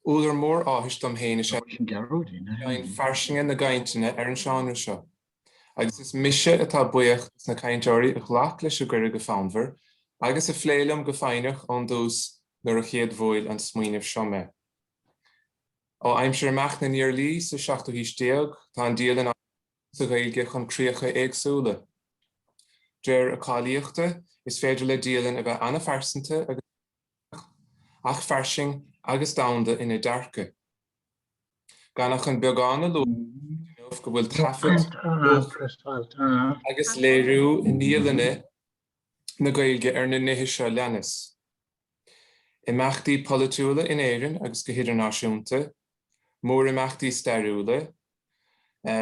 Úlar mór áthis dom héine sé ein farsingen na gaintine an seanra seo. Agus is mise atá buíocht na cainteoirí a ghlach leis a gcuir go fánmhar, agus a phléilem go féinech an dús nuair a chéad mhóil an smaoinemh seo me. Ó aimsir amach na nIarlaí sa 16 isteach tá an Dialann sa Ghaeilge chun críocha éagsúla. Deir a cáilíochta is féidir le Dialann a bheith anna-farsanta ach farsing agus damda ina dearca. Gannach an beagán a lú go bhfuil traffic agus léirú níolanna na Ghaeilge na nithe seo leanas. Imeachtaí politiúla in éireann agus go hidirnáisiúnta, mór imeachtaí stairiúla,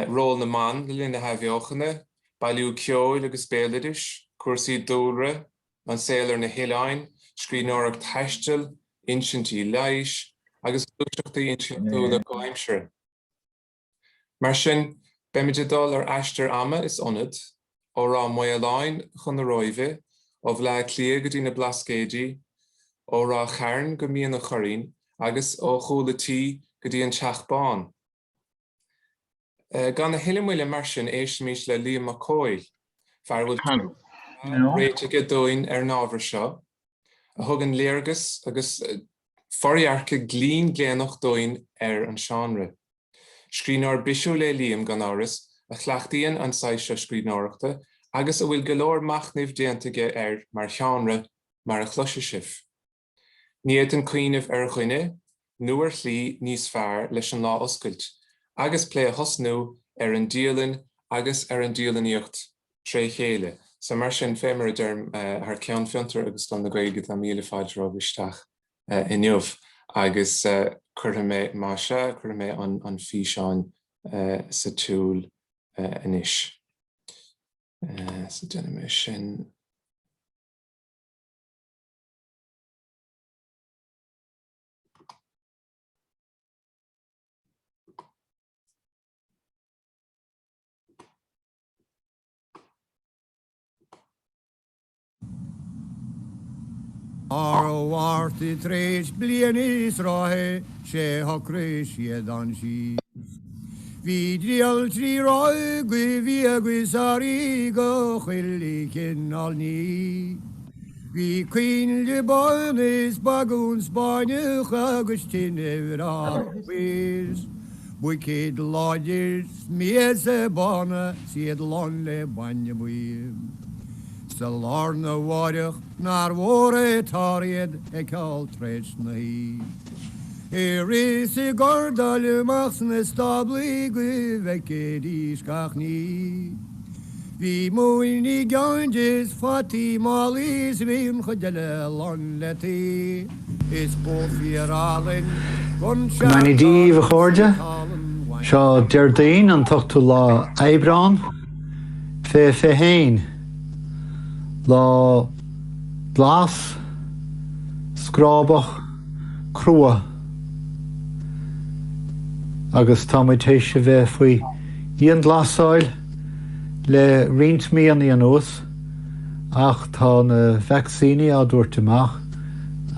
ról na man le linn na haimhneochanna, bailiú ceoil agus béalairis, cuasaí dóra, an saolar na Mealláin, scríbhneoireacht taistil, insintí leiis, agus dúiseachtaí insintúla go aimsire. Mar sin, beimiid dul ar aistear ama is ionad, ó rá Mealláin chun na roimhe, ó bhleá clia go dtí na blascéidí, ó rá chearn go míon na choirín, agus ó chúlatí go dtí an teachbán. Gan na hilimhuile mar sin éismís le Liam Mac Cóil, fear bhfuil réite go dóin ar nábhar seo, a thug an léargas agus fordhearcadh glín gléanach dóin ar an seanra. Scríbhneoir bisisiú le Liam gan áras a chleachtaíonn an saois seo scríbhneoireachta agus a bhfuil go leor machnamh déantaige ar mar cheanra mar a chluise sibh. Níiad an cuimhnimh ar chuine, nuair chlí níos fearr leis an lá Oscailt, agus lé a thosnú ar an Dialann agus ar an Dialannaíocht trí chéile. So mar sin fémar a derm ar ceann fiontar agus don na Ghaeilge tá míle fáidir ó bhisteach inniuh agus chuirtha mé máise, chuirtha mé an fí seán sa túl inis. So déanam mé sin. Ar warti treis blian is rahe sé ha cruisiad an sí. Vi drial trí roi gwi agwisari go chwili cynnal ni. Vi queen le bonis bagún Spáinech agus tinef rachwys. Wicked lodgers mies e bana siad lon le banya bwym. Salarna warach nar wore tariad e cael tres na hi. Is e gordal machs na stabli gwiveced isgach ni. Vi mwyn I gaunges fati malis vim chadele lon leti. Is bofier allen Many díomh a chuirde, seo Deirdain an tuchtú lá Aibreán, fé féin, lá glas, scrábach, crua. Agus tá muid téise bheith faoi íon glasáil le riint míonaí an os, ach tá na vaccíní á dúirt amach,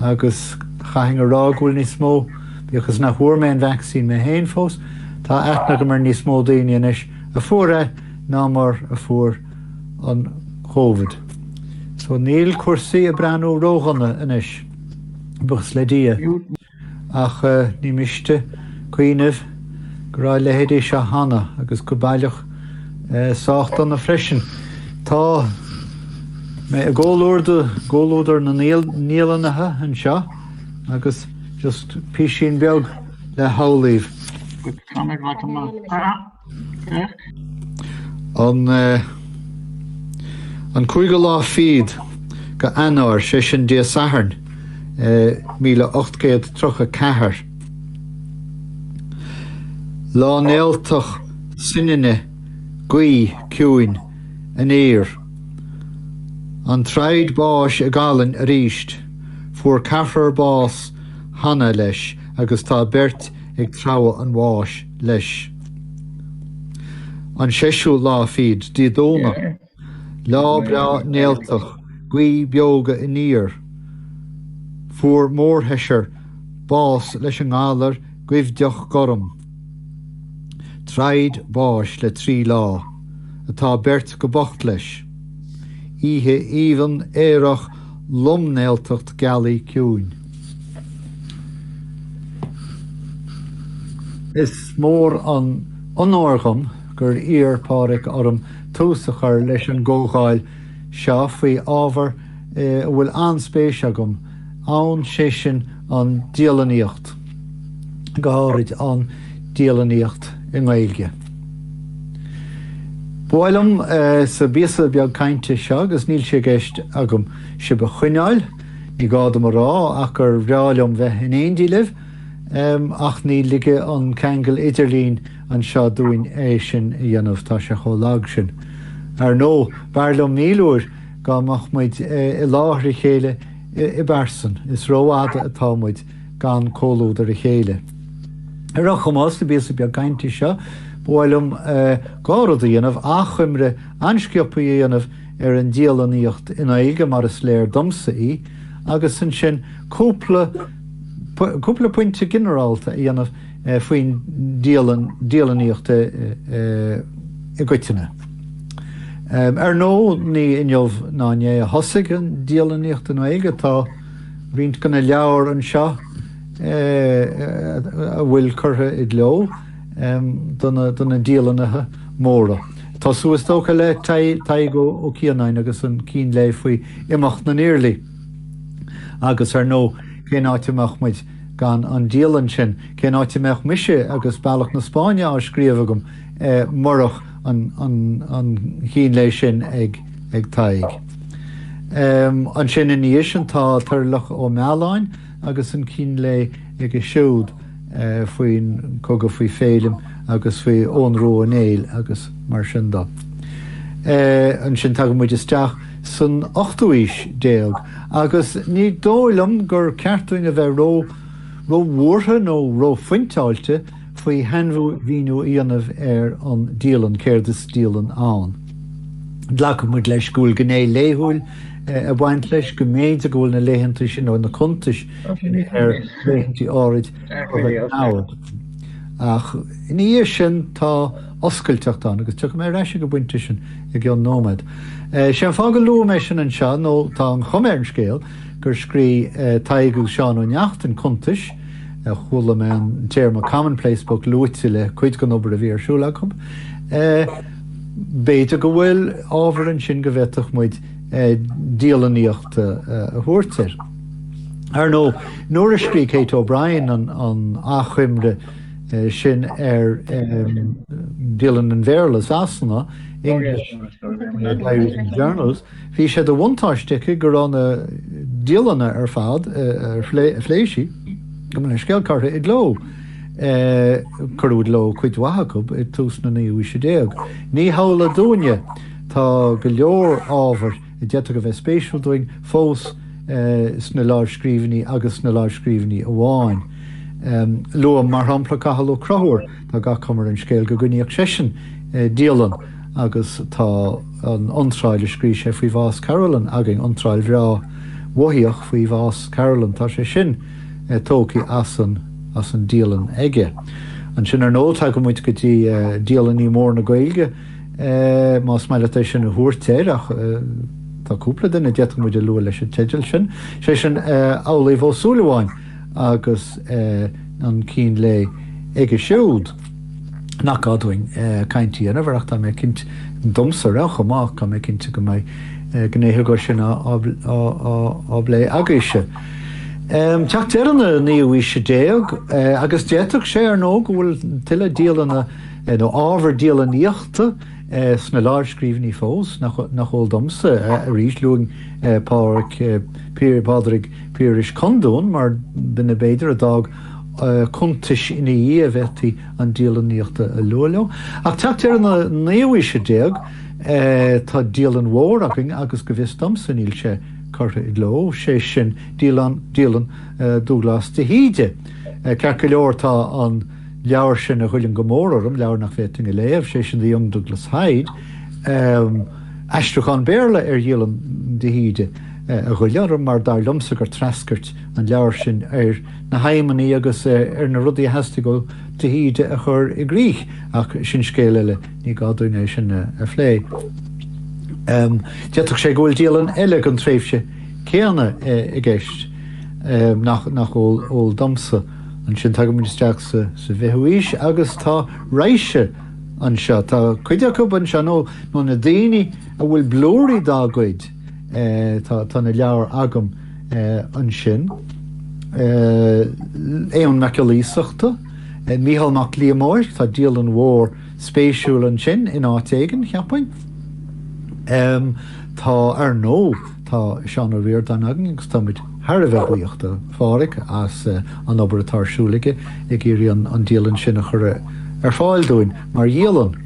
agus chaithing a rá gúil níos mó, because na huormain vaccine me héin fós, tá eithne go mar níos mó daoine inis a fuair ná mar a fuair an COVID. So níl cuasaí a breanú róganna inis, buchas le dia, ach ní miste cuimhnimh go raibh lehéad é se hana agus go bailach sáachtan na freisin. Tá me a ggóilúdar na níalannathe an seo, agus just písín beag le haulíomh. An cúige lá fiad go anár Seisiún dia Sathairn 1834. Lá néaltach sinine gaoi ciúin an éir. An traid báis a galan a ríist, fuair caithfear bás hana leis agus tá beirt ag trabha an bháis leis. An seisiú lá fiad díodóna, lá bra néaltach gaoi beoga in ír, fuair mórtheisir bás leis an gálar guibhdeach gorum. Traid báis le 3 lá, atá bert go bocht leis. Ihe even éireach lomnéaltacht galí ciúin. Is mór an onórgam gur Pádraig orm túsachar leis an ggógáil seo faoi ábhar bhfuil anspéis agam ann Seisiún an Dialannaíocht. Gáid an Dialannaíocht in Ghaeilge. Bhailim sa bíosa beag cainte seo agus níl sé gceist agam sibh chuineáil ní gádam rá ach gur bhreáilm bheith in éondíileh ach ní lige an ceangal idirlín an seo dúin sin i dhéanamh tá sé cholág sin. Ar nó bearlam mílúir gámach muid i láthir chéile i Barsan, is róáda atá muid gan cólúdar i chéile. Ar a chumás na bíosa beag cainte seo bhailim gárad a dhéanamh áchuimre anscioppa dhéanamh ar an Dialannaíocht in Ghaeilge mar is léir domsa í agus an sin cúpla pointe generálta a dhéanamh faoin Dialannaíochta i gcuiteanna. Ar nó ní inneomh ná né a thosaigh an Dialannaíocht in Ghaeilge tá rint gona leabhar an seo a bhfuil curtha i leo donna Dialannathe móra. Tá suas tócha le Tadhg Ó Cianáin agus an cín le faoi imeacht na nIarlaí. Agus ar nó cé áitimeach muid gan an Dialann sin, cé áitimeach mise agus bailach na Spáine á scríomhagam marach an cín le sin ag Tadhg. An sin in níos sin tá Tarlach ó Mealláin agus an cín le ag a siúd faoin cogad faoi féilim agus faoi ónró an éil agus mar sin dá. An sin tagad muid isteach san 8 déag agus ní dóilm gur ceartúin a bheith rómhuartha nó ró fointáilte faoi henbhú bhíú íanamh ar an Dialann céirdas Dialann ann. Dlacad muid leis gúil gné léthúil a bhaint leis go méid a gúil na léhananta sin ó na chuntas ar léhantí áid áhad. Ach ní sin tá oscailteachtáin agus tucha mé reise go buinte sin i gceann nómad. Sé fága lu mé sin an seo nó tá an choméir an scéal gur scrí Tadhg Ó Cianáin an chuntas chula me an téirm commonplace book luite le chuid go obair a bhí arsúlacham. Béidir go bhfuil ábhar an sin go bhheitach muid Dialannaíocht a thuirtear. Ar nó nuair a scrí Kate O'Brien an áchuimre sin ar Dialann an Bhéarlas asanna English journals, hí sé do bhaintáisteacha gur an Dialanna ar fad ar phléisi go man scéalcartha i gló curúd lo chuid wathacab i tús na Uí Ríordáin. Ní hála dúine tá go leor ábhar i dteach go bheith spéisiúil doing fós sna láir scríbhní agus sna láir scríbhní amháin. Luam mar hampla cahalló crothúir tá ga cumar an scéal go gcuineach seisiún Dialann agus tá an ontráil scrí sé faoi bhás Carolan agin ontráil bhrá wathíoch faoi bhás Carolan tá sé sin tócaí as an Dialann aige. An sin ar nó tá go muid go dtí Dialannaí mór na Ghaeilge más meile sin a thuairtéir ach tá cúpla duna deach muid a lua leis an teisteal sin. Sé sin Ó Súilleabháin agus an cín le ige siúd nach gadúing caintí ana bharach tá mé cinnt domsa rach amach cá mé cinnte go mé gnéthe go sin á blé agaise. Teach deanna ní Uí Ríordáin agus déach sé ar nó go bhfuil tuile Dialanna nó ábhar Dialannaíochta sna láir scríbhní fós nach hol domsa a rís luing Pádraig Píris Condún mar bina beidir a dag chuntas ina a bheití an Dialannaíochta a lualeo. Ach teach deanna ní Uí Ríordáin tá Dialann mhór agus go bhís domsa níl sé curtha i gló sé sin Dialann Douglas de hÍde. Ceart go leor tá an leabhar sin a chuileann go mór orm leabhar nach bheitting a léamh sé sin the young Douglas Hyde eisteach an béarla ar Dialann de hÍde a ghuilear mar dar lumsa gur trascart an leabhar sin na haimmaní agus na rudaí heasta go hÍde a chur I gcrích ach sin scéile le ní gadúine sin a phlé. Deach sé ghfuil Dialann eile an tréimhse céanna I gceist nach ól domsa an sin tagad isteach sa bheithúis agus tá réise an seo tá cuideach an seo nó na daoine a bhfuil blóirí dágóid tá na leabhar agam an sin éon meicialíochta Mícheál Mac Liam tá Dialann mhór spéisiúil an sin in áitéigean cheappain tá ar nó tá Seán Uí Ríordáin agan agus tá muid Har a bheith buíochta fáric as an obair taisúlaige ag irí an Dialann sin a chur ar fáil dúin mar Dialann.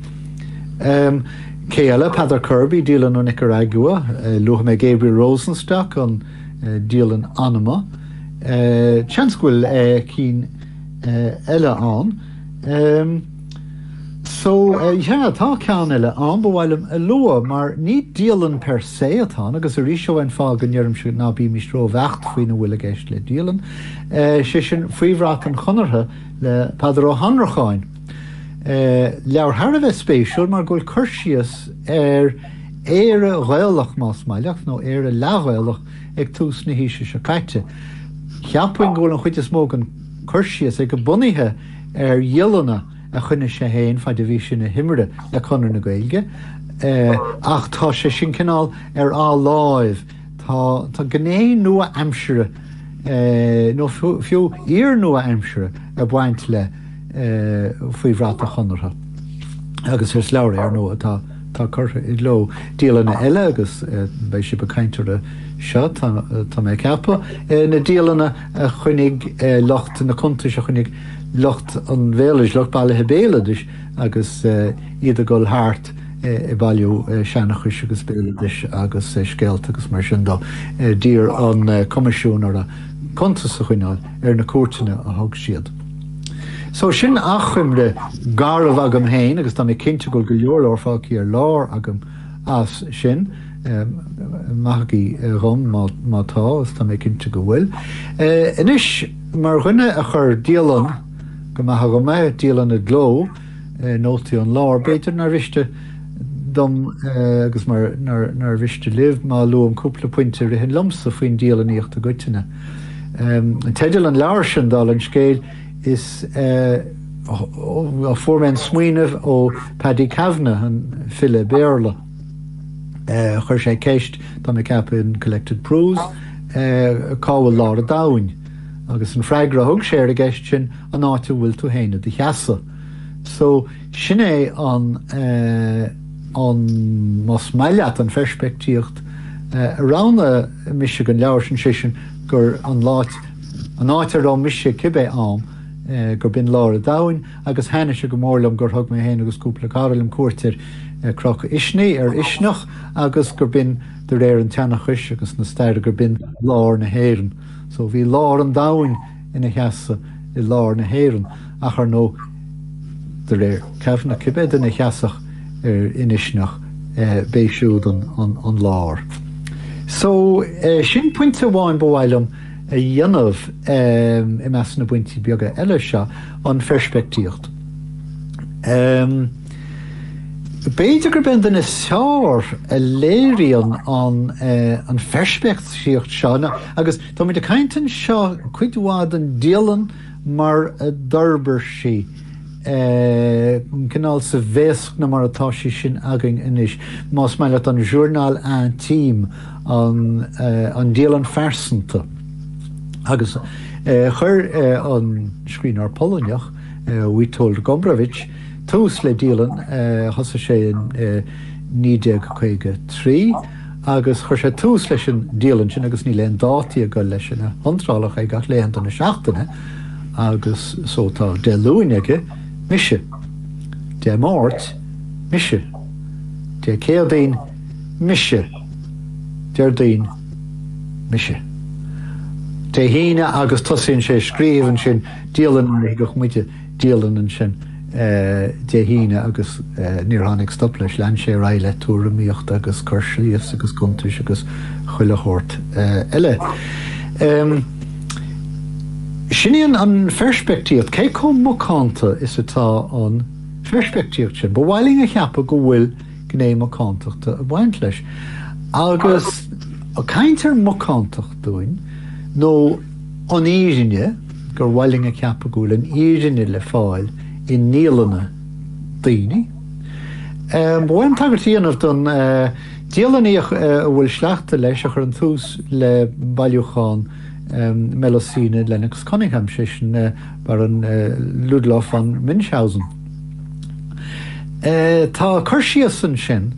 Céile Peadar Kirby Dialann ó Nicaragua, luach mé Gabriel Rosenstock an Dialann anama. Chanscuil cín eile an. Tá cean eile an bhhailm a lua mar ní Dialann per se atá agus a ríseo an fá gannnearm sin ná bí mistró bhecht faoine bhfuil a gceist le Dialann. Sé sin faoimhreaach an chonartha le Pádraig Ó Muraíle. Leabhar thar a bheith spéisiúil mar ghfuil chuirsíos éire Ghaeilge más maileach nó éire leaghailge ag tús na híise se caite. Cheappain ghfuil an chuid is móg an chuirsíos ag go bunaithe Dialanna a chunne sé héin fa de bhí sin na himire le chunar na Ghaeilge ach tá sé sin cinál á láimh tá gné nua aimsire nó fiú ír nua aimsire a bhaint le faoimhreaach a chonartha agus leabhar ar nó tá chuirtha I gló Dialanna eile agus bei si becaintear a seo tá mé ceappa na Dialanna a chuinnig locht na chuntas a chuinnig locht an bhéalis locht bailithe béaladis agus iad a gol háart I bailú seanachis agus béaladis agus scéalt agus mar sin dó dír an comisiún ar a chuntas a chuineáil ar na cuairteanna a thug siad. So sin achimre garmh agam héin agus tá mé cinnte go leor orfáí ar lár agam as sin maithí rom mátá as tá mé cinnte go bhfuil. Inis mar rinne a chur Dialann go maithe go mé Dialann a gló nótaí an lár béidir nar bhiste dom agus mar nar bhiste libh má luam cúpla pointe rihin lumsa faoin Dialannaíocht a goiteine. Teideal an leabhar sin dal an scéil is a fórmen smuoineh ó Paddy Kavanagh an fille béarla. Chur sé ceist tá mé ceappa in Collected Prose cábhfuil lár a dáhain. Agus an freigra thug sé a gceist sin an áite bhfuil tú héine de cheasa. So sin é an más maileat an perspektíocht arána mise an leabhar sin sin gur an áite rá mise cibé am gur bin lár a dáhain agus hena se go mórlam gur thug mé héin agus cúpla cáralim cuairtir croch isní ar isneach agus gur bin de réir an teannachis agus na stair gur bin lár na héireann. So bhí lár an dáhain ina cheasa I lár na héireann ach ar nó de réir cefna cibé ina cheasach ar inisneach béisiúd an lár. So sin pointe bháin bhhailm a dhéanamh I meas na buintí beaga eile seo an perspektíocht. Béidir gur ben na seár a léiríonn an perspektíocht seo agus tá muid a cainteann seo cuidhád an Dialann mar a d'orbair sí canál sa bhéasc na mar atá sí sin agan inis más meile an journal an tím an Dialann farsanta. Agus chur an scrínar Polaineach Witold Gombrowicz tús le Dialann thosa sé in 1953 agus chur sé tús leis an Dialann sin agus ní leon dátaí a go leis sin antrálach ag gach léhan an na seachtaine agus sótá de luainige mise, de máirt mise, de céadaín mise, deirdaín mise. De híine agus tosaíonn sé scríomhann sin Dialann go muide Dialann sin de híine agus níor tháinig stop leis lean sé raile túramíocht agus chuirsíos agus chuntas agus chuile chóirt eile. Sinníonn an perspektíocht, cé chum mocánta is atá an perspektíocht sin, ba bhailing a cheappa go bhfuil gné mocántaachta a bhaint leis. Agus a caintear mocántacht dúin, nó an írinne, gur bhailing a cheappa go bhfuil an írinne le fáil I Dialanna daoine. Bhain tagartíanamh don Dialannaíocht bhfuil sleachta leis a chur an tús le bailiúcháin Mealláin Lennox Cunningham sin bar an Ludlow an Münchhausen. Tá chuirsíos an sin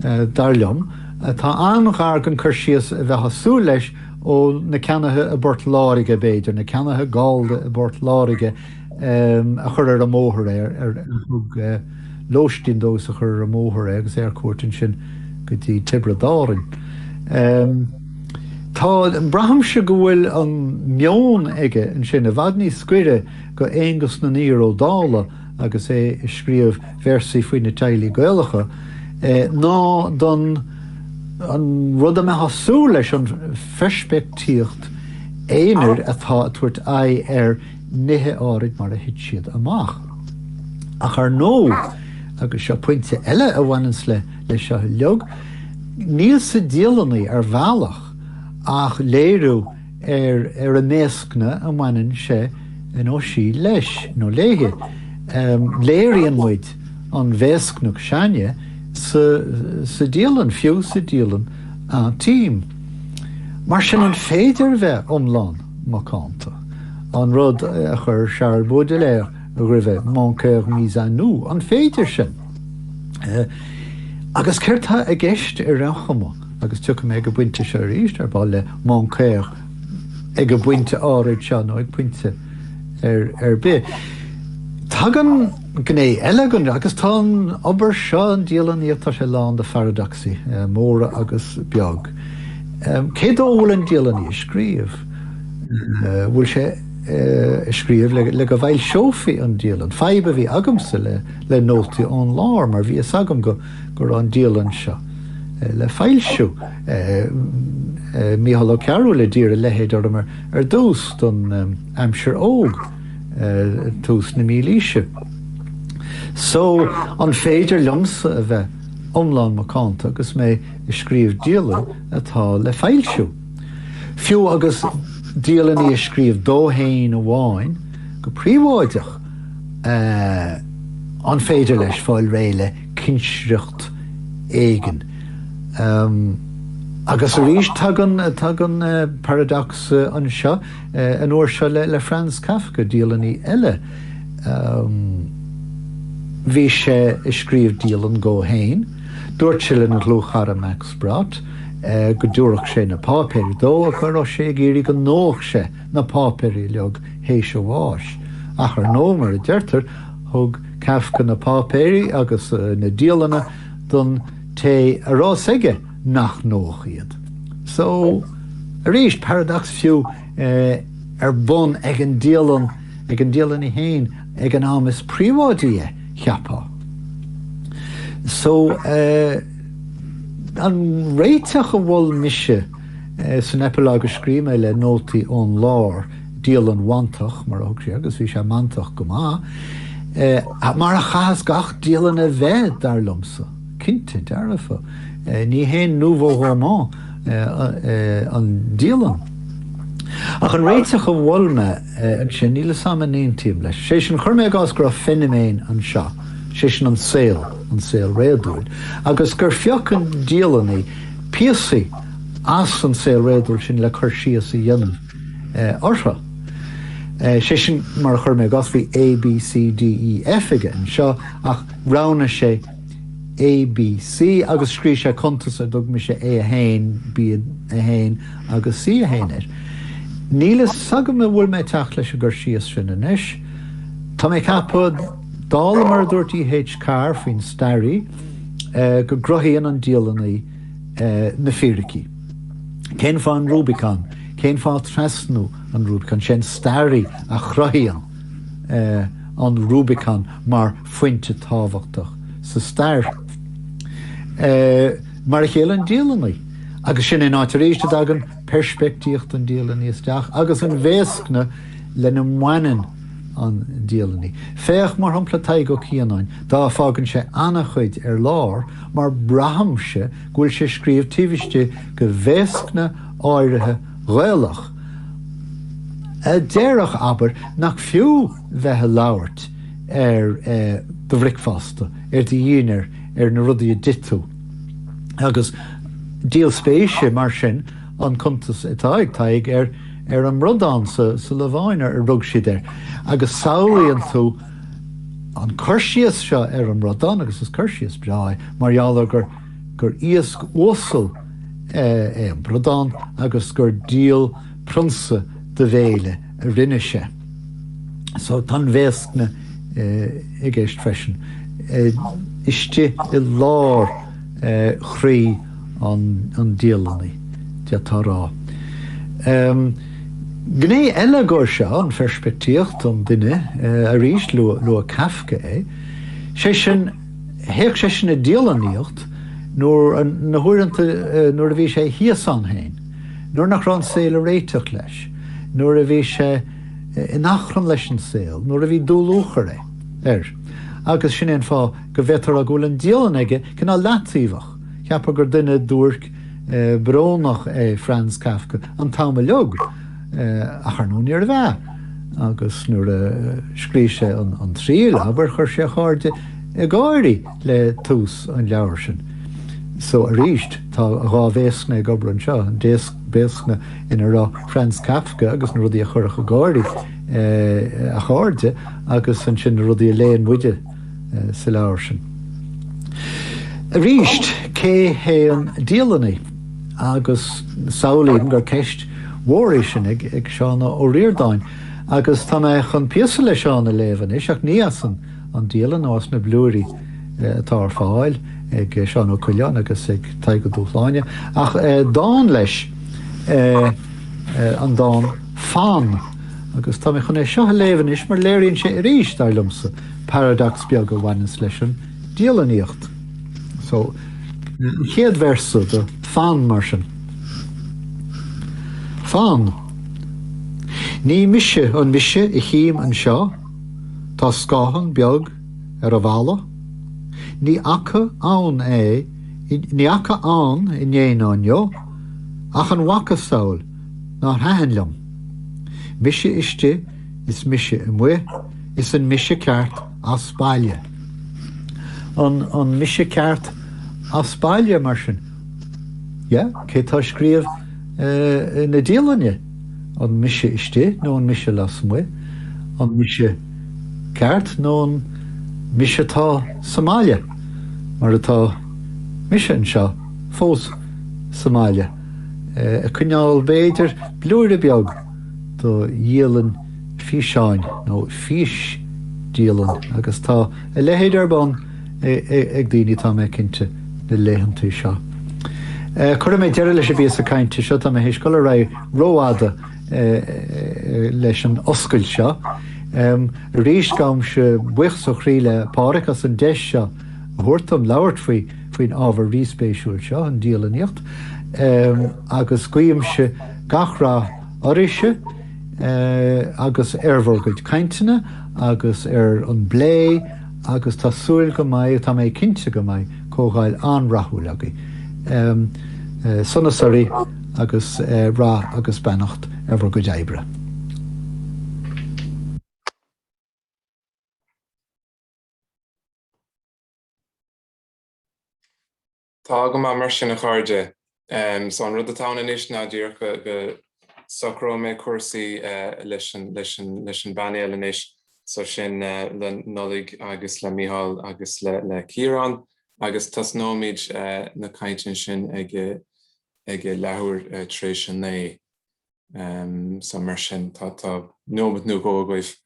darlumm, tá anghar an chuirsíos a bheith hasú leis ó na ceannathe a bort láirige beidir, na ceannathe gáilde a bort láirige a chur ar a móthir ar lóistín dós a chur ar a móthir agus cuairtain sin go dtí tibredáin. Tá an brahamse go bhfuil an meón aige an sin a bhad ní scuire go éangus na nIarlaí agus é scríomh versaí faoin na taisteal Ghaeilge ná don an rud a me hasú leis an perspektíocht éonar atá tuairt ar nithe áirid mar a hit siad amach. Ach ar nó agus se pointe eile a bhainans le seo leog, níl sa Dialannaí ar bhealach ach léirú ar a méascne a bhaineann sé in osí leis nó léthe. Léiríonn muid an bhéascnach seine sa Dialann, fiú sa Dialann an tím. Mar sin an féidir bheith omláin mocánta. An rud a chur Charles Baudelaire a ribh Mon cœur mis à nu, an féidir sin. Agus ceirtha a gceist ar an chuma, agus tucha mé go buinte se ríist ar ball le Mon cœur ag go buinte áirid se nó ag buinte ar bé. Tagan gné eile agus tá an obair seo an Dialannaíocht tá sé lán de paradoxí, móra agus beag. Cé dó bhfuil an Dialannaí scríomh? Bhfuil sé scríomh le go bhfuil seofaí an Dialann. Faibe bhí agamsa le nótaí ón lár, mar bhí agam gur an Dialann seo le fáilsiú. Mícheál Ó Cearú le dír a lehéad ar dús don Aimsir óg tús na mílíise. So an féidir lumsa a bheith omláin mocánta agus mé scríomh Dialann atá le fáilsiú. Fiú agus Dialannaí a scríomh dóthain amháin go príomháideach an féidir leis fáil réile cinsireacht éigen. Agus a rís tagan paradox an seo an uair seo le Franz Kafka Dialannaí eile. Bhí sé a scríomh Dialann go héin, dúirt sé le na glúchara Max Brott, go dúireach sé na pápéirí dó a chur sé géirí go nóach sé na pápéirí leog hééis bháis. Ach ar nó mar a deirtar thug Kafka na pápéirí agus na Dialanna don té a rás aige nach nóach iad. So a rís paradox fiú ar bun ag an Dialannaí héin ag an amas príomháidí cheappa. So an réiteach a bhfuil mise san epilág a scríime le nótaí ón lár Dialann wantach mar thug sé agus bhí sé mantach go maith, mar a chas gach Dialann a bheith dar lumsa, cinnte dearafa. Ní héin nouveau roman an Dialann. Ach an réiteach a bhfuil me an sin níle sama néontíim leis. Sé sin chur mé gás gur fenoméin an seo, sé sin an saol réadúil. Agus gur fioc an Dialannaí píosaí as an saol réadúil sin le chur síos a dhéanamh ortha. Sé sin mar chur mé gás bhí A, B, C, D, E, F aige an seo ach rána sé A, B, C agus scrí sé chuntas a dug mi sé A a hain, B a hain agus C a hain. Nílas sagam a bhfuil mé teach leis a gur síos sin inis. Tá mé capad dálamar dúirtí H. Carr faoin stairí go grothaíonn an Dialannaí na fíricí. Cén fá an Rubicon, cén fá trasnú an Rubicon, sin stairí a chrothaíonn an Rubicon mar fointe tábhachtach sa stair. Mar a chéile an Dialannaí. Agus sin in átaríiste dagan perspektíocht an Dialannaí isteach, agus an bhéascne le na mhainen an Dialannaí. Féach mar hampla Tadhg Ó Cianáin, dá fágann sé annachchuid lár, mar brahamse gúil sé scríomh tíbhaiste go bhéascne áirithe Ghaeilge. Déireach aber nach fiú bheitthe labhairt do bhricfásta, de dhéanaar na rudaí ditú. Agus díal spéise mar sin an chuntas taig an rudán sa leháin rug siad agus saolaíonn tú an chuirsíos seo an rudán agus is chuirsíos breá marall gur íosc uasal an rudán agus gur díal prunsa de bhéile a rinne sé. So tan bhéascne I gceist freisin. Iste I lár chrí an Dialannaí tá rá. Gné eile gur seo an perspektíocht an duine a rís lu a cafca sé sin héach sé sin na Dialannaíocht nuair na huaireanta nuair a bhí sé híosan hain, nuair nach ran saoil a réiteach leis, nuair a bhí sé in achran leis an saoil, nuair a bhí dúlúchar agus sin éon fá go bheitar a gúil an Dialannaige cinná leatíomhach. Ceapar gur duine dúirt brónach Franz Kafka an táma leog a charnún ar bheith. Agus nuair a scrí sé an tríal aber chuir sé cháirde I gáirí le tús an leabhar sin. So a ríist tá a gá bhéascna gobar an seo, an béascna ina rá Franz Kafka agus na rudí a chuirach a gáirí a cháirde agus an sin na rudí a léon muide sa leabhar sin. A ríist cé hé an Dialannaí agus saolaíonn gur ceist mhór sin ag Seánna Ó Ríordáin agus tá mé chun piasa le seánna léhan ach níos an Dialann ás na blúirí atá ar fáil ag Seán Ó Coileán agus ag Tadhg Ó Cianáin ach dáin leis an dáin fan agus tá mé chun seo léhan mar léironn sé ríist darlumsa paradox beag go bhhainnas leis an Dialannaíocht. So, chéad versa de fan mar sin. Fan. Ní mise an mise I chiim an seo, tá scáhan beag ar a bhalla. Ní acha ann ní acha ann I néanán jo, ach an wacha saoil ná thahanlam. Mise iste is mise I mu, is an mise ceart as baile. An mise ceart as baile mar sin. Cé tá scríomh na Dialanne. An mise iste nó an mise las mu, an mise ceart nó an mise tá Somália. Mar atá mise an seo fós Somália. A cúneáil béidir blúir beag do Dialann físeáin nó fís Dialann agus tá a lehéad ar ban ag daoine tá mé cinnte na léhantú seo. Cur mé deire leis a bhí a cainte seo tá mé héiscoil a raibh róáda leis an Oscailt seo. Rís gam se buich so chríle páric as an deis seo thuirtam labhairt faoin ábhar ríspéisiúil seo an Dialannaíocht agus cuiam se gachrá orise agus bhógaid caintena agus an blé agus tá súil go maiid tá mé cinnte go maiid cógáil anrathúil agaí. Sonasarí agus rá agus beannacht bhógaid Aibre. Tá go mar sin a cháirde. So an rud atá inis ná dtír go socró mé cuasaí leis an banéal inis. So sin le Nollaig agus le Mícheál agus le Ciarán agus tasnóid na caiintin sin ag leabhar tréis sin é. So mar sin tá nómad nó gógaibh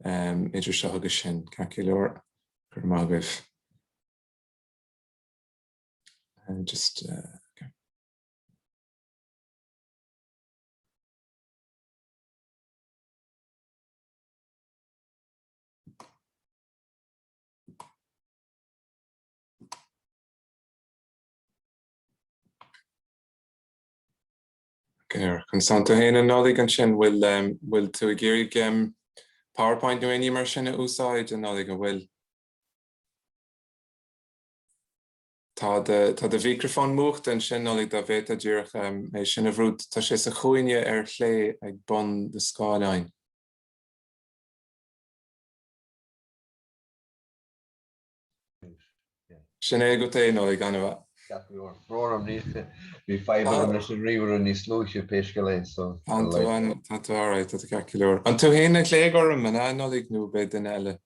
idir seo agus sin caici leor gur mágaibh. Just okay. Gyr, Constanta Hain and Nollaig an sin will to a géirí PowerPoint nu any mar sin úsáid an Nollaig an will. Tá de microphone mucht an sin Nollaig da bhéta dúrach é sin a bhrúd tá sé sa chuaine chlé ag bun de Scáilein. Sin é go té Nollaig anamh. Bróram ní bhí feibar leis an riomhar an níos lúise péisce lei so. Tá áráid tá ceaciúir. An tú héana léig orm man Nollaig nó be den eile.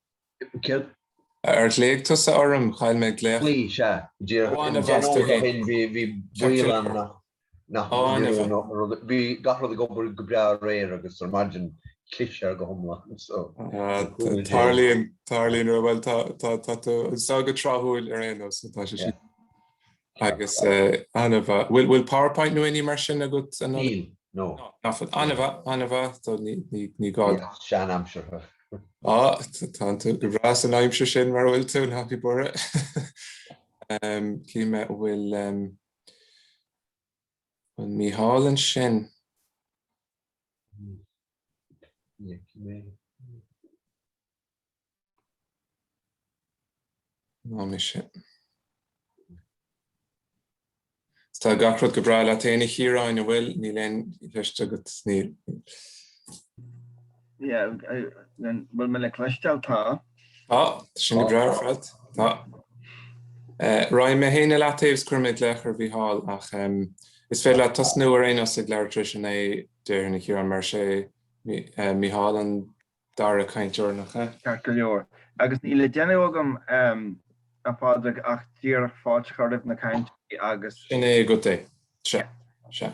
Léig tusa orm chail me léach. Lí se bhí Dialanna bhí gahra go bra réir agus ar margin clisear go thomla so. Tarlíonn ar bhfuil tá go tráthuail ar aon so tá sé. Agus anamh bhfuil PowerPoint nu any mar sin a go No. Anamh tá ní gád. Sean Amsher. Tá tú go bhrás an aimse sin mar bhfuil tú happy bore. Címe bhfuil Mícheál an sin. Ná mi sin. Tá gachrod go bra le téna Ciarán a bhfuil ní len leiste go sníl. Bhfuil me le cleisteal tá. Sin go bra fred. Tá. Rá me héine le taobh cuirmid lechar Mícheál ach is féile le tas nuair aonas ag leir sin é deir na Ciarán mar sé Mícheál an dara cainteoir nach. Ceart leor. Agus ní le déanamh agam a Pádraig ach díreach fáilte chuiribh na caint agus. Sin é go té. Se. Tá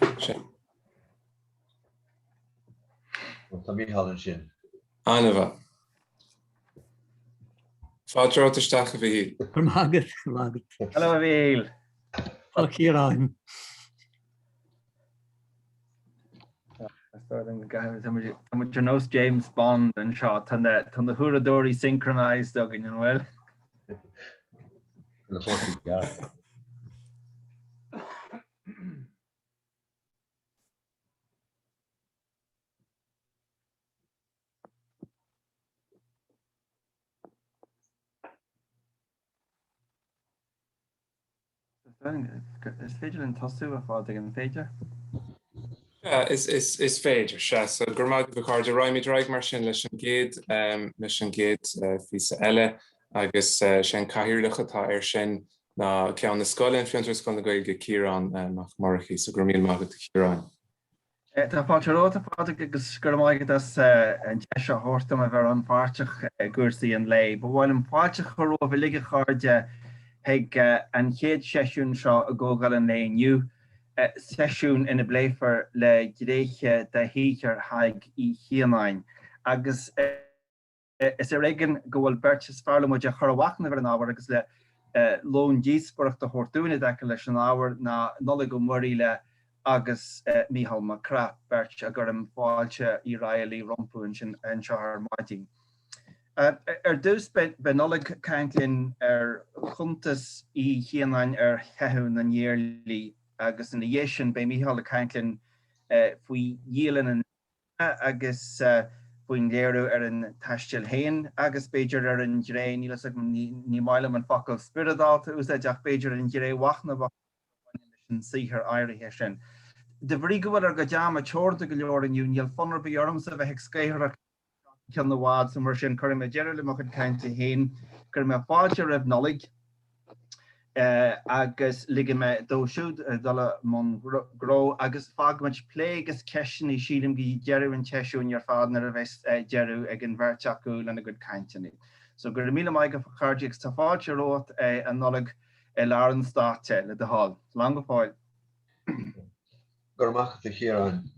Mícheál an sin. Anamh. Fáilte isteach a bhí. Agus. Hello Bhíl. Ciarán. Your nose James Bond and shot and the Huradori synchronized dog in well. Is féidir an tosú a fád an féidir? Is féidir se so gurmáid go cáirde roiimid raig mar sin leis an géad fi sa eile agus sin Cathaoirleach atá ar sin ná ceann na scoileann fiantar scoil na Ghaeilge Ciarán Mac Murchaidh so gur míl mágad Ciarán. Tá fáilte Pádraig agus gur máigad an teise thórtam a bheith an páirteach gúirsaí an lei, ba bhfuil an páirteach choró a bh ligige cháirde ag an chéad seisiún seo a ggógáil an lei inniu. Seisiún ina bléifar le gréiche de híar haig í Cianáin. Agus is a réigen go bhfuil bertas fearla muid a chorhachna bhar an ábhar agus le lón díosparach de chóirtúna de leis an ábhar na Nollaig Ó Muraíle agus Mícheál Mac Craith bert a gur an fáilte iarlaí rompú sin an seothar maidí. Dús be Nollaig caintlinn chuntas í Cianáin Theitheadh na nIarlaí agus in the sin be Mícheál caintlinn faoi Dialann agus faoin léirú an taistil hain agus beidir an gré ní ní maiile an focail spiridáta ús deach beidir an gré wachna sin sihar airithe sin. De bhrí go bhfuil go deama teorda go leor aniu níl fonar be orm sa bheith scéireach ceann na bhád sa mar sin chuir me deireadh mo chun cainte hain gur me fáilte raibh Nollaig agus ligige me dóisiúd dala mon gro agus fagmuid plé agus ceisian í sílim go dearú an teisiún ar fád ar a bheith dearú ag an bhirteachú lena go cainteanú. So gur míle mai go chuirdeach tá fáilte rót an Nollaig learan státe le de hall. Lang go fáil. Gur mach a Ciarán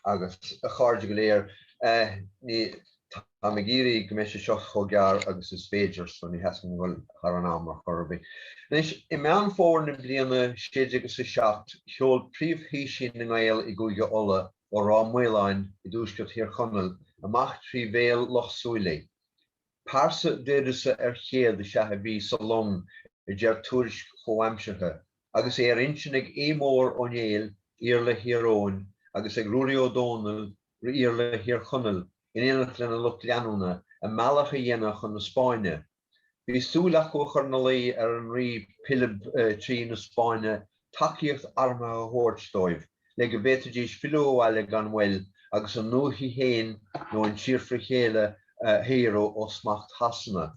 agus a cháirde go léir ní tá me géirí go mé sé seo chogear agus is féidir so ní heas bhfuil ar an amar chorbí. Nes I meán fór na bliana séide agus is seacht cheol príomhhíisií na Ghaeil I gCoilge Ulla ó rá Mealláin I dúsgurt hir chunal amach trí bhéal Ó Súilleabháin. Páirsa déirisa chéad sethe bhí sa long dear túris choamsirthe agus insinnig émór ó néal iarla hiarón, agus ag Ruaidhrí O'Donnell iarla hiar chunal, in éanacht lena lucht leanúna, a mealach a dhéanach chun na Spáine. Bhí súlach ó chunalaí ar an rí pilib trí na Spáine, takeíocht arma a hórtstóibh, le go bhétadís fiúháile gan bhfuil, agus an nuachaí héin nó an tíorfra chéile héaró ó smacht hasanna.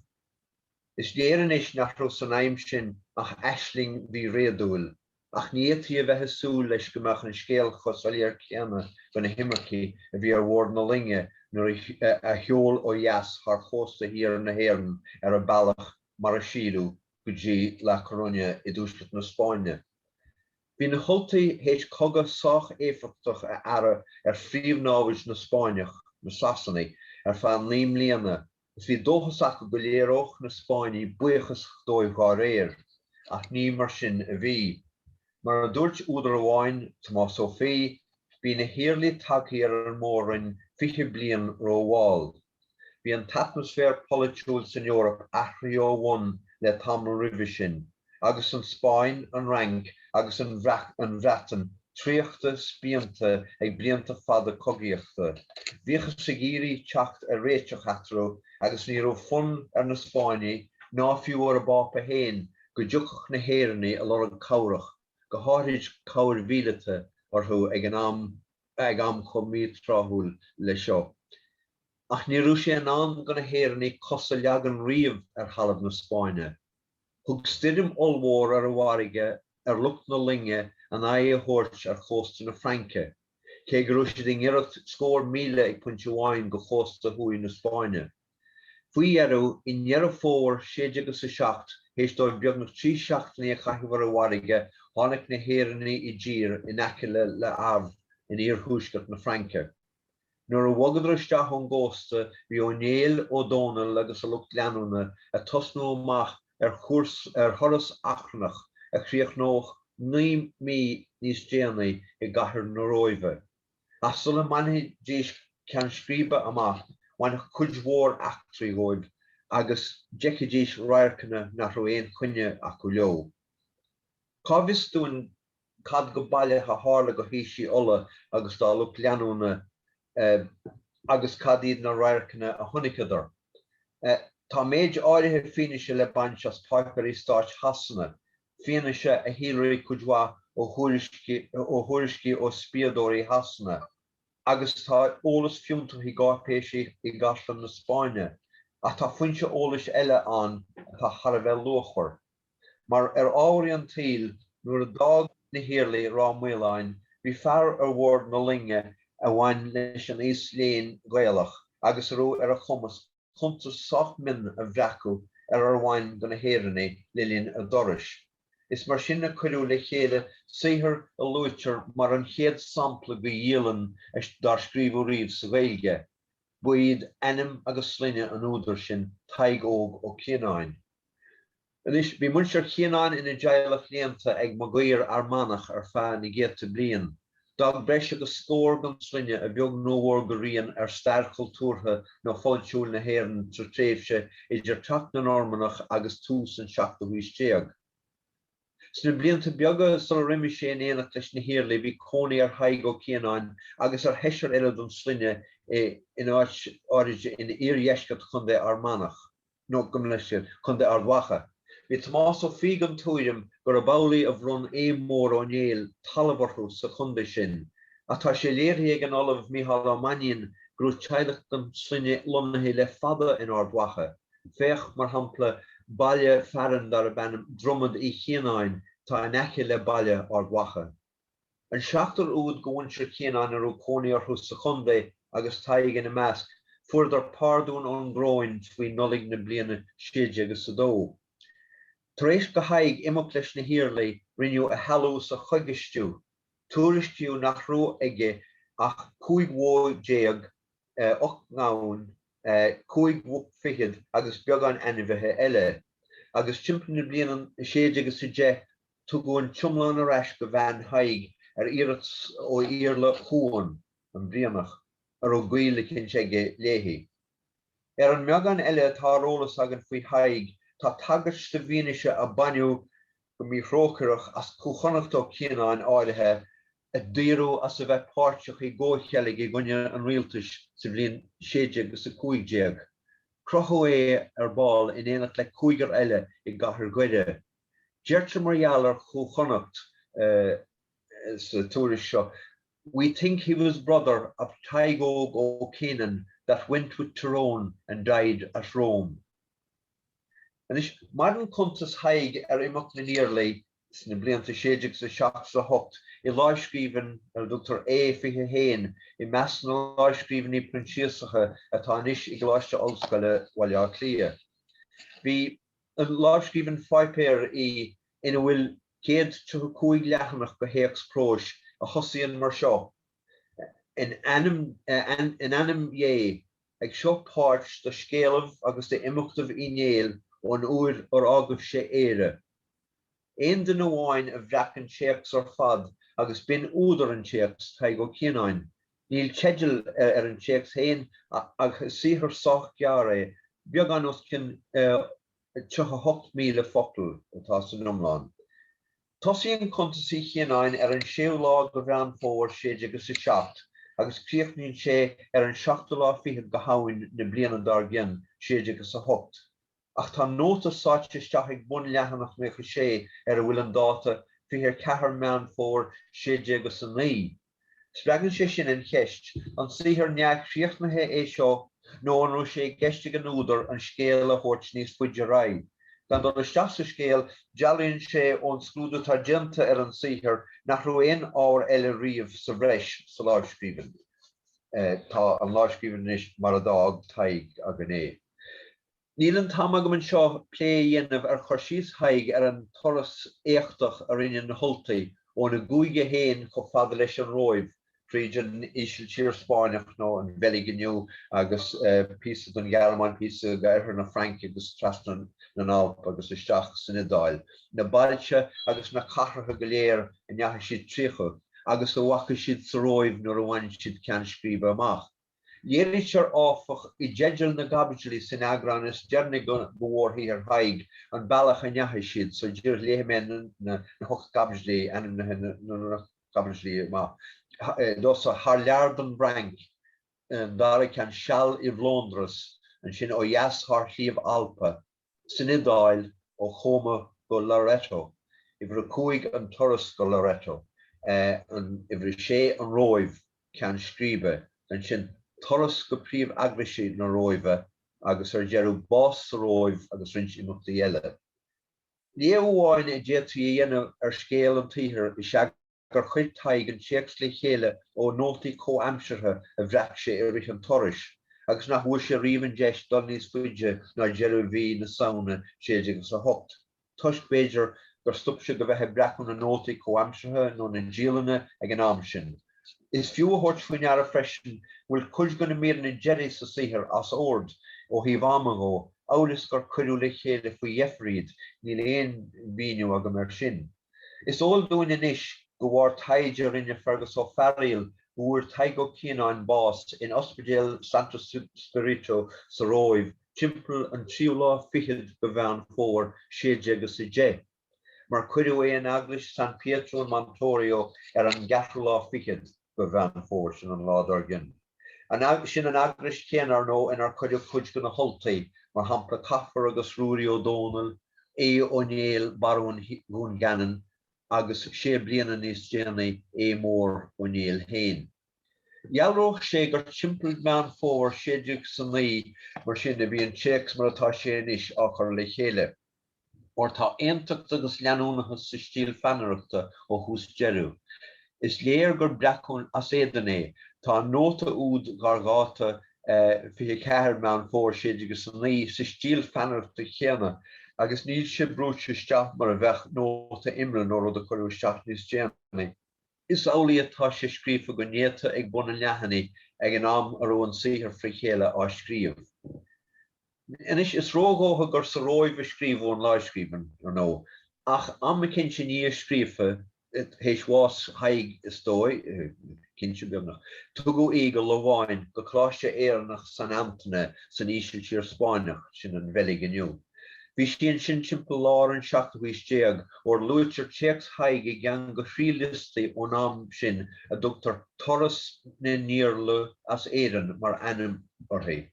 Is déan is nach ró san aim sin ach eisling bhí réadúil, ach níotí a bheithe súil leis gomach an scéal chosáilear ceanna go na himmarchaí a bhí ar bhór na linge nuair a cheol ó dheas thar chósta hir na hÉireann ar a bailach mar a síú go dtí Le Coruña i dúsglach na Spáine. Bhí na holtaí héit cogadh sách éifeachtach a ara ar phríomhnámhaid na Spáineach na Sasannaigh ar feadh líam líana. Is bhí dóchasach go léireoch na Spáinní buchas dóibh gá réir, ach ní mar sin a bhí. Mar a dúirt údar amháin Tomás Ó Fí, bhí na hiarlaí tacaí ar an mórainn 50 bliain rómháil. Bhí an atmosfér politiúil san Eorp athraí ó bhain le tamla roimhe sin, agus an Spáin an rank agus an bhreatan tríochta spíanta ag blianta fada cogaíochta. Bhíochas sa géirí teacht a réiteach atarú agus ní raibh fun ar na Spáinní ná fiú ar a bápa héin go dtiocach na hÉireannaí a lorg cabhrach, go háirid cabhair bhíleata orthú ag am chomí tráthúil le seo. Ach ní raibh sé an am go na hÉireannaí cosa leagan riamh ar halamh na Spáine. Thug stirim olmhór ar a bháraige ar lucht na linge an a thuirt ar chósta na Franca. Cé go raibh siad in iirecht scór míle ag puinte amháin go chósta thuaí na Spáine. Faoi dhearú in dhearú fómhair 67 hééis dóibh beagnach 3 seachtaí a chaitheamh ar a bháraige tháinig na hÉireannaí i ddír in aice le arbh in iarthúsgach na Franca. Nuair a bhagad isteach an ggósta bhí O'Neill O'Donnell agus a lucht leanúna a tosnú amach ar thuras acranach a chríoch 9 mí níos déanaí i gcathair na Róimhe. Ach sulla maithí díos ceann scríbe amach bhain chuid mhór eachtraí góibh agus deicidís ráirceanna nach raibh aon chuine acu leo. Cábhas dúin cad go bailile a hála go híosí ola agus dá lucht leanúna agus cad iad na ráirceanna a thunicadar. Tá méid áirithe fianaise le baint as páipearí stáit hasanna, fianaise a hílirí cuidhá ó thuairiscí ó spiadóirí hasanna, agus tá ólas fiúntaí gápéisí i gcaithlan na Spáine, ach tá fuinse ólas eile an tá tharbheith luachar. Mar ar áirí an tíl nuair a dág na hiarlaí rá Mealláin, bhí fearr ar bhór na linge a bhain leis an Íosléin Ghaeilge agus ró ar a chumas chuntas 7 min a bhreacu ar bhain go na hÉireannaí lilíonn a dorais. Is mar sin na cuireadh le chéile saothar a luitear mar an chéad sampla go Dialann dar scríbú riamh sa Ghaeilge, buiad enam agus sline an údar sin Tadhg Ó Cianáin. Anois bhí muintear Cianáin ina dteaghlach léanta ag magaír armánach ar feadh na géata bliain. Dag breis agus scór gan sline a bheag nómhór go rian ar stair cultúrtha nó fáiltiúil na hÉireann sa tréimhse idir teach na Normanach agus tús an 17. Sna blianta beaga sal riimi sé in éanacht leis na hiarlaí bhí cónaí ar Tadhg Ó Cianáin agus ar heisir eile don sline in áiride in iarhéisceart chun de armánach, nó gomleisir chun de ardhacha. Bhí Tomás Ó Fí an túirim gur a bálaí a bhrún mór O'Neill talmharthú sa chunda sin, a tá sé léirí ag an Ollamh Mícheál Mac grú teaghlach don sline lonnaithe le fada in ardhacha. Féach mar hampla baile fearan dar a bennim dromad i Cianáin tá in aice le baile ardhacha. An 7 úd go bhaintear Cianáin ar cónaí orthú sa chunda agus Tadhg ina measc fuairdar párdún ón gróin faoi nollaig na bliana 7 agus sa 2. Tar éis go Tadhg imeach leis na hiarlaí rinneadh a healú sa chuigistú. Tuairistú nach raibh aige ach 15 8 ngán 15 agus beagán ainmhithe eile. Agus timpeall na bliana 7 agus sa 10 tugadh an tiomláin ar ais go bhean Tadhg ar iirecht ó iarla chuan an bhríonach ar ó Ghaeilge cinse léthaí. Ar an meagán eile tá rólas agan faoi Tadhg tá tagart de bhíneise a bainiú go mí hrócairach as cúchanacht ó Cianáin áirithe a díru as a bheith páirteach I ggóchealaigh I gcoinne an rialtas sa bhliain 16 agus 15. Crochú ar ball in éanacht le 5 eile I gcathair Ghaeilge. Deirtear mar gheallar chomh chonacht sa túras seo. We think he was brother of Tadhg Ó Cianáin that went with Tyrone and died at Rome. And is modern chuntas Tadhg imeacht na nIarlaí sna blianta 16 sa 7 I láithscríofann Dr Pádraig I meas na láithscríofaní prinsiasacha atá anois I gláiste Oscailt bhaile clia. Bhí an láithscríofann Fáilte ina bhfuil 135 leathanach go héachs próis a thosaíonn mar seo. In anam dhé ag seo páirt do scéalamh agus de imeachtamh inéal ón uair ar ágah sé éire. Aon den amháin a bhreachann téachs ar fad agus bin údar an téachs Tadhg Ó Cianáin. Níl teideal ar an téachs féin agus saothar sách gearra beag an os cin 38,000 focal atá san Iomlán. Tosaíonn chuntas Cianáin ar an 7 lá go bhrean fómhair 17 agus críochnaíonn sé ar an 17 go habhainn na bliana dar gcionn 18. Ach tá nóta sáte isteach ag bun leathanach mécha sé ar a bhfuil an dáta fihir 4 meán fómhair 19. Spreagann sé sin an cheist an saothar neag críochnathe seo nó an raibh sé geiste an údar an scéal a thabhairt níos faide raibh. Gan don isteach sa scéal, dealaíonn sé ón scrúdú targenta ar an saothar nach raibh aon ábhar eile riamh sa bhreis sa láithscríofann. Tá an láithscríofann is mar a dag Tadhg a gné. Níl an táimid go seo lé dhéanamh ar chuirsíos Tadhg ar an toras éachtach ar rinne na holtaí ó na gúige héin go fada leis an roimh Frídín ísil tír Spáineach nó an Bheliginiú agus písa don Ghearmáin písa gaithir na Frank agus trasna na Alp agus isteach san Idáil. Na bailte agus na cathartha go léir a neatha siad tríocha agus a bhacha siad sa roimh nuair a bhain siad ceann scríbe amach. Dhéanann sear áfach I deideal na gabaidlí san Aibreán is dearna go bhórthaí ar Tadhg an bailach a neatha siad so dúir léimé na hocht gabaidlí anam na gabaidlí amach. Dos a haar leardan brank en daar kan shall I Londres en sin o jas haar lief Alpe sin Idáil o chome go Loretto Ivre koig an Torres go Loretto en ivre sé an roiv kan skribe en sin Torres go príomh agrisi na roive agus jeru bos roiv agus rinch in op de jelle. Ní bháin I détí dhéanamh ar scéal an títhir I gur chuid Tadhg an téacs le chéile ó nótaí comhamseartha a bhreac sé ar rith an torais, agus nach bhuail sé riamh deis don níos faide ná deireadh bhí na saona 18. Tuisc b'éidir gur stop sé go bheith breacún na nótaí comhamseartha nó na Dialanna ag an am sin. Is fiú a thuirt faoin ar a freisin bhfuil cuid go na méar na deireadh sa saothar as ord ó híomh amangó, álas gur cuireadh le chéile faoi dheifríd níl aon bhíniú aga mar sin. Is all dúin inis go bhfuair Tadhg rinne fergus ó Fáilte bhuair Tadhg Ó Cianáin bás in Ospidéal Santo Spirito sa roimh timpeall an 23 go bhean fómhair 17. Mar cuireadh an Aglis San Pietro Montorio ar an 24 go bhean fómhair sin an ládar gin. Sin an Aglis céanar nó inar cuireadh chuid go na holtaí mar hampla Cathar agus Rúí O'Donnell, O'Neill Barún Gún Gannon agus sé bliana níos déanaí mór O'Neill héin. Geallródh sé gur timpeall meán fómhair 19 mar sin a bhíonn téacs mar atá sé anois á chur le chéile. Or tá aontacht agus leanúnachas sa stíl fanaireachta ó hús deireadh. Is léir gur breacún as éidené tá nóta úd gargáta 24 meán fómhair 19 sa stíl fanaireachta chéanna agus níl sé brúte isteach mar a bheith nóta imre nó rud a chuireadh isteach níos déanaí. Is álaí atá sé scríofa go néata ag buna leathannaí ag an am ar ón saothar faoi chéile á scríomh. Inis is rógótha gur sa roimh a scríomh ón láithscríofann ar nó, ach am cinn sin ní a scríofa héis bhás Tadhg is dói, cinn sin beagnach, tugadh í go Lomháin go chláiste éireannach san amtaine san ísil tír Spáineach sin an Bheliginiú. Bhí sin timpeall lár an seachtahuisteag or luachtar teacs haige gan go shrílisti ó nám sin a Dr Toras na nIarlaí as éan mar anam orthaí.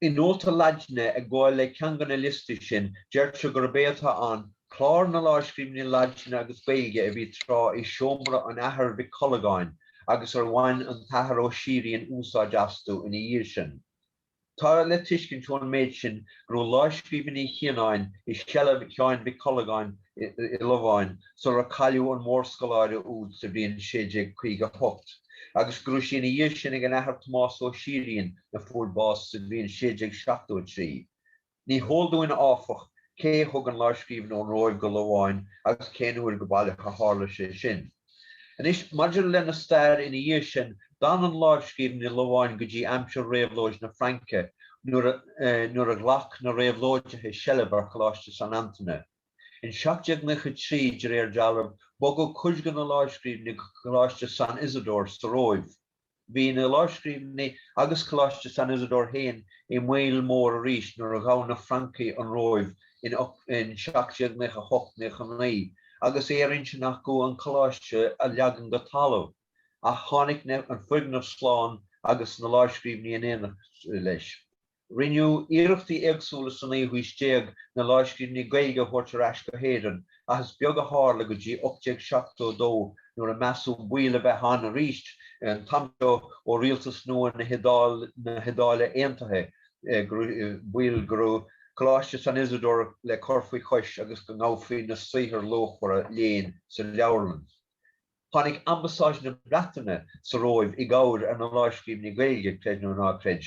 In nóta laidne a gháil le ceangan listi sin, deirte gur béatha an clár na láiscríbhní laidne agus Ghaeilge a bhí trá I seomra an ahar bhí Collagáin agus ar bhain an Tadhg Ó Cianáin úsáid astú ina dhír sin. Tá le tuiscin tún méid sin gur láiscríbhní Cianáin I seileadh ceáin bhí Collagáin I Lomháin so ar caiiliú an mórscoláide úd sa bhíon 1658. Agus grú sin I dhír sin ag an ahar Tomás Ó Cianáin na fúrbás sa bhíon 1673. Ní hóldúin áfach cé thug an láiscríbhní ón roimh go Lomháin agus céanúir go bailach a tharla sé sin. An is maidir lena stair ina dhír sin dan an láiscríbhní Lomháin go dtí aimsir réamhlóid na Franca nuair a ghlach na réamhlóidethe seileadh ar choláiste San Antóine. In 1793 de réir dealamh bogadh cuisgan na láiscríbhní go choláiste San Isidór sa Róimh. Bhí na láiscríbhní agus choláiste San Isidór féin I mhaol mór arís nuair a ghabh na Francaí an Róimh in 1789 agus éireann sin nach go an choláiste a leagan go talamh a tháinig an fuig na Sláán agus na láiscríbhní in éineacht leis. Rinneadh iarrachtaí éagsúla san éhuisteag na láiscríbhní Ghaeilge thuirtear ais go héireann agus beag a tharla go dtí 1872 nuair a measú buaile bheith an ríist an tamseo ó rialtas nua na hídáile aontaithe buail gurú choláiste San Isidór le corfaí chois agus go ngáfaí na saothar lóchmhara léinn sa leabharlann. Tháinig ambasáid na Breataine sa Róimh I gabhar ar na láiscríbhní Ghaeilge creidú ná creid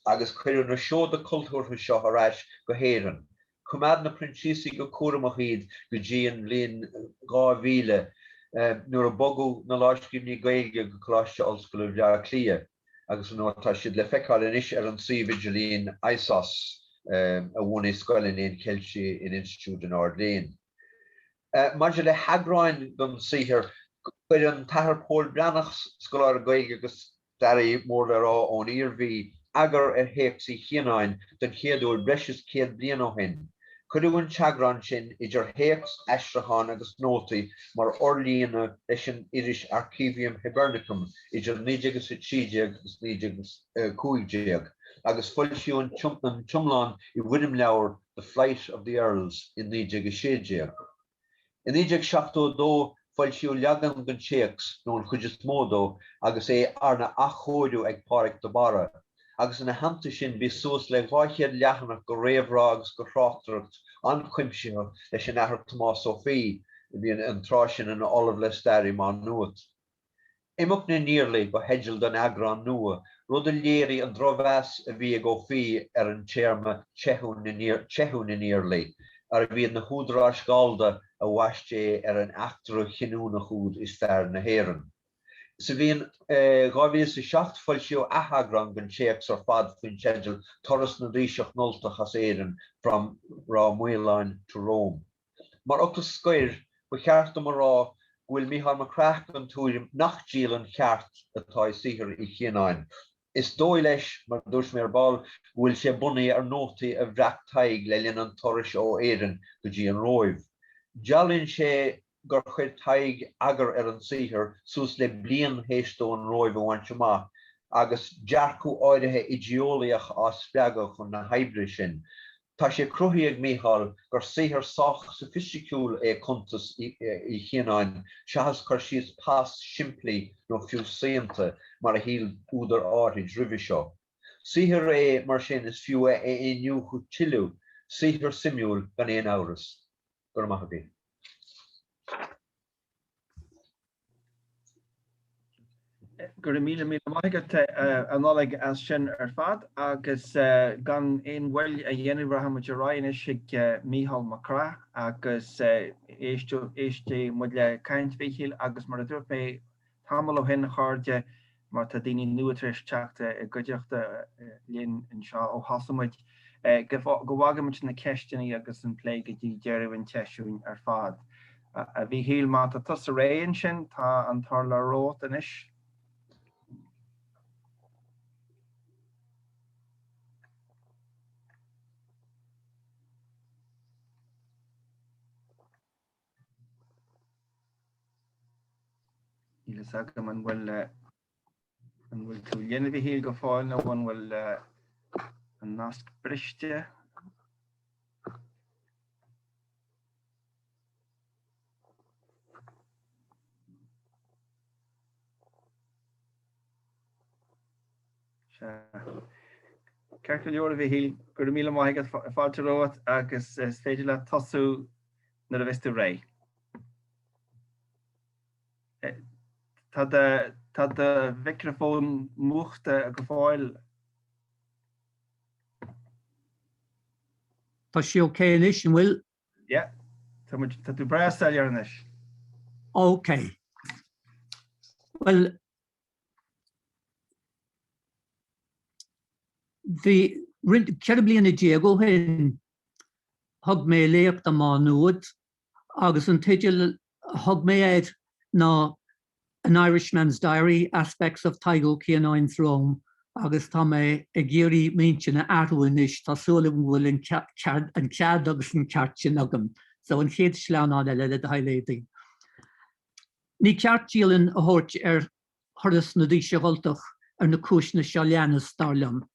agus chuir na seoda cultúrtha seo ar ais go héireann. Cumad na prinsísaí go cuaireamach iad go dtí an bhliain 2000 nuair a bogadh na láiscríbhní Ghaeilge go choláiste Oscailt Lia agus nuair tá siad le feiceáil inis ar an Vigilín ISOS a bhain scoileann éon Celtí in Institute in Ardléin. Maidir le haagráin don saothar chuir an Tadhg Pól Breannach scoláir Ghaeilge agus darí mór le rá ón iarmhí agar a héicsaí Cianáin den chéadúil breis 100 bliain ó shin. Cuireadh an teagrán sin idir héics eisteachán agus nótaí mar orlíonna leis an Irish Archivium Hibernicum idir 1930 agus 1950 agus foilsiún an Tiomláin I bhuidim leabhar The Flight of the Earls in 1960. In 1972 foilsiú leagan gan téacs nó an chuideas módó agus é arna achóidú ag Pádraig do Bara. Agus in a hananta sin bhí suas le bhaithíad leathanach go réamhrá agus go chráchtaracht an cuimsithe leis an ahar Tomás Ó Fí bhí an tráisin an Olamh le stair má nuat. Imach na nIarlaí go heideal don agrán nua, rud a léirí an dromheas a bhí Ó Fí ar an téarma Seisiún na nIarlaí, ar a bhíad na húdrás gáilde a bhaiste ar an achtar chinúna chúd is fearr na hÉireann. Sa bhíon 2007 foilsiú athagran gan téacs ar fad faoin teideal Toras na Dríseach Noltach as éireann from Mealláin to Rome. Mar ochtas scoir ba cheart am rá bhfuil Mícheál Mac Craith an túirim nach díal an cheart atá saothar I Cianáin. Is dóigh leis mar dúirt mé ar ball bhfuil sé bunaí ar nótaí a bhreacht Tadhg le linn an toras ó éireann go dtí an Róimh. Dealann sé gur chuir Tadhg agar ar an saothar suas le bliain héistó an Róimh a bhaint amach agus dearcú áirithe ideolaíoch as speagach chun na haibre sin. Tá sé cruthí ag Mícheál gur saothar sách sofisticiúil é chuntas I Cianáin seachas chuir síos pas simplí nó fiú saonta mar a híl údar áirid roimhe seo. Saothar é mar sin is fiú é inniu chu tiilú, saothar simúil gan éon áras. Gur maith bhí. Gur míle maigad an Nollaig as sin ar fad agus gan éon bhfuil a dhéanamh rahamid ráin is Mícheál Mac Craith agus éiste mu le caint Mícheál agus mar a dúirt mé tamil ó hin cháirde mar tá daoine nuaitris teachta I gcuideachta líon an seo ó hasamid go bhhagamid na ceisteannaí agus an plé go dtí deireadh an Seisiún ar fad. A bhí híl má tá tusa réon sin tá an tar le rót inis. Míle sag man bhfuil tú dhéanamh híl go fáil nó an bhfuil an nasc briste. Ceart go leor a bheith híl gur míle maithigh fáilte rót agus féidir le tosú na a bheiste ré. Tá de microfón muachta go fáil. Tá sí okay inis an bhfuil? Yeah, tá tú breastail ar inis. Okay. Well, the ceir bliana Diego hen thug mé léocht am nuad agus an teisteal thug mé éid ná An Irishman's Diary, Aspects of Tadhg Ó Cianáin Rome, agus tá mé ag géirí méinte na arúin is tá súla bhfuil an cead agus an ceart sin agam. So an chéad sleaná eile le hailédaí. Ní ceart díalann a thabhairt ar thuras na dí seoltach ar na cúis na sealanas tOllamh.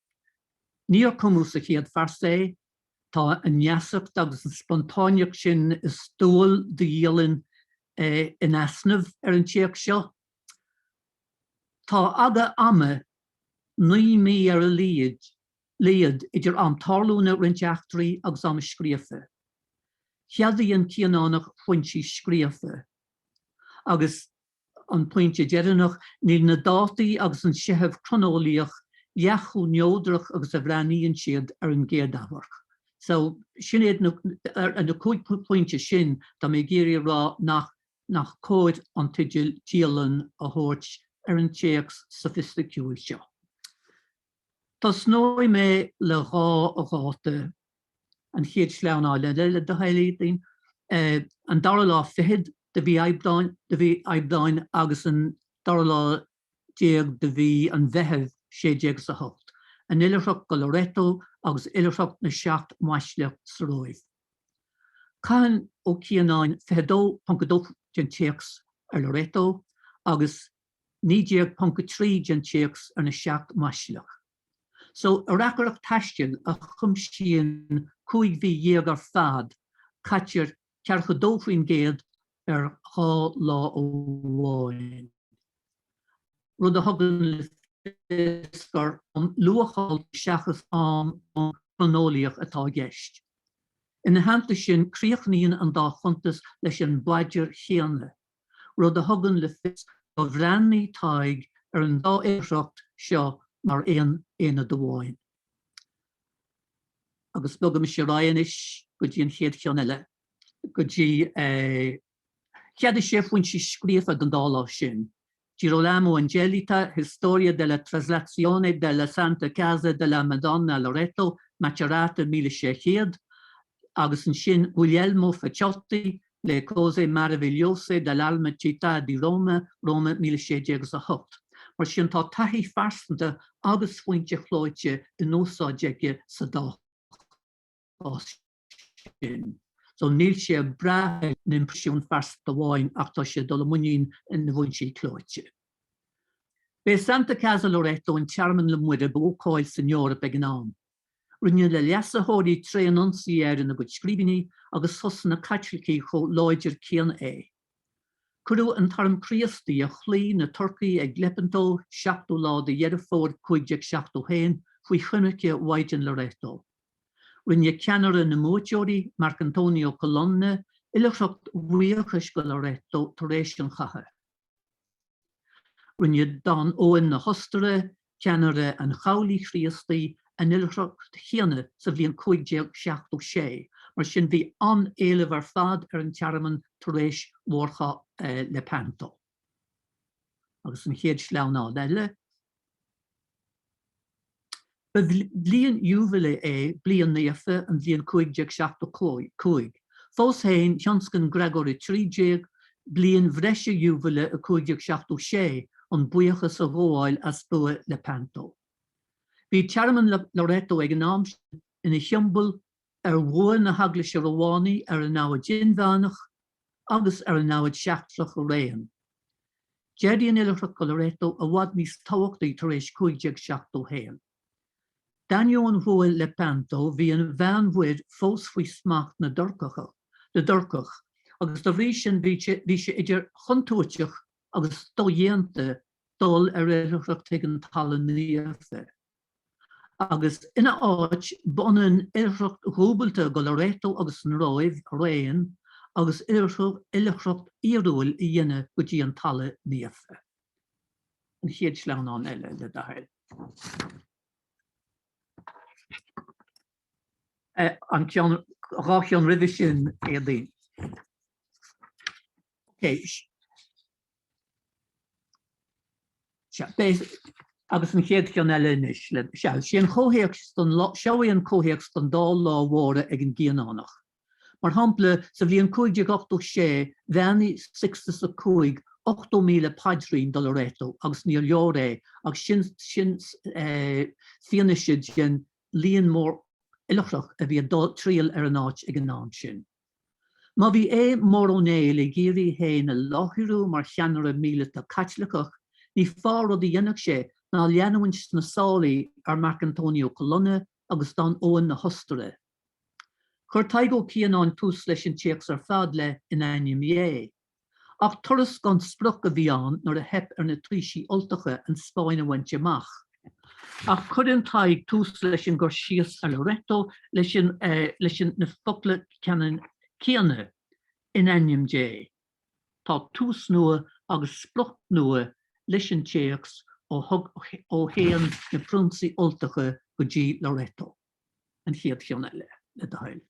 Níor cumú sa chéad farsé, tá an neasacht agus an spontáneach sin is stóil díalann in asnamh ar an tíoch seo. Tá aga ama ní mí ar a líad idir am tarlúna rinteachtarí agus am scríofa. Cheadaíonn cianánach pointí scríofa. Agus an pointe deireanach níl na dátaí agus an seitheamh chronólaíoch leachú neodrach agus a bhreaníonn siad ar an géadahharc. So sin éad an na cúig pointe sin tá mé géirí rá nach cóid an teisteal Dialann a thabhairt ar an téacs sophisticúil seo. Tá snói mé le rá a ráta an chéad sleaná le de hailédaí an darlá fihead de bhí Aibreán agus an darlá déag de bhí an bheitheh sé déag sa hocht. An ileachach go Loreto agus ileachach na seacht maisleach sa roimh. Caithfeadh ó Cianáin fehedó pancadó den téacs ar Loreto agus 9.3 den téacs ar na seacht maisleach. So a racharach taistil a chumsíonn 5 dhéag ar fad caitear cearcha dófrin géad ar há lá ó bháin. Rud a thugann le fiscar an luacháil seachas an chronólaíoch atá gceist. In na hananta sin críochnaíonn an dá chuntas leis an baidir chéanna. Rud a thugann le fiscar go bhreanaí Tadhg ar an dá éireacht seo mar éana do bháin. Agus bugam sé ráis go dtí an chéad cheann eile. Go dtí chead sé faoin si scríofa an dála sin. Girolamo Angelita, Historia della Traslazione della Santa Casa della Madonna Loreto, Macerata 1600, agus an sin Guglielmo Faciotti, Le cose meravigliose dell'alma città di Roma, Roma 1608. Mar sin tá taithí farsanta agus fointe chláite in nósáideige sa dá sin. So níl sé brathe na impresiún farsanta bháin ach tá sé dul muín in na bhaintí chláite. Bé Santa Casa Loreto in tearman le muide Ó Cáil san Eorpa ag an am. Rinne le leasathirí trí anionsaí ar na go scríbhíní agus thosan na caitlicí cho láidir céan é. Curú an tarm críostaí a chlí na Turcaí ag Lepantó 7 lá de dhearfór 571 faoi chunaice Waidin Loreto. Rinne ceanara na móteoirí Marc Antonio Colonna ileachtacht bhuíochas go Loreto tar éis an chatha. Rinne Don Owen na Hostara, ceanara an chaulaí chríostaí an ileachtacht chéanna sa bhíon 576, mar sin bhí an éileh ar fad ar an tearman tar éis mórcha Lepanto. Agus an chéad sleaná eile. Ba bblion uaimhile é bliain naofa an bblion 575. Fós hain Thionscan Gregory Trídéag bliain bhreise uaimhile a 576 an buíochas a bháil as bua Lepanto. Bhí tearman Loreto ag an am ina thiombail ar bhuain na hagla sé róhánaí ar an náid dinmheánach agus ar an náid seachtrach a réan. Jerry Illuchrocht go Loreto a wad mís táhachtaí tar éis 57 Danion Roel le Panto hí an bheanmhuid fós faoi smacht na dorcach, agus do bhrí sin bhí sé idir chuntúteach agus dóhéanta dul Illuchrocht ag an talannaíocht. Agus ina áit bonan Illuchrocht rúbalta go Loreto agus an roimh réan agus Illuchrocht iarúil I dhéine go dtí an talannaíocht. An chéad sleanán eile le dahil. An rácean rih sin é dí. Agus an chéad cean eile inis sin seoíon cóhéach don dá láhmhóra ag an gcéanánach. Mar hampla sa bhíon 56 bheannaí 65 8,000 padrín do Loreto agus níor leor agus sin fianisiid sin líon mór Illuchrocht a bhí tríal ar an áit ag an ná sin. Má bhí mór ónéil I géirí héin na láthirú mar cheannar míle tá Cathaoirleach, ní fáród I dhéanach sé ná leanúint na sálaí ar Marc Antonio Colonna agus don Óan na Hostere. Chur Tadhg Ó Cianáin tús leis an téacs ar fad le in ainm ach turas gan spruch a bhí an nar a hep ar na trísí oltacha an Spáin a bhaint amach. Ach chudann Tadhg tús leis an gur síos a Loreto leis an na focail céanna in ainm Tá tús nua agus spruch nua leis an téacs ó héan na prúnsaí oltacha go dtí Loreto. An chéad ceann eile le dahil.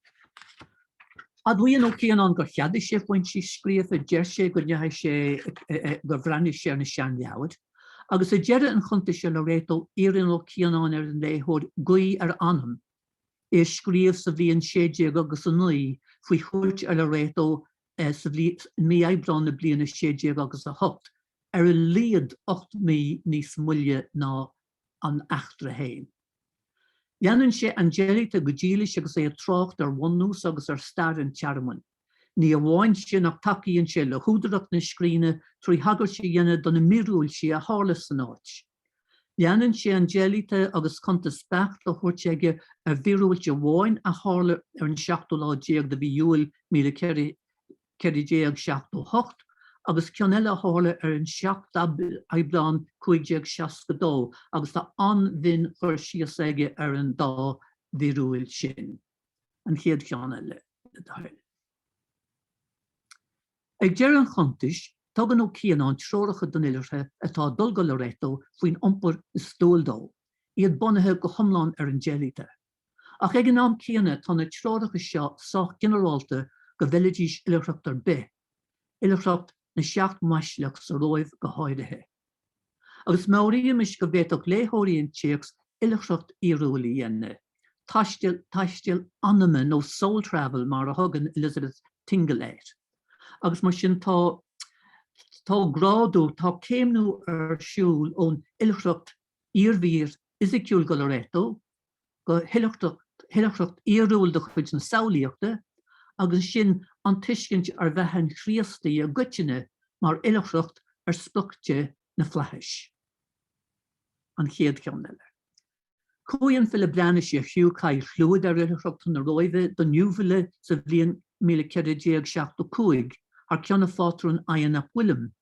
A bhuian ó Cianáin gur cheadadh sé faoin sí scríomh a deir sé go neithe sé go bhreathnaigh sé na seanleabhad. Agus a deire an chuntas sé Loreto éireann ó Cianáin ar an léthóid gaí ar anam. É scríomh sa bhíon 60 agus an 9 faoi chuirt ar Loreto sa bhí mí Aibreán na bliana 60 agus a 8 ar a líad 8,000 níos muille ná an achtra héin. Leanann sé Angelita go dílis agus é a trácht ar bhunús agus ar stair an tearman. Ní a bháin sin ach takeíonn sé le húdarach na scríne trí hagar sé dhéine donna mirúil sé a hála san áit. Leanann sé Angelita agus chuntas becht le chuirt aige a bhíúilte bháin a hála ar an 16 de bhí júil 1978 agus ceann eile hála ar an 7 Aibreán 562 agus tá an-bhín chuir síos aige ar an dá bhíúil sin. An chéad ceann eile le dahil. Ag deir an chuntas, tugann Ó Cianáin treoracha don Illuchre atá dul go Loreto faoin iompar is stóildó, iad bunathe go thomláin ar Angelita. Ach ag an am céanna tá na treoracha seo sách generálta go bheiligís Illuchrocht ar bith. Illuchrocht na 7 maisleach sa roimh go háirithe. Agus máiríam is go bhéadach léthóiríonn téacs Illuchrocht iarúil I dhéanamh. Taistil anama nó soul travel mar a thugann Elizabeth Tingaléir. Agus mar sin tá gráadú tá céimnú ar siúil ón Illuchrocht iarmhír Isiciúil go Loreto, go Illuchrocht iarúil do chuid na saolaíochta, agus sin an tuiscint ar bheithan chríostaí a gcuiteine mar Illuchrocht ar spluchte na flathis. An chéad ceann eile. Cúiann fila breanna sé fiú caithh chlúid ar Illuchrocht na roimhe don niúmhaile sa bhliain 1975 ar ceanna fátarún Ian ap Willem.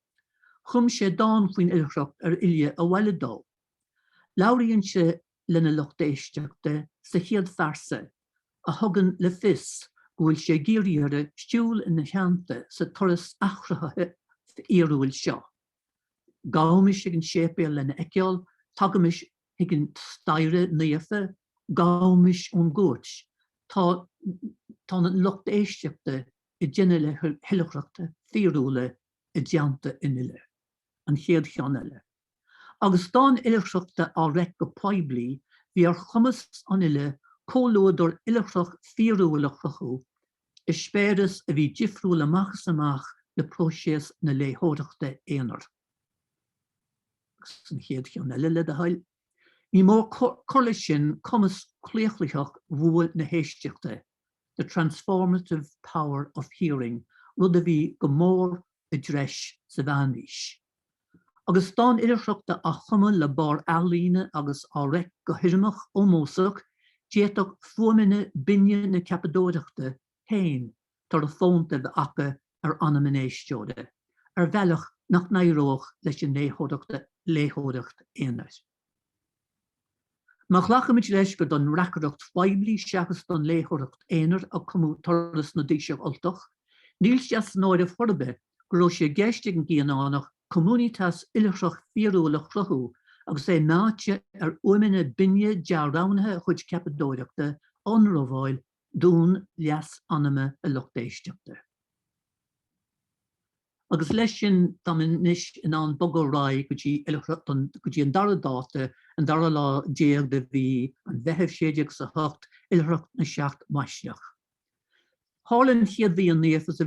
Chum sé dáin faoin Illuchrocht ar Uile a Bhailedó. Labhraíonn sé lena luchtéisteachta sa chéad farsa a thugann le fios bhfuil sé géiríre stiúil in na cheanta sa turas achrathe iarúil seo. Gámis ag an sépéal lena eiceáil, tagamis ag an staire naofa, gámis ón gúirt. Tá an luchtéisteachta I dhéine le Illuchrochta fíorúla I dteanta in Uile. An chéad cheann eile. Agus dáin Illuchrochta á raic go poiblí, bhí ar chumas an Uile cóluadar Illuchrocht fíorúlach chu, is spéras a bhí difriúil amachas amach le próiseas na léthóireachta éonar. An chéad ceann eile le dahil. Ní mór chuirla sin cumas cléochlaach bhuail na héisteachta, the transformative power of hearing, rud a bhí go mór I dreis sa bhanis. Agus dá idirseachta a chuma le bar ealaíne agus áreic go hirimach ó mósach déach fuaimine binne na ceapadóireachta hain tar a fónta be acha ar anamanéisteóide, ar bhealach nach nairóch leis an léthóireacht éanaid. Má chlachamid leis gur don reacharacht faiblí seachas don léthóireacht éanair a cumú toras na díseach oltach, níl seas náid a forbe gur sé geiste an gíanánach Communitas ilisach fiúla chluthú agus é náte ar uimine binne dearránathe chuid ceapadóireachta an roháil dún leas anama a luchtéisteachta. Agus leis sin dáis in an bogórá go dtí an dara dáta an dara lá déag de bhí an bheitheh séideach sa hocht ilreacht na seacht maiisteach. Hálann chiad bhí an níomh sa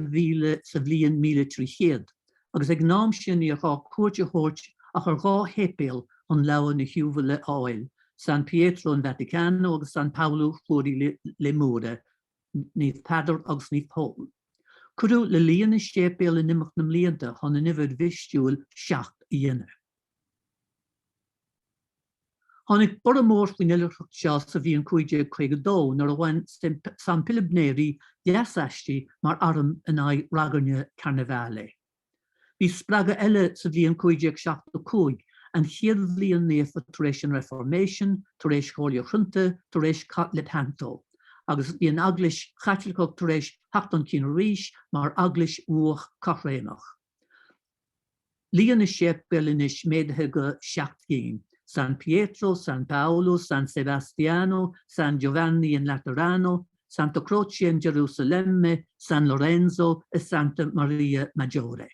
bhliain 1300, agus ag nám sin í rá cuairte thuirt ach ar rá hépéal an leabhar na hiúbha le áil, San Pietro an Vaticano agus San Paolo fuaí le móra, níomh Peadar agus níomh Paul. Curú le líana stépéal in nimach na mblianta chun na nimhid bhistúil seacht dhéine. Tháinig bur mór faoin ileachtacht seo sa bhí an 52 nar a bhain San Philip Neri deasastí mar arm in aghaidh ragarne Carnivale. Bhí spraga eile sa bhí an 52 an chiad bhliain níomh tar éis an Reformation, tar éis Cháile Chunta, tar éis Lepanto, agus bhí an aglis chaitliceach tar éis 8 ríis mar aglis uach Cathréanach. Líon na séipéal inis méadathe go 7 San Pietro, San Paolo, San Sebastiano, San Giovanni in Laterano, Santa Croce in Gerusalemme, San Lorenzo e Santa Maria Maggiore.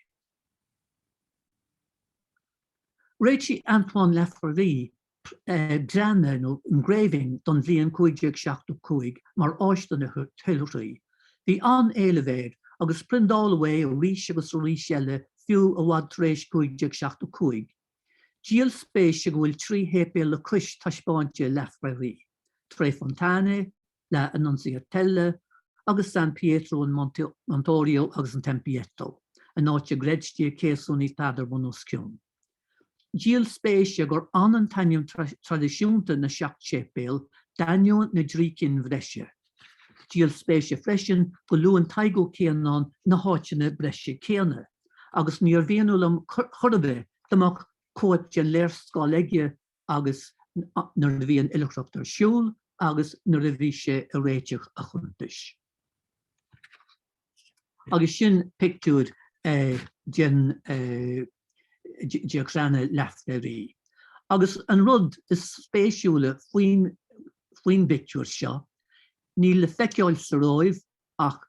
Réitigh Antoine Laffery Granna nó engraving don bhliain 1975 mar áisteanna tuilrí. Bhí an éilevéir agus prindálahé ó ríis agus ríis eile fiú a bhhad tar éis 1975. Díal spéise go bhfuil 3 hépéal le cris taispáinte Laffery, Tre Fontane, le Annunziatella, agus San Pietro in Montorio agus an Tempietto, a náte gredstí céasúní Peadar Oscailt. Díal spéise gur an tainneam tradiisiúnta na seacht sépéal dainniú na drícin bhreise. Díal spéise freisin go luúan Tadhg Ó Cianáin na háiteanna breise céanna, agus níor bhíonúlam chorbe damach cóite léir scáileige agus nar a bhíon ileachtacht ar siúl agus nar a bhí sé a réiteach a chuntas. Agus sin pictúr Dialanna Laffery. Agus an rud is spéisiúla faoin pictúr seo, níl le feiciáil sa roimh ach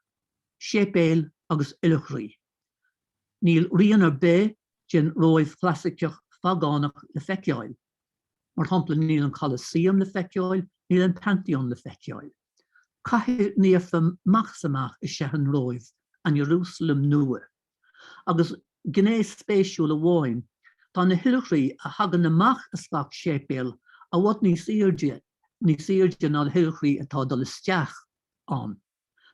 sépéal agus ileachraí. Níl rian ar bé gin roimh clasiciach fagánach le feiciáil. Mar hampla níl an Colosseum le feiciáil, níl an Pantheon le feiciáil. Caithfidh níomh machsamach is sean roimh an Jerusalem nua. Agus gné spéisiúla bháin, tá na hiilchraí a hagan amach is fach sépéal a bhd níos éirde ná hiilchraí atá dul isteach an.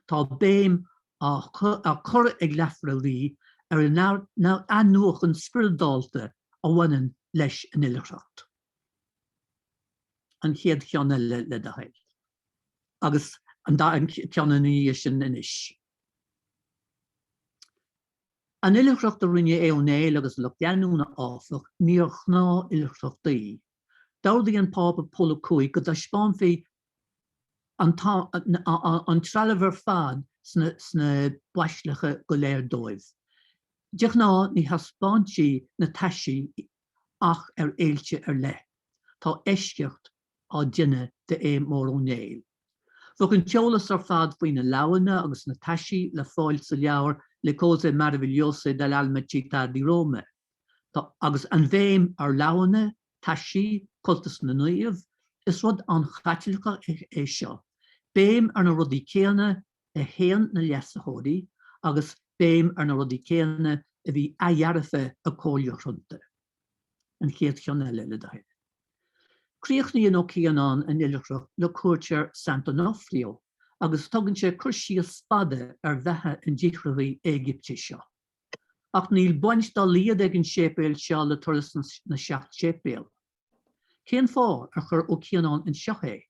Tá béim a chur ag Laffery ar ná annuach an spiridáalta a bhaineann leis an ileachtacht. An chéad ceanna le dheil. Agus an ceanna ní sin inis. An ileachtacht a rinne éonéil agus le deanúna áfach níor chná ileachtaí. Dádaí an pápa pola cuaig go spáin fé an tralahar fad sna baislecha go léir dóibh. Deach ná ní haspáintí na taisí ach ar éilte ar le. Tá éisceacht á duine de mór ónéil. Bhug an teolas ar fad faoin na leabhanna agus na taisí le fáil sa leabhar le cose maravillosa dell'alma città di Roma. Agus an bhéim ar leabhanna, taisí, cultas na nuamh, is rud an chaitliceach é seo. Béim ar na rudí céanna a héan na leasachóirí, agus béim ar na rudí céanna a bhí ahearfa a cóile chunta. An chéad ceanna eile le dheir. Críochnaí Ó Cianáin an ileachtacht le cuairtear Sant'Onofrio, agus tugann sé cuirsí spada ar bheithe an ddíchreabhaí Éigipte seo. ach níl baint dá líad ag an sépéal seo le turas na seacht sépéal. Cén fá ar chur Ó Cianáin in seoché.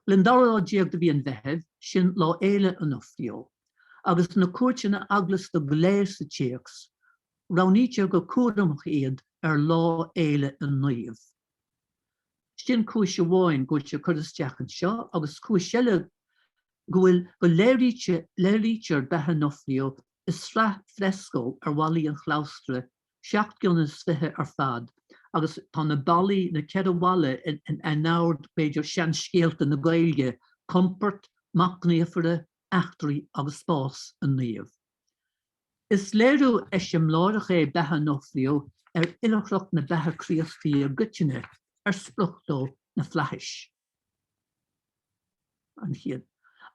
Lyn dará diag de bhí an bheitheh sin lá éile an ofrio, agus na cuairteanna aglas do gléir sa tíochs, ranítear go cuaramach iad ar lá éile an naomh. Sin Ciarán go se chudasteach an seo, agus Ciarán gohfuil go léirítear bethe nofrio is fresco ar bhailí an chláustre, 7 gunas fithe ar fad, agus tá na bailí na cead bhaile in náir beidir sean scéalta na Ghaeilge, comport, macnéafara, achtarí agus spás an naomh. Is léirú eisiom láireach é bethe nofrio ar ilachreacht na bethe críochtaí ar gutine ar spluchtó na fleis. An chiad.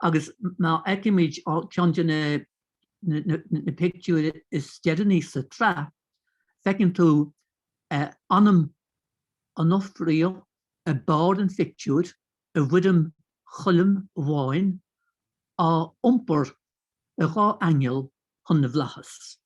Agus má eicimid ceann na pictiú is deadaní sa tra, fecinn tú anam an ofrio a bád an fictiúd a bhuidum chulim bháin a umpar a gá angel chun na bhlachas.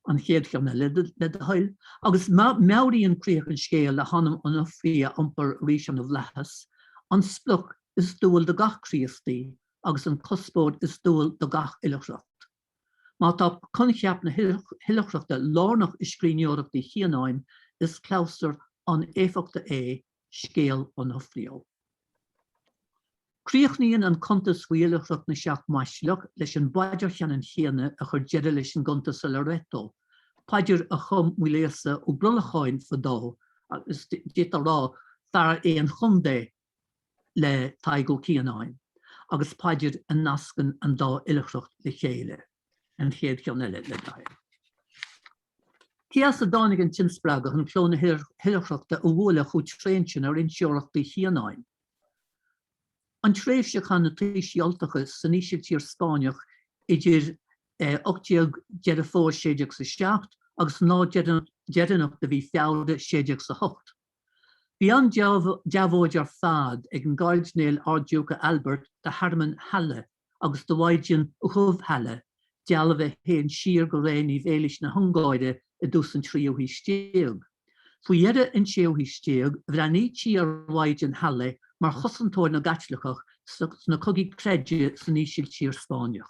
An chéad cheanna le a hail, agus meabhraí an críoch an scéal le hanam an ofrio umpar rís an na bhlachas, an spluch is dúil de gach críochtaí, agus an cuspóid is dúil de gach ilachreacht. Má tá concheap na hilachreachta lárnach is scríneoireachtaí Cianáin is cláustar an éifeachta é scéal an ofrio. Críochnaíonn an chuntas ilachreacht na seach maiisleach leis an baidir cheann chéanna a chur deireadh leis an chuntas a loreto. Paidir a chum muléasa ó Brulacháin fadó, agus dit a rá fear é an chundé le Tadhg Ó Cianáin, agus paidir an nascan an dá ilachreacht le chéile. An chéad ceanna le dair. Cias a dánig an tinspragach an clóna hilachreachta ó bhla chuid tréintin ar inseoireachtaí Cianáin. An tréimhseach na taistiltacha san ísiltír Spáineach idir 8 agus ná deadanach de bhí feabhda 8. Bhí an deabhóid ar fad ag an gáildnéil ardúcha Albert de Harman Halle agus do bhaidjin Uchuh Halle, Dialanna héan siar go réanaí bhéilis na Hungáide a dús an tríú hísteag. Fuair dheire an séú hísteag, bhreaní tí ar bhaidjin Halle mar chosantóir na gaitlachach na cogaí creide san ísiltír Spáineach.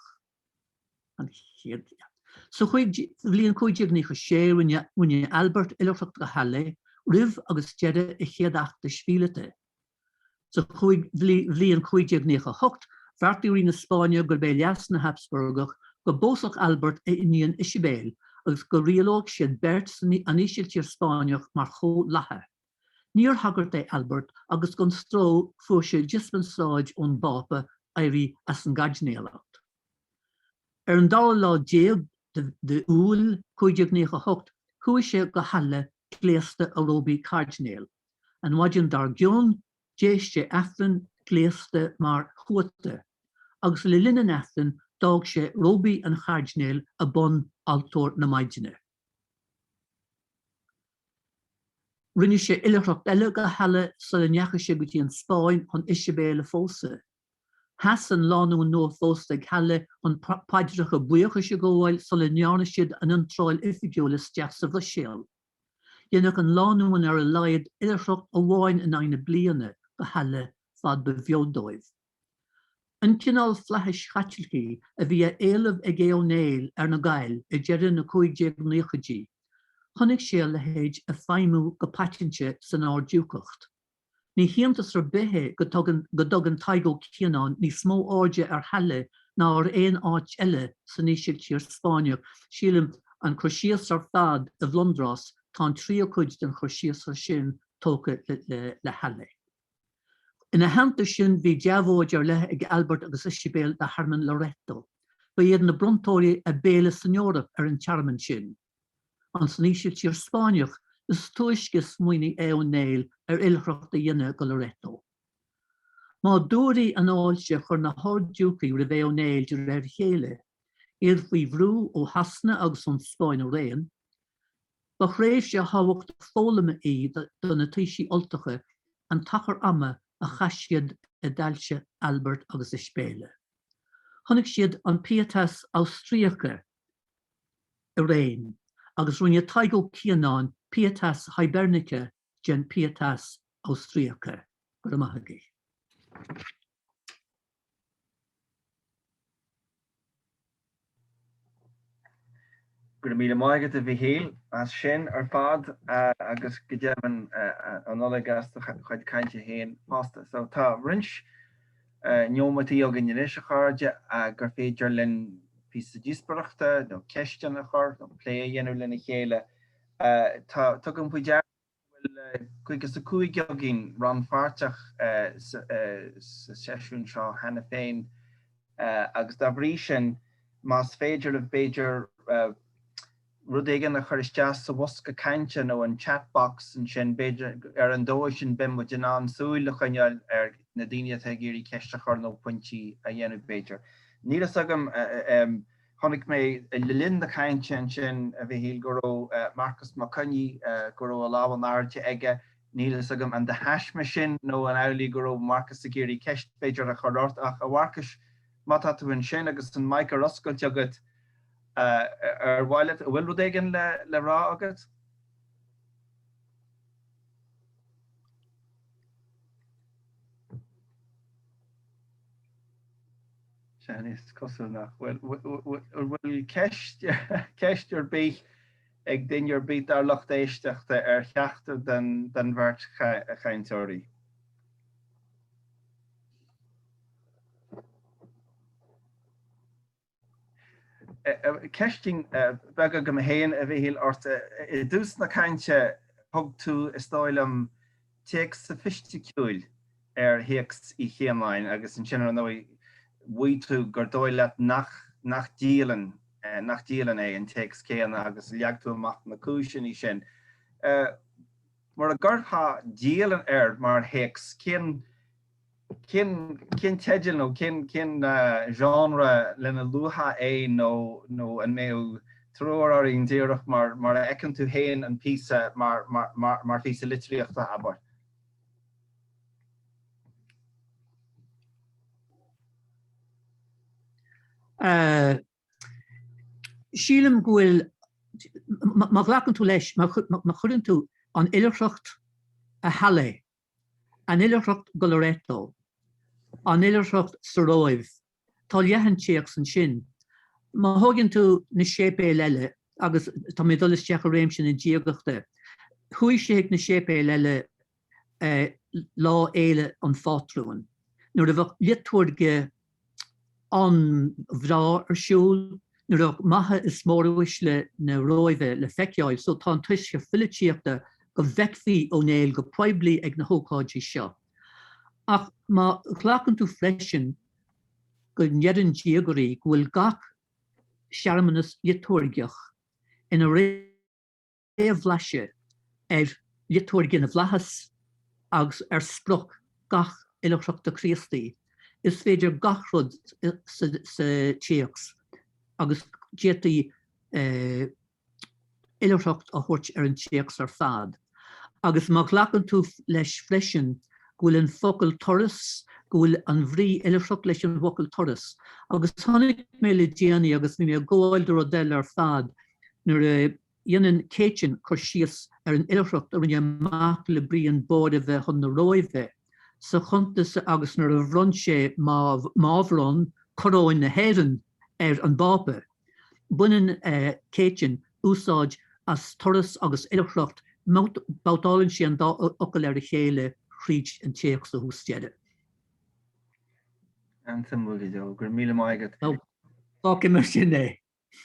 So bhíonn cúideag ní go sé bhaine Albert ilachreacht go Halle, rih agus deire I chéadachta svílete. So bhíonn cúideag ní go 8, bhartúí na Spáine gur bé leas na Habsburgach, go bósach Albert iníon Isibéal, agus go rialóg siad bert an ísiltír Spáineach mar chó lathe. Níor hagart é Albert agus gon stró fuair sé dispensáid ón bápa éirí as an gaidnéalacht. Ar an dá lá déag de úl cúideag ní go 8, chuaigh sé go Halle gléasta a róbí cardnéal. An bhaidin dar gion déiste efran gléasta mar chuata, agus le linan efran dág sé róbí an cardnéal a bon altóir na maidine. Rinne sé ilachreacht eile go Halle sa le neacha sé go dtí an Spáin an Isibéal fósa. Has an lánú nó fósta ag Halle an paidirach a buocha sé góil sa le nearna siad an antráil ifigiúla steach sa bhisial. Dhéanach an lánúin ar a laiad ilachreacht a bháin in aine bliana go Halle fad be bheodóibh. An cinál fleithis chatilcí a bhí a éileamh ag éonéil ar na Gael I deireadh na 15 Chonaic sé le héid a feimú go patinte san ardúcacht. Ní chiantas ar bithe go dog an Tadhg Ó Cianáin ní smó áide ar Halle ná ar éon áit eile san ísiltír Spáineach, sílim an chosíos ar fad a Bhlundrás tá 3 den chosíos ar sin tóca le Halle. Ina hananta sin bhí deabhóid ar lethe ag Albert agus Isibéal de Harman Loreto, ba iad na brontóirí a béle san Eorp ar an tearman sin. An san ísiltír Spáineach is tuaisce smuoine éonéil ar ilachreacht a dhéine go Loreto. Má dúirí an áilte chur na hardúcaí ra bhéonéil de réir chéile, iad faoi bhrú ó hasna agus an Spáin ó réan, ba chréibh sé hahacht fólama do na taisí oltacha an tachar ama a chaisiad a dailte Albert agus Isibéal. Chonaic siad an pietas Austriacha a réin, agus rinne Tadhg Ó Cianáin pietas hibernica gen pietas austriaca. Gur amachagaí. Gur míle maigad a bhíhéal as sin ar fad agus go deaban an Nollaig chuid cainte héin pasta. So tá rins neomatí a gin inis a cháde a gur féidir linn písa díosbreachta, nó ceistan a chur, nó plé a dhéanamh lena chéile. Tá an puidear chuigus a cúig gin ran farteach sa seisiún seo hena féin agus dá brí sin más féidir a féidir rudéigen a chuir isteach sa bhosca cainte nó an chatbox an sin beidir ar an dóid sin bim mu den an súil chuineáil ar na daine a géirí ceiste chur nó pointí a dhéanamh beidir. Nílas agam tháinig mé le linn na cainte an sin a bhíhéal go raibh Marcus Mac Cóil go raibh a lábhan áirte aige nílas agam an de haisme sin nó an eolaí go raibh Marcus a géirí ceist beidir a chuirt ach a bhharcas mátá tú an sin agus an maic ar Oscailt agad ar bhile bhfuil rudéigen le rá agad? Is cosú nach bhfuil ceist ar bí ag duine ar bit ar lucht éisteachta ar cheachtar den bheirt chainteoirí. Ceisting bega go héin a bhíhéal orta I dús na cainte thug tú is tOllamh teag sophisticúil ar héacs I Cianáin agus an sin nó bhuaí tú gur dóile nach Dialann é an teacs céanna agus leag tú amach na cúisin I sin. Mar a gurtha Dialann mar héacs cin teisteal nó cin genre lena luha é nó an méú tróir ar on díreach mar a ecinn tú héin an písa mar písa litríochta abair. Sílim gúil má ghlacann tú leis má chuireann tú an ileachtacht a Halle, an ileachtacht Golarretto, an ileachtacht sa Róibh, tá leathan teacs an sin. Má thugann tú na sépéal eile agus tá mé dul isteach a réim sin in díagachta. Chuaigh sé na sépéal eile lá éile an fátrúin. Nuair a bheith liatúirge an bhrá ar siúl, nuair a maithe is mór le na Róibhe le feiceáil, so tá an tuisce filitíochta go bheicfí ó néil go poiblí ag na hócáidí seo. Ach má ghlacann tú freisin go neireann díagarí go bhfuil gach searmanas liatúirgeach ina réamhbhlaise ar liatúirge na bhlachas agus ar spruch gach ileachtacht Chríostaí. Is féidir gachrod sa teacs agus détaí ileachtacht a thuirt ar an teacs ar fad. Agus má ghlacann tú leis freisin go bhfuil an focail toras, go bhfuil an bhrí ileachtacht leis an focail toras. Agus tháinig mé le déanaí agus mí mé gáil do rodéil ar fad nuair dhéanann céitin chuir síos ar an ileachtacht a rinne amach le bríon bóide bheith chun na Róibhe. Sa chuntas agus nuair a bhronn sé mábhronn choráin na héireann ar an bápa. Buineann céitin úsáid as toras agus ileachtacht bátálann sé an ocail ar a chéile chríd an teacs a hústéide. Antam bhfuil gur míle maigad. Fáci mar sin é.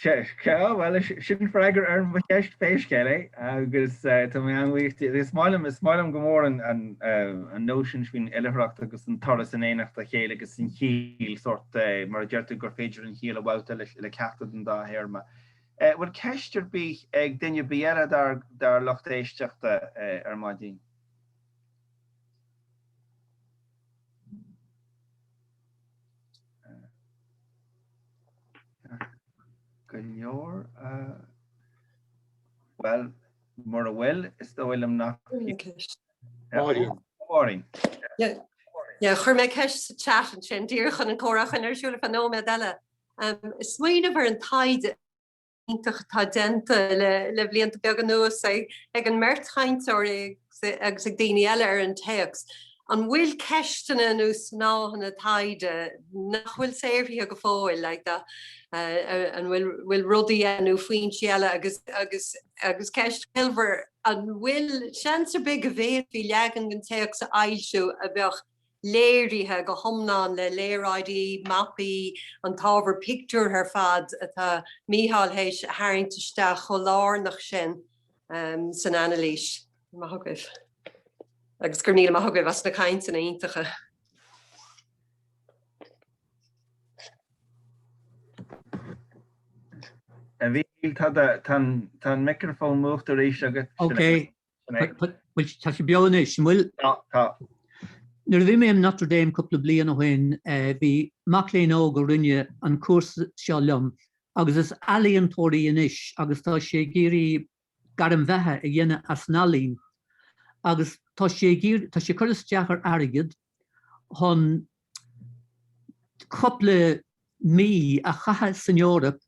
Well sin freigur ar an bheith féisceile agus tá mé anhuiocht is málam go mór an notion fin ileachtacht agus an toras in éanacht a chéile agus sin chiil sort mar deirtu gur féidir an chiil a bhilta le ceachta an dá héirma. Bhfuil ceistir bí ag duine biara dar lucht éisteachta ar maidín. Ghaeilge, well, mar a bhfuil is tOllamh nach Máirín. Ja, chuir mé ceist sa chat an sin díorchan an córachan ar siúla fan nóméad eile. Is smaoinemh ar an Tadhg ítach tá denta le blianta beag an nuas ag an mertchaint agus ag daoine eile ar an teachs. An bhfuil ceistena nús náhanna Thaide nach bhfuil séirthe go fáil le an bhfuil rudaí anú faoin eile agus ceist pilbhar an bhfuil seansar big a bhéad bhí leagan an teachs a ailsiú a bheith léirithe go thomnáin le léiráidí, mapaí, an tábhar pictiúr ar fad atá Mícheál hééis haingteiste choláirnach sin san analaís. Maithugah. Agus gur níl maithugah as na caint in aontacha. A bhí tá microfón múachtar éis agus. Okay. Tá sé beanna is bhfuil Nuair bhí mé Notre Dame cúpla bliain ó hain bhí Maclainn ó go rinne an cuas seo liom agus is ealaíontóirí inis agus tá sé géirí garam bheithe a dhéine as nálín agus tá sé churas deach ar airgid chun cúpla mí a chatha san Eorop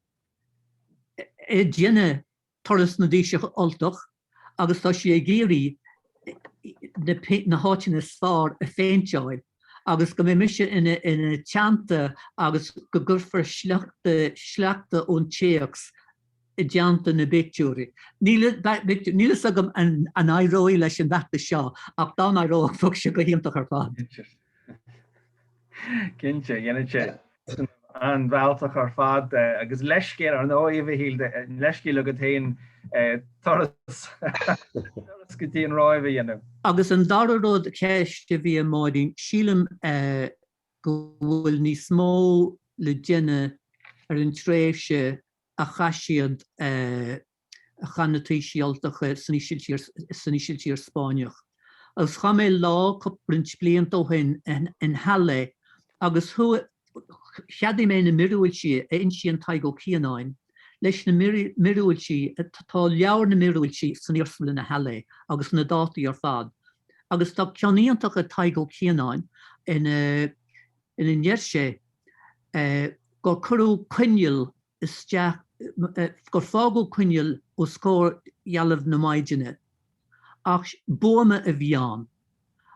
i dhéine turas na díoise oltach agus tá sé géirí na háitina sfár a féinteáil agus go mé mise ina teanta agus go gurfar sleachta ón teachs i deanta na bictúri. Nílas agam an airóí leis an bheachta seo ach dá airó fug se go híomtach ar fád. Cinnte, dhéanate an bháltach ar fád agus leiscéir an áomh hílte leiscí le go taon toras go dtíon ráimh dhéanamh. Agus an dararód ceiste bhí máidín sílam go bhfuil ní smó le déine ar an tréimhse a chaisiad a chanatí síaltacha san ísiltíar Spáineach. Agus cha mé lá coprint bliant ó hin in Halle agus cheadí mé na mirúil si a insi an Tadhg Ó Cianáin leis na mirúil si tá leabhar na mirúil si san irsfuil na Halle agus na dátaí ar fad. Agus tá ceaníontach a Tadhg Ó Cianáin in an dheirse gur curú cuinneal isteach gur fágó cuinneal ó scór dhealamh na maidine ach bóma a bhíán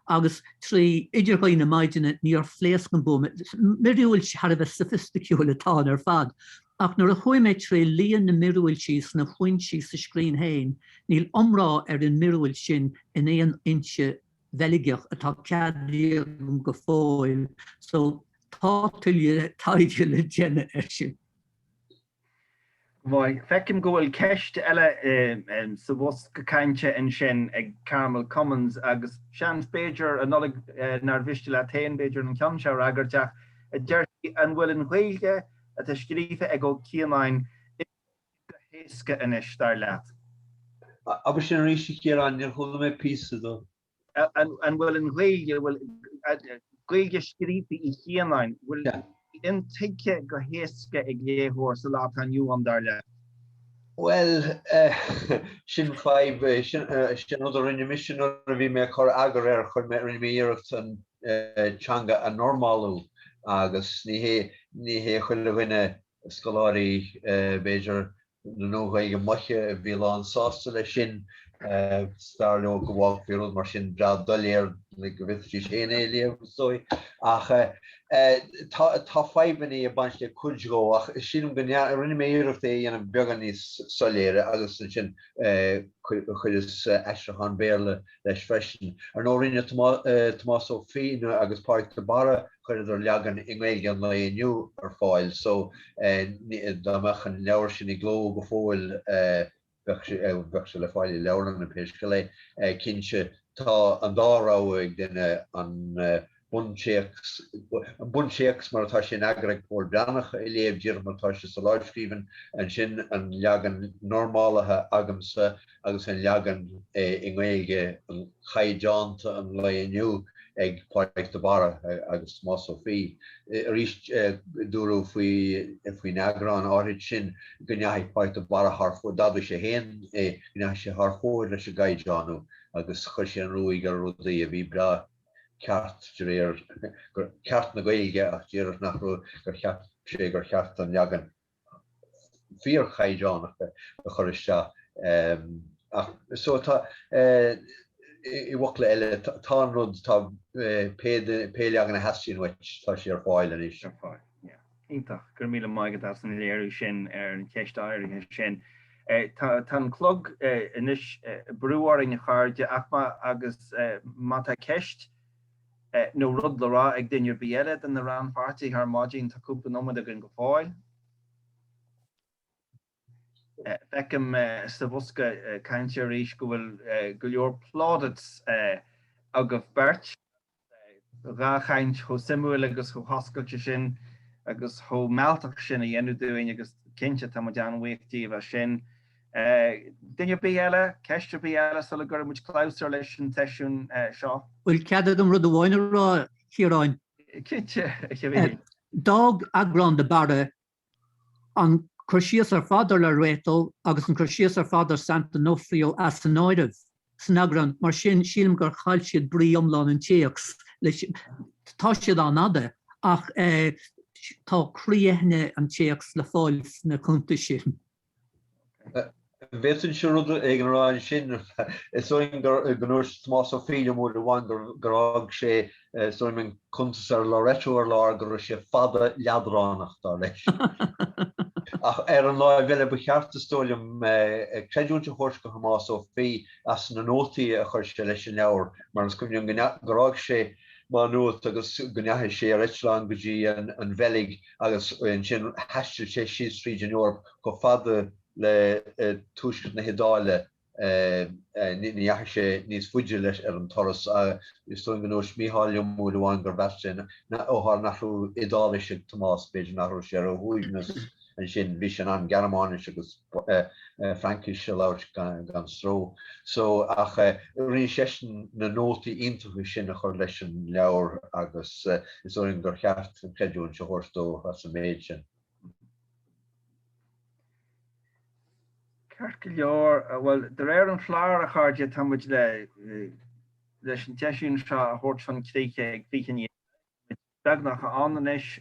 agus trí idirchaí na maidine níor phléascan bóma mirúil si har a bheith sophistiiciúil atá ar fad ach nuair a chuimid trí líon na mirúil síos na chuin sí sa scrín hain níl omrá ar an mirúil sin in éon inse bheiligeach atá ceadaíoch go fáil so tá tuile taide le déine ar sin. Bhai, fecim go bhfuil ceist eile sa bhos go cainte in sin ag Caramel Commons agus sean Beidir a Nollaig nar bhiste le tain Beidir an ceamseir agarteach a deirtí an bhfuil an Ghaeilge a tá scríofa ag Ó Cianáin go héasca inis dar leat. Aber sin ríisi Ciarán níor chula mé písa dó. An bhfuil an Ghaeilge scríofa I Cianáin bhfuil in tikke go héasca ag léthóir sa lá aniu an dar leat. Well, sin five, sin other rinne mission or bhí mé chur agar chur mé rinne Iarracht an teanga a normalú agus ní hé chuile bhuine scoláirí Beidir na nóghaige muiche bhí lá sásta le sin starló go bhág fiúil mar sin brad doléir le go bhití sin éléamh sói ach tá faibanní a banst le cuidgó ach sin go rinne mé Iarracht é dhéanam beagán níos soléire agus sin chuidir eisteachán béle leis freisin. Ar nó rinne Tomás Ó Fiann agus Fáilte bara chuidir leagan I Ghaeilge an laonniu ar fáil so dámachchan leabhar sin I gló go fóil bheach le fáil leabhar na péisce le cinse tá an dárá ag duine an bunseachs mar atá sin agraic mór beannach I léamh dír mar atá sa láidhscríban an sin an leagan normálathe agamsa agus an leagan I Ghaeilge an chaidánta an laonniu ag Fáilte bara agus Tomás Ó Fiann. Rís dúró faoi nagrán áid sin go neathigh Fáilte bara thar dadu sé héin gneath sé thar fóir leis a gaiidánú agus chuir sé an ruúig ar rudaí a bhí bra ceart ceart na Ghaeilge ach díreach nach gur ceart sé gur ceart an leagan fear chaidánach a choriste. So I wachla eile tá rud tá péile an hesin wit tá sé ar fáil an is. Ítach gur míle maigad as an léirú sin an ceist áirithe sin. Tá clog inis brúáing a cháirde achma agus mata ceist nó rud le rá ag duine bíile an na ran party haar mágin tá cúpa nómad a gon go fáil. Fecum sa bhosca cainte éis go bhfuil go leor pládats agah bert rá chaint cho simúil agus cho hoscailte sin agus cho mealtach sin a dhéanú dúin agus cinnte tá dean bhuiachtíh a sin. Duine bíile, ceiste bíile sa le gur muid cláusar leis an teisiún seo. Bhfuil ceadad an rud a bháine rá Ciarán. Cinnte Dag agrán de bare an Crisias ar fadar le rétal agus an Crisias ar fadar Santa Nofrio as an áideh san agran mar sin sílim gur chail siad brí omláin an téachs tá siad an ada ach tá críoithne an téachs le fáil na chuntas sin. Vetin se rud ag an rá sin soing gur más ó féile mór a bhain gur sé soing chuntas ar le réitú ar lá gur sé fada leadrannach tá leis. Ach an lá bheile becheartta stóliam creidúnta thuirca más ó fé as na nótaí a chuir sé leis an leabhar mar an scuimneon gur sé má nót agus gonethe sé Richland go dtí an bhelig agus sin heiste sé siad Street in Europe go fada le túisce na hídáile níheach sé níos fuidir leis ar an toras is tó gnós Mícheál Mac Cóil gur bheiste óthar nachú idáise Tomás beidir nachú sé ó thuignas an sin bhí sin an Germánis agus Frankis se leir gan stró. So ach ri sesin na nótaí iontachu sin a chur leis an leabhar agus is óing gur cheart an creidún se thuirtó as an méid sin. Ceart go leor, well, der an chláir a cháirde támuid leis an teisiún seo a thuirt san críocha ag bhíchan beagnach anis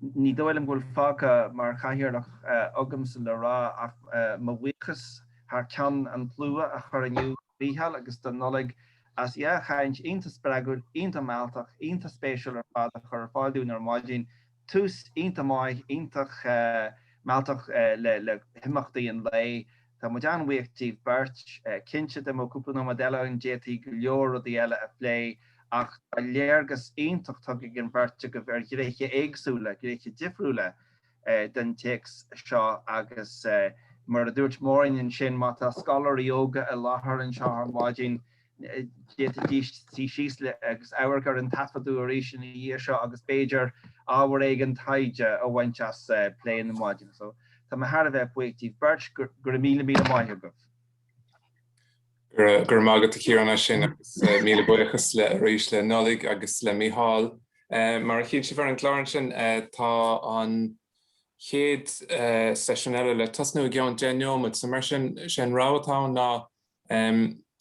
ní dóilm bhfuil fáca mar Cathaoirleach agams le rá ach má bhuichas haar cean an plua a chur aniu Mícheál agus Dr Nollaig as chaint ionta spreagadh, ionta mealtach, ionta spéisiúil ar fád a chur fáilún ar máidín tús ionta máid, iontach mealtach le himachtaí an lei. Tá mu dean bhuiachtíh bert cinnte de mo cúpla nó deile an détaí go leor rudí eile a phlé ach a léargus iontach tugad an berte go bhar gréiche éagsúla, gréiche difriúla den text seo agus mar a dúirt mórin sin má tá scolar yoga a láthair an seo ar máidín tí síos le agus áhar an tafaidú a rééis sin na dhé seo agus Beiidir áhar ag an Tadhg ó bhaint as léin na máidín. So tá mar thar a bheith buíochtíh bert gur míle maithe goh. Gur mágad a Ciarán sin agus míle buchas le rééis le Nollaig agus le Mícheál. Mar a chiad si bhar an chláir sin tá an chéad seisiún eile le tasnú gceann déneomid sa mar sin ráhatá ná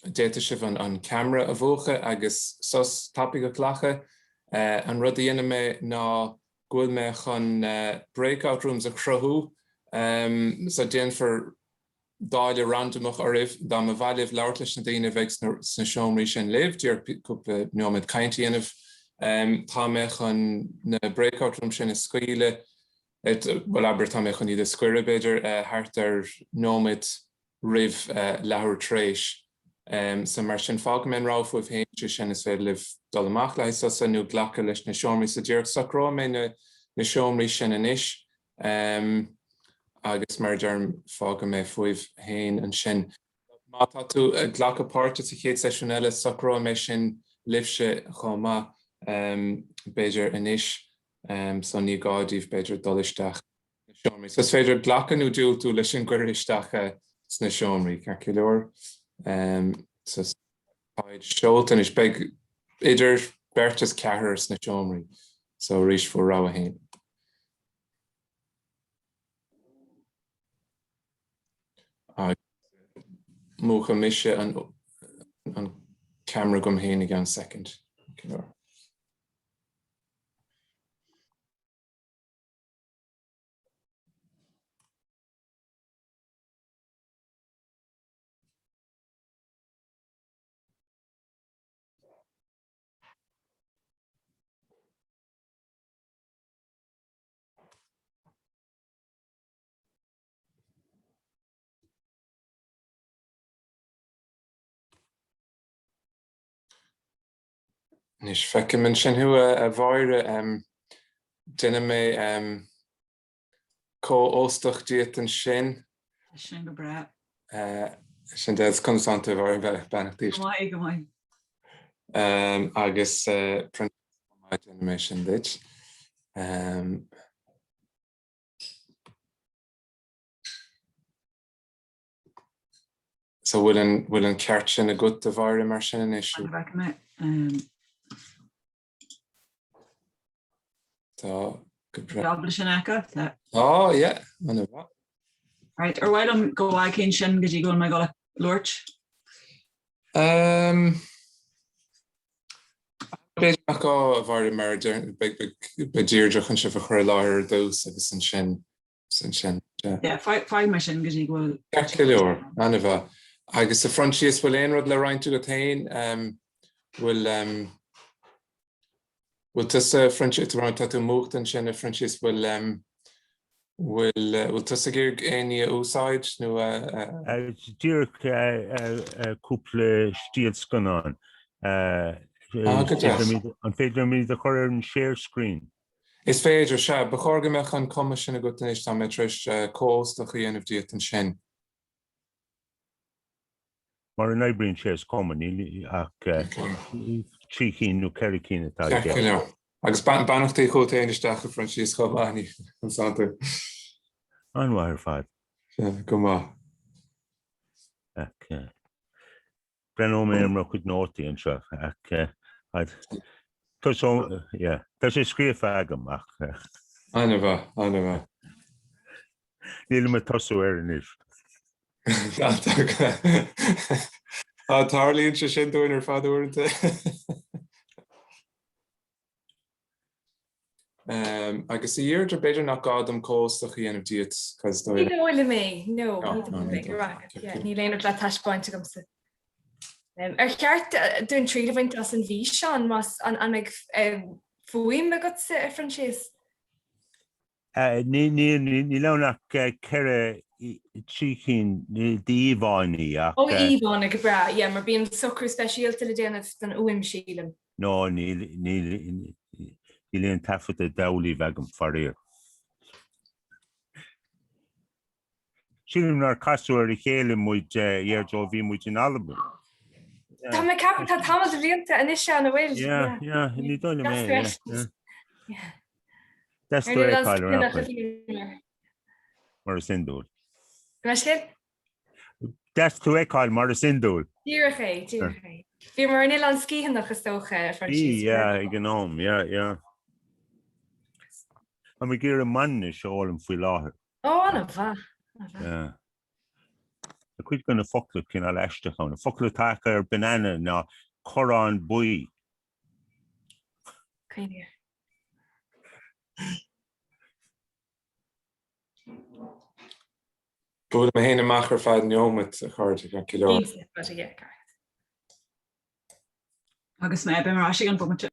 déta sibh an camera a bhuacha agus sos tapí go chlacha an rud a dhéanam mé ná gúil mé chun breakout rooms a chruthú sa déan for dáile randomach a rih dá a bhaileh leabhar leis na daoine bheith sna seomraí sin libh díar cúpla neomid cainte dhéanamh tá mé chun na breakout room sin is scaoile well aber tá mé chun iad a scuire beidir thart ar nómid rih leabhar tréis. So mar sin fág men ráfuh héin sin is féidir libh dul amach leis sa nó ghlacha leis na seomraí sa dtíir sacrá mé na seomraí sin inis agus mar derm fága mé fuaimh héin an sin. Má tá tú ghlacha páirte sa chéad seisiún eile sacrá mé sin libhse chomá beidir inis so ní gáidíh beidir dul isteach na seomraí. So is féidir ghlacha nó dúil tú leis sin gcuir isteach sna seomraí ceart go leor. So seoltan is beg idir bertas cethir sna seomraí so rís fu rá a héin. Múcha mise an camera gom héin again second. Nis feice min sin hu a bhaire duine mé có-óstach diet an sin. Sin go bra. Sin déad constanta bhar bheith benachtíist. Go mai. Agus print duine mé sin dit. So will an ceart sin a gut a bhaire mar sin an issue. Tá go bra. Sin acha? Oh, yeah, man bha. Right, or why don't go I can sin go go my go lurch? Beidir go a bhaire mar bedírdach an sibh a chuir láthir dós agus an sin. Yeah, five mission go go. Ceir anna bha. Agus a Frontíos bhfuil éon rud le roiint go tain bhfuil tusa Frontíos roiint tú mócht an sin a Frontíos bhfuil tusa gur aine úsáid nó Dír cúpla stíad scanán. An féidir mí a chuir an share screen. Is féidir se, ba chóirge meach an cuma sin a go tanis tá mé tris cóstach a dhéanamh díot an sin. Mar an Aibreán séas common ach trícín nó ceiricín atá. Agus banachtaí chóta éanisteach a Frontíos Chomhaní an Santa. An bhair fad. Go maith. Brenn mé am chud nótaí an seo ach tá sé scríomh agam ach. Anna bha. Níl me tosú ar an is. Tarlíonn se sin dúin ar fadúirte. Agus I dhéirdre beidir nach gádam cóstach a dhéanamh díot cos Ní bhfuil mé, no, ní léanaar le taispáinte gomsa. Ceart dún tríd a bhaint as an bhí seán mas an ag fuaim me got sa Frontíos? Ní lenach ceire trícín díomháinní ach. Ó íomháinna go bra, mar bíon socr speisialta le déanamh den uim sílam. No, ní léon tafad a damhlaí bhegam faríir. Sílim nar casúir I chéile muid dheardó bhí muid in Alba. Tá me cappa tá tamad a bhíonta in isise an bhfuil. Ní dóile mé. That's the way I call mar sindúil. That's the way I call mar sindúil. Díirché. Bhí mar in an scíhan nach gestócha Frontíos. Ag gnóm, A mé gur a man is seáil an faoi láthair. Anna bha. A chuid gona focla cin a leisteach an. Focla tacha ar banana ná chorán buí. Caiinir. Búil me héana amach ar fad neomad a chuirte go ciló. Agus mé be mar an bumte.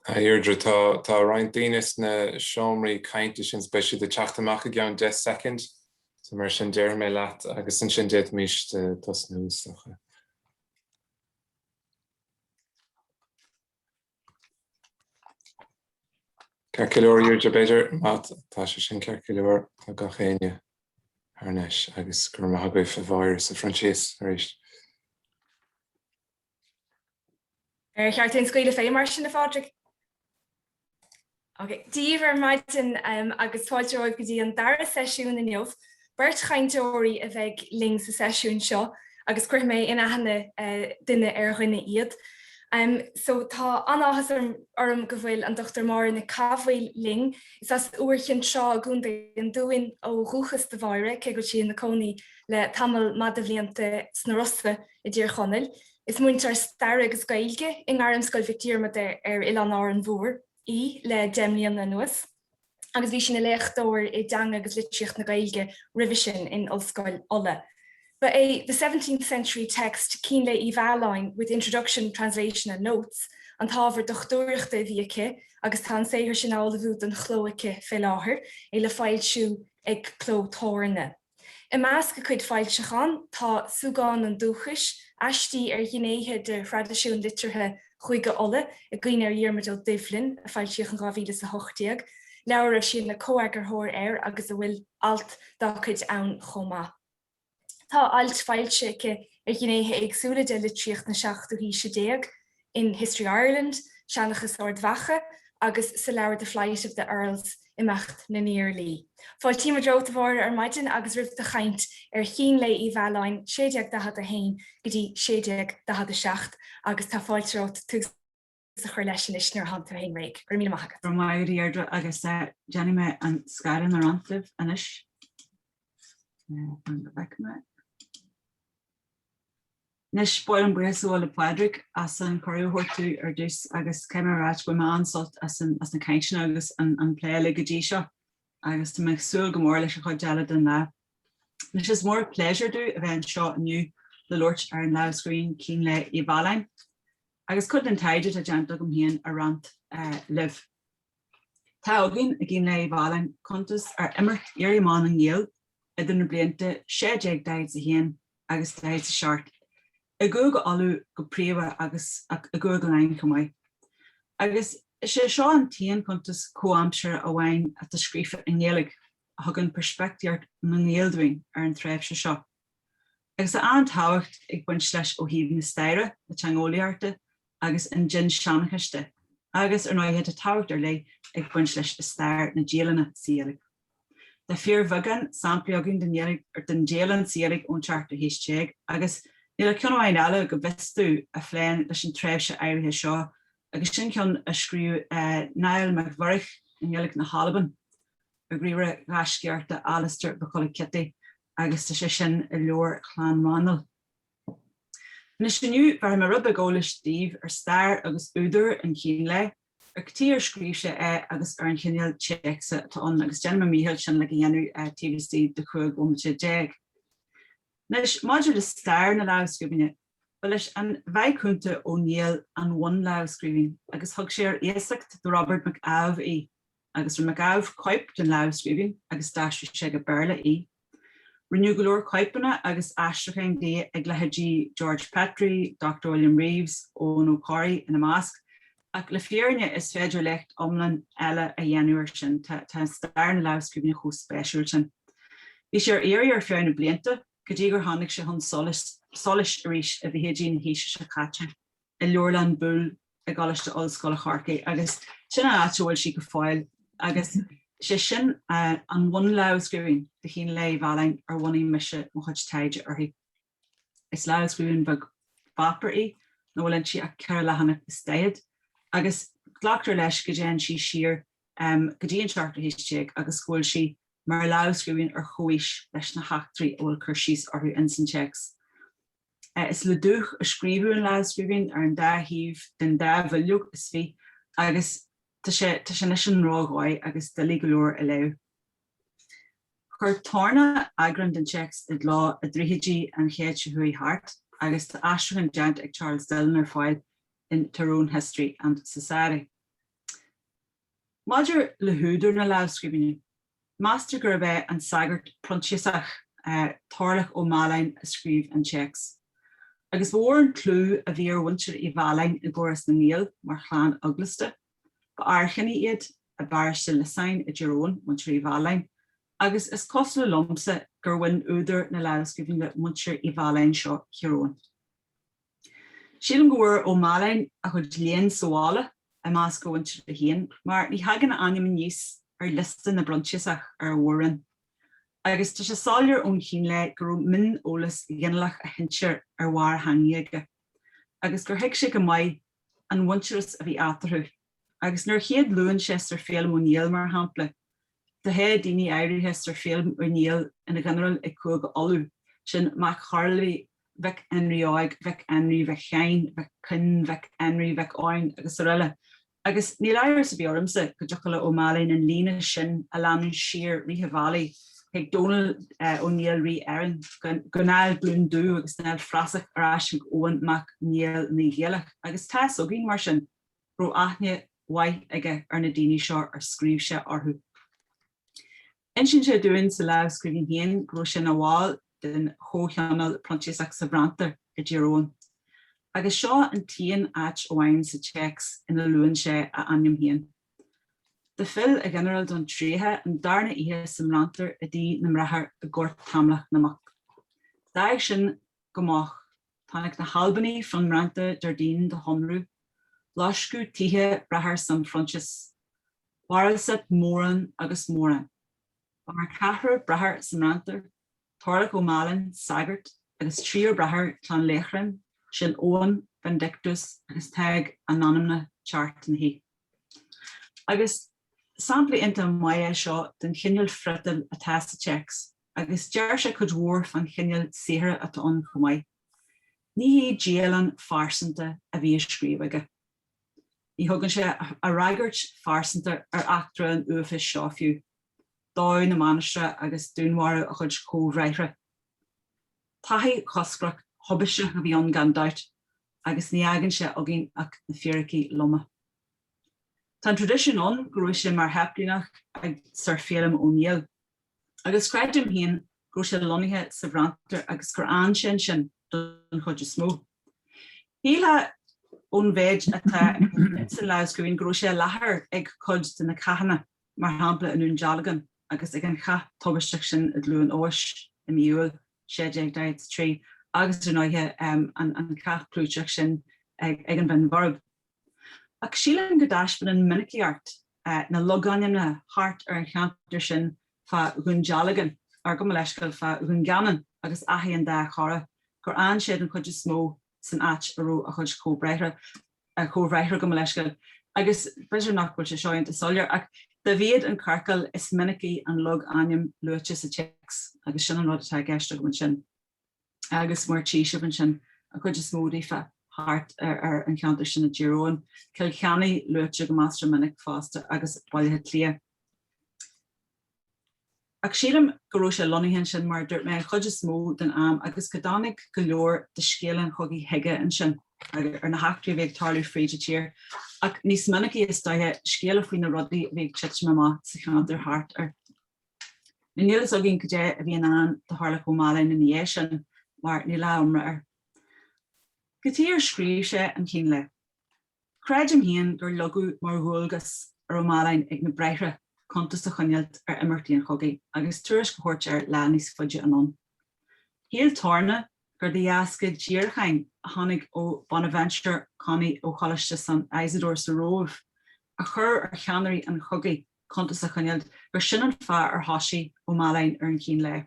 Deirdre tá roiint daoine na seomraí cainte sin spéisi de teachta amach go 10 second, so mar sin deir mé leat agus an sin 10 mis tos nús. Ceir cileoir de beidir mat tá sé sin ceir cileoir tá gachéine arneis agus gur maith go fa bhair sa Francés éis. Cheart in scoile fé mar sin na Pádraig. Okay, díomh maidin agus fáilte go dtí an dara seisiún in neomh, beirt chainteoirí a bheith ling sa seisiún seo, agus chuir mé in aithne duine chuine iad. So tá anáthas orm go bhfuil an Dr Máire Nic Cathmhaoil ling, is as uairchin seo gúnta an dúin ó rúchas de bhaire, cé go sí na cónaí le tamil mad a bhlianta sna Rossa i dtír chonneil. Is muintear stair agus Ghaeilge in gáim scoil fitíormata Ilan an bhór, í le Dialanna nuas. Agus bhí sin na léachtóir i dang agus litríocht na Ghaeilge revision in Oscailt Ola. But the 17th century text cín le Mealláin with introduction, translation and notes, an tábhar dochtúireachta bhíocha agus tá séithir sin ála bhút an chlóice fé láthair le fáilsiú ag cló tóranna. I meas go chuid fáilseán tá súgáin an dúchais astí ghinéithe de Fradisiún litirthe chuige ola a gcuine dhiarmadil Dublin a fáilseach an 2008, leabhar sin na cóagar thóir agus a bhfuil alt dá chuid ann chomá. Tá alt fáilse ghinéithe agsúla de litríocht na 16 in History Ireland, Seanachas Ordmhacha, agus sa leabhar de Flight of the Earls I meacht na nIarlaí. Fáil tíma dróta bhór maidin agus rih de chaint chin le Mealláin 16 go dtí 16 agus tá fáilteót tú sa chuir leis sin isnar hantar hain réig. Gur míle maithagad. Ro Uí Ríordáin agus Jenny me an Ciarán ar antlibh anis. Nis spoil an buasúil Pádraig as an choirthú ar dús agus céimeráid go ansalt as na caiinsin agus an pléile go dtí seo agus tá meid súil go mór leis a chuid deala den le. Nis is mór pléisiúr dú a bheith seo aniu le Lord ar an livescreen cín le Mealláin. Agus chud an Theitheadh a deanta go mhéan a rant libh. Tá agin a gcín le Mealláin chuntas ar imirt Iarlaí an ghéal idir na blianta 16 a héan agus 10 a seart. I go alú go príomha agus a go lein chumáid. Agus sé seo an tíon chuntas comhamseir a bhhain a tá scríofa in Ghaeilge a thugann perspectíart na ngéaldúin ar an tréimhse seo. Agus a an táhacht ag buint leis ó híomh na staire na teangólaíarta agus an gin seanchaiste, agus ar náithe a táhacht ar lei ag buint leis a stair na Dialanna Ghaeilge. De fear bhagan samplaíogann den Dialann Ghaeilge ón tearta híos agus níl ceann eile go bhistú a phléin leis an tréimhse éirithe seo, agus sin ceann a scríú Niall Mac Murchaidh in Ghaeilge na Halaban, a gríomhar ghascearta Alistair ba chola Kitty agus tá sé sin i leor Clan Manal. Nis sinniu bhar mar rud a ggólas Steve ar stair agus údar an chin le, ar tíar scríbse agus ar an chineal Cheiksa táón agus Jenny Mícheál sin le dhéanú TVC de chuig ómte. Nis maidir le stair na leabhscríbine, ba leis an bhaidchúnta ó níl an bhain leabhscríbing agus thug sé ar éasacht do Robert McAv agus ru McAv coip den leabhscríbing agus dáisiú sé go bearla Renew go leor coipanna agus astrachan dé ag leithidí George Petrie, Dr William Reeves ó O'Corry in a másc, ach le fíorne is féidir lecht omlan eile a dhéanúir sin tá stair na leabhscríbine chu spéisiúil sin. Bhí sé ar éirí ar fearna blianta, go dtí gur tháinig sé chun solis arís a bhí héadín híise se caite i Leorlan Bull a gáiste Ollscoil Charcaigh agus sinna áitiúil si go fáil agus sé sin an bhain leabhscríbing de chin le Mealláin ar bhainaí mise mo chuid Tadhg orthaí. Is leabhscríbing bag bapar nó bhfuil si a ceir lehanana istéad agus ghlaachtar leis go déan si siar go dtí an tearta híos agus scoil si mar leabhscríbing ar chuis leis na heachtraí a bhfuil chur síos orthu in san checks. Is le dúch a scríbú an leabhscríbing ar an dá híomh den dá bhilúg is bhí agus tá sé leis an rágáid agus dulí go leor a leo. Chur tána agran den checks i lá a dríthidí an chéad thuí hart agus tá astrachan deant ag Charles Dillon ar fáil in Tyrone History and Society. Maidir le húdar na leabhscríbhne, Master gur bheith an sagart prontiasach Tadhg Ó Cianáin a scríb an checks. Agus bhór an clú a bhí ar bhaintear i bhailín i gcóras na níl mar chláán aglaiste, ba airchanna iad a bariste le sain a Ciarán muintear i bhailín, agus is cos le lomsa gur bhain údar na leabhscríbhne le muintear i bhailín seo Ciarán. Sílim go bhfuair Ó Cianáin a chud léon sála a más go bhaintear a haon, mar ní hagan na anama níos ar liste na brontiasach ar bhóran. Agus tá sé sáilir ón chin le gur min ólas ghinlach a hinsear ar bhar hangiaige. Agus gur heic sé go maiid an bhainteras a bhí átarthú. Agus nuair chéad luúin sé ar féilm ó níl mar hampla, de hé daoine éirithe ar féilm ó níl ina general ag cúig olú, sin Mac Cóil, Vic Enriáig, Vic Enri, Vic Chein, Vic Cyn, Vic Enri, Vic Áin, agus Sorella. Agus ní leir sa bheormsa go dtiocla le Ó Cianáin an lína sin a leanann siar ríthe bhailí, ag Donald ó níl rí Éireann, go náil blún dú agus náil frasach arás an óan Mac níl na Ghaeilge. Agus tá sogin mar sin ro aithne waith aige ar na daoine seo ar scríb sé orthú. In sin sé dúin sa leabhscríbhne haon gro sin a bháil den chócheanal prontiasach sa bhrantar i Ciarán. Agus seo an tíon áit óhain sa checks ina luúin sé a ainm haon. De fil a general don tríthe an darna ihe sa bhrantar a dtí na mrathair a gcuirt tamlach naach. D'fhág sin go mbeadh, tháinig na halbaní fan bhrantar Dardín de Honrú, Loscú tithe brathair san frontis, Waralsat móran agus móran. Mar cahar brathair san bhrantar, Tadhg Ó Cianáin sagart agus tríor brathair clan Leachran, sin óan Vindictus agus Tadhg anama chart na hí. Agus sampla inta maiile seo den chineal frital a tasta checks, agus deir sé chud mhór fan chineal saoire atá an chumaid. Ní Dialann farsanta a bhí scríomhaige. Ní thugann sé a raigart farsanta ar achtra an uafis seo fiú, dáin na manastra agus dúnmhara a chud cóhreithre. Taithí choscrach hobbise a bhí an gandát, agus ní agan sé agin ach na fíorchaí loma. Tá tradiisiún an gro sé mar heplínach ag sar féilm ó níl. Agus creidum haon gro sé lonithe sa bhrantar agus gur an sin sin don chud is smó. Híle ón bhéid atá sa leabhscríbhne gro sé láthair ag chud den na cathanna mar hampla in Dialann agus ag an cha tobasteach sin a dlúan óis i miúil sé ag daid trí agus dúnaithe an cha clúteach sin ag an bhain bharb. Ach sílan go daisban an minicíart na loganim na hart ar an cheantar sin fa ún Dialann ar go leiscail fa ún ganan agus aithí an dá chora gur an siad an chud is smó san áit aró a chud cóhreithre go leiscail. Agus beidir nach bhfuil sé seo anta soilir ach de bhéad an carcail is minicí an log aim luite sa checks agus sin an rud atá gceiste go sin. Agus mar tíise an sin a chud is smódaí fa hart ar an cheantar sin na Ciarán, cil cheannaí luite go master minic fásta agus bailithe clia. Ach sílam go raibh sé lonithe sin mar dúirt mé chud is smó den am agus go dánig go leor de scéalan chugaí heige an sin ar na heachtaí bhéh tarlú fríide tír. Ach níos minicí is daithe scéala faoin na rudaí bhéh tiite má sa cheantar hart ar. Na níl is agin go dé a bhíon an de Tadhg Ó Cianáin in dhé sin mar ní leamra ar. Go tíor scríb sé an chin le. Creidum haon gur logu mar bhuailgas ar Ó Cianáin ag na breithre chuntas a chunnealt ar imirtaí an chogaí agus tuairis go chóirt ar leanníos fuide anon. Híal tarna gur de jaasca díorchain a tháinig ó Bonaventure Connie ó Choiste san Isidore sa Rómh a chur ar cheannairí an chogaí chuntas a chunnealt gur sin an fear ar thosaí Ó Cianáin ar an chin le.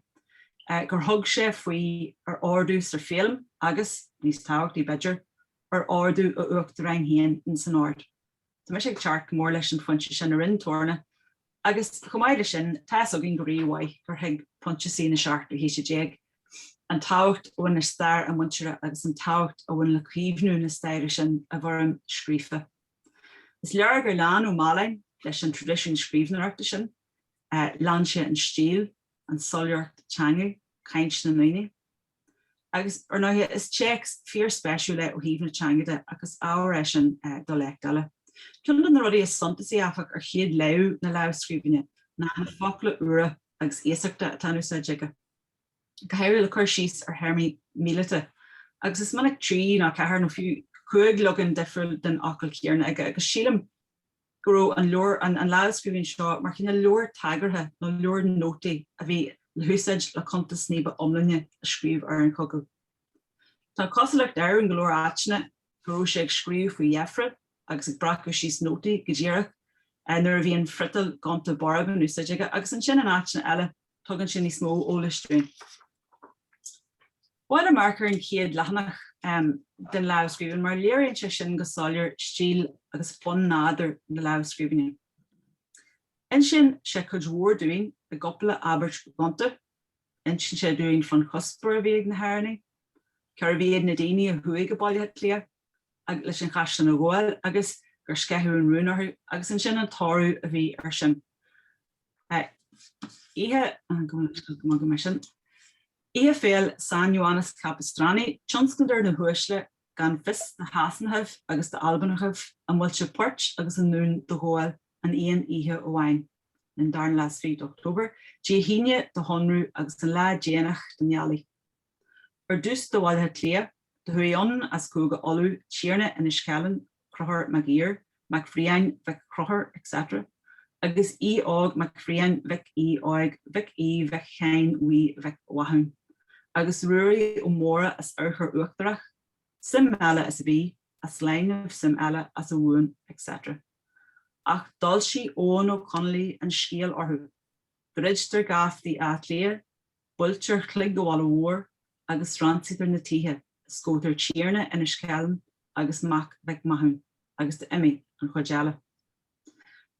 Gur thug sé faoi ar ordú ar féilm agus níos táhachtaí beidir ar ordú a uachtar rain haon in san ord. Tá mé sé teart go mór leis an foiinte sin ar intorna agus chomáile sin tá agin go ríomhhaith gur thuig pontisaí na seacht hí sé déag. An táhacht ó na stair an muintere agus an táhacht ó bhain le críomhnú na staire sin a bharm scríofa. Is lear gur lean Ó Cianáin leis an tradiisiún scríbhnaachta sin, lean sé an stíl, an soileart teangaí, caint na naoine. Agus ar is checks fear speisiúile ó híomh na teangaide agus áir sin do leicdála. Cundan na rudí is sontas áfach ar chéad leo na leabhscríbine ná na focla ura agus éasachta tanú sa jiga. Cathhaoirleach chuir síos ar hermí mílete, agus is minic trí ná cethar nó fiú chuig logan difriúil den ocail céarna agus sílam go an leabhscríbín seo mar chinna leor tagirthe nó leor nótaí a bhí le húsaid le chuntas sníomh omlainne a scríomh ar an cogail. Tá cosalacht deir an golóir áiteanna go sé ag scríomh faoi dheafra agus ag bracu síos nótaí go ddíireach nuair a bhíon frital gananta barban úsáide agus an sin an áiteanna eile tugann sin ní smó ólaisteúin. Bhaid a marcar an chéad leathanach den leabhscríbin mar léironn sé sin go sáilir stíl agus fun nádar na leabhscríbine. In sin sé chud mhórdúin a gopla Albert gananta, in sin sé dúin fan chospur a bhíag na hairna, ceir bhíad na daoine a thuaig go bailthe lia ag leis an chaistan na Ghaeil agus gur sceithú an rúnarthú agus an sin an táú a bhí ar sin. Ihe féil San Ioannis Capistrani, tionscandar na huaisle gan fis na hasanthah agus de albanachah an bhfuil se port agus an nún do Ghaeil an Íon Ihe Óháin in darn las 3 October, dí híine de honrú agus an lá déanach de nIarlaí. Ar dús do bhailthe lia, de thuíon as cúga olú tíarna in Oscailt, Crothar Mac Mac Friain, Vic Crothar, etc. agus ág Mac Friain, Vic áig, Vic Vic Chain, Uí Vic Wahan. Agus ruúí ó móra as urchar uachtarach, sim eile as a bhí, as leanmh sim eile as a bhuain, etc. Ach dul si ón ó Connolly an scéal orthú. Bridgetar gaftaí átlia, builtear chlig go bháil mhór agus rantítar na tithe, scótar tíarna in Oscailt agus Mac Vic Mahan, agus de Emmy an chuideala.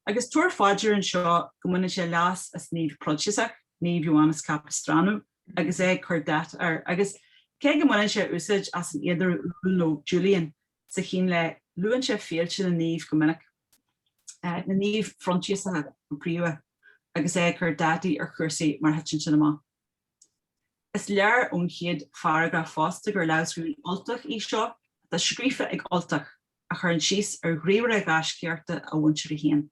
Agus tuair fáidir an seo go muna sé leas as níomh proiseach, níomh Ioannis Capistrano, agus chur dat agus cé go muna sé úsáid as an iadidir nó Julian sa chin le luann sé féilte na níomh go minic. Na níomh frontiasacha an príomha agus chur dataí ar chuirsaí mar heitin sin amach. Is lear ón chéad paragraf fásta gur leabhscríbín oltach í seo tá scríofa ag oltach a chur an síos ar ghríomhar a ghaiscearta a bhaintear héan.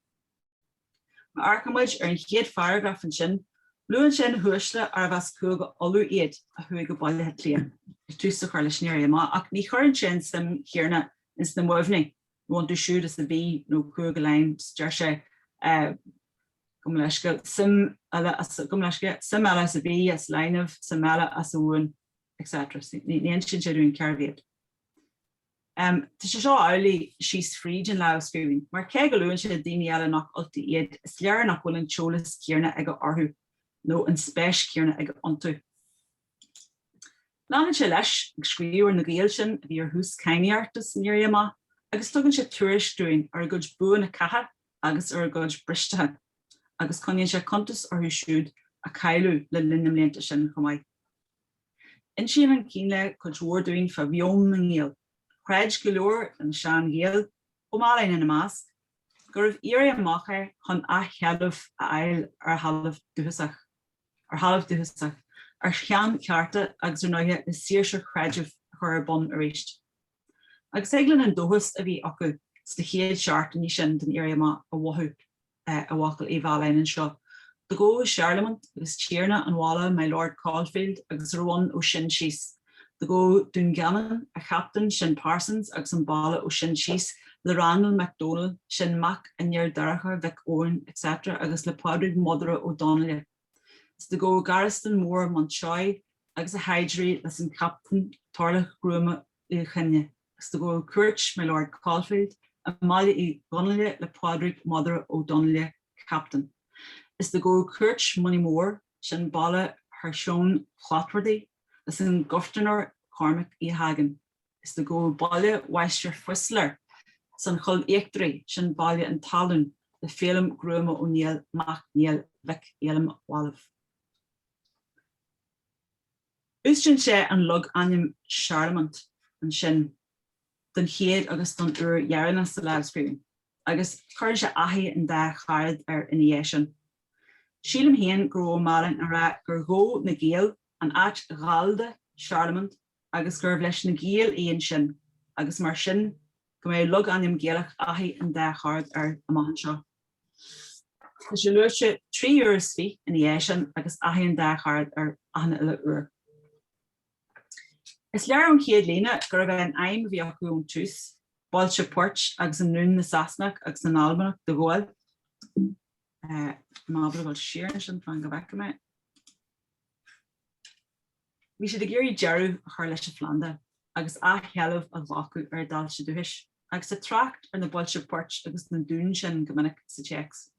Má arcamuid ar an chéad paragraf an sin, luann sin thuaisle ar bheas cúga olú iad a thuaig go bailthe lia. Túsa chuir leis níir má ach ní churann sin sim chéarna is na muimhnaí, bhain tú siúd is a bhí nó cúga lein deir sé sim eile as a bhí as leanmh, sim eile as a bhuain, etc. Níon sin sé dún ceirmhéad. Tá sé seo eolaí síos fríd an leabhscríbín, mar cé go luann sé daoine eile nach oltaí iad is lear nach bhfuil an teolas céarna ag orthú nó an spéis céarna ag antú. Láann sé leis ag scríomhar na Ghaeil sin a bhí ar thús caineartas níor amach, agus tugann sé tuairisciúin ar a gcuid buan na catha agus ar a gcuid bristeathe, agus coinneann sé chuntas orthú siúd a cailú le linne mblianta sin chumaid. In sin an cíne chud mhórdúin fa bheom na nGaeil, chreid go leor an sean Ghaeil ó Mealláin in na másc, gur raibh iarraidh amachar chun atheadmh a ail ar halamh dúthasach, ar chean cearta agus ar náthe is saoirse chreidirh chur bon aréist. Agus eglann an dóthas a bhí acu sa chéad seart ní sin den iarraidh amach a bhathú a bhacail i Mealláin an seo. De go Charlemont agus tíarna an bhála my Lord Caulfield agus roin ó sin síos. De go Dungannon a captain sin Parsons agus an bála ó sin síos le Randall MacDonald sin Mac in near Daracha Vic Owen, etc. agus le Pádraig Modra ó Donnelly. Is de go Gariston Moore Montchoy agus a Hydri leis an captain Tarlach Gruma i Chinne. Is de go Curch my Lord Caulfield a Mali i Donnelly le Pádraig Modra ó Donnelly captain. Is de go Curch Money Moore sin bala Hershon Clatworthy leis an Governor Cormac i Hagen. Is de go bala Weister Whistler san chul éictrí sin bala an talún le félam Gruma ó Níl Mac Níl Vic Élam Wallah. Ústin sé an lug anim Charlemont an sin den chéad agus don dhearanna sa leabhscríbín, agus chuir sé aithí an dá chaird ar iné sin. Sílim héan go Mealláin an ra gur go na Ghaeil an áit Ghaeilge Charlemont agus gur leis na Ghaeil éon sin, agus mar sin go mé lug anim Gaelach ahí an de chard amach seo. Is je luirse 3 euros fi in die sin agus ahí an de chard anna ile uur. Is lear an chéad lína gur bheith an aim bhí acu ón tús, báilte porch agus an nún na Sasnach agus an Albanach de Ghaeilge. Mábla bhil siar sin fan go bheice me. Bhí sé de géirí dearú a chuir leis a Flanda, agus a chealamh a bhacu dal se dúis, agus a tracht ar na báilte porch agus na dún sin go minic sa checks.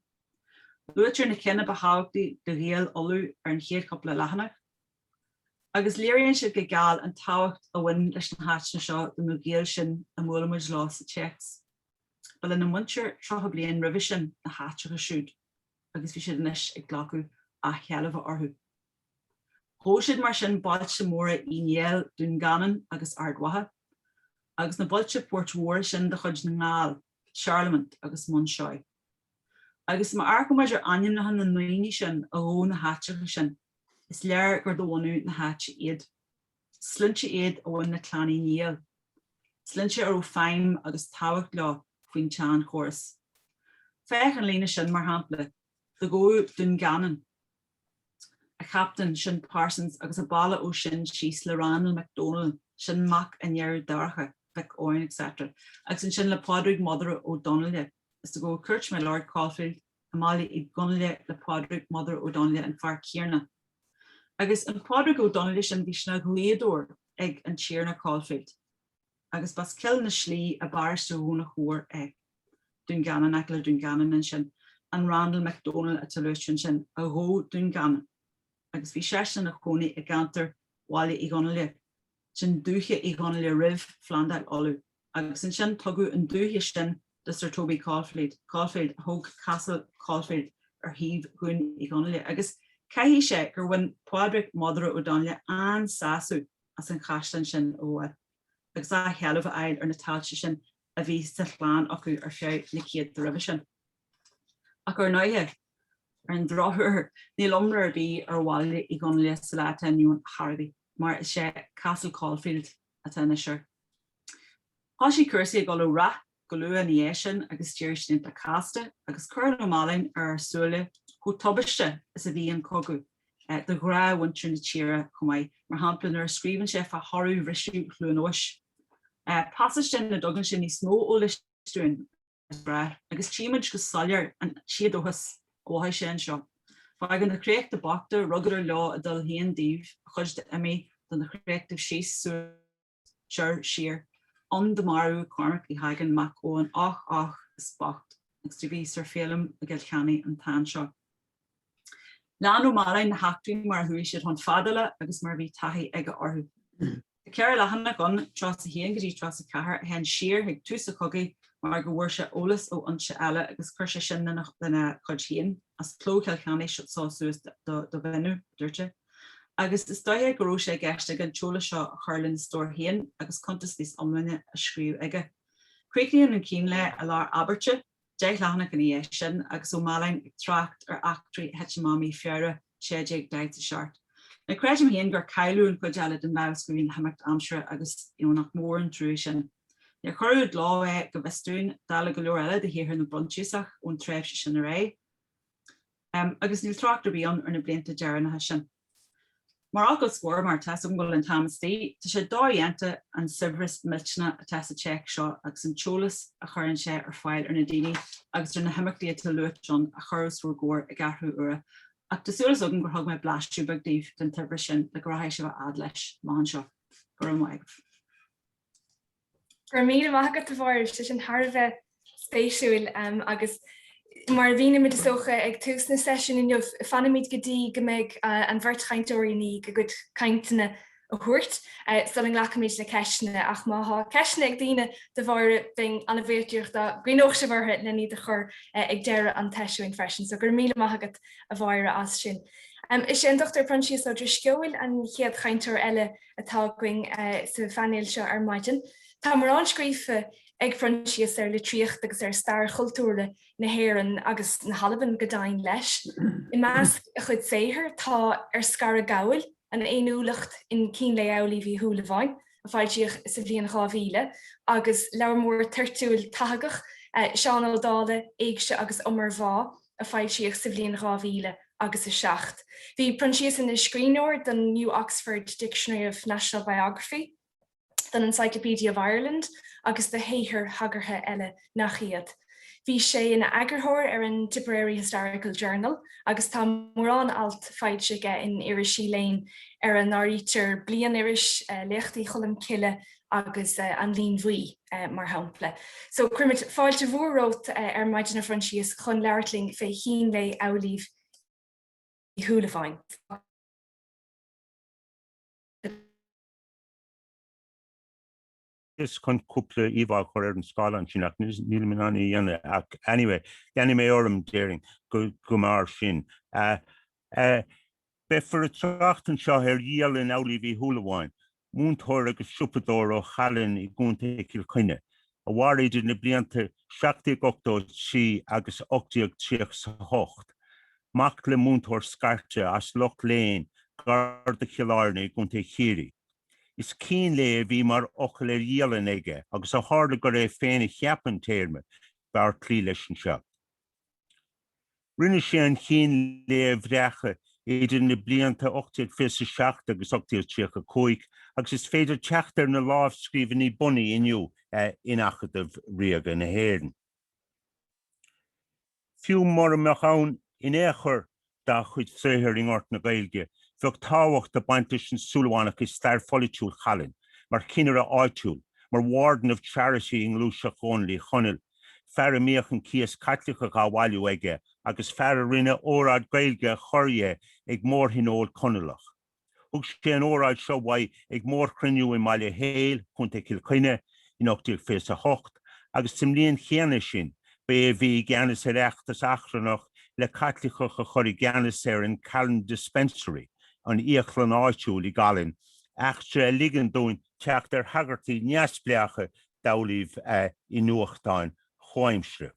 Luatir na cinenne behabhtaí de réal olú ar an chéad coppla lehanach, agus léironn siad go gáil an táhacht a bhain leis an háitne seo do nó géal sin a mulamuid lá sa checks. Bal in na muintir trocha bliain ribh sin na háitreacha siúd, agus bhí siad inis ag ghlacu a chealamh orthu. Thó siad mar sin báilte móra ínéal dún ganan agus ardwatha, agus na báilte portmóra sin de chuid na ngáil, Charlemont agus Monshaw. Agus ma arcomaidir aim na na nuí sin a ró na háitreacha sin, is lear gur do bhhaú na háite iad. Slinte iad a bhain na clánaí níl. Slinte ar ó féim agus táhacht lá faoin tean chóras. Feich an lína sin mar hampla, de go dún ganan. A captain sin Parsons agus a balla ó sin síos le Randall MacDonald sin mac an Rí Ríordáin feic óin etc. Agus sin le Pádraig Mother ó Donnelly is to go Kirch me Lord Caulfield amali I Gunle le Pádraig Mother ó Donnelly an far Ciarna. Agus an Pádraig ó Donnelly sin bhí sin gléadúir ag an Ciarna Caulfield. Agus bas kill na slí a bariste hóna chóir ag dún ganan ag le dún ganan an sin an Randall MacDonald a talúsin sin a ró dún ganan. Agus bhí sé na chónaí I gantar bhála I Gunle. Sin dúche I Gunle rih Flandal olú. Agus sin tugu an dúche sin de Sir Toby Caulfield hoog Castle Caulfield ar híh gun I Gunle. Agus caihí sé gur bhain Pádraig Mother ó Donnelly an sasú as an chaistan sin óhfuil. Agus a chealamh ail ar na táilte sin a bhí sa chláán acu ar fé na céad de ribh sin. Ac ar náithe ar an drothúr níl lomra bí ar bháile I Gunle sa láta nniuan Hardy, mar is sé Castle Caulfield a tána seir. Tá sí cursaí go le ra go lua an sin agus tíir sin a casta agus chuir ó Mealláin ar súile chu tubaiste is a bhí an cogu de gra winter na tíre chumáid mar hamplan ar scríbann sé a thorú bhrisú chlúnóis. Pasiste na dogan sin ní smó ó leistúin bra agus tíimiid go salir an siadóchas óhaid sé an seo. Fá gan narécht de bachta rugadar lá a dul híon díomh chuid de imi don narécht síos suir siar an de marú Cormac I hagan Mac óin ach spacht agus tú bhí sir félam a Gailcheannaí an tan seo. Lean ó Mealláin na haachtaí mar thuí siad chun fadala agus mar bhí taithí ag orthu. Ceir lehanana gon tras a híon go dtí tras a cethir hen siar ag tús a cogaí mar go bhfuair sé ólas ó anse eile agus chuir sé sin lena chuid híon as cló Gailcheannaí seo suas do bhenú dúirte. Agus is dóthe go raibh sé gceiste an teola seo a chuirlinn stór híon agus chuntas níos iomlainne a scríú aige. Críochlaíonn an cín le a lár Aibreán, deich lehanana gan sin agus ó Mealláin ag tracht ar actrií heitimáí fearra sé ag deit a seart. Na creidem híon gur cailún chuid eile den leabhscrín hamacht amsere agus nach mór an trú sin. Ní chuirúd lá go bheitstún dála go leor eile de híar na brontíosach ón tréimh sin a ré. Agus níl trachtar bíon ar na blianta dearnathe sin. Mar agus scór mar tesam goil an tamastí, tá sé dóhéanta an sibris miltena a test a check seo agus an teolas a churann sé ar fáil ar na daoine agus ar na himachtaí a luit John a churasú góir a garthú ura. Ach tásúlas agan gur thug mé blaistú bagdaobh den tibhre sin le goráid se bh ad leis má seo gur an mhaig. Gur míle maigad a bhir sin Tharbheith spéisiúil agus mar bhína mit socha ag tús na seisiún in fanimiid go dtí go méid an bhirtchaintóirí ní go gud caiintena a thuirt sulling lechaid na ceisna ach má ceisna ag daine de bhar bing anna bhéirteocht a gcuinóch se bharthe na ní de chur ag deire an teisiúin freisin, so gur míle maigad a bhhaire as sin. Is sé an Dr Pádraig ó Liatháin an chéad chainteoir eile atá going sa fanéil seo ar maidin. Tá mar an scríofa ag Frontias ar le tríocht agus ar stair chultúrla na hÉireann agus na Halban go dainn leis. I meas a chud séithir tá ar scar a Ghaeilge an éonúlacht in cín le eolaí bhí thuúla bhain, a fáilteach sa bhliain 2000 agus leabhar mór tuirtiúil tathgach Seán Aldála éigse agus umar bhá a fáilteach sa bhliain 2000 agus a 7. Bhí pronsias in na scríóir don New Oxford Dictionary of National Biography, don Encyclopedia of Ireland agus de héithir hagartha eile nach iad. Bhí sé in agurthóir an Tipperary Historical Journal agus tá mórán alt fáilte in Irisí Léin an áítar blian Iris leachtaí cholam ciile agus an líon bhuí mar hampla. So cuimid fáilte bhórót maidin na Frontias chun leirtling fé hín le áilíomh I Súilleabháin. Is chun cúpla íbhá chuir an Scálan sinach níl manaí dhéanana ach anyway, déanana mé orm déiring go mar sin. Be for a trachtan seo ar díalann áilíomh I Súilleabháin, múntóir agus siúpadóir ó chalann I gúnta Kilcoinne. A bhar idir na blianta 78 sí agus 83 Mac le múntóir scarte as Loch Léin Garda Chialáirna I gúnta Chéirí. Is cín le bhí mar ochil ar díalann aige agus a hála go raibh féin cheapan téirme bar clí leis an seo. Rinne sé an cín le bhreacha idir na blianta 87 agus 85 agus is féidir teachtar na lámhscríban I bunaí inniu in achadamh riaga na hÉireann. Fiú mar amach ann in éachar dá chuid saothar in ort na Ghaeilge, bheag táhacht a baintis an Súilleabhánach is stair folitiúil chalann, mar cinnar a áitiúil, mar warden of charity in Lúiseach only chonil, fear míoch an cías catlicha a bhailú aige, agus fear rinne órad Ghaeilge choiré ag mór hinól conilach. Thug sé an órad seo bhaid ag mór cruniú I Maile Héal, chunta Kilcoinne, in 88, agus timlíon chéana sin, be bhí gceannas ar eachtas achrannach le catlicha a choir gceannas ar an Callan Dispensary, an íochlan áitiúil I Galin, ach sé ligan dúin teacht ar hagartaí neasbleacha dálaíomh I nuachtáin choimsre.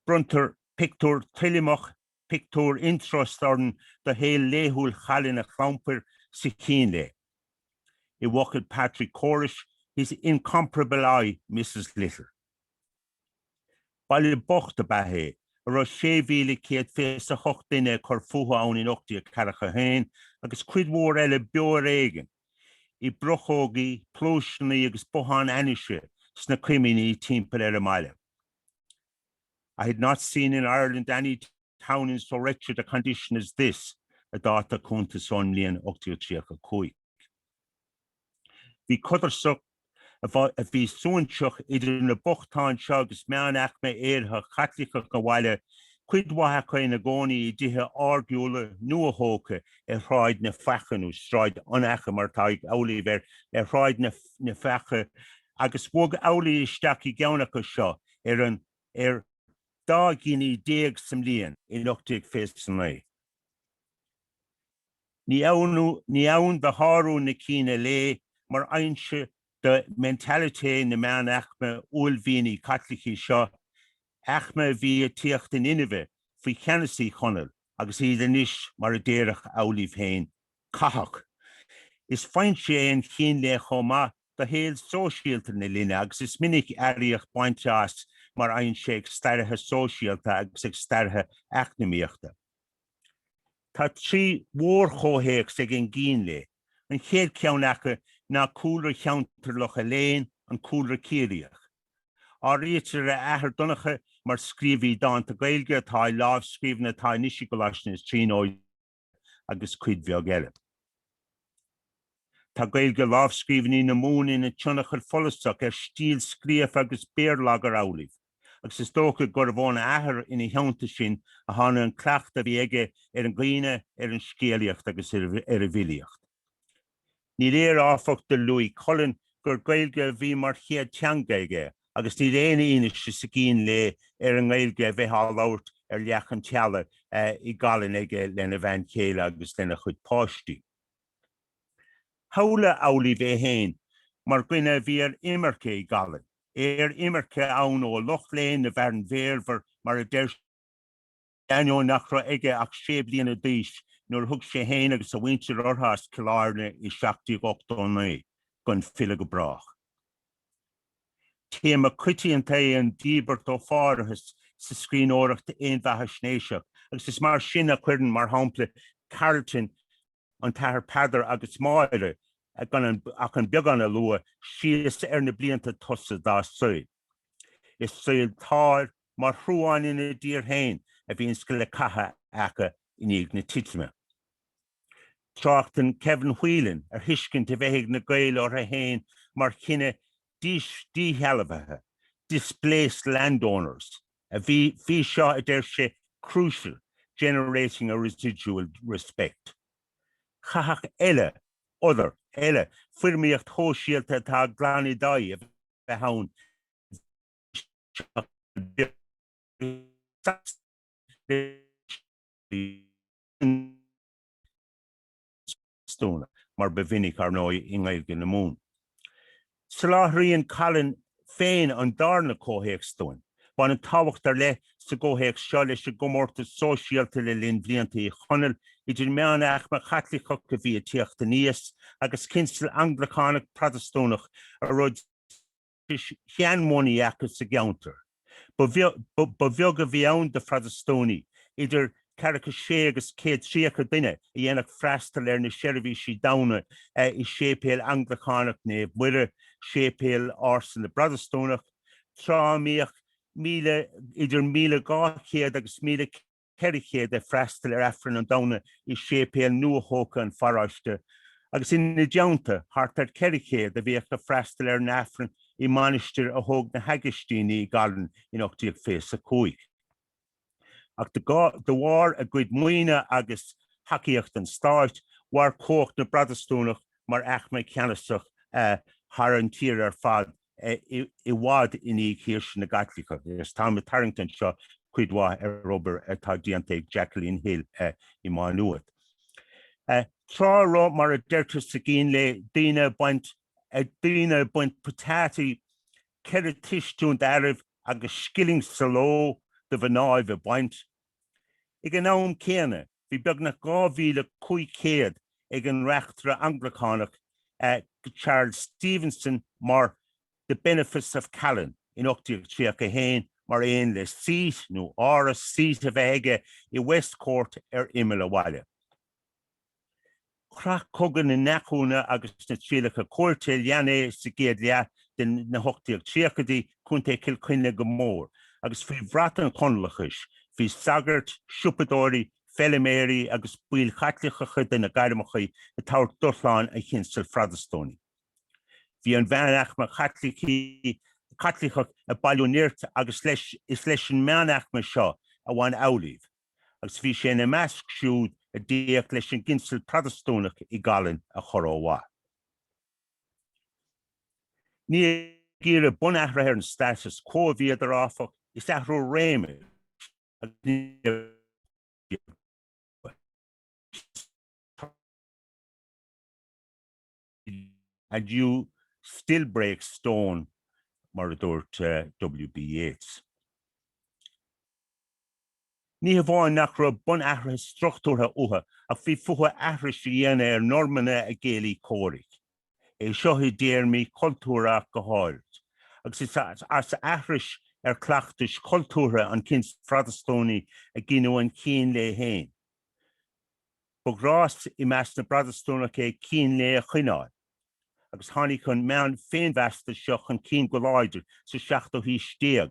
Bruntar pictúr tuilimach, pictúr intrastarn de héal léthúil chalinn a chlamper sa cín le. I walked Patrick Corish, his incomparable eye, Mrs. Little. Baile bocht a bahé, ro sé bhíle céad fés a hocht duine chur fuha ann in ochtaí Cathaoirleach agus cuid mór eile beor éigen. I brochógaí, plúisinaí agus bohan anishe sna crimini timpeall ar a maile. I had not seen in Ireland any town in so wretched a condition as this, a data chuntas on Líon 85. Bhí cudarsach a bhí súnseach idir na bochtáin seo agus meánach me éartha catlicha go bhhaile cuid wathacha na gcónaí I dtithe ardúla nuathócha ar shráid na fechanú shráid anacha mar taidhg ólaibh ar shráid na fecha agus bhg ólaí isteach I gceannacha seo ar dá gcíní 10 sa mbliain in 85. Ní ann de háú na cína le mar einse de mentality na meán achme úlhíní catlicí seo, achme bhí tíocht in inmhe faoi cheannasaí chonel agus iad anis mar a déireach ólaibh féin cathach. Is faint sé an chin le chomá de héal sóisialta na líne agus is minic airíocht bainte as mar ein sé ag stairthe sóisialta agus ag stairthe eacnamaíochta. Tá trí mhórchóthaíoch ag an gcín le, an chéad ceannacha ná cúlra cheantarlach a léin an cúlra círiach. Á riachtar a ahar donacha mar scríbhí dáanta Ghaeilge tá lámhscríbna tá nisí go leisna is tríóid agus cuid bheag eile. Tá Ghaeilge lámhscríbhní na múna na tionachar follasach ar stíl scríof agus béarlag ar ólaibh, agus is dócha gur bhna ahar ina theanta sin a tháina an cleacht a bhí aige ar an gcuine ar an scéalaíocht agus ar a bhilíocht. Ní léir áfach de Louis Cullen gur Ghaeilge bhí mar chéad teangaige agus ní réana inis sa cín le ar an Ghaeilge bheithá labhairt ar leachan teala I Galin aige lena bhain céile agus lena chud páistí. Thóla ólaibh é héin mar gcuine bhí ar imirce I Galin, ar imirce ann ó Loch Léin na bhearn bhéarmhar mar a deir Daniel nach ra aige ach sé bliana díos nuair thug sé héin agus a bhaintear orthas ciaráine I 1789 gon fille go brach. Téma cuitianta an díbert ó fárachas sa scrín óireachta aonmhethe snéiseach, agus is mar sin a cuireann mar hampla Carlton an Dr Pádraig agus Máire ach an beag an lua síos na blianta tusa dá suil. Is suil táir mar thruáin ina dír héin a bhíonn sco le catha acha iníag na titme. Tráchtan Kevin Whelan hiiscin de bheithiigh na Ghaeilge ortha héin mar cinenne díhealbhathe, displaced landowners, a bhí seo a deir sé crucial, generating a residual respect. Chachach eile, fuirmíocht hóisialta tá Glanadai a bheith haun Stone, mar bevinnig ar nói in Ghaeilge na mún. Salathraíonn Colin féin an darna cóhéag Stone, ban an táhacht ar le sa ggóhéag seo leis a gomórta sóisialta le linn blianta I chonneil idir meánach mar Catholiceach go bhí a tíochta níos agus cinsel Anglicánach Protestantach a rud cheanmónaíachas sa geantar. Ba bheag a bhí ann de Protestantí idir Caracha sé agus céad tríocha duine I dhéanach freastal ar na seirbhísí damhna I sépéal Anglicánach na muire sépéal orsa na Protestantach trámíoch idir 1200 agus 1200 a freastal ar affran an damhna I sépéal nuathócha an Pharáiste agus in na deanta thart ar 200 a bhíoch a freastal ar na affran I manisteir a thóg na Haggistíní I Gallan in 1845. Ach de war a gcuid muoine agus haciíocht an stáit war cócht na Protestantach mar achmé ceanasach thar an tír ar fad I bhád iní hírs na Gaitliceach. Is tá Tarrington seo cuidhá ar Robert atá dianta Jacqueline Hill I má nuad. Trá rá mar a deirtas sa gin le duine buint potátaí ceir tiistún d'aribh agus skilling saló de bhanáibh a baint. Ag an nám céanna, bhí beag na 2015 ag an reachtra Anglicánach Charles Stevenson mar The Benefits of Callan in 1831 mar éon le sít nó áras sít a bheith aige I West Court ar imime bhaile. Crach cogan na nachúna agus na trílacha cuairte leanna sa géad lea den na 1830 chunta Kilcoinne go mór, agus fhí bhratan conlachais, hí sagart, siúpadóirí, feleméirí agus buil Catholiceacha den na Gairmeachaí a táir Dúrláin a chinsel Protestantí. Bhí an bheanach mar Catholiceach a bailúnirt agus is leis an meanach mar seo a bhain áilíomh, agus bhí sé na measc siúd a díoch leis an ginsel Protestantach I Gallan a choróhá. Ní gír a bunachra ar an status quo bhíad ar áfach is athrú réime. And you still break stone, mar a dúirt W.B. Yeats. Ní a bháin nach ra bun ahra struchtúrtha utha a bhí fuha ahra dhéana ar normana a géalaí córaigh. É seo I déir mí cultúra go háirt. Agus is as ahris ar clachtas cultúra an cins Protestantí a gcinú an cín le héin. Bográs I meas na Protestantach é cín le a chuineáil. Agus tháinig chun meán féinvesta seach an cín go láidir sa 16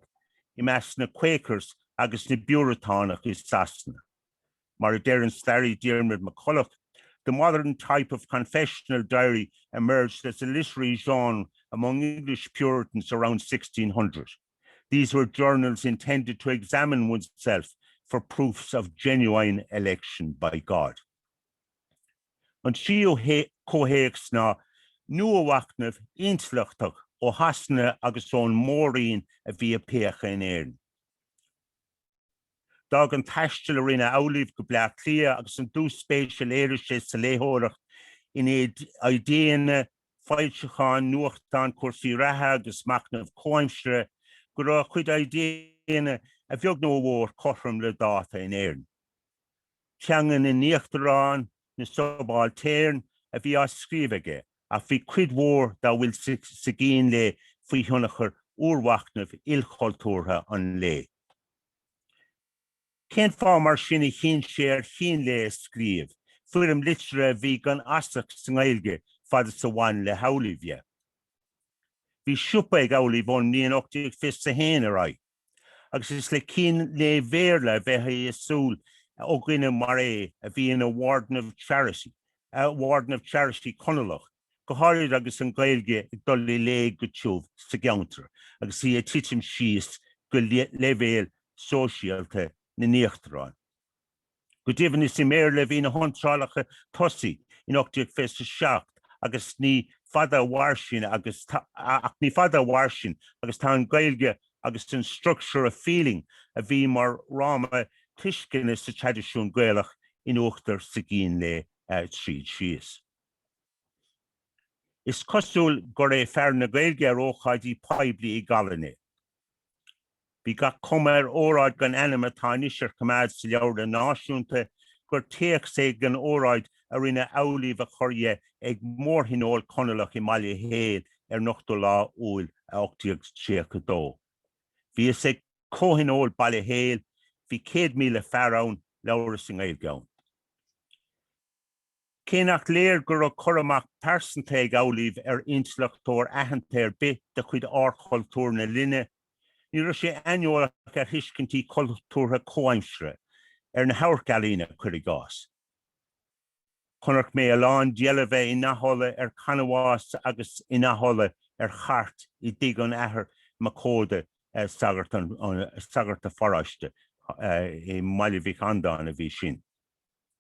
I meas na Quakers agus na Buratánach is sasna. Mar a deir an slairí Diarmuid McCulloch, the modern type of confessional diary emerged as a literary genre among English Puritans around 1600. These were journals intended to examine oneself for proofs of genuine election by God. An sío cóhéics ná nuamhachtnamh inslachtach ó hasna agus ón mórín a bhí a péacha in éireann. Dag an taistil a rinne áilíomh go bleach clia agus an dús spéisial éiriise sa léthóireacht in idéana fáilteáin nuachtáin cuasaí ratha agus macnamh cóimsere go raibh a chuid idéana a bheag nó bhór cothrom le dáta in éireann. Agus bhí sé na measc siúd a díoch leis an ginsel Protestantach I Gallan a choróhá. Ní gír a bunachra ar an status quo bhíad ar áfach is athrú réime. Teangan in Níochtarán na Subaltern a bhí as scríbige, a bhí cuid mhór dá bhfuil sa gcéin le faoi thionachar uorhachnamh ilchultúrtha an lé. Cén fá mar sin I chin sé ar chin le scríb, fuair litre bhí gan asach sa Ghaeilge fada sa bhain le haulimhie. Bhí siúpa ag Amhlaidh ón 1950 a raibh, agus is le cín le bhéarla bheithe I súl ó gine mar é a bhí in a Warden of Charity Conalach, go háirid agus an Ghaeilge ag dul le go tiúh sa geantar, agus í a titim síos go levéal sóisialta na Níochtarán. Go dtíobhann is I méarla bhí na honsrálacha tosaí in 1957, agus ní fada warsin agus tá an Ghaeilge agus an structure of feeling a bhí mar ráma tuiscine sa tradiisiún Gaelach in uachtar sa gcín le tríd síos. Is cosúil gur é fear na Ghaeilge ar óchaidí poiblí I Galanna. Bhí gach cumar óráid gan anama tá nisir cumad sa leabhar náisiúnta gur téach sé gan óráid a rinne Amhlaidh a chuirde ag mórthinol Conalach I Mealláin ar 8 úil a 1982. Bhí is ag cóhinol Mealláin, bhí 100,000 fearán leabhar sa Ghaeilge. Cénach léir gur a churamach persanta ag Amhlaidh ar intlachtóir ahananta ar bit de chuid árchultúr na linne, ní raibh sé aineolach ar thuiscintí cultúrtha comhaimsire ar na hórcalaína chuir I gás. Chunarc Mealláin Dialann I nathola ar Cathmhaoil agus I nathola ar chart I dtí an Athair Mac Cóil sagart a foráiste I Mealláin Andán a bhí sin.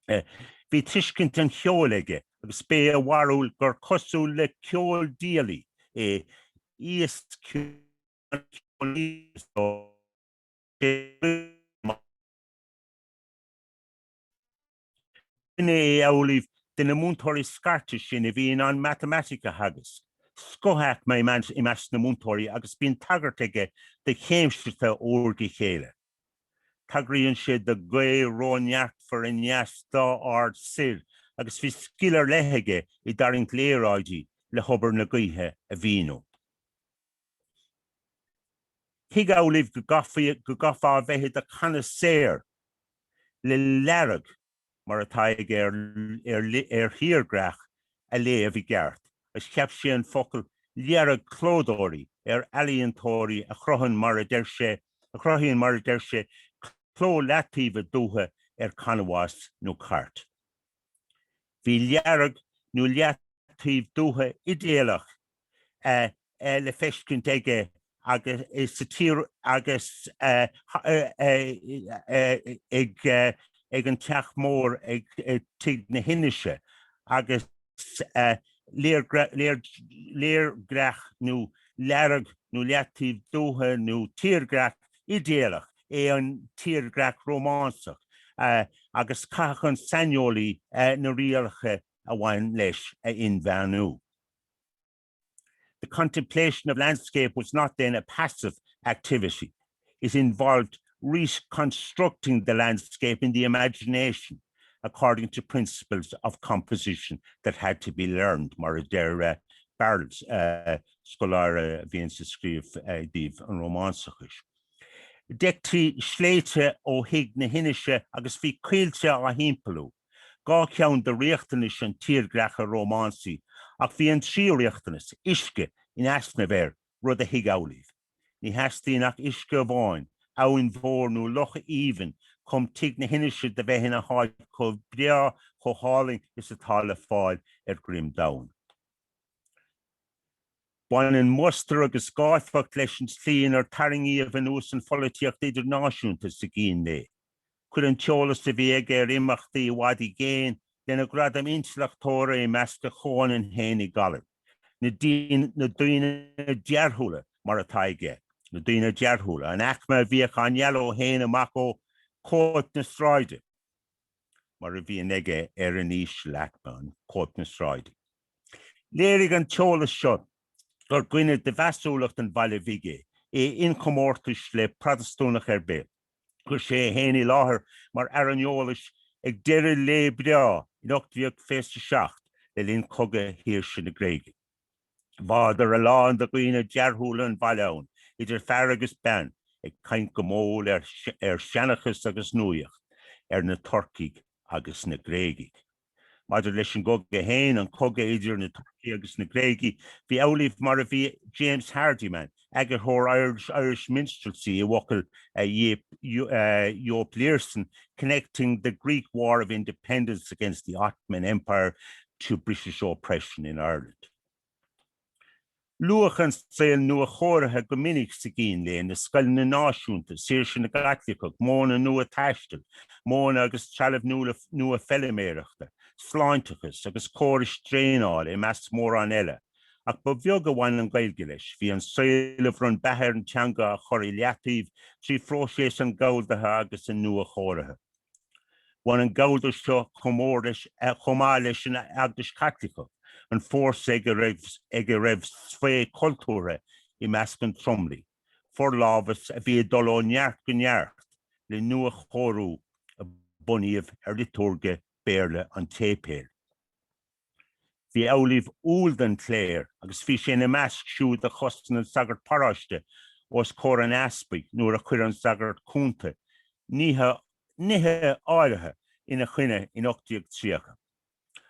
Bhí tuiscint an cheolaige agus bé a bharúil gur cosúil le ceol díalaí íos Inné Amhlaidh dina múntóirí scarta sin a bhíon an matematica hagus. Scothach I meas na múntóirí agus bíon tagart aige de chéimsirta óirgí chéile. Tagraíonn siad de gaol róneart for a neas dá ard sir agus bhí scilar leithéige I darint léiráidí le hobar na gaotha a bhíonú. Thuig Amhlaidh go gafá bheithe de chana séir le learg mar atá ag ar híorgrach a lé a bhí geart, as ceap sé an focail learg clódóirí ar ealaíontóirí a chruthán mar a deir sé cló leatíomh dútha ar Cathmhaoil nó cart. Bhí learg nó leatíomh dútha idéalach le feiscint aige agus is sa tír agus ag an teach mór ag tuig na hiniise agus léargrach nó learg nó leatíomh dútha nó tíorgrach idéalach an tíorgrach rómánsach agus cachan saineolaí na rialcha a bhain leis in bheanú. The contemplation of landscape was not then a passive activity. It involved reconstructing the landscape in the imagination according to principles of composition that had to be learned. Mar der barrels scholar Vienna scrif div an romansachis. Dekti sléite ó hig na hinise agus fi cuilte a himpelú. Gá ceann de riachtanis an tíorgracha romansi ach fi an tríoreachtanis iske in asna ver rud a hig Amhlaidh. Ní heastín ach iske bháin áin mhór nó locha even kom tig na hinise de bheith a háid có brea cho háling is atá le fáil grim daun. Bain an muster agus gáithfacht leis an slíon ar taringaíomh an ús an folíocht idirnáisiúnta sa gcín lé. Cuir an teolas a bhí ag ar imachtaí bhádí géin den a grad am intlachtóra I measca chóin an héin I galar. Na duine dearthúla mar atá aige. Na duine dearthúla an achma bhíoch an yellow héin amach ó cóit na sráide. Mar a bhí an aige ar an níos leachma an cóit na sráide. Léirigh an teolas seo gur gcuine de bheasúlacht an bhaile bhíige incomórtais le protestúnach ar bith. Gur sé héanaí láthair mar aranneolalas ag deire le brea in ochtaíoch fésta seacht le líon coga híirse na Ghaeilge. Bhádar a lá an do gcuoine dearthúla an bhaile idir fear agus ben ag caint go móil seanachas agus nuaíocht na Torcaigh agus na Ghaeilge. Maidir leis an goga héin an coga idir na Torcaigh agus na Ghaeilge, bhí eolaíomh mar a bhí James Hardiman ag Irish minstrelsy Wokel Joop Learson, connecting the Greek War of Independence against the Ottoman Empire to British oppression in Ireland. Luachan sail nua chorathe go minic sa gin le na scoil na náisiúnta, Saoirse na Gaeltaíoch, móna nua taistil, móna agus trealamh nua feileméireachta, sláintachas agus córis tréáil I meas mór an eile. Ach ba bheag amhain an Ghaeilge leis, bhí an saoilemh run betheir an teanga a chur I leataobh trí phróiseas an gabhaldathe agus an nua chorathe. Bhain an gabhalda seo chomá leis an Agdas Cathaoirleach, an fós ag a raibh sfé cultúra I measc an tromlaí, for lábhas a bhí dul ó neart go neart le nua chorú a bunaíomh liturge béarla an tépéal. Bhí eolaíomh úl den cléir agus bhí sé na measc siúd a chostan an sagart paráiste os cór an aspaig nuair a chuir an sagart cúnta, nithe áirithe ina chuine in ochtaíoch tríocha.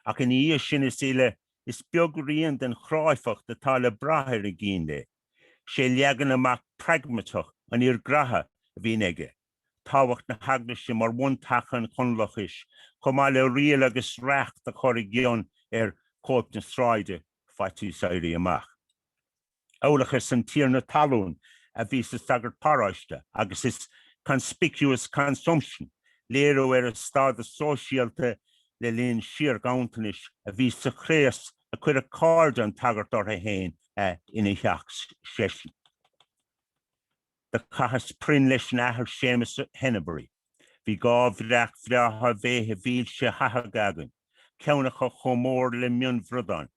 Ach in íos sin is ile is beag rion den chráifach de tá le brathir I gcín le. Sé leagan amach pragmatach an iargratha a bhí aige. Táhacht na haglaise mar bhain tachan chunlachis, chomá le rial agus reacht a chur I gcionn cóip na sráide faití saoirí amach. Eolachas an tír na talún a bhí sa sagart paráiste agus is conspicuous consumption, léirú a stáda sóisialta le líon siar gauntanis a bhí sa chréas a chuir a cáird an tagart ortha héin ina theach Seisiún. The cahas prin leis na ahar Seamus Hennebury. Bhí gá bhreach bhreatha bhéthe bhíl se hathagagan, ceannacha chomór le mion bhrodáin.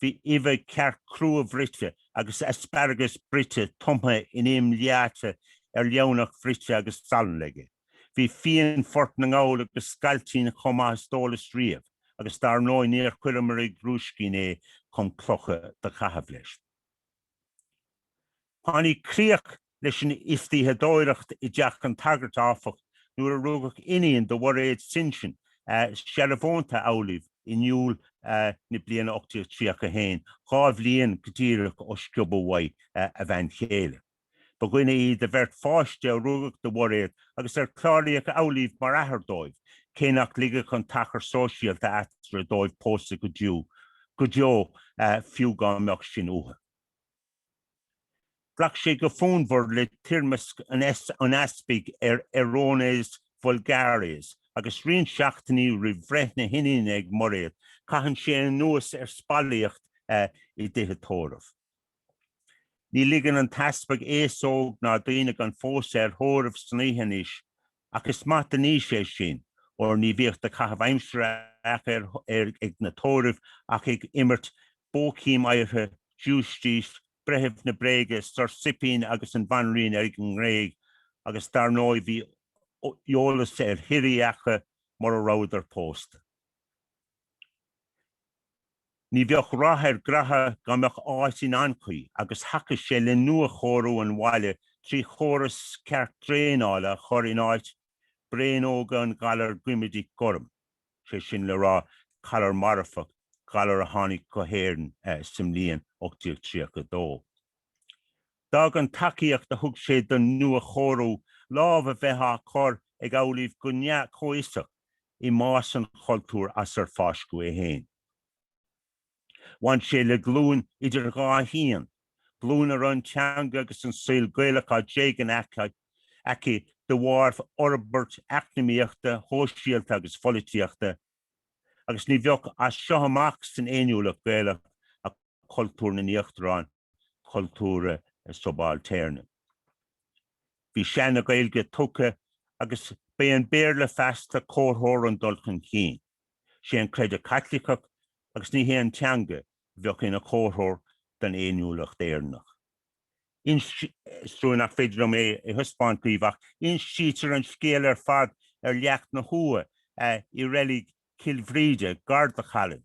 Bhí ive ceart crú bhrite agus asparagus brite tomtha in leata leonach bhrite agus salanleige. Bhí fian fort na ngáil agus scailtín chomá stólas riamh, agus dar nói níor cuilimar I grúscín chum clocha de chahabh leis. Pánaí críoch leis an istíthe dóireacht I deach an tagart áfach nuair a rúgach iníon do bhar éid sinsin sealabhónta eolaíomh I nniuúl na bliana 83 héin, chábh líon gotíireach ó sciobh a bhain chéile. Ba gcuine I de bhirt fáiste a rúgach do bhar éid agus cláirlaíoch eolaíomh mar ahar dóibh, cénach ligach an tachar sóisialta atra dóibh pósta go deo fiúgáimeach sin uatha. Blach sé go fónmhór le tirmas an aspaig Erones vulgaris agus rion seachtaí ribhreith na hinin ag moréad, caitheann sé an nuas spálaíocht I dtithe tóramh. Ní ligean an taspaig éasóg ná daoine an fós thóramh sníhanis, ach is mata ní sé sin, or ní bhíocht a chahabh aimsire ag na tóramh ach ag imirt bócíim airthe dústíos, brethimh na bréige, sipín agus an bhanrín ag an réig, agus dar nói bhí eolas hiriacha mar a ráidar pósta. Ní bheoch rathair gratha gameach áitín ancaí agus hachas sé le nua chorú an bhaile trí choras ceart tréála chur in áit bréanóga an galar guimidí gorm, sé sin le rá calar marfach galar a tháinig cohéireann sim líon 83 Dag an takeíocht a thug sé don nua chorú lámh a bheitha chur ag eolaíomh go neat chóisteach I más an chultúr as ar fáscu héin. Bhain sé le glún idir gá hían, glún ar an teanga agus an saoil Gaelach dégan aici de bhharf orbert eacnamaíochta, hóisialta agus folitiíochta, agus ní bheoch as seo amach san éanúlach Gaelach a cultúr na níochtarán, cultúra subalterne. Bhí sean na Ghaeilge tucha agus bé an béarla festa cóthóir an dulchan cín. Sé an creid a Cathaoirleach agus ní hé an teanga bheoch ina cóthóir den éanúlach déarnach. Strúnach féidir mé I thuspáintíomh ach in sítar an scéal ar fad ar leacht na thua I rélig Kilvride, Garda Challen.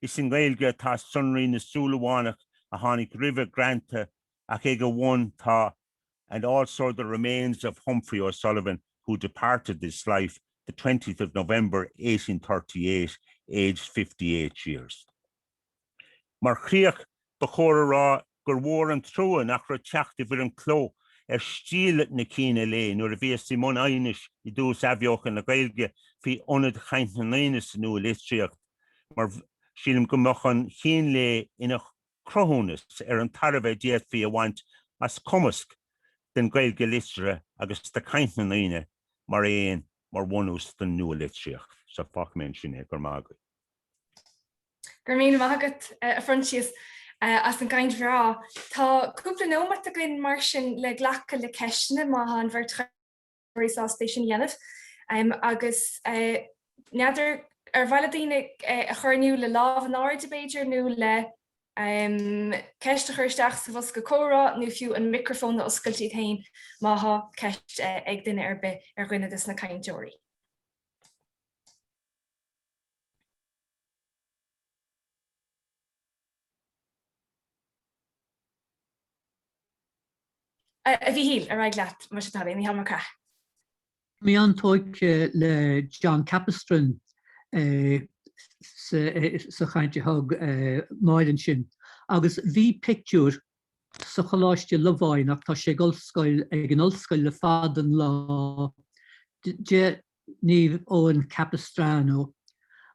Is in Ghaeilge tá sunraí na Súilleabhánach a tháinig River Granta ach ag a one tá, and also the remains of Humphrey O'Sullivan, who departed this life the 20th of November 1838, aged 58 years. Mar chríoch ba chóra rá gur mhór an trua nach ra teachta bhir an cló stíle na cíine lé nuair a bhí Simon Ainis I dús abheoch na Ghaeilge hí ionad Chaithneáin sa nua litríocht, mar sílim go mbeadh an chin lé ina crothúnas an tarbheith déad hí a bhaint as cumasc den Ghaeilge litre agus de Chaithneáine mar éon mar bhunús den nua litríocht. Sa fachmén sin gur mágaí. Gur míle maith agat frontíos as an gcaint bhrá. Tá cúpla nómata gin mar sin le ghlacha le ceisina má an bhar treéisá station dhéanamh agus neadidir ar bhaile daoine a chuirniú le lámh an áir beidir nó le ceiste chuirteach sa bhos go córá nó fiú an microfón na oscailtí tain má há ceist ag duine ar bith ar gcuine dus na cainteoirí. A bhí híl ar raig leat mar se tá ní Liam Mac Craith. Mi an tóig le John Capistran sa chainte thug Máilein sin, agus bhí pictiúr sa choláiste Leabháin ach tá sé Oscailt ag an Oscailt le fad an lá de níomh óan Capistrano,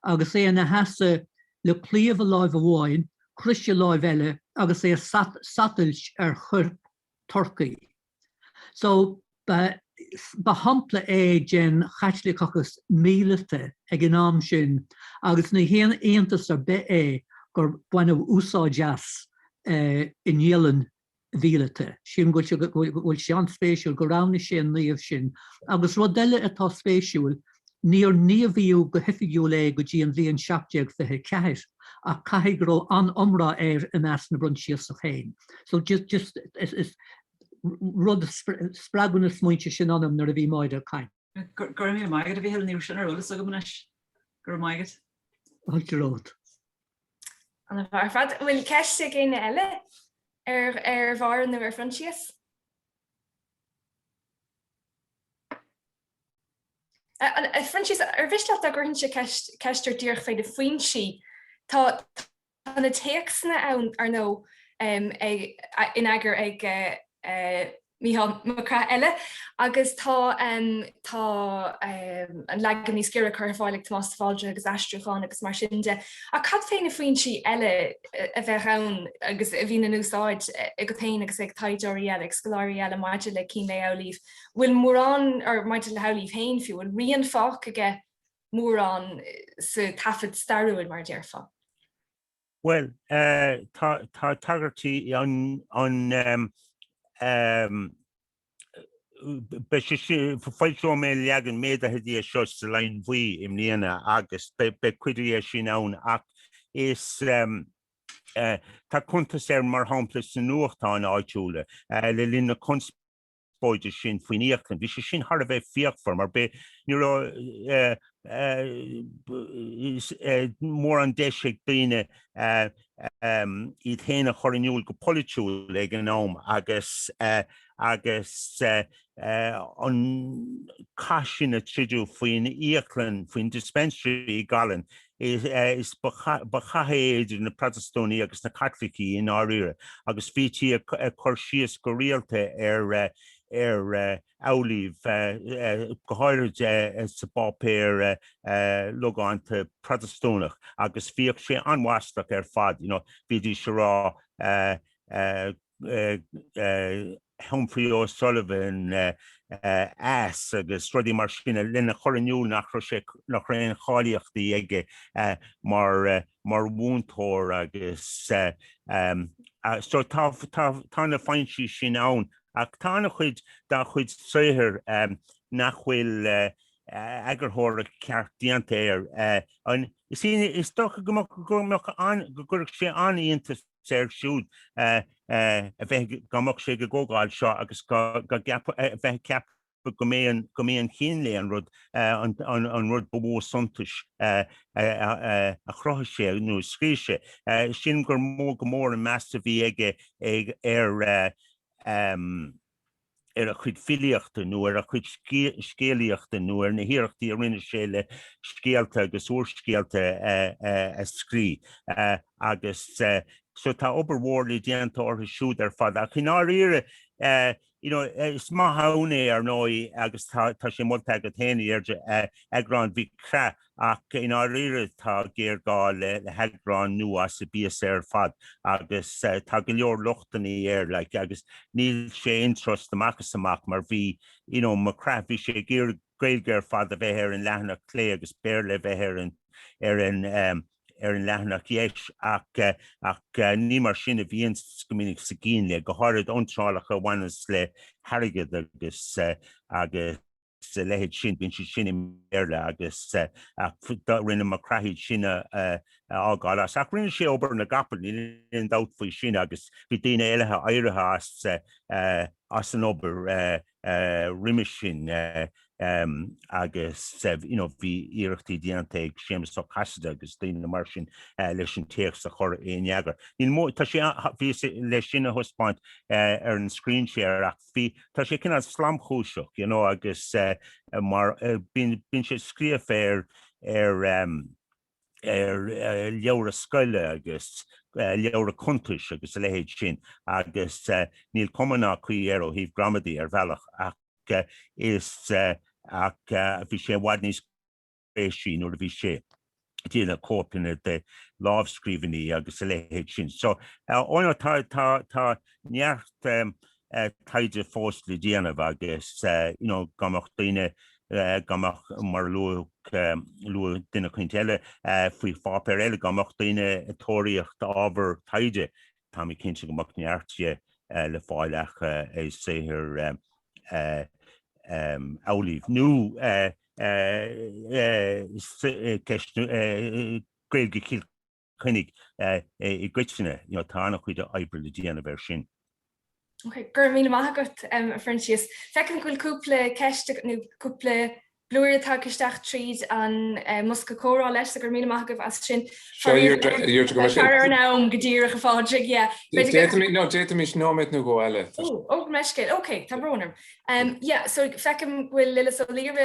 agus é na heasa le clíomh a láimh amháin, chruiste láimh eile agus é satailt ar chur Turkey. So, ba hampla é gen chaitliachachas mílete ag an am sin, agus na héan éantas ar be é gur buineh úsáideas in Dialann vílete. Sin bhfuil sean spéisiúil go rána sin níomh sin. Agus rud eile atá spéisiúil, níor níomhíú go hifigiú le go dtí an bhí an seapteag fithe ceithir, a caiigh ró an omra in as na bruntíos a chéin. So just is rud spragunna smuinte sin anam nar a bhí maid ar cain. Gur mí maigad a bhí heil níor sin arolalas a go muis gur maigad. Halteród. An bhar fad bhfuil ceiste géine eile ar bhar nó ar frontíos? Frontíos ar bhisteach a gurhann sé ceistir dúrch féidir faoin si, tá na téachsna ann ar nó in agur ag Mícheál Mac Craith eile, agus tá an legan níos scéire chu fáilig Tomás Fáilte agus Astrucháin agus mar sin de. A cad féin na faoin si eile a bheith ann agus a bhí na núsáid ag go tain agus ag taisteal eile, ag scoláirí eile maidide le cín le eolíh. Bhfuil mórán ar maidide le eolíh féin fiú, bhfuil rion fách aige mórán sa tafad starúil mar dear fá. Well, tá tagartí an fáilteó mé leagan méad a hedí seo sa lein bhuí im líana agus be cuidir sin ann ach is tá chuntas mar hampla san nuachtáin áitiúla le lína conspóide sin faoiníochtan, bhí sé sin thar a bheith fíochfar mar be mór an deise daoine iad héna choirniúil go politiúil ag an am agus an caisin a tridiú faoin íochlann faoin dispensary Galan is ba chathéidir na Protestóní agus na Catholicí in áíre, agus bhítí a chuir síos go rialta ar áulíh go háirid sa bápéir logánta Protestónach, agus bhíoh sé anmhaistach ar fad, bhídí se rá Humphrey O'Sullivan agus rudí mar sinna lena choirniúil nach réon cháilíochtaí aige mar bhúntóir agus so tána fáintsí sin ann ach tána chuid dá chuid saothar nach bhfuil agurthóir ceart dianta is tócha go sé aníonnta séirsúd a bheith gamach sé go gógáil seo agus bheith ceap go mé an chénlé an rud an rud bó suntas a chrocha sé nó scríise. Sin gur go mór an measta bhí ag a chuid filiochta nó a chuid scéalaíochta nó na hiíochtaí a rinne sé le scéalta agus úrscéalta a scrí agus so tá oberhórla déanta ortha siúd ar fad a chináíre is má hána ar nói agus tá sé molta go téine agrán bhí cra ach in áíire tá géirá le heagrán nu as sa bías ar fad agus tá go leor luchtaí le agus níl sé intrast amach mar bhí Mac Craith bhí sé Ghaeilge ar fad a bheith ar an leathanach clé agus béir le bheith ar an leathanach dhéis ach ní mar sin a bhíon gominic sa gcín le go háirid iontálacha bhhanas le Theitheadh agus lehéid sin bíonn si sin méle agus rinne Mac Craith sinna ágáil ach rinne sé obair na gapal ní dat faoi sin agus bhí daoine eilethe éirithe as an obair riime sin agus bhí iireachtaí déanta ag séamas ó chaiste agus daoine mar sin leis an téach sa chur éoneagar. Tá sé bhí leis sin a thuspáint ar an screen share ach tá sé cinna slamchúiseach agus mar bíonn sé scríomh ar leabhar a scoile agus leabhar a chuntas agus a lehéid sin agus níl cumanná chuí ó híh gramadí ar bhealach ach bhí sé bhaid níos sin nó bhí sé díana cópinna de lábhscríbhnaí agus a lehéid sin. So óna tá neart taide fósla déanamh agus gamach daoine gamach mar lu duine chuint eile faoi fápéir eile gamach daoine tóiríocht ábhar taide tá mé cinnte gomach neartte le fáileach é séhir álaíh nó Ghaeilge cíl chuinnig I gcuitsinne tána chuide oibre le déanamh ar sin. Gur mí maithagat Francis. Fecinn goil cúpla ceiste nó cúpla blúir atá cisteach tríd an musca córá leis gur mí maithagah as sin. Ar nám go dtíire go fáilte déta mis nóid nó go eile. Ó meiscéil, ok, tá brónam. So fecinn bhfuil lilas ó líomh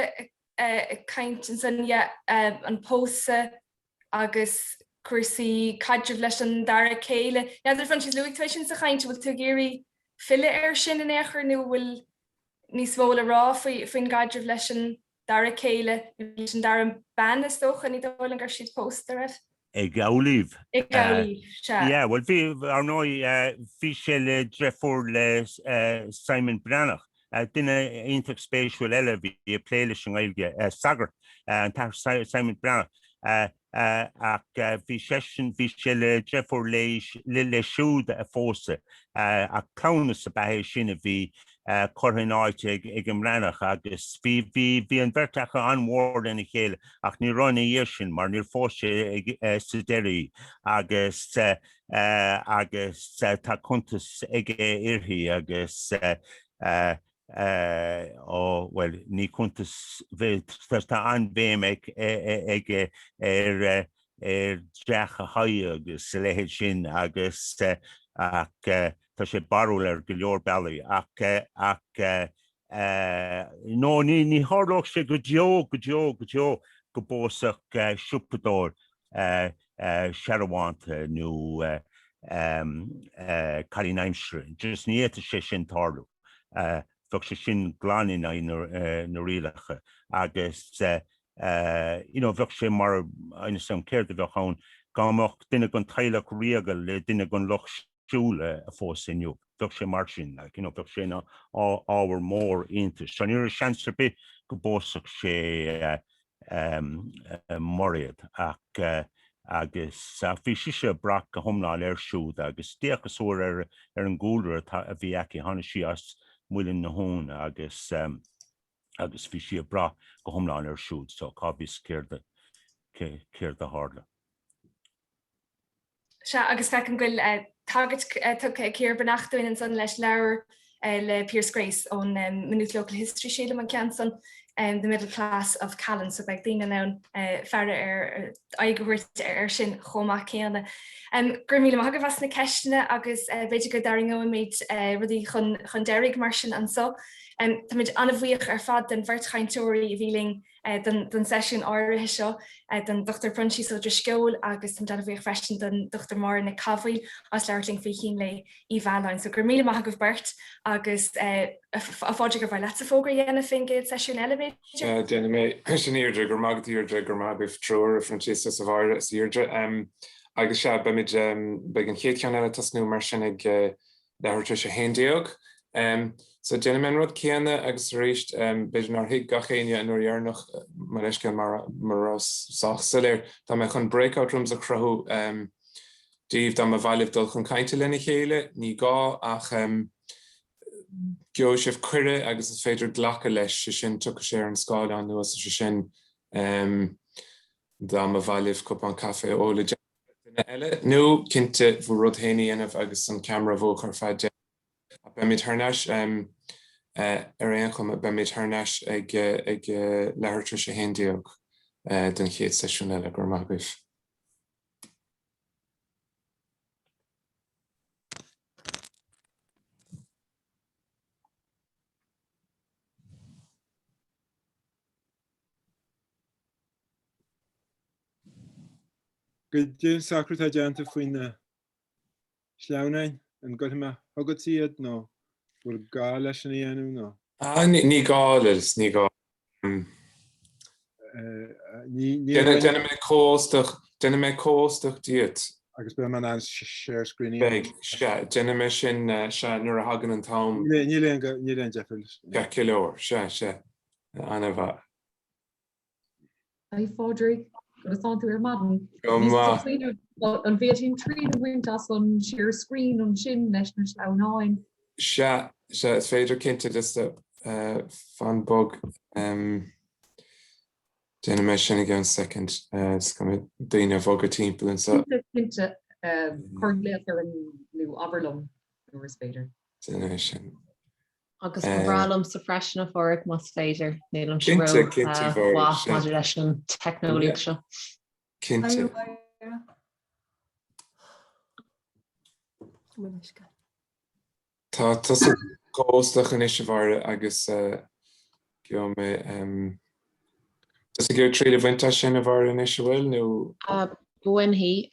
caint san an pósa agus cuasaí caidrih leis an dara céile. Neidir Francis Luigh sin sa chaint bhfuil tú géirí fille sin in éair nó bhfuil níos mhóla rá faoin gaidirh leis an dara céile leis an dar an bannas dócha ní bhfuil an gur siad pósta raibh? Ag álaíh. Ag álaíh, se. Well bhí ar nói bhí sé le dreifeór le Simon Brannach. Duine ionteach spéisiúil eile bhí a plé leis an Ghaeilge sagart an tar Simon Brannach. Ach bhí sé le dreifeór le siúd a fósa ach clownas a bheith sin a bhí chuthain áite ag an Brannach agus bhí an bhirrteacha anmhór ina chéile ach ní run dhéir sin mar níor fósa sa deirí agus tá chuntas ag iarthaí agus well ní chuntas tá anbéim ag deacha haidh agus lehéid sin agus ach tá sé barúil ar go leor bealaí ach nó ní hardlach sé go deo go bósach siúpadóir Seisiún nó Cailíneimsre just níta sé sin tarlú. Fug sé sin gláin na rialacha agus bheh sé mar aine sam céir a bheitchain gamach duine gon taileach riagal le duine gon loch siúla a fós inniu. Bheh sé mar sin bheh sé ábhar mór intas. Tá níor seansar bit go bósach sé moriad ach agus bhí siise brach go thomláil ar siúd agus déachas úr ar an gúlra a bhí aici tháina sí as muilin na hón agus bhí si bra go thomláin ar siúd so cábhís céir de hála. Se agus fecinn goil tagad céir benachtaín an san leis leabhar le Pierce Grace on Minute Local History Sheila an Canson and the middle class of Callan, so back then now fair aigurt sin choma céanna. Gurmíle mag was na ceistena agus beidir go daring ó méid rudí chun deirigh mar sin an so. Táid anmhuioch fad den bhartchaintóirí bhíling den Seisiún áirithe seo den Dr Prunchí so Scóil agus an anmhuioch freisin den Dr Máire Nic Cathmhaoil as leirling fao chin le í Mealláin. So gur míle maith go bert agus a fáidir go bhar leta fógra dhéanana fin géad Seisiún eile. Déanana mé sin Deirdre gur mag Deirdre gur mag bh trúr a Francesca sa bhaire is Deirdre. Agus se beid beag an chéad ceann eile tasnú mar sin ag leabhar se héndéog. So gentlemen rud céanna agus réist beidir nar hiig gachéine an nuairnach mar eisce mar sachsalir tá me chun breakout rooms a chrathú díobh dá a bhailibh dul chun cainte lena chéile ní gá ach geo sibh cuire agus is féidir ghlacha leis sin tu sé an scáil an nuas sin dá a bhailibh cup an cafe óla eile nó cinnte bfu rud héine anamh agus an camera bhó chu fáid Bemid Harnash chum Bemid Harnash ag lehartri sé héndéog den chéad Seisiún eile gur mag bih. Go dé sacrtá deanta faoin na Cianáin an go me agad siad nó bhfuil gá leis an dhéanú nó? Ní gá leis, ní gá. Déanana mé cóstach díot. Agus be man an share screen. Beg, déanana mé sin nuair a hagan an tám. Ní léon Jeffrey. Ga kilóir, se, anna bha. Ai Pádraig, go an tú ar madan. An bhétín trí bhaint as an share screen an sin leis na Cianáin. Se is féidir cinnte is fan bog déanana mé sin again second is go daoine bhóga timpeall an sa. Cinnte chuirléach ar an nó Aibreán nó is féidir. Déanana sin. Agus bhrálam sa freisin a fóric mas féidir nílam sin máidir leis an technolíocht seo. Cinnte. Tá cóstach an isise bhar agus go mé Does it go tríd a bhainte sin a bhar in isise bhfuil nó? Buin hí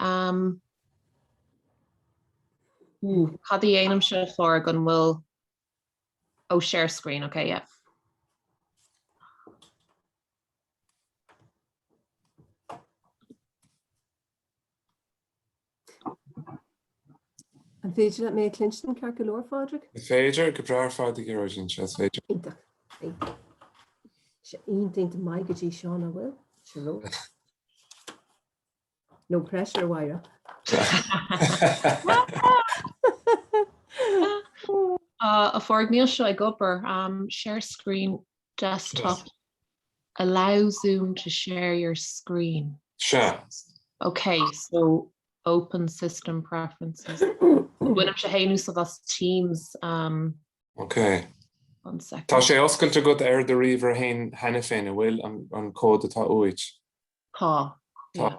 cad í éanam se fór gan bhfuil share screen, okay, yeah. And féidir le mé Clinston cear go leor Pádraig? Féidir go brear fáidig ar sin se féidir. Ítach. Se aontaingt mai go dtí seán a bhfuil, se lo. No pressure Waira. A ford níl seo ag gopur, share screen desktop. Allow Zoom to share your screen. Sure. Okay, so open system preferences. When I'm shahenu so that's Teams. Okay. 1 second. Tá sé oscailt a go ar de riomhar hain hena féin a bhfuil an cód atá uait. Tá. Yeah.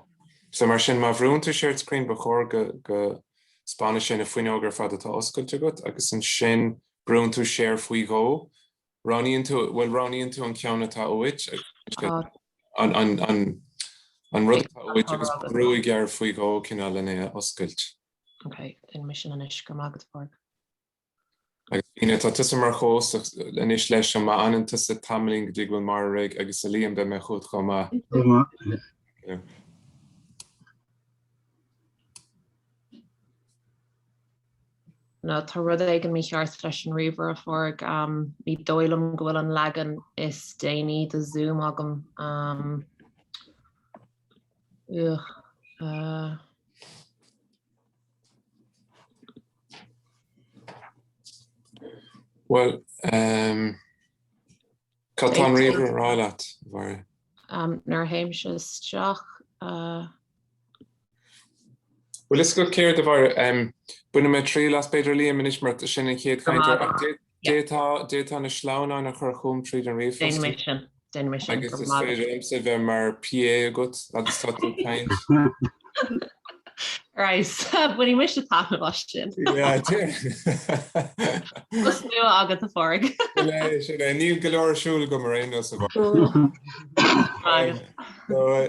So mar sin má bhrúnta shared screen ba chóir go Spanish sin a fuinógar fad atá oscailt a go agus an sin brúntú share faoi go. Ráníonn tú an ceann atá uait an rud atá uait agus brúig ar faoi go cinál lena oscailt. Okay, in mission an ish go magad fág. Ine tá tusa mar chós inis leis sem má ananta sa tamling dig bhfuil mar raig agus a líam be me chud chomá. No, tá rud ag an mícheart leis an riomhar a fórg ní dóilm go bhfuil an legan is déanaí de Zoom agam. Well, Catán riomhar ráileat bhar. Nar haimse isteach. Well, is go céir de bhar buine me trí las beidir líam inis mar sin an chéad caiintear détá na sláán a chur chum tríd an riomh. Agus is féidir imsa bheith mar PA agat agus tá tú caint. Right, when he wished to talk about sin. Yeah, Let's do agad a forg. Níl golóir siúil go mar aon sa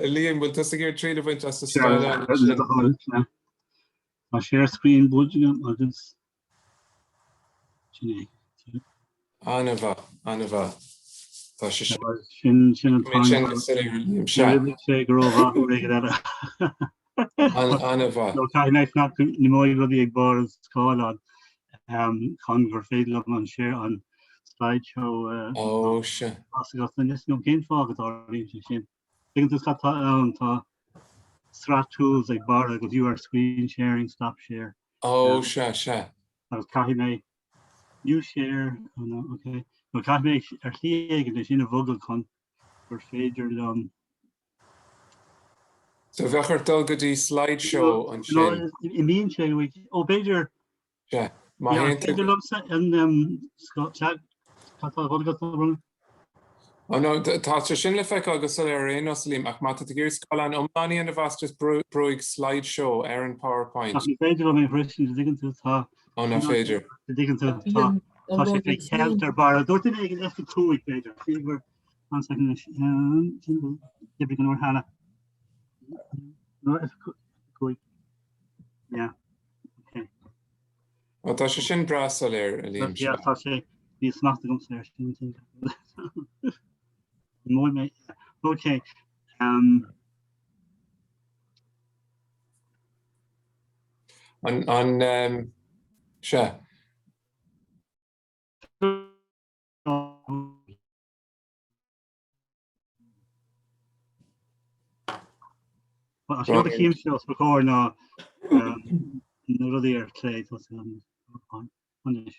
Liam, bhfuil tusa gur tríd a bhaint as sa Skyline. Tá share screen budget agus Anna bha. Tá sé sin Anna bha. No caiith nach ní móí go bhí ag bar Scáileán chun gur féidir an share an slideshow se. Is nó cén fágad sin. Tugus tá strat tools ag bar agus you are screen sharing, stop share. Se. Agus caiith mé you share, okay. No caiith mé ar tlí is sin a bhogad chun gur féidir So bhechar dul go dtí slideshow an sin. I mín sé beidir má no, tá sin le feic agus ar aon os Liam ach mata gur Skyline omláí an a bhas broig slideshow ar an PowerPoint. Féidir mé frisin diggin tú tá. Na féidir. Diggin tú tá sé ceantar bar dúirt ag an eftir cúig féidir. Fígur an second dibri an orthala. No, it's good. Yeah. Okay. Tá sé sin brasal ar Liam. Yeah, tá sé ní snacht gom sé. Okay. On se. Well, I the game shows before now. No other play was on this.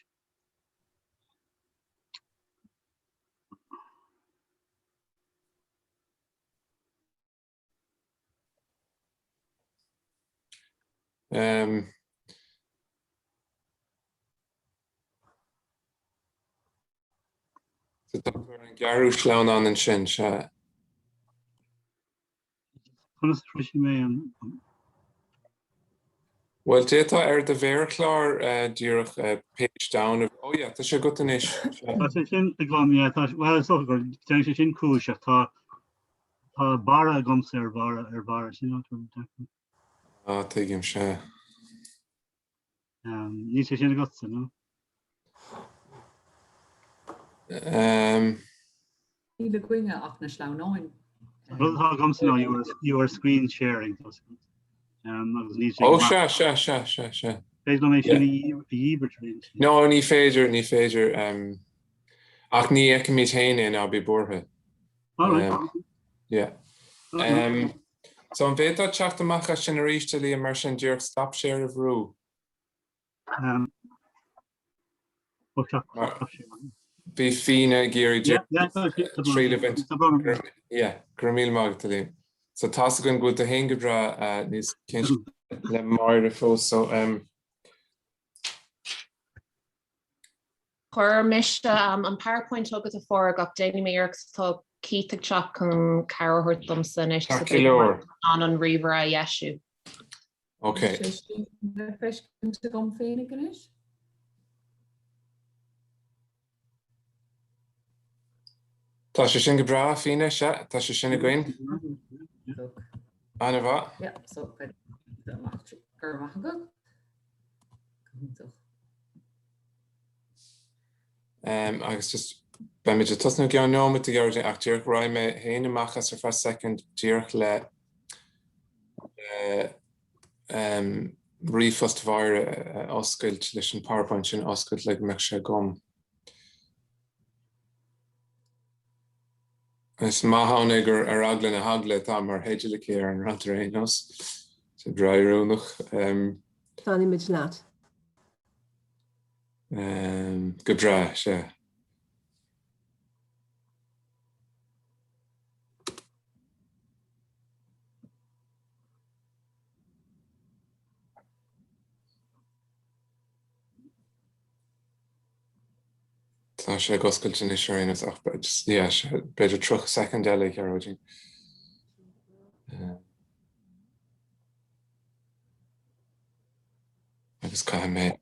So Dr. Garú sláán an sin se. Well, détá ar de bhéirchlár díreach page down of yeah, tá sé go inis. Sin well so gur sé sin cúise tá bara gom sé ar bara sin tuigim se. Ní sé sin go no. Híle gwine ach na Slánáin. You are screen sharing. Se. No, ní féidir. Ach ní ag mí héine á bí borthe. Yeah. So an bhéad teach amach sin aríiste lí mar sin dúr stop share of rú. Bhí fine géirí tríd event. Gur míl mág lí. So tá gon go a héngedra níos cin le Máire fós so Chur mis an PowerPoint agus a fór ag déine méargus tá cíteach teach an carhortm san is an riomhar a dhéisiú. Okay. Tá sé sin go bra fine se, tá sé sinna goin? Anna bha? Yeah, so agus just ben méidir tosnú ceann nóma a ggéir ach tíoch raibh me héana amachchas ar first second tíoch le riomhos bhaire Oscailt leis an PowerPoint sin Oscailt le meach sé gom. Is maithána gur ar aglan a hagla tá mar héidir le ar an rantar aonos sa brairúnach. Fanny mid leat. Go bra sé. Tá sé Oscailt in Seisiún ach beidir troch second eile cearóiding. Agus cai mé.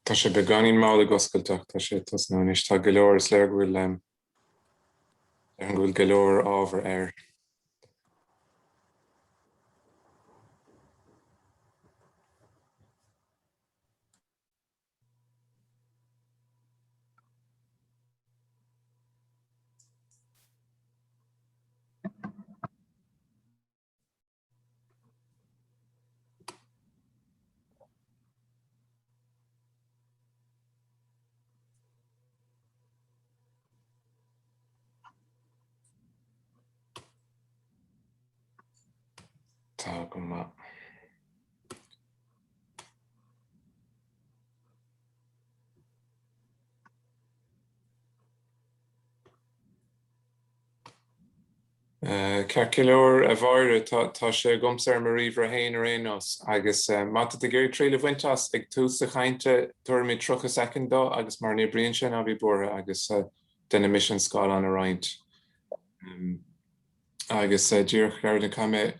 Tá sé beganín mála Oscailteach tá sé tosnú is tá go leor is léir go bhfuil an bhfuil go leor ábhar air. Tá go maith. Ceir a bhaire tá sé gomsa mar riomhar hain ar éos agus mata de géir tríle bhaintas ag tús a chainte tuairmid trocha secondá agus mar ní brion sin a bhí bora agus den mission scáil an a roint. Agus díoch ar na came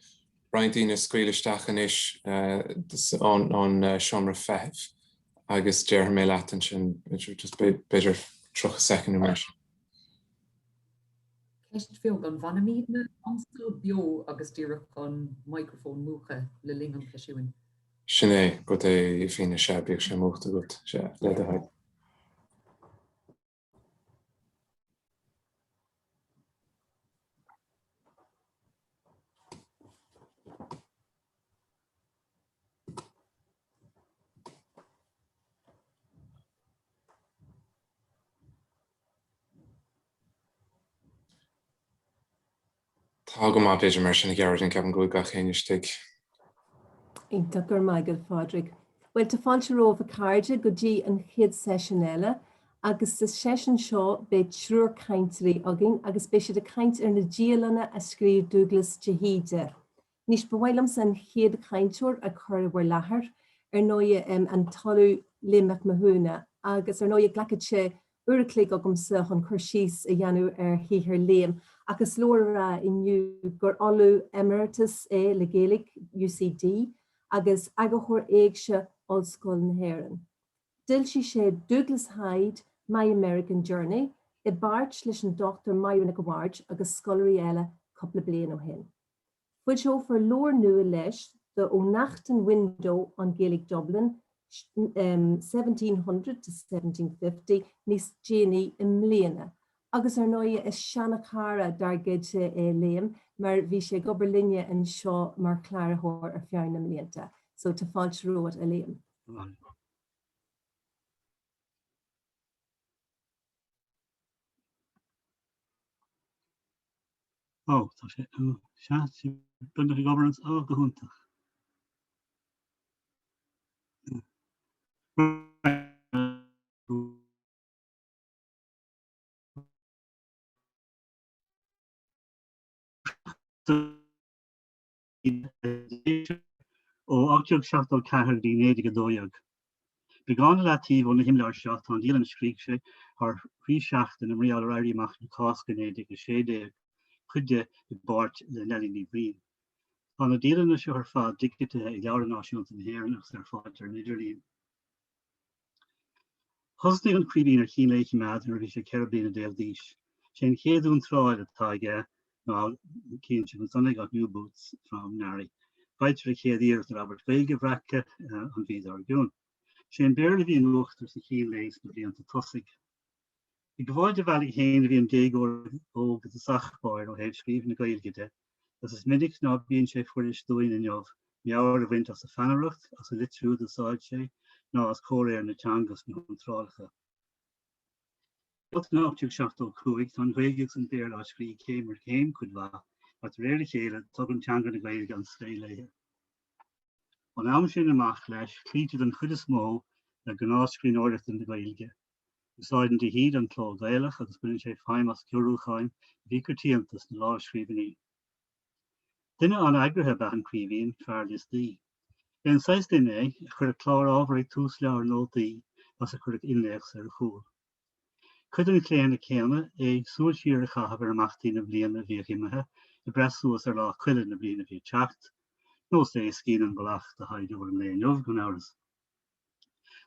rointíí na scuileisteach inis an seomra feithh agus deir mé leatan sin just beidir trocha second mar sin. Keist fé an vanamíad na anstal bio agus díireach an microfón múcha le ling an Seisiún. Sinné go é fine sebeag sé móta go sé le a haid. Tá go má beidir mar sin gearin ceapan go ga chéineistigh. Ínta gur Michael Pádraig. Well tá fáilte rómh a cairde go dtí an chéad seisean eile agus sa seisean seo be trúr caintearí agin agus be siad a caint ar na Dialanna a scríb Douglas de hÍde. Nís bhhailm san chéad caintúir a chur bhar láthair ar nóia an talú Liam Mac Cóil agus ar nóia ghlacad sé uiriclaigh agam sa chun chur síos a dhéanú ar híthar Liam. Agus lóra inniu gur olú Emeritus le Ghaeilge UCD agus agathóir éigse Oscailt na hÉireann. Dil si sé Douglas Hyde, My American Journey, I bart leis an Dr Máire Nic agus scoileoirí eile coppla bliain ó hin. Fuid seo for lór nua leis the O'Nachtan window on Gaelic Dublin 1700 to 1750 níos déanaí i mbliana. Agus ar nóia is seanachara dargid Liam, mar bhí sé gobar linne an seo mar chláirthóir ar fearna mblianta. So tá fáilte róid a Liam. Oh, tá sé sé bunda governance go húntaach. ó áteach seachtal cethir dí néide go dóiag. Beáin letíh ó na himleir seach an Dialann scríg sé ar chrí seachtain am réamhthaifeadadh na cásca néide go séide chuide i bart le lelíní bhríon. An na Dialanna seo ar fad dictite i leabhar náisiúnta na hÉireann agus ar fáilte ar nIarlaí. Thosnaigh an críbhín ar chinléiche mead ar bhí sé ceithre bliana déal díos. Sé an chéadún tráid atá ige ná cíann sin sonnaigh ag U-boats from nIarlaí. Fáilte chéad íir ar aber Ghaeilge bhreacha an bhíad ar gún. Sé an béir le bhí an lucht ar sa chinléis na blianta tosaigh. I gabháide bhealaigh héin bhí an déagóir ógus a sachbáir ó héad scríb na Ghaeilge. As is minic ná bíonn sé fuiris dúin in jobh, meabhar a bhaint as a fanaracht as a litrú de sáid sé, ná as cóir na teangas na húntrálacha. Wat náchtúg seachtó cuaig tan Ghaeilge an béir á scrí céimar céim chud bha at réir chéile tug an teanga na Ghaeilge an scéléthe. An am sin amach leis clítead an chud is mó le gnáthscrín ordacht na Ghaeilge. Úsáideann de híd an cló Gaelach agus buinn sé feim as Ciarúcháin bhíchar tíontas na láimhscríbhnaí. Duine an aibrethe be an críomhíon fearr is dí. Ben 6 duine chur a chlár ábhar ag tús leabhar nótaí as a chur inléachs ar a chúl. Chud an cléanna céanna é súil siar a chahabh ar amachtaí na bliana bhíochimethe i breasúas ar lá cuileann na bliana bhí teacht, nó sé cín an bhlach de haideúir an léonmh go áras.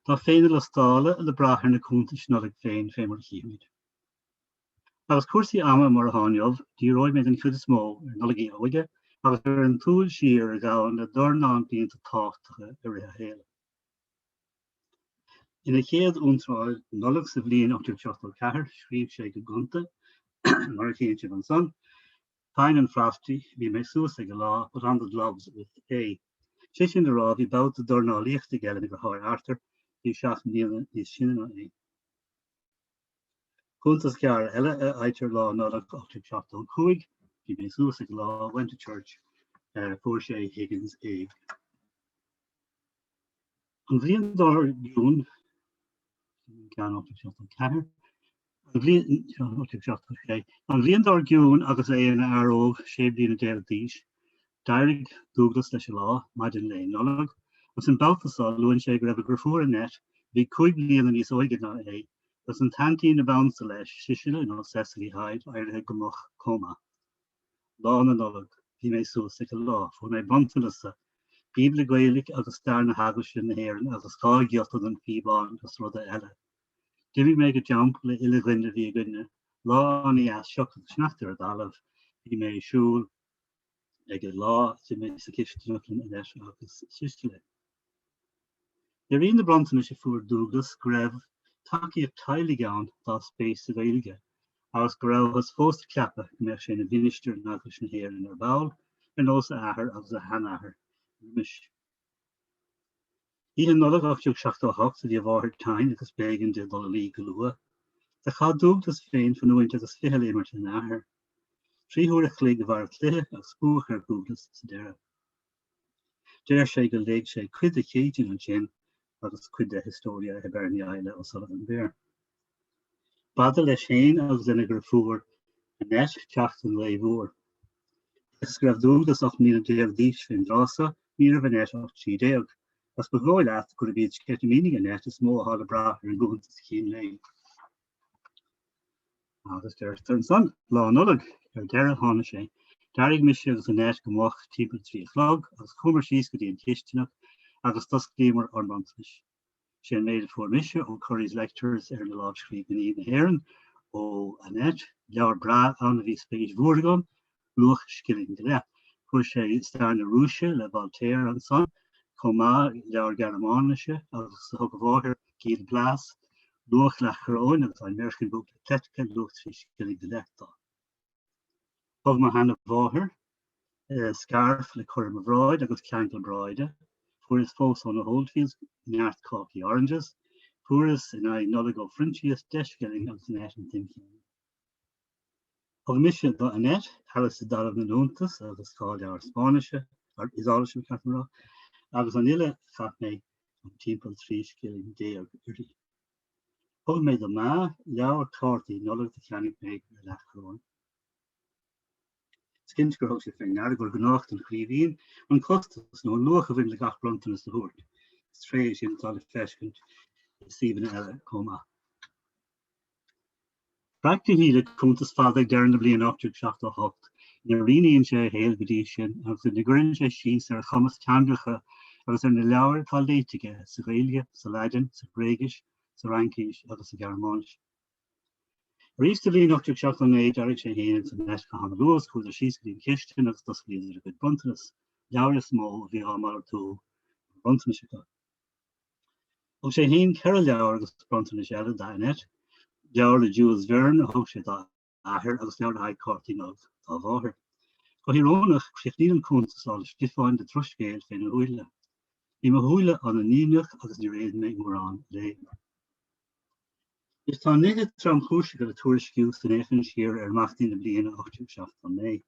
Tá féin le stála le brathair na chuntas Nollaig féin mar chiimiid. Agus cuasaí ama mar a tháineamh, dí roiid méid an chud is mó ar Nollaigí óige agus ar an túil siar a gabhann le dornán blianta táchtacha a rith héile. Ina chéad úntráil Nollaig sa bhliain 1874 scríb sé go gunta mar a chéad an son, Fine and frosty, we may suicide a law, but on the gloves with A. Seisiún rá hí bout the Dr Nollaig Ó Muraíle go háir Arthur, hí seach Dialanna is sinna A. Chuntas cear eile aitar lá Nollaig 1875, hí may suicide law, went to church, for sé Higgins A. An bhliain dár Jún, gan 1874, an bhliain dár Jún agus é an aróg sé bliana déir díos, Tadhg Douglas leis lá, maidin le Nollaig, agus an Baltasá luann sé go raibh gur fuair net, bhí 5 bliana níos óige ná é, gus an tantíí na bamsa leis Seisiún nó Cecily Hyde airthe gomach coma. Lá na Nollaig, bhí mé suasach a lá, fu mé bantalasa, Bíblia Gaeilge agus stair na haglaise na hÉireann agus cá ghiotad an fíbáin agus rud eile. Dibhí mé go jump le ile ghuine bhí ghuine, lá aní as seach sneachtar a dalamh, bhí mé siúil ag lá si mé sa cisteach in leis agus siistile. De rion na bronta sé fuair Douglas go raibh takeíoh tailigán dá spéis a Gaeilge, agus go raibh as fósta ceappa go mbeadh sé na bhinisteir na haglaise na hÉireann ar ball, ar nós a athair agus a hanathair. Hí an Nollaig 1878 a bhí bháthair tain agus bégan de dOllamh go luath, de chá Douglas féin fan uainte agus fiche éimart in athair. Tríúir a chlig bhar cluiche agus spúach ar Douglas sa deireadh. Deir sé go léig sé cuid a chéideann an sin agus cuid a história Aibreán ó Sullivan Bear. Bada leis féin agus lena gur fuair a net teacht an le mhór. Is go raibh Douglas 8 déir díos féin drása, ní raibh net 8 déag. As be Ghaeilge at go bhí cetamíní an net is mó a hála brathair an gúntas cín léin. Agus deir an son, lá Nollaig ar deire tháina sé, Tadhg mise agus an net gomach timpeall 3 o'clock agus cumar síos go dtí an cisteanach agus tas cléimar ar bantais. Sé an méid fuair mise ó Curry's lectures ar na láimhscríbhnaí na hÉireann ó a net, leabhar bra an a bhí spéis mhuargan, luach scilling de le. Fuair sé stair na Rúise le Voltaire an son, Comá leabhar Germánaise agus thug a bháthair Gíl Blas, luach le chróin agus an meircin bút le cleitce luach trí scilling de letá. Thug má hena bháthair, scarf le chuir a bhráid agus ceangal bráide, fuair is fós on the Holdfields, neart coffee oranges, fuair is in a Nollaig ó Frinchias deiscilling agus net an thinking. Thug mise do a net, halas a dalamh na nuntas agus cá leabhar Spáinise, ar isáilise Cathmhaoil, agus an ile chat mé an timpeall 3 scilling déag uirthi. Thug mé do má leabhar cártaí Nollaig de cheannig mé le lechróin. Skins gur thug sé féin ar gur gnácht an chríomhíon an costas nó luach a bhain le gach blontan is na thuairt. Is tréis sin atá le feiscint Stephen eile comá. Bracta híle chuntas fada deir na bliain 1878, na riíonn sé héal go dtí sin agus na gcuireann sé síos ar chumas teandracha agus ar na leabhar tá léitige sa Ghaeilge, sa Laidin, sa Gréigis, sa Raincis agus sa Germánis. Rís de bliain 1879 airigh sé héanamh sa net go hána luas chuair a síos go dtí an cisteann agus dos bliain ar a go buntanas, leabhar is mó bhí á mar tú buntanas go. Og sé héin ceir leabhar agus buntanas eile dá net, leabhar le Jules Verne a thug sé dá athair agus leabhar haid cártaí nóg dá bháthair. Go hirónach críochnaí an chuntas á le stiofáin de troscéil féin an uile. Bhí mo thuaille an aníneach agus ní réad méid mór an lé. Is tá nithe tram chúise go a tuairisciú san éifinn siar machtaí na bliana 87.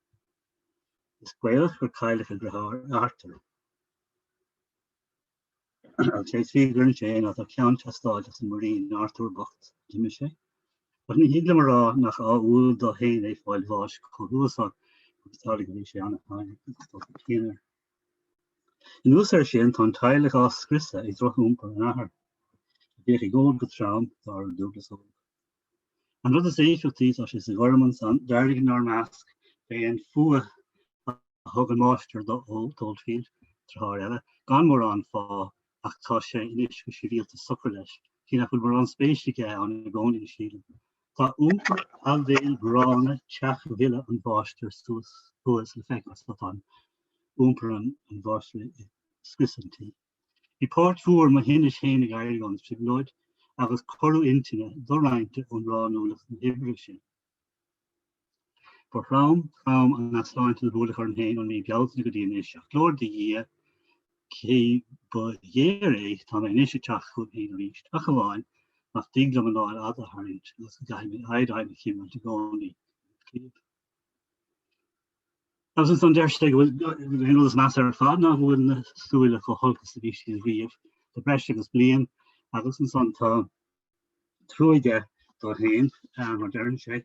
Is Ghaeilge gur Ghaeilge go artar. sé trí gurn sé nach a ceann tastáil as an marín Arthur Bocht diimi sé. But ní higle mar nach áúil do héin é fáil bháis choúsach tála go bhí sé anna hain chéanaar. In úsar sin tá Tadhg Ó Cianáin ag droch úmpa an ahar. Bhíoh I ggóil go trám dar an dúglas óg. An rud is éisiútaí tá sé sa gharman san deirg nar measc bé an fua a thug an máistear dóilfield tráthair eile gan mór an fá ach tá sé inis go sé rialta sucr leis. Cí nach mar an spéisiige an na gcónaí síle. Tá úmpa alvéil brána teach bhile an bháistear suas le feiclas an úmpa an bháistear scuisantí. Bhí páirt fuair má hinnis héanana Aibreán si glóid agus choradh intinne do roinnte ón ránúlach na hibreaigh sin. Ba rám an asláinte na bhuailach ar an héin an mí bealtaí go dtí isteach. Glóir de dhé cé ba dhéir é tá mé inis teach chun héin a ríist. A goháin nach digla an áil ad a haint agus gaimi aidaid na címan te gcónaí clíb. As an deirste gohfuil meas ar fad nach bhfuil na súile go holcas a bhí si riamh de breiste agus blian agus an san tá tróide do héin mar deirn sé.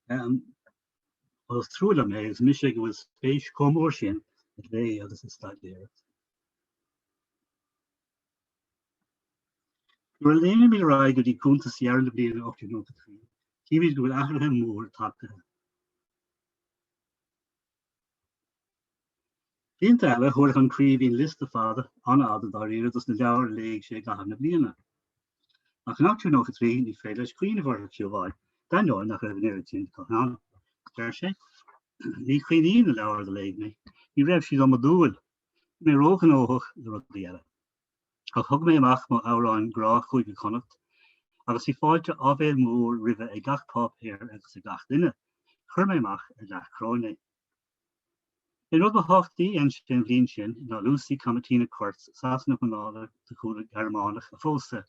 Agus trúla mé agus mis sé go bhfuil spéis comór sin lé agus is staid léir. Nuair a léanana mí rá go dtí chuntas Ciarán bliana 1893, cíbhíad go bhfuil athraithe mór tagtha. Bhíonn eile thuairteach an críomh hín lista fada an ada dá riad agus na leabhar léigh sé gahar bliana. Ach an 1893 ní féidir leis cuioine bhar Ciaráin, dainóir nach raibh an éiritín cothán. Deir sé, ní chuoiní na leabhar de léigh mé, ní raibh siad am dúil, mé róchan óthach le rud eile. Ach thug mé amach má Aibreán grá chuig go connacht, agus í fáilte ábhéil mór ribh ag gach pápéir agus ag gach duine, chur mé amach ar leach chráinné. In rud a hochtaí an sin bhíonn sin ná Lucy Camatina Courts sásanna go nála de chuaigh Germánach a fósa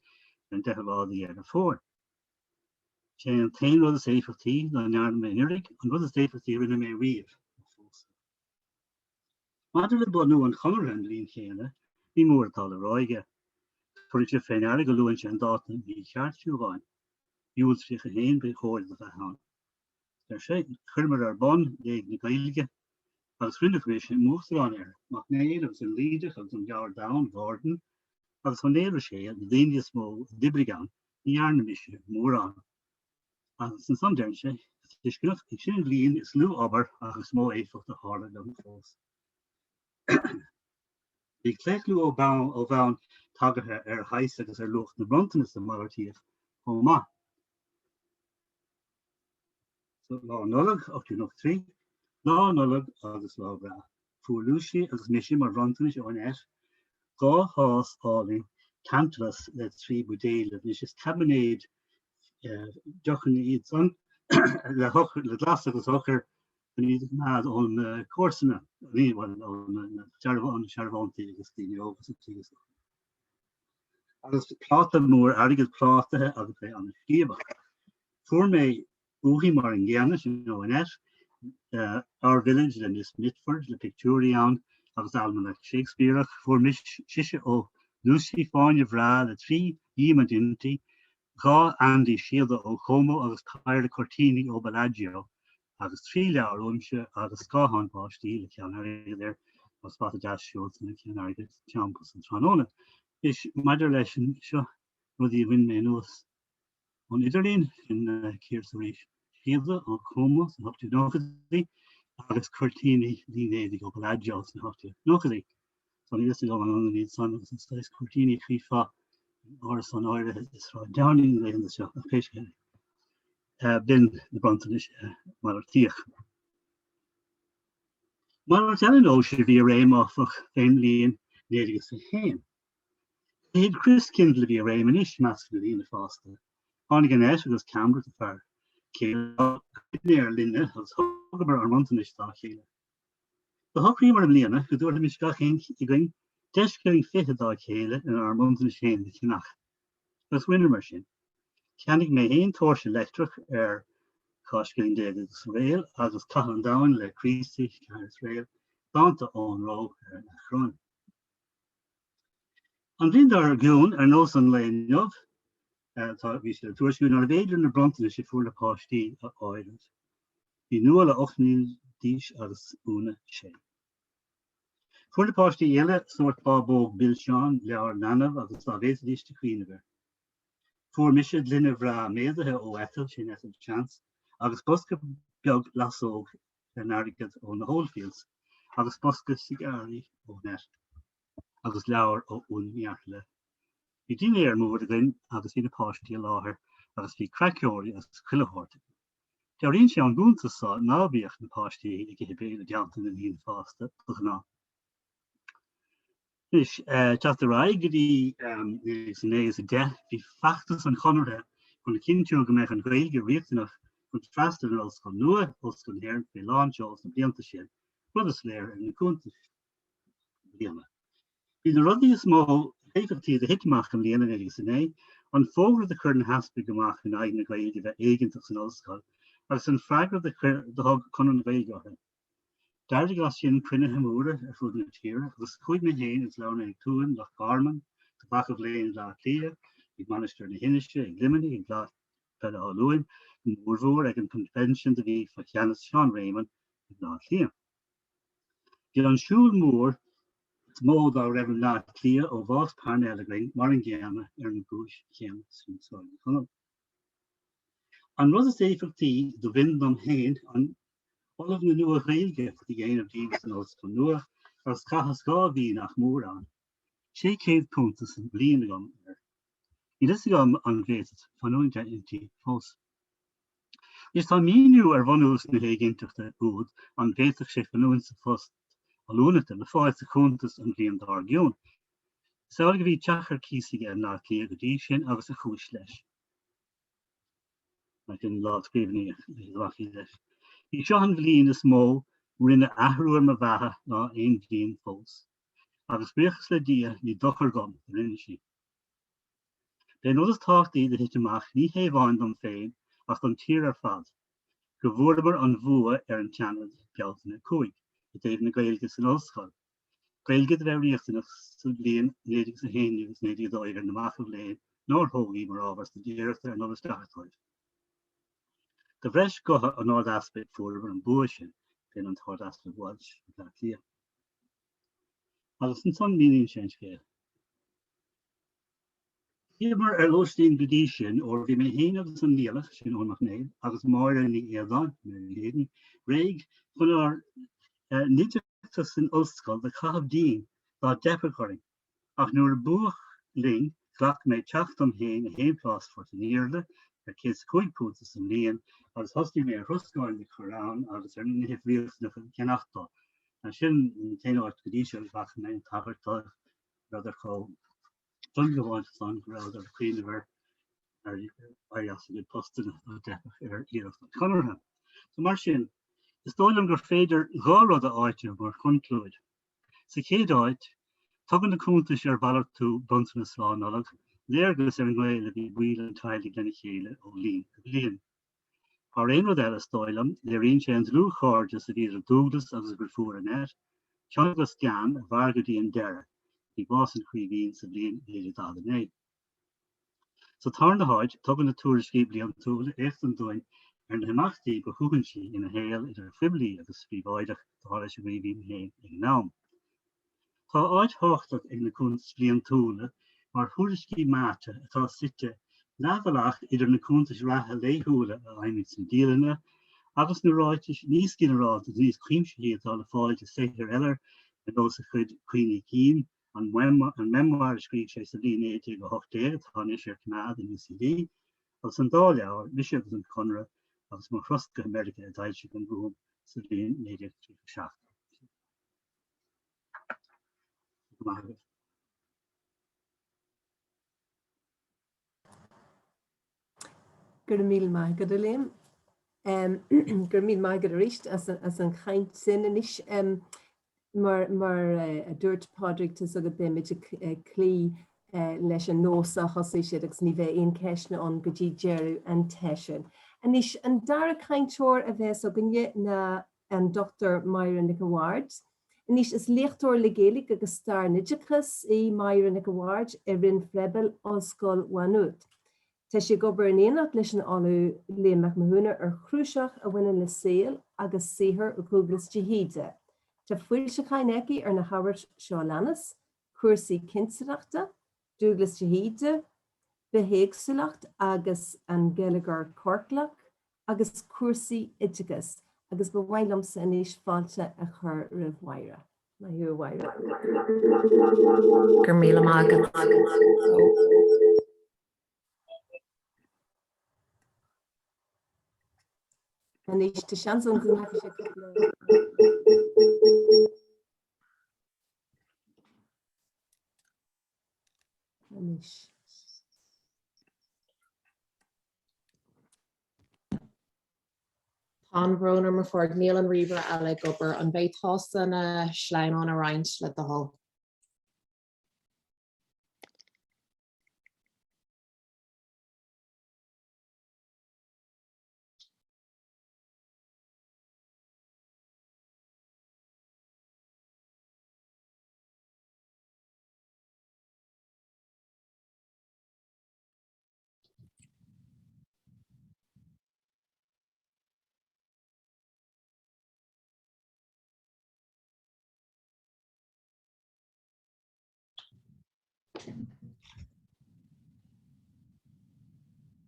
an deithbhádaí ar na fór. Sé an tain rud is éifeachtaí na nearna mé nuirigh an rud is éifeachtaí rinne mé riamh a fósa. Maidir le bunú an chonar an líon chéanna, ní mór atá le ráige. Fuair sé féin airigh go luann sé an dátain bhí cheartúháin. Bhíúil sé go héin be chóir de bheith an. Deir sé churmar ar bon léag na Ghaeilge agus rinneéis sin móchtarán ar, mac néad agus an líideach agus an Ríordáin Gordon agus an éire sé an daoine smó dibrigan níarna mise mór an. Agus an san deirn sé, is gnach ag sin blion is lú obair agus mó éificht a hála le fós. Bhí cléichlú ó bhain tagatha ar hais agus ar lucht na brontanas na martíoch ó ma. Lá Nollaig 1893, lá Nollaig agus lá bra. Fuair Lucy agus Mishi mar brontanas ó an gá hás álainn cantas le trí budéile, is is cabinéid dochan iad san le glas agus ochar an iad nád ón córsanna níhhain ón searbhántaí agus tíine ógus a tígus. Agus pláta mór airigid plátathe agus é an scíabach. Fuair mé uí mar an ggéanna sin ó an Our Village le Miss Mitford le Pictúrián agus almanach Shakespeareach fuair mis siise ó Lucy fáinne bhrá le trí díomad intí gá Andy Shielda ó Como agus Cair Cortini ó Bellagio agus trí leabhar uimse agus cáhan báistí le ceann airigh was spat a dasisiúil na ceann airigh campus an Tránóna. Is maidir leis seo rudí bhain mé nuas ón Idirlín in Cír sa Ríis. Shielda ó Como san hoptú nóchadaí agus Cortini línéad go Bellagio san hoptú nóchadaí. Son is go an níd san agus an stais Cortini chifa or san áire is rá downing le in the seo a péisce. Bin na brontanis mar tíoch. Mar teann ó sé bhí réamachfach féin líon néadagus sa chéin. Héad Chris Kindle bhí réim inis meas go lína fásta. Tháinig an éis agus camera a fear. Céir linne agus thugamar ar brontanis tá chéile. Ba thochraí mar an líana go dúir mis gach chéin i gling Deisceing fitadh chéile in ar mund na sin de cinach. Gus winner mar sin. Ceannig mé héon tóirse leictrach ar coscailín déag agus réal agus caitheann domhain le críostaí ceannas réal dáanta ón ró ar na chróin. An bhíonn ar gún ar nós an léinneamh, tá bhí sé tuairisciún ar bhéidir na brontaine sé fuair na páistí a áireamh. Bhí nua le 8 díos agus úna sé. Fuair na páistí eile suirt bábóg Bilseán leabhar nanamh agus tá bhéad díos de chuoinebhar. Fuair mise glunne bhrá méadathe ó etal sin etal chans, agus bosca beag lasóg ar nAirlaíocht ó na Hallfields, agus bosca sigáraí ó net, agus leabhar ó Uí Ríordáin. Bhí daoine ar mór againn agus bhí na páistí láthair agus bhí craiceoirí agus cuileáirte. Dearíonn sé an gúntasá nábíocht na páistí ag hibé le deanta na líon fásta do ná. Is just raig die is a de die fachtes an chonnerhe kon de kindjo me an Ghaeilge richtnach kon fasten als kan noe als kan her be launchos en beantesje brothersleer en de chuntas. Die de rodi is mo effectief de hitmaach kan lenen is an voor de kurden haspe gemacht in eigen Ghaeilge dat eigentlik zijn alskal als een fragger de hog kon Ghaeilge. Tadhg Ó Cianáin crinne hamúra ar fud na tíre, agus chuid mé héin is leanna ag túin le Carman, de bachah léin le clia, ag manisteir na hiniiste, ag limini, ag glad peda á luin, an bhór ag an convention de bhí fa cheannas Sean Raymond ag lá clia. Bhí an siúl mór mód á raibh lá clia ó bhás parnelagring mar an ggéama ar na gúis cheannas sin sáil chunam. An rud is éifeachtaí do bhinn am héin an all of the new Ghaeilge for the gain of Jesus and also Noah as Cathaoirleach bhí nach mór an. Sé céad chuntas an bliana agam ar. Ní dis agam an bhéad fanúinte intí fós. Is tá míniu ar bhanús na héigeintachta úd an bhéadach sé fanúin sa fós a lúnata le fáilte chuntas an bhíon dar giún. Sáilga bhí teachar císaige ar ná clia go dtí sin agus a chúis leis. Like in lá scríbhní leis. Bhí seo an bhliain is mó rinne ahrúir ma bheatha ná aon bhliain fós. Agus briachas le dia ní dochar gom rinne sí. Bé nó is táchtaí de hitteach ní héháin don féin ach don tír ar fad. Go bhfuair an bhua ar an teanad bealtainna cúig, i dtaobh na Ghaeilge san Oscailt. Ghaeilge de bheith riachtanach sa bbliain néidig sa héine agus néidig dóigh ar na machah léin nóir thógaí mar ábhas na díireachta ar nólas deartáid. De bhreis gotha an ád aspect fuair an bua sin den an táid aspect bháil le clia. Agus an son mílíonn sin scéal. Híomar ar lóistín go dtí sin ó bhí mé héin agus an níalach sin ónach néid agus Máire Nic Éadáin Muraíle réig chun ar níteachtas san Oscailt de chahabh dín dá depachoring ach nuair buach ling ghlach méid teacht am héin a héimplás for an Iarla ar cés chuig púntas an líon agus hoscí mé ar thuscáil na Ciarán agus ar na hifríocht na ceannachtá. An sin téanóid go dtí sin bach na tagartá rudar có dungaháin san rudar chuoinebhar ar aias go postan a depach ar iirecht na Conartha. So mar sin, is dóilm gur féidir dhá rud a áite mar chuntlúid. Sa chéad áit, tugann na chuntas ar ballach tú bunta na slán nollag, léargus ar an Ghaeilge bhí bhuail an taidhg lena chéile ó líon go bliain. Par éon rud eile stoilm, léiríonn sé an lú cháirde sa bhí ar dúglas agus gur fuair an air, ceannas ceann a bhar go dtí an deire, bhí bás an chuomhíonn sa bliain 2009. So tar na háid, tugann na túrascí bliain túla écht an dóin ar na himachtaí go thugann sí ina héal idir fiblií agus bhíbáideach tála sé bhíon héin ag nám. Tá áid háchtach ag na chuntas bliain túla mar thuircí máte atá site leabhalach idir na chuntas ratha léithúla a aimimid san Dialanna, agus na ráitis níos cinráid a níos cuimsí atá le fáilte séithar eilear a dós a chud cuioine cín an memoir scríb sé sa bhíon 1880 tá is ar cnád in UCD, agus an dá leabhar mis agus an Conra agus mar chrosca America a daid an bhúm sa bhíon 1937. Gur míl maigad a léim. Gur míl maigad a ríist as an chaint sin inis. mar a dúirt Pádraig tus agad be mit clí leis an nósa chosí siad agus ní bheith on ceisna an go dtí jeú an teisin. Anis an dara cainteoir a bheits a gnne na an Dr Máire Nic Anis is leachtóir le Gaeilge agus star nidiachas I Máire Nic rin frebel Oscailt wanút. Tá sé gobar an éanacht leis an alú Liam Mac chrúiseach a bhaineann le saoil agus saothar ó cúglas de hÍde. Tá fuil se chaineci ar na habhairt seo leanas, cuasaí cinsireachta, dúglas de hÍde, behéagsúlacht agus an Ghaeilgear Corclach, agus cuasaí isteachas, agus ba bhhailm sa níos fáilte a chur rih mhaire. Na hiú mhaire. Gur míle mágad. Anis te seans an gúna sé Anis. An Broner mar for Dialann River eile gobar an beit thosan a sleim an a roint le the hall.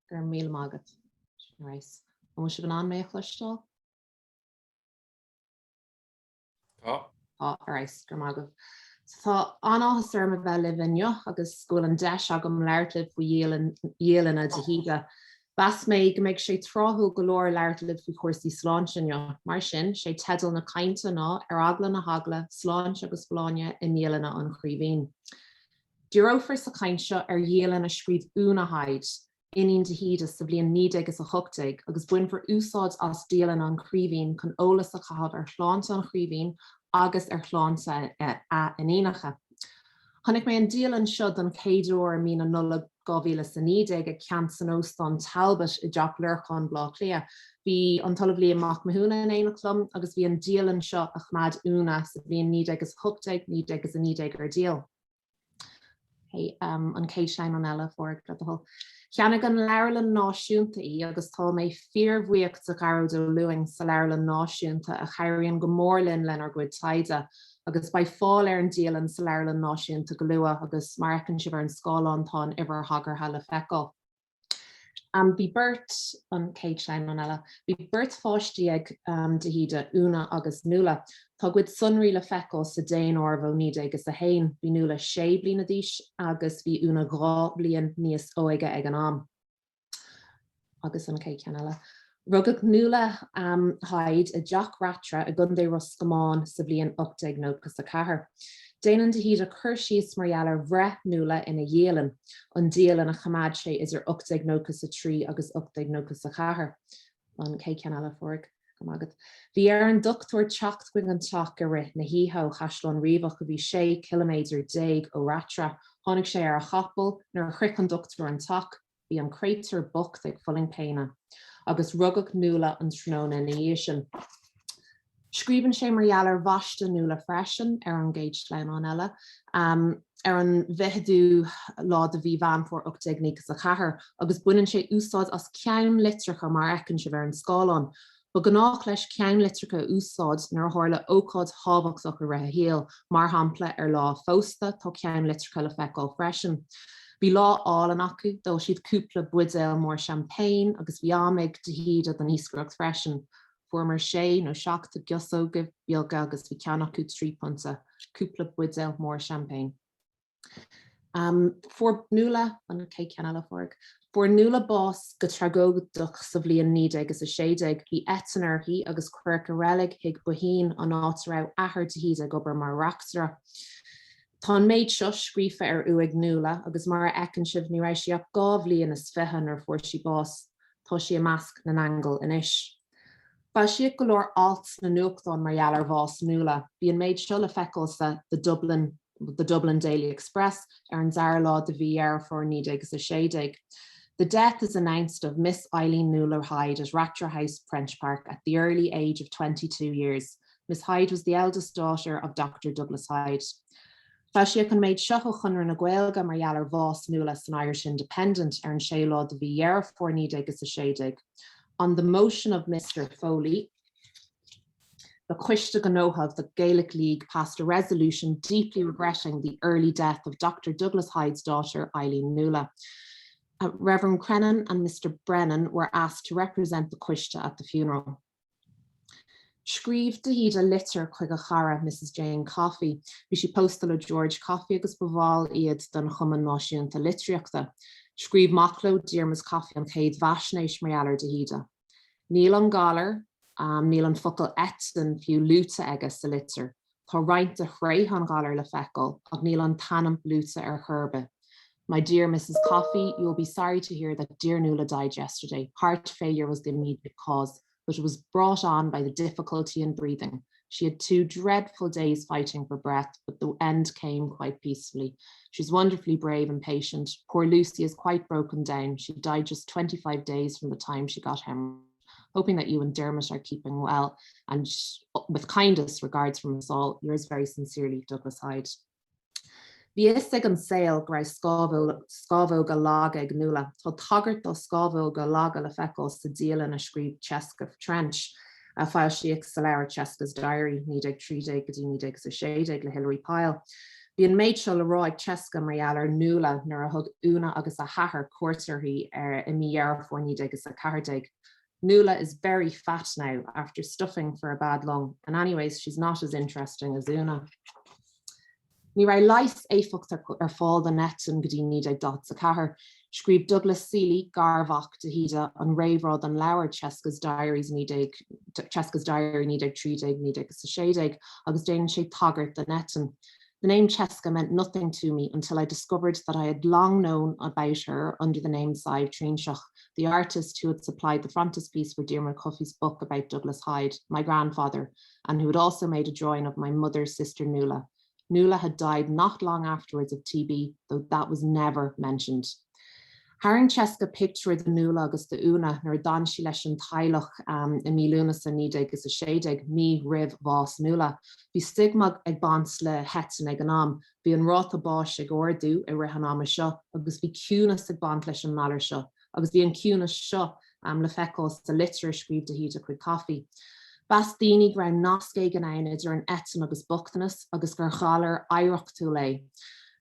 Gur míle mágad. Nice. An se gan an mé chluistal? Aráis gur mágad. Tá anáthas ar bheith le bhainne agus scúil an deis agam leirtlib faoi Dialanna de hÍde. Bas mé go méid sé trothú go leor leirtlib faoi cuasaí sláintinne, mar sin sé tedal na cainte ná ar agla na hagla sláint agus bláine in Dialanna an chríomhín. Dúrófar sa cainte ar Dialanna scríb úna haid, inín de hÍde sa bblion 9 agus a 8 agus buin for úsáid as Dialanna an chríomhín chun ólas a chahab ar chláinte an chríomhín agus ar chláinte a in éanacha. Chnig mé an Dialann siod an céadúir mí an nula 2009 a cean san óstán Talbot I Dteach Lurchán blá clia. Bhí an talamh Liam Mac in éanachlum agus bhí an Dialann seo a chmad úna sa bblion 9 agus 8, 9 agus a 9 ar díal. An céisiún an eile for the hall. Cheannig an leirlan náisiúnta I agus tá mé fíormhuíocht a garúdú luing sa leirlan náisiúnta a chairíonn go mórlinn lenar gcuid Tadhg agus ba fáil ar an Dialann sa leirlan náisiúnta go luath agus mar ecinn sibh ar an scáilán tá ibar hagar heile feicáil. Bhí beirt an céisiún an eile. Bhí beirt fáistíag de hÍde úna agus nula. Tá gcuid sunraí le feicáil sa déan ormh ó 9 agus a 1, bhí nula 6 bliana d'aois agus bhí úna 3 blian níos óige ag an am. Agus an céiciún eile. Rugad nula haid a Jack Ratra a gundé Roscamáin sa bblion 8 nó agus a 4. Déanann de hÍde chur síos margheallar bhre nula ina Dialann. An Dialann a chamad sé is ar 8 nó agus a 3 agus 8 nó agus a 4. An céiciún eile forg. Bhí ar an doctor teacht chuig an teach a rith na híthe chaisleán riomhach go bhí 6 km déag ó Ratra. Tháinig sé ar a chapel nar a chric an doctor an teach, bhí an creightar bocht ag fulling péine. Agus rugach nula an tróna na dhéisisin. Scríbann sé margheallar bhaiste nula freisin ar an géidlein an eile. Ar an bheithidú lá de bhí bhean for 8 agus a 4, agus buineann sé úsáid as ceann litricha mar ecinn sibh ar an scáilán. Ba gnách leis ceann litricha úsáid nar tharla ócáid hábhachtach a ratha héal mar hampla ar lá fósta tá ceann litricha le feicáil freisin. Bhí lá álan acu dó siad cúpla buidéil mór champagne agus bhí amig de hÍde an íscreacht freisin. Fuair sé nó 7 giosóga beaga agus bhí ceann acu trípunta, cúpla buidéil mór champagne. For nula an céiciún eile forg. For nula bás go tragógadach sa bblion 9 agus a 6, bhí etanarthaí agus cuirc a réalaigh hiag buhín an átará ahar de hÍde gobar mar reachtra. Tá méid seo scríofa ar uaig nula agus mar ecinn sibh ní raibh siach 2 bhliain is 20 ar fuair sí bás, tá sí a measc na angel inis. Ba siad go leor alt na nuachtáin Mealláin Bhás Nula, bhíonn méid seo le feiceáil sa the Dublin Daily Express an dear lá de bhí ar for 1960. The death is announced of Miss Eileen Nuala Hyde at Rapture House, French Park, at the early age of 22 years. Miss Hyde was the eldest daughter of Dr. Douglas Hyde. Tá siad an méid seo chunra na Ghaeilge Mealláin Bhás Nula san Irish Independent ar an sé lá de bhí ar for 1960. On the motion of Mr. Foley, the Cuiste Ganoha, the Gaelic League, passed a resolution deeply regretting the early death of Dr. Douglas Hyde's daughter, Eileen Nuala. Reverend Crennan and Mr. Brennan were asked to represent the Cuiste at the funeral. Scríomh de híde litir chuig a chara Mrs. Jane Coffey, bhí she postal George Coffey agus bhál iad don chuman náisiúnta litríochta. Scríomh macló Diarmas Coffey an chéad bhaisnéis Mealláin de híde. Níl an galar, níl an focail etan fiú lúta aige sa litir. Tá roinnt a chréith an galar le feicáil, ag níl an tanam lúta ar churbe. My dear Mrs. Coffey, you will be sorry to hear that dear Nuala died yesterday. Heart failure was the immediate cause, but it was brought on by the difficulty in breathing. She had 2 dreadful days fighting for breath, but the end came quite peacefully. She's wonderfully brave and patient. Poor Lucy is quite broken down. She died just 25 days from the time she got hemorrhage. Hoping that you and Dermot are keeping well, and with kindest regards from us all, yours very sincerely, Douglas Hyde. Bhí is ag an saoil gra scábhó go lága ag Nuala, tá tagart do scábhó go lága le feiceáil sa Dialann a scríb Chesca Trench, a fáil siach sa leabhar Chesca's diary, 1930 go dtí 1960 le Hilary Pyle. Bhí an méid seo le rá ag Chesca Mealláin Nuala nuair a thug úna agus a chathair cuairtarthaí ar I míar for 1940. Nuala is very fat now after stuffing for a bad lung, and anyways, she's not as interesting as Una. Ní raibh leis éifeacht ar fáil den netin go dtí 1940. Scríb Douglas Seeley garbhach de híde an réimhrád an leabhar Chesca's diary 1930 agus déanann sé tagart den netin. The name Chesca meant nothing to me until I discovered that I had long known about her under the name Saibh Trínsheach, the artist who had supplied the frontispiece for Diarmuid Cuffey's book about Douglas Hyde, my grandfather, and who had also made a drawing of my mother's sister Nuala. Nuala had died not long afterwards of TB, though that was never mentioned. Haring Chesca picture the Nuala agus the Una nor dan she leis an Taisteal I mílúna san 1960 mí ribh Bhás Nuala. Bhí stigma ag bans le hetan ag an am, bhí an ráta báis ag ordú I rihan am seo, agus bhí ciúnas ag bant leis an malar seo, agus bhí an ciúnas seo le feiceáil sa litir scríb de híde chuig Coffey. Bas daoine gra nascé ganaine idir an etan agus buchtanas agus gur chalar aireachtú lei.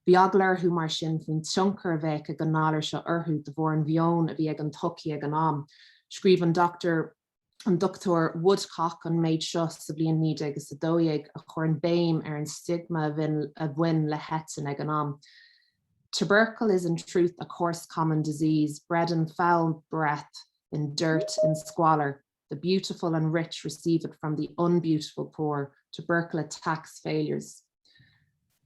Bhí aglar who mar sin faoin tionchar a bheith ag an nálar seo orthú de bhór an bheon a bhí ag an tucií ag an am. Scríb an Dr. Woodcock an méid seo sa bblion 1912 a chur an béim ar an stigma a bhain le hetan ag an am. Tubercle is in truth a coarse common disease, bred in foul breath, in dirt, in squalor. The beautiful and rich receive it from the unbeautiful poor. Tubercle attacks failures.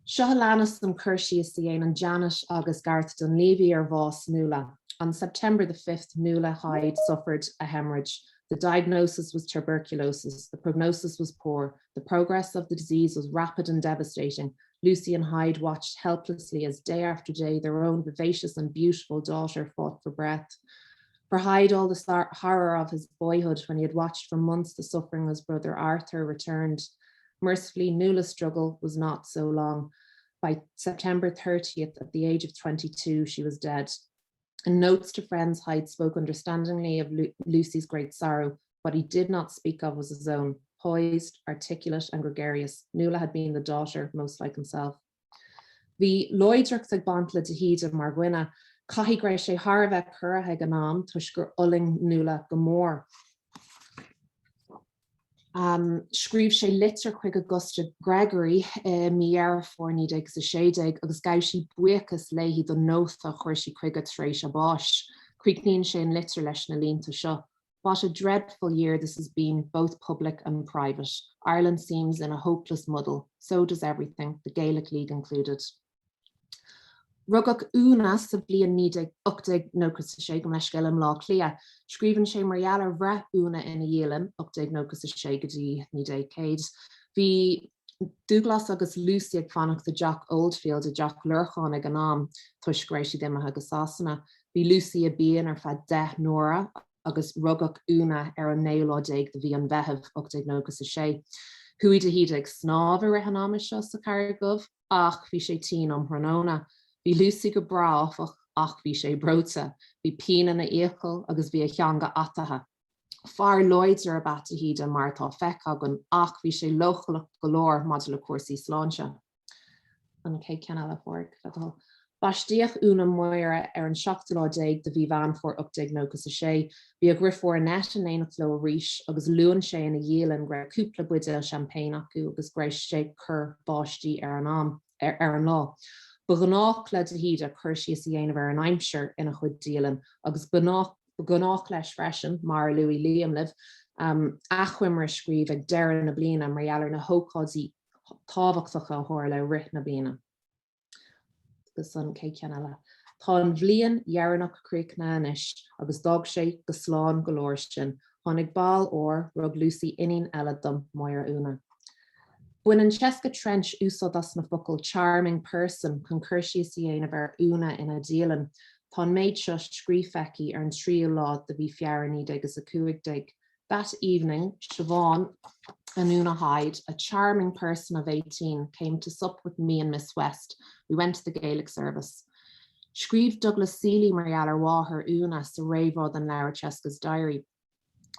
Seohalanas an Curshi is the and Janet Agus Garth Dunleavy ar Bhás Nuala. On September the 5th, Nuala Hyde suffered a hemorrhage. The diagnosis was tuberculosis. The prognosis was poor. The progress of the disease was rapid and devastating. Lucy and Hyde watched helplessly as day after day their own vivacious and beautiful daughter fought for breath. For Hyde, all the horror of his boyhood when he had watched for months the suffering of his brother Arthur returned. Mercifully, Nuala's struggle was not so long. By September 30th, at the age of 22, she was dead. In notes to friends, Hyde spoke understandingly of Lucy's great sorrow. What he did not speak of was his own. Poised, articulate, and gregarious, Nuala had been the daughter most like himself. The loidrach ag bantla de híde mar gcuine, caithí gra sé tharbheith cuirithe ag an am tuis gur uling Nuala go mór. Scríb sé litir chuig Augusta Gregory míar for 1960 agus gabh sí buchas léihí do nóta chuir sí chuig a tréis a báis. Crígníonn sé an litir leis na línta seo. What a dreadful year this has been, both public and private. Ireland seems in a hopeless muddle. So does everything, the Gaelic League included. Rugach úna sa blian 1986 go leis gilm lá clia. Scríbann sé marall bhre úna ina dhélan 1986 go dtí 1900. Bhí Douglas agus Lucy ag fannach de Jack Oldfield a Jack Lurchan ag an nám tuisgréisi dimathe agus ásanna. Bhí Lucy a bíon ar fad 10 nóra agus rugach úna ar an 9 de bhí an bheitheh 1986. Uí híde ag snáb a rehanama seo sa Carigh ach bhí sé tí am hranóna. Bhí Lucy go bráfach ach bhí sé brota. Bhí pína na écail agus bhí a cheanga atathe. Far Lloyds ar a bat híde mar tá fecagan ach bhí sé lochalach golóir module cuasaí sláinte. An cé ceanna le fór. Baistíoch úna muire ar an 17 de bhí bhean for 1986. Bhí a grifór net an éanaach le ríis agus luúan sé ina dhélan gra cúpla buidéil champagne acu agus gréis sé chur báistí ar an lá. Begnách le de híde chuirsí is dhéanamh ar an aimseir ina chud Dialann agus begnách leis freisin mar Louis Liam liv achhuimar scríb ag deireadh na bliana marall na hócáidí tábhachtach a thóir le rith na bliana. Agus an cé ceanna le. Tá an bhliain dhearannach críochna inis agus dog sé go sláán go leir sin, tháinig ball ó rug Lucy inín eile dom Máire úna. When an Cheska Trench úsod as na focal charming person chun chuirsí is dhéanamh ar úna ina Dialann, tá méid seo scrífeici ar an tríú lá de bhí fearan agus a 50. That evening, Siobhan and Una Hyde, a charming person of 18, came to sup with me and Miss West. We went to the Gaelic service. Scríb Douglas Seeley Marialler Waher Una sa Rayvod than Laura Cheska's diary.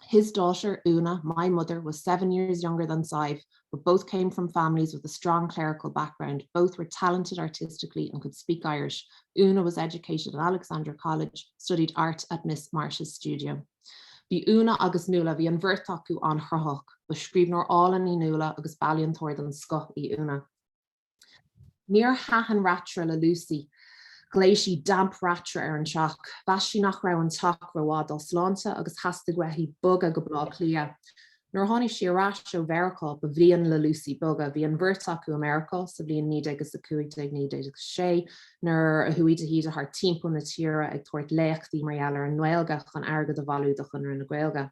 His daughter, Una, my mother, was 7 years younger than Sive, but both came from families with a strong clerical background. Both were talented artistically and could speak Irish. Una was educated at Alexandra College, studied art at Miss Marsh's studio. Bhí Una agus nula bhí an bhirt acu an chruthach, ba scríbnóir álan í nula agus bailíonn tóir den scoth í Una. Níor hahan ratra le Lucy, gléisi damp ratra ar an seach, bas sí nach raibh an tach roiád ó sláinte agus hasasta gweithí buga go blá clia. Nuair tháinig sí arás ó Mheiriceá ba bhíonn le Lucy buga, bhí an bhirt acu America sa bblion 1956, nuair a thuaid a híad th timpeall na tíre ag tuairt léachtaí marall ar an Ghaeilge chun airgad a bhailú do chun na Ghaeilge.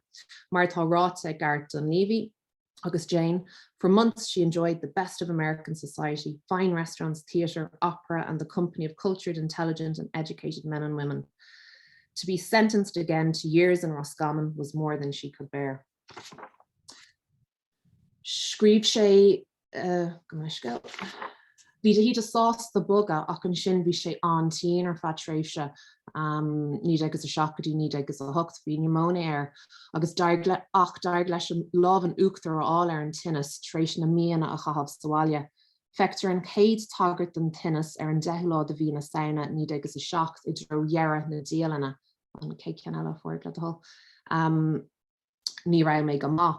Mar tá ráite ag Gart Don Levy agus Jane. For months she enjoyed the best of American society, fine restaurants, theatre, opera, and the company of cultured, intelligent, and educated men and women. To be sentenced again to years in Roscommon was more than she could bear. Scríb sé bhí de híad a sás the buga ach an sin bhí sé an tíon ar fatréise ní agus a seachadí ní agus a thucht bhí pneumónia air agus dairg leis an lámh an uachtar áil ar an tinnis tréis na míana a chahabh sáile. Feictar an céad tagart den tinnis ar an 10 lá de bhí na saona ní agus a seacht I dro dhearradh na Dialanna an cé ceanna le fór le dul. Ní raibh mé go maith.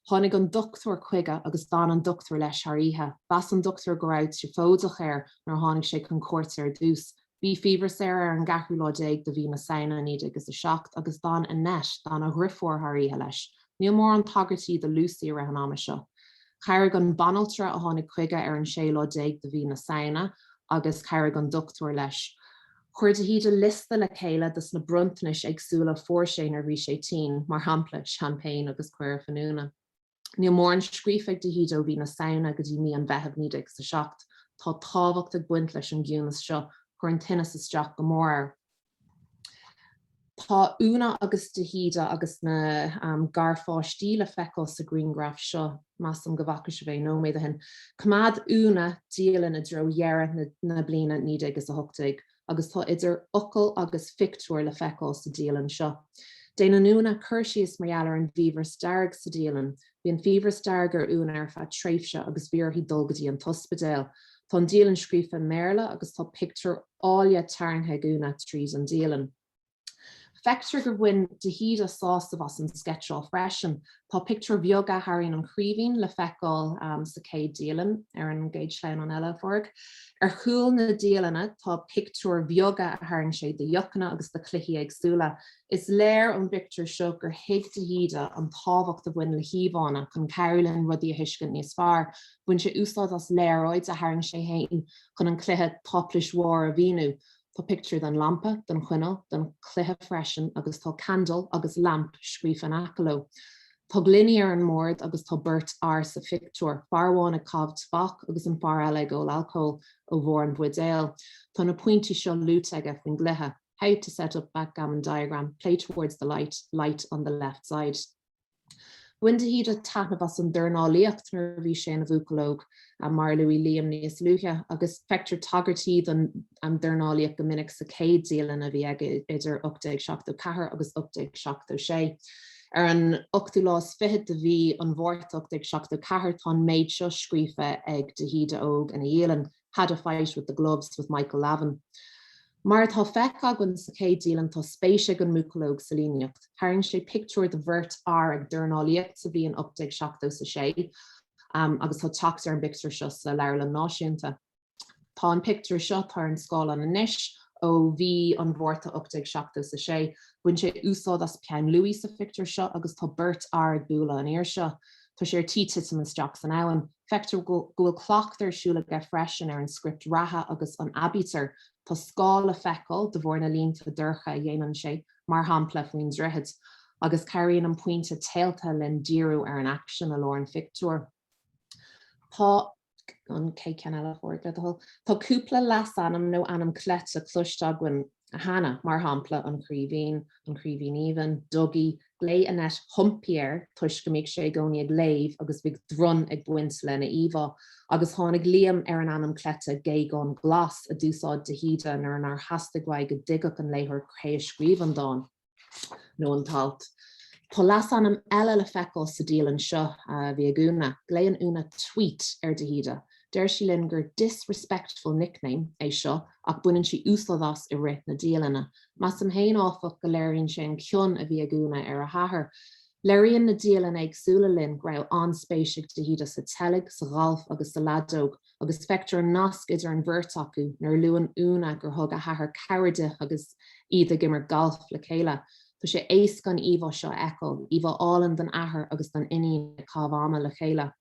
Tháinig an doctor chuige agus dan an doctor leis tharaithe. Bas an doctor go raibh sé fódach air nar tháinig sé chun cuairt ar dús. Bhí fíbhar ar an 10 lá de bhí na saona ní agus a seacht agus dan a neis dan a grifór tharaithe leis. Níl mór an tagartí de Lucy ar an ama seo. Cairg an banaltra a tháinig chuige ar an 6 lá de bhí na saona agus cairg an doctor leis. Chuir de híad a lista le chéile dus na bruntanis agsúla fórséin ar bhí sé tí mar hampla champagne agus cuir fanúna. Níl mór an scrífeigh de híad ó bhí na saona go dtí mí an bheitheh ní agus a seacht. Tá tábhacht ag buint leis an gúnas seo chuir an tinnis isteach go mór. Tá Una agus de híad agus na garfáistí le feiceáil sa Greengraph seo más an gabhacha se bheith nó méid a hin. Cumad Una Dialann a dro dhearradh na bliana ní agus a thuchtaigh. Agus tá idir ucail agus fictúir le feiceáil sa Dialann seo. Déanann Una chuirsí is marall ar an bhíomhar starg sa Dialann. Bhí an bhíomhar starg ar Una ar feadh tréimhse agus bhíor hí dulgadtí an tospadéil. Tá an Dialann scríofa méarla agus tá pictiúr áile tarnthe Una tríd an Dialann. Feictear gur bhain híde sásta bhas an sketchá freisin, Tá picture bheoga Harín an chríomhín le feiceáil sa céad Dialann ar an géid slein an eile forg. Ar chúl na Dialanna tá picture bheoga Haring sé de Dheochanna agus de cluichí agsúla. Is léir an picture seo gur hiig de híde an tábhacht a bhain le híomhána chun Carolann rudí a thuiscint níos fearr. Bhain sé úsáid as léiróid a Haring sé héin chun an cluiche toplish war a bhíú. Tá picture den lampa, den chuinál, den cluiche freisin agus tá candle agus lamp scríof an acaló. Tá glíní ar an mórd agus tá burt ar sa picture, farháin a cabh fach agus an far eile go alcohol ó bhór an buidéal. Tá na pointí seo lúteige fin glithe. How to set up backgammon diagram, play towards the light on the left side. When híde tana bas an nIarlaíocht nar bhí sé na bhuacalóg a mar Uí Liam níos luúthe agus feictear tagartí an nIarlaíocht go minic sa céad Dialann a bhí ag idir 1874 agus 1876. Ar an 18 de bhí an bhórt 1874 tá méid seo scríofa ag de híde óg an Dialann, Had a Fight with the Gloves with Michael Lavin. Mar tá feicáil gon sa céad Dialann tá spéise an múcalóg sa líneacht. Haring sé picture de bhirt ar ag nIarlaíocht sa bhí an 1876 agus tá teacht ar an picture seo sa leabharlann náisiúnta. Tá an picture seo tar an scáil an inis ó bhí an bhórta 1876. Bhain sé úsáid as pean Louis sa picture seo agus tá bhirt ar ag bualadh an aoir seo. Tá sé títitim isteach san abhainn. Feictear gohfuil clochtar siúla go freisin ar an script ratha agus an abítar. Tá scáil a feiceáil de bhór na línta dúrcha a dhéanann sé mar hampla faoin droichead, agus cairríonn an pointe téalta len díriú ar an action a lár an fictúr. Tá an cé cean eile fórgad Tá cúpla las anam nó anam clet a clúisteaghain a hana mar hampla an chríomhín even, Dougie, lé anet humpier tuis go mbeadh sé gcónaí ag léamh agus bhíh drun ag buint le na omha, agus tháinig Liam ar an anam clete gé gan glas a dúsáid de híde nar an hastighaid go digach an léithir cré scríomh an dáin nó an talt. Tá las anam eile le feiceáil sa Dialann seo bhí agúna, léan úna tweet ar de híde. Deir sí linn gur disrespectful nickname é seo ach buineann si úsáidas i rith na Dialanna. Mas an héin áfach go léironn sé an cion a bhí agúna ar a hathair. Léironn na Dialann agsúla linn raibh anspéisic de híde sa Tadhg, sa Ghailge agus sa Ladóg, agus feictear nasc idir an bhirt acu nar luan úna gur thug a hathair Cairde agus iad gimar golf le chéile. Tá sé éas gan omha seo eicáil, omha álan den athair agus den iníon cabháma le chéile.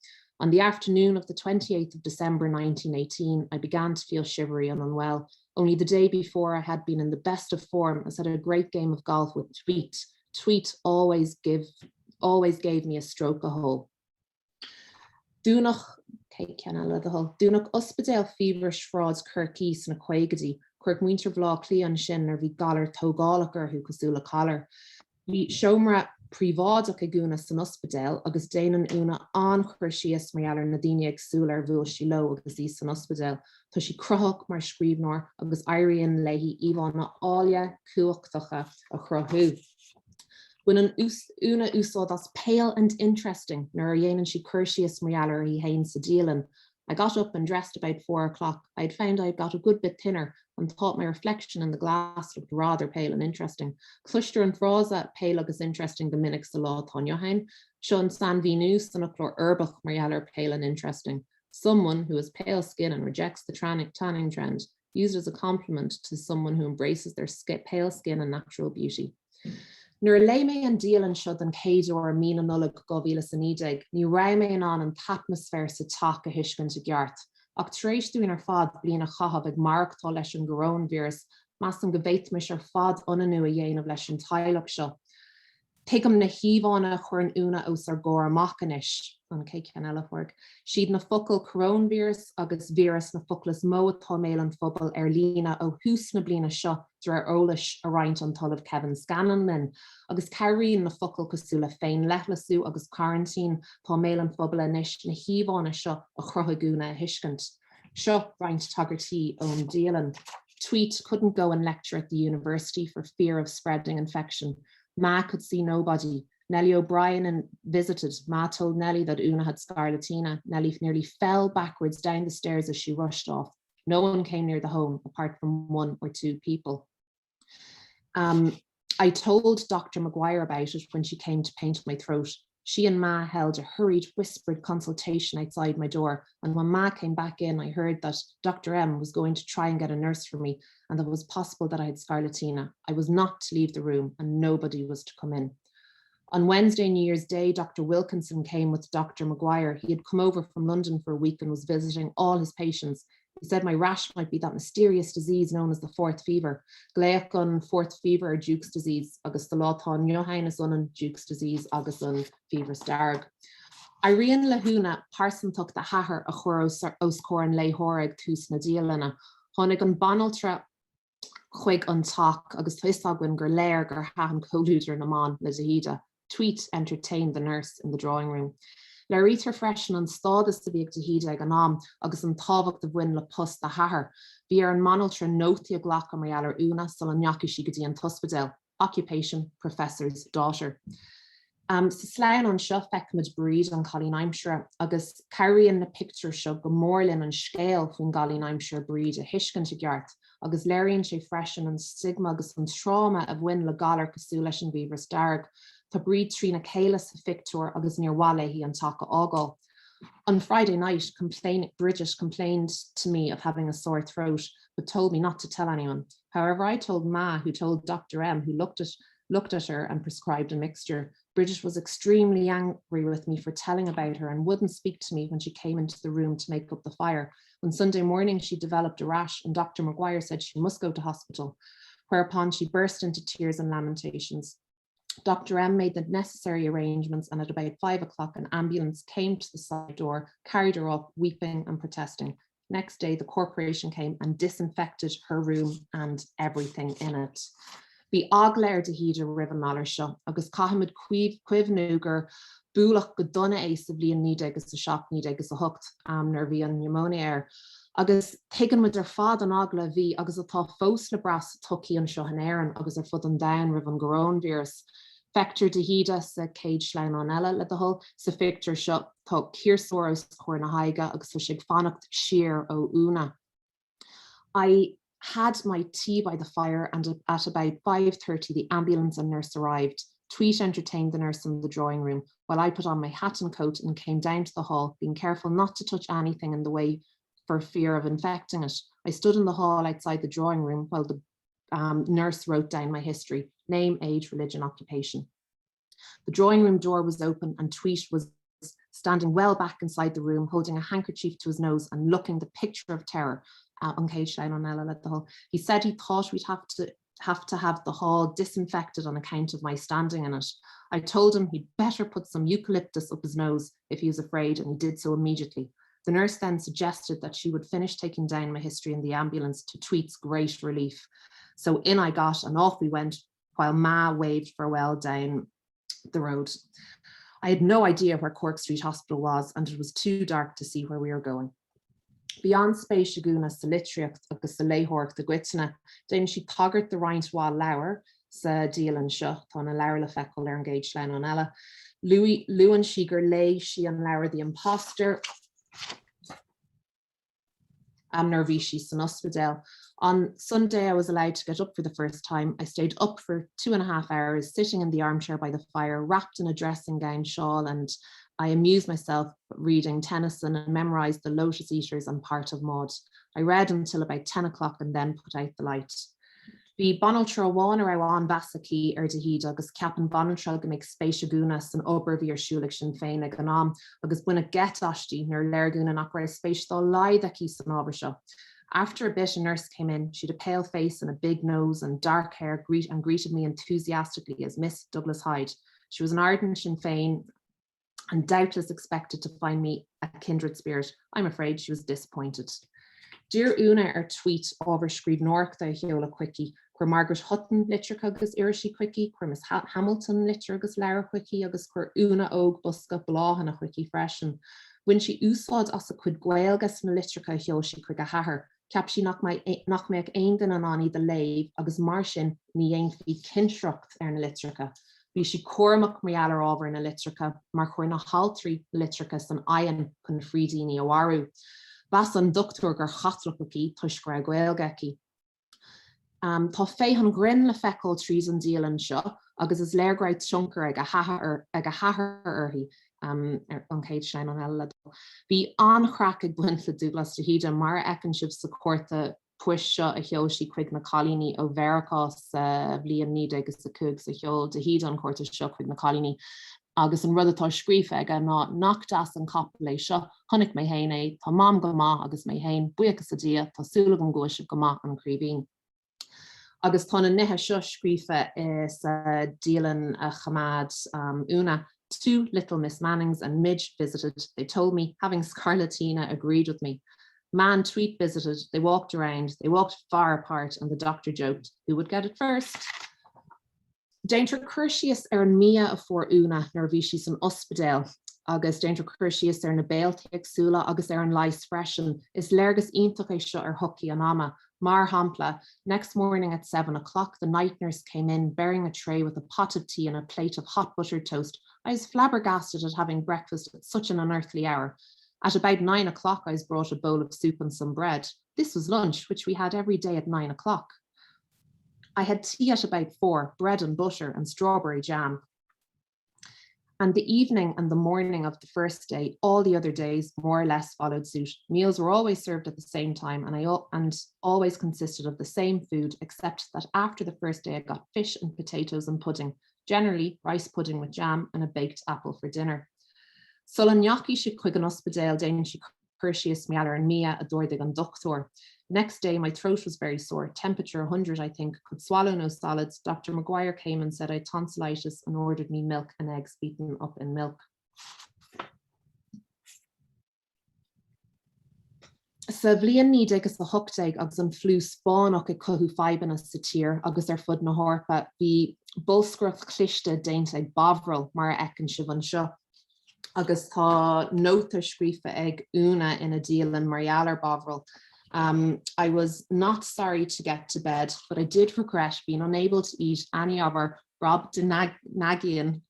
On the afternoon of the 28th of December 1918, I began to feel shivery and unwell. Only the day before I had been in the best of form as had a great game of golf with Tweet. Tweet always gave me a stroke a hole. Dúnach ospedéal feverish frauds Kirkís na Quaigadi, Kirk Winter Blá Cleon Shin or vi galler Tógálacher who cosúla collar. Vi shomra privádach a gúna san ospedéal agus déanann úna anchuirsíos Mealláin na daoine agsúla ar bhuail sí lo agus í san ospedéal. Tá sí crothach mar scríbnóir agus éiríonn leihí íbhán na ália cuachtacha a chrothú. When an una úsáid as pale and interesting, nar dhéanann sí chuirsíos Mealláin í hain sa Dialann. I got up and dressed about 4 o'clock. I'd found I'd got a good bit thinner and thought my reflection in the glass looked rather pale and interesting. Cluster and frása pale agus interesting the minic sa lá Toniohain. Sean san Venus and uclor urbach Marialler pale and interesting. Someone who has pale skin and rejects the tanning trend, used as a compliment to someone who embraces their pale skin and natural beauty. Nuair lei mé an Dialann seo an céadúir mína nula go bhíle san ideag, ní raibh mé an atmosfér sa take a thuiscint a gceart. Ach tar éis dúin ar fad bliana chahabh ag marchtá leis an coronavirus, mas an go bhféitmis ar fad ananú a dhéanamh leis an Taileach seo. Tuigim na híomhána chuir an úna os ar gcóir amach inis, an cé cean eile forg. Siad na focail coronavirus agus vírus na foclas mó atá méil an phobal ar lína ó hús na bliana seo ar ólas a roiint an talamh Kevin Scanlon linn, agus cairíonn na focail cosúla féin leithlasú agus quarantine tá méil an phobal inis na híomhána seo a chruthagúna a thuiscint. Seo roiint tagartí ón Dialann. Tweet couldn't go and lecture at the university for fear of spreading infection. Ma could see nobody. Nellie O'Brien visited. Ma told Nellie that Una had scarlatina. Nellie nearly fell backwards down the stairs as she rushed off. No one came near the home apart from 1 or 2 people. I told Dr. Maguire about it when she came to paint my throat. She and Ma held a hurried, whispered consultation outside my door, and when Ma came back in, I heard that Dr. M was going to try and get a nurse for me, and that it was possible that I had scarlatina. I was not to leave the room, and nobody was to come in. On Wednesday, New Year's Day, Dr. Wilkinson came with Dr. Maguire. He had come over from London for a week and was visiting all his patients. He said my rash might be that mysterious disease known as the fourth fever. Ghaeilge an fourth fever or Duke's disease, agus the Tadhg Ó Cianáin Duke's disease, agus an fever starg. Irene Lahuna, parson took the hahar a chur os coran lei horeg tús na Dialanna. Honig an banaltra chuig an tak agus tuisagwin gur léir gur hahan colúder na man le hÍde. Tweet entertained the nurse in the drawing room. Le riter freshen an stádas de bíag hÍde ag an am agus an tábhacht de bhain le pus the hahar. Bhí an manaltra nóti a glach am réalar una sol an neacu si go dtí an tuspedal. Occupation, professor's daughter. Sa sláin an seo feicmid bríd an Galín-Aimsire agus carrying the picture seo go mórlinn an scéal fún Galín-Aimsire bríd a hiiscin te geart agus léironn sé freisin an stigma agus an trauma a bhain le galar cosú leis an bhíomhar starg. Tá bríd trína céile sa fictor agus níor bhaile hí an taca ágáil. On Friday night, Bridget complained to me of having a sore throat, but told me not to tell anyone. However, I told Ma, who told Dr. M, who looked at her and prescribed a mixture. Bridget was extremely angry with me for telling about her and wouldn't speak to me when she came into the room to make up the fire. On Sunday morning, she developed a rash and Dr. Maguire said she must go to hospital, whereupon she burst into tears and lamentations. Dr. M made the necessary arrangements and at about 5 o'clock an ambulance came to the side door, carried her up, weeping and protesting. Next day, the corporation came and disinfected her room and everything in it. Bhí agléir de hÍde rivan nálar seo, agus caithimid cuimhnú gur búlach go donna é sa bhliain níde agus a seach níde agus a thucht nar bhí an pneumonia air. Agus tegan with ar fad an agla bhí agus atá fós le bras tucí an seo an éireann agus ar fud an dain rih an gorónvíras. Fector de hÍde sa céad slein an eile le dahol sa fictor seo tá círsóras chuir na haige agus fa sig fannacht siar ó úna. I had my tea by the fire and at about 5:30 the ambulance and nurse arrived. Tweet entertained the nurse in the drawing room while I put on my hat and coat and came down to the hall, being careful not to touch anything in the way for fear of infecting it. I stood in the hall outside the drawing room while the nurse wrote down my history, name, age, religion, occupation. The drawing room door was open and Tweet was standing well back inside the room, holding a handkerchief to his nose and looking the picture of terror. On cage line on Ella at the hall. He said he thought we'd have to have the hall disinfected on account of my standing in it. I told him he'd better put some eucalyptus up his nose if he was afraid, and he did so immediately. The nurse then suggested that she would finish taking down my history in the ambulance, to Tweet's great relief. So in I got and off we went while Ma waved farewell down the road. I had no idea where Cork Street Hospital was and it was too dark to see where we were going. Beyond Space Gúna sa Litriacht agus sa léithorc de Ghuitine, déan si tagart the Rhaint Wá Leabhar sa Dialann seo, tá na leabhar le feiceáil ar an gcéad slein an eile. Luan si gur lé si an leabhar the imposter nar bhí si san ospedal. On Sunday, I was allowed to get up for the first time. I stayed up for 2.5 hours, sitting in the armchair by the fire, wrapped in a dressing gown shawl, and I amused myself reading Tennyson and memorized the Lotus Eaters and part of Maud. I read until about 10 o'clock and then put out the light. Bhí banaltra bháin ar bháin basací ar de hÍde agus ceapan banaltra go mbeidh spéise gúna san obair bhí ar siúlaigh sin féin ag an am agus buine getastí nar léir gúna nach raibh spéis dá laideachí san ábhar seo. After a bit, a nurse came in. She had a pale face and a big nose and dark hair and greeted me enthusiastically as Miss Douglas Hyde. She was an ardent Sinn Féin and doubtless expected to find me a kindred spirit. I'm afraid she was disappointed. Dear Una Tweet overscreed Nork the Hiola Quickie, where Margaret Hutton literature agus Irishi Quickie, where Miss Hamilton literature agus Lara Quickie, agus where Una Og Buska Blahan a Quickie freshen. When she úsáid as a quid Ghaeilge na literacha Hioshi Quig a Hahar, cap she nach meag ein den anani the lave, agus Martian ni einfi kinshrucht na literacha. Bhí si Cormac Mícheál over na literacha, mar chuir na haltrí literacha san ayan chun frídíní awaru. Bas an doctor gur chatlachí tuisgra Ghaeilgeci. Tá féhan grin le feicáil tríos an Dialann seo, agus is léirgráid tionchar ag a chathair orthaí an chéad sin an eile. Bhí anchrac ag buint le Douglas de híde mar ecin sibh sa cuarta puis seo a cheolsí chuig na cholíní ó Veracás Liam Mac Cóil agus a cúg sa cheol de híde an cuarta seo chuig na cholíní. Agus an rud atá scríofa ag ná nachtas an cap lei seo, chonig mé hain é, tá mám go maith agus mé hain buchas a dia, tásúla an gcuise go maith an críbhín. Agus tá na nithe seo scríofa is Dialann a chamad Una. 2 little Miss Mannings and Midge visited. They told me, having Scarlatina agreed with me. Man Tweet visited. They walked around. They walked far apart, and the doctor joked, who would get it first? Dainter Curtius an Mia afore Una, nor bhí she's an ospedale. Agus Dainter Curtius na Béaltaigh agsúla agus an lais freisin. Is léirgus iontoch é seo hockey anama. Mar hampla, next morning at 7 o'clock, the night nurse came in bearing a tray with a pot of tea and a plate of hot buttered toast. I was flabbergasted at having breakfast at such an unearthly hour. At about 9 o'clock, I was brought a bowl of soup and some bread. This was lunch, which we had every day at 9 o'clock. I had tea at about 4, bread and butter and strawberry jam. And the evening and the morning of the first day, all the other days more or less followed suit. Meals were always served at the same time and always consisted of the same food, except that after the first day I got fish and potatoes and pudding, generally rice pudding with jam and a baked apple for dinner. Sullan Yaki she chuig an ospedale Dain she Curtius Mealláin and Mia Thadhg an doctor. Next day my throat was very sore, temperature 100 I think, could swallow no solids. Dr. Maguire came and said I had tonsillitis and ordered me milk and eggs beaten up in milk. Sa bblion ní agus a thuchtaigh agus an flú spánach i cothú faibanna sa tír agus fud na hórpa bhí bolscroch cliste daint ag bavral mar ecin sibh an seo. Agus tá nótar scríofa ag Una in a Dialann Marialar bavral. I was not sorry to get to bed, but I did regret being unable to eat any of our Rob de Nagian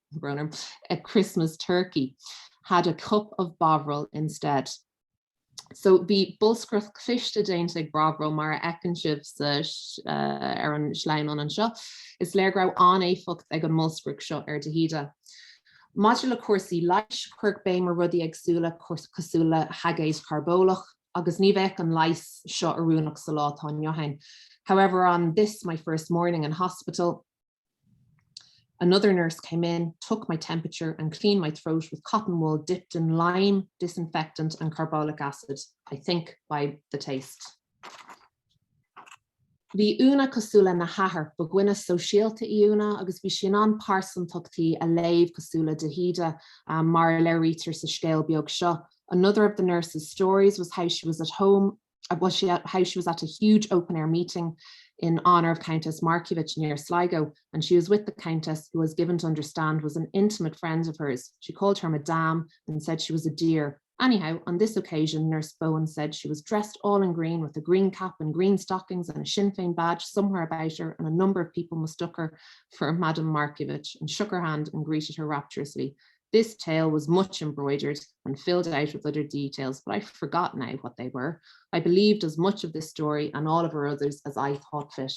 a Christmas turkey. Had a cup of bavral instead. So the Bulscroth clichte daint ag bravral mar ecin sibh an slein an seo is léirgrá an éfocht ag an mulscric seo de híde. Modula cuasaí leis chuirc bé mar rudí agsúla cosúla hagéis carbólach agus ní bheith an leis seo arúnach sa lá tá Johann. However, on this, my first morning in hospital, another nurse came in, took my temperature and cleaned my throat with cotton wool dipped in lime, disinfectant and carbolic acid, I think by the taste. Bhí Una cosúla na hathair, ba gcuine sosialta í Una agus bhí sin an parsan tuchtaí a léamh cosúla de híde mar le rítar sa scéal beag seo. Another of the nurse's stories was how she was at home, how she was at a huge open-air meeting in honour of Countess Markievich near Sligo, and she was with the Countess, who was given to understand was an intimate friend of hers. She called her Madame and said she was a dear. Anyhow, on this occasion, Nurse Bowen said she was dressed all in green with a green cap and green stockings and a Sinn Féin badge somewhere about her, and a number of people mistook her for Madame Markievich and shook her hand and greeted her rapturously. This tale was much embroidered and filled out with other details, but I forgot now what they were. I believed as much of this story and all of her others as I thought fit.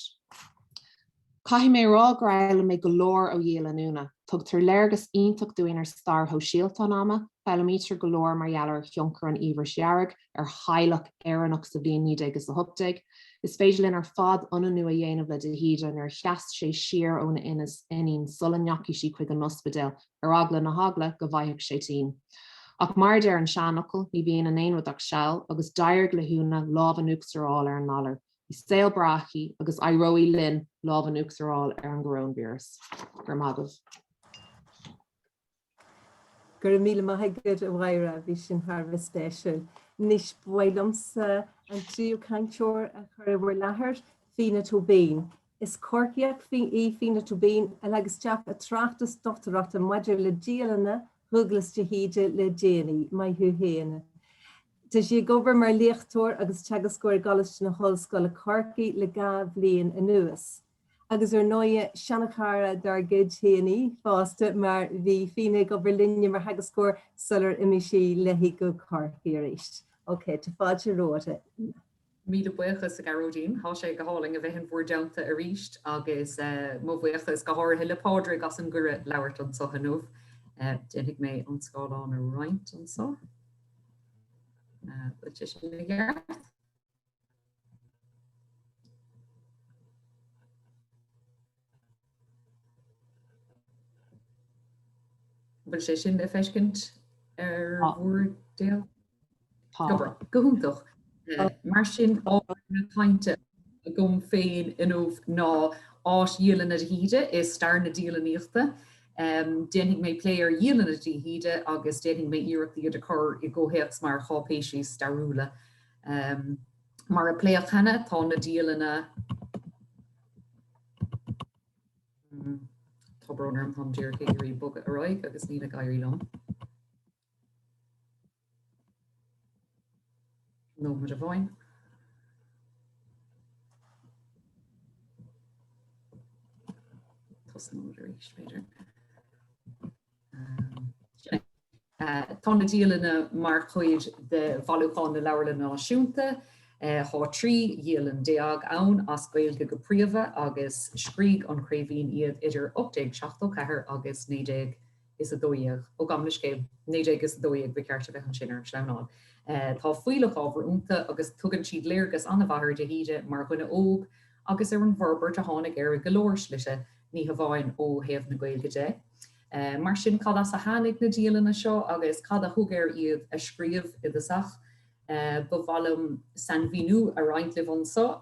Caithfidh mé rá Ghaeilge mé go leor ó Dialann Una, tugtar léirgus iontoch dúin star Hóisialta anama, feilimeter go leor mar gheallar thionchar an Uí Ríordáin chailech éireannach sa bhliain ní agus a thugtaigh. Is féidir linn fad ananú a dhéanamh le de híde nar cheas sé siar óna inín sullan neacaí sí chuig an ospedéal agla na hagla go bhaithfeadh sé tin. Ach mar deir an seanachil ní bhíon an éonmhach seall agus dairg le húna lámh an uachtarál an nallar. I saol brachi agus airóí linn lámh an uachtarál an gróin beers. Gur magah. Gur míle maithigad a bhaire bhí sin Harbh special. Nis bhailamsa an tríú canteoir a chur bhfuir lethir fína tú béin. Is corciach fína tú béin agus teach a trachtas doctorach a maidir le Dialanna thuglas de híde le déanaí mai thu héana. Tá sé gobar mar léachtóir agus teagascóir galas na hallscoil a Corcaí le gá bblion anuas. Agus nóia seanachara dar gid héanaí fásta mar bhí fína gobar linne mar hagascóir sular imisí lehí go Corcaí a réist. Ok, tá fáilte róta. míle buchas a garódín, há sé go háling a bheithin bhór deanta a ríist agus mo buchas go háir le Pádraig as an gure leabhart an so hanmh. Dénig mé an scáán a roiint an so. Bfuil sé sin le feiscint bhór déal? Gohúntaach. Mar sin á na tainte a gom féin inmh ná áis Dialanna hÍde is star na Dialannaíochta. Dénig mé léir Dialanna hÍde agus dénig mé iireachtaí a chur I ggóhéachs mar chápéisií starúla. Mar a pléachanna tá na Dialanna tá bronar an tamdíir géirí bug a roiig agus ní na gaiirí lom. No mar a bhain. Tá san mór éis féidir. Tá na Dialanna mar chuid de bhailúcháin na leabharlann náisiúnta, há trí Dialann Tadhg ann as Ghaeilge go príomha agus scríg an craobhín iad idir 874 agus 9 is a dóíag ó gamla scéil 9 is a dóíag be ceart a bheith an sinar sleanáil. Tá fuileach ábhar únta agus tugann siad léargus anna bhahar de hÍde mar chuna óg agus ar an bhorbar a tháinig ar a golóirslite ní hamháin ó héamh na Ghaeilge de. Mar sin cad as a hánig na Dialanna seo agus cad a thugéir iad a scríomh idasach ba bhalaim san bhíú a roiint le bhansa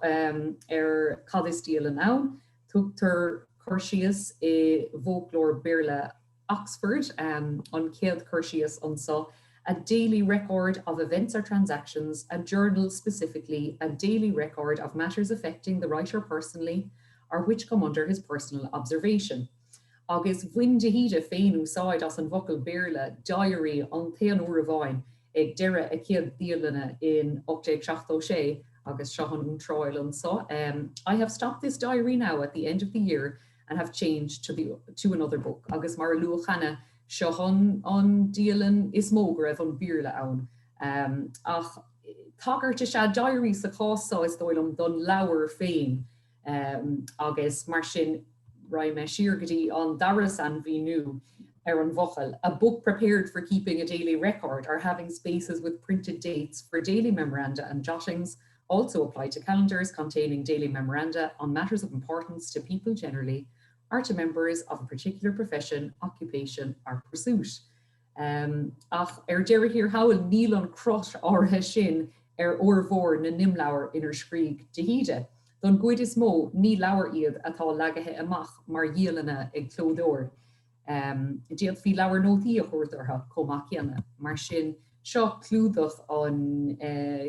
ar cad is Dialann ann, tugtar chuirsíos I bhóclór Béarla Oxford an céad chuirsíos ansa, a daily record of events or transactions, a journal specifically, a daily record of matters affecting the writer personally or which come under his personal observation. Agus bhuin de hÍde féin úsáid as an bhocail Béarla diary an Theanúrabháin ag deire a céad Dialanna in 876 agus sean Tráil an so. I have stopped this diary now at the end of the year and have changed to another book. Agus mar luachanna sean an Dialann is mógra an Béarla ann. Ach tagart se diary sa chásá is dóilm don leabhar féin agus mar sin raim siirgadí an daras an bhíú ar an bhochail. A book prepared for keeping a daily record or having spaces with printed dates for daily memoranda and jottings also apply to calendars containing daily memoranda on matters of importance to people generally or to members of a particular profession, occupation or pursuit. Ach deire hir hail níl an crot áthe sin ormhór na nimleabhar inar scríg de hÍde. Don gcuid is mó ní leabhar iad atá leagathe amach mar Dialanna ag clódóir. Diaad fi leabhar nótaí a chuirtartha comach chéanna, mar sin seo clúdach an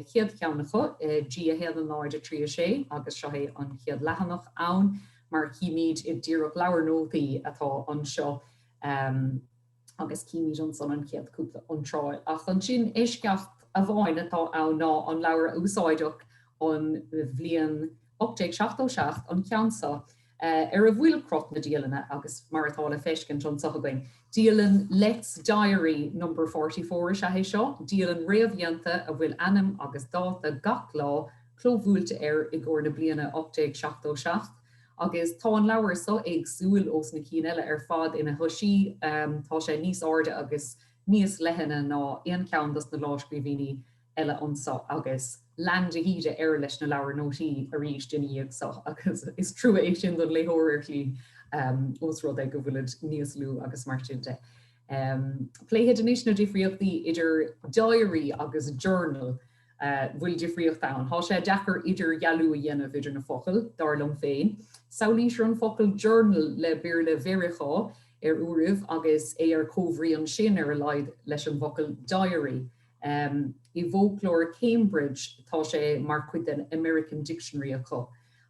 chiad ceannacha dí a héad an láir de trí sé agus seo an chiad lehanach ann mar cíimiid I ddíreach leabhar nótaí atá an seo agus cíimiid an son an chiad cúpla an Tráil. Ach an sin éisceacht a bháin atá ann ná an leabhar úsáideach an bhliain 876 an ceansa ar a bhfuil crot na Dialanna agus mar atá le feiscint an sochabain. Dialann Let's Diary number 44 is a seo, Dialann réamhthaifeadadh a bhfuil anam agus dáta gach lá clóbhúilte ar I gcóir na bliana 876 agus tá an leabhar so ag súil os na cín eile ar fad ina thosaí tá sé níos áirde agus níos lehanna ná aon ceantas na láiscríbhíní eile ansa agus land de hÍde ar leis na leabhar nótaí a ríis duine so agus is trua é sin don léthóirlí os rud ag go bhfuil níos lú agus mar sin de. Pléhead inis na difriochtaí idir diary agus journal bhfuil difriocht ann. Tá sé dechar idir gealú a dhéanamh idir na focail darlam féin. Saolísir an focail journal le Béarla Mhíreachá ar uiribh agus é ar cóhrí an sin ar a laid leis an focail diary. I bhóclór Cambridge tá sé mar chuid den American Dictionary acu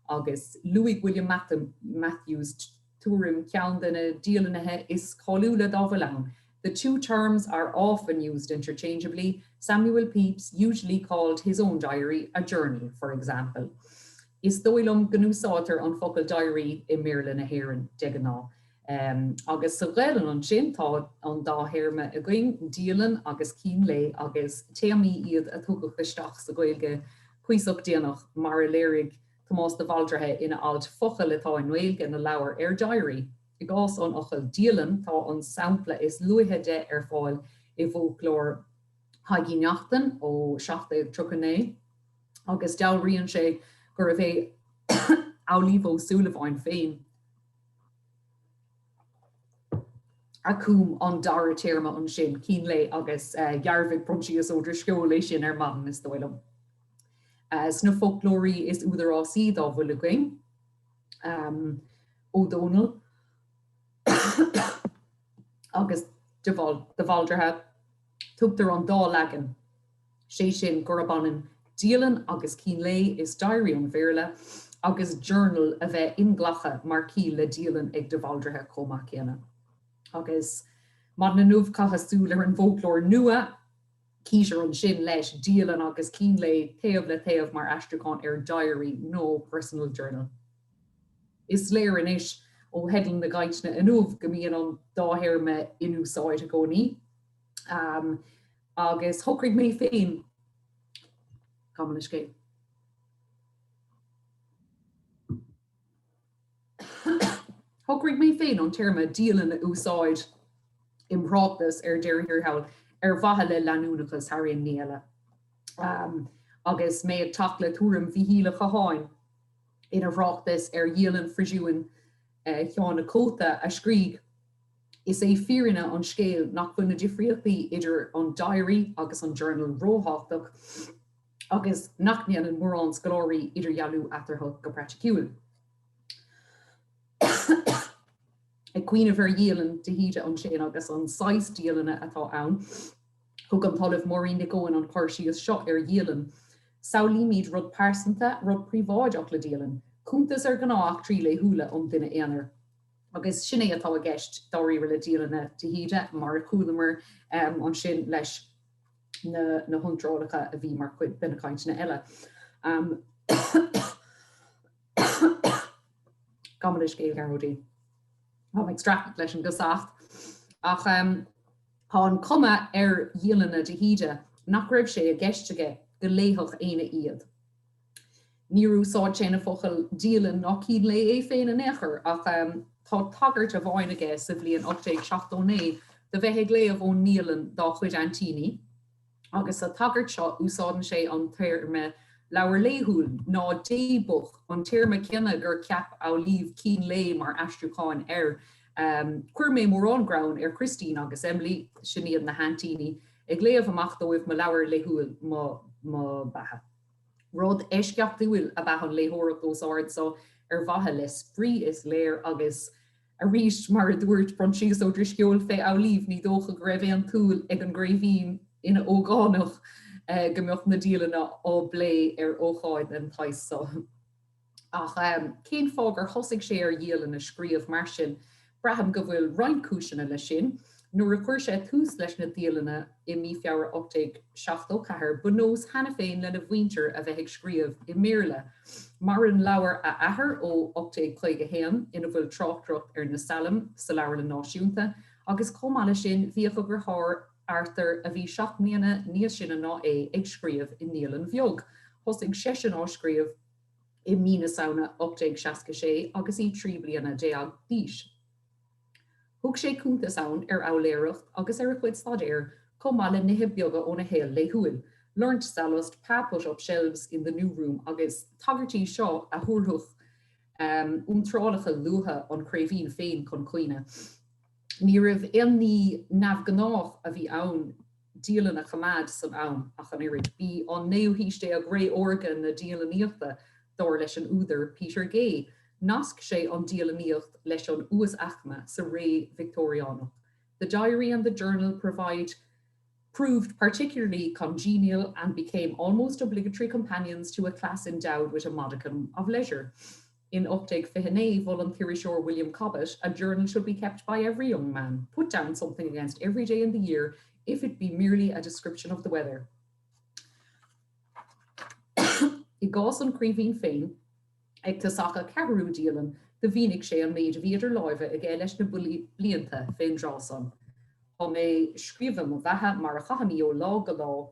agus Louis William Matthews túrim ceann denna Dialannathe is cáiliúla dá bhfuil. The two terms are often used interchangeably. Samuel Pepys usually called his own diary a journal, for example. Is dóilm gnúsátar an focail diary I Méarla na hÉireann de gná. Agus sa bhréileann an sin tá an dáhéirme a gcuin Dialann agus cín lé agus téamí iad a tugadh isteach sa Ghaeilge Cuisoch déanach mar a léirigh Tomás de Bhaldrathe ina alt fochail atá in Ghaeilge na leabhar diary. I gás an ochil Dialann tá an sampla is luithe de fáil I bhóclór haigíneachtain ó 1739 agus dealríonn sé gur a bheith Liam Ó Súilleabháin féin. A cúm an dara téirme an sin cín lé agus ghearbhigh prontíos ó drisceol lei sin man is dóilm. Sna folklórí is údarrásí dá bhuiliging ó Donal agus de Bhaldrathe tugtar an dá legan. Sé sin gorabanan Dialann agus cín lé is diary an bhéirle agus journal a bheith inglacha mar cí le Dialann ag de Bhaldrathe comach chéanna. Agus mar na nuamh cachasú ar an folklór nua cíar an sin leis Dialann agus cín lé taobh mar astraán diary nó personal journal. Is léir in isis ó headlan na gaitna inúmh go mbíonn an dáthirme inúsáid a gcónaí. Agus thocraigh mé féin Common escape. Thocraigh mé féin an terma Dialann a úsáid imrátas deirithir hail bhatha le leanúnachas Haríon Níala. Agus mé ag tach le túram bhíhíle chaáin ina bhrátas Dialann Friisiún Cheanna Cóta a scríg is é fírinne an scéal nach buna difriochtaí idir an diary agus an journal róthachach agus nachnían an mórán scoláirí idir jaú atarthach go praiticiúil. Ag cuioine bhar Dialann de híide an sin agus an 6 Dialanna atá ann, thug an talamh Máire Nic an chuirsíos seo Dialann. Saolíimiid rud pásanta rud príomháideach le Dialann, chuntas gnáach trí le thuúla an duine éanair. Agus sin é atá a gceist dáiríre le Dialanna de híide mar a cúlamar an sin leis na huntrálacha a bhí mar chuid bena caintna eile. Gaman is Gaeilge garódaí. Tá extract leis an gosacht. Ach tá an cuma Dialanna de híide nach raibh sé a gceistige go léthach éine iad. Ní úsáid sé na fochail Dialann nach cín le é féin an éair ach tá tagart a bháin aige sa bhliain 1879 de bheith ag léamh ón Níalann dá chuid antíní. Agus a tagart seo úsáidan sé an téirme leabhar léithúil ná débuch an téirme cinenne gur ceap á líomh cín lé mar astruúcháin chuir mé mórrán graun Christine agus Emily sinníad na hantíní ag léamh amach dóibh me leabhar léithúil má batha. Rud éisceachtúil a bheith an léthóireach dós ard so bhatha le sprí is léir agus a ríist mar a dúirt brontíos ó drisceol fé á líomh ní dócha go raibh an túil ag an gréimhín ina ógánach gombeocht na Dialanna ó blé ócháid an taistil. Ach cén fágur thosaigh sé Dialann a scríomh mar sin, braham go bhfuil roincúiseanna le sin, nuair a chuir sé tús leis na Dialanna I mífheabhar 1874 bunós hena féin le na bhhaintear a bheith ag scríomh I Méarla. Mar an leabhar a athair ó 1851 ina bhfuil tráchtrucht na salam sa leabhar na náisiúnta, agus comála sin bhíoch gur thar Arthur a bhí 7 mbliana níos sin ná ag scríomh I Níalann bheog. Thosaigh Seisiún á scríomh I mína saona 1866 agus I 3 bliana déag díis. Thug sé chuntas ann áléireacht agus a chuid stadéir comála nithe beaga ó na héal le thuúil. Learned Sallust put up shelves in the new room agus tagartí seo a thuúrthach úntrálacha luha an craimhín féin chun cuine. Ní raibh ní nabhgnáth a bhí ann Dialann a chamad san ann ach an irid bí an néomhhíiste a gré organ na Dialannaíochta dóir leis an údar Peter Gay. Nasc sé an Dialannaíocht leis an uas achma sa ré Victoriano. The diary and the journal proved particularly congenial and became almost obligatory companions to a class endowed with a modicum of leisure. In Uptake Fihanay, volunteer William Cobbett, a journal should be kept by every young man. Put down something against every day in the year, if it be merely a description of the weather. I gás an craimhín féin, ag tasacha ceathrú Dialann, the bhínig sé an méid bhíidir láimhe ag leis na blianta féin drásan. Tá mé scríomh a bheithe mar a chahamí ó lá go lá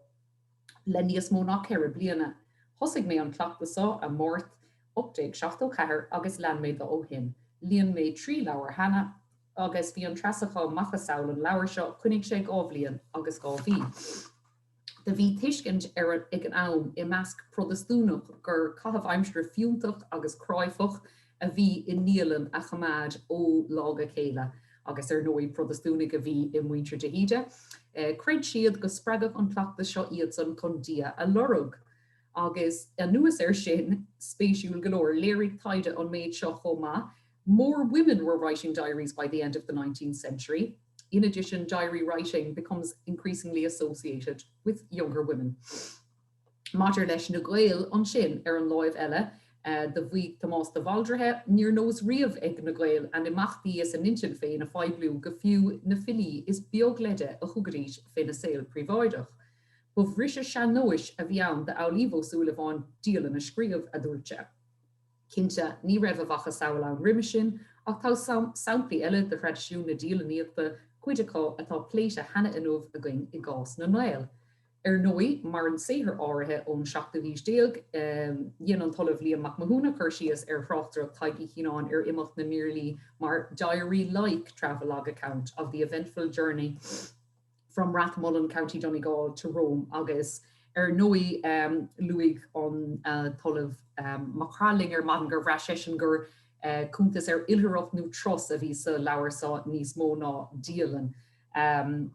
le níos mó nach ceithre bliana. Thosig mé an clachttasá a mórt optéag 74 agus landméid ó hin. Líon mé 3 leabhar hana agus bhí an trasachá machasáil an leabhar seo chunig sé gábhlíonn agus gábhí. De bhí tuiscint ar ag an am I measc protestúnach gur caithfh aimstir fiúntach agus cráifoch a bhí in Dialann a chamáid ó lága chéile agus ar nóí protestúnig a bhí I muintir de híide. Creid siad go spreagach an clachtas seo iad san chun dia a lorug. Agus a nuas sin spéisiúil galore léirigh Tadhg an méid seo chomá. More women were writing diaries by the end of the 19th century. In addition, diary writing becomes increasingly associated with younger women. Mátar leis na Ghaeilge an sin ar an láimh eile, de bhuaigh Tomás de Valdrathe níor nós riamh ag na Ghaeilge an imachtaí is an intin féin a feidbliú go fiú na fillí is beagleide a chugadís féin na saoil príomháideach. Ba bhrisise seanóis a bhí ann de Ó Súilleabháin Dialanna scríomh a dúirte. Cinnte ní raibh a bhacha saoil an riime sin ach tá samplaí eile de Seisiún na Dialannaíochta cuideá atá pléite hena inmh a gcuin I gás na Nail. Ar nóí mar an saothar áirithe ón 17 dhéanaan an tOllamh Liam Mac Cóil sios ar thráchtach Tadhg Ó Cianáin ar imeacht na nIarlaí mar diary-like travel-log account of the eventful journey from Rathmullen, County Donegal to Rome agus ar nóí luigh an tOllamh Macralling ar madan gur bhreis sin gur chuntas ar ilthreacht nó tros a bhí sa leabharsá níos mó ná Dialann.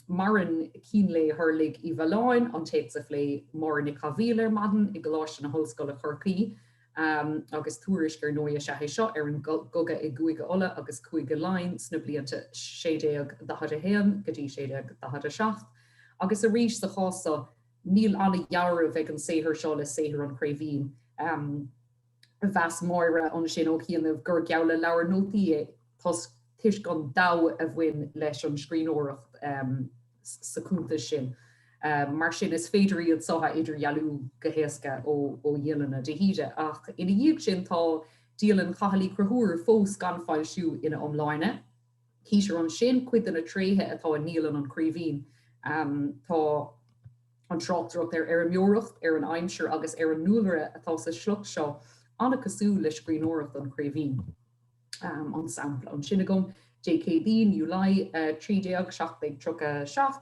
Maran cínlé thurlaigh I Mealláin an téac sa phlé Máire Nic ar madan I gláiste na hOscailt a Chorcaí agus túris gur nóí a seaithé seo ar an goga I gcuige ola agus cúige láin sna blianta 16 go dtí 16 agus a rís sa chása níl anna jaarmh ag an saothar seo le saothar an Craibhín. Bheas Máire an sin ó chéanamh gur geall leabhar nótaí tás tuis gan dá a bhain leis an scríóireacht sa chuntas sin. Mar sin is féidir iad sotha idir jaallú go héasca ó Dialanna de híide ach ina dhiaidh sin tá Dialann chathailí cruthaúr fós gan fáilisiú ina omláine. Cítear an sin cuidan na tréthe atá nílan an Craibhín. Tá an tráchtach ar an meoracht ar an aimseir agus ar an nuaire atá sa slucht seo anna cosú le scríóireacht an Craibhín. An sampla an sinna gom JKB nIarlaí 13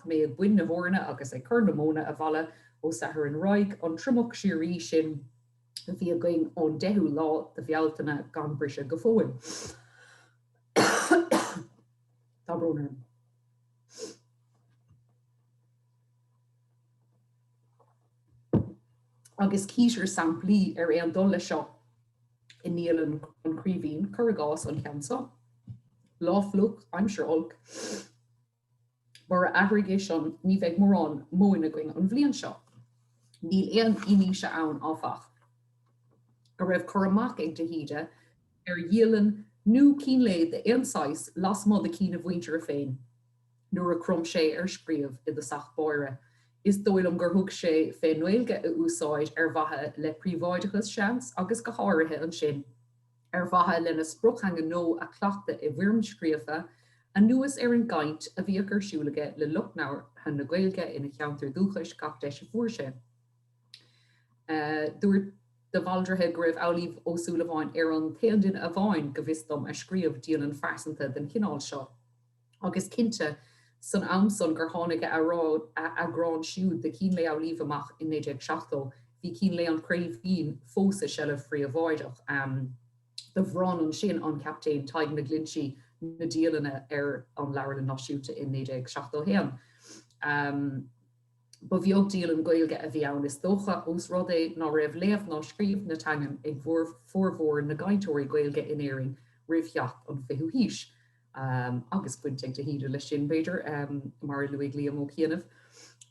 mé buin na bhórna agus é chur na móna a bhela ó sathar an roig an trumach siúrí sin a bhí a going ón 10 lá de bhealtainna gan brise go fóin. Tá brónar. Agus cítear samplaí ar an dul le seo in Dialann an Craibhín curagás an cheansa. Láflug, aimsir olc. Mar aggregation ní bheith mórrán móin a going an bhliain seo. Níl éon iní se ann áfach. A raibh chur amach ag de híide ar Dialann nó cínlé de éonáis las mod a cína bhaintear a féin. Nuair a crom sé ar scríomh I de sach báire. Is dóilm gur thug sé fé Ghaeilge a úsáid ar bhathe le príomháidechas seans agus go háirithe an sin. Ar bhathe lena spruchhanga nó a cleachta I bhuireann scríofa a nuas ar an gaint a bhí gur siúlaige le luchtnáir na Ghaeilge ina cheantar dúchais gach de fuairse. Dúir de Valdrathe go raibh Ó Súilleabháin ar an taondin a bháin go bhíosdom a scríomh Dialann farsanta den cineál seo. Agus cinnte san amson gur tháinig a grán siúd de cínlé Ó amach in 1970, bhí cínlé an Craibhín fósa sellh príomháideach. De bhrán an sin an captain Tadhg na Glinsi na Dialanna ar an leabhar náisiúnta in 1970. Ba bheag Dialann Ghaeilge a bhí ann is dócha os rud é ná raibh léamh ná scríomh na tangan ag fórmhór na gaiinteoirí Ghaeilge in éiring roimhtheach an fiú híis. Agus buinte de híide le sin beidir mar luigh Liam ó Cianáin.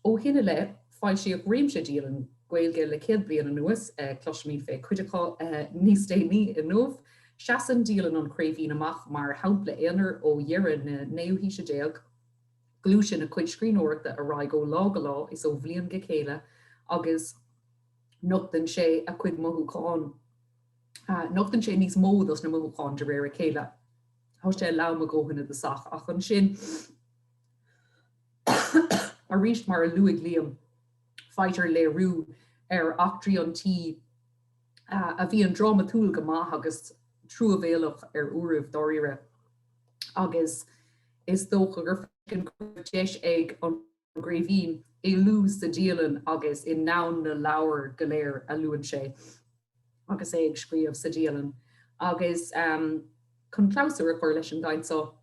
Ó hinne le fáil siad réimse Dialann Ghaeilge le céad bliana nuas cloismín fé cuideá níos déanaí in nómh. Seasan Dialann an Craibhín amach mar hapla éonar ó dhearadh na néomhhíse déag. Glú sin a chuid scríóireachta a raig ó lá go lá is ó bhliain go chéile agus nochtain sé a chuid mothúáin. Nochtain sé níos módas na mothúáin de réir a chéile. Tá sé lam a ggóhanna de sach ach an sin a ríist mar a luigh Liam feitar le rú ar achtrií an tí a bhí an dramaúil go maith agus trú a bhéalach uairibh doíire. Agus is dócha gur deis ag an gréimhín é lús de Dialann agus in nán na leabhar go léir a luúan sé. Agus é ag scríomh sa Dialann. Agus chun cláusar a chuir leis an daint so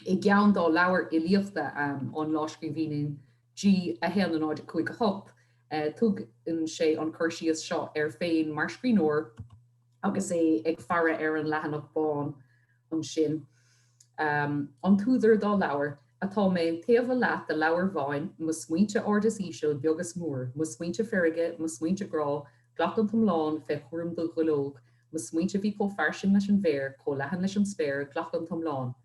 I gceann dá leabhar Ilíochta an láscríomhín G a héan an áide chuig a hop. Tug in sé an chuirsíos seo féin mar scríóir agus é ag fara an lehanach bán an sin. An túidir dá leabhar atá mé taobh leat de leabhar bháin mu smuointe ordas íseil beagas mór, mu smuointe ferige, mu smuointe grá, ghlach an tomláin fe chuirm do ghuilóg, mu smuointe bhí có farsin leis an bhéir, có lehan leis an spéir, ghlach an tomláin.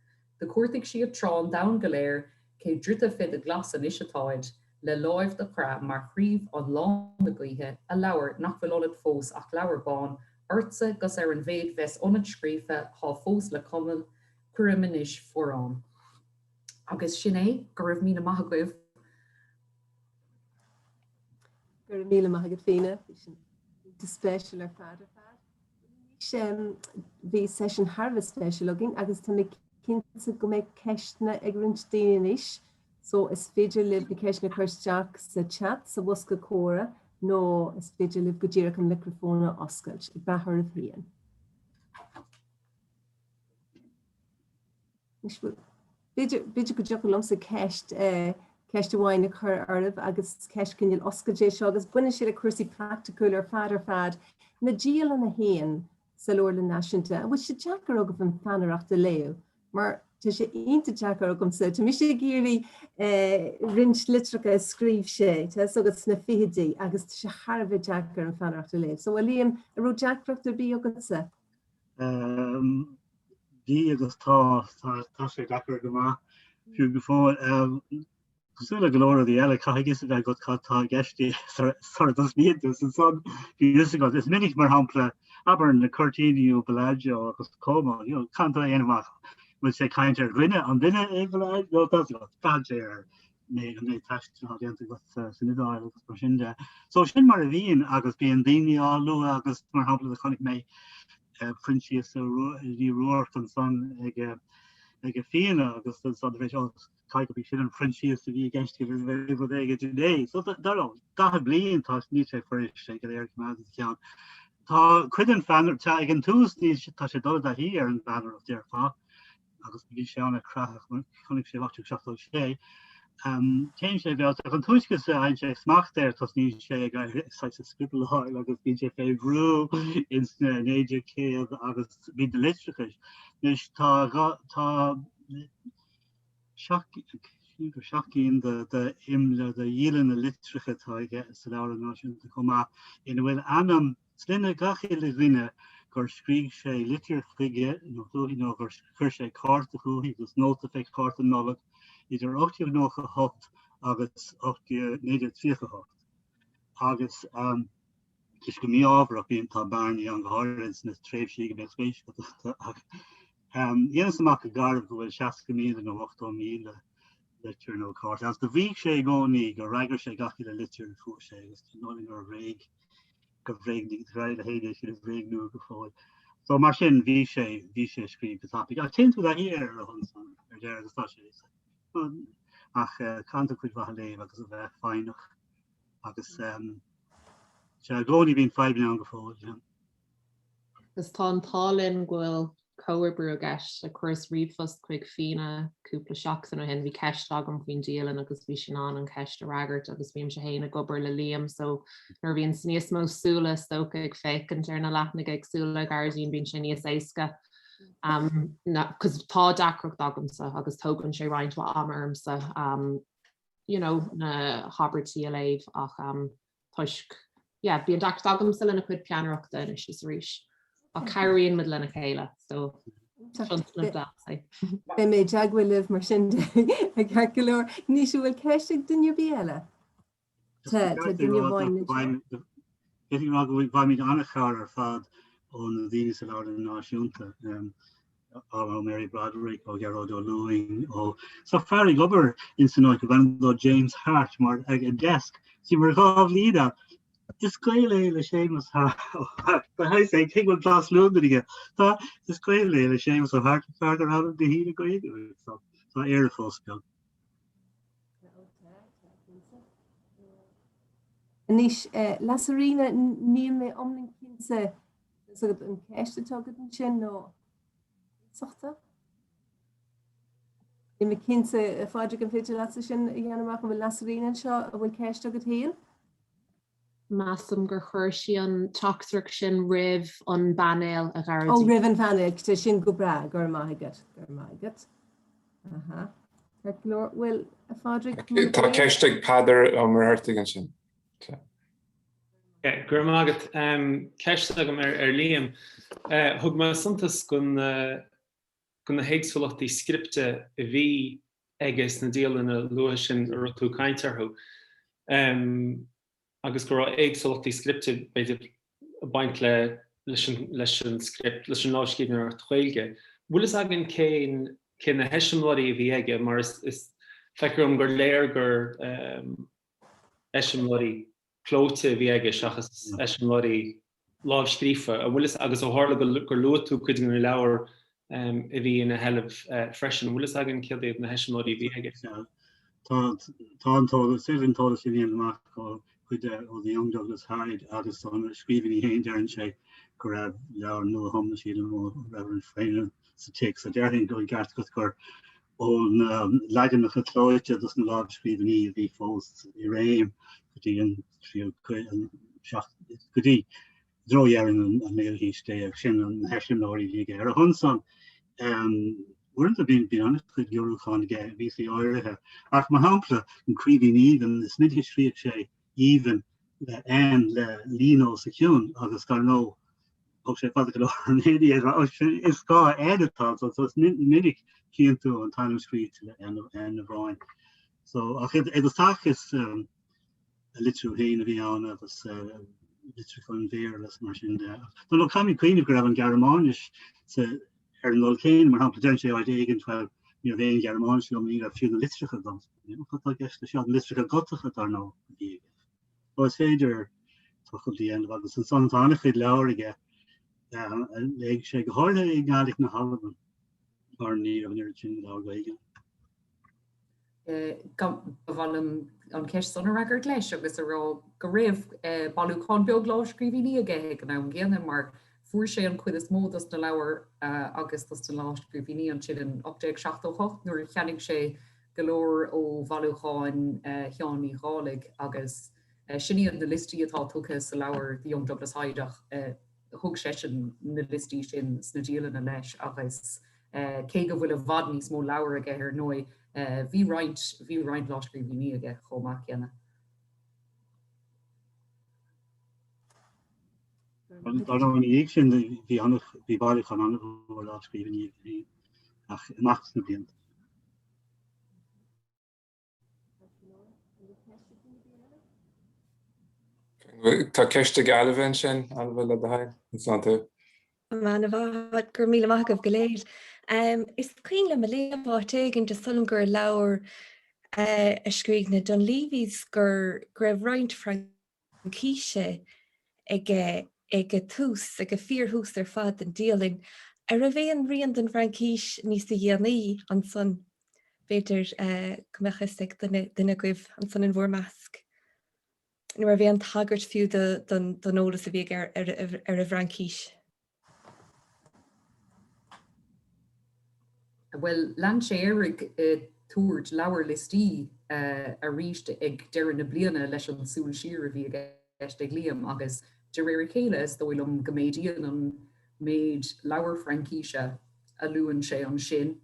De cuairteigh siad trán dain go léir cé drita fid a glas an isiatáid, le láimh de crab mar chríomh an lán na gaotha a leabhar nach bhfuil fós ach leabhar bán, orsa gus an bhéad bheits ionad scríofa há fós le cumann cuiriminis fórán. Agus sin é go raibh mína maith agaibh. Gur míle maith agad féine de spéisiúil ar fad. Bhí session harvest special agin agus tá mé cinnte go méid ceistena ag rint daanais, so is féidir libh na ceistena chuirteach sa chat sa bhosca córa nó is féidir libh go ddíreach an microfóna Oscailt I bethar a bhíon. Beidir go deach lom sa ceist bháin a chur arbh agus ceist cinil oscaidé seo agus buine siad a cuasaí practicúil ar fad na Dialanna héan sa leabhar le náisiúnta, a bhfuil sé deachar agah an fanarach de léamh, mar tá sé aonanta deachar agam sa, tá mi sé géirí rint litracha scríomh sé, tá agus na fihidaí agus tá sé tharbh deachar an fanarach de léamh. So Liam, a rud deachreacht ar bí agad sa? Bhí agus tá sé dachar go maith fiú go fáil. Cosúla go leir the eile caigus a go tá geistí dos mítas an son bhí go. Is minic mar hampla aber na Cortíniú Bellagio agus Como, canta dhéanamach bhfuil sé caiinte rinne an duine é Bellagio fadé ar mé taistil déanta go sinidáil agus mar sin de. So sin mar a bhíon agus bíon daoine á lu agus mar hampla a chunig mé Frenchies Rí Ríordáin an son ag féine agus an son bheith caiici sin an Frenchies a bhí gceistí bh ag today. So da blion tá ní sé foréis sé go léir má ceann. Tá cuidan fanar tá ag an túús níos tá sé dul a hí ar an banner of dear fá agus bhí sé anna crach chunig sé bhaú seachtó sé. Céim sé bhealt an túisgus ein sé smacht ir tas ní sé sa skrippeáil agus bí sé fé brú in éidir céad agus bí de litrichas. Nus tá seachcín de imle de dílanna litricha táige sa leabhar náisiúnta comá ina bhfuil anam slína gachi le rinne gur scríg sé litir chuige nó gur chur sé cáta chuí gus nóta fé cáta nollag idir 8 hocht agus 9 hocht. Agus is go mí ábhar bíon tá barnaí an gháirins na tréimhsí go spéis. Dhéana amach go garbh go bhfuil 60 míle nó 8 míle litir nó cáta. As do bhí sé gcónaí go raigear sé gachi le litir fu sé agus nóling ar réig go bhréignig ráid a héidir sin bhréig nu go fáil. So mar sin bhí sé scríb go tapig. A tin tú a hir ar deir agus tá sé. Ach canta chuid bha léh agus a bheith fáinach agus sé glóí bhín 5 an go fáil. Gus tá an tálinn ghfuil comhairbrú a gceist a churas riomhfos chuig fine cúpla seachtain ó hen bhí ceist agam faoin Dialann agus bhí sin an ceist a ragart agus bhíim sé héanana gobar le Liam, so nar bhíon sníos mó súla stocha ag fécinn ar na leithnig ag súla garzín bhín sin níos éisce. Cos tá dacrocht agamsa agus tógann sé roiintá amarmsa na habertí a léh ach tuisc bhíon dacrocht agamsa lena chuid peanreachta is is ríis. A cairíonn mid lena chéile, so Bé mé deaghfuil libh mar sin ag ceir ní bhfuil ceiste duine bí eile. Tá duine bháin. Bhí anna char ar fad ón dhíine sa leabhar náisiúnta ó Mary Broderick ó Gerard O'Luing ó sa fearrí gobar in san áid go bhain James Hart mar ag a desk. Sí mar gábh lída Is Ghaeilge le Seamus I say take one class London again. Is Ghaeilge le Seamus of hard farther out of the híde Ghaeilge. So air first go. Anish Lasarina níl mé omling kinse so an ceiste tugad an sin nó sochta. I me kinse Pádraig an féidir las sin dhéanamach bhfuil Lasarina seo a bhfuil ceiste tugad héal. Massam gur chuir sí an teachtarach sin rih an banéil a gardí. Ó rih an bhanéil te sin go bra gur maigad. Aha. Well, Pádraig. Tá ceiste Pádraig Ó Muraíle an sin. Gur mágad ceiste agam Liam thug me suntas gon na héagsfolachtí scripte a bhí agus na Dialanna luath sin ar tú caintearthú. Agus gur éagsfolachtí scripte beidir baint leis an script leis an láiscíbhne ar Ghaeilge. Bhfuil is agin cén na heisimlóirí a bhí aige, mar is feicim gur léir gur heisimlóirí clóte bhí aige seachas heisimlóirí láimhscríofa, a bhfuil is agus ó tharla gur luath tú cuid an leabhar a bhí ina heileamh freisin, bhfuil is agin céadaobh na heisimlóirí bhí aige. Tá antóla séantóla sin Liam Mac Cóil chuide ó the young Douglas Hyde agus an scríbhí héin dearan sé go raibh leabhar nua thomna siad ó Reverend Féin sa tic sa dearing go gart go gur ón leidir na chatláite dus na láb scríbhí a bhí fós I réim gotí an tríú an seach gotí dróhearing an méil híiste ag sin an heisimlóirí líige ar a hunsan weren't a been honest with Eurocon get VC oire ach ma hampla an creeping even is mid history sé even and Lino Seisiún agus gar no op sé fa is ga editá so it's minnig kiú an time street and of Ryan so it was talk is a little hin vi an was little fun ver mar sin no lo kam queen grab an Garamanish an Lolcéin mar hapla den sé igen 12 bhé Germán mí a fiú litricha dom. Geiste se litricha gotacha dar ná dí. Os féidir tu dí an agus an san annachid leige le sé go hála I gálik na Halban ar ní an sin áige. Bhím an ceist sanna record leis agus a rá go raibh bailúán beagláscríbhí aige an an ggéanana mar fuair sé an cuid is módas na leabhar agus tas na láiscríbhí an siad an 8 nuair cheannig sé golóir ó bhailúcháin cheannaí Ghaeilge agus sinníad na listí atá tucha sa leabhar the young Douglas Hyde thug sé sin na listí sin sna Dialanna leis agus cé go bhfuil a bhd níos mó leabhar aige ar nói bhí roint láiscríbhí aige chomach ceanna. An ik sin vi annach vi bailach an an láskriven ach nachts na blind. Tá ceiste galhan sin an bhfuil le hain sananta. Man bhd gur míle maith go goléir. Is cuioine me léompáte gin de sulm gur leabhar a scríbne don líhís gur raibh roint Francíise ag tús ag fíor hús ar fad an Dialann. A ra bhéon rion den Francíis níos a dhéanaí an son féidir cumachas ag duna goibh an son an bhór measc. Nuair a bhí an tagart fiú don ólas a bhí ar a Francíis. Well, land sé éirigh túirt leabhar listí a ríiste ag deireadh na bliana leis an súil siar a bhí ag Liam agus de réir chéile is dóilm go méidíon an méid leabhar Francíise a luúann sé an sin.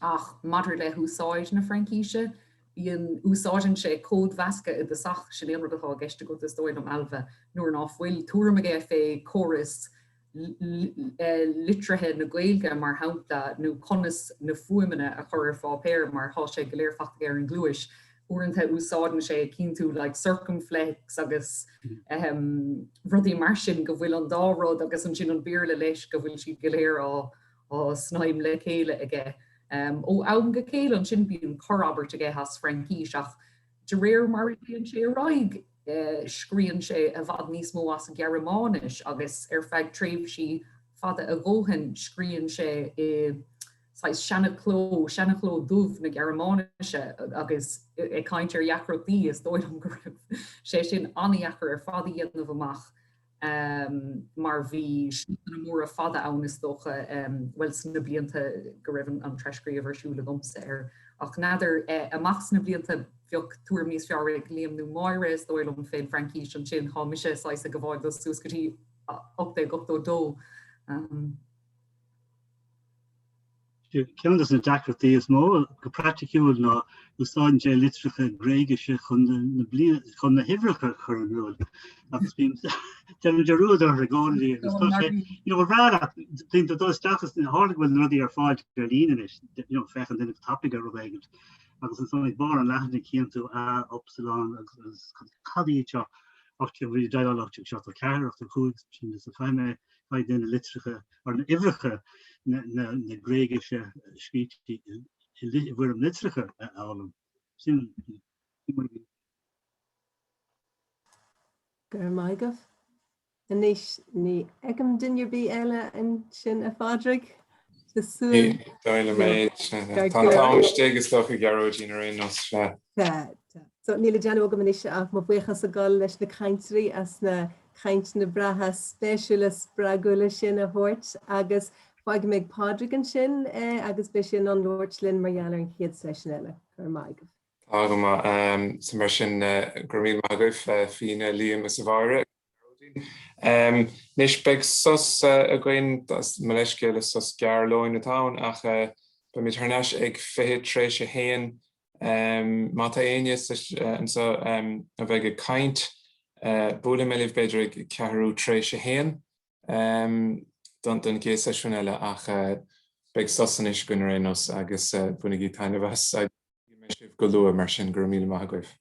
Ach maidir le úsáid na Francíise, bhíon úsáidan sé cód bhasca I de sach sin éonradatá gceiste go is dóilm albha nuair nach bhfuil túram aige fé choras litrathe na Ghaeilge mar hampla nó conas na fuaimine a chur fá péir mar há sé go léirfach ar an glúis. Uanta úsáidan sé cinn tú like circumflex agus rudí mar sin go bhfuil an dáród agus an sin an bíorla leis go bhfuil si go léir á snáim le chéile aige. Ó ann go céile an sin bíon chorabart aige has Francíise ach de réir mar bíon sé ráig scríonn sé a bhfad níos mó as an Gearmánis agus feadh tríomh sí fada a ggóthain scríonn sé seannachló dúmh na Gearmáise agus caiintear dheacrotaí is dóid an gribh sé sin anheachar fada dhéanamh amach mar bhí an mór a fada ann is dócha bhfuil sna blianta go raibh an treiscríomh arsúla gomsa ach nadidir amach sna blianta bheoh túair níos fearraigh Liam Mac Cóil is dóil an féin Frankís an sin háise a go bháid dos tús gotí 8 Ceantas na deacrataí is mó go practicúil ná úsáin sé litreacha gréigeise chun na hibhreacha chur an rud. Agus bhím de rúd ar gáinlí bhráda dínta dó stachas na hálahfuil rudí ar fáid go líanaan is fechan duine tapig ar bhéigent. Agus an fáid bar an lehanna céantú a Upsilon agus cadíte achta bhí Dialannaíocht seo a ceir achta chuig sin is a feime haid duine litreacha ar na hibhreacha na gréigeise scríti bhfuir an litreacha álam. Sin Gur maigah. Anis ní agam duine bí eile an sin a Pádraig? Dáile méid táimstégus do go gearóidí ar aon nos fe. So níla deanú go muise ach má buchas a gáil leis na caintrí as na caint na bratha spéisiúlas bragúla sin a thuirt agus fáig méid Pádraig an sin agus be sin an Lord Lynn Mealláin an chéad seisin eile gur maigah. Tá go sa mar sin gur míl maigah fína Liam is a bhaire. Nis beg sus a gcuin me leis céile sus gearlóin atá ach ba mí tarneis ag fiche tréis a héan má tá aine a bheith go caint bula me libh beidir ag ceathrú tréis a héan don cé seisiún eile ach beg susan is gunnar énos agus buna í taine bheith me sibh go lua mar sin gur míle maithagóibh.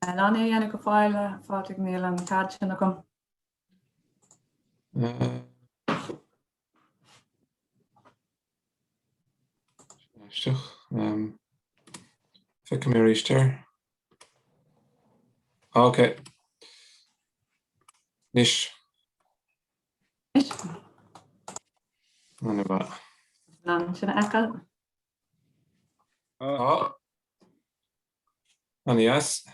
Lána dhéana go fáile fáte míl an cad sin gom. Fe mé ríiste. Okay. Nish. Anna Anna yes.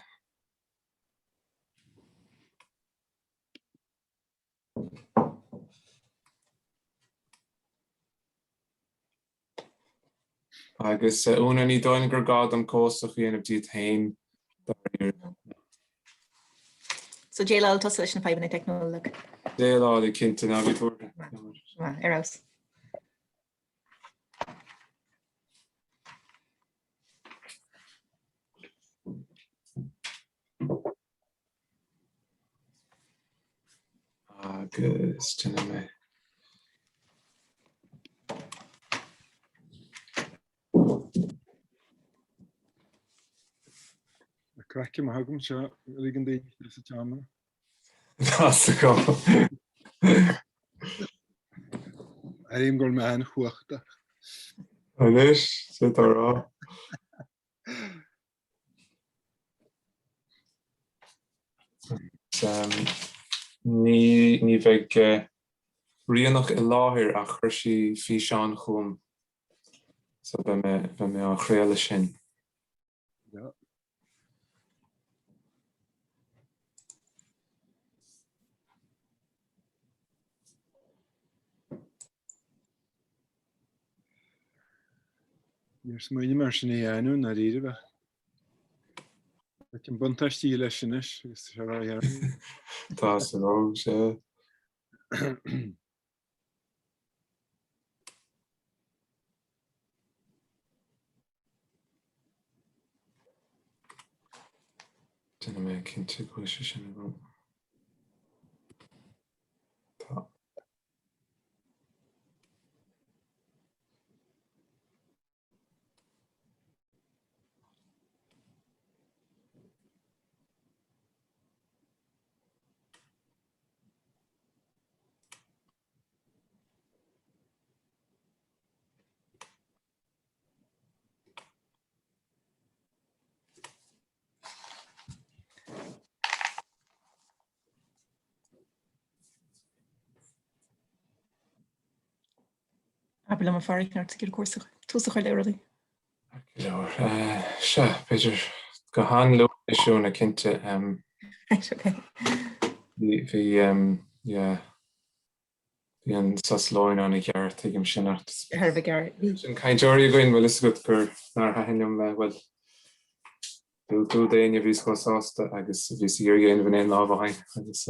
Agus una ní doin gur gad an cósach dhéanamh Dialann. So Dialann tosa leis na fáibanna technológ. Dialann cinnte ná bhítor. Arás. Agus tinna mé. Cracking my hugum shot, really can do this a charmer. That's the goal. I am going man huachta. Anish, sit around. Ní bheith rianach I láthir a chuir sí físeán chum. So bheith mé á chréile sin. Yeah. Yes, my immersion in na rive. I can buntashi leshinish. That's wrong, yeah. Didn't make into question about. Abla mar farig nar gur cuasach túsach chuil éirí. Se beidir go háanlúisiúna cinnte bhí an sasláin anna gheart ag sinnacht. Arbh gar. Sin caiinteoirí going bhfuil is good gur nar hainm bhfuil dú daine bhí sásta agus bhí siar géin bhí éon lábhain agus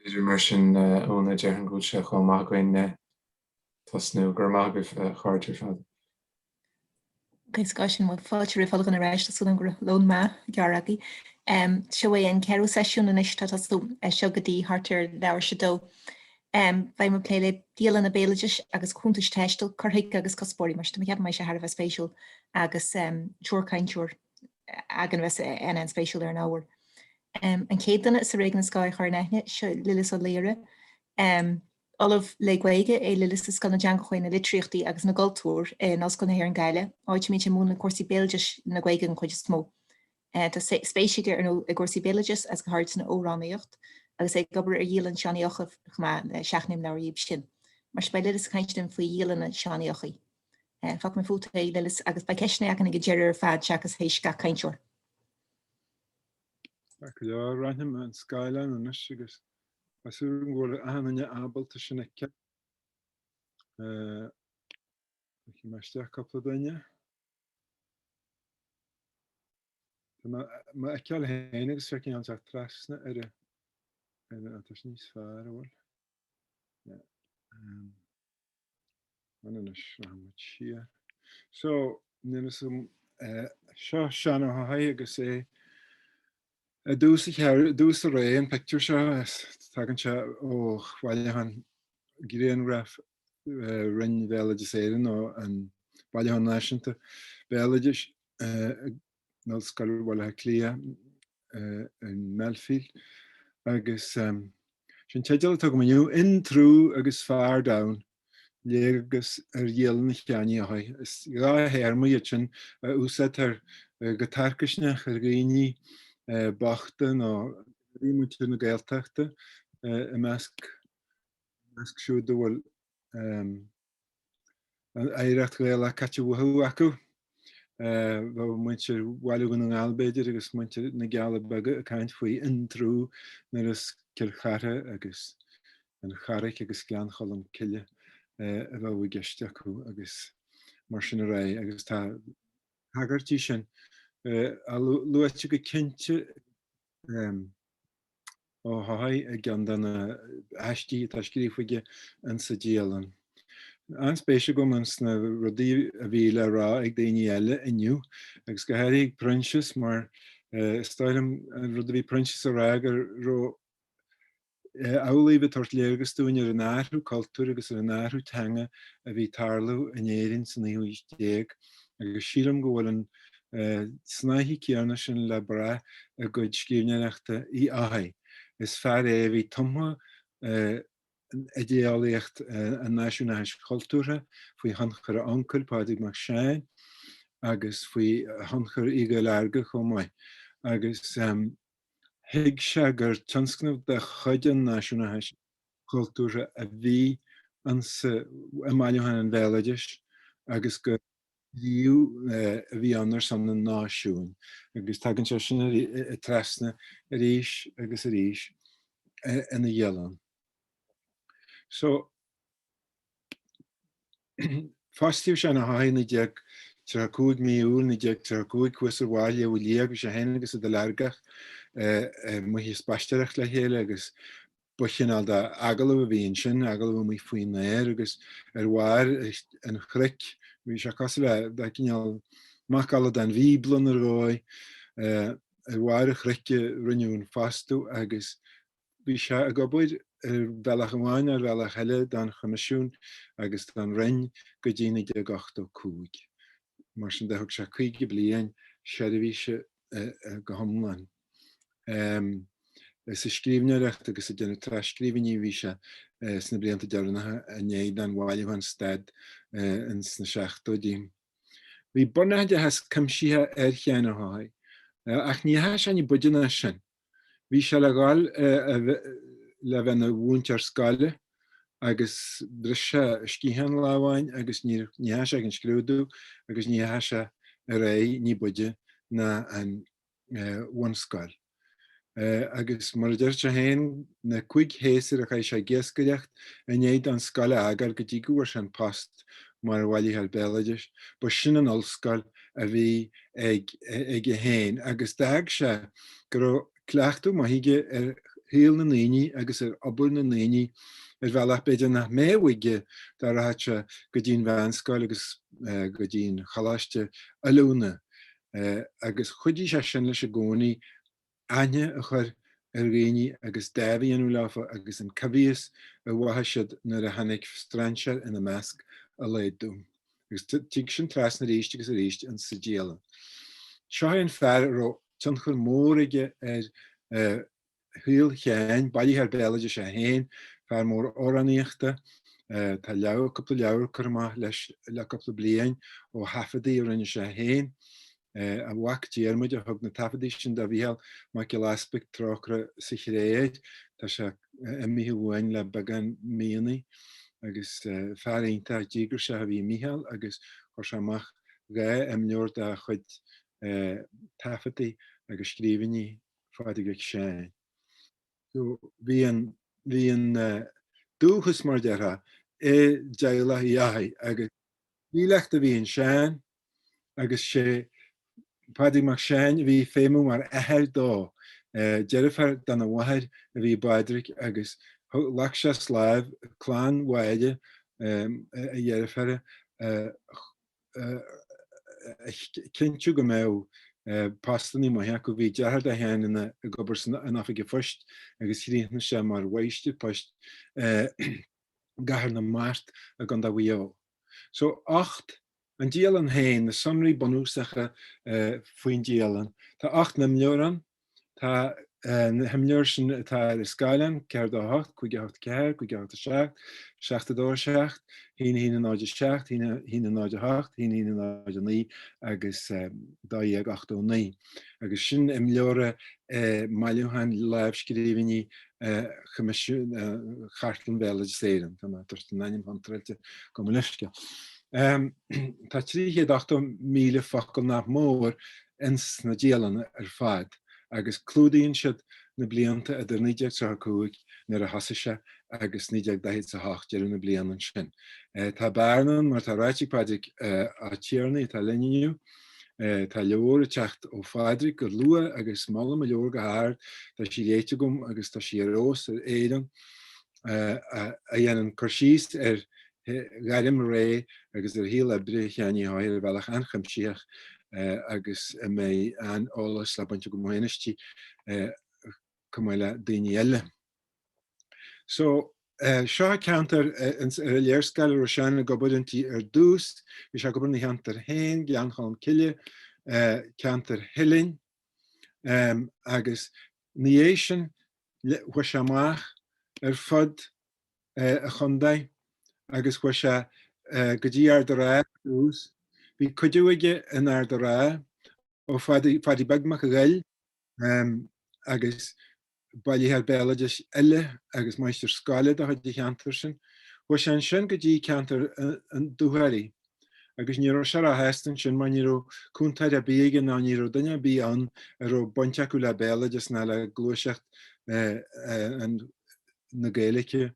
idir mar sin óna dearhan gúil se chun mágain tasnú gur mágah cháirtear fad. Gaiscáisisin bhfuil fáilte fáil an aráis sú an gur lón má gearagaí. Seo é an ceú seisiún in isiste tasú seo go dtí hartar leabhar se dó. Bhaim mo pléile Dialanna béileis agus chuntas taistil chuthaigh agus cospóirí mar sta ceap mai se Harbh spéisiúil agus túrcaintúr agan bheits an spéisiúil ar an ábhar. An cédanna sa régan Sky chuir nethne se lilis ó léire. Olah le Ghaeilge é lilis is gan na deangachuin na litríochtaí agus na galtúr nás gan hir an Ghaile, áid mé múna cuasaí béileis na Ghaeilge an chuid is mó. Tá spéisiige ar nó cuasaí béileis as go háirt na Óránaíocht, agus é gobar ar Dialann seanáíocha chumá seachnim leabhar íb sin. Mar spé lilis caiinteann faoi Dialanna seanáíochaí. Fach me fúta é lilis agus ba ceisna agan go deirear fad seachas hééis ga caiintúir. Ja, rannim an Skyline an agus asúm go anne ábalta sin ce meisteach coppla daine. Ma ceall héine agus fecinn an trasna ar That's níos fearr bhfuil. So, nina sum seo sean ó haid agus é dús a réon picture seo tagann se ó Bhailteán gréan raf rin bhéileadis éireann ó an Bhailteán náisiúnta bhéileadis nó scail bhfuil clia an Melfield agus sin teisteal tug maniu in trú agus fearr down léargus dhéalann cheannaí a haid. Is gá héirma sin úsad go tarcaisneach ghaoine bachta nó rímuite na Gaeltachta I measc siúd bhfuil éireacht Gaeilge Cathaoirleach acu. Muinte bhhaile an Albéidir agus muinte na Gaeilge beaga a caint faoi intrú nar is cilchartha agus an charaic agus glean cholam ciile a bheith geiste acu agus mar sin a ré agus tá hagartí sin a luite go cinnte ó haid a gan na eistí tá scríomhaige an sa Dialann. Anspéise go man sna rudaí a bhí le rá ag daoine eile inniu agus go háirig prinses mar stáilm rud a bhí prinses a rá gur ro álaíbe tart léargus dúine ar an áthú cultúr agus ar an áthú teanga a bhí tarlú in éireann san 1910 agus sílam go bhfuil an snaithí cearna sin le bra a gcuid scríbhneachta í áhaid. Is fearr é bhí tomha Dialannaíocht an náisiúnais cultúra faoi hanchar Oscailt Pádraig Mac Craith agus faoi hanchar Uí Ríordáin chomh agus hiig se gur tionscnamh de chuid an náisiúnais cultúra a bhí an sa Mealláin an bhéileadis agus go a bhí annar san na náisiún agus tagann se sin a trasna a ríis agus a ríis ina Dialann. So, fastíú se na haid na deag tar 5 míúil na deag tar 5 cuasar bháile bhfuil léagus a héine agus a de leargach mu hí spaisteach le héile agus buchinál de agalah a bhíonn sin agalah mu faoin na air agus ar bhhair an chric bhí se cos le de cinál macala den bhíblan ar bháid ar bhhair a chrice rinneún fastú agus bhí se a gobaid bhealach amháin ar bhealach heile don Comisiún agus don rinn go dtí de 85. Mar sin de thug se 5 bliain seirbhí se go thomláin. Is a scríbhneoireacht agus a déanana trascríbhní bhí se sna blianta dearnathe a néad an Bhailteán stad in sna 60. Bhí bunaide has cumsíthe ar cheanna haid ach ní has an buideanna sin. Bhí se le gáil le bheith na bhúntear scaile agus brise scíhan lámhain agus ní has an scrúdú agus ní has a ré ní buide na an bhanscail. Agus mar deir se héin na 5 héasar a cha sé géascaireacht a néad an scaile agar go dtí gohar an post mar bhailíthe béileadis, ba sin an ollscail a bhí ag a héin agus d'ag se gur cleachtú má hiige ar híal na naoine agus ar obair na naoine ar bhealach beidir nach méhuiige dar a se go dtíon bheanscail agus go dtíon chalaiste a lúna. Agus chudí se sin leis a gcónaí aine a chur ar réine agus dábhíonú lefa agus an cabhíos a bhatha siad nar a hanig stranseir ina measc a léadú. Agus tí sin tras na ríiste agus a ríiste an sa Dialann. Seo an fearr ro tionchar mórige ar húil cheáin, bailíthe ar béileadis a héin fearr mór óraníochta tá coppla leabhar chumach leis le coppla bliain ó hafadaí rinne se héin. A bhac díarmuid a thug na tafadaí sin de bhíhall Mícheál aspect tráchra sa chréad tá se imíthe bhhain le began míanaí agus fearrínta dígur se a bhí Mícheál agus chuir se amach ga imneoir de chuid tafadaí agus scríbhní Pádraig Ó Bhí an dúchas mar deartha Dialannaíocht agus bhí lecht a bhí an sean agus sé Pádraig Mac Craith bhí féimú mar aheir dó Jennifer dan a wahead a bhí Pádraig agus lach sé sláb chlán waide a Jennifer cinú go mé pastaní mai go bhí dearad a hen in a gobar an afige fust agus hína sé mar waiste post gahar na mart a gan da bhío. So 8 an Dialann hain na samrí bonúsacha faoin Dialann. Tá 8 na mleoran, tá himleir sin tá Oscailt, ceir do 8, chuig 8 ceir, chuig 8 seach, 7 seach, hína 9 seach, hína 9 8, hína 9 9 agus 10 8 9. Agus sin imleora Mealláin leibhscríbhní chartlan bheile séan, tá tuirta naim fantrailte go muisce. Tá 380,000 focail nach mór ins na Dialanna fad. Agus clúdaíonn siad na blianta a idir 19 nar a hasaise agus 19 dear na blianann sin. Tá bearnan mar tá ráitiigh Pádraig a tíarna tá leniu, tá leor a teacht ó Pádraig gur lua agus mála a leor go háir tá sí réite gom agus tá sí rós ar éan a dhéanann chuirsíos ar gairim ré agus ar híal ebre cheanní háir bhealach anchaimsíoch agus mé an ólas le bainte go mhainistí Cathmhaoil daoine eile. So seo ceantar ar léirscail ar seanna go budintí ar dús, bhí se go buna cheantar hain, Gleanchailm Cille, ceantar Hillin, agus ní é sin bhui se amach ar fud a chundaid, agus bhui se go dtí ar do rá dús. Bhí cuidiúige in ar do rá ó fadí bagmach a Ghaeilge agus bailíthe béileadais eile agus maistear Scáile a chuid cheantar sin. Bhui sé sin go dtí ceantar an dúthairí. Agus ní raibh se a heastan sin mar ní raibh cúntaid a bíige ná ní raibh duine bí an ar raibh bainte acu le béileadais ná le glúiseacht na Ghaeilge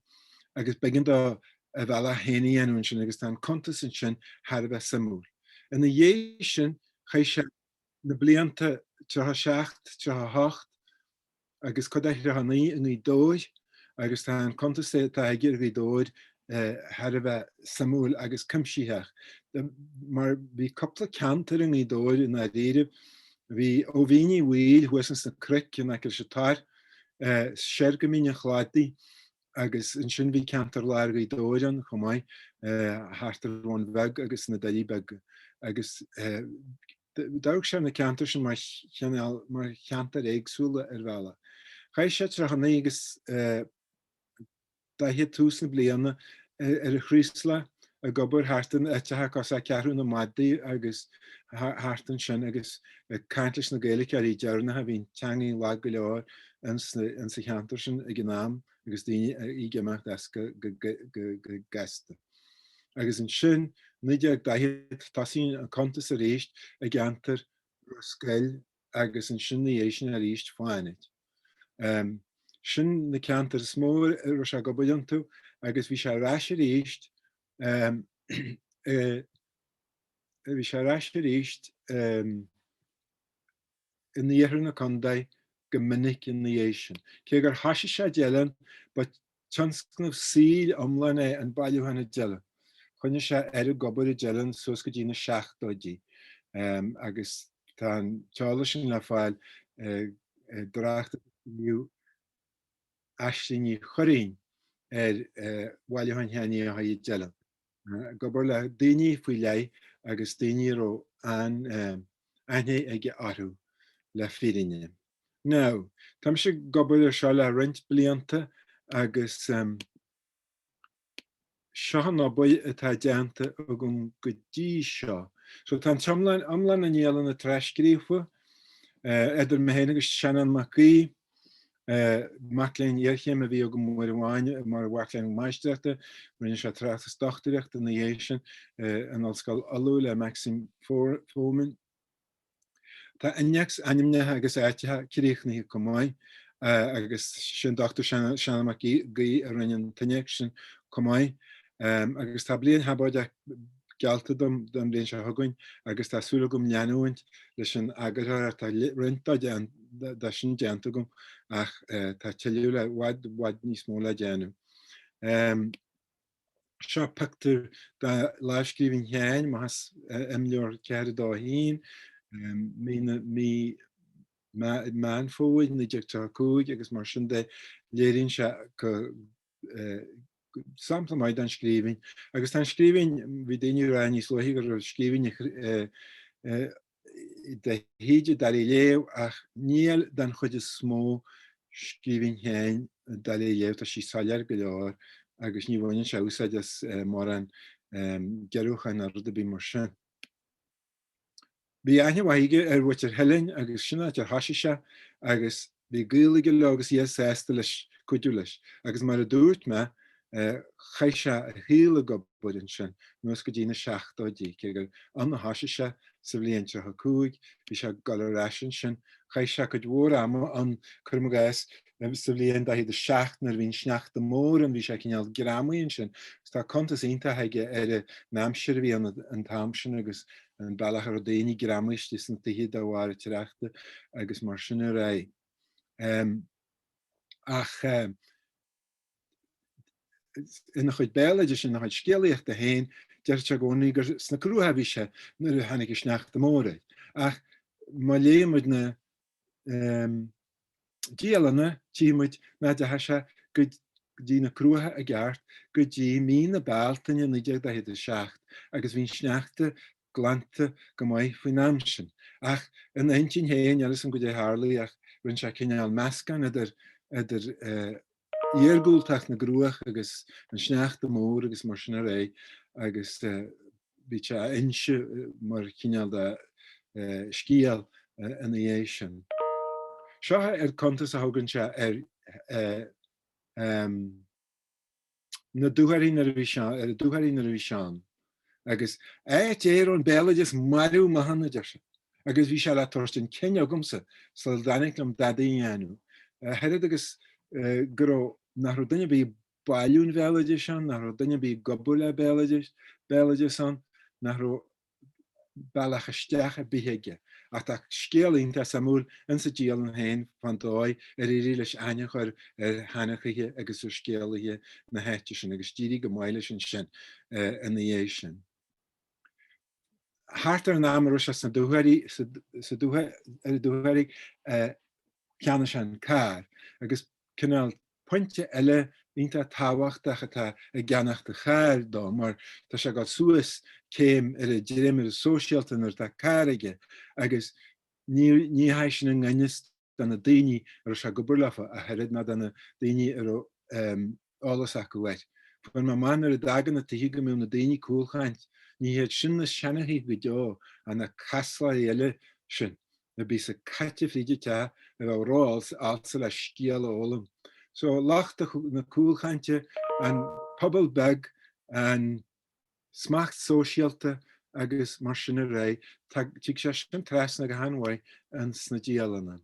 agus beagán a bhealach héanaí anún sin agus tá chuntas sin thar bheith samúil. In na dhé sin chaith sé na blianta 37, 38 agus chud naí in í dóid agus tá an chuntas tá gur bhí dóid thar bheith samúil agus cumsíthe. Mar bhí coppla ceantar in í dóid in na réidir bhí ó bhíní bhuiil thuasans na cric in aice se tar séir go míne chládaí agus in sin bhí ceantar leir í dóid an chumáid hartar bhain bheag agus na daí beg. Agus dagh sé na ceantar sin mar cheantar éagsúla ar bheala. Chaith sé trachanaí agus 10,000 bliana ar a chrísla a gobar hartan éitethe cos a cearú na madaí agus hartan sin agus caiintlis na Gaeilge ar í dearna a bhín teangaí le go leor an sa cheantar sin ag gnám agus daoine í gceamach go gasta. Agus an sin níideag tasín an chuntas a réist a gceantar Oscailt agus an sin na dhééis a réist fáinid. Sin na ceantar smór ar se go buiantú agus bhí sé ráis a réist bhí sé ráis a réist in níothar na chundaid go minic in na dhééis sin. Cé gur hasise sé Dialann, ba tionscnamh síl omlainn é an bailúhanna Dialann. Chunne sé ar a gobar a Dialann sos go dtí na 7 agus tá teála sin le fáil dráachta nniu aislíní choirín ar bhailúhain cheannaí a haí Dialann. Gobar le daoine faoi lei agus daoine ó aithne ag orthú le fírinne. Now, tam sé gobar seo le rint blianta agus seo ná buid atá deanta a go dtí seo. So tá amlainn an Dialann na treiscríofa idir méhéana agus Ciarán Mac Craith Mealláin iarchéim a bhí go Muraíle mar bhaicléin maisteachta rinne sé tráchtas dochtaíocht na dhééis sin an Oscailt alú le Maxim Fómin. Tá inneachs animnethe agus áitethe críochnaí go maiid agus sin Dr Ciarán Mac Craith a rinne taineach sin go maiid agus tá bliain habáide gealta dom bliain se thugainn agus tásúla gom leanúint leis an agarthar tá rinta an sin deanta gom ach tá teúile wad níos mó le déanú. Seo pictar da láiscríbhín cheáin más imleor cead dá hín mí man fóid na deagtá cúig agus mar sin de léiríonn se go sampla maid an scríbhín. Agus tá scríbhín bhí daoine ra níos luí gur scríbhín de híide dar i léamh ach níl den chuid is smó scríbhín cheáin dar i léamh tá sí salar go leor agus ní bhainn se úsáid mar an gearúchan a rud a bí mar sin. Bhí aithne bhaige bhait helinn agus sinna ar hasise agus bhí Ghaeilge le agus séasta leis cuidiú leis. Agus mar a dúirt me chaise a chéile go budin sin nuas go dtína 16 gur an na hasise sa bblion 35 bhí se galráisisin sin chaise go dhór am an chumagás sa bblion da hí de 16 nar bhín sneachta mór an bhí se cinál gramíonn sin. Tá chuntas ionta haige ar námsir bhí an tamsin agus an bailach ar daoine gramist is an tuhiad a bhhair tereachta agus mar sinna ra. Ach ina chuid béileidir sin na chuid scéalaíocht a héin deir te gcónaí gur sna crútha bhí se nuair a tháinig sneachta móra. Ach má léimid na Dialanna tímuid me de heise go dtí na crútha a gceart go dtí mí na bailtaine na 16 agus bhín sneachta glanta go mbeidh faoin amsin. Ach in intin héin elas an go hÍarlaí ach rinn se cinál meascan idir íargúilteach na grúach agus an sneachta mór agus mar sinna ré agus bhí se inse mar cinál de scíal in dhé sin. Seo ar chuntas a thugann se na dúthairí na bhí seán ar a dúthairí na bhí seán. Agus éar an béileidir marú mahanana de se. Agus bhí se le tostin cinne gomsa sa danig am dadaí anú. Head agus gur nach duine bí bailún béileidir seán, nach duine bí gobúla béileidir san, nach bailach isteach a bíhéige. Ach tá scéalaíonnta samúl in sa Dialann hain fan dóid ar éirí leis aine chuir ar hanachaithe agus ar scéalaithe na héite sin agus tíí go maiile sin sin in dhé sin. Thart ar an amar se sa dúthairí ceanna sin cá agus cinál pointe eile ínta táhachtach atá a gceannach de chair dá mar tá se gáil suas céim ar a ddéimir sóisialtain ar tá cáige agus ní hais sin an gainis den na daoine ar se goburlafa a herid na den na daoine ar álas a go bhaid. Fuin má man ar a dagan na tuí go mú na daoine cúlchaint, ní héad sin na seannaí go deo an na casla eile sin. Na bí sa caite fríide te a bh ráils alsa le scéal ólam. So láchta na cúlchainte an pobl beg an smacht sóisialta agus mar sinna ré tí sé sin trasna go hanhaid an sna Dialanna.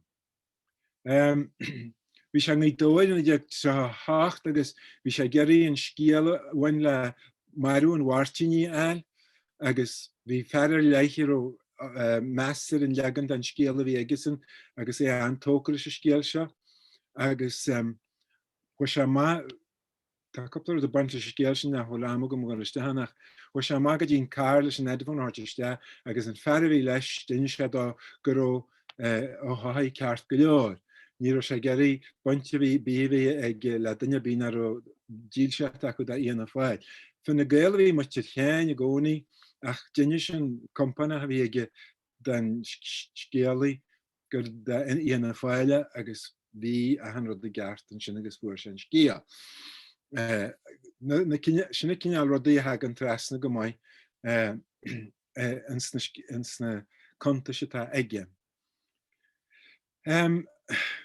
Bhí sé ní dóid an ag hácht agus bhí sé geirí an scéal bhain le marú an bhhairtíní eil agus bhí fearir leichir ó meastar an leagant an scéal a bhí aigesan agus é an tócar sa scéal seo agus se má tá coppla a bant scéal sin na tholamh go gan isteach chu se má go dtíon cá leis an edmhan áteiste agus an fearhí leis duine se dá gur ó haid ceart go leor. Ní sé geirí bainte bhí bíhí ag le duine bínar ó díl seach go íana fáid. Fin na Ghaeilge mu chéin a gcónaí ach duine sin compana a bhí ige den scéalaí gur íana fáile agus bhí a an rud a gceart an sin agus fuair sin scéal. Sinna cinál rudaí a an trasna go mbeidh in sna chuntas atá aige.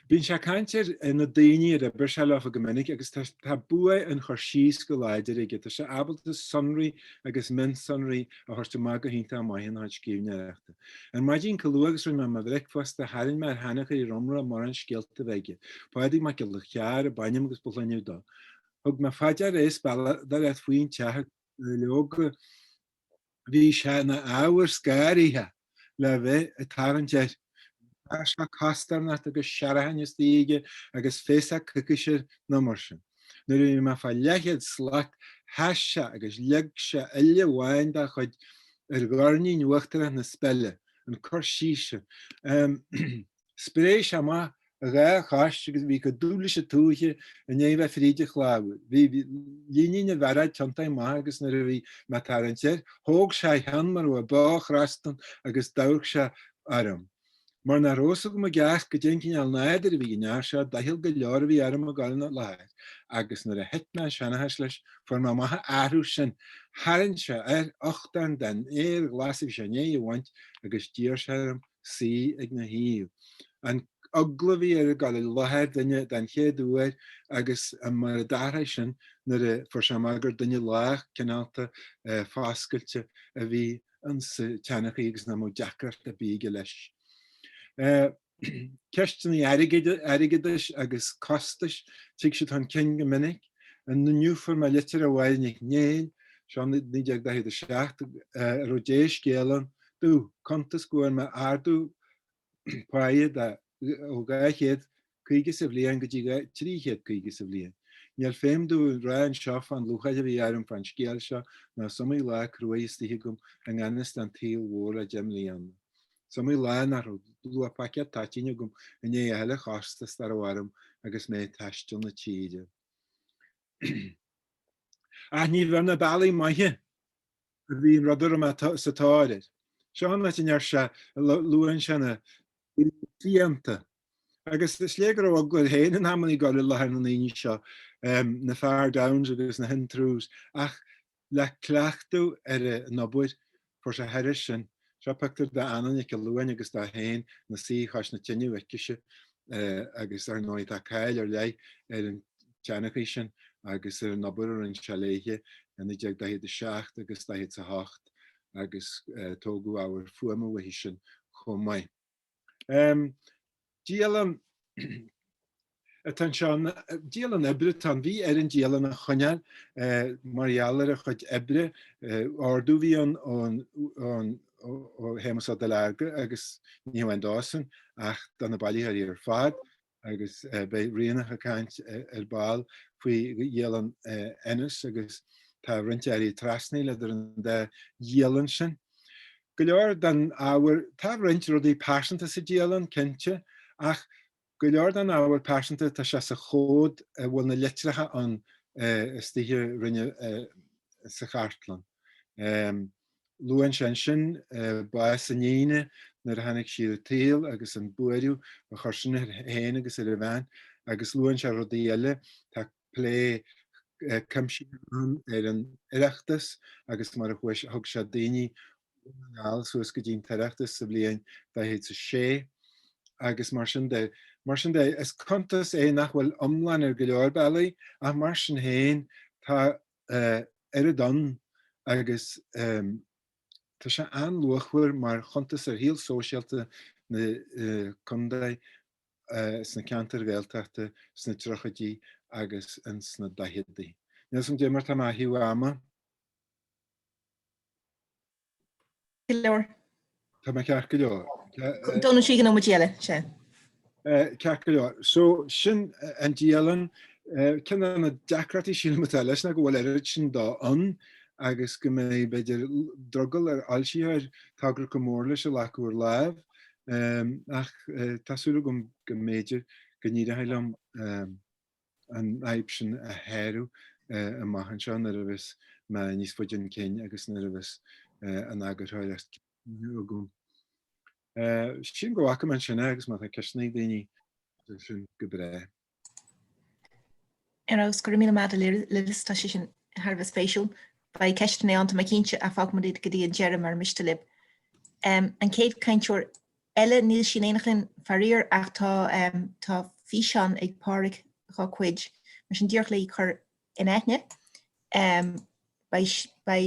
Bhín se caintear na daoine a bir se le a gomininic agus tá bua an chur síos go leidir ige tá se abalta sonraí agus min sonraí a thuirta má go hínta maithan áid scíbneachta. An maidín colúagus rin me bhreicfast a haann me hanacha í romra mar an scéalta bheige. Páidig me go le chear a bainnim agus bolaniu dá. Thug me faidir éis bailla dar éit faoin teach leoga bhí se na áhar scáirithe le bheith a taranteir se castarnat agus searahannes díige agus fésa cucuisir na marsin. Nuair me fá lehead slaat heise agus leagse eile bháin de chuid garní nuachtar na spelle an chur síise. Spréis ama a ga chaist agus bhí go dúlaise túige a néomh fríide chláú. Bhí líine bheraid tantaí má agus na bhí me tarantir, thóg se hean mar ó bách rastan agus dagh se aram. Mar na rosa go geach go décinn al náidir bhí gnear se dahil go leor bhí aram a gáilna láir, agus nar a hitme seanahas leis for má maithe airú sin harann se 8 den glasih se né bhaint agus díor sem sí ag na híomh. An aglaví gal láthir duine den chéadúir agus mar a dára sin nar for sem agur duine lách cinálta fáscailte a bhí an teannacha agus na mó deachart a bíige leis. Ceistena aigeis agus costais tí se an cin go minic an na nniufor me litir a bhhailnig néin sean níideag da a seach rodéis géalan dú chuntas goir me ardú páiad ó gaichéad chuige sa bblion go dtí tríchéad chuige sa bblion. Níl féimdú rain seaf an luchaide bhí arm fan scéal seo na somí le cruaistí gom an anas an tíal mhór a Jim Liam. Somí le ar lu pace tatíine gom a né heile chástas ar bhharm agus mé taistil na tíide. A ní bhar na bailí maithe a bhíon rudidir sa táidir. Seán le inar se luúan sena tíanta. Agus is légur ó go héin an hamí gal lethir na naoine seo na fear downs agus na hintrús ach le cleachtú ar a nobúid for sa heidir sin. Se pectar de anan go luúin agus dá héin na sí chas na tinne wiciise agus ar nóid a cail ar lei ar an teannaí sin agus ar nobúir an seléige an i deag dahéad a 6 agus dahéad sa 8 agus tógu áhar fuama bhí sin chomai. Dialann Dialann ebre tan bhí ar an Dialann a chuneal Marialar a chuid ebre ardú bhí an ó hémas a delarge agus ní an dásan ach dan na bailí ar fad agus bei rianacha caint ar ball faoi Dialann ennis agus tá rinte ar trasnaí le an de Dialann sin. Go leor dan áhar tá rint rudí passionanta sa Dialann cinnte ach go leor dan áhar passionanta tá se sa chód bhfuil na litrecha an stíhe rinne sa chartlan. Luan sin ba sanine nar hannig siad téal agus an buú a chusin héin agus ar bhain agus luan se rodíile tá lé cumsí ar an iireachtas agus mar a chuis thug se daoine suas go dtín taireachtas sa bblion héad sa 6 agus mar sin de is chuntas é nach bhfuil omlan ar go leor bailí a mar sin héin tá ar a don agus tá se anluachhuiir mar chuntas ar híal sóisialta na chundaí sna ceantar Gaeltachta sna trochadí agus an sna dahiadaí. Nes an démar tá hiú ama? Leor. Tá me ceach go leor. Donna sí gan ómadiile sé. Ceach go leor. So sin an Dialann cinna na deacratí síl mata leis na go bhfuil airid sin dá an agus go mé beidir drogel ar alsíir tagra go mór leis a leúir láimh ach tásúla gom go méidir go ní a heilam an aib sin a héirú a maihan seán ar a bheits me níos foiidir céin agus na a bheits an agurthair gom. Sin go acha man sin agus má ceisnaí daoine sin go bre. Agus gur mí mad lista sin Harbh spéisiúil ba ceistena ananta mai cinse a fágmadíad go dtí an dearm mar mistalib. An céad caintúir eile níl sin éanachlinn faríor ach tá físeán ag páric chá cuid mar sin díorchlaí chur in éithne by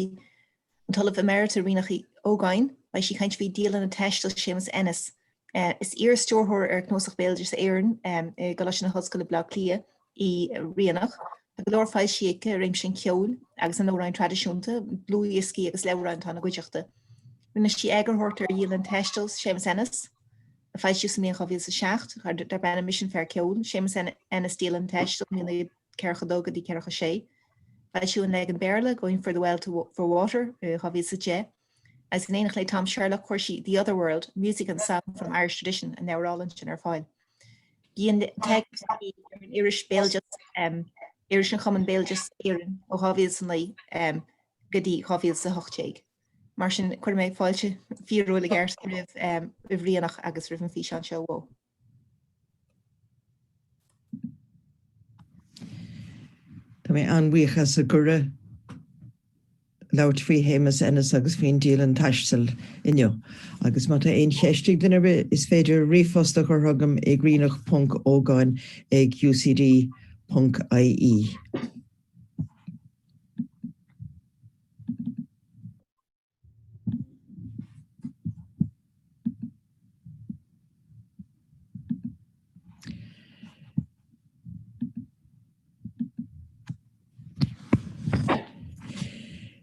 an tOllamh Emeritus Mícheál Ógáin by si caint bhí Dialanna taistil sémas ennis. Is stórthóir ar gnósach béildir sa éireann go leis na hoscoil bla clia í rianach. A glór fáil siaca réim sin ceol agus an óráin tradiisiúnta, blúí iscí agus leabhráin tá na gcuideachta. Rinne si agurthóirtar Dialann taistil sémas ennis, Feisiún mé chohí sa seacht chu dar benna mission fear ceún, sémas ena stílan teist mí cecha dógad í cecha sé. Feisiún le an béle going for the well for water chohí sa dé. As an éach le Tom Sherlock chuirsí The Other World, music and sound from Irish tradition and neurologin sin ar fáil. Gíon te an Irish Belgius Irish an common Belgius éan ó chohí san lei godí chohí sa hochtéig. Mar sin chuir méid fáilte fíróla gairs rih bhríonach agus rih an fí an seo bhó. Tá mé anhuichas a gure lauert fao hémas enas agus faoin Dialann taistil inniu. Agus má tá aon cheistigh den is féidir rifosta chu thugam ag rianach.ógáin ag ucd.ie.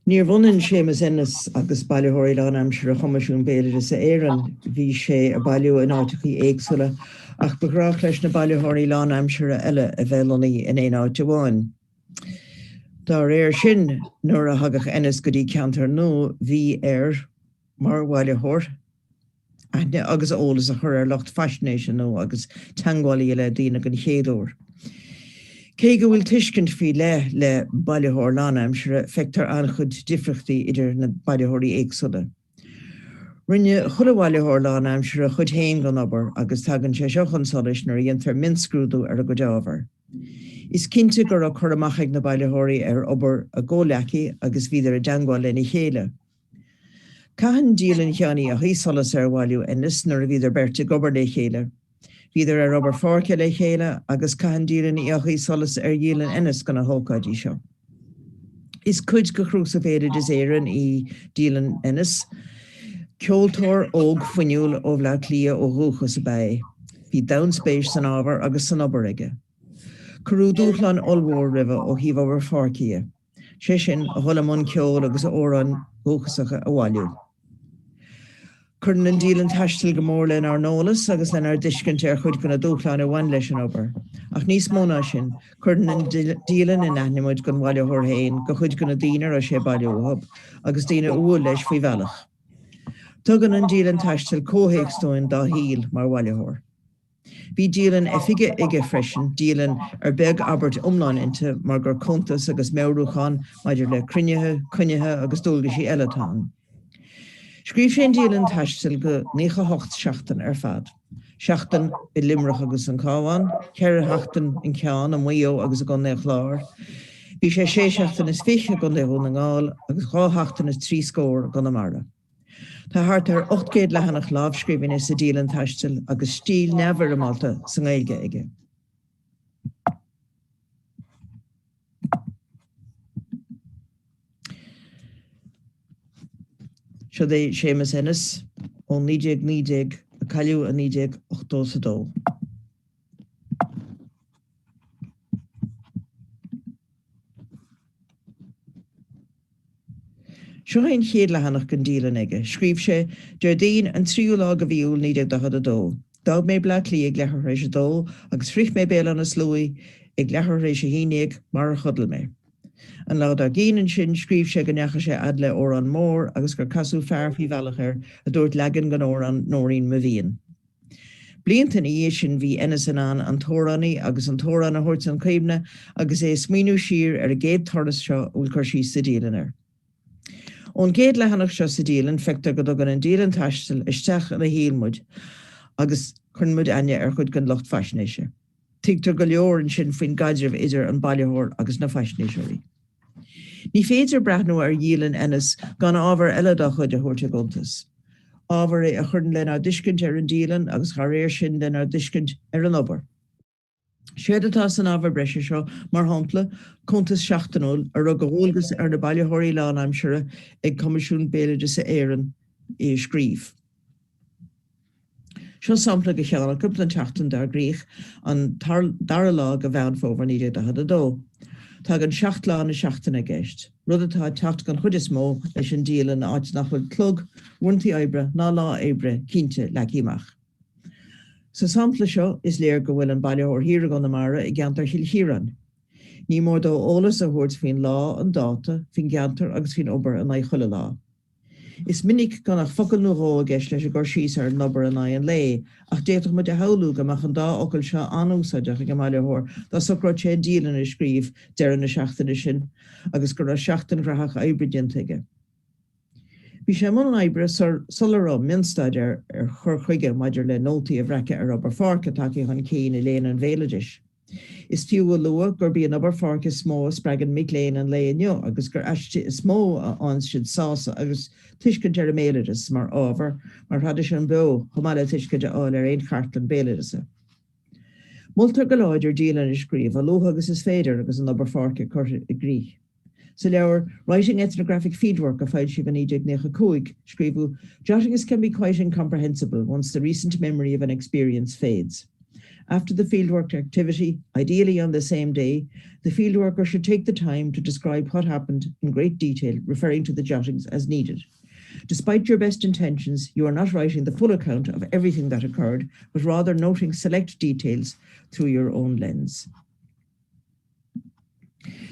Níor bhunan sémas enas agus bailúthirí lán amsir a chumasisiún béidir sa éan bhí sé a bailú in áitichaí éagsúla ach begrách leis na bailúthirí lán amsir a eile a bhealaí in éon áit amháin. Tá réir sin nuair a thugach enas go dtí ceantar nó bhí mar bailúthir agus ólas a chur ar locht fascination nó agus teagháilí le daoine an chéadúir. Cé go bhfuil tuiscint fí le bailúthir lán amsir feictar an chud difrichtaí idir na bailúthirí éagsúla. Rinne chulabhailúthir lán amsir a chud héin gan obair agus tagann sé seo chunsáis nar dhéantar minscrúdú ar a go dábhar. Is cinnte gur a chur amach ag na bailúthirí ar obair a ggóleachaí agus bhíidir a deangáil lena chéile. Caitheann Dialann cheannaí a hísolas ar bhailú inas nar a bhíidir berta gobar le chéile. Bhíidir ar obair fáilte le chéile agus caitheann Dialann a hísolas ar Dialann inas gan na hócáidí seo. Is cuid go chrúsa féidir is éan í Dialann inas, ceoltóir óg fuinniúil ó bhla clia ó rúchas a bé. Bhí downspéis san ábhar agus san obair aige. Curú dúchlan olmhór rive ó híomh obair fácií. Sé sin a tholamón ceol agus órán rúchasacha a bhailú. Curn an Dialann taistil go mór len ar nólas agus len ar discint ar chud gona dúchlan a bhain leis an obair. Ach níos móna sin, curn an Dialann in aithnimuid gon bhailúthir héin go chud gona daoine a sé bailúthab agus daoine uail leis faoi bhealach. Tugann an Dialann taistil cóhéagstóin dá híl mar bhailúthir. Bhí Dialann efige ige freisin Dialann ar beg Albert umláin inte mar gur chuntas agus meabhrúcháin maidir le cruinnithe agus dulgaisí eiletáin. Scríb sé Dialann taistil go 9 seachtain ar fad. Seachtain i Limrach agus an Cábhain, ceir heachtain in Ceann an Mayo agus a gan Lár. Bhí sé 6 seachtain is fiche gan leún an Gáil agus 3 heachtain is 3 scór gan na Marla. Tá hart ar 8 lehanach lábhscríbin is sa Dialann taistil agus stíl never a Malta san Ghaeilge aige. Seo é sémas enas ó 9 a caiiliú a 9 Seo haon chéad lehanach gon Dialann aige. Scríb sé deirdaon an tríú lá go bhíúil 9 Dag mé bla lí ag lethir rééis dó agus frich mé béal an slúi ag lethir rééis híineag mar a chudal mé. An lá a géanaan sin scríb sé go necha sé ad le ó an mór agus gur casú fearrfií bhealachar a dúirt legan gan ó an nóirín ma bhíon. Bliantan í sin bhí enas an tóraní agus an tórán a thuirt an céimne agus é smíú siar ar a géad tardas seo bhfuil chuirsí sa Dialann. Ón géad lehanach seo sa Dialann feictar go dogan an Dialann taistil isteach a híalmuid agus chunmuid aine ar chud gan locht fascinéise. Tuigtar go leor an sin faoin gaidirh idir an bailúthir agus na fascinéisiúirí. Ní féidir brathnú ar Dialann enas gan ábhar eile dá chud a thuirte chuntas. Ábhar é a churn len ar discint ar an Dialann agus charéir sin len ar discint ar an obair. Séad atá san ábhar breise seo mar hampla chuntas seachtanúil ar a go bhfuilgus ar na bailúthirí lán aimsire ag comisiún béidir sa éireann é scríb. Seo sampla go cheanna cúpla an teachtain dar gríoch an dar lá go bhean fómhar 9 Tá an 7 lá na seachtainna gceist. Rud atá teacht gan chud is mó leis an Dialann áit nach bhfuil clog, bhaintí oibre ná lá éibre cínte le cíimeach. Sa sampla seo is léir go bhfuil an bailtheoir híre gan na mara I geantar Ciarán. Ní mór dó ólas a thuirt fin lá an dáta, fin geantar agus fin obair an chuile lá. Is minic gannach focail nó ró gceist leis a gur síos ar nobar an an lé, ach déach mu de haú amach an dá ocail seo anúsaideach a go bailtheoir, dá socrá sé díalann a scríomh dearan na seachtaine sin, agus gur a seachtain rathach Aibreán. Bhí sé man an Aibre sulará minstad ar chur chuige maidir le nótaí a bhreice ar obair fáca takeí chun céin I léana an bhéilidis. Is fiú lua gur bí an obair fáca smó spreagan micléin an léaneo agus gur eiste smó an siad sása agus tuisce dear méilidis mar ábhar mar radish an bó chomáile tuisce de áil ar ein chart an béilidise. Multar go láidir Dialann a scríomh a lóth agus is féidir agus an obair fáca chuir I grí. So leabhar writing ethnographic fieldwork a fáil siad an ideag necha cúig scríbú jottings can be quite incomprehensible once the recent memory of an experience fades. After the fieldwork activity, ideally on the same day, the fieldworker should take the time to describe what happened in great detail, referring to the jottings as needed. Despite your best intentions, you are not writing the full account of everything that occurred, but rather noting select details through your own lens.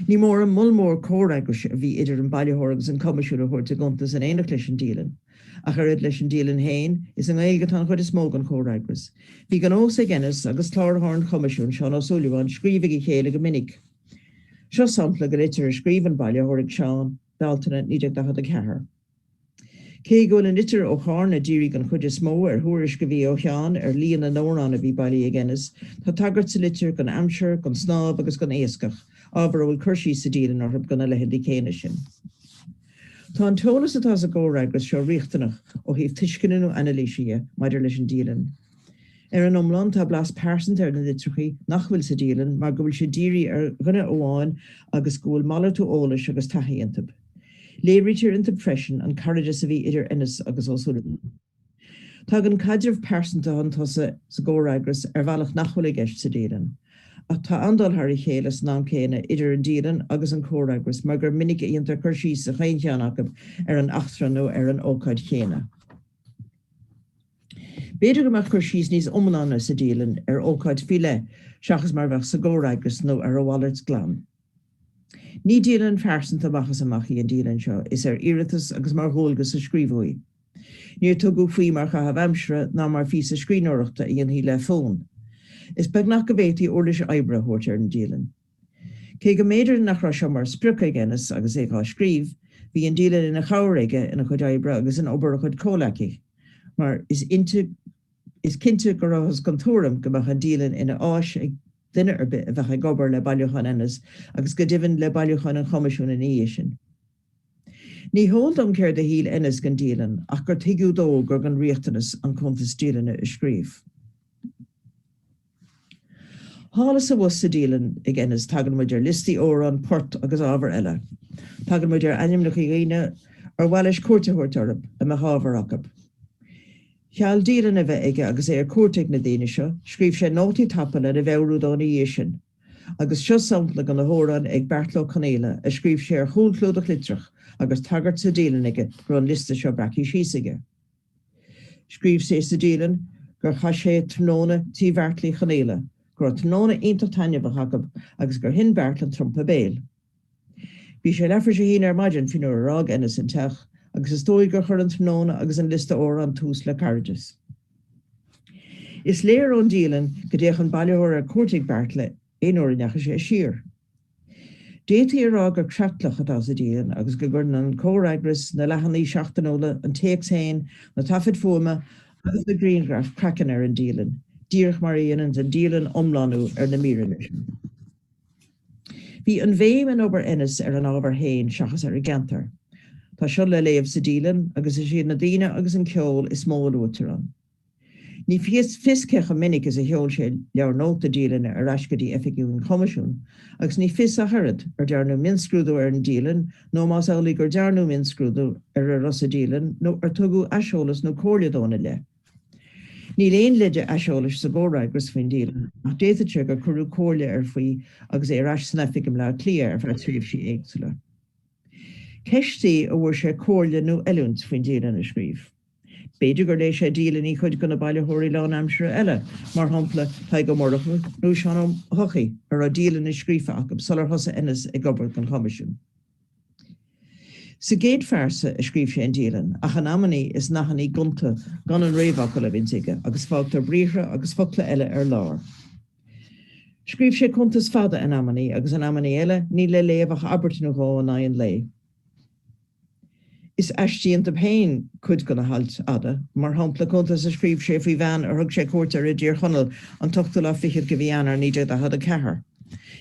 Ní mór an mullmór córagus a bhí idir an bailtheoir agus an comisiúla chuirt a chuntas an éanach leis an Dialann. A churid leis an Dialann hain is an Ghaeilge tan chuid is móg an córagus. Bhí gan os Guinness agus clártháin comisiún Seán Ó Súilleabháin scríomh I chéile go minic. Seo sampla go litir a scríomh an bailtheoir Seán daltaine 1944. Cé go an litir ó chána dírí gan chuid is mó ar thuairis go bhí ó cheán ar líon an órán a bhí bailí a Guinness, tá tagart sa litir gan amsir, gan snáb agus gan éascach. Aber bhfuil chuirsí sa Dialann ortha gona le hidí céine sin. Tá an tónas atá sa ggóragus seo riachtanach ó híomh tuiscinnú analíise maidir leis an Dialann. Ar an omlán tá blas persint ar na litruchaí nach bhfuil sa Dialann mar go bhfuil sé dírí ar gona óháin agus go bhfuil mala tú ólas agus taithí intab. Léirítear intab freisin an caride sa bhí idir Innis agus Ó Súilleabháin. Tá an caidirh persanta an tá sa ggóragus ar bhealach nach bhfuil gceist sa Dialann. A tá andal thar I chélas ná céine idir an Dialann agus an córagus mar gur minic íontar chuirsí sa chain cheannachab ar an achtra nó ar an ócaid chéine. Beidir go mar chuirsís níos omlána sa Dialann ar ócaid fiile seachas mar bheith sa ggóragus nó ar bhhailrt glan. Ní Dialann fearsanta bachas amach í an Dialann seo is ar iiritas agus mar thólgas sa scríbhóí. Níor tugadh faoi mar chahabh amsire ná mar fí sa scríbhneoireachta íon hí le fón. Is beagnach go bhétaí orlis Aibre thuirt ar an Dialann. Cé go méidir nach raibh mar spriocha Guinness agus é gá scríomh, bhí an Dialann ina chairige ina chud Aibre agus an obair a chud cólachaí, mar is cinnte go raibh contóram go bach an Dialann ina áis ag duine ar bit a bheith gobar le bailúchan Innis agus go dibhann le bailúchan an comisiún in íé sin. Ní hóldam céir de híl Innis gan Dialann ach gur tuigú dó gur gan riachtanas an chuntas Dialanna a scríomh. Hálas a bhs sa Dialann ag Innis tagan muidir listí órán port agus ábhar eile. Tagan muidir animlach I ghaoine ar bhailis cuairteúirt orb a me hábhar acab. Cheall Dialann a bheith aige agus é ar cuairteag na daine seo, scríomh sé nótaí tapala a bheithhrúdána dhé sin. Agus seo sampla gan na hórán ag Bertló Canéile a scríomh sé ar chúlclúdach litrach agus tagart sa Dialann aige gur an lista seo braci síosaige. Scríomh sé sa Dialann gur cha sé tróna tí Bertlí Canéile, gur tróna aontar taine bh hagab agus gur hin Bertlan trompa béil. Bhí sé lefar sé hín ar maidin fin ar rág Innis an teach agus is dóigh gur chur an tróna agus an lista órán tús le carriages. Is léir ón Dialann go dtéach an bailtheoir ar cuairteag Bertla éonúir necha sé siar. Détaí ar rág gur creatlach atá sa Dialann agus go gurn an córagus na lehannaí seachtanóla an téacs hain na tafid fuama agus na Greengraph crackan ar an Dialann. Díirech mar íonans an Dialann omlanú ar na míreanir. Bhí an bhéim an obair Innis ar an ábhar hain seachas ar a gentar. Tá seo le léamh sa Dialann agus is siad na daine agus an ceol is mó luútarán. Ní fiscecha minic is a heol sé leabhar nóta Dialann ar eiscadí oifigiún comisiún, agus ní fis a thurid ar dearnú minscrúdú ar an Dialann nó más eolaí gur dearnú minscrúdú ar a Rosa Dialann nó ar tugadh eisiolalas nó cóirleadóna le. Ní léon leide eisiolalas sa ggóragus faoin Dialann, ach déite gur curú cóirle ar faoi agus é ar eis snafigim le clia ar bheith tríomh sí éagsúla. Ceistí a bhfuair sé cóirle nó eilúnt faoin Dialann a scríomh. Beidir gur lééis sé dílan í chuid gona bailile Ó amsere eile, mar hampla Tadhg Ó Muraíle nó sean hochaí ar a dílan is scrífa ach solar hosa innas ag gobar gan comisiún. Sa géad fearsa a scríb sé an dílan, ach an ammaní is nachan í gunta gan an réamhacha le vintige, agus fágtar bríre agus focla eile ar lár. Scríb sé chuntas fada an ammaní agus an ammaní eile ní le léamhach abertú gá an aon lei. Is eistíon ab hain chud gona halt ada, mar hampla chuntas a scríb sé faoi bhean ar thug sé cuairtar a dtír chonal an tuchttal a fichiad go bhí anar níidir a had a cethar.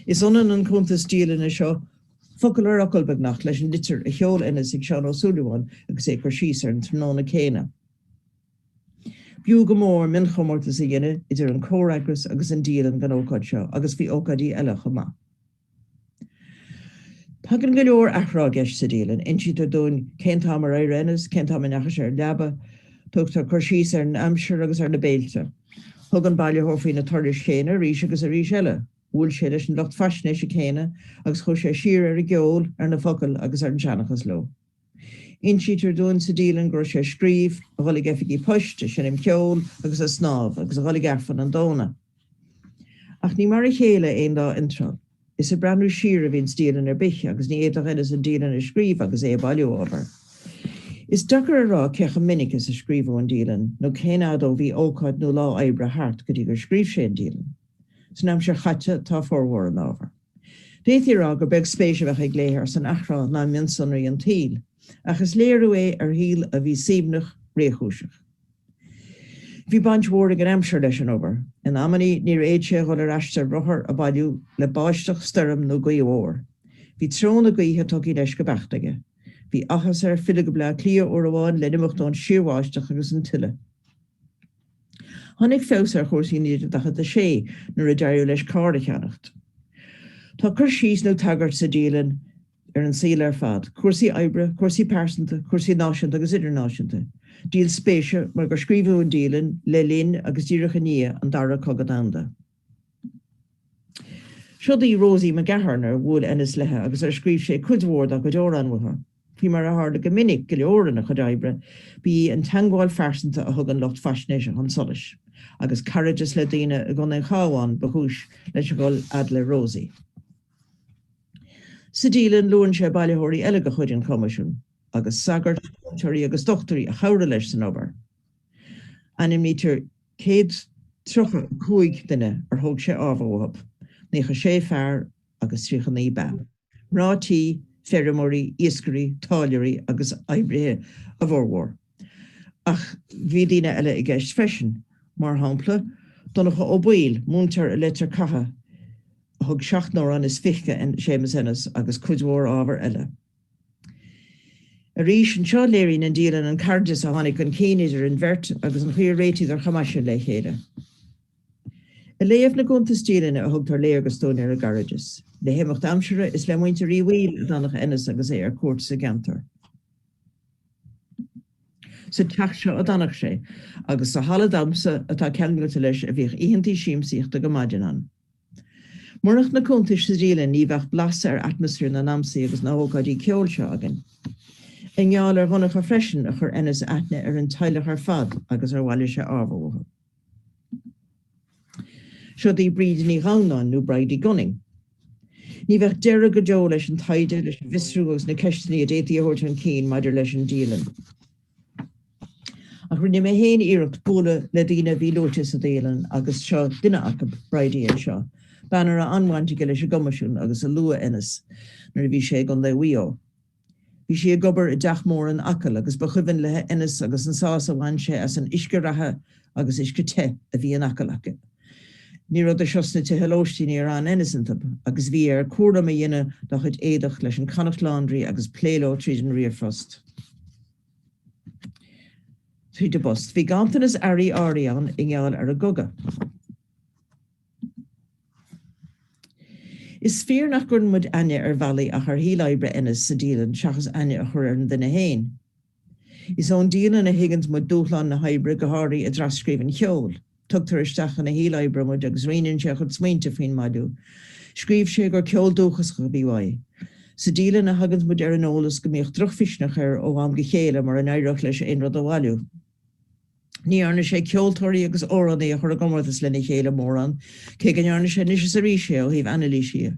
Is onan an chuntas dílan seo focail ar ocail nach leis an litir a cheol inas ag Seán Ó Súilleabháin agus é chuir síos ar an tróna céine. Bú go mór min chomórtas a dhéine idir an córagus agus an dílan gan ócáid seo, agus bhí ócáidí eile chumá. Thug an go leor athrá gceist sa dílan, insiad dún céntám ar éirenas, céntám in achas ar leaba, tugtar chuir síos ar an amsir agus ar na béilte. Thug an bailile thófaí na tuiris chéine, rís agus a rís eile. Bhúil sé leis an locht faisné sé chéine, agus chuir sé siar ar a geol ar na focail agus ar an seanachas lo. Insiad dún sa dílan gur sé scríb, a gholig efigí poiste, sin im ceol agus a snáb, agus a gholig efan an dóna. Ach ní mar a chéile éon dá intro. Is a brandú siar a bhín dílan ar biche, agus ní éadach inas an dílan ar scríb agus é bailú ábhar. Is dochar a rá cecha minic is a scríbh an dílan, nó cénádó bhí ócáid nó lá Aibre hart go dtí gur scríb sé an dílan. Snam sé chatte tá fórhór an ábhar. Déithírá gur beg spéise bheith ag léir san achrá ná mionsonraí an tíl, achas léirú é ar híl a bhí síbnach réchúiseach. Bhí baint mhór ag an amsir leis an obair, in ammaní níor éad sé ghil ar eiste ruthar a bailú le báisteach sturm nó gaomhór. Bhí trón a gaothe tugaí leis go beachtaige. Bhí achas ar fiile go bla clia ó amháin le nimachtáin siarháisteach agus an tuile. Honnig fés ar chósaí níidir dachad a sé nuair a deirú leis cáir a cheannacht. Tá chur síos nó tagart sa dílan ar an síl ar fad, cuasaí oibre, cuasaí persanta, cuasaí náisiúnta agus idirnáisiúnta. Díal spéise mar gur scríbú an dílan le linn agus díreach ní an dara cogad anda. Siodí Rosie McGaharnar bhfuil enas lethe agus ar scríb sé cudmhór a go deoran bhatha. Bhí mar a háda go minic go leoran a chud oibre, bí an tangháil fersanta a thug an locht faisnéise an solis, agus carriages le daine a gona cháháin bachúis leis a gáil adla Rosie. Sa dílan luann sé bailithirí eile go chuid an comisiún, agus sagart tuirí agus dochtarí a chomhra leis san obair. Anim nítar céad trocha cúig duine ar thug sé ábhóthab, nícha sé fearr agus tríchan í ben. Rátí, ferrimóí, iascarí, táileirí agus oibrithe a bhórmhór. Ach bhí daine eile i gceist freisin, mar hampla, donnacha ó buil múntar a litir catha a thug 7 nóra is fiche in sémas innas agus cudmhór ábhar eile. A rís an seo léirín an dílan an cardias a tháinig an céinidir an bheirt agus an chuir réitiad ar chamáise le chéile. A léamh na guntas dílanna a thugtar léir go stóin ar a garages. Le héimeacht amsere is le muinte ríomhil dannach innas agus é ar cuat sa gantar. Sa teach seo a dannach sé, agus sa hala damsa atá ceanglata leis a bhíoh íontí síimsíochta go maidinan. Murach na cuntas sa dílan ní bheith blasa ar atmosfér na namsaí agus na ócáidí ceol seo agan. I ngeall ar tháinig a freisin a chur inas aithne ar an teilech ar fad agus ar bhaile sé ábhótha. Siodí bríd ní gháinán nó braidí gunning. Ní bheith deire go deo leis an Thaidhg leis an visrú agus na ceisteannaí a d'étaíocht an cín maidir leis an dílan. Ach rinne mé héin iirecht bóla le daoine bhí lóte sa dílan agus seo duine aca braidí an seo. Banar a anhaintige leis a gomisiún agus a lua inas nar bhí sé gan le bhuió. Bhí sé gobar i deach mór an acail agus ba chuhann le inas agus an sás a bhain sé as an isce ratha agus isce te a bhí an acalacha. Ní rud a seosna te helóistíní ar an innocenttab, agus bhí ar cuara a dhéine do chud éadach leis an Connacht Laundry agus pléló tríd an riamhfrost. Tríd a bost, bhí gantanas airí áiríán i ngeall ar a goga. Is fear nach gur mud aine ar bhallaí a chu hílaibre inas sa dílan seachas aine a chur an duine héin. Is ón dílan a higgins mud dúchlan na haibre go háirí a drascríomh an cheol. Tugtar isteach an na hílaibre mud agus rianann sé chud smaointe faoin maidú. Scríb sé gur ceol dúchas go bíhaid. Sa dílan a hagans mud ar an ólas go míocht drochfisnach ar ó bhaim go chéile mar an éireach leis aon rud a bhailú. Níarna sé ceoltóirí agus órádaí a chur gomórtas lena chéile móran, cé gannearna sé níos a rí sé ó híh analí sé.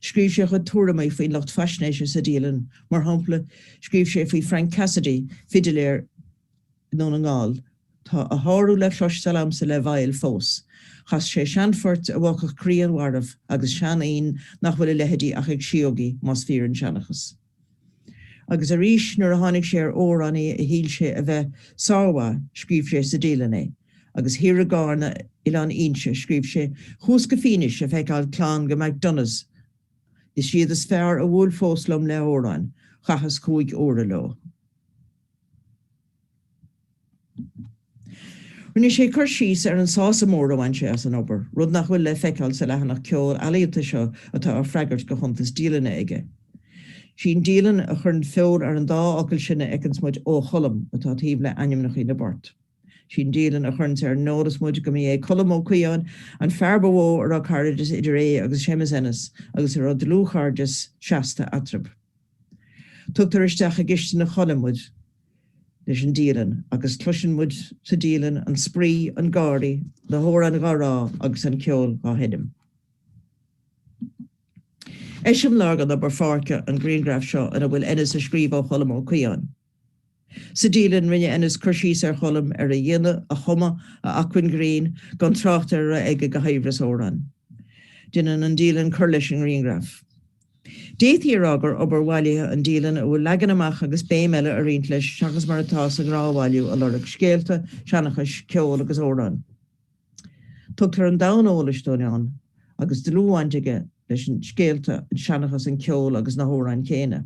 Scríb sé chud túramid faoin locht fascnéise sa Dialann, mar hampla scríb sé faoi Frank Cassidy, fideléir nó an gáil, tá a háú le chlostal amsa le bhail fós. Chas sé seanfort a bhachach crían warmh agus seanaín nach bhfuil leheadí ach ag siógaí más fír an seanachas. Agus a ríis nuair a tháinig sé ar óránaí a híl sé a bheith sáha scríb sé sa Dialanna, agus hir a gána Ilan Inse scríb sé chús go finis a bheitháil clán go McDonough's. Is siad is fearr a bhfuil fóslam le óráin, chachas cúig óra lo. Rinne sé chur síos ar an sása mór amhain sé as an obair, rud nach bhfuil le feiceáil sa lehanach ceol ealaíochta seo atá ar freagart go chuntas Dialanna aige. Sin Dialann a churn feabhar ar an dá ocail sinna ecans muid ó cholam atá taobh le ainmnach na bart. Sin Dialann a churn ar nódas muid go mé colam ó cuiáin an fearbhó ar a cardas idir é agus sémas ennis agus ar a dlúchardas seasta atrab. Tugtar isteach a giste na cholammuid leis an Dialann agus cluisin muid sa Dialann an sprí an gádaí na hór an gárá agus an ceol á heidim. Eisiom lágan obair fáilte an Greengraf seo ana bhfuil ennis a scríb á cholam ó cuiáin. Sa Dialann rinne ennis chuirsís ar cholam ar a dhéine a chuma a acuin Green gan tráchtar a aige go haimhras óran. Dinan an Dialann chur leis an Greengraf. Déithí agur obair bhaile an Dialann a bhfuil legan amach agus béim eile a riint leis seachas mar atá sa grábhailiú a lorach scéalta, seanachas, ceol agus óran. Tugtar an dáólastóineán agus de luúhaintige leis an scéalta, seanachas an ceol agus na hórain céine.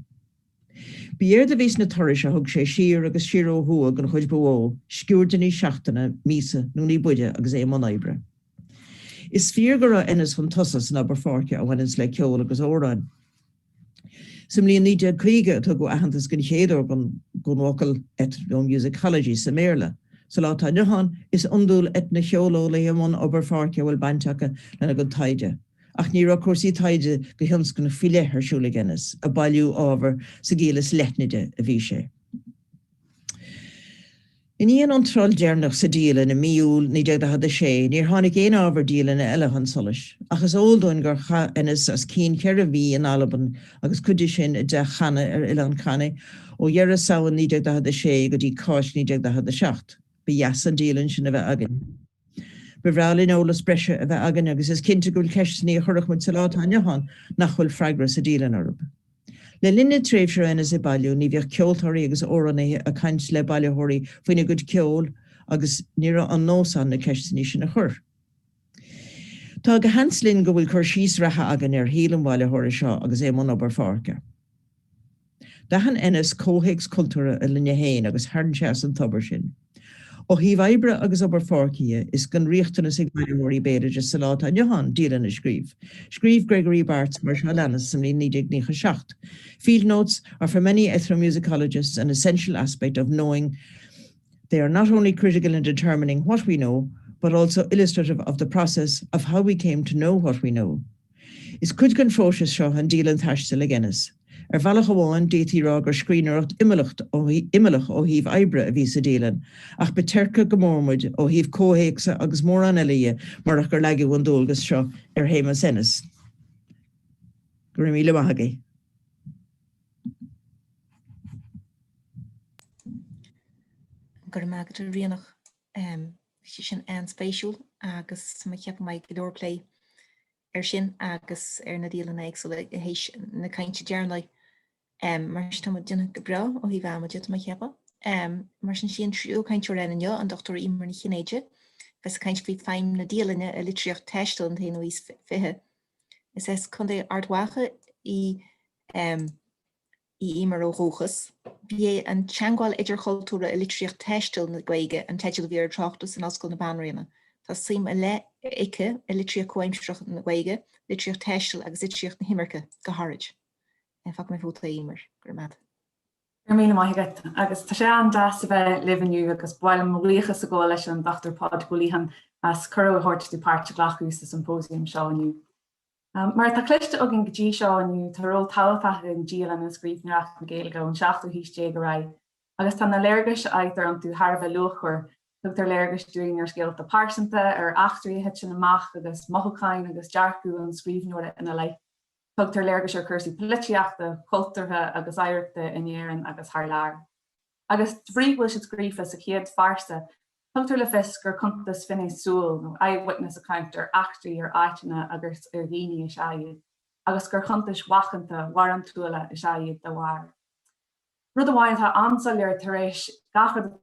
Bíar de vís na thuris a thug sé siar agus siaró thuag an chuid bhó, sciúrdaní seachtainna mísa nó ní buide agus é man Aibre. Is fíor go raibh ennis chun tosas na bar fáice a bhainins le ceol agus óráin. Sim líon níide chuige atá go ahantas gon chéadú gon ócail etno musicology sa méle. Sa látá nuhan is undúil etna cheoló le amon obair fáice bhfuil bainteacha lena go Tadhg. Ach ní ra cuasaí Tadhg go thionscona filéthar siúla gennis a bailú ábhar sa gélas leitneide a bhí sé. In íon an trol dearnach sa Dialann na míúil ní deagda sé, níor tháinig éon ábhar Dialanna eile an solis. Achas óldóin gur cha ennis as cín ceir a bhí an Alban agus cuidir sin a de chana ar Ilan Chana ó dhearra saoan ní deagda sé go dtí cáis ní deagda seacht. Ba yes an Dialann sin a bheith agan. Bevrálinn ólas breise a bheith agan agus is cinnte gúil ceistní a churach muid sa látá nehan nach bhfuil freigra sa Dialann orb. Le linne tréimhse ennis I bailú ní bheith ceoltóirí agus órannaithe a caint le bailúthirí faoine go ceol agus níra an nósan na ceistní sin a chur. Tá go hanslinn go bhfuil chur síos ratha agan ar hílan bailúthirí seo agus é man obair fáice. Dahan ennis cóhaigs cultúra a linne héin agus thornseas an tobar sin. Ó híh Aibre agus obair fáice is gan riochtanas ag bailúthirí beidir sa látá Johann Dialann a scríb. Scríb Gregory Bart's mar Leannas some 1997. Field notes are for many ethnomusicologists an essential aspect of knowing. They are not only critical in determining what we know, but also illustrative of the process of how we came to know what we know. Is cuid gan fóisios seo an Dialann taistil agennis. Bhealach amháin déití rá gur scríneoireacht imimeach ó híh Aibre a bhí sa Dialann, ach be teirce go mórmuid ó híh cóhéicsa agus mór an eile mar ach gur leigh an dulgus seo ar hémas ennis. Gur míle maithagaí. Gur magad rianach sin an spéisiúil agus ma ceap mai go leorplay sin agus ar na Dialannaíocht so le héis na cainte dearnlaí mar tá duna go bra ó hí bhaimeid ma cheappa. Mar sin sin tríú caintú renne an Dr Máire Nic chinnéide, gus caint fao feim na Dialanna a litríocht taistil an taon níos fithe. Is es chun é ardhacha I mar ó róchas. Bhí an teangáil idir chultúra a litríocht taistil na Ghaeilge an teisteal bhí ar tráchtas in Oscailt na Banríonna. Tá sim a le ike a litríocht coimhstruach na Ghaeilge, litríocht taistil agus litríocht na himmarcha go háirid. Fa mé fóta imar gur mad. Gur míle maithagad agus tá sé an deas a bheith livniu agus bhil mríochas a ggó leis an Dr Pádraig Ó Liatháin as curú hort de páirte ghlachú sa symposium seo aniu. Mar tá cliste agin gotí seo aniu tá ról táhaithe an Dialann an scríbneach na Ghaeilge an seachtú híos dé go raibh. Agus tá na léirge se aitar an tú Tharbh luachar Dr Léargas dúin ar scéal a pársanta ar achtarí het sin amach agus mochaáin agus dearcú an scríbhnúir ina lei. Dr Léargas ar chusaí políteachta, cultúrtha agus éireachta in éireann agus thar lear. Agus bhríomhfuil siad scrífa sa chéad farsa, Dr le fis gur chuntas finné súil nó eyewitness account ar achtarí ar áiteanna agus ar dhaoine is aiad, agus gur chuntas wachanta war an túla is aiad de bhhair. Rud amháin tá ansal ar tar éis gachar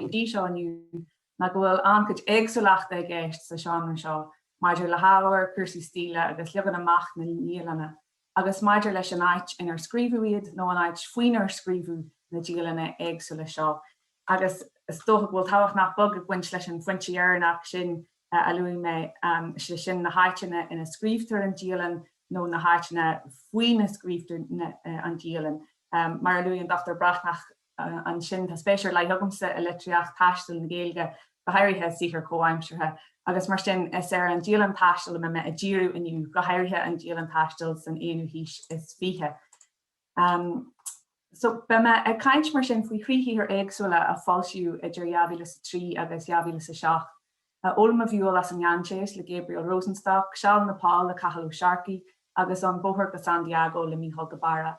dí seo aniu na go bhfuil ancaid éagsúlaachta ag gceist sa seán seo, maidir le hábhar, cuasaí stíle agus legan amach na Dialanna, agus maidir leis an áit inar scríbhúiad nó an áit faoinar scríbhú na Dialanna éagsúla seo. Agus is dócha bhfuil táhacht nach bog a bhaint leis an foiintí airnach sin a luí mé sin na háiteanna ina scríbhtar an Dialann nó na háiteanna faoina scríbhtar an Dialann. Mar luí an Dr Brachnach an sin tá spéisiir le thugamsa a litriach taistil na Ghaeilge go hairithe sihir comhaimseirthe. Agus mar sin is ar an Dialann taistil me a ddíriú iniu go hairithe an Dialann taistil san éanú híis is fiche. So be me a kaint mar sin faoi chríochaí ar éagsúla a fáilsiú idir 2003 agus 2007. Ólamh bhiúil as an Janchés le Gabriel Rosenstock, Seán na Paul le Cathaoirleach Sharkey agus an Bóthar go Santiago le Mícheál Gabara.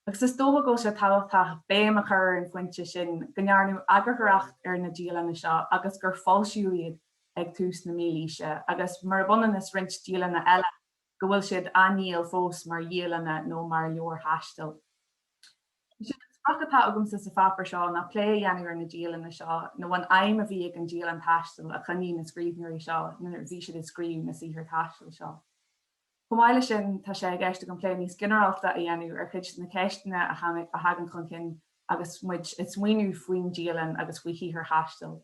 Agus is dócha go se táhachtach béim a chur an foiinte sin gnearnú agurthracht ar na Dialanna seo agus gur fáilsiú iad ag tús na Mealláise, agus mar bunan is rint Dialanna eile go bhfuil siad aníal fós mar Dialanna nó mar leor taistil. Sprachatá agumsa sa fapar seo na plé dhéanamh ar na Dialanna seo nó an aim a bhí ag an Dialann taistil a chuní na scríbhneoirí seo nuair bhí siad scríb na sihir taistil seo. Cathmhaoil sin tá sé ag éiste go plé níos generalta a dhéanamh ar chuid na ceistena a hagan chun cin agus muid is muoinú faoin Dialann agus faoi híthir taistil.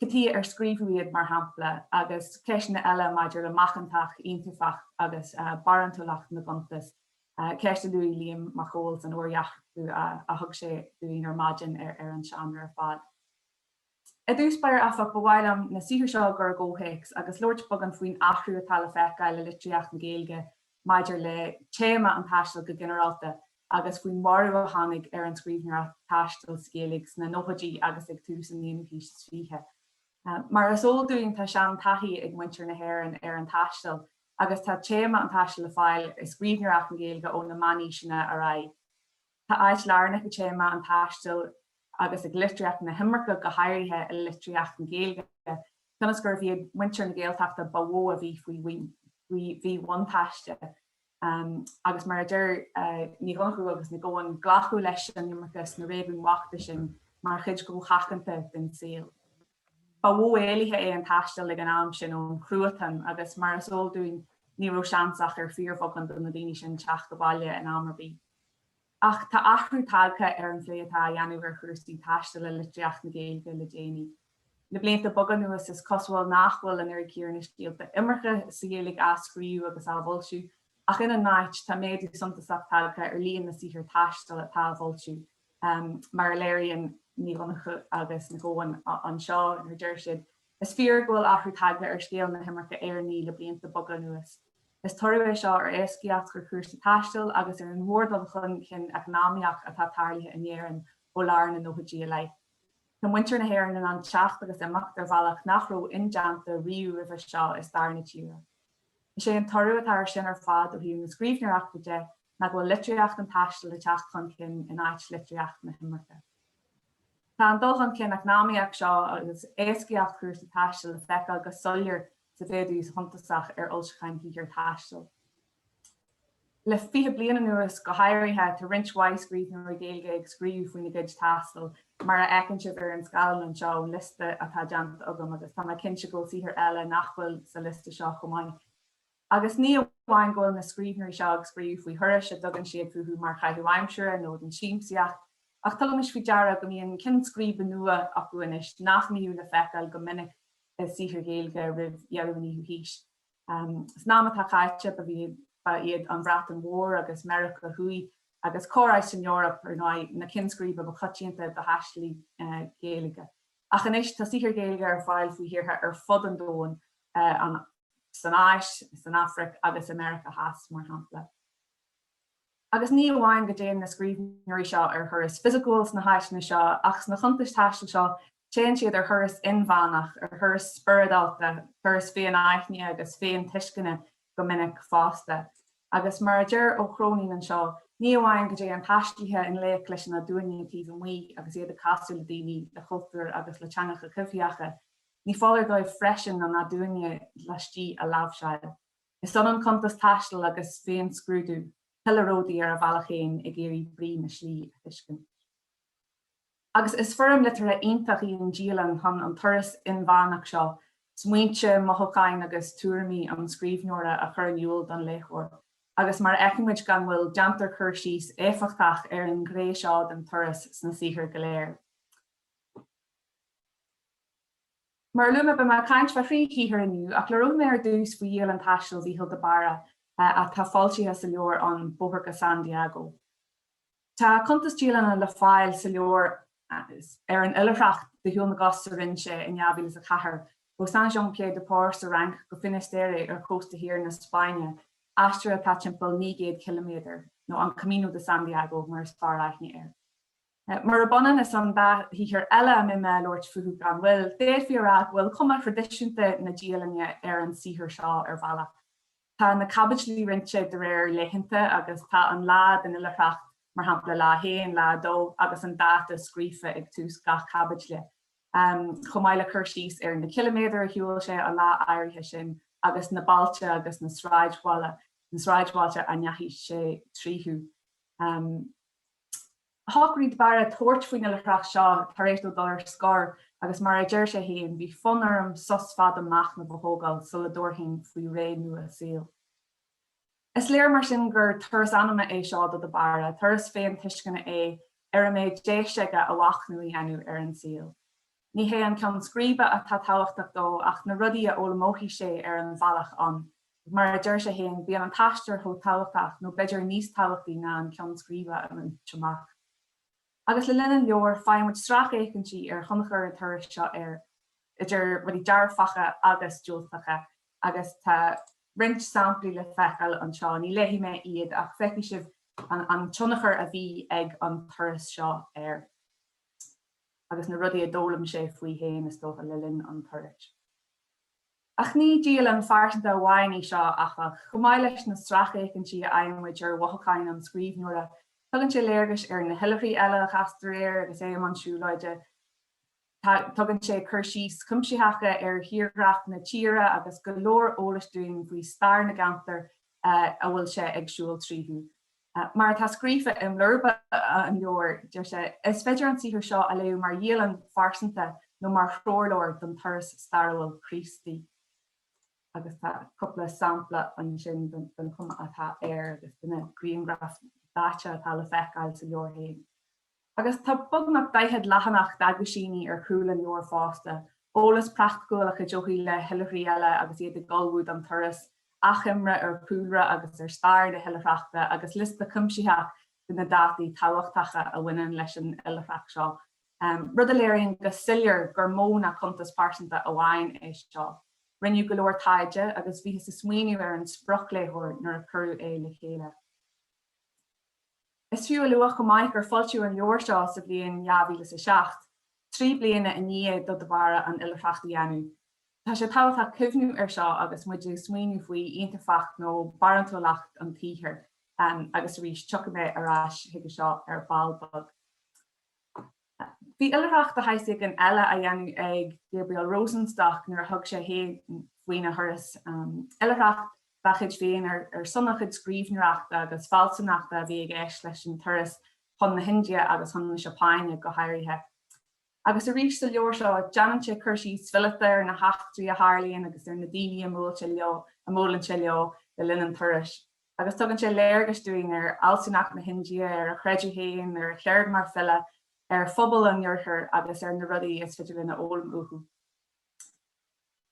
Catí ar scríbhúiad mar hampla agus ceistena eile maidir le machantach iontaifach agus barantúlacht na chuntas. Ceiste luí Liam Mac Cóil an uirtheach a thug sé dúin ar maidin ar an sean ar fad. I dús beir afach bhhailm na sihir seo gur ggóhéics agus Lord bogan faoin achrú atá le feicáil le litriach na Ghaeilge maidir le téma an taistil go generalta agus faoin marú a tháinig ar an scríbhneoir taistil scéalaigh na nóchadí agus ag tús an líonú híos fithe. Mar is ódúin tá sean taithí ag muintir na hhéireann ar an taistil, agus tá téma an taistil le fáil is scríbhneoireach na Ghaeilge ó na maní sinna a raibh. Tá áit learnach go téma an taistil agus ag litriach na himmarcha go hairithe i litriach na Ghaeilge. Conas gur bhíad muintir na Gaeltachta bhó a bhí faoi bhí bhain taiste. Agus mar idir ní gonchu agus na ggóin ghlachú leis an himmarchas na réibhún wachta sin mar chuid go chachanta den saoil. Bhó éalaithe é an taistil ag an am sin ón cruúatan agus mar is ódúin ní raibh seansach ar fíorfoglan na daoine sin teach go bhaile in Amarbí. Ach tá achrú tagcha ar an phléatá dhéanamh ar chuirsaí taistil le litriach na Ghaeilge le déanaí. Le blianta bogan nuas is cosbhfuil nachhfuil an ar cíar na stíalta imircha sa dhéalaigh ascríú agus ábhulsiú, ach ina náit tá méadú suntasach tagcha ar líon na sihir taistil a tábhulsiú. Mar léiríonn ní bhanacha agus na ggóin an seo ar deir siad. Is fear ghfuil achrú tagcha ar scéal na himmarcha éarnaí le blianta bogan nuas. Is toirú é seo ar éasciacht gur chuirsaí taistil agus ar an mhórdal chun cin economiach atá tarlaithe in éireann ó lear na nóchadí lei. Tá muintir na hhéireann an teach agus amach ar bhealach nach raibh indeanta riú ribh seo is dar na tíre. Is sé an toirú atá sin ar fad ó hiú na scríbhneoireachta de na bhfuil litriach an taistil le teach chun cin in áit litriach na himmarcha. Tá an dul chun cin economiach seo agus éasciacht chuirsaí taistil le feicáil go soillir sa féadús chuntasach ar ulschain híhir taistil. Le fiche bliana nuas go hairithe tá rinshhaid scríbhneoir Ghaeilge ag scríú faoin na gcuid taistil mar a ecinse ar an scalann seo liste atá deanta agam agus tá cinse go sihir eile nachfuil sa liste seo chomáin. Agus ní amháin ghfuil na scríbhneoirí seo ag scríú faoi thuiris a dogann siad fuú mar chaithúaimseire nó den síimsiacht, ach tumas faoi deara go mííon cin scríbe nua acuanis nach míú le feiceáil go minic sihir Ghaeilge ribh dhearúnaí híis. Is námatá chaite a bhí iad an bhreat an mhór agus America thuí agus choráis in Europa ar na cinscríbe ba chatíanta do haistlí Ghaeilge. Ach an is tá sihir Ghaeilge ar fáil faoi hirthe ar fud an dóin an san Áis, san Afric agus America has mar hampla. Agus ní amháin go déanamh na scríbhneoirí seo ar churas physicals na háisna seo ach na chuntas taistil seo Téann siad ar thuras inmheánach ar thuras spiridálta, thuras féin aithne agus féin tuiscinne go minic fásta. Agus mar a deir ó chrónaí an seo, ní amháin go dtí an taiscithe in léic leis na dúiníochtaí an mhaí agus iad a casú le daoine le chultúir agus le teangacha cuimhneacha. Ní fáilir dóibh freisin an na dúine leistí a labhseil. Is son an chuntas taistil agus féin scrúdú, pillaródaí ar a bhealach chéin ag éirí brí na slí a tuiscin. Agus is fearm litar a iontachaí an Dialann chun an turas inmheánach seo, smuointe mothúcáin agus tuairimí an scríbhneoire a chur niúil don léchúir. Agus mar eicimid gan bhfuil deantar chuirsís éfachtach ar an gréiseád an turas sna saothar go léir. Mar luime be mar caint fa frí cíthar aniu, ach le rud mé ar dús faoi Dialann taistil bhí Hilda bara a tá fáiltithe sa leor an Bóthracha San Diego. Tá chuntas Dialanna le fáil sa leor ar an uilereacht de hiúil na gas sa rinse in neamhílas a chathair, ó San Jean-Pierre de Port sa rank go Finisterre ar Costa Hir na Spáine, astra atá timpeall 900 km nó an Camino de Santiago mar spar aithne air. Mar a bonan is an da híhir eile a mime Lord fuú gan bhfuil déad fiorach bhfuil cuma tradiisiúnta na Dialanne ar an sihir seo ar bhealach. Tá na cabbage rinse de réir leitheanta agus tá an lád in uilereacht mar hampla lá héin lá dó agus an data scrífa ag tús gach cabbage le. Chomáile chuirsís ar na kilométer hiúil sé a lá airithe sin agus na balte agus na sráidháilte a neachí sé tríthú. Hágríd bara tuairt faoin uilereacht seo tar éis dul scór agus mar a deir sé héin bhí funarm sos fad amach na bhógáil sulla dúirthain faoi ré nua a síl. Is léir mar sin gur turas anama é seo do bara, turas féin tuiscinna é ar a méid déisteige a bhachnúí enú ar an síl. Ní hé an ceann scríbe a tá táhachtach dó ach na rudaí a ólamóthaí sé ar an bhealach an. Mar a deir sé héin bhí an taistear thó táhachtach nó beidir níos táhachtaí ná an ceann scríbe an teamach. Agus le linn leor fáimid strach écantí ar chunachar an turas seo ar idir rudí dearfacha agus dúilfacha agus tá rint samplaí le feiceáil an seo ní léhí mé iad ach feici sibh an tionachar a bhí ag an turas seo ar. Agus na rudaí a dólam sé faoi héin is dócha le linn an turas. Ach ní Dialann farsanta bhhainní seo ach chumáil leis na strach écantí a aimmuid ar wathacáin an scríbhneoire. Tugann sé léirgus ar na hiileí eile a chastréir agus é an siúláide. Tugann sé chuirsís cumsíthacha ar thiarreacht na tíre agus go leor ólas dúin faoi stair na gantar a bhfuil sé agsúil tríthú. Mar tá scrífa im lurba an leor deir sé is féidir an sihir seo a leú mar Dialann farsanta nó mar chrórlóir don turas starhfuil Christí. Agus tá coppla sampla an sin don chuma atá air agus duna greengraf dáte atá le feiceáil sa leor héin. Agus tá bugnach daithead lechanach dagusíní ar chrúla leor fásta, ólas practicúlacha jochaí le hiileí eile agus iad a galbhúd an turas, achimre ar púra agus ar stair de hiilereachta agus lista cumsíthe na dátaí táhachtacha a bhaineann leis an uilereacht seo. Rud a léironn go sillir gur móna chuntas farsanta a bhhain é seo. Rinneú go leor Tadhg agus bhí sa smaoinú ar an sprocléithúir nar a curú é le chéile. Is fiú luach go maiid gur fáiltiú an leor seo sa bblion 2007, 3 bliana in níiad do bara an uilereachtaí enú. Tá sé táhachtach cumhnú ar seo agus muidir smaoinú faoi iontafacht nó barantúlacht an títhir agus rís tuchaime arás hiige seo ar ballbug. Bhí uilereacht a heisig an eile a dhéanú ag Gabriel Rosenstock nuair a thug sé héin faoine thuras uilereacht bachid féin ar sonnachid scríbhneoireachta agus fáilsanachta a bhí ag éis leis an turas chun na Hindia agus chun na Seapáine go háirithe. Agus a rís sa leor seo deanann sé chuirsí sfilite ar na heachtaí a Harlaíonn agus ar na daoine a mólann sé leo le linn an turas. Agus tugann sé léirgus dúin ar alsanach na Hindia ar a chreidir héin ar cheird mar fille ar phobal an dhearchar agus ar na rudaí is fiidir na ólam uchu.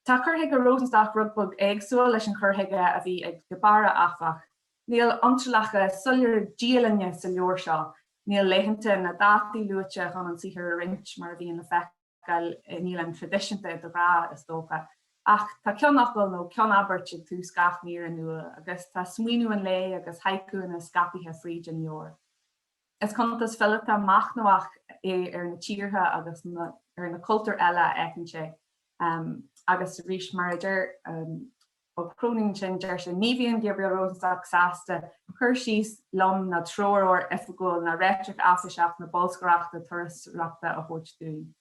Tá curthaige Rosenstock rugbug éagsúil leis an curthaige a bhí ag go bara afach. Níl antralacha sulir Dialanne sa leor seo, níl leitheanta na dátaí luaite chun an sihir rint mar bhí na feiceáil níl an tradiisianta do rá is dócha. Ach tá ceannachil nó ceannabairt ag tús gach níor an nua agus tá smaoinú an lé agus haiku na scapithe fríd an leor. Is chuntas fillta mach nóach é ar na tíortha agus na na cultúr eile ecinn sé. Agus rís mar idir ó croning sin deir sé níhíonn Gabriel Rosenstock sásta chur síos lom na tróir ifigúil na réitric afaiseach na bolscoireachta tuarasreachta a thuirt dúin.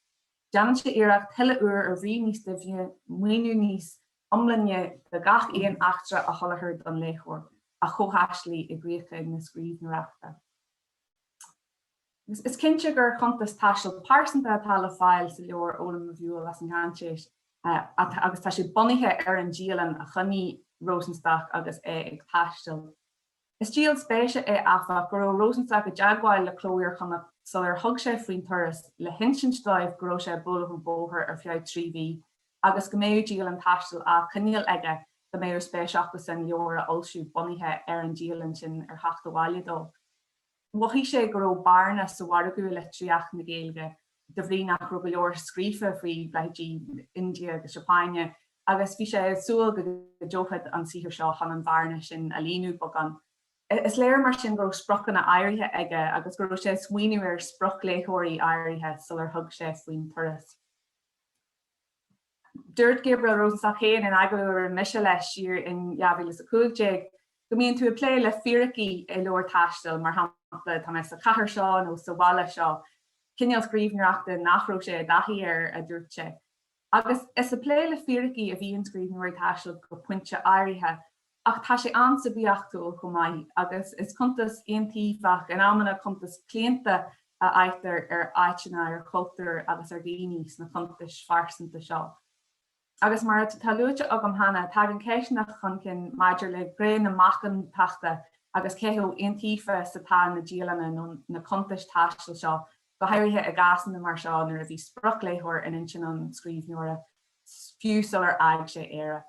Deamann sé iarracht tuile uair a bhrí níos de bhí muoinú níos omlanne de gach éon achtra a tholathair don léchúir a chomhthaistealaí i gcríocha ag na scríbhneoireachta. Is cinnte gur chuntas taistil páirsanta atá le fáil sa leor ólam a bhiúil as an ghantéis agus tá sé bunaithe ar an Dialann a chuní Rosenstock agus ag taistil. Is díal spéise afa gur Rosenstock a deagháil le clóir chuna sul ar thug sé faoin turas le hinsinsteibh go raibh sé buladh an bóthar ar fiad tríhí agus go méú Dialann taistil a chuníal aige go méir spéiseachtas san leor a olsú bunaithe ar an Dialann sin ar theachta bhaile dó. Wahí sé go raibh barna sa wargu le tríach na Ghaeilge, de bhrí nach raibh go leor scríofa faoi bleidí India agus Japáine, agus bhí sé súil go dóchad an sihir seo chun an bharna sin a líonú bogan. Is léir mar sin go raibh sprochan na áirithe aige agus go raibh sé smaoinú ar sproc léthirí áirithe sul ar thug sé faoin turas. Dúirt Gabriel Rosenstock chéin in aglaú ar mise leis siar in 2015, go mbíonn tú a plé le fíraí i leor taistil mar hampla tá mé sa chathair seo nó sa bhaile seo, cinneal scríbhneoireachta nach raibh sé daithí ar a dúirt sé. Agus is a plé le fíraí a bhíonn scríbhneoirí taistil go pointe áirithe, ach tá sé ansa bíochtú go maith, agus is chuntas aontaíomhach an amana chuntas cléanta a aithtar ar áitina ar cultúr agus ar daoine na chuntas farsanta seo. Agus mar talúte agam hana tag an ceisnach chun cin maidir le gré na machchan tachta agus céú aontaíofa sa tá na Dialanna nó na chuntas taistil seo go hairithe a gasan na mar seo nar a bhí sproc léthir in sin an scríbhneoire fiú sul ar aig sé éire.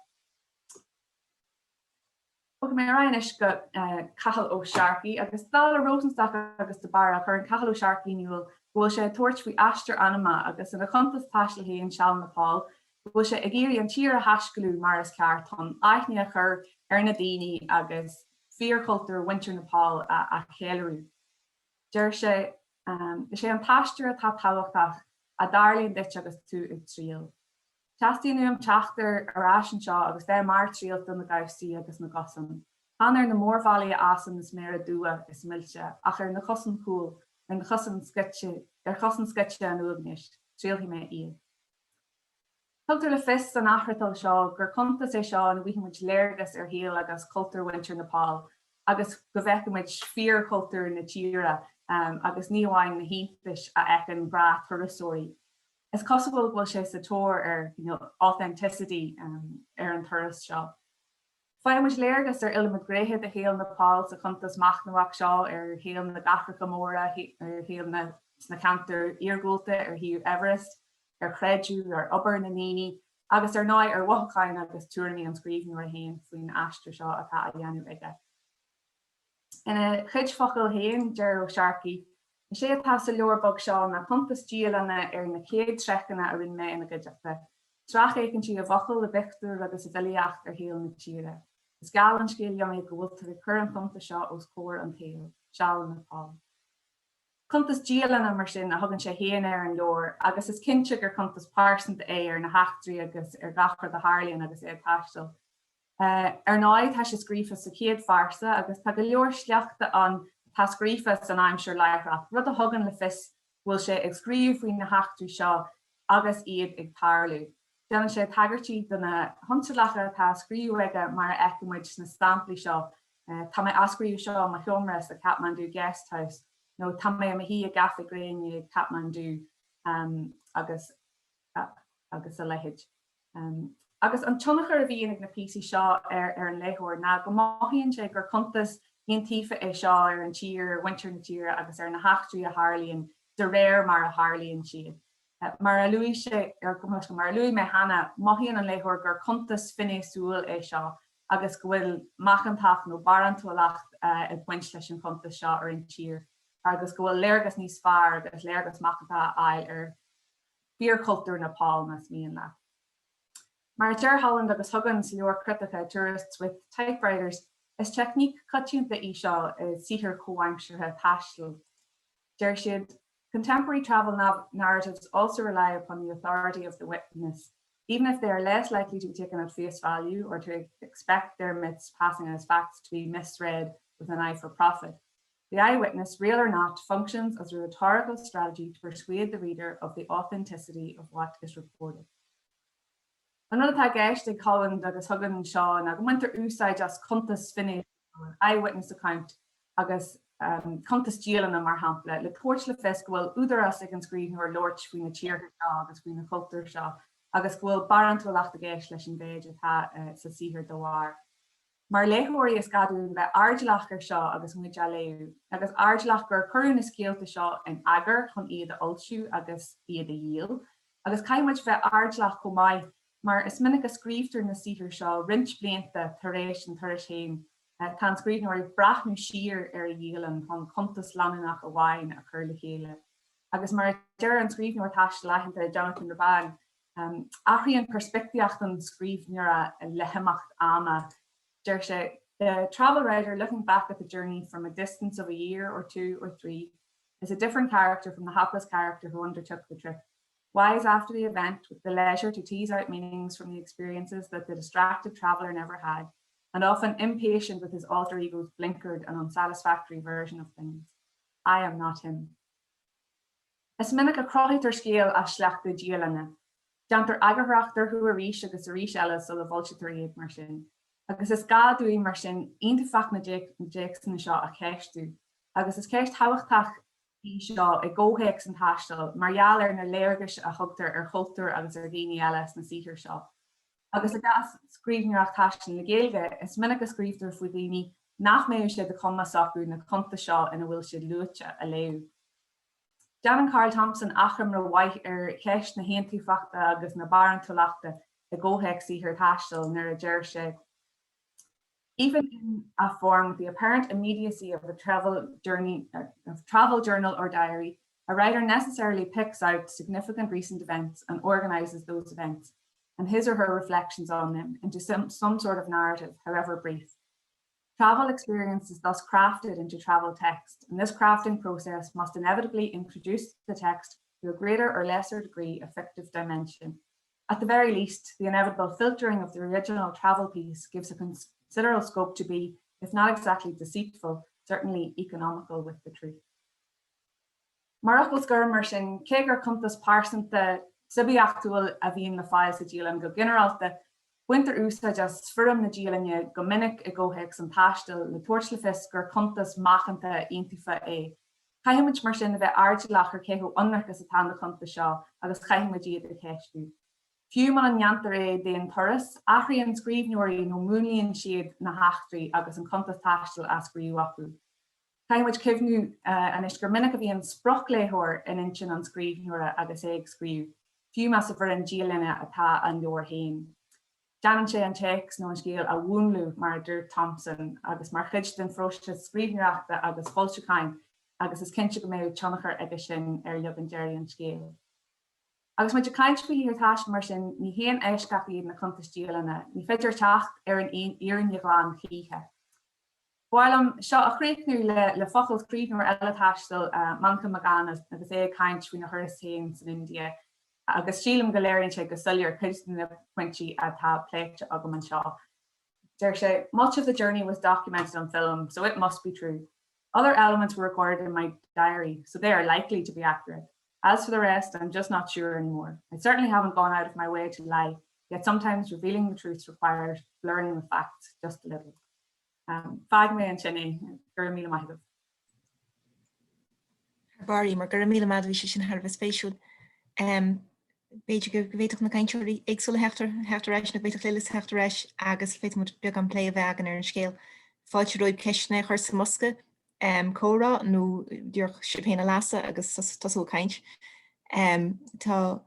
Bug mé rainis go Cathaoirleach ó Siarcaí agus dá Rosenstock agus de bara chur an Cathaoirleach ó Siarcaí nuúil bhfuil sé tuairt faoi aistir anama agus in a chuntas taistil hí an Sean Napáil, bhfuil sé ag éirí an tír a haisciú mar is ceart chun aithne a chur ar na daoine agus fíorcultúr winter Napáil a chéileú. Deir sé is sé an taistear atá táhachtach a darlíonn duit agus tú ag tríal. Teastíonú am teachtar arás an seo agus é mar tríal don na gaibhsaí agus na gosan. An ar na mórmhaile asan is mé a dua is milse ach ar na chosan cúil ar na chosan scitte an uagníist, tríalhí mé iad. Cultúr le fis an achratal seo gur chuntas é seo an bhuiimiid léirgus ar híal agus cultúr winter Napáil, agus go bhheicimiid fíorcultúr na tíra agus níomháin na híis a ecin bra thurasóirí. Is cosúil bhfuil sé sa tóir ar authenticity ar an turas seo. Fáimiid léirgus ar ilmid gréthe a héal Napáil sa chuntas machnamhaach seo ar héal na Gafracha móra ar héal na cantar iargóilta ar hiú Everest, ar chreidú ar obair na níní, agus ar náid ar wachaáin agus túirnaí an scríbhneoir a héin faoin aistir seo atá a dhéanú aige. Ina chuid focail héin deir ó Siarcaí, sé atá sa leorbog seo na chuntas Dialanna ar na céad trechanna a rinne mé ina gaideachta. Trach écann si a bhacail le bictúr agus a bhiliacht ar héal na tíre. Is gáil an scéal mé go bhfuil tar chur an chuntas seo os cóir an taal, Seáil Napáil. Chuntas Dialanna mar sin a thugann sé héan ar an leor, agus is cinse gur chuntas páirsanta é ar na heachtraí agus ar gachar de Harlaíonn agus é taistil. Ar náid tá sé scríofa sa céad farsa agus tá go leor sleachta an tá scríofa san aimseir leithreacht. Rud a thugann le fis bhfuil sé ag scríomh faoin na heachtraí seo agus iad ag tarlú. Déanann sé tagartí donna hunsalacha tá scríú aige mar eicimiid na stamplaí seo. Tá mé ascríú seo má thiomras a Catmhaoil Guest House. No tá mé a hí a gafa gréine Catmhaoil agus a leitheid. Agus an tionachar a bhíon ag na PC seo ar an léthóir ná go maithíonn sé gur chuntas aontaíofa é seo ar an tír winter na tíre agus ar na heachtraí a Harlaíonn de réir mar a Harlaíonn siad. Mar a luí sé ar go mar luí mé hana maithíonn an léthóir gur chuntas finéisúil é seo agus go bhfuil machantach nó barantúlacht i buint leis an chuntas seo ar an tír. Agus go bhfuil léargas níos fearr agus léargas machantá áil ar fíorcultúr Napáil nas míon le. Mar deir Holland agus thugann sa leor criticha tourists with typewriters is technique cutúnta í seo is sihir comhaimseartha taistil. Deir siad Contemporary travel narratives also rely upon the authority of the witness, even if they are less likely to be taken at face value or to expect their myths passing as facts to be misread with an eye for profit. The eyewitness, real or not, functions as a rhetorical strategy to persuade the reader of the authenticity of what is reported. Another Tadhg Ó Cianáin Colin agus Hugan Shaw na winter úsáid just chuntas finish an eyewitness account agus chuntas Dialanna mar hampla le tuairt le fis gohfuil údarás ag an scríbhneoir or Lord faoin na tíortha seo agus faoin na cultúr seo agus gohfuil barantúlacht a gceist leis an béid atá sa sihir do bhar. Mar léthóirí is gadú bheith ardlach ar seo agus muid a léú, agus ardlach gur chuirn na scéalta seo in agar chun iad a olsú agus iad a díal, agus caiimiid bheith ardlach go maiid, mar is minic a scríbhtar na sihir seo rint blianta tar éis an tuairis féin, tá scríbhneoir brathnú siar ar a díalan chun chuntas Lannach a bháin a chur le chéile. Agus mar deir an scríbhneoir taistil leithanta Jonathan Rabban, achraíonn perspectíocht an scríbhneoir a leheamacht ama. The travel writer looking back at the journey from a distance of a year or 2 or 3 is a different character from the hapless character who undertook the trip. Wise after the event with the leisure to tease out meanings from the experiences that the distracted traveller never had, and often impatient with his alter ego's blinkered and unsatisfactory version of things. I am not him. Is minic a crochítar scéal a slecht the Dialanna. Dantar agarachtar hu a ríis agus a ríis eile so le bhiltetar iad mar sin. Agus is gadúí mar sin ionntafach na Jackson seo a ceistú. Agus is ceist habachtach í seo I ggóhéic an taistil, margheall ar na léargas a thugtar ar chultúr agus ar daoine eile na sihir seo. Agus a gas scríbhneoireacht taistil na Ghaeilge is minic a scríbhtar faoi daoine nach méú siad a chuma sacú na chunta seo ina bhfuil siad luaite a léú. Dean Carl Thompson acham ra waith ar ceist na héantaíochta agus na barantúlaachta a ggóhéic sihir taistil nar a deir sé. Even in a form with the apparent immediacy of a travel journal or diary, a writer necessarily picks out significant recent events and organizes those events and his or her reflections on them into some sort of narrative, however brief. Travel experience is thus crafted into travel text, and this crafting process must inevitably introduce the text to a greater or lesser degree of fictive dimension. At the very least, the inevitable filtering of the original travel piece gives a considerable scope to be, if not exactly deceitful, certainly economical with the truth. Marachos Gurmer sin kegur chuntas parsanta sibiachtual a bhíon na fáil sa Dialann go generalta winter úsa just sfurum na Dialanne go minic I ggóhéic an taistil le tuairt le fis gur chuntas machanta iontaofa é. Caiimiid mar sin a bheith ardlach ar céthú anarchas atá na chunta seo agus caiimiid iad a ceistú. Fiú man an neantar é déon turas, achraíonn scríbhneoirí nó múnaíonn siad na heachtraí agus an chuntas taistil a scríú acu. Caiimiid cibhnú an is gur minic a bhíon spruch léthóir in intin an scríbhneoire agus ag scríú. Fiú mas a bhar an Dialanna atá an leor hain. Deanan sé an text nó an scéal a bhúnlú mar Dr Thompson agus mar chuid den froiste scríbhneoireachta agus fáilteáin agus is cinse go méid tionachar aige sin ar leab an deirí an scéal. Agus muid a caiint faoí ar táis mar sin ní héan éisceach iad na chuntas Dialanna, ní féidir teacht ar an iarrainn chíthe. Bhailim seo a chréichnú le focail scríbhneoir eile taistil mancha magán agus é caiint faoin na thuras hain san India, agus sílam go léironn sé go suliar chuid na pointí atá pléite agam an seo. Deir sé, much of the journey was documented on film, so it must be true. Other elements were recorded in my diary, so they are likely to be accurate. As for the rest, I'm just not sure anymore. I certainly haven't gone out of my way to lie, yet sometimes revealing the truth requires blurring the facts just a little. Fág mé an sinné, gur míle maithagh. Barí mar gur míle maithagh sin thar bheith spéisiúil. Beidir go bhhéadach na caiinteirí éagsúla heachtar éis na bhhéadach léiles heachtar éis agus féit mu beag an plé bhegan ar an scéal. Fáilte roiid ceisna chuir sa mosca córá nó dúr sibhéna lasa agus tasú caint. Tá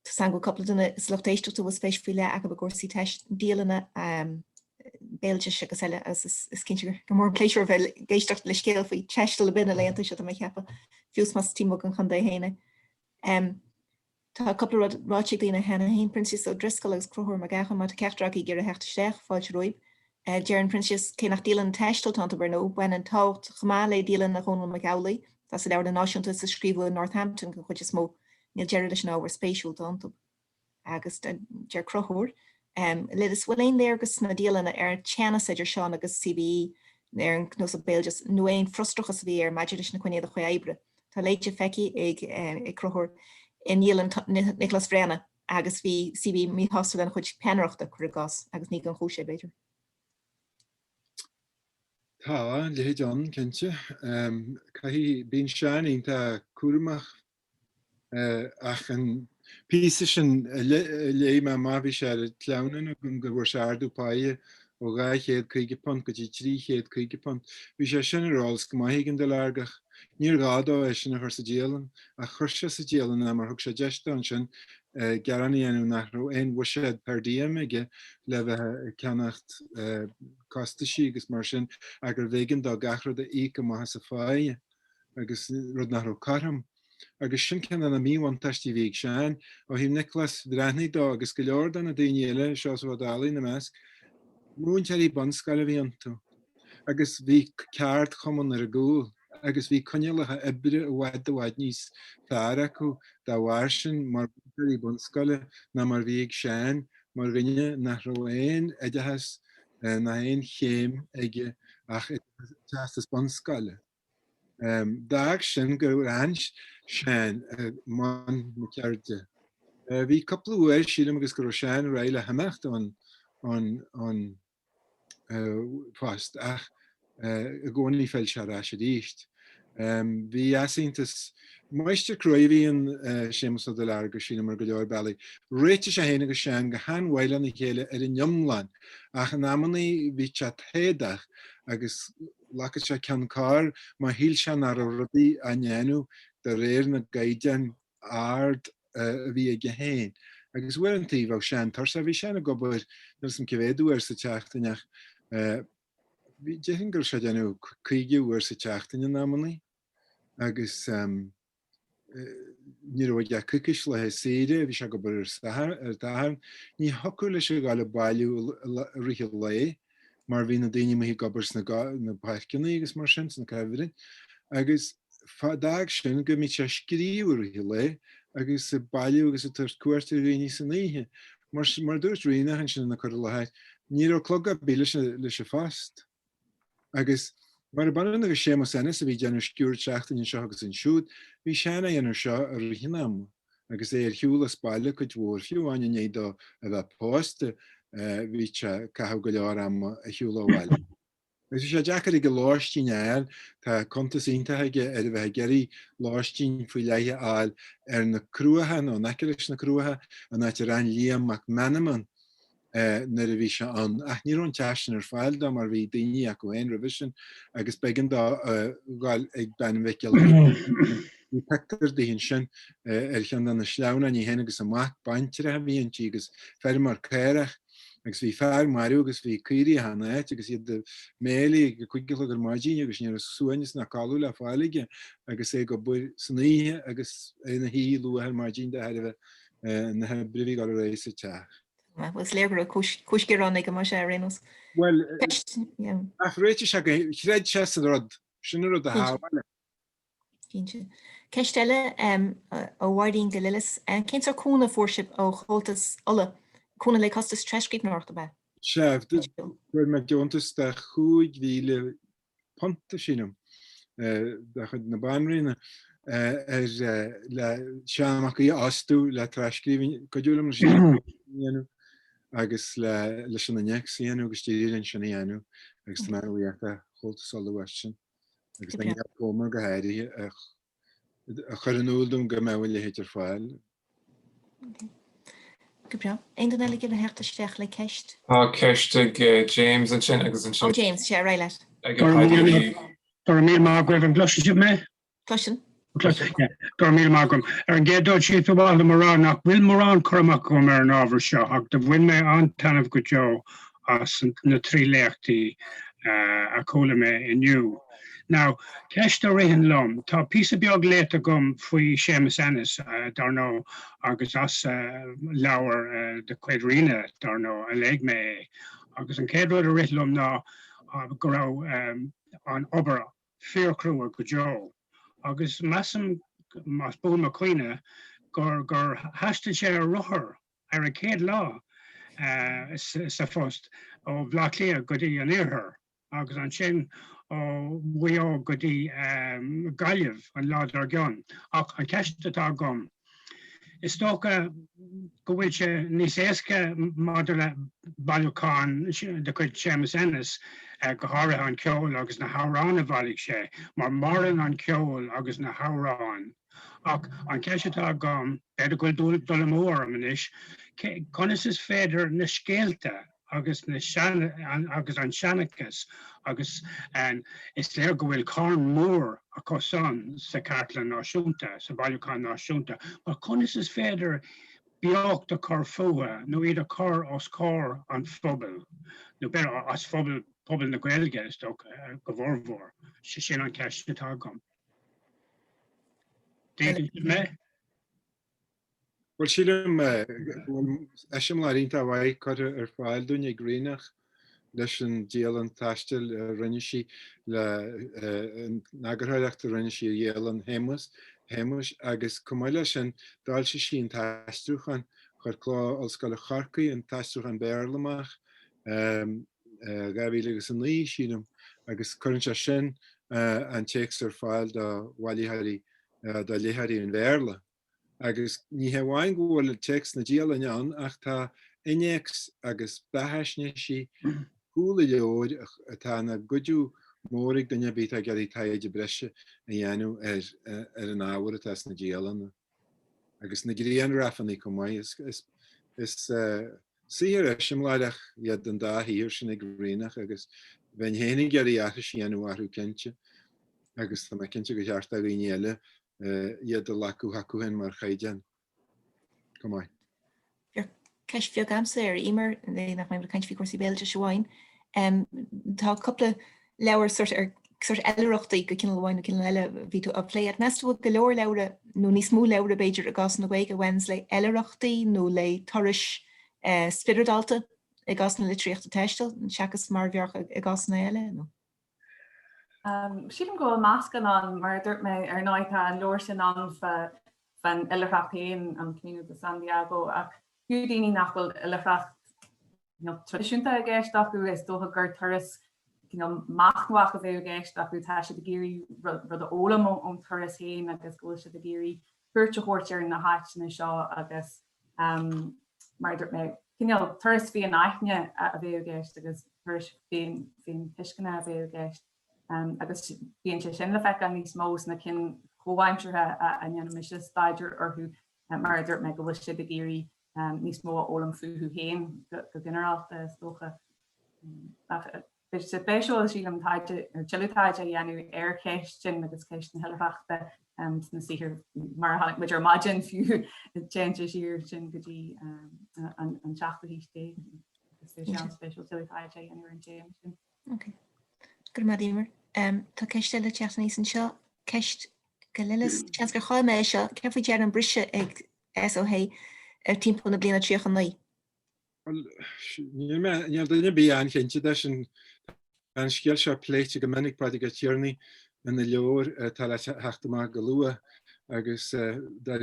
san go coppla duna is lochtéisteachta was féis fiile a go gcósaí teist Dialanna béilte agus eile as is cinse go mór pléisiúr bheith géisteach le scéal faoi teistil le bina léanta se mé cheappa fiús mas tímó an chundé héine. Tá coppla ráte lína hena hain Princess ó Driscoll agus crothúir mar gacha má ceachdraí gur a heachtasteach fáilte roiib. Dearan Princess cé nach Dialann teistil tananta Brno buin an tácht chamá le Dialann na chónal Mac Cóil, Tá sé leabhar na náisiúnta sa scríbh Northampton go chuid is mó níl deireadh leis an ábhar spéisiúil antam agus dear crothúir. Le is bhfuil éon léargus na Dialanna ar teannas idir seán agus CBE ar an cnós a béilgus nó éon frustrachas bhí ar maidir leis na cuinead a chu Aibre. Tá léite feici ag crothúir in Dialann Nicholas Brenna agus bhí CBE mí hostal an chuid penreachta chu gas agus ní an chúise beidir. Tá le John kense caihí bín seaning tá cuaramach ach an pí sin lé má bhí sé tleanna gon go bhfuair seardú páie ó 250 pont go dtí 350 pont. Bhí sé sin aráils go maithígann de lágach níor gádó é sin a chuir sa Dialann a chuirse sa Dialann mar thug sé deiste an sin Garaníanú nach ro ein bhuiséad per diem ige le bheith ceannacht costaí agus mar sin agur bhéigean dá gachrad a íce maithe sa fáie agus rud nach ro carm. Agus sin ceanna na míhain taistí bhíh seán ó hí Nicholas Brenna dá agus go leordan a daoine eile seo bhdálaí na measc. Múinteirí bonscaile bhí antu. Agus bhí ceart chuman ar a gúil. Agus bhí coinnealathe ibre bhhaid níos fearra acu dá bhhair sin mar í bonscaile na mar bhíag seán mar rinne nach roéin idehas na éon chéim ige ach teas bonscaile. Dag sin gur ans seán man na cearte. Bhí coppla uair sílam agus gur seán réile hamacht an fast ach a gcónaí fel se rá sé díist. Bhí asíntas maiiste cruimhíon sémas de legar sína mar go leor bailí. Réite sé héana agus sean go Cathmhaoil na chéile ar an Iomláin ach an amanaí bhí se Theitheadh agus lachas sé cean cá má híl se ar rudaí a nnéanú de réir na gaiidean ard a bhí ag héin. Agus bhuiintí bh sean tar sa bhí sena gobar nar san cehéadú ar sa teachtainach. Bhí dean gur sé déanú chuigiú ar sa teachtain an amanaí. Agus ní roiid a cucis le séide, bhí se go bar ar dahan, ní hocu lei sé gáil bailú rihi le, mar bhí na daine hí gobars na paithcinnaí agus mar sin na cehrin. Agus dag sin go mí se scríú rihi le, agus sa bailú agus a tar cuairta rií saníthe. Mar dúirt riine an sin na chu leid, ní ó clog a bí lei se fast. Agus mar ban agus sémas enna a bhí deanú sciúr teachtain seo agus an siúd, bhí sena dhéanaar seo a rihinam. Agus é ar hiúla spáile go dhór fiúháin édó a bheith pósta bhí se cathab go leor am a hiúlahhail. Gus sé deachar go láistín eil tá chuntas iontaithe ar bheith geirí láistín faoi leithe áil ar na cruathe nó necelis na cruathe an áit ran Liam Mac nar a bhí se an ach ní an tean ar fáil dá mar bhí daoine acu éon revision agus began dá gáil ag ben bheiceil. Ní pectar daon sin ar chean na sleanna ní héana agus amach baintere a bhíon tí agus fer mar céireach agus bhí fear marú agus bhí cuirí hana éit agus iad de mélaí go chuigiil gur maidíine agus ní suainnis na cáú le fáilige agus é go buir saníthe agus é na hí luair maidín de heibh na brihí gal rééis sa teach. Was léir a cúisgurrán ag mar sé rénos. Well ach réite se chréid se rod sin rud a háile. Ceistelle ó bhhaidín go lilas cén ar cúna fórship ó chultas ola cúna le costas treiscríb náirta be. Sef chuir me deontas de 5,000 ponta sínam chud na banrína le seamach í asú le treiscríbhín goúlam sin agus le sin na neachsaíanú agus tíirann sinna dhéanú agus tá bhíocha chultas ola sin agus na comar go héirí a chur an úldum go mehfuil le héidir fáil. Go bra. Ein don eile le heachtasteach le ceist? Ceiste James an sin agus an sin. James sé réile. Gur mí má goibh an gluisi mé? Clusin? Gur mí mágum. Ar an gédó si bháil marrán nach bhfuil marrán chumach go mar an ábhar seo ach do bhfuil mé an tanmh go deo as na trí léachtaí a chola mé inniu. Now, ceist a rihan lom, tá písa beag léta gom faoi sémas ennis darno agus as leabhar de cuidríne darno a léig mé agus an céad rud a rith lom ná go raibh an obair fearcrúa go deo agus massam mas bó ma cuine gur hastal sé a ruthir ar a céad lá sa fust ó bhlaclia go dtí an iarthar agus an sin ó bhuiá go dtí Ghaeilge an lád ar gceann ach an ceiste tá gom. Is tóca go bhfuil sé níos éasca maidir le bailúcáin de chuid sémas ennis go háirithe an ceol agus na hárán a bhaigh sé, mar maran an ceol agus na hárán. Ach an ceiste tá gom beidir go dul mór am inis, conas is féidir na scéalta agus an seanachas agus is léir go bhfuil carn mór a cosán sa Cartlan náisiúnta, sa bailúcáin náisiúnta, mar conas is féidir beocht a cur fua nó iad a cur os cór an phobal, nó beir as phobal na Ghaeilge is go bhórmhór, sin an ceiste tá gom. Well sílim eisiom larínta bhaid chuir ar fáil dúine grénach leis an Dialann taistil rinne sí le nagarthaíocht rinne sí Dialann héimeas agus cumáile sin dáil sé sí an taistrúchan chuir chlá Oscailt charcaí an taistrúchan Béarlamach Gaibhíle agus an naí sílim agus chuann sé sin an text ar fáil do bhailíthirí da léthaí an Bhéarla. Agus ní heháin go bhfuil text na Dialann ach tá inex agus betheisne sí cúla leor atá na goidú mórig dunne bit a geí taide breise a dhéanú ar an áhar tas na Dialanna. Agus na gríon rafanní go mai is sihir simláideach iad an dá híir sin ag grénach agus bhain hénig geí acha síanú athú cinnte agus tá cinnte go teart a riile iad a lacu hacuhin mar chaidean. Go mai. Ceist fiog amsa ar imer nach mai ceint fi cuasí béilte seáin. Tá coppla leabhar sort eileachtaí go cinál bháin cin eile ví tú apléad. Meú go leor leabhar nó níos mú leabhar beidir a gas na Gaeilge wens le eileachtaí nó le toris spiridalta i gas na litríocht a taistil an seachas mar bhearch i gas na eile nó. Sílim go máscan an mar dúirt mé ar 9 an leir sin an fan eileachtaíon an Cmíú de Santiago ach fiú daoine nach bhfuil eileacht tradiisiúnta a gceist acu is dócha gur turas machmhaach a bheith gceist acu tá sé de géirí rud a ólam ón turas héin agus go sé de géirí chuirte chóirtear na háitna seo agus mar dúirt mé cinál turas bhí an aithne a bheith gceist agus turas bhíon tuiscinna a bheith gceist. Agus bíon sé sin le feic an níos mós na cin chomhaimseirthe a dhéanam is staidir orthú mar dúirt me go bhfuil si de géirí níos mó ólam fuú héin go generalta is dócha. sé béisio sílam taide telutáide a dhéanú ar ceist sin agus ceist na heileachta na sihir mar hánig muidir maidin fiú change sír sin gotí an seachta híté an spéisial telutáide anú an James sin. Okay. Gur madímer. Tá ceiste le teachta níos an seo ceist go lilas teas gur cháil mé seo ceir faoi dear an brise ag SOH ar timppla na bliana tríoch an naí. Níl duine bí an cinnte an scéal seo pléite go minic Pádraig go tíornaí in na leor tá le heachtamach go lua agus dar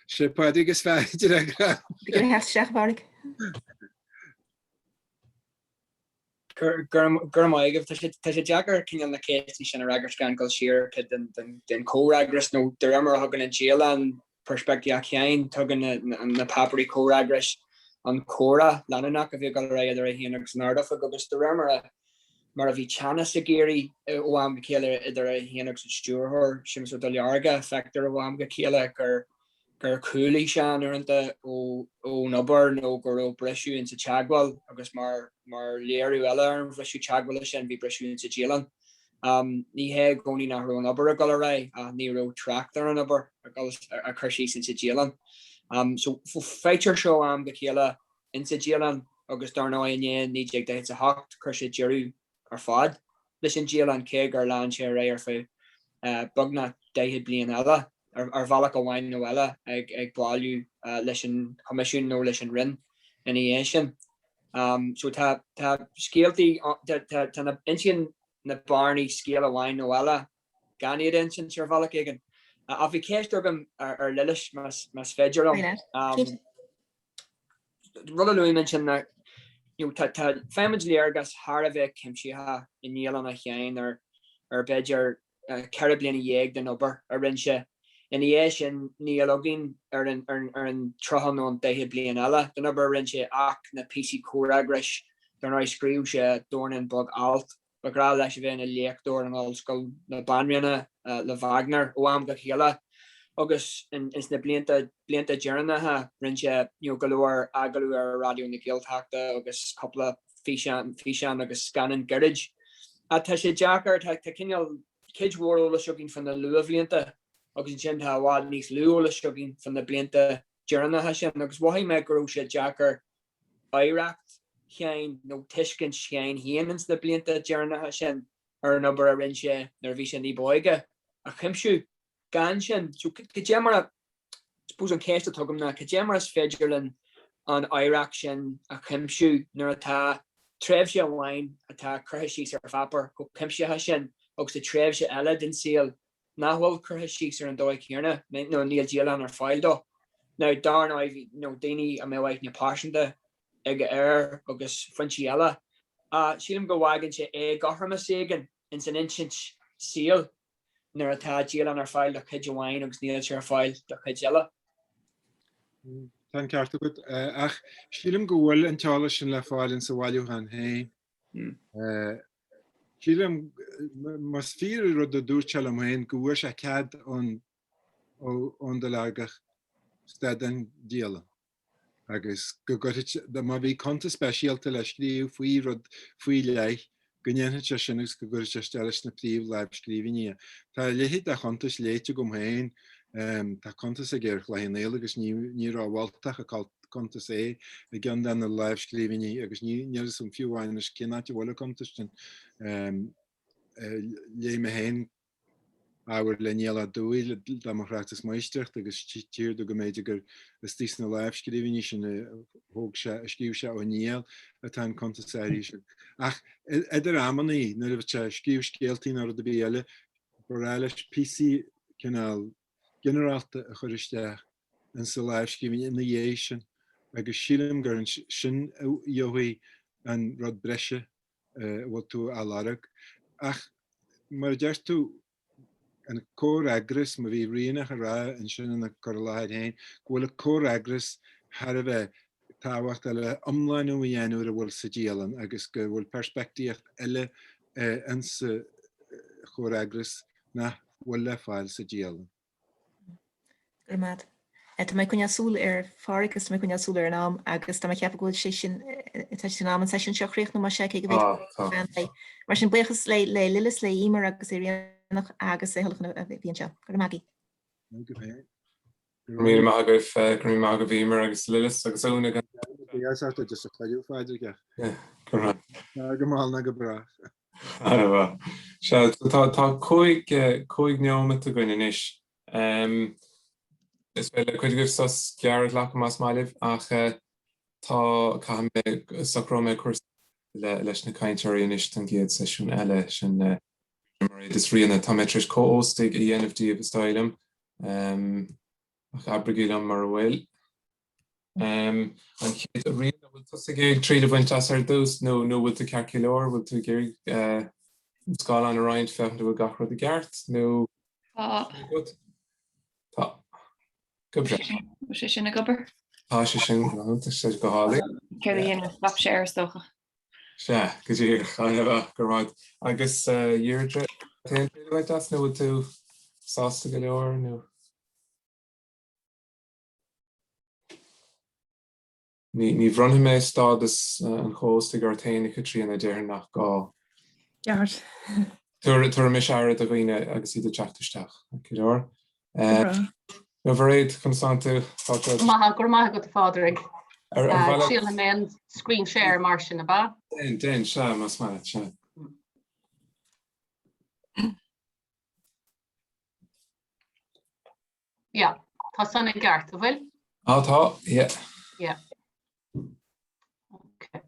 sé Pádraig is féidir a gra. Gur hecht seach Pádraig. Gur maigh tá sé deagar cin na céistí sin a ragar gan go siar den córagras nó de ramar hagan an Dialann perspective cein tugan na paparí córagras an córa lanach a bhí gal réidir a híanagus nádafa agus de ramar mar a bhí teanna sa géirí ó am go céile idir a híanagus stúrthir simas ó learga feictar ó am go céile gur cúlaí sean uanta ó nobar nó gur ó breisiú in sa Teagmhaoil agus mar léirú eile an bhreisiú Teagmhaoil sin bhí breisiú in sa Dialann. Ní hé gcóí nach ró an obair a gal ré a ní ró trachtar an obair a chuirsí in sa Dialann. So féitir seo am go céile in sa Dialann agus dar ná aine ní ag de a hacht chu sé dearú ar fad leis an Dialann cé gur lean sé ré ar fé bugna 10 bliain eile ar bhealach go bhhain nó eile ag bláú leis an comisiún nó leis an rinn in é sin. So tá scéaltaí tá na intíon na barnaí scéal a bhhain nó eile Gani den sin sirvalach igen. A bhí céistorgam ar lilis mas féidir Rula lumen sin na famid léargas har a bheith cimsíthe in Dialanna chéin ar beidir ceir bliana dhéag den obair a rinse. In dhé sin nílogin ar an trochan an 10 bliana eile, den obair rinse ach na PC córagrais don ra scríú sé dornan bog alt, begra leis bheith na léachdor an allscoil na banrianna le Wagner ó am go chéile. Agus is na blianta dearnathe rinse galúir agalú ar radio na Gaeltachta agus coppla fisean agus scanan garage. A tá sé deachar tá cinneal kidhór le sugin fan na lua blianta agus sin tá bhád níos lua le sugin fan na blianta dearnathe sin agus bhaí me gurú sé deachar éireacht chein nó tuiscin chein híanans na blianta dearnathe sin ar an obair a rinse nar bhí sin ní bóige a chimsú. Gan sin, so céimara, suppose an céiste tugam na, céimara is féidirlinn an éireacht sin a chimsú nuair atá tréimhse amháin atá crutha síos ar fapar go chimsithe sin agus a tréimhse eile den síl nachhfuil crutha síos ar an dóigh chéarna, nó níl Dialann ar fáilte. Now dar áibhí daoine a méhhaith na páisianta ag air agus fuintí eile. Sílim go bhhagann sé gotharmas éigean in san insint síl. Nuair atá Dialann ar fáil le chuid amháin agus níl sé ar fáil le chuid eile. Tá ceart agat ach sílim go bhfuil an teala sin le fáilinn sa bhailúchan hain. Sílim mas fír rud a dúirteal am hain go bhfuair sé cead ón de lágach stadan Dialann. Agus go má bhí conta speisialta le scríú faoi rud faoi leith Gynny'n sin ys gygur stelys na prif lab sgrifini. Ta lehid a chontas leite gom hain, ta contas a gerch la hyn eil agus ni ra waltach a call contas a gan dan na lab sgrifini agus ni som fiú wain ys cynnat i wala contas den le me hain awr le niela dwy democratus meistecht agus tíir do goméid gur stís na lab sgrifini sin hoog skriw se o niel a tan contas a Ach, idir ammaní nuair a bheith scríomh scéaltaí ar a bhéile borráiles PC cinál generalta a chur isteach an sa láimh scríbhín ina dhé sin agus sílim gur sin dheochaí an rud breise bhfuil tú á larag. Ach mar deir tú an cór-agras má bhí rianach a rá an sin na Corlaid hain, bhfuil a cór-agras har a bheith táhacht eile omláin ó dhéanúir a bhfuil sa Dialann agus go bhfuil perspectíocht eile an sa chór-agras nach bhfuil le fáil sa Dialann. Gurmad. Tá mé cunne súil ar fárigus mé cunne súil ar nám agus tá ceap goil sé sin ná an sesiún seochréoch nó mar sé go bhéh mar sin buchas le lilas le imar agus é réannach agus é helchan a bhíon seo. Gur magí. Míle gur mag a bhímar agus lilas agus óna gan. Iarsáta just a chladú fáidir ge. Go máil na go brach. Tá cóig neomata goin inis. Is bheith le chuid goibh sos gearad leach más mailibh ach tá caime sacróme cuas leis na cainteoirí inis an géad seisiún eile sin is rianna tá metris cóóstaigh a dhéanamh díobh stáilm ach Aibreán mar bhfuil. An chéad a rianna bhfuil tusa géag tríad a bhaint as ar dús nó bhfuil tú cearci leor bhfuil tú géir scáil an a roiint feachn bhfuil gachrad a gceart nó Tá. sé sin a gobar? Tá sé sin sé go hála. Ceir dhéanamh lap sé ar stocha. Se, go dtí chaimh go ráid. Agus dhéirdre bhaid as nó bhfuil tú sásta go leor nó. Ní bhronn mé stádas an chósta gur taine go tríanana déir nach gá. Geart. Tuair mé seairad a bhíine agus iad teachtasteach. Go leor. No bhréid constantú gur maith go Pádraig síl mé screen share mar sin na ba. Den se mas mai se. Ja, tá sanna gceart a bhfuil? Tá, yeah. Yeah. Okay.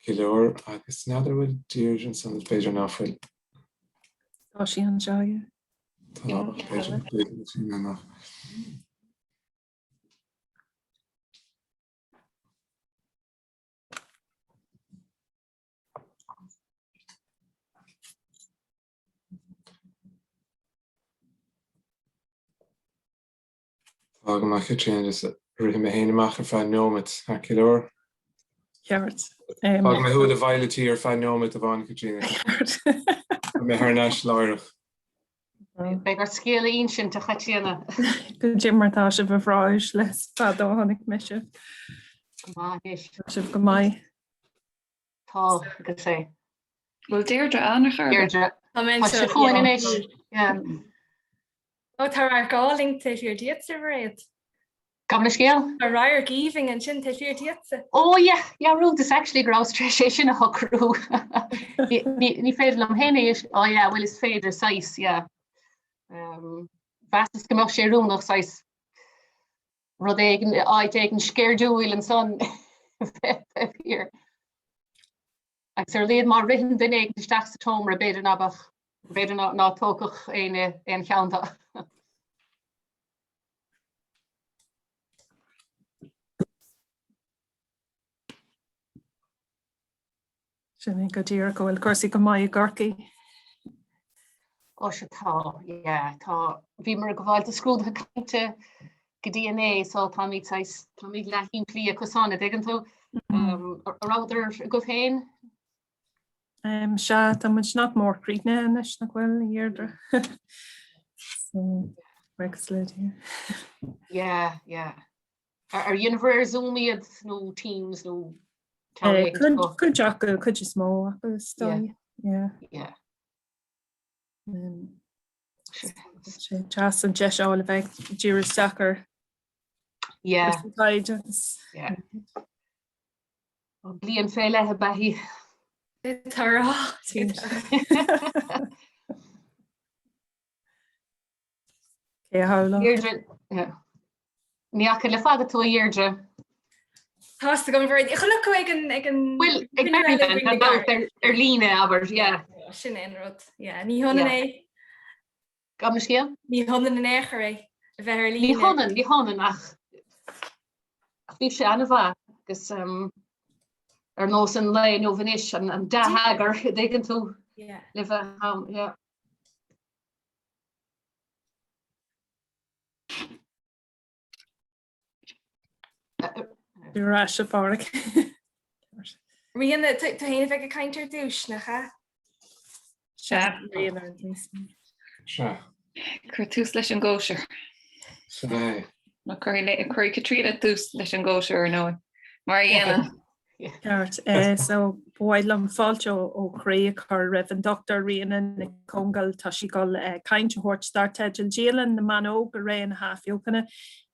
Cileor agus nádar bhfuil Deirdre san Péidir náfuil. Tá sí an seoige. Tá Péidir nach. Aga mac trían is ri me héine maach ar fein nómit a Cileor. Ceart. Aga me thuúil a bhaile tí ar fein nómit a bhain Catriona. Me haar náis láirech. Be gur scéal íon sin a chatíana. Go Jim martá se bhráis les fadó hánig me se. Sibh go mai. Tá go sé. Bhfuil Deirdre annachar. Deirdre. Tá chuin in éis. Ó tá ar gáling te fir dietse réad. Kam na scéal? A rair giving and sin te fir dietse. Oh yeah, Ruth is actually gross treation a hocrú. Ní féidir am héine is, oh yeah, well is féidir sais, yeah. Vastas go sé rún noch sais. Rud éigen scairúil an son here. Ag sir léad mar rihin den éig isteach sa tómra beidir nabach, beidir ná tócach ein cheanta. Sinna go dtíar go bhfuil cuasaí go mai gorcaí. Ó se tá, tá bhí mar go bhfuil a scrúd chainte go DNA so tá míid lehín plí a cosána d tú ráidir go féin? Se tá muid nach mór críne inis na bhfuil Deirdre. Regus le here. Yeah. Ar dionmhar Zoomiad nó Teams nó Could Jaco, could you small yeah. Just and Jesh all about Jira Stacker. Yeah. Yeah. Blian féile a bahi. Tara. Okay, how long? Deirdre, yeah. Ní acha le fada tú Deirdre. Tásta go bhir chuach ag an Well, about líne aber, yeah. Sin inrod. Yeah, ní honan é. Gam na scéal? Ní honan an éair é a bheith ar líne. Ní honan ach. Bhí sé anna bha agus ar nós an le nó bhanis an dahagar dgan tú le bheith yeah. Ra se fáric. Rianna tá héanamh ag a caintear dúis na cha? Se rianna. Se. Cur tús leis an ggóisiir. Na chuir Catriona tús leis an ggóisiir nó mar dhéana. Ceart, so bhhaidlam fáilte ó chraoh chu raibh an Dr Rianna Nic Cóil tá sí go cainte thuirt star Tadhg Dialann na man ó go ré an halfíocanna.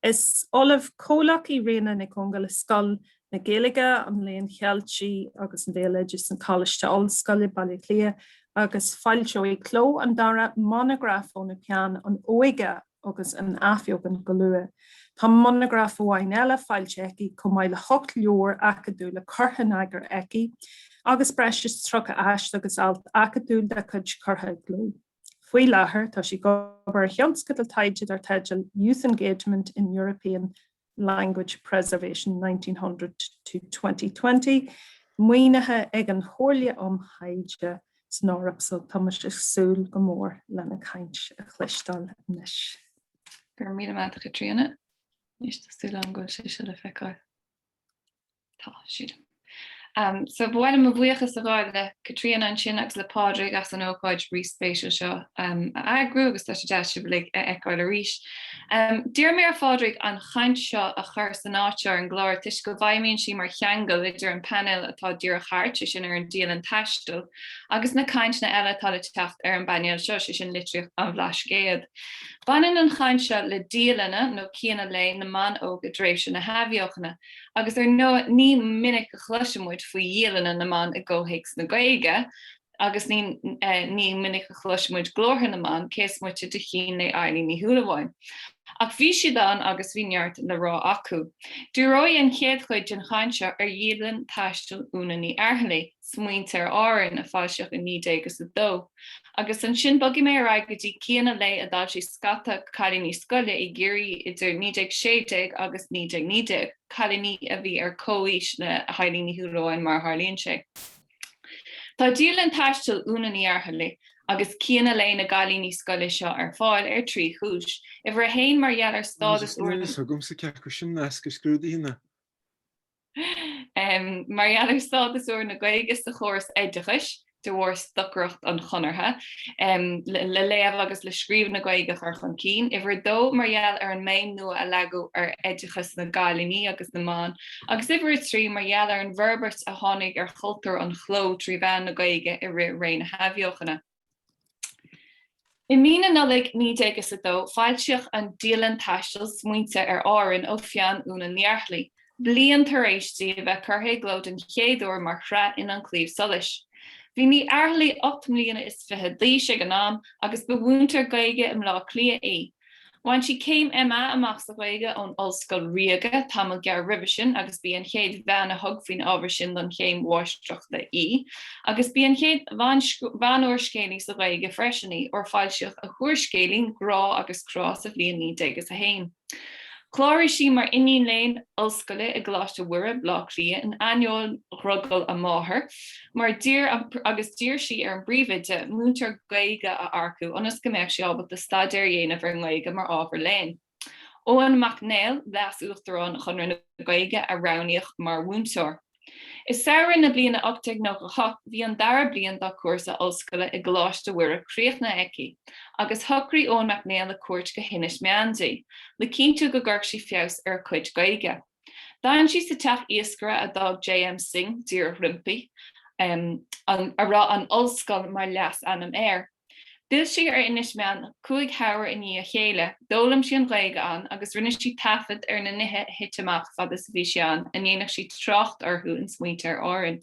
Is Olaf cólaí Rianna Nic Cóil is scoil na Ghaeilge an léon chealtí agus an bhéile just an choiste Oscailt Baillia agus fáilte í cló an dara monograaf ó na pean an óige agus an afiogan go lua. Tá monograaf óhain eile fáilte eici chun maiile hocht leor acadú le curthan agur eici agus breis trocha aist agus alt acadú de chud curtha glú. Faoi láthair tá sí gobar thionscadal taide ar Tadhg Youth Engagement in European Language Preservation 1900 to 2020, muoinethe ag an chóirle hÍde snárap so Thomas is súil go mór lena caint a chluistal níos. Gur míle maith Catriona, níos tú an go sé se le feicáil. Tá siad. So bhhail a bhuiachas a bháil le Catriona an sin agus le Pádraig as an ócáid ríspéisiúil seo agrú agus tá sé deise le eáil a ríis. Dír mé ar Pádraig an chaint seo a chur san átear an gláir tuis go bhaimíonn sí mar cheangal idir an panel atá dúr a chart sin ar an Dialann taistil, agus na caint na eile tá le techt ar an bainil seo sin litríoch an bhlas géad. Banan an chaint seo le Dialanna nó cíanna le na man ó go dréibh sin na haimhíochanna, agus ní minic a chluisimuid faoi Dialanna na man a ggóhéics na Ghaeilge, agus ní minic a chluismuid glórtha amán cés muite de chin le Éalaí ní Shúilleabháin. Ach bhí siad an agus bhíneart le rá acu. Dúróid an chéad chuid an chainte ar Dialann taistil úna ní Airlaí, smaointe ar áireann a fáiseach in 1992. Agus an sin bogí mé raig go dtí cíanna lei a dáiltí scata caddaní scoile i ggéirí idir 1970 agus 1990, caddaní a bhí ar cóis na Éalaí ní Shúilleabháin mar tharlaíonn sé. Tá Dialann taistil úna ní Airlaí agus cíanna lei na Gailí ní scoile seo ar fáil ar trí chúis. I bhar hain mar gheall ar stádas uair Gum sa ceacu sin nas go scrúdaí hína. Mar gheall ar stádas uair na Ghaeilge sa chóras isteach, de bhór stochracht an chonartha, le léamh agus le scríomh na Ghaeilge ar chun cín. I bhar dó mar gheall ar an main nua a leagadh ar isteachas na Gailíní agus na Mán, agus i bhar trí mar gheall ar an bhforbairt a tháinig ar chultúr an chló trí bhean na Ghaeilge i ré na haimhneochana. I mína Nollaig 1992 fáilteach an Dialann taistil smaointe ar áireann ó Fiann úna ní Airlaí. Bliain tar éis tí a bheith curtha glód an chéadúir mar chreat in an clíomh solis. Bhí ní Airlaí 8 mbliana is fiche dhaoise an am agus bhúntar Ghaeilge im lá clia í. When she came Emma amach sa Ghaeilge ón Oscailt riaga tamil gar rivision agus bí an chéad bhean a thug faoin ábhar sin don chéim mháisteach le í, agus bí an chéad bheanúir scéalaí sa Ghaeilge freisinní or fáilseach a chuair scéalainn grá agus crás a bhíon 1991. Chláir sí mar iníon léinn Oscaile i gláiste uaire blá clia an annual rugal a máthair, mar agus dír sí ar an bríomide múntar Ghaeilge a arcú onas go mbeadh sé ábhar de stadéir dhéanamh ar an Ghaeilge mar ábhar léinn. Óan Mac Cóil leas uachtarán chun na Ghaeilge a roghnaíoch mar múntóir. Is saoire na bliana 88 bhí an dara blian dá cuasa Oscaile i gláiste uaire críoch na eici, agus thugraí ón Mac Cóil a cuairt go hinis meandaí, le cinntiú go gurc sí feabhas ar chuid Ghaeilge. Dáin sí sa teach iascra a dag J.M. Singh dír rimpi, ará an Oscail mar leas anam air. Dil sí ar inis mean cúig háir in í a chéile, dólam sí an Ghaeilge an agus rinne sí tafad ar na nithe hitamach fad is bhí sé an dhéanamh sí trácht orthú in smaointe ar áireann.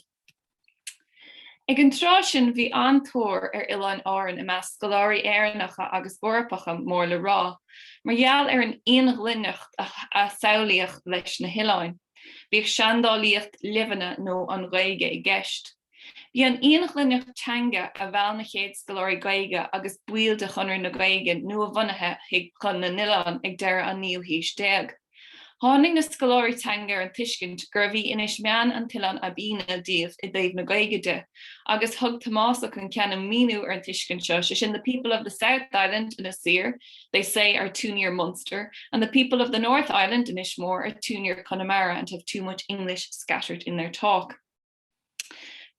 Ag an trá sin bhí antóir ar Oileáin áireann i measc scoláirí éireannacha agus borpacha mór le rá, mar gheall ar an aonach linneacht a saolaíoch leis na Oileáin. Bhíodh seandálaíocht livanna nó an Ghaeilge i gceist. Bhí an aonach linneacht teanga a bheall na chéad scoláirí Ghaeilge agus buail de chunir na Ghaeilge nua bhunaithe ag chun na Oileáin ag deir an níl híos déag. Tháinig na scoláirí teanga an tuiscint gur bhí inis meán an Oileáin a bína díobh i dtaobh na Ghaeilge de, agus thug Tomásach an ceanna míniú ar an tuiscint seo, sin the people of the South Island in a Seer, they say are too near Munster, and the people of the North Island in Ishmore are too near Connemara and have too much English scattered in their talk.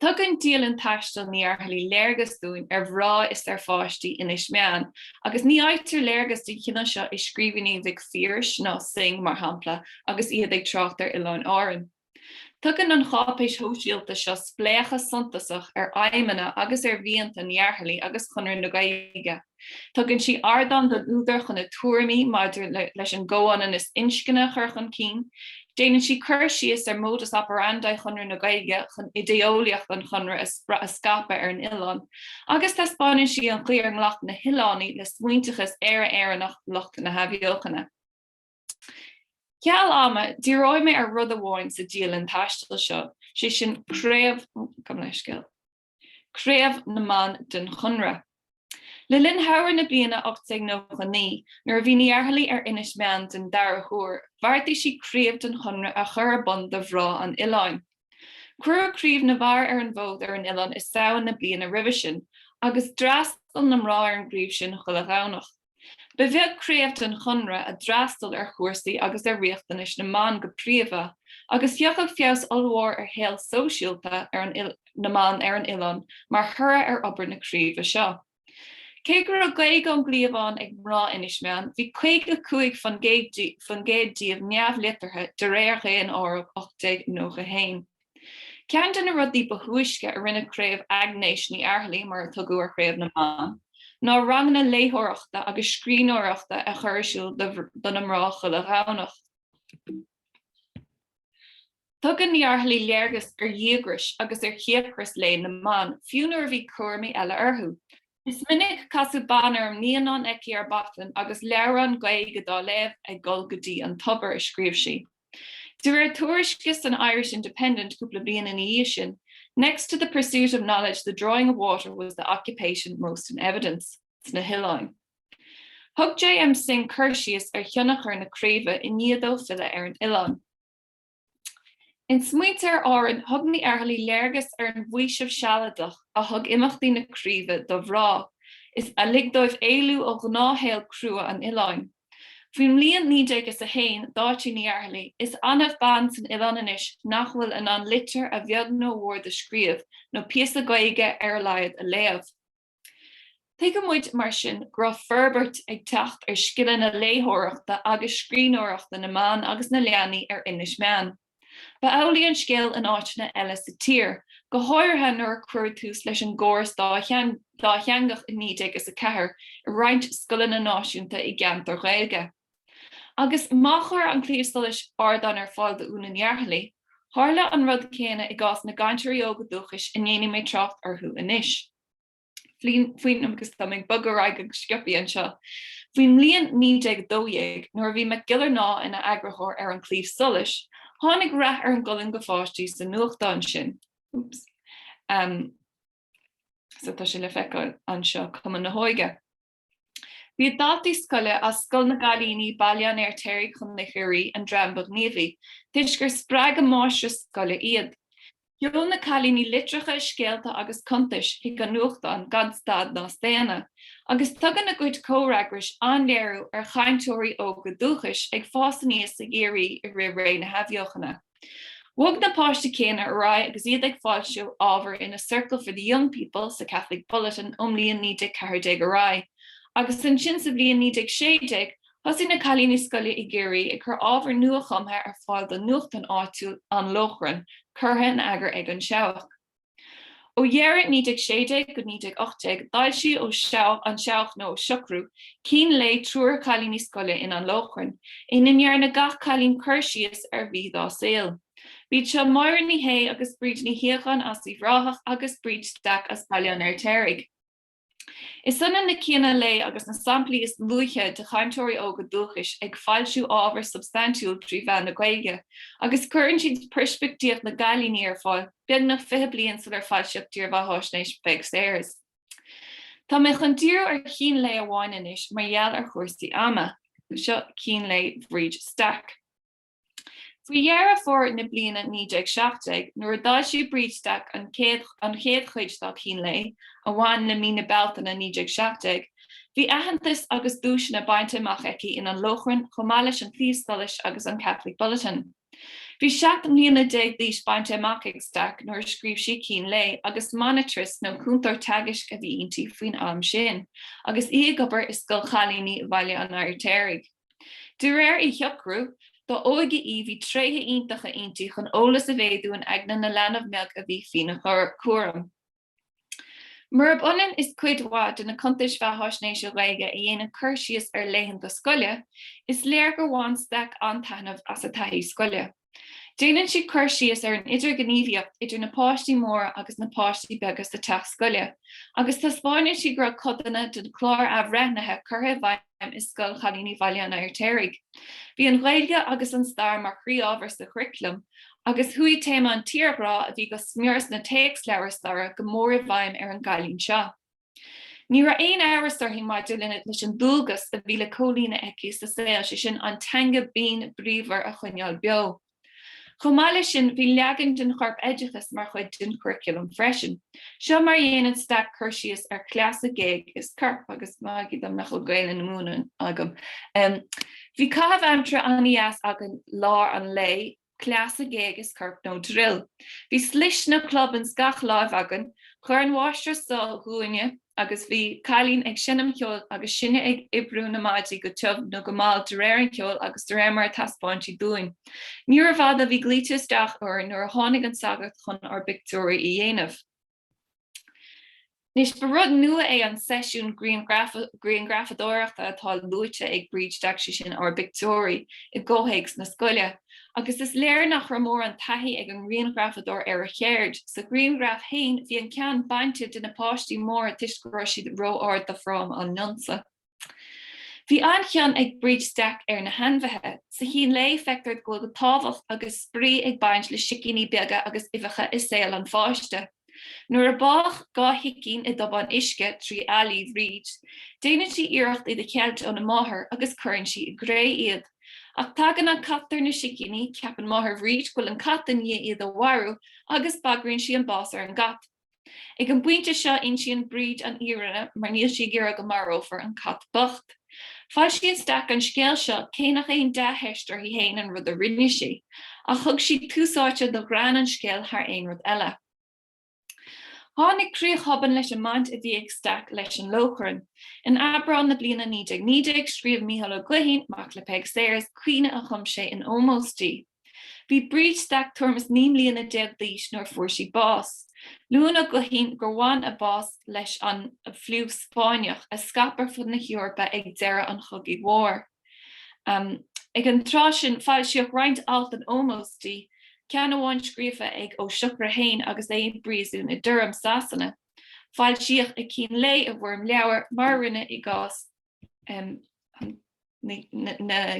Tug an Dialann taistil ní Airlaí léargas dúin ar bhrá is ar fáistí inis meán, agus ní áitir léargas dí cinna seo i scríbhní bhíh fíris ná sing mar hampla agus iad ag trácht ar Oileáin áireann. Tugann an chápéis hóisialta seo spléacha suntasach ar aimimena agus ar bhíonanta ní Airlaí agus chunir na Ghaeilge. Tugann sí ardan don údar chun na tuairimí maidir leis an ggóanna is inscinne chuir chun cín, déanann sí chuir síos ar modus operandi chunir na Ghaeilge chun ideolaíocht an chunir a scape ar an Oileáin, agus tá spáinneann sí an clíar an leach na Oileánaí le smaointechas éireannach lucht na haimhneochana. Ceall ama, díróid mé ar rud amháin sa Dialann taistil seo, sé sin craobh na man den chunra. Le linn háir na bliana 89 nuair bhí ní Airlaí ar inis meán den dara thuair, bhairtí sí craobh den chunra a chur bun de bhrá an Oileáin. Cuir críomh na bhar ar an bhód ar an Oileáin is saoin na bliana rivisin, agus drastal na mrá ar an gríomh sin chula ghabhnach. Ba bheadh craobh den chunra a drastal ar chuairsaí agus ar riachtain is na man go príomha, agus theochah feabhas olmhór ar héal sóisialta ar na man ar an Oileáin mar thura ar obair na críomha seo. Cé gur a Ghaeilge an gníomháin ag mrá inis meán, bhí 55 fan géadíobh neamhlithartha de réir chéan áireamh 89. Ceann den na rudaí bathuaisce a rinne craobh agnéis ní Airlaí mar a tugadh ar craobh na man, ná rangna léthireachta agus scríbhneoireachta a chuirsiúil don na mrá chula ghabhnach. Tugann nIarlaí léargas dhiagrais agus chéachras le na man, fiúnar bhí cuairmí eile orthú. Is minic casú banarm níanán eici ar batan agus leabharan Ghaeilge dá léamh ag gol go dtí an tobar a scríobh sí. Dúir tuairiscis an Irish Independent cúpla bliain in sin, next to the pursuit of knowledge, the drawing of water was the occupation most in evidence. Sna Mealláin. Thug J.M. Singh Cursius ar cheannachar na craomha in níadó fila ar an Ilan. In smuintear áran thug ní Airlaí léargas ar an bhuaisibh sealadach a thug imachtaí na craomha do bhrá, is a ligdóibh éilú ó gnáthhéal crua an Iláin. Fuim líon nídeag is a hain dáití ní Airlaí, is anamh ban san Ilan inis nach bhfuil an litir a bheag nó mhór de scríobh nó píosa Ghaeilge ar laiad a léamh. Tuige muid mar sin gra ferbert ag teacht ar scileann na léthireachta agus scríbhneoireachta na man agus na leanaí ar inis meán. Ba eolaíonn scéal an áiteanna eile sa tír, go háirithe nuair cuair tús leis an gcóras dá cheangach i nídeag is a cethair i roinnt scoileann na náisiúnta i gceantar Ghaeilge. Agus má chuir an clíomhstoilais ardan ar fáil de úna Airlaí, tharla an rud céine i gás na gcainteoirí óga dúchais in dhéanamh mé trácht orthú inis. Fuoin agus tá ag bugaráig agus sciupaí anseo. Fuoin líon nídeag dódhéag nuair bhí me gilar ná ina eagrathóir ar an clíomhstoilais, tháinig rath ar an gulin go fáistí sa nuachtáin sin. So tá sé le feiceáil anseo cumann na Háige. Bhí dátaí scoile as scoil na Gailíní bailíonn ar téirigh chun na Chiúirí an Drambach Naomhaí, tuis gur spreag an máistre scoile iad. Dúil na Cailíní litreacha scéalta agus chuntas hi go nuachtáin gadstad ná stéana, agus tugann na gcuid córeagrais anléirú ar chainteoirí óga dúchais ag fásta níos sa géirí i ribh ré na heabhheochanna. Wog na páiste céine ará agus iad ag fáilseú ábhar in a circle for the young people sa Catholic Bulletin líon nídeag 14 ará, agus an sin sa bblion nídeag 16 hosí na Cailíní scoile i géirí ag chur ábhar nua chumtha ar fáil do nuachtain áitiúil an lochran, curtha an agar ag an seach. Ó dhearad nídeag 16 go nídeag 8 dail si ó an seach nó siocrú, cín le trúr Cailíní scoile in an lochran, inar na gach Cailín Cursius ar bhí dá saoil. Bhí se mair ní hé agus bríd ní hiachan as í bhráthach agus bríd staach as bailíonn ar téirigh. Is sanna na cíanna lei agus na samplaí is luithe de chainteoirí óga dúchais ag fáilsiú ábhar substantiúil trí bhean na Ghaeilge, agus cuireann siad perspectíocht na Gailíní ar fáil, beag na 5 bliain sa ar fáilseach tíor bha háisnéis beag séras. Tá mé chun tír ar cín le amháin inis margheall ar chóirsaí ama, seo cín le bríd staach. Bhí dhearr fór na bliana nídeag 17 nuair dá siú brídteach an chéad chuid dá cín le, a bhain na mína beltainna nídeag 17, bhí aitheantas agus dúisina bainte amach aici in an lochran chomá leis an clíomhstoilais agus an Catholic Bulletin. Bhí 7 mbliana díos bainte amach ag staach nuair scríobh sí cín le agus monitris nó cúntar taigis a bhí intí faoin am sin, agus iad gobar is scoil Cailíní bhaile an air téirigh. Dú réir i thiocrú, Tá óige bhí tréthe iontacha intí chun ólas a bhéadú an agna na leanamh meag a bhí fina cuaram. Mar bunan is cuidhád na chuntas bheith háisnéis Ghaeilge a dhéanaan Cursius ar léithin do scoile, is léir gur bháin staach an tainmh as a taithí scoile. Déanann si Cursius ar an idir gníomhaíocht idir na páistí móra agus na páistí beagas de teach scoile, agus tá spáinne si gur codanna den chlár abhreithnathe curtha bhaim is scoil Cailíní bhaile ar téirigh. Bhí an Ghaeilge agus an stair mar chrí ábhar sa curriculum, agus thuí téma an tíorrá a bhí go smiras na téex leabharstáire go mór bhaim ar an Gailín seo. Ní ra aon ábharstar hí mar dúlinne leis an dúlgas a bhí le cólína aici sa saoil sin an teanga bín bríomhar a chuineáil beo. Chomáile sin bhí leagan den chorp éideachas mar chuid den curriculum freisin. Seo mar dhéanaan staach Cursius ar clása géig is carp agus mágid am nach Gael na múna agam. Bhí caibh amtra anías agan lár an lei, clása géig is carp nó drill. Bhí slis na club an scach láimh agan, chuir an bhaistre sa gúine agus bhí Cailín ag sinnam ceol agus sinne ag ibrú na maidí go tubh nó go máil de réir an ceol agus de réir mar taspáintí dúin. Níor bhfad a bhí glíteteach ar nuair a tháinig an sagat chun ar Victoria i dhéanamh. Nis ba rud nua é an seisiún grianghrafadóireachta atá luite ag brídeach sin ar Victoria i ggóthaigs na scoile, Agus is léir nach ramór an taithí ag an riangrafador ar a chéird, sa riangraf hain bhí an cean bainte den na páistí mór a tuisgurá siad ró ard de frám an nonsa. Bhí anchean ag bríd isteach ar na hanmhaithe, sa hín lé feictard go go tábhacht agus sprí ag baint le sicíní beaga agus ifacha is saoil an fáiste. Nuair a bách gá hicín i doban isce trí ealaí bríd, déanann si iirecht i de chealt ó na máthair agus cuireann si i gré iad. Ach tagan an catar na sicíní ceapan máthair bríd bhfuil an catan iad ó warú agus bagrann si an bás ar an gat. Ag an buinte seo in si an bríd an iarana mar níl si gira go marófar an cat bocht. Fáil si isteach an scéal seo cé nach éon 10 heistar hí héin an rud a rinne si, a thug si túsáte do gran an scéal thar aon rud eile. Tháinig críochaban leis an maint a bhí ag isteach leis an lóchran. In Aibreán na bliana 19 scríomh Mícheál Ó Liatháin mac le peag séirs cuioine a chum sé in ómóstí. Bhí bríd isteach tuamas 9 bliana 10 líis nuair fuair si bás. Luan Ó Liatháin gur bhain a bás leis an fliú Spáineach a scapar fud na Eorpa ag deireadh an chugaí mhór. Ag an trá sin fáil siach roinnt alt an ómóstí, cean amháin scríofa ag Ó Súilleabháin agus é bríosún i Durham Sasanna. Fáil siach ag cín lé a bhfuirm leabhar mar rinne i gás na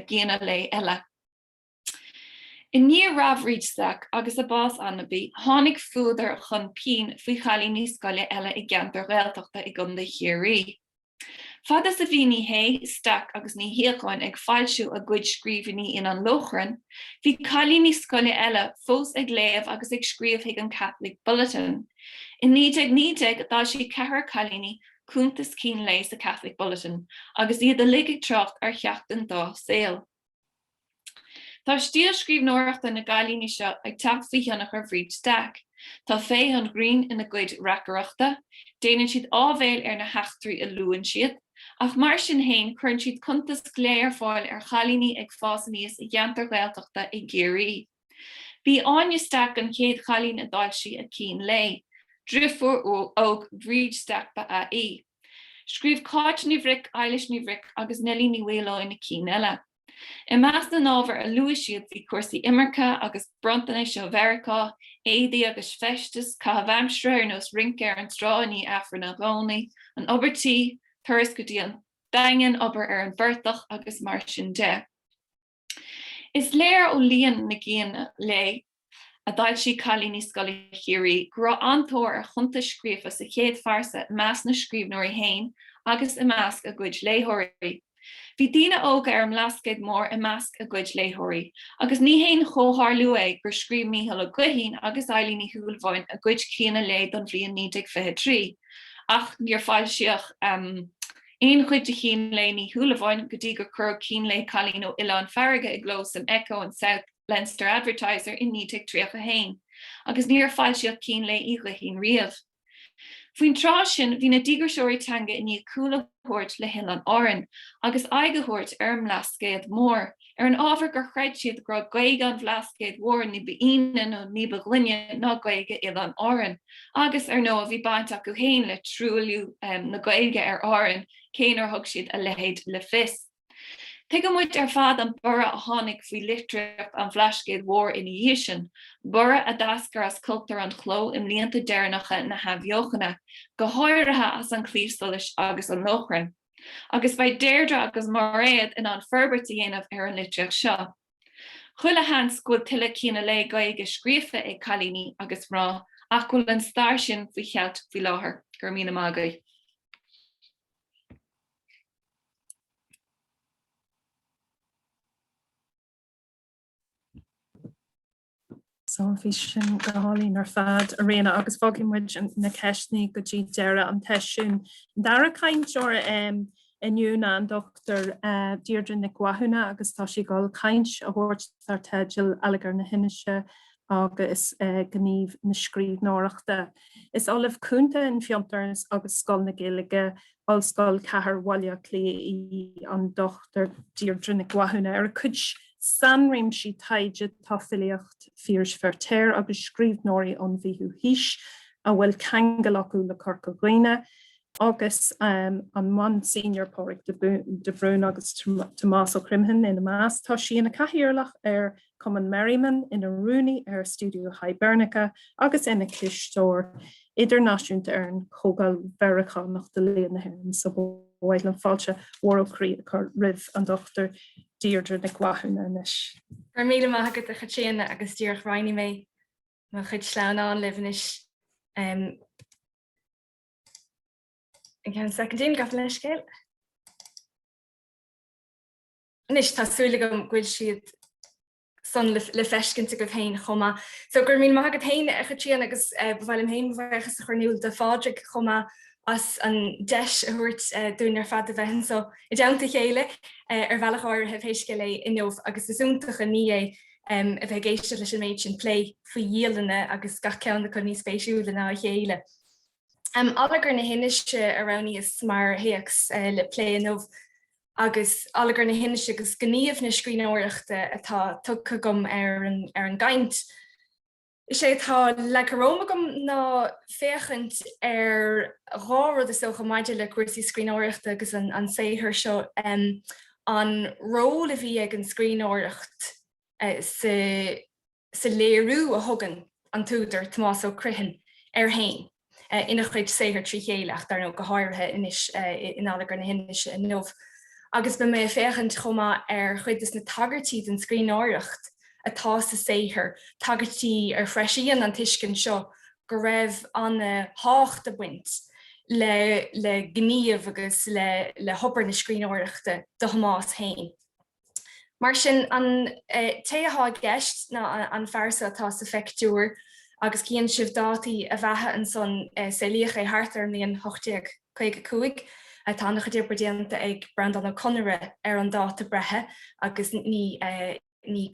géana lé eile. I níor rabhríd isteach agus a bás annabí, tháinig fuadar chun pín faoi chalíní scoile eile i gceantar Ghaeltachta i gcunda Chiarí. Fada sa bhí ní hé isteach agus ní hiagáin ag fáilsiú a gcuid scríbhní in an lóchran, bhí chalíní scoile eile fós ag léamh agus ag scríomh ag an Catholic Bulletin. In 1990 dá si 4 chalíní chuntas cín lé sa Catholic Bulletin, agus iad a ligigh trocht ar cheachtain dá saoil. Tá stíl scríbhneoireachta na Gailíní seo ag teacht faoi cheannach ar bhríd isteach. Tá fé an Green ina gcuid racareachta, déanann siad ábhéil ar na heachtarí a luúann siad, ach mar sin hain chuireann siad chuntas léir fáil ar chalíní ag fása níos i gceantar Ghaeltachta i Géirí. Bhí áin isteach an chéad chalín a dáil si a cín lé, drifúr óg bhríd isteach ba a í. Scríomh cáit ní bhric, eilis ní bhric agus nelí ní bhéaló ina cín eile. I meas na nábhar a luas siad bhí cuasaí imirce agus brontaine seo Mheireachá, éadaí agus festas, cahabhamstra ar nós rinc ar an stráiní afran na gcónaí, an obertí, thuras go dtí an daingean obair ar an bhirrtach agus mar sin de. Is léir ó líon na géana lé a dáil si chalíní scoile Chiarí, go raibh antóir ar chuntas scríofa sa chéad farsa meas na scríbhneoirí hain agus i measc a gcuid léthirí. Bhí daoine óga ar an lascaid mór i measc a gcuid léthirí, agus ní haon chomhthar luaig gur scríomh Mícheál Ó Liatháin agus Eileaní Thuailmhain a gcuid cíanna lé don bhliain 1923. Ach níor fáil siach aon chuid de cín lé ní Thuailmhain go dtí gur cur cín lé chalín ó Ileán Farraige i glós an Echo an South Leinster Advertiser in 1931, agus níor fáil siach cín lé Uí Ríordáin. Fuoin trá sin bhí na dígursúirtanga in níos coolla thuirt le hin an áireann, agus aigethirt ar an mhlascéad mór, ar an ábhar gur chreid siad go Ghaeilge an bhlascéad mór ní b'íine nó ní beglunne ná Ghaeilge iad an áireann, agus ar nó a bhí baint acu héin le trúiliú na Ghaeilge ar áireann, céin ar thug siad a lehéad le fios. Tuige muid ar fad an bura a tháinig faoi litreacht an bhlascéad mór ina dhiaidh sin, bura a d'ascar as cultar an chló im líonta deireanacha na haimheochanna, go háirithe as an clíomhstoilais agus an lóchran. Agus bheidh Deirdre agus Mairead in an ferbert a dhéanamh ar an litreacht seo. Chuile hans go tuile cíanna le Ghaeilge scríofa ag chalíní agus mrá, ach bhfuil an stair sin faoi chealt faoi láthair, gur míle maith. So bhí sin go hálín ar fad a réana agus bhagimmuid na ceisní go dtí deire an teisiún. Dara cainteoir inniuúna an Dr Deirdre Nic agus tá sí gáil caint a bhairt ar teisteal ealagar na hiniise agus gníomh na scríbhneoireachta. Is olamh cúnta in fiomtarnas agus scoil na Ghaeilge Oscailt Cathaoirleach lí an Dr Deirdre Nic ar a cuid sanrim si taide tafiliacht fírs fertéir agus scríbhneoirí an bhíú híis a bhfuil cheangal acu le corca ghaoine agus an man senior Pádraig de Brún agus Tomás Ó Crimhin in meas tá sí ina Cathaoirleach ar Cumann Merriman ina Rooney Studio Hibernica agus ina Clistóir idirnáisiúnta ar an chógáil Verachán nach de léon na haireann sa bhhail an fáilte Uí chu rih an Dr Deirdre Nic Wathúna inis. Gur míle maithagad a chatéanna agus díoch roinní mé má chud sleanán livanis. Again, secondin gaf leis céil. Nis tásúla go bhfuil siad son le feiscinnta go bhhéin chuma. So gur míle maithagad héine a chatéanna agus bhfuil an héin bhreachas a chuirniúil de Pádraig chuma as an deis a thuirt dún ar fad a bheithin. So I deanta chéile ar bhealach áir héisce le inmh agus isúntacha ní é a bheith géiste leis an méid sin play faoi Dialanna agus gach ceanna chu níos spéisiúla ná chéile. Allagur na hinneise aráí is mar héachs le play inmh agus allagur na hinneise agus gníomh na scríóireachta atá tucha gom ar an gaint. Is sé tá le goróma gom ná féchant ar rárad is socha maidide le cuasí scríóireachta agus an séthir seo an ról a bhí ag an scríóireacht sa léirú a thugan an túidir Tomás Ó Cruithin ar hain. Ina chuid séthir trí chéileach dar nó go háirithe inis in allagur na hinneise in nómh. Agus be mé féchant chuma ar chuid is na tagartí den scríóireacht atá sa séthir, tagartí ar freisin an tuiscin seo go raibh an hácht a buint le gníomh agus le hobar na scríóireachta do Tomás hain. Mar sin an Theitheadh gceist ná an fearsa atá sa feictúr agus cían sibh dátaí a bheithe an son séilíoch é hartar níon 85 tána go dtíir déanta ag Brandan Ó Conire ar an dáta brethe agus ní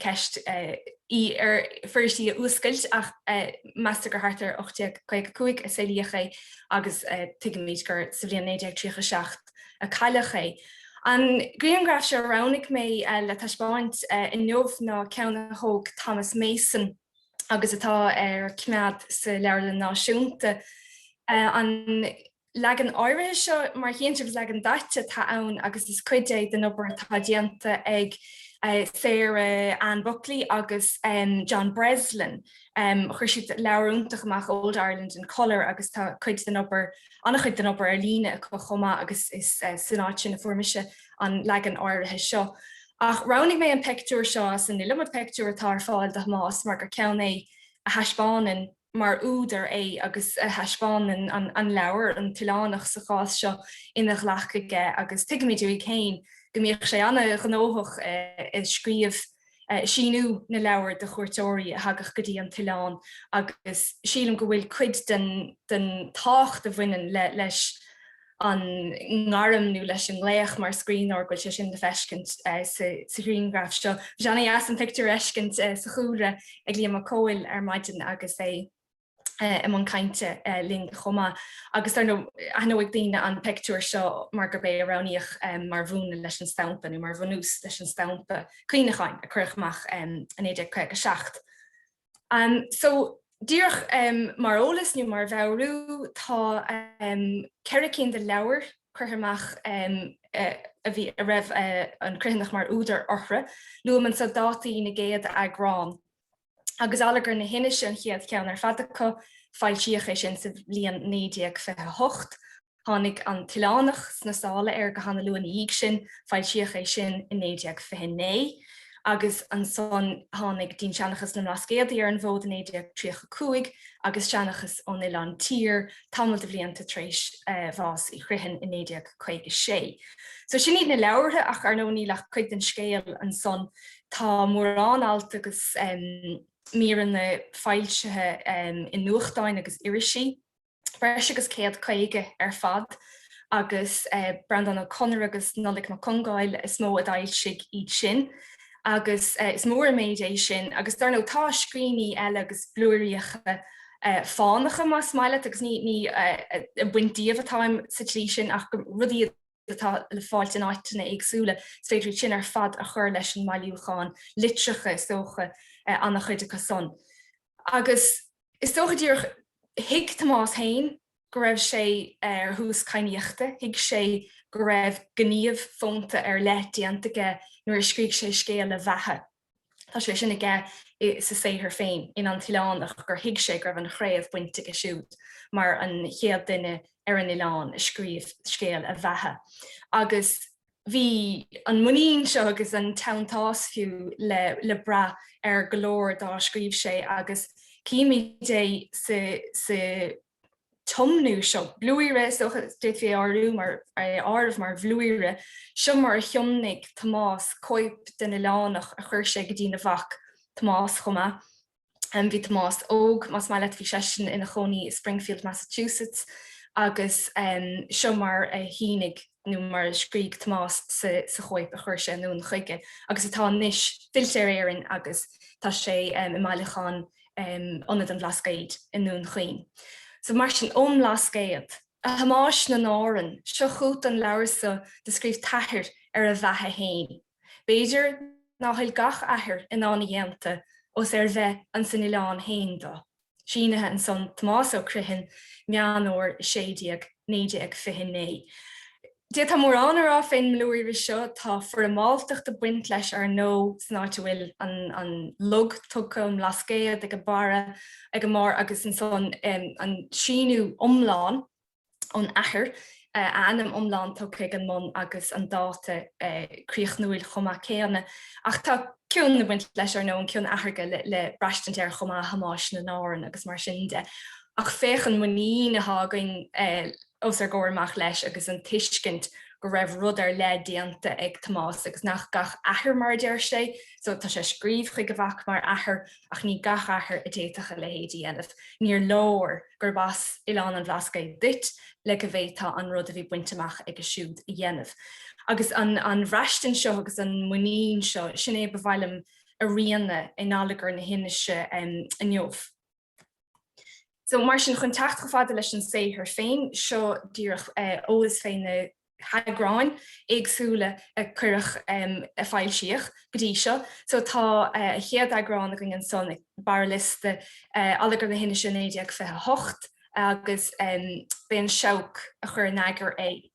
ceist í ar firstí Oscailt ach meastar gur hartar 85 a séilíoch é agus tuigeméid gur sa bhliain 1936 a caiileach é. An Griangraf seo ránig mé le taisteáint in nómh ná ceanna thóg Thomas Mason agus atá ar cmead sa Leabharlann Náisiúnta. An legan áirithe seo mar chéantar legan daite tá ann agus is cuide den obair atá déanta ag Sarah Ann Buckley agus John Breslin. Chuir siad leabharúntaach amach Old Ireland in Colour agus tá cuid den obair annach chuid den obair ar líne go chuma agus is sanáid sin na formise an legan áirithe seo. Ach ránig mé an picú seo san limad picú atá ar fáil de más mar gur ceann é a heispáin mar údar é agus a heispáin an leabhar an tiilánach sa chás seo ina ghlachaige agus tuigeméidú céin gomíoch sé anna gnóthach scríomh síú na leabhar de chuirteoirí a thagach go dtí an tiilán agus sílam go bhfuil cuid den tácht a bhainean leis an ngaram nu leis an léach mar screen or go sin de feiscint sa Griangraf seo. Bheanna as an picture eiscint sa chúra ag Liam Mac Cóil ar maidin agus é am cainte ling chuma. Agus ag daine an picture seo mar gur bé aráníoch mar bhúna leis an stampa nó mar bhanús leis an stampa cuioineáin a chuirchmach an 1967. So Dúch mar ólas nu mar bhehrú tá ceiricín de leabhar chuirteach a bhí a raibh an cruinnach mar údar orthra, luaman sa dátaí na géad agrán. Agus allagur na hinneise an chiad ceann ar fadacha fáiltíocha sin sa bhliain 1928, tháinig an tiilánach na sála ar go hána luan íag sin fáiltíocha sin in 1929. Agus an son tháinig dín seanachas na nascéadaí ar an bhód in 1935 agus seanachas ón Ián tír tamil de bhlianta tréis bhás i chruithin in 1956. So sin iad na leabhartha ach ar nó ní leach chuid den scéal an son tá mórrán alt agus míran na fáiltethe in Nuachtáin agus Irisí, breis agus céad caige ar fad agus Brandan Ó Conire agus Nollaig Mac Cóil is mó a dail sig iad sin. Agus is mór méid é sin, agus dar nó tá scríní eile agus blúiríocha fánacha más smaile agus ní buintíomh atáim sa trí sin ach rudí atá le fáilte áitina agsúla féidir sin ar fad a chur leis an maiúcháin litreacha socha anna chuide go son. Agus is tócha dúr hiig Tomás hain go raibh sé ar hús caiineachta, hiig sé go raibh gníomh fónta ar le déantaige nuair scríg sé scéal le bhethe. Tá sé sin ige sa séhir féin in an Dialannach gur hiig sé gur an chréibh buinte go siúd, mar an chéad duine ar an Dialann a scríomh scéal a bheithe. Agus bhí an muín seo agus an towntáisfiú le bra ar golóir dá scríomh sé agus cíimi dé sa tomnú seo bluúire so dit fé áú mar ámh mar bhlúire seo mar thiomnig Tomás coip den Dialannach a chuir sé go dtí na bhac Tomás chuma. Bhí Tomás óg mas mai le bhí seisiún ina choní Springfield, Massachusetts, agus seo mar hínig nó mar scríg Tomás sa choip a chuir sé nún chuige. Agus atá níos filtéiréirin agus tá sé i Mealláin anad an bhlascaid in nún chuoin. So mar sin omlascéad, a hamáis na náran, seo chuút an leabharsa de scríomh taithir ar a bheithe héin. Béidir náthil gach aithir in ána dhéanta os ar bheith an san Dialann héin dó. Sínathe an son Tomás ó Cruithin meánóir 1649. Dia tá mór anrá féin mlúir seo tá for a máilteach de buint leis ar nó snáte bhfuil an lug tucha lascéad ag go bara ag go mór agus an son an síú omláin an aithir anam omláin tucha an món agus an dáta críochnúil chumá céanna. Ach tá ciún na buint leis ar nó an ciún aithirge le breistant ar chumá hamáis na náran agus mar sin de. Ach féchan muí na hágain os ar gcomach leis agus an tuiscint go raibh rud ar le déanta ag Tomás agus nach gach aithir mar deir sé, so tá sé scríomh chuig go bhac mar aithir ach ní gach aithir a déitacha le héad dhéanamh. Níor leir gur bas Dialann an bhlascaid dit le go bhétá an rud a bhí buinteach ag go siúd i dhéanamh. Agus an bhreistin seo agus an muín seo sin é bhhailm a rianna in nálagar na hinise inniuh. So mar sin chun techt go fada leis an séhir féin seo díoch ólas féin na Aibreán agsúla a chuirech a fáilseach go dtí seo. So tá chéad Aibreán a an son ag bar liste allagar na hinise 1928 agus ben seach a chur neigear é.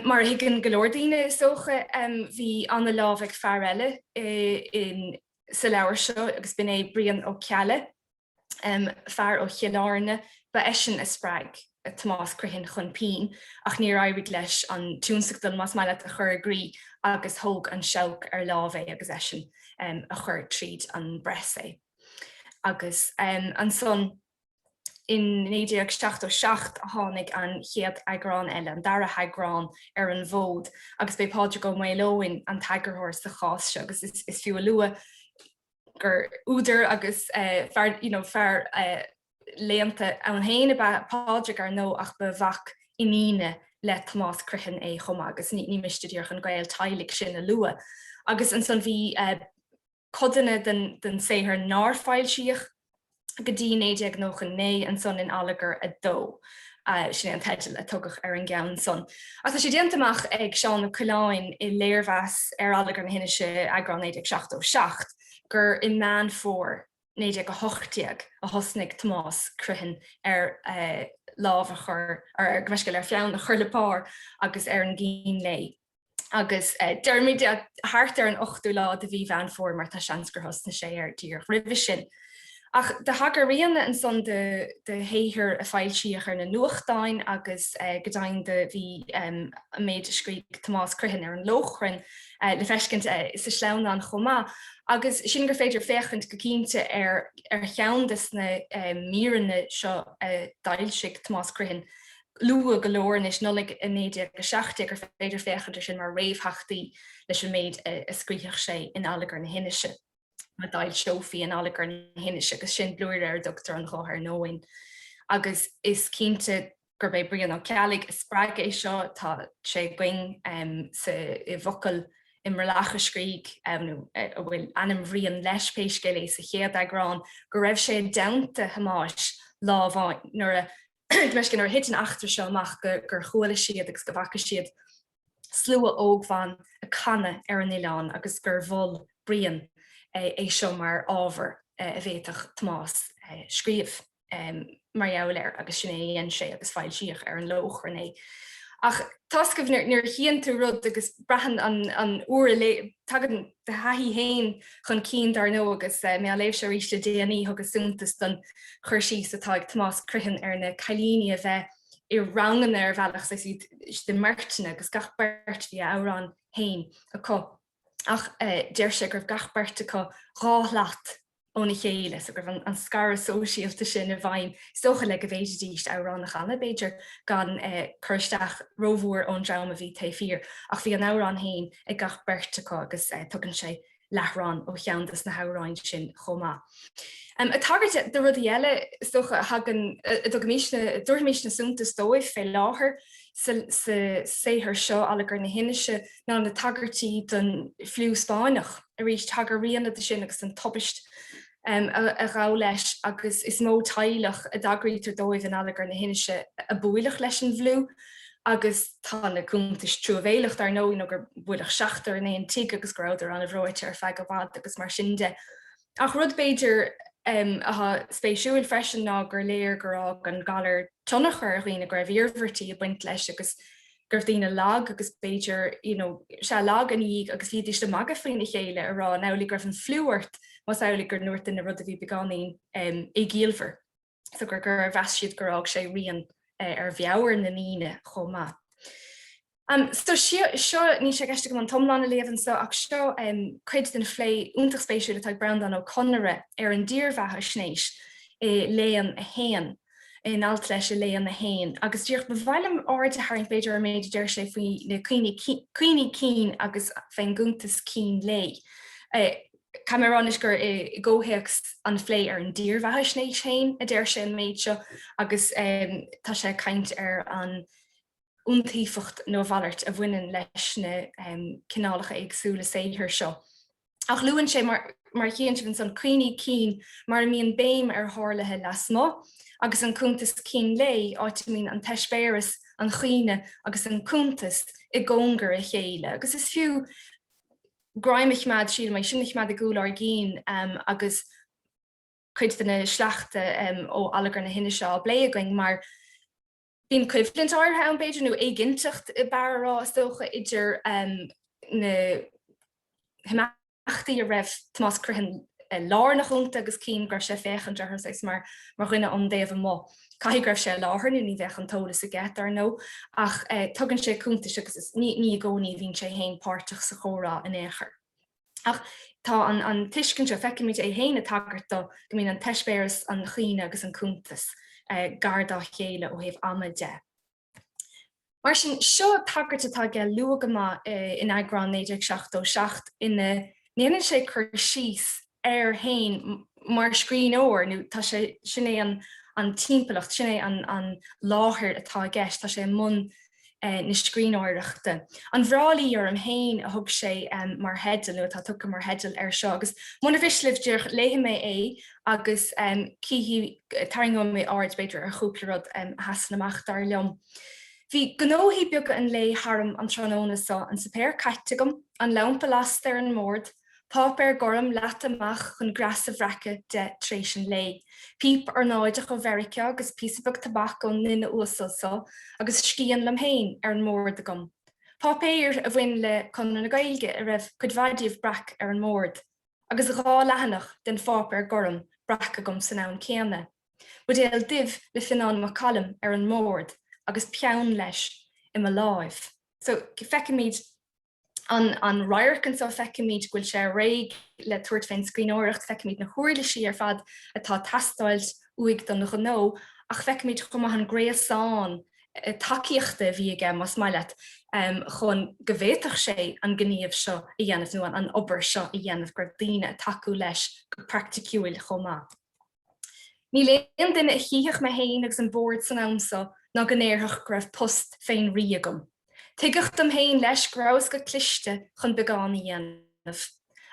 Mar higann golóirdaoine socha bhí anna lámh ag fearr eile in sa leabhar seo agus bin é brian ó cealla fear ó Chialáine ba eisian a sppraig Tomás Cruithin chun pín ach ní raibh leis an túnsaachtal mas mai le a chur agrí agus thóg an seach ar lábh agus eisian a chur tríd an bresa. Agus an son in 1967 a tháinig an chéad Aibreán eile an dara Aibreán ar an bhód agus bé Pádraig Ó Muraíle an taigearthóir sa chás seo agus is fiú lua gur úidir agus fear léanta an héine Pádraig ar nó ach be bhac iníine le Tomás Cruithin é chuma agus ní mistúíoch an gail tailig sin a lua. Agus an son bhí codanna den séhir náfáilseach go dtí 1909 an son in allagar a dó. Sin an Theitheadh a tugach ar an gceann son. As sé déantamach ag Seán Mac Cóil i léirmheas ar allagar na hinise Aibreán 1967 gur in man fór 1980 a thosnig Tomás Cruithin ar lábh a chur ar gmeisceil ar feann a chur le pár agus ar an gcín lei. Agus deirmid a thart ar an 8ú lá a bhí bhean fór mar tá seans gur thosna sé ar díor ribh sin. Ach de hagar rianna an son de héhir a fáilseach ar na nuachtáin agus godain de bhí a méid a scríg Tomás Cruithin ar an lochrin le feiscint sa sleán an chomá. Agus sin gur féidir féchant go cínte ar cheandas na míranna seo dailsigh Tomás Cruithin lua golóir is nolig in 1960 gur féidir féchant sin mar réamhthaisteadh leis an méid a scríoch sé in allagar na hinise. Ma dail seofií an allagar na hinise agus sin blúir ar Dr an chóthir nóin. Agus is cínte gur bé brian ó cealaigh is sppraig é seo tá sé going sa I bhocail imreacha scríg bhfuil anam bhríon leis péiscéala sa chéad Aibreán go raibh sé damta hamáis lámháin nuair meiscin ar hitan achtar seo amach gur chuala siad agus go bhacha siad slua ógmhain a canna ar an Dialann agus gur bhol brian é seo mar ábhar a bhéadach Tomás scríomh Mealláin agus sin é dhéan sé agus fáilseach ar an lochrin é. Ach tascah nuair chéan tú rud agus breathan an uair tagan de haí hain chun cín dar nó agus mé léh se ríiste déanaí agus súntas don chuirsí atá ag Tomás Cruithin ar na cailíní a bheith I rangan ar bhealach sa de mertine agus gach bert bhí árán hain acu. Ach déir sé gur gach berte có rá leat óna chéile so gur an scar sóisialta sin a bhain socha le go bhéidir díist árán nach chana beidir gan chuirsteach rómhór ón drama bhí taifír ach bhí an árán hain ag gach berte có agus tugann sé lerán ó cheantas na háráin sin chomá. A tagart de rudí eile socha hagan dúirmís na súntas dóibh fé láthair séthar seo ala gur na hinneise ná na tagartí don fliú Spáineach a rís tagar rianna de sin agus an tobist a rá leis agus is mó tailech a dagrítar dóibh an ala gur na hinneise a builech leis an bhlú agus tá na cúntas trúbhéilech dar nó gur builech seachtar in éon tí agus gráidir an a bhróite ar feig go bhd agus mar sinnde. Ach rud beidir spéisiúil freisin ná gur léir gorá an galar tunnachar rionna gur bhíorhirtí a buint leis agus gur dtíine lag agus beidir se lag an íg agus bhí de maga faoine chéile ará nála gur an fluúirt mas ála gur nuirt in na rud a bhí beganín i ggéalfar. So gur bheisiad gorág sé rion ar bheabhar na níine chomá. So seo ní sé geiste go an tomlána léhan so ach seo chuid den phlé úntaach spéisiúla ag Brandan ó Conire ar an díormhethe snéis I léan a héan in alt leis a léan a héin. Agus dúirt ba bhhailm áirte haing beidir ar méid deir sé faoi na cuoine cín agus féin gúntas cín lé. Cameránis gur I ggóhéachs an phlé ar an díormhethe snéis hain a déir sé an méid seo agus tá sé caint ar an úntaíocht nó bhallart a bhainean leis na cinálacha agsúla séithir seo. Ach luúann sé mar chéint bhíonn san cuoine cín mar míon béim ar hálathe lasmá, agus an cúntas cín lé áit mín an teispéras an chuoine agus an cúntas I ggóngar a chéile. Agus is fiú graimich mad siad mai sinnig mad a gúlar gín agus chuid na sleachta ó alagar na hinne seo blé going mar bín cuiimhlint áirthe an beidir nó éiginteacht I barrá stocha idir na himachtaí a raibh Tomás Cruithin lár nach chunta agus cín gur sé féchan dethar sais mar rinne an déobh mó. Caithfh greibh sé láthair ní bheith an tólas a gceart nó ach tugann sé cúntais agus ní gcónaí bhín sé hain páirteach sa chórá in éair. Ach tá an tuiscin se feicimid é héine tagartá go mín an teispéras an chuoine agus an cúntas gardá chéile ó héobh ama de. Mar sin seo tagart atá ge luagama in Aibreán 1967 ina néanann sé chur síos ar hain mar scrín óir nó tá sé sinné an timpplacht sinné an láthair atá gceist tá sé mun na scrínáireachta. An bhrálaí ar an hain a thug sé mar hedal nó tá tucha mar hedal ar seo agus muna bhislih dúir léthe mé agus cíhí taringá mé áard beidir ar chúplarad hasan amach dar leom. Bhí gnóhí beag an lé harm an trónónasá an sapéir caiitigam an lampa las ar an mórd, pápéir gorm leat amach chun gras a bhreacha de tréis an lé. Píp ar náideach ó Mherice agus písabach tabbaco nina uasalsa agus scían lam hain ar an mórd agam. Pápéir a bhain le chun na Ghaeilge a raibh chudmhaidíomh brach ar an mórd, agus rá lehanach den pápéir gorm brach agam san ann céanna. Budéal dibh le Ciarán Mac Cóil ar an mórd, agus peann leis I Mealláin. So feicimid an raircan so feicimid ghfuil sé réig le tuairt féin scríóireacht feicimid na chuirlaí ar fad atá taistil uig don nach nó ach feicimid chum an gréasáin takeíochta bhí aige mas maiile chun go bhhéiteach sé an gníomh seo I dhéanamh nó an obair seo I dhéanamh gur daoine takeú leis go practicúil chomá. Ní léon duine chiíoch me héin agus an bord san amsa ná gnéirthach go raibh post féin riagam. Tuigeacht am héin leis grás go cliste chun beána dhéanamh.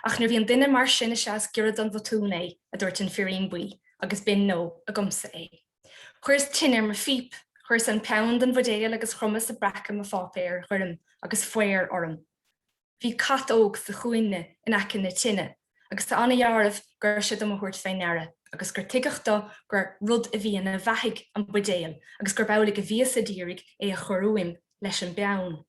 Ach nuair bhíon duine mar sin seas gurad an bhatúna a dúirt an firín buí agus bin nó a gomsa é. Chuirs tinir mar fíp, chuirs an pound an bhdéal agus chrumas a bracham a fápéir chuirm agus foiir orm. Bhí cat óg sa chuoine in acin na tinine, agus tá anna dhearmh gur siad am thuirt féin nera, agus gur tuigeachta gur rud a bhí na bheithiig an budéal, agus gur bála go bhíos a dírig é a chorúim leis an beann.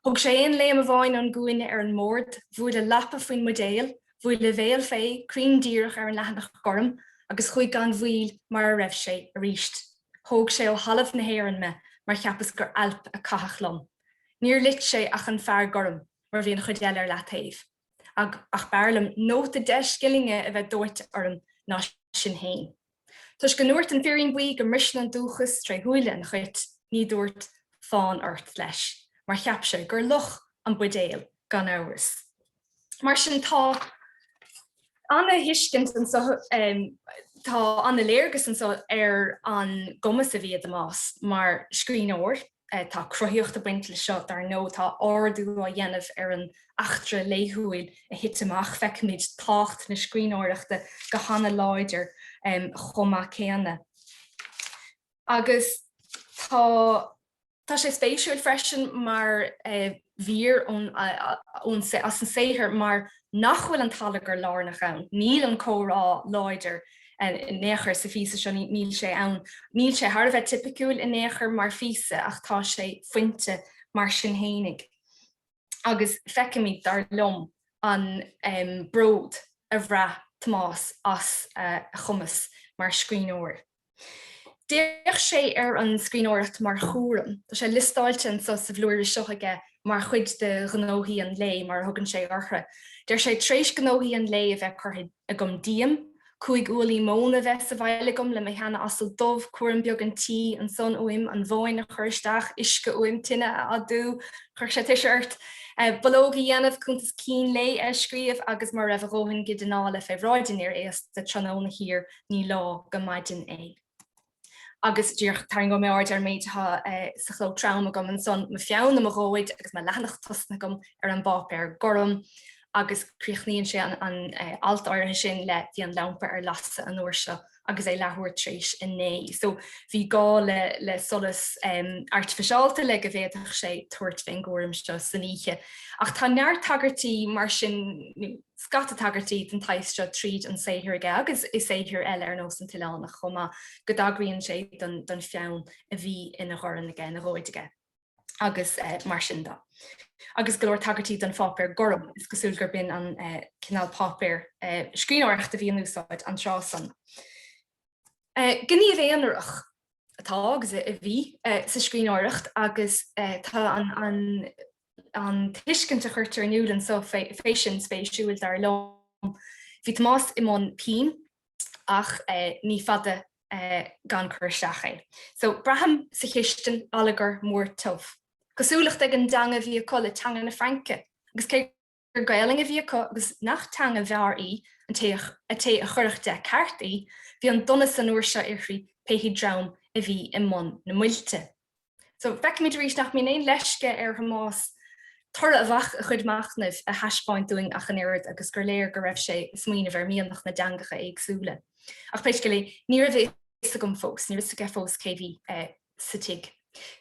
Thug sé aon Liam Mac an gcuine ar an mórt, bhuail le lappa faoin modéal, bhuail le bhéal fé, crín díreach ar an leathanach gorm, agus chuig gan bhuail mar a raibh sé a ríist. Thug sé ó halamh na héireann me, mar cheappas gur alp a cathach lom. Níor lit sé ach an fear gorm, mar bhíon chuideal ar leataobh. Ach bearlam nó de 10 skillinge a bheith dúirt orm ná sin héin. Tus go nuairt an fearing buí go mrisin an dúchas tre thuaile an chuit ní dúirt fáin ort leis, mar cheap sé gur luch an budéal gan áras. Mar sin tá anna hiiscint an tá anna léargus an ar an gomas a bhíad amás mar scríóir, tá croíocht a buint le seo dar nó tá ardú a dhéanamh ar an achtra léithúil a hit amach feicimiid tácht na scríóireachta go hána láidir chomá céanna. Agus tá sé spéisiúil freisin mar bhír as an séithir mar nachhfuil an talagar lárnach ann, níl an córá láidir néchar sa físa seo níl sé ann. Níl sé thar bheith tipiciúil in néchar mar físa ach tá sé fuinte mar sin hénig. Agus feicimiid dar lom an bród a bhrá Tomás as chumas mar scríóir. Déach sé ar an scríóireacht mar chóram, Tá sé listáilte sa bhlúir seochaige mar chuid de gnóthaí an lé mar thugann sé ortha. Déir sé tréis gnóthaí an lé a bheith chuid a gom díam, chuig ualaí móna bheith sa bhaile gom le méchanna asal dómh cuaran beag an tí an son uim an bháin a chuirteach isce uim tinine a dú chuir sé tiisiart. Balóga dhéanamh chuntas cín lé scríomh agus mar raibh róhann go denála fé ráidin ar éas de tróna hir ní lá go maidin é. Agus dúr tar go mé áid ar méid sa chló trauma gom an son me fianna a róid agus me leannach tosna gom ar an bápéir gorum, agus críochníonn sé an alt áirithe sin le bhí an lampa ar lasa an uair seo agus é lethúir tríis inné. So bhí gá le solas artificiálta le go bhéadach sé tuairt féin gcuairm seo san oíche. Ach tá neart tagartí mar sin scata tagartí den taistil tríd an séithir aige agus is séithir eile ar nó an Dialanna chuma go dagríonn sé don feann a bhí ina ghorann aige na róid aige. Agus mar sin dá. Agus goir tagartí don fápéir gorum is gosúil gur bin an cinál pápéir scríóireachta a bhí an úsáid an trásan. Gní bhéanarach atá agus a bhí sa scríóireacht agus tá an tuiscinnta chuirtear aniulann so fésin spéisiúil dar lom. Bhí Tomás imón pín ach ní fada gan chuirteach é. So braham sa chiisten alagar mór tough. Cosúlacht ag an danga bhí colla teanga na Franke, agus cé gur Ghaeilge bhí agus nach teanga bhear í an té a chuireach de ceartaí, bhí an donna san uair seo irí péhí dram a bhí imón na muilte. So feicimiid rís nach mí éon leisce ar Tomás thura a bhach a chud machnamh a heispáin doing a chanéad agus gur léir go raibh sé smaoine bhar míonnach na dangacha agsúla. Ach péis go lé ní a bheith sa gom fós, ní a fós cé bhí sa tig.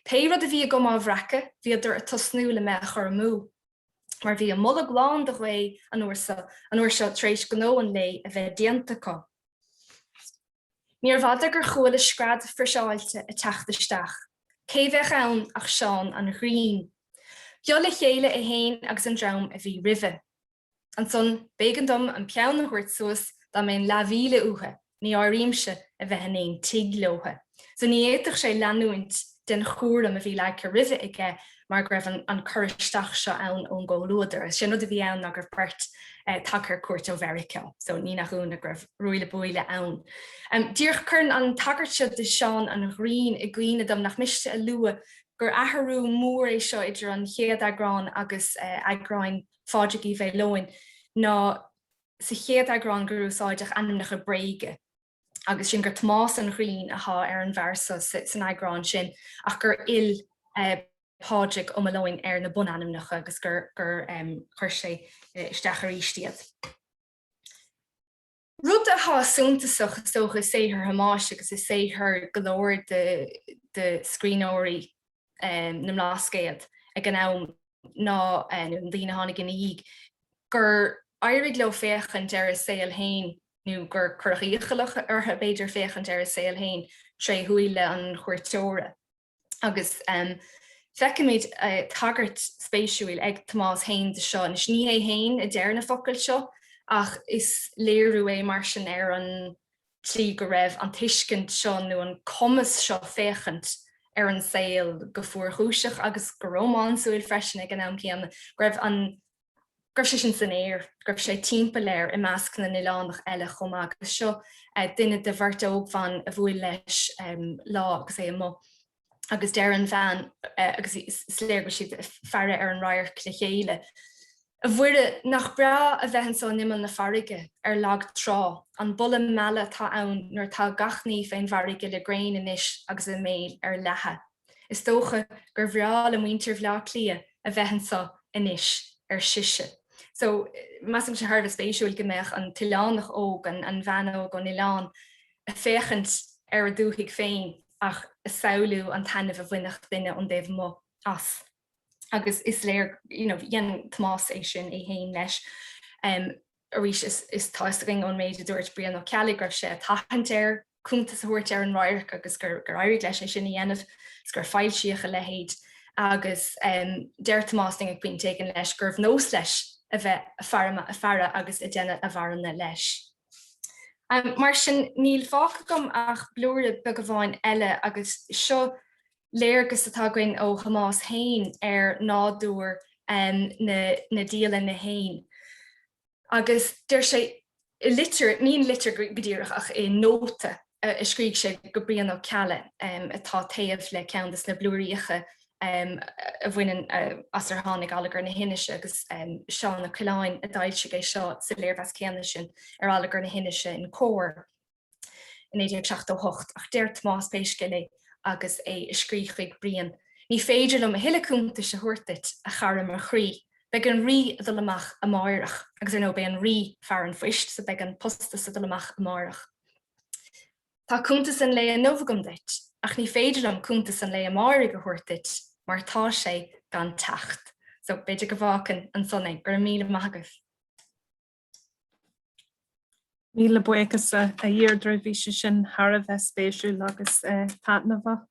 Péad a bhí go má bhreacha, bhí idir a tosnúla me chur mú. Mar bhí an mulla gláán de bhé an uair seo tréis gnó an lé a bheith déantacha. Níor bhada gur chuail scrad frisáilte a teachtaisteach. Cé bheith ann ach seán an ghrín. Bheol le chéile a héin agus an dram a bhí ribhe. An son bégan dom an peann na chuirt suas dá mé lahíle uthe, ní áríimse a bheith an éon tiglóthe. So ní éiteach sé leanúint den chóram a bhí le go ribhe ige mar raibh an chuiristeach seo ann ón ggóluidir. Sin a bhí ann a gur beirt takear cuairt ó Mhericeá, so ní nachún a raibh roiile buile ann. Díoch chun an tagart seo de seán an ghrín i gcuoine dom nach miste a lua gur athrú mór é seo idir an chéad agrán agus agráin fáideí bheith loin ná sa chéad agrán gur úsáideach anamnach a bréige. Agus sin gur Tomás an ghrín atá ar an bharsa san agrán sin ach gur Pádraig Ó Liatháin ar na bunanamnacha agus gur chuir sé isteach rístiad. Rud a hásúntasach socha séthir hamáis agus is séthir golóir de scríóirí na mláscéad ag an am ná an dtíine tháinig ina dhiig. Gur éirigh le féchan deir saoil hain nó gur chuíochalach artha beidir féchan deir saoil hain tre thuaile an chuirteóra. Agus Fecimid tagart spéisiúil ag Tomás hain de seo, is ní é hain a déir na focail seo, ach is léirú é mar sin an trí go raibh an tuiscint seo nó an commas seo féchant an saoil go fuair chúiseach agus go rómánsúil freisin ag an am céanna, raibh an Gribh sé sin san éir, gribh sé timppla léir I measc na nIarlánach eile chomh agus seo duine de bhirrta óg fan a bhfuil leis lá agus é mo. Agus deir an bhean agus sléir go siad fearre an ráir le chéile. A bhuiire nach bra a bheithan so nimmen na farige lag trá, an bulle meile tá ann nuair tá gachní féin farige le grain inis agus a méil lethe. Is tócha gur bhreáil a muintir bhlá clia a bheithan so inis siise. So mas se haar a spéisiúil gombeach an tiilánach óg an bhean óg an Ián a féchant a dúigh féin ach a saoú an tainmh a bhuiineach duine an déh mo as. Agus is léir dhéan Tomás é sin é héin leis arís is táisting an méidir dúirt brian ó cealagrah sé tahantéir chuntas a thuirt an ráir agus gur airí leis é sin dhéanamh gur fáilsíocha le héad agus déir Tomásting ag bíon tegan leis gurh nós leis a bheith a fearra agus a déine a bharna leis. Mar sin níl fácha gom ach blúir be go bháin eile agus seo léirgus atá goin ó Tomás hain nádúir na Dialanna hain. Agus déir sé níon litir godíireach ach é nóta a scríg sé go bríon ó ceala atá taobh le ceantas na blúiríocha a bhainean as tháinig alagar na hinise agus seán na Mealláin a dailse é seo sa léirhas céanna sin alagar na hinise in cóir in 1878 ach déir Tomás péisce le agus é scríchuig brian. Ní féidir am a hiileúnta se thuirtit a charm mar chrí, be an rí a dullamach a máireach agus be an rí fear an foiist sa be an posta sa dullamach a máireach. Tá chuntas an le an nófagam deit, ach ní féidir am chuntas an le a máire go thuirtit, mar tá sé gan tacht. So beidir go bhácan an sonnaigh gur míle maithagah. Míle buchas a dhéardra bhí sin Thar bheith spéisiúil agus patnamha.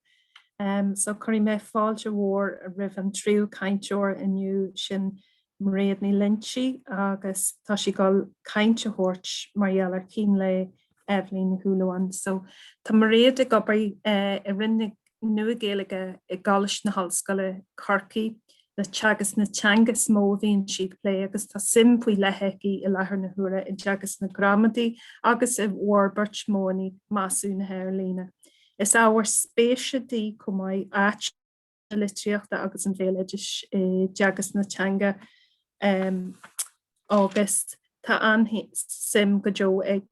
So chuir mé fáilte mhór a rih an tríú cainteoir inniu sin mréad ní lintí agus tá si gáil cainte thuirt margheall ar cín le Evelyn na Húlaháin. So tá mréad a gobair I rinne nua Ghaeilge I gáis na hallscoile Corcaigh le teagas na teangas mó bhíonn siad lé agus tá sim faoi letheicí I lethar na huaire I teagas na gramadaí agus I mhór beirt mónaí masú na Hairlíne. Is áhar spéisiadí go mbeidh áit litríochta agus an bhéileidir teagas na teanga agus tá anhí sim go deo ag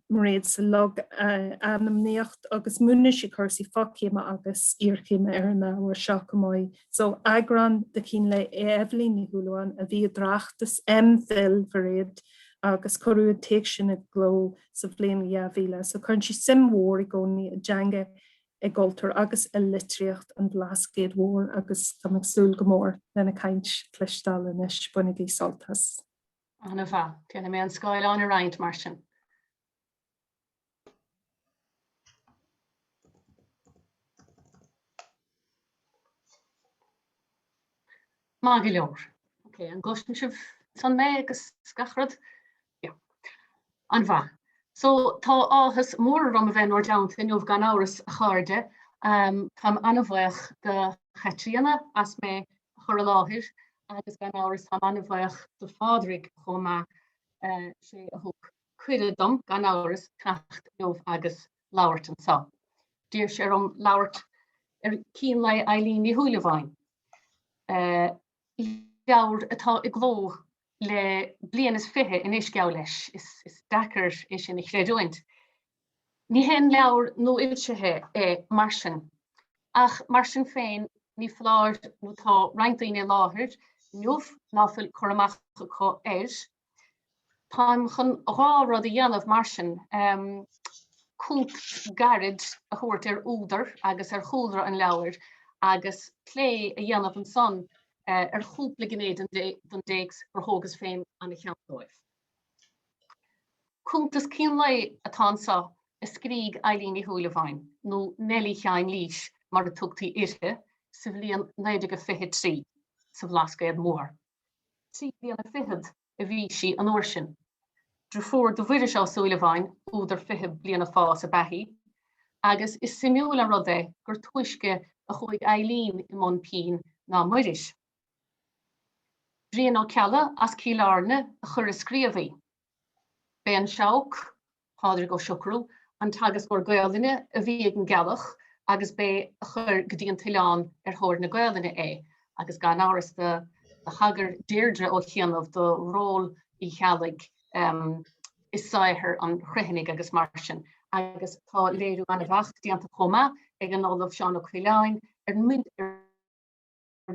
mréad sa log anamníocht agus múna si chusaí focéime agus íorchéime ar na bhar seo go mbeidh. So agran de cín le Evelyn na Húlaháin a bhí drachtas fil bhréad agus choú teag sin a gló sa bblion leabhíle. So chun si sim mhór I gcónaí a deanga I gcultúr agus I litríocht an blascéad mhór agus tá agsúil go mór lena caint clistal inis bunaí soltas. Anna bha, Fianna mé an Scoileán a roiint mar sin. Má go leor. An gostin sibh san mé agus scachrad? An bha. So tá áthas mór rom a bheith nóir deanta inniuh gan áras a cháirde, chum anmhaoch go chatríanna as mé chur a láthir, agus gan áras tá anmhaoch Dr Pádraig Ó Muraíle sé a thug cuireadh dom gan áras ceacht nómh agus labhairt an sa. Dír sé rom labhairt ar cín le Eileen Ó Súilleabháin. Leabhar atá I gló le blian is fithe in isceall leis, is dachar sin I chréadúint. Ní hen leabhar nó ilsethe mar sin. Ach mar sin féin ní fláir nó tá rointaoine láthir, nuamh náfuil chur amach go Tá chun rá rud a dhéanamh mar sin cút garid a thuirt ar údar agus ar chúdra an leabhar agus clé a dhéanamh an son ar chúpla gnéad don déags ar thógas féin an cheantóibh. Chuntas cín le atá sa is scríg Eileen Ó Súilleabháin nó Nelly Cheáin Líis mar a tugtaí irthe sa bhliain 1923 sa bhlascéad mór. 3 bliana fichead a bhí sí an uair sin. Dre fuair do bhuidir Ó Súilleabháin údar 5 bliana fás a bethí, agus is simúla rud é gur tuaisce a chuig Éilín i mbun pín ná muiris. Bhríon Ó Cealla as Ciarán a chur a scríomhaí. Ben seach, Pádraig Ó Siocrú, an tagas gur Ghaeilge a bhí ag an gealach, agus bé a chur go dtí an Tialann thóir na Ghaeilge é, agus gan áras de hagar Deirdre ó Cheanamh do ról I chealaigh is saithir an chruicheannig agus mar sin, agus tá léirú an bhacht díanta chuma ag an Ollamh Seán Ó Mealláin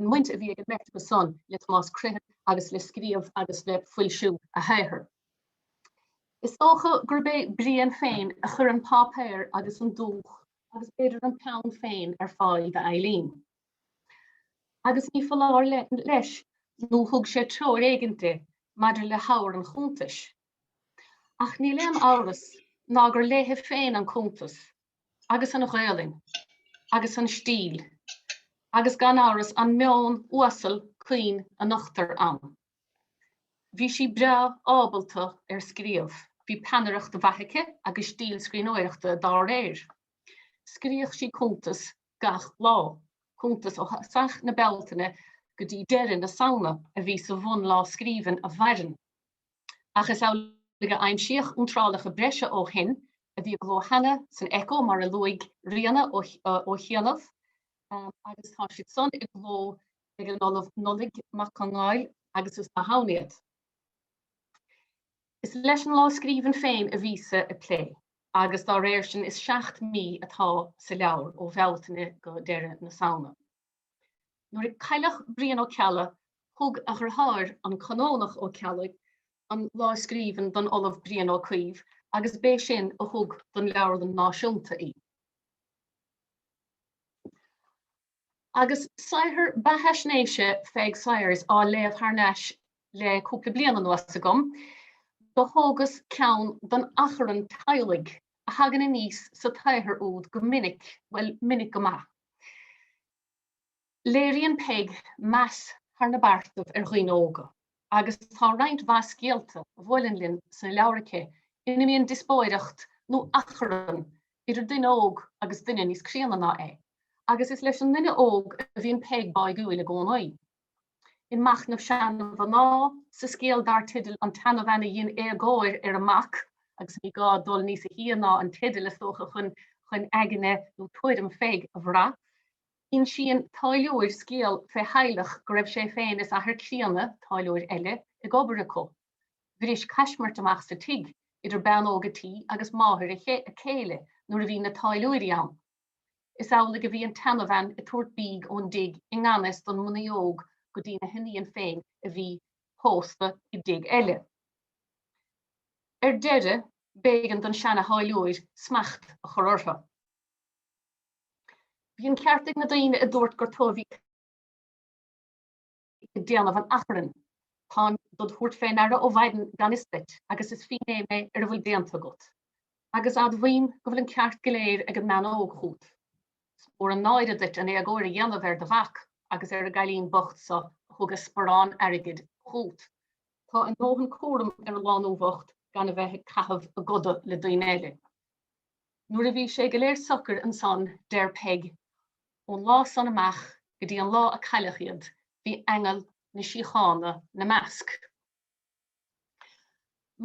muint a bhí ag an mecht go son le Tomás Cruiche agus le scríomh agus le fuilsiú a thaithir. Is tócha gur bé bliain féin a chur an pápéir agus an dúch agus beidir an pound féin ar fáil de Éilín. Agus ní faláir leis nó thug sé tro éigeanta maidir le háir an chuntas. Ach ní leon áras ná gur léthe féin an chuntas, agus an Ghaeilge, agus an stíl, agus gan áras an meán uasal cuin a nachtar an. Bhí sí bra ábalta ar scríomh, bhí panaireacht a bhaithice agus stíl scríbhneoireachta dá réir. Scríoch sí chuntas gach lá, chuntas ó sach na beltaine go dtí deireadh na saona a bhí sa bhun lá scríban a bharan. Ach is álaige aimsíoch útrálacha breise ó hin a bhí gló hena san eco mar a luig riana ó Cheanamh, agus tá siad son I gló ag an Dr Nollaig Mac Cóil agus is na hawniad. Is leis an lá scríban féin a bhísa a plé, agus dá réir sin is 7 mí atá sa leabhar ó bheltaine go deireadh na saona. Nuair ag cailleadh Brian Ó Cealla, thug a gur thar an canónach Ó Cealla an lá scríban don Ollamh Brian Ó Cuíomh, agus bé sin a thug don leabhar den náisiúnta í. Agus saithir batheisnéise feig saithrs á léamh thar le cúpla bliana nuas agam, do thógus ceann don acharan tailig a hagan in níos sa taithir úd go minic, well minic go maith. Léiríonn peig meas thar na bartamh ar dhaoine óga, agus tá roinnt bheas scéalta bhfuilinn linn sa leabhracha ina mbíonn dispóireacht nó acharan idir duine óg agus duine níos críanana é, agus is leis an duine óg a bhíonn peig ba gúil a gcónaí. In machnamh seanamh an ná, sa scéal dar tidal an tanmh ana dhéon gáir ar amach, agus ní gá dul níos a híaná an tidal is tócha chun aigine nó tuairim feig a bhrá. In sin táiliúir scéal fé heileach go raibh sé féin is athar críanna táiliúir eile I gobaracó. Bhris caismart amach sa tig idir bean ógatí agus máthir a chéile nuair a bhí na táiliúirí ann. Is álaigh a bhí an tanmh an I tuairt bíg ón dig I ngánas don muna óg go dtí na hinaíon féin a bhí pósta I dig eile. Ar deire bégan don seanna háiliúir smacht a chur ortha. Bhíonn ceartaigh na daoine a dúirt gur tómhí I déanamh an acharan, tá dod thuairt féin airde ó bhaiden gan isteach agus is fin é mé ar a bhfuil déanta agat. Agus ad bhain go bhfuil an ceart go léir ag an meán óg chuút. Or an náide dit an éagóir a dhéanamh ar de bhach agus ar a gailín bocht sa thugus sporán airigid chuút. Tá an nóhan córam ar a lán óbhacht gan a bheith caithfh a goda le daoine eile. Nuair a bhí sé go léir sochar an son déir peig ón lá san amach go dtí an lá a cailleadh iad bhí engel na síochána na measc.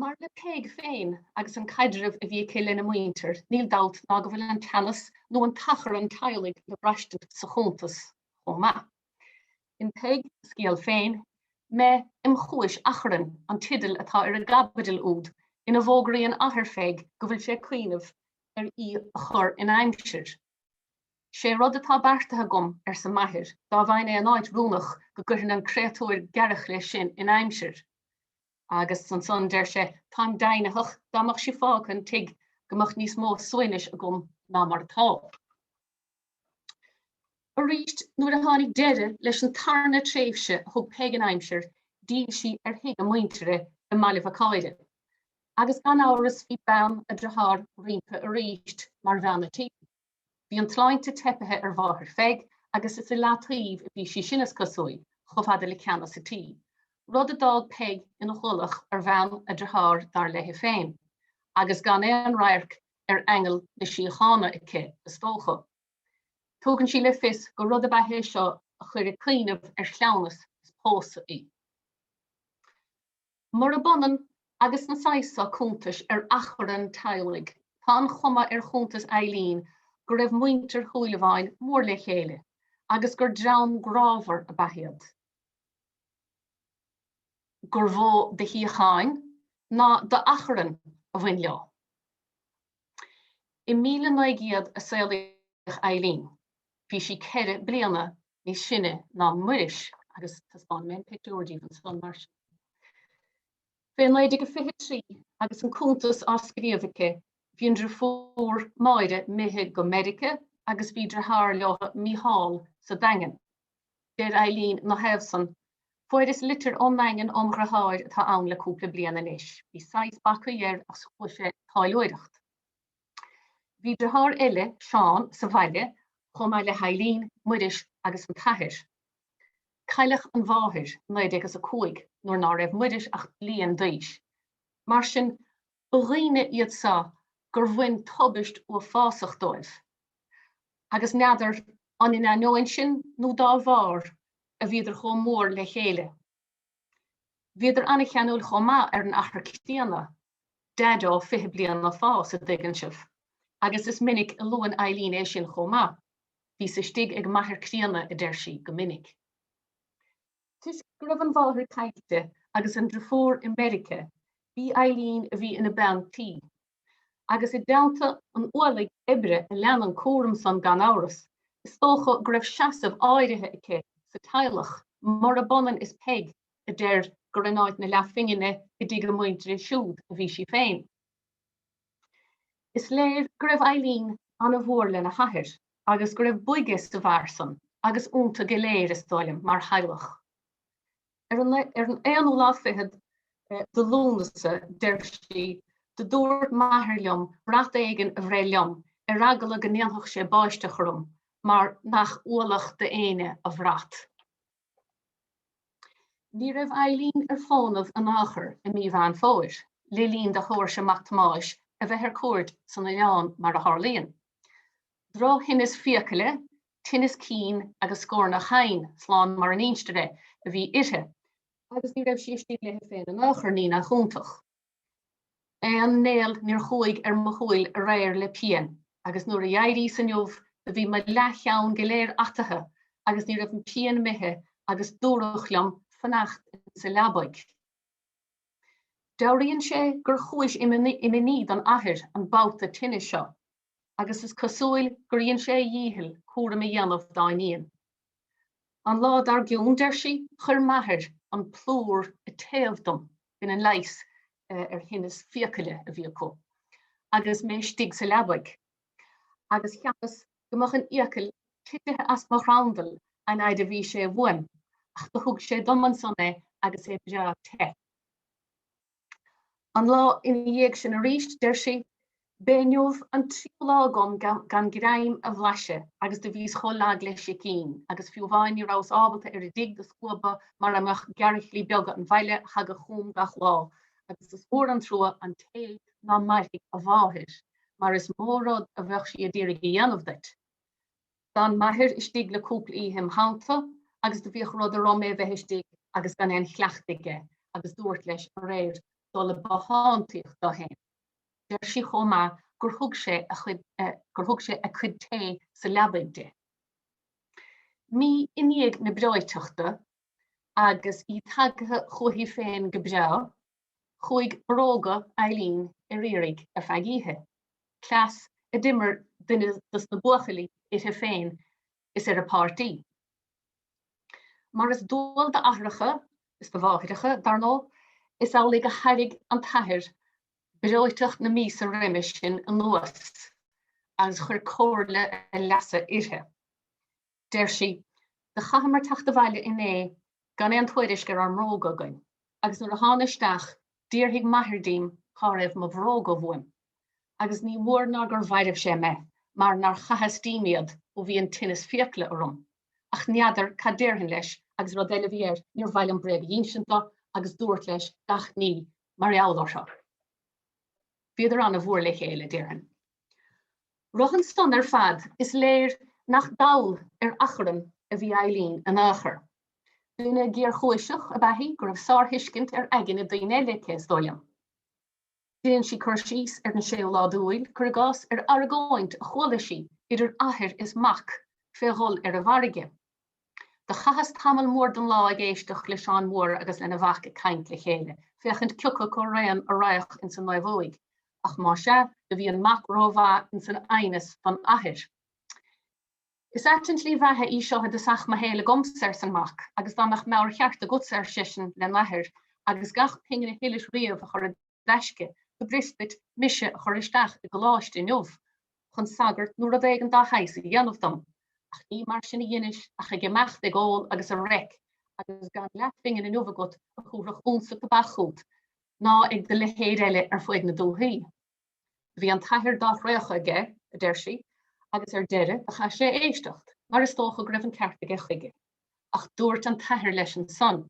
Mar le peig féin agus an caidreamh a bhí céile na muintir, níl dalt ná go bhfuil an tanas nó an tachar an tailig le breisteamh sa chuntas ó maith. In peig scéal féin, me imchuis acharan an tidal atá ar a gabadal úd ina bhógraí an athair feig go bhfuil sé cuiinmh ar í a chur in aimsir. Sé rud atá beartathe gom ar sa maithir, dá bhain é an áit rúnach go gcuireann an créatúir gearach lei sin in aimsir. Agus san son déir sé tám dainethach dámach sí fágan tig gomach níos mó suainis a gom ná mar atá. A ríist nuair a tháinig deire leis an tarna tréimhse thug peig an aimsir, díl sí ar thuig a muintere I Mealláin Fáilte. Agus gan áras bhí bean a ddrathar rimpe a ríist mar bheanna tí. Bhí an tláinte tepethe ar bháthir feig agus is I látríomh bhí sí sinnas cosúil, chomhfada le ceanna sa tí. Rud a dád peg ina cholach bhean a drethár dar lethe féin, agus gan an rairc engel na síochána ice is tócha. Tógann sí le fis go rud a bheith seo a chuir clíanamh cheannas is pósa í. Mar a bonan agus na saisa chuntas achran tailig, tá an chuma chuntas Éilín go raibh muintir Súilleabháin mór le chéile, agus gur dram grábhar a bheithiad. Gur bhó de híocháin ná de achran a bhain leo. I 1900 a saolaíoch Éilín, bhí sí ceithre bliana ní sinne ná muiris agus tasbán men pictúrdí van san mar. Féin leid go 53 agus an chuntas oscailte bhíon fór Máire Nic go Merice agus bhí theitheadh Mícheál sa dagan. Déir Éilín na hebsan, foiir is litir omnaingen omgraáid atá ann le cúpla bliana inis. Bhí 6 bacaíar as chuise Táilteoireacht. Bhí theitheadh eile Seán sa Fáilte chum le Éilín, muiris agus an Taistil. Cailleach an bháthir 19 nuair ná raibh muiris ach bliain d'aois. Mar sin bhríne iad sa gur bhain tobist ó fásach dóibh. Agus neadar an ina nóin sin nó dá bhár a bhíidir chomh mór le chéile. Bhíidir anna cheanúil chomá an achar ctíana, deadá 5 bliain na fás a dtuigeann sibh. Agus is minic a luan Éilín é sin chomá. Bhí sa stig ag maithir críanna i deirsí go minic. Tis go raibh an bháthir caiite agus an drofór in Merice, bhí Éilín a bhí ina beantí. Agus I dáanta an ualaigh ibre a leanan córam san gan áras, is tócha go raibh seasamh áirithe ice sa Tailteadh, mar a bonan is peg a deir gur an áit na leafingine I dtí go muintir siúd a bhí sí féin. Is léir go raibh Éilín an a bhór le na chathair, agus go raibh buige sa bharsan, agus únta go léir is tOllamh mar chailech. An éanú láfeithid de lúnasa deir sí de dúirt maithir liom brat éigen a bhré liom I ragala go neanthach sé báiste chum, mar nach ualach de éine a bhrat. Ní raibh Éilín fónamh an áchar I míbhean fóir, lilín de chóir se Mactmáis a bheith ar cuairt san Ián mar a Tharlaíon. Drá hinnis fiacala, tinnis cín agus scór na chain sláán mar an instere a bhí ite, agus ní raibh siistí le féin an áchar ní na chuntach. An néal níor chuig mo chuil a réir le pian, agus nuair a dhéirí san jobh a bhí me leithcheann go léir atathe, agus ní raibh an pian mithe agus dúrachlam fannacht sa leabaig. Dabhraíonn sé gur chuis iminíd an ahir an bouta tinne seo, agus is cosúil gur íonn sé dhíthil cuaram a dhéanamh daoíonn. An lá dar giún deir sí chur maithir an plúr a taobhdom in an leis hinnis fiacala a bhí acu, agus mé stig sa leabaig. Agus cheapas gomach an iacil tithe as mar randal an aide bhí sé bhuaim, ach do thug sé doman sanna agus é bra te. An lá in dhéag sin a ríist deir sí, béneomh an tríolágam gan gráim a bhlaise agus de bhís cholág leis sé cín, agus fiúmháin í rás ábalta ar a dig de scuaba mar amach gearichlí beaga an bhaile ha go chum gach lá, agus is mór an trua an tail ná maithigh a bháthir, mar is mórad a bheith sí a ddírig I dhéanamh dit. Dan maithir is stig le cúpla him hánta, agus de bhíoch rud a rom bheith stig agus gan an chleachtaige, agus dúirt leis a réir dul le bahantíocht do hen. Deir sí chomá gur thug sé a chud té sa leabaig de. Mí iníag na breiteachta agus I tagtha chuhí féin go breá, chuig bróga Éilín I ririg a feigíthe. Clas a dimmer duine dus na buachalí ite féin is ar a pártaí. Mar is dóil de ahracha, is de bháthiricha darná, is álaigh a thairg an taithir breiteach na mís a riime sin an nuas, agus chur cóirle a leasa ite. Deir sí, de chahamar teachta bhaile inné gan an tuairis gur an mróga gain, agus nuair a tháinaisteach díorthaigh maithirdaoim cá raibh mo bhróga bhuaim, agus ní mór ná gur bhaidibh sé me, mar nar chahastíimiad ó bhí an tinnis fiacla orm, ach neadar cadéirhin leis agus rud eile bhíar níor bhail an breg dhéansianta agus dúirt leis gach ní Mariaall seo. Bhíidir an a bhuair le chéile déirhin. Rughan stan ar fad is léir nach dail ar achran a bhí Eileen an áchar. Dúna géar chuiseach a bheithí gur bh sár hiiscint ar agin a daoine le cés dólam. Déan si chur síos ar na séo ládúil chur gás ar aragóint a chola si idir ahir is mac féhol ar a bharige. De chahas tamil mór don lá a géisteach le seán mór agus lena bhacha caint le chéile, fechant ciucha go réan a raich in san naibhóig, ach má se de bhí an mac rómha in san ainas van ahir. Is actually bhethe í seo de sach ma héile gomsar san mac, agus dánach meabhar cheart a gutsar sisin le nahir, agus gach pingin a héiles riamh a chur a deisce, go brisbit mise a chur isteach i goláist in jomh, chun sagart nuair a bhégan dá heis i dhéanamh dom. Ach ní mar sin dhéanais ach a gemacht ag gáil agus a rec, agus gan leatfingin in uvagot a chuúrach únsa go bachút, ná ag de le héad eile ar foiig na dúthaí. Bhí an taithir dá réocha aige a deirsi, agus ar deire a cha sé éisteacht, mar is tócha go raibh an ceart aige chuige. Ach dúirt an taithir leis an son,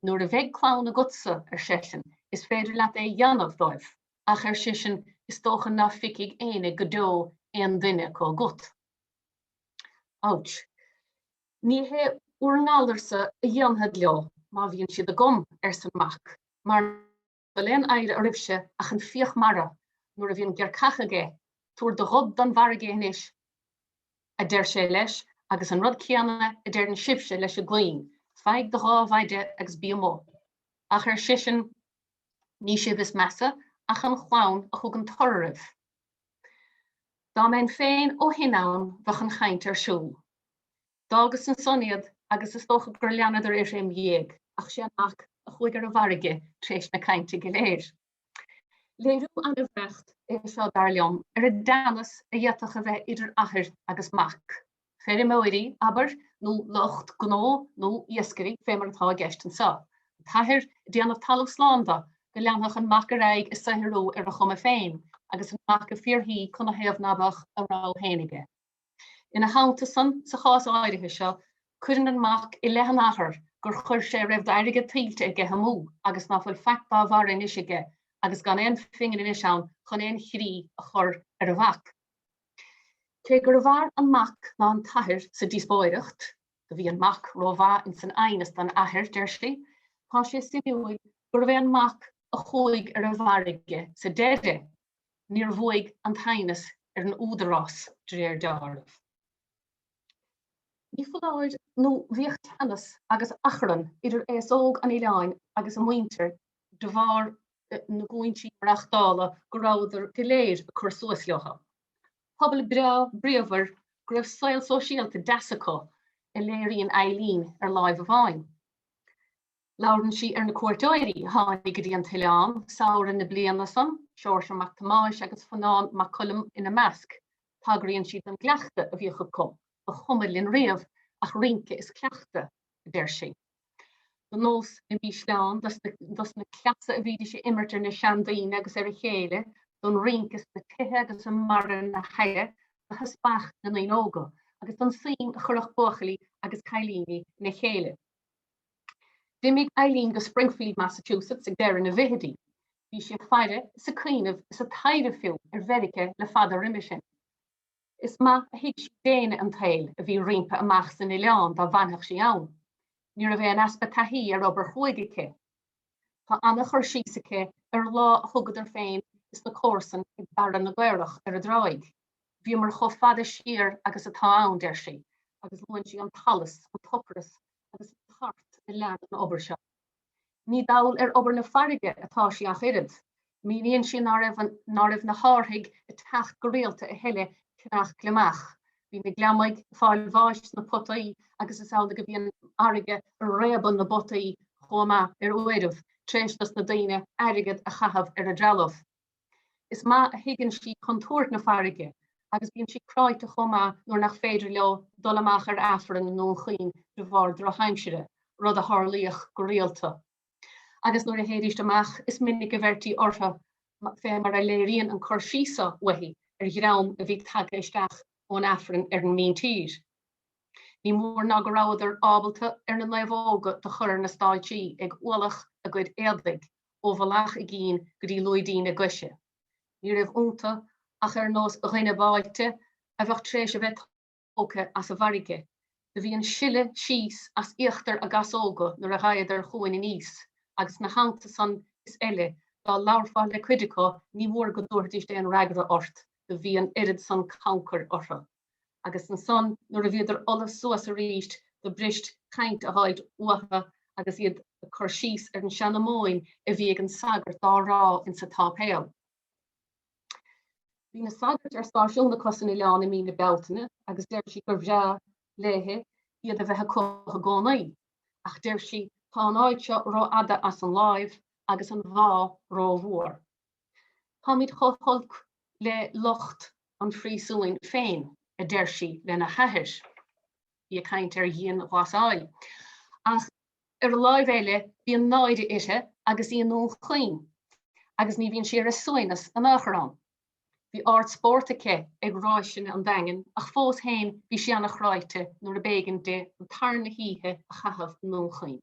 nuair a bheith clán a gutsa ar sesin, is féidir leat é dhéanamh dóibh, ach ar sisin is tócha ná ficigh éine go dó éon duine có gut. Ouch. Ní hé úrnálarsa a dhéanthad leo, má bhíonn siad a gom ar san mac, mar bhfuil éir a ribse ach an fioch mara, nuair a bhíonn gur cachaige, túair de rud don bharige inis, a deir sé leis, agus an rud ceanna a deir an sibse leis a gluin, feig de rábhaide agus bíomó. Ach ar sisin ní sibh is measa ach an chláin a chug an torribh. Dá men féin ó hinán bach an chaint ar siúl. Dágus an soniad agus is tócha gur leanadar ar réim dhéag, ach sé nach a chuig ar a bharige tréis na cainte go léir. Léirú an a bhecht é seo dar leom ar a danas a dhéatach a bheith idir ahir agus mac. Féidir móirí aber nó locht gnó nó iascarí fémar atá gceist an sa. Taithir déanamh talamh slánda go leanach an mac a raig is saithirú ar a chuma féin, agus an mac a fíorthaí chuna héamh nabach a rá héinige. Ina háanta san sa chás áirithe seo, cuireann an mac i lehan ahar gur chuir sé raibh d'airige tílte ige hamú, agus ná fuil feictá bhar in isige, agus gan éon fingin in iseán chun éon chrí a chur ar a bhac. Cé gur bhar an mac ná an taithir sa díosbóireacht, go bhí an mac rómha in san ainas don ahir deirslí, tá sé simúil gur bheith an mac a chuig ar a bharige sa déide, níor bhuaig an tainas ar an údarrás dréir dáirmh. Ní fuláid nó bhíocht teannas agus achran idir éasóg an Mealláin agus an muintir de bhar na gúintí marachtála go ráidir go léir a chur suasleocha. Pobal bríomhar go raibh saoil sóisialta deasacha i léiríonn Eileen ar láimh bháin. Laurann si ar na cuairteoirí tháinig go dtí an Mealláin, saorann na bliana san, Seisiún Mac Murchaidh agus Ciarán Mac Cóil ina measc, tagraíonn siad an gleachta a bhíocha com, a chumaill riamh ach rinke is cleachta a deir sé. The nós in Mealláin dus na clasa a bhíide sé immertar na seandaoine agus ar a chéile, don rinkas na tithe agus an mara na haige a thuspach na naóga, agus don sin a churach bochalí agus cailíní na chéile. Dimig Eileen go Springfield, Massachusetts ag deir na bhihidí. Bhí sé feide sa cuiineh sa taide fiú ar bheice le fada riimisin. Is ma a hiig si déine an tail a bhí rimpa amach san Mealláin dá bhainteach sí ann. Níor a bheith an aspa taithí ar obair chuigice. Tá anna chur síosacha ar lá thugad ar féin is na córsan ag baran na gcuireach ar a dráig. Bhí mar cho fada siar agus atá ann deir sé, agus luann sí an talas, an topras, agus an thart i lean an obair seo. Ní dail ar obair na farige atá sí a chirid. Míonn sin ná raibh na háthaigh i teach go réalta a heile cnach glamach. Bhí na glamaic fáil bháist na potaí agus is áda go bhíon airige ar réaban na botaí chomá ar uairimh, tréistas na daoine airigad a chahabh ar a drealamh. Is má a higann si contúirt na farige, agus bíonn si cráid a chomá nuair nach féidir leo dul amach ar afran nó chuoin de bhar drochaimsire, rud a tharlaíoch go réalta. Agus nuair a héidirist amach is minic a bhirtí ortha fé mar a léiríonn an chur síosa uaithí ar ghream a bhí tagtha isteach ón afran ar an míon tír. Ní mór ná go ráidir ábalta ar na leibhóga de chuir na stáiltí ag uallach a gcuid éadaigh ó bhallach i gcín go dtí luidín a gcuise. Ní raibh únta ach ar nós a dhuine báilte a bheith tréis a bheith tóca as a bharige. De bhí an sile síos as íochtar a gasóga nuair a gaiad ar chuin in níos, agus na hangta san is eile dá leabharfáil le cuideá ní mór go dúirtiste an reagra ort, de bhí an irid san cancr ortha. Agus an son nuair a bhíidir olah suas a ríist do brist chaint a háid uatha agus iad a chur síos ar an seanamóin a bhí ag an sagart dá rá in sa tápéal. Bhí na sagart ar stáisiún na cosan Ileán i mína beltaine agus deir si gur bhre léthe iad a bheithe cócha gcónaí, ach deir si tá an áid seo rá ada as an láimh agus an bhá rá mhór. Tá míad chothulc le locht an phríosúin féin a deir si le na heithir. Bhí a caint ar dhéon ghásáil. Ach ar láimh eile bhí an náide ite agus í an nó chuin, agus ní bhíonn siar a suanas an ácharán. Bhí ard sportacha ag ráisin an dagan ach fós hain bhí si annach ráite nuair a bégan de an tarna híthe a chahabh nó chuin.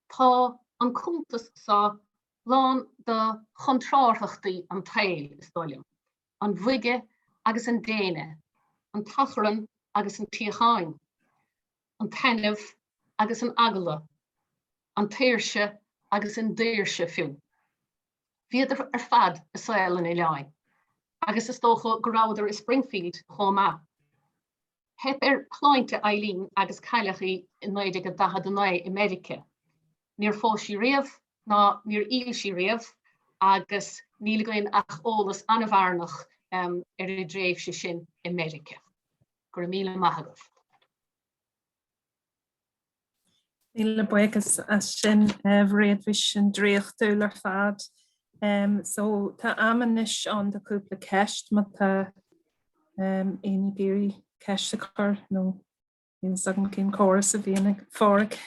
Tá an chuntas sa lán de chuntráthaachtaí an tail is dóilm, an bhuige agus an déine, an tacharan agus an tíocháin, an tainmh agus an agla, an téirse agus an déirse fiú. Bhíad ar fad a saoil in Ileán, agus is tócha go ráidir i Springfield chomá. Heb ar chláinte Eileen agus cailechaí in 1949 i America. Níor fós sí riamh ná níor íl sí riamh agus níl goin ach ólas anmharnach ar I dréimh sé sin i America. Gur míle maithagah. Míle buchas as sin bhréad bhí sin dríochtúil ar fad. So tá amanis an de cúpla ceist má tá éí géirí ceist a chur nó hín sagan cén choras a bhíonna fáric.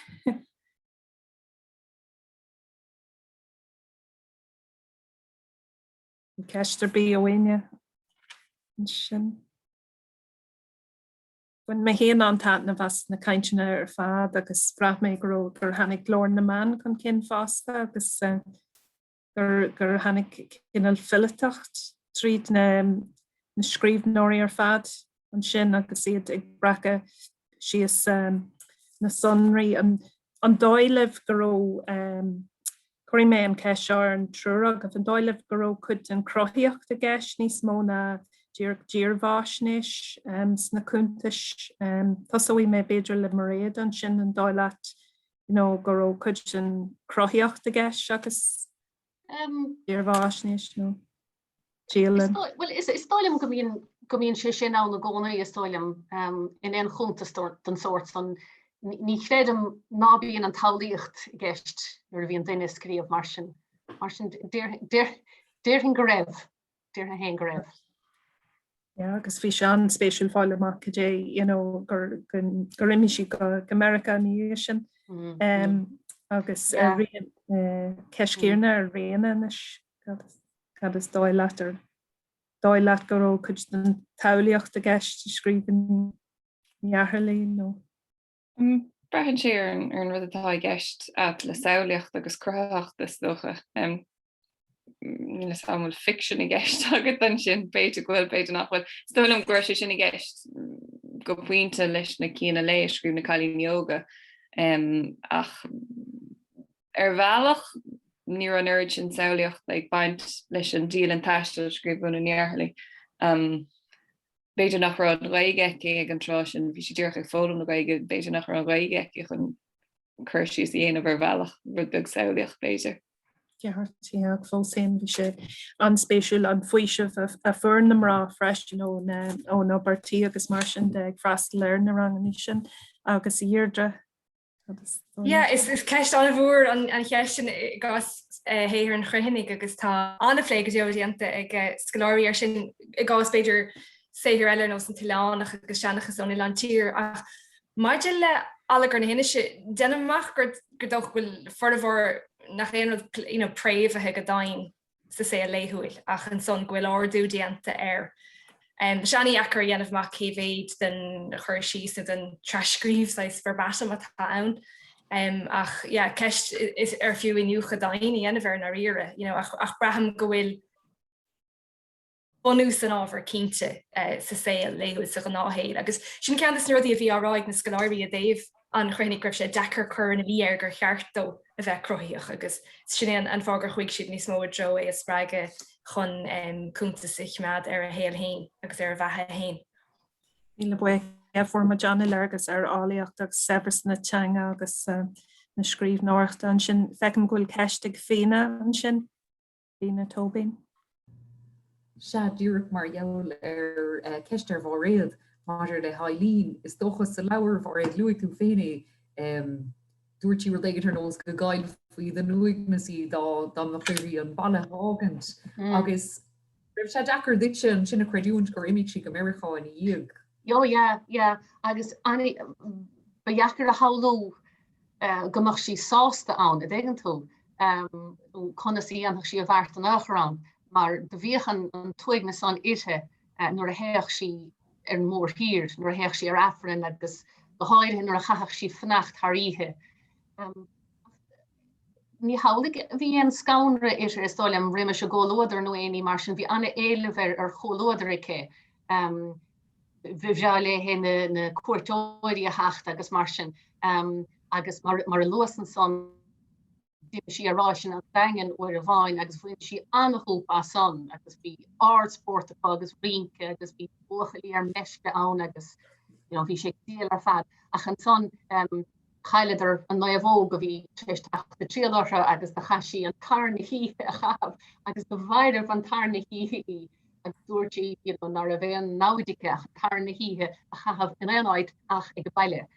Ceistar bí óhaine sin. Bhain mé héan an tá na bheas na caintena ar fad agus bhreath mé gur tháinig glór na man chun cin fásta agus gur tháinig cinál filiteacht tríd na scríbhnóirí ar fad an sin agus iad ag bracha síos na sonraí an dóilimh go raibh chuirí mé an ceisiar an trúrag agus an dóilimh go raibh chud an crothaíocht a gceist níos mó na díormháisnis sna chuntas. Tásúí mé beidir le maréad an sin an dóileat go raibh chud an crothaíocht a gceist agus díormháisnis nó Dialann. Well, is dóilim go mbíonn sé sin á na gcónaí is dóilim in éon chuntas den sort san ní chréadam ná bíonn an tálaíocht i gceist nuair a bhíonn duine scríomh mar sin. Mar sin déirthin go raibh, déirthin hain go raibh. Ja, agus bhí se an spéisiúil fáile amach go dé gur imimi si go America ní sin agus ceiscéarna ar réana cad is dóileat go raibh chud den tálaíocht a gceist scríban nIarlaí nó. Brehan sé ar an rud atá i gceist at le saolaíocht agus cruthaíochtas dócha. Níl samúil fiction i gceist agad an sin beidir ghfuil beidir nachfuil. Stoilm gur sé sin i gceist go bhainte leis na cíanna lei scríb na cailíneoga ach ar bhealach níor an urge sin saolaíocht ag baint leis an Dialann taistil scríbún na nIarlaí. Beidir nach an Ghaeilge ag an trá sin bhí sé dúircha fólam na Ghaeilge beidir nach an Ghaeilge chun chuirsí dhéanamh ar bhealach rud beag saolaíocht beidir. Ceartí ag fó sin bhí sé an spéisiúil an faoisimh a bhfuirnam rá freisin ó nóbartí agus mar sin de ag freastal ar na ranganí sin agus i dhéardre. Ja, is ceist an bhór an cheistin gas héir an chruhinnig agus tá anna phléige deodianta ag scoláirí ar sin i gás beidir séhir eile nó san Tileánach agus seannachas ón Ileán tír ach maidir le alagar na hinise denamach gur dóch bhfuil fordhór nach éon préomh a go dain sa sé a léithúil ach an son ghfuil ardú dianta ar Seanní achar dhéanamh mac céhéad den chuir síos den trascríomh sais verbatim atá ann. Ach ceist is fiú inniucha daoine dhéanamh ar na riire, ach braham go bhfuil bonús an ábhar cínte sa saoil léú sa an náhéil. Agus sin ceantas nuirí a bhí áráid na scoláirí a déobh an chruinnig gribh sé dechar chur na bhí gur cheartó a bheith croíoch, agus sin an fágur chuig siad níos mó dro é a spreige chun chuntas mead ar a héal hain agus ar a bhethe hain. Ní le buid forma Johnna legus ar álaíocht agus severs na teanga agus na scríb nóirta an sin fecin ghfuil ceistig féine an sin féine tóbin. Se dúireach mar jaall ar ceistar bhá réad mar le Hailín is dochas sa leabhar bhar ag luigh tú féine dúirtí ru ag tar nós go gáil faoi den nuigmasí dá na chuirí an balle hágant agus raibh sé dechar dit sin sinna creúint gur imimiigh si go Americáin i dhéag. Jo agus beheachar a haú gomach sí sásta an a dgan tú chuna sí anach sí a bhart an nachrán, mar de bhíchan an tuigna san ite nuair a héach sí ar mór hir, nuair a héach sí ar afran agus go háirhin nuair a chaach sí fnacht thaíthe. Ní hálig bhí an scaunre ite is dóilm riime se ggóóidir nó éí mar sin bhí anna éilehar ar cholóidirike. Bhíh le hen na cuairtóirí a hecht agus mar sin agus mar a luasan son si ará sin an dagen oir a bhain agus bhuiin si anhúpa san agus bhí ardsport agus rike agus bhí buchalí ar meisce ann agus bhí sé díal ar fad ach an son chaileidir an naimhó go bhí tríteach de tríalcha agus de chaisi an tarna híthe a chaf agus do bhaidir an tarna híthe agus dúirtí nar a bhéan náidice tarna híthe a chaf in anáid ach ag go baile.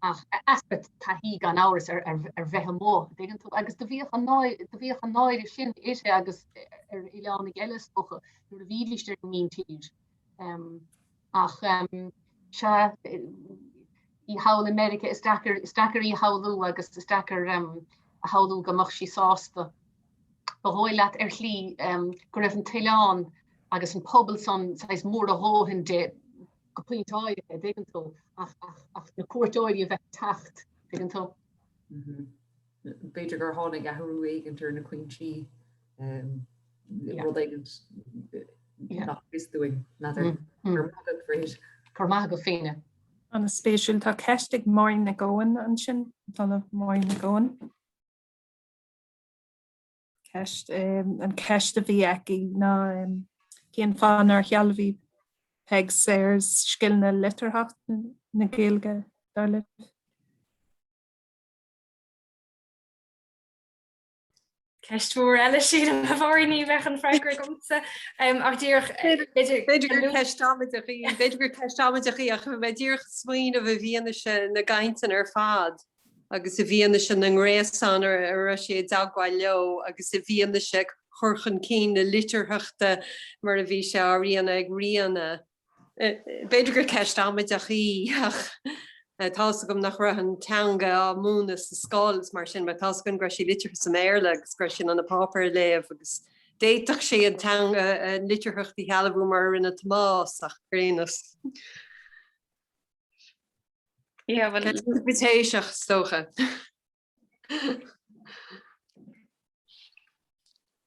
Ach aspect tahí gan áras ar bheithe mó. Agus do bhíoch an náid sin ise agus ar ileánnig eile stocha nuair a bhílisteir mín tíir. Ach se í hawl America is dachar í hawlú agus is dachar a hawlú gomach sí sásta. Ba hóileat ar chlí go raibh an Tialann agus an pobl son sais mór a hóhin de go puintáide dgan tú ach na cuairtóirí a bheith tacht dgan tú. Beidir gur tháinig athú éigeantar na cuintí rud éigent nach isúing nadidir gur magad fréid. Gur magad féine. An a spéisiúil tá ceistig máin na ggóin an sin tal máin na ggóin. Ceist an ceist a bhí eici ná cían fáin ar chealbhí peg séirs skillna litterhacht na Ghaeilge darlib. Ceistúir eile siad an bhhairní bheith an freigur gomsa ach díoch beidir gur ceistáideach ach bheith díoch smaoin a bheith bhíana se na gaiintean ar fad agus a bhíana se an réasan ar sé dagháil leo agus a bhíana se churchan cín na litterhachta mar a bhí se áíana ag riana. Beidir gur ceistáideach ach tá gom nach ra an teanga á múna sa scáils mar sin, tá gon gra sé litir san éirle agus gra sin an a pápar léh agus déach sé an teanga an litirchttaí healbhú mar rinne tomás ach grénas. Invitéiseach stocha.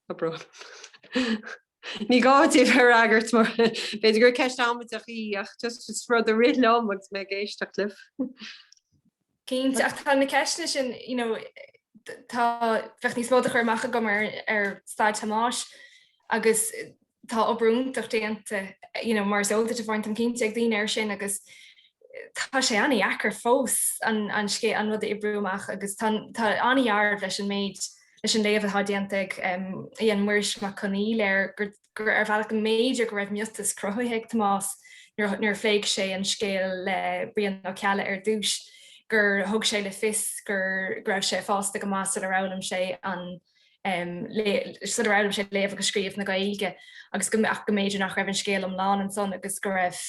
Abroad. Ní gátíh ar agart mar beidir gur ceistáideach ach just rud a ri legus me géisteach lih. Cínte ach tá na ceisna sin tá bheith níos móda chuir macha gom ar Staid Tamás agus tá obrúntaach déanta mar solta a bhaint an cínte ag dtíine ar sin agus tá sé anna achar fós an scé an rud i brúach agus tá annahearb leis an méid leis an léomh hadéantaigh an muirs Mac Cóil gur ar bhealach an méidir go raibh miostas crothaigh Tamás nuair phléig sé an scéal le brion ó cealla ar dúis gur thug sé le fis gur raibh sé fásta go más a rálam sé an rálam sé léomh go scríomh na Ghaeilge agus go méidir nach raibh an scéal amláán an son agus go raibh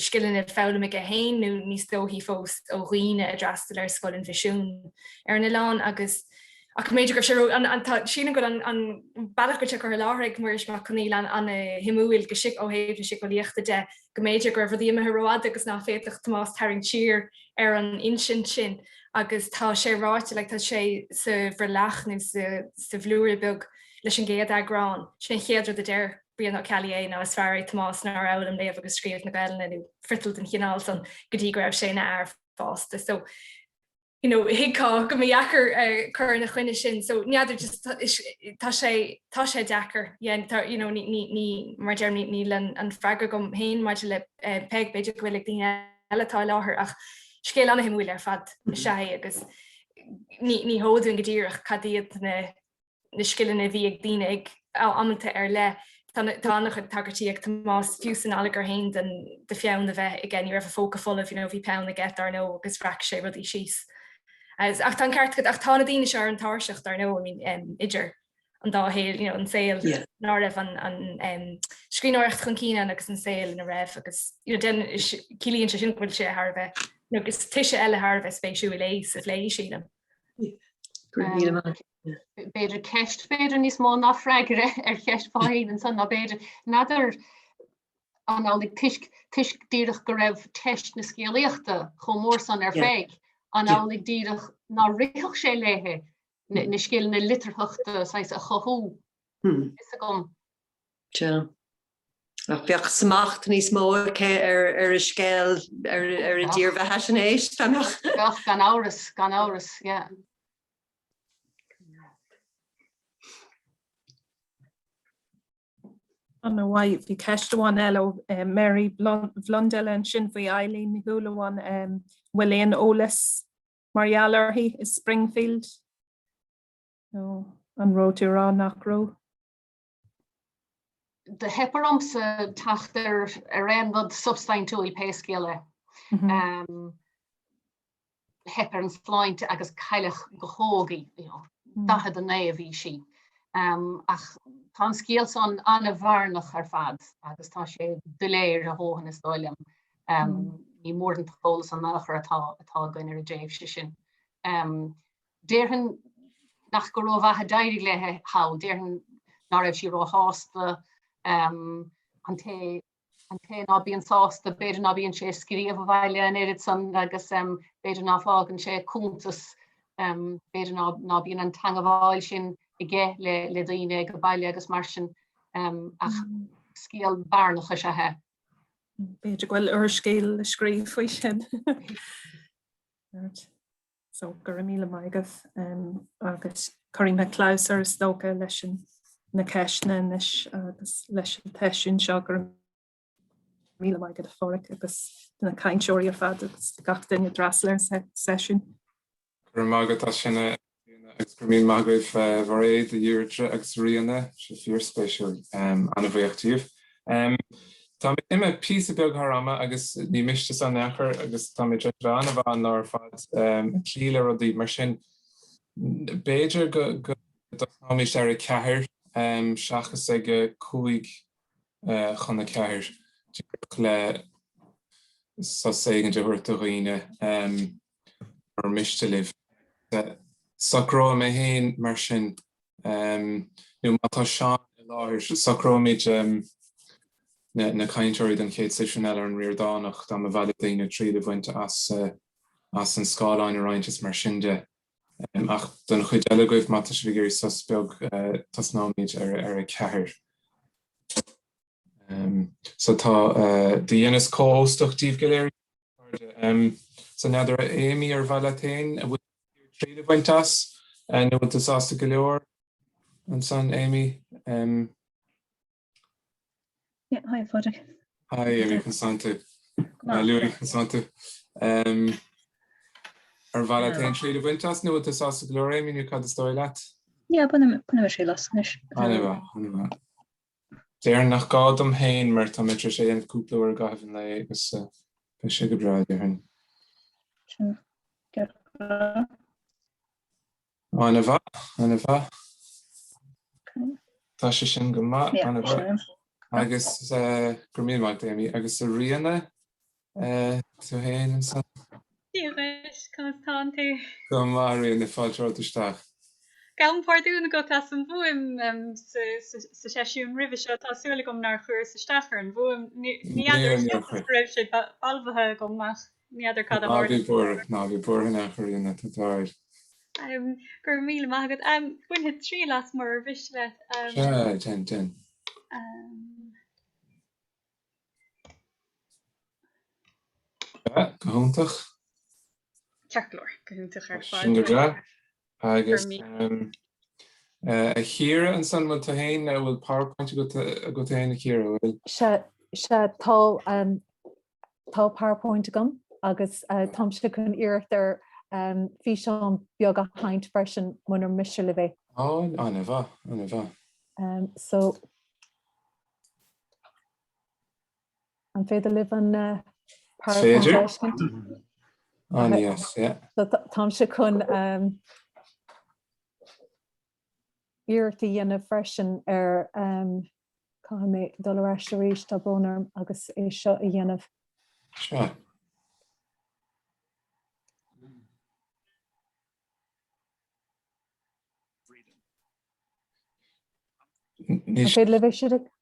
skillan fálam a hain nó níos dóhí fós ó riine a drastal ar scoil an Seisiún ar na lán agus ach méidir go sé an sína go an bailach go te chu láraigh muirs Mac Cóil an himúil go sic ó héh sic líochtta de go méidir gur bhí me roiád agus ná féach Tomás taring tír ar an insin sin agus tá sé ráite le tá sé sa bhirlach nó sa bhlúir beg leis an géad agrán sin chéadra de déir bíon á ceé ná is fearí Tomás ná á an léomh agus scríomh na Ghaeilge nó frital den chinál san go dtí go raibh sé na air fásta so hiá go jacker chur na chuine sin, so neadidir just tá sé dechar ní mar ní len an freigar gom héin mar le peg beidir gohfuil daine eiletá láthair ach scéal anna himúil ar fad sé agus ní hóún go ddíireach cadíad na skillan a bhí ag daine ag amanta ar le tánach a tagartí ag Tomás fiúsan alagar hain den de fiann a bheith igen ní raibh fóca folah bhí peann na get ar nó agus freic sé rudí síos. Ach tá ceart ach tána daine se an táirseach ar nó idir an dáhéil an saoil ná raibh an scríóirecht chun cíine agus an saoil na raibh agus den cilíonn se sin bhfuil sé Harbheith agus tuise eile Harbheith spéisiú lééis a lééis sílam. Beidir ceist beidir níos mó ná freigire ar cheistfáin an san ná beidir nadidir an álig tuiscdíireach go raibh teist na scéalaíochta chomór san ar féig an álig díireach ná riach sé léthe na scéal na litirthachta sais a chothú. Is a gom. Bheoh smacht níos mó ar a scéal ar a ddírbh heisnééis gan áras, yeah. An bhaid bhí ceistehhain eile Mary Blondell sin faoi Eileen thuúlaháin bhfuil ólas Marialarthaí is Springfield. An rótírá nachró. De heparamsa taachtar a réanmhad substaintúil péiscéile. Hepar an sláinte agus cailech go chógaí, dahad a né a bhí si. Ach tá scéal san anna bharnach ar fad agus tá sé duléir a hóhan is dóilem. Ní mór an fólas an nachar atá gine a déibh se sin. Déirhan nach go raibh bheithe dairí lethe há, déirhan ná raibh si rá hásta an té ná bíon sásta, beidir ná bíon sé scríomh a bhaile an éirid san agus beidir ná fágan sé chuntas, beidir ná bíon an tangamháil sin I ggé le daoine go baile agus mar sin ach scéal barnacha se he. Beidir gohfuil scéal le scríomh faoi sin. So gur míle maigah agus Corinne Klaus ar stócha leis na ceisna agus leis an teisiún seo gur míle maigad a fóric agus na caiinteoirí ar fad agus gach duine drasla seisiún. Gur mágad tá sinna agus gur míle maigah bhréad a dúirte agus rianna sé fíor spéisiúil anna bhíochtíomh. Tá imime pí beag harama agus ní miste san nechar agus tá anna bhán ná fad clíile rodí mar sin Beidir go mí ar a ceathir seachas ag cúig chuna ceathir le sa ségan de bhuiirta roiine ar miste libh. Sacró mé héin mar sin nó mátá seán i láthir sacró méid na caiinteoirí den chéad Seisiún eile an Ríordáinach dá a bhile daoine tríd a bhainte as an scáláin a roiintes mar sinnde. Ach don chuid eile goibh mata sé bhí sos beag tasnáid ar a ceathir. So tá dhéananas cóóstochtíomh go léir san neidir éimi ar bhile tain a bhfuil tríd a bhaint as nó bhfuil sásta go leor an san éimi. Hi, Pádraig. Hi, Amy Constante. Louis Constante. Ar bhile tain tríd a bhaint as nó bhfuil sásta go leor éimi nó cad is dóigh leat? Ja, buna sé lasnis. Anna. Déir nach gádam hain mar tá mitre sé an cúplaúir gaibhann le agus sé go bráid ar hin. Anna bha. Tá sé sin go má anna bha. Agus gur míle maith Amy agus a rianna tú hain an san. Díris, Constante. Go má rianna fáilteoirteach. Gan pardún go as an bhuaim sa seisiún rih seo tásúla gom nar chuir sa stachar an bhuaim ní raibh sé albathe gomach ní idir cad ná bhí búr nach chuíonna táid. Gur míle maigad buinthe trí las mar bhis le ten. Gohúntaach? Ceartlóir gohúntaach ar fáil. Agus a chéire an san bhfuil tahéin bhfuil PowerPoint go tahéin a chéire bhfuil? Se tá PowerPoint gom agus táimse chun iartar fi seán beag a haint freisin munar misisiú le bheith. Anna bha. So an féidir live an PowerPoint. Yes, yeah. So táimse chun iarta dhéanamh freisin ar mé dul éis tá bónarm agus é seo a dhéanamh. Sure.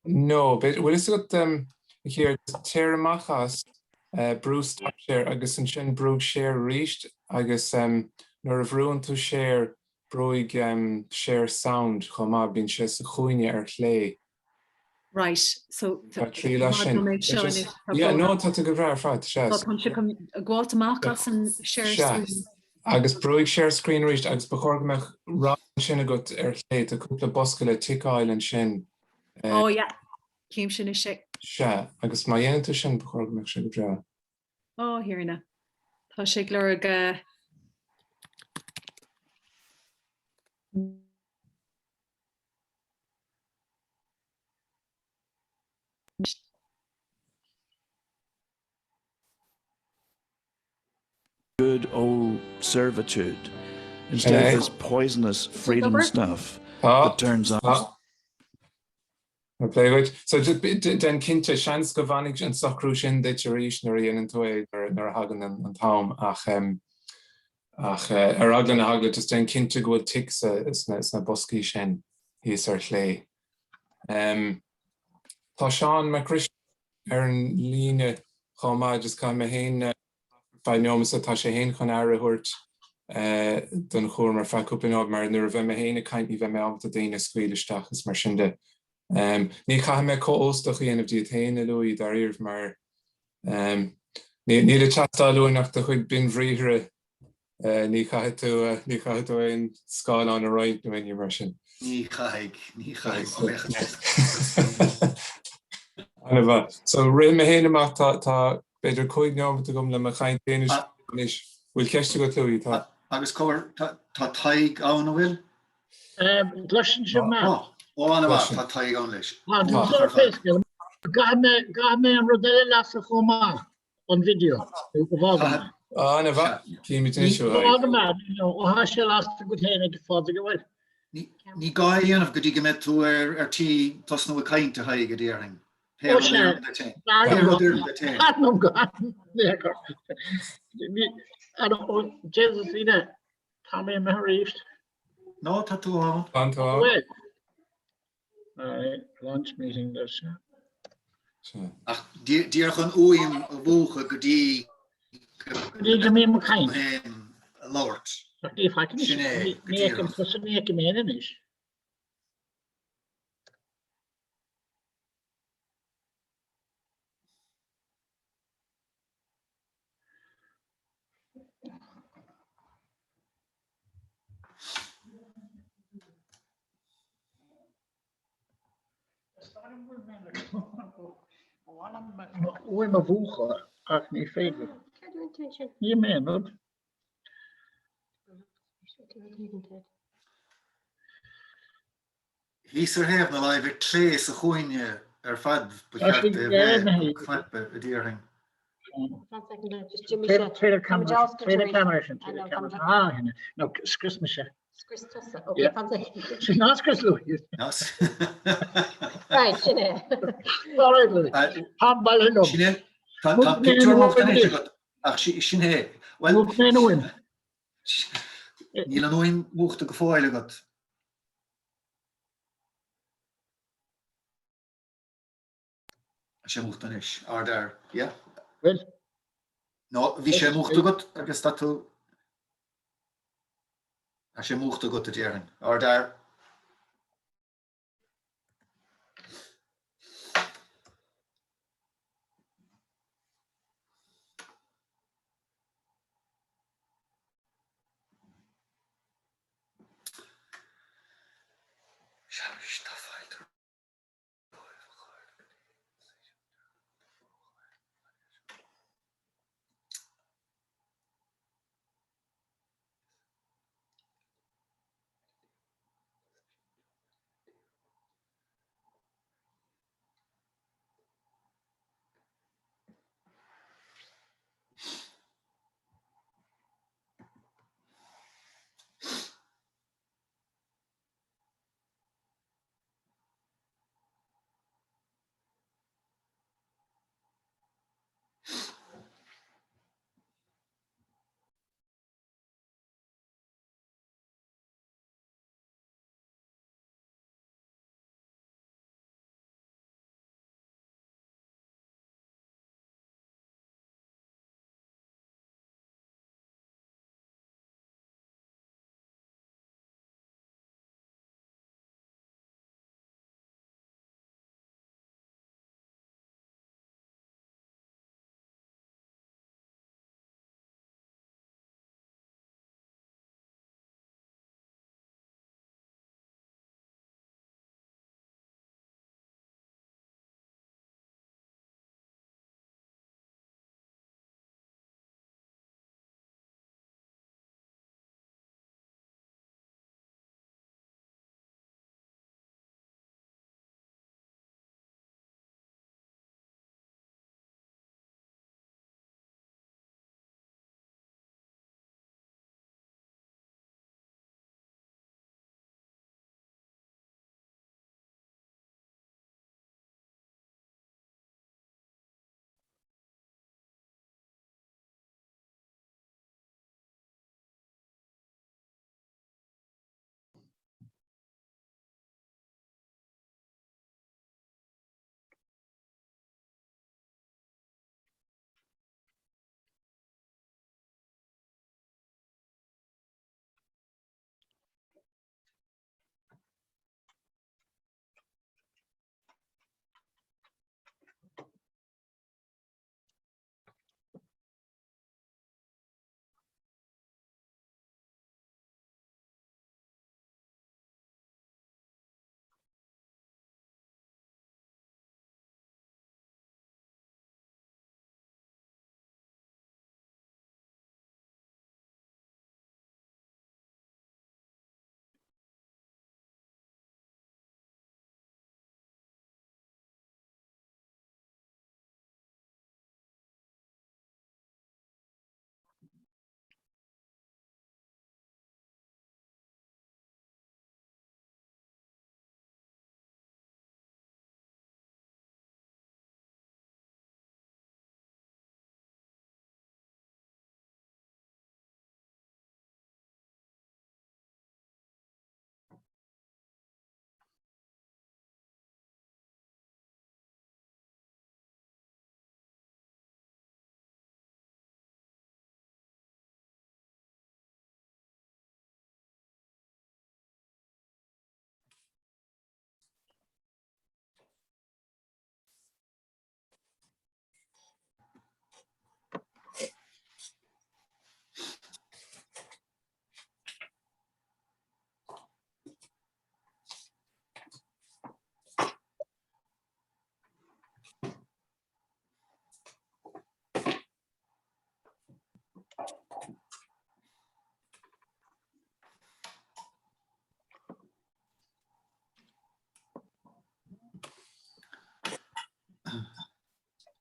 No, but well, it's got here Terramachas, Bruce share agus an sin brug share reached agus nor of ruin to share broig share sound choma bin she sa chuine ar chlé. Right, so yeah, no, that's a good rare fact. Guatemala and share agus broig share screen reached agus bechorgmach ra sin got ar chlé a couple boscale ticáil an sin. Oh yeah, came sin is sick. Agus mai dhéanamh sin bechorgmach sin go bra. Oh, here na. Tá sé glór good old servitude instead of this poisonous freedom stuff that turns out. Play with. So just then kinte chans go vannig an sacrú sin deteriorationary and into nar hagan an taum ach aglan hagla just then kinte go ticks is na boski sin hís ar chlé. Tá Sean Mac Craith an líne chomá just kann me héin fáinneomas tá sé héin chun air hurt don chóir mar faúpin mar nuair bheith me héine caiint ní bheith me am a déine scuileisteach is mar sinnde. Ní cha me co-óstach dhéanamh diatéine luí dar íomh mar ní le chatá luí nach do chuid bin bhríre ní cha tú in scáil an a roiint nó in mar sin. Ní chaig. So ri me héine amach tá beidir chuig neam gom le chaint déanais bhfuil ceiste go luí tá. Agus cóir tá Tadhg Ó bhfuil? Gluisin sin me. Anama tá Tadhg Ó leis. Ga me an rodile las a chomá an video. Anna cíimi isisiú. Ó sé las go héna go fád go bhfuil. Ní gáíanamh go dtí go méid tú ar tí tas nó a cainte haig go dtíarring. Jesus ine tá mé me réist. No, tá tú lunch meeting dus. Dír chun uim a bhúcha go dtí go mé mar chaint. Lord. Sinné méan is. Oei maar voegen, ach niet veel. Je meen het. Hís heb na live tres a chuine fad a diering. Tweede camera. Nou, skris me se. She's not Chris Louis. Right, Sinead. Níl an óin bhuachta go fáile gat sé muachtain is ar dar, yeah? Well? No, bhí sé muachta agat agus tá tú a sé muachta agat a déireann ar dar.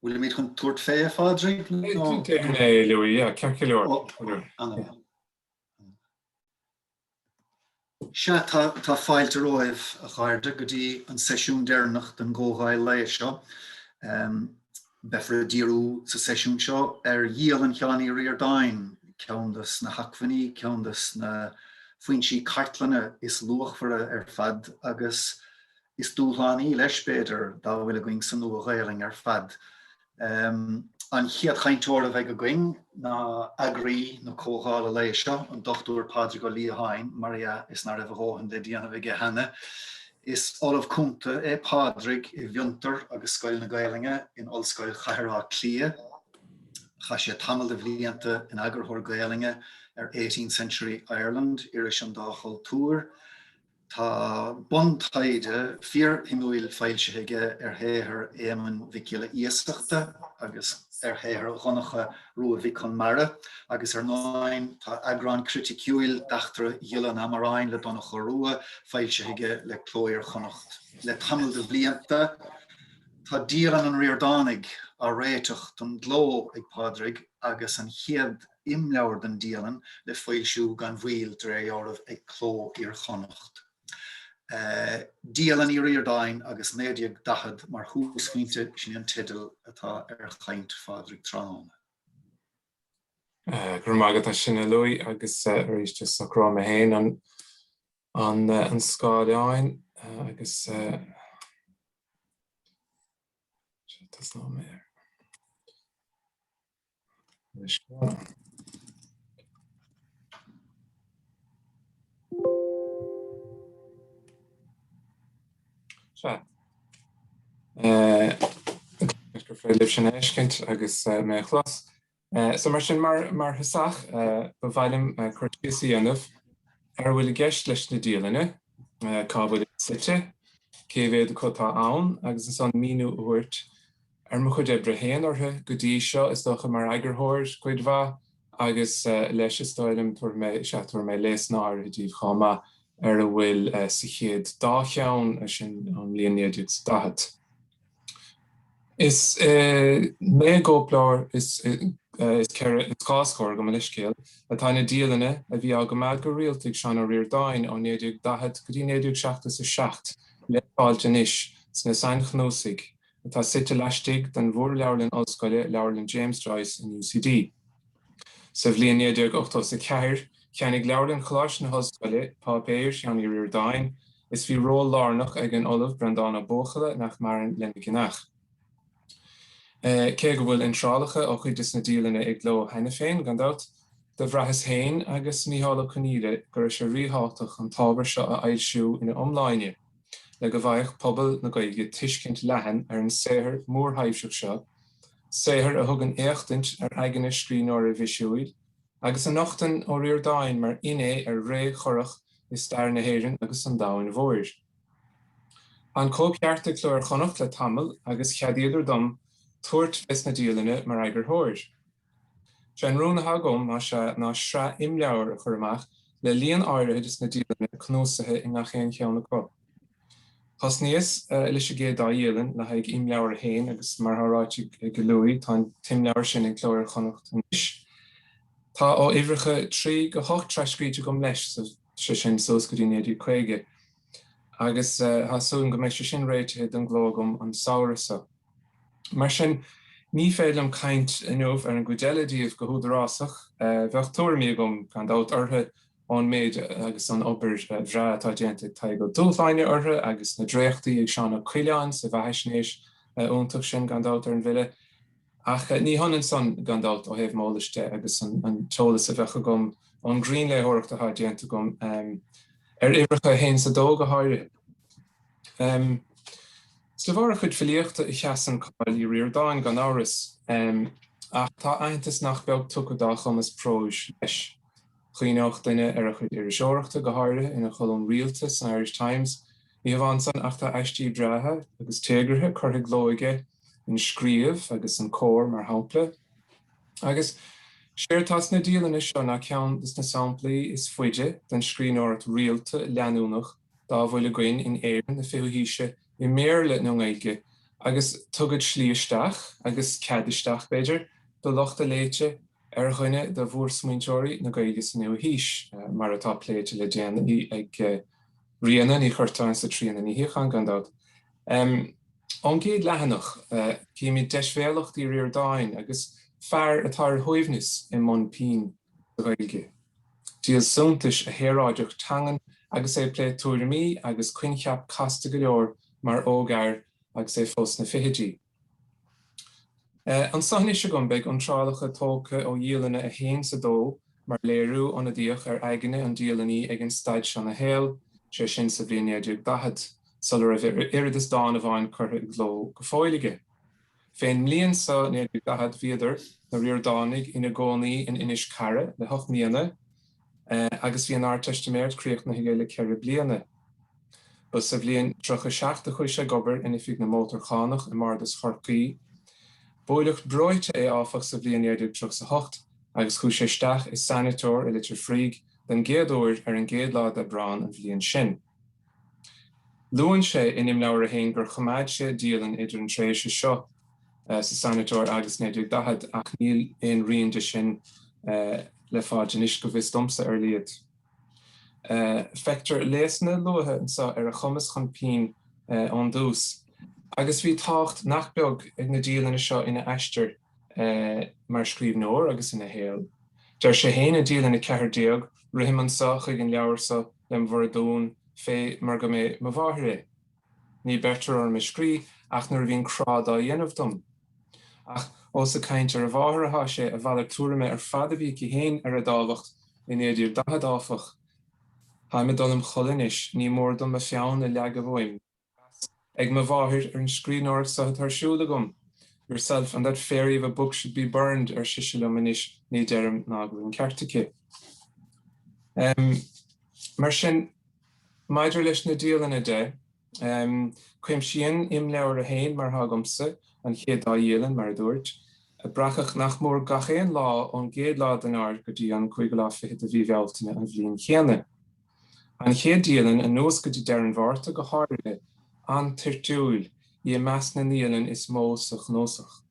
Will you meet chun tuairt fé Pádraig? Louis, yeah, Circular. Se tá fáilte roimh a chairde go dtí an seisiún déarnach den Ghaeilge seo. Befra díú sa seisiún seo Dialann Uí Ríordáin, ceantas na hacmhaní, ceantas na faoin sí cartlanna is luachmhara fad agus is dúlánaí leis beidir dá bhfuil going san nua Ghaeilge fad. An chiad chaintóir a bheith go going na agraí na cógála lei seo an Dr Pádraig Ó Liatháin mar is na raibh róhan de díana bheith henne is Olaf Cúnta Pádraig I bhiontar agus scoil na Ghaeilge in Oscailt Cathaoirleach clia. Cha sé tamil de bhlianta in agurthóir Ghaeilge 18th century Ireland iris an dáchol túr. Tá bon taide fíor himúil fáilteige théithir éman bhiciile íosteachta agus théithir chonacha rua bhí chun mara agus náin tá Aibreán criticúil dachtra Dialanna Mealláin le donna chorua fáilteige le clóir chonacht. Le tamil de bhlianta tá Dialann an Ríordáin a réiteach don gló ag Pádraig agus an chiad imleabhar den Dialann le foilsiú gan bhuiil dré ormh ag cló ar chonacht. Dialann Uí Ríordáin agus méideag dahad mar húsfuinte sin an tidal atá chaint Pádraig trán. Gur mágad sin luí agus éis just ará a héin an Scáileáin agus tas ná mé. Gur fréileh sin éiscint agus mé chlas. So mar sin mar thasach ba bhailim chuirtíosaí anamh bhfuil gceist leis na Dialanna cá bhfuil site, cé bhéad chutá ann agus an san míú uairt mo chud ébre héan orthe go dtí seo is dócha mar agurthóir chuid bha agus leis is stoilm tuair mé léasnáir i dtíobh cháma a bhfuil sa chéad dá cheann sin an líonnéideag dahad. Is mé góplár is cáscóir go leiscéal atá na Dialanna a bhí agamad go rialtaigh seán ó Ríordáin ó néideag dahad go dtí néideag seachtas a seacht le fáilte níos sna Sain Chnósaigh. Tá site leistigh den bhór leabharlann Oscaile leabharlann James Joyce in UCD. Sa bhliain 1984 cheannig leabharlann chláis na Oscaile pápéir seán Uí Ríordáin is bhí ról lárnach ag an Ollamh Brandána Bóchaile nach marin lenneginach. Cé go bhfuil intrálacha ó chuid is na Dialanna ag gló hena féin gandát de bhrethas héin agus Mícheál Mac Craith gur sé ríthátach an tábhair seo a ailsiú ina iomláine. Le go bhaidh pobal na Gaeilge tuiscint leathan an saothar mórthaimseach seo, saothar a thugann éachtaint aigeanna scríbhneoir a bhisiúil, agus an nachtain ó Ríordáin mar iné ré chorach is stair na héireann agus an dáin mhóir. An cócearta clúir chonacht le tamil agus cheadiadar dom tuairt fis na Dialanna mar agurthóir. Sean rúna hagóm ná sra imleabhar a chur amach le líon áirithe is na Dialanna cnósathe i ngachéan cheanna có. Chos níos leis gé dá dhéalann le haig imleabhar héin agus mar tháráite go luí tá timleabhar sin in clóir chonacht níos. Tá ó uimhreacha 3 go 8 treiscríte gom leis sa sin sos go dtí 1950 agus hasún go méid sin réitithe den glógam an saorasa. Mar sin ní féilm caint inmh ar an gcuidealadíobh go húdarásach bheith tuairimí gom gan dát orthe an méid agus an obair bhrá atá déanta tá go dúlháine orthe agus na dréachtaí ag seán Ciarán sa bheithnéis úntaach sin gan dát ar an bhile. Ach ní hanan san gan dát ó héobh málaiste agus an teolas a bheitcha gom an Green léthireacht atá déanta gom ar uimhreacha héin sa dó go háirithe. Slabhar chud filiochta I cheasan cáil Uí Ríordáin gan áras ach tá aontas nach beag tugadá chumas próis leis. Chuoineach duine ar a chud iriseoireachta go háirithe ina chulm rialtas an Irish Times, ní bhain san ach tá eistí dreatha agus téagrathe curtha glóige in scríomh agus an cór mar hampla. Agus séirtás na Dialanna seo na ceann is na samplaí is fuide den scríbhneoireacht rialta leanúnach dá bhfuil againn in éireann na fiúhíise I méarla nó Gaeilge agus tugad slíoisteach agus ceadisteach beidir do lochta léite ar chuine de bhór smaointeoirí na Gaeilge san nuathíis mar atá pléite le déanaí ag rianna ní chuirtáin sa tríanna ní hiochan gandát. An géad lehanach céimi deisbhéalacht Uí Ríordáin agus fear atá thuimhnis I món pín na Gaeilge. Díal suntais a héráideach tangan agus é plé tuairimí agus cuincheap casta go leor mar ógar agus é fós na fihéidí. An saithne se gombeg an trálacha tóca ó Dialanna a héin sa dó mar léirú an díoch aigine an Dialannaí ag an staid se na héal sé sin sa bhíon 1910 sal a bheith iridas dána bhain chutha gló go fáilige. Féin mlíon sa 1910 bhíidir na Ríordánig ina gcónaí in inis cara le 8 mbliana agus bhí an ár taisteal críoch na higeile ceithre bliana. Ba sa bhliain 37 gobar ina fig na mótar chánach i mardas chorcaí. Bóileach broite é áfach sa bhliain 1938 agus chuaigh sé isteach is senatóir i litir fríg den géadúir ar an géadlá Aibreán an bhliain sin. Luann sé inim leabhar a héin gur chomáid sé Dialann idir an tréise seo sa senatóir agus 1910 ach níl éon rion de sin le fáid inis go bhís domsa ar liad. Feictear léasna luatha sa ar a chumas chun pín an dús. Agus bhí tácht nach beag ag na Dialanna seo ina aistear mar scríbhneoir agus ina héal. Deir sé héana Dialanna cethir déag rithim an socha ag an leabhar sa lem mhór dún fé mar go mé mo bháthre. Ní betar ar me scrí ach nuair bhíon crád á dhéanamh dom. Ach os a caintear a bháthratha sé a bhhealach túrama ar fada bhí ci héin ar a dáhacht in 1910 áfach. Ha me dom cholinis ní mór dom a fiann a leag a bhhaim. Ag me bháthir ar an scríbhneoir sa tarsúla gom. Yourself and that fairy of a book should be burned ar Seisiún inis ní deirm ná go ceartaice. Mar sin maidir leis na Dialanna de, chuim sin im leabhar a héin mar thagamsa an chéad á Dialann mar dúirt, a brachach nach mór gachéan lá ón géadlá den ár go dtí an 15 bhíomhhealtaine an bhliain chéanna. An chéad Dialann a nuas go dtí deir an bhharrta go háirithe an tirtiúil I meas na Dialann is mó sa gnósach.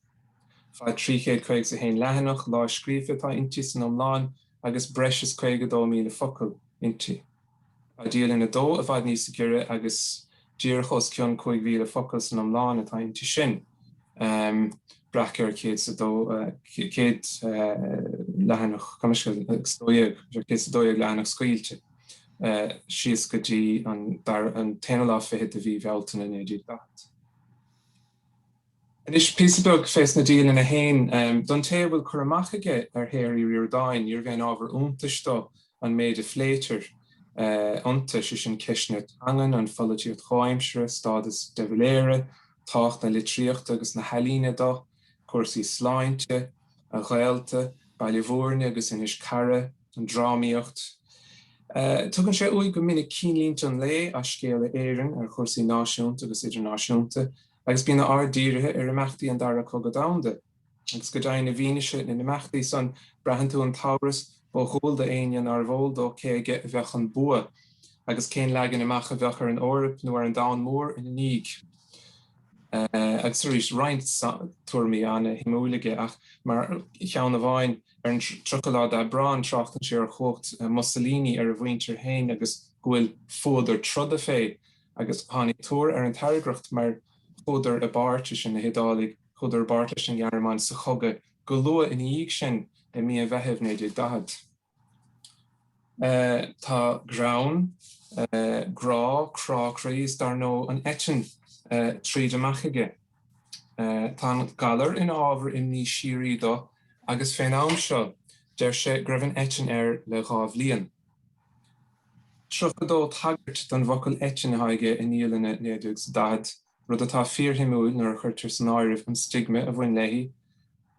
Fá 350 sa héin lehanach lá scríomh tá inti san Mealláin agus breis is 52 míle focail inti. A Dialann a dó a bhaid níos gire agus díorchos cion 5,000 focail san Mealláin atá inti sin. Brachar céad sa dó céad lehanach céad sa dóag lehanach Oscailte. Sios go dtí an 10 bhíomhhealtaine in 1910. And is písabug fés na Dialann a héin, don tébhfuil chur amach aige ar Uí Ríordáin, níor bhein ábhar úntastá an méid a phléitir ionta sin ceisne angan an follatíocht cháimsere, stádas de bhuiléire, tácht na litríocht agus na helíne dó, cuasaí sláinte, a Ghaeilge, bailliomhórne agus inis cara, an drámaíocht. Tugann sé uaidh go minic cínlínte an lé a scéal éireann ar chuirsaí náisiúnta agus idirnáisiúnta, agus bína ardíirithe ar imeachtaí an dara cogad damda. Agus go dtaí na bhíneise na imeachtaí san breathan tú an tauras ó chóilda aon ar bhóil dó céige a bheith an bua, agus cén legan imeach a bheith ar an órap nó ar an dán mór in níg. Agus rís roinnt tuairmí anna himúlaige ach mar cheann a bhain ar an trochalád Aibreán trachtan sé ar chocht Mussolini ar a bhaintear hain agus ghfuil fódar troda fé agus tháinig túir ar an targracht mar chudar a báirte sin na hídálaigh, chudar báirte sin Gearmáin sa choga go lua in íag sin I mí a bheitheh 1910. Tá grán, grá, crácraíos dar nó an etin tríd amach aige. Tá galar in ábhar in ní sirí dó agus féin am seo deir sé greibh an etin ar le gá bhliain. Trufadó tagart don bhocail etin a haige in Dialanna 1910. Rud atá fíorthimúil nuair a chuirtear san áireamh an stigma a bhain léi,